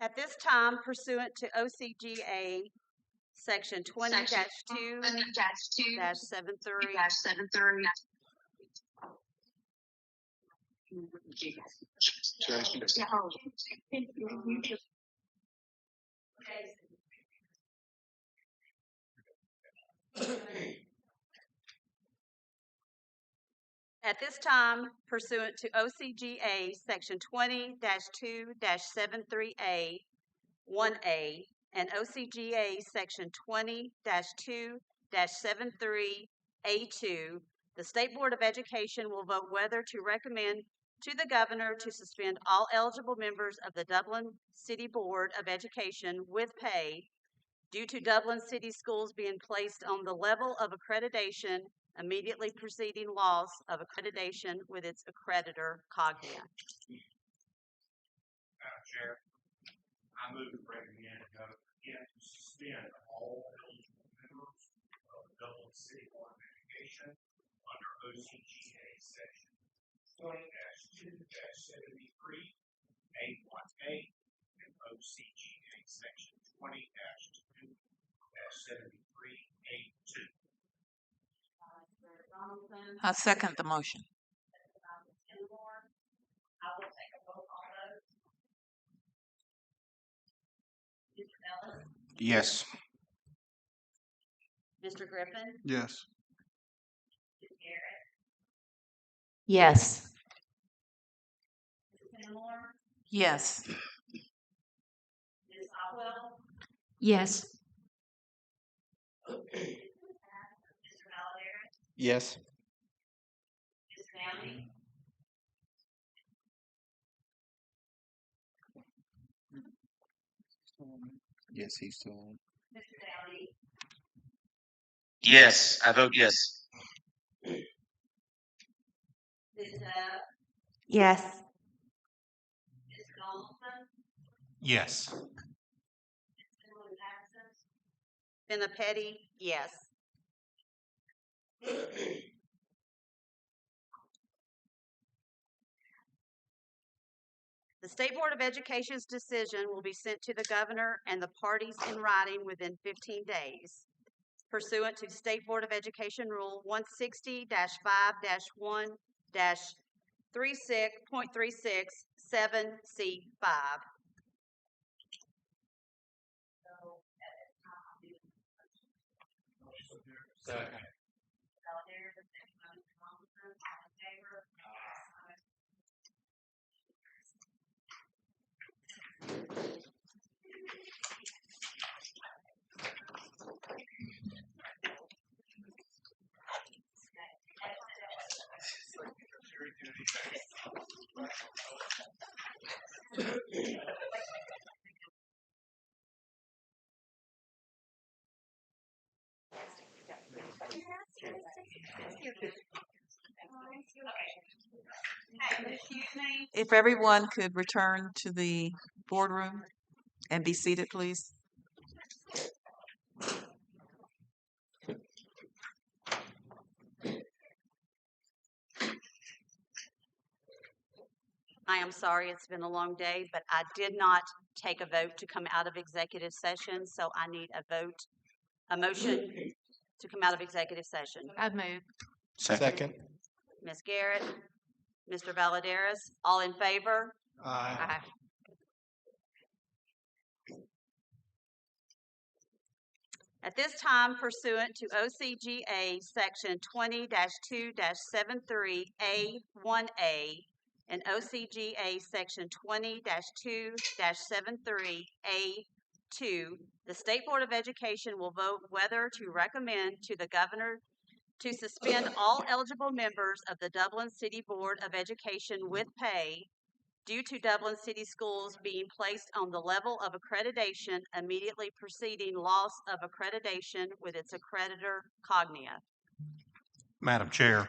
At this time, pursuant to OCGA Section 20-2-73, at this time, pursuant to OCGA Section 20-2-73A, 1A, and OCGA Section 20-2-73A2, the State Board of Education will vote whether to recommend to the governor to suspend all eligible members of the Dublin City Board of Education with pay due to Dublin City Schools being placed on the level of accreditation immediately preceding loss of accreditation with its accreditor, Cognia. Madam Chair, I move to recommend again to suspend all eligible members of the Dublin City Board of Education under OCGA Section 20-2-73A1A and OCGA Section 20-2-73A2. I second the motion. I will take a vote on those. Mr. Ellis? Yes. Mr. Griffin? Yes. Ms. Garrett? Yes. Ms. Kenmore? Yes. Ms. Otwell? Yes. Mr. Valdez? Yes. Ms. Downey? Yes, he's still on. Mr. Downey? Yes, I vote yes. Ms. Dove? Yes. Ms. Donaldson? Yes. Petty, yes. The State Board of Education's decision will be sent to the governor and the parties in writing within 15 days. Pursuant to State Board of Education Rule 160-5-1-36.36 7C5. Second. If everyone could return to the boardroom and be seated, please. I am sorry, it's been a long day, but I did not take a vote to come out of executive session, so I need a motion to come out of executive session. I'd move. Second. Ms. Garrett, Mr. Valladares, all in favor? Aye. At this time, pursuant to OCGA Section 20-2-73A1A and OCGA Section 20-2-73A2, the State Board of Education will vote whether to recommend to the governor to suspend all eligible members of the Dublin City Board of Education with pay due to Dublin City Schools being placed on the level of accreditation immediately preceding loss of accreditation with its accreditor, Cognia. Madam Chair,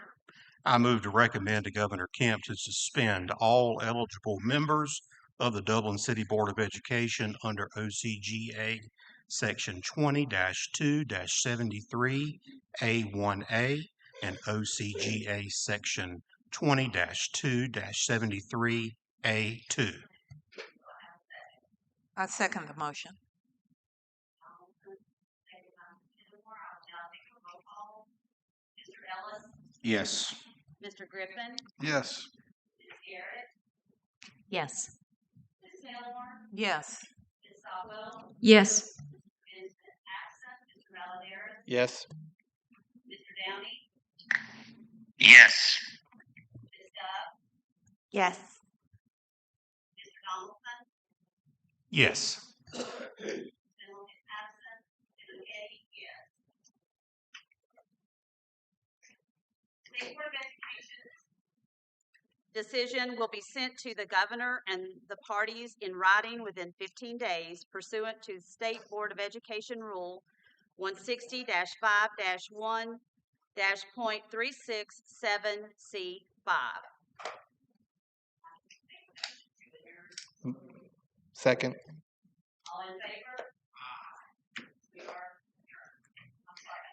I move to recommend to Governor Kemp to suspend all eligible members of the Dublin City Board of Education under OCGA Section 20-2-73A1A and OCGA Section 20-2-73A2. I second the motion. Mr. Ellis, Yes. Mr. Griffin, Yes. Ms. Garrett, Yes. Ms. Taylor, Yes. Ms. Stockwell, Yes. Ms. absent, Mr. Maladares, Yes. Mr. Downey, Yes. Ms. Dove, Yes. Mr. Donaldson, Yes. Ms. Miller is absent, Ms. Getty, yes. State Board of Education. Decision will be sent to the governor and the parties in writing within 15 days pursuant to State Board of Education Rule 160-5-1-.367C5. Second. All in favor? We are adjourned. I'm sorry.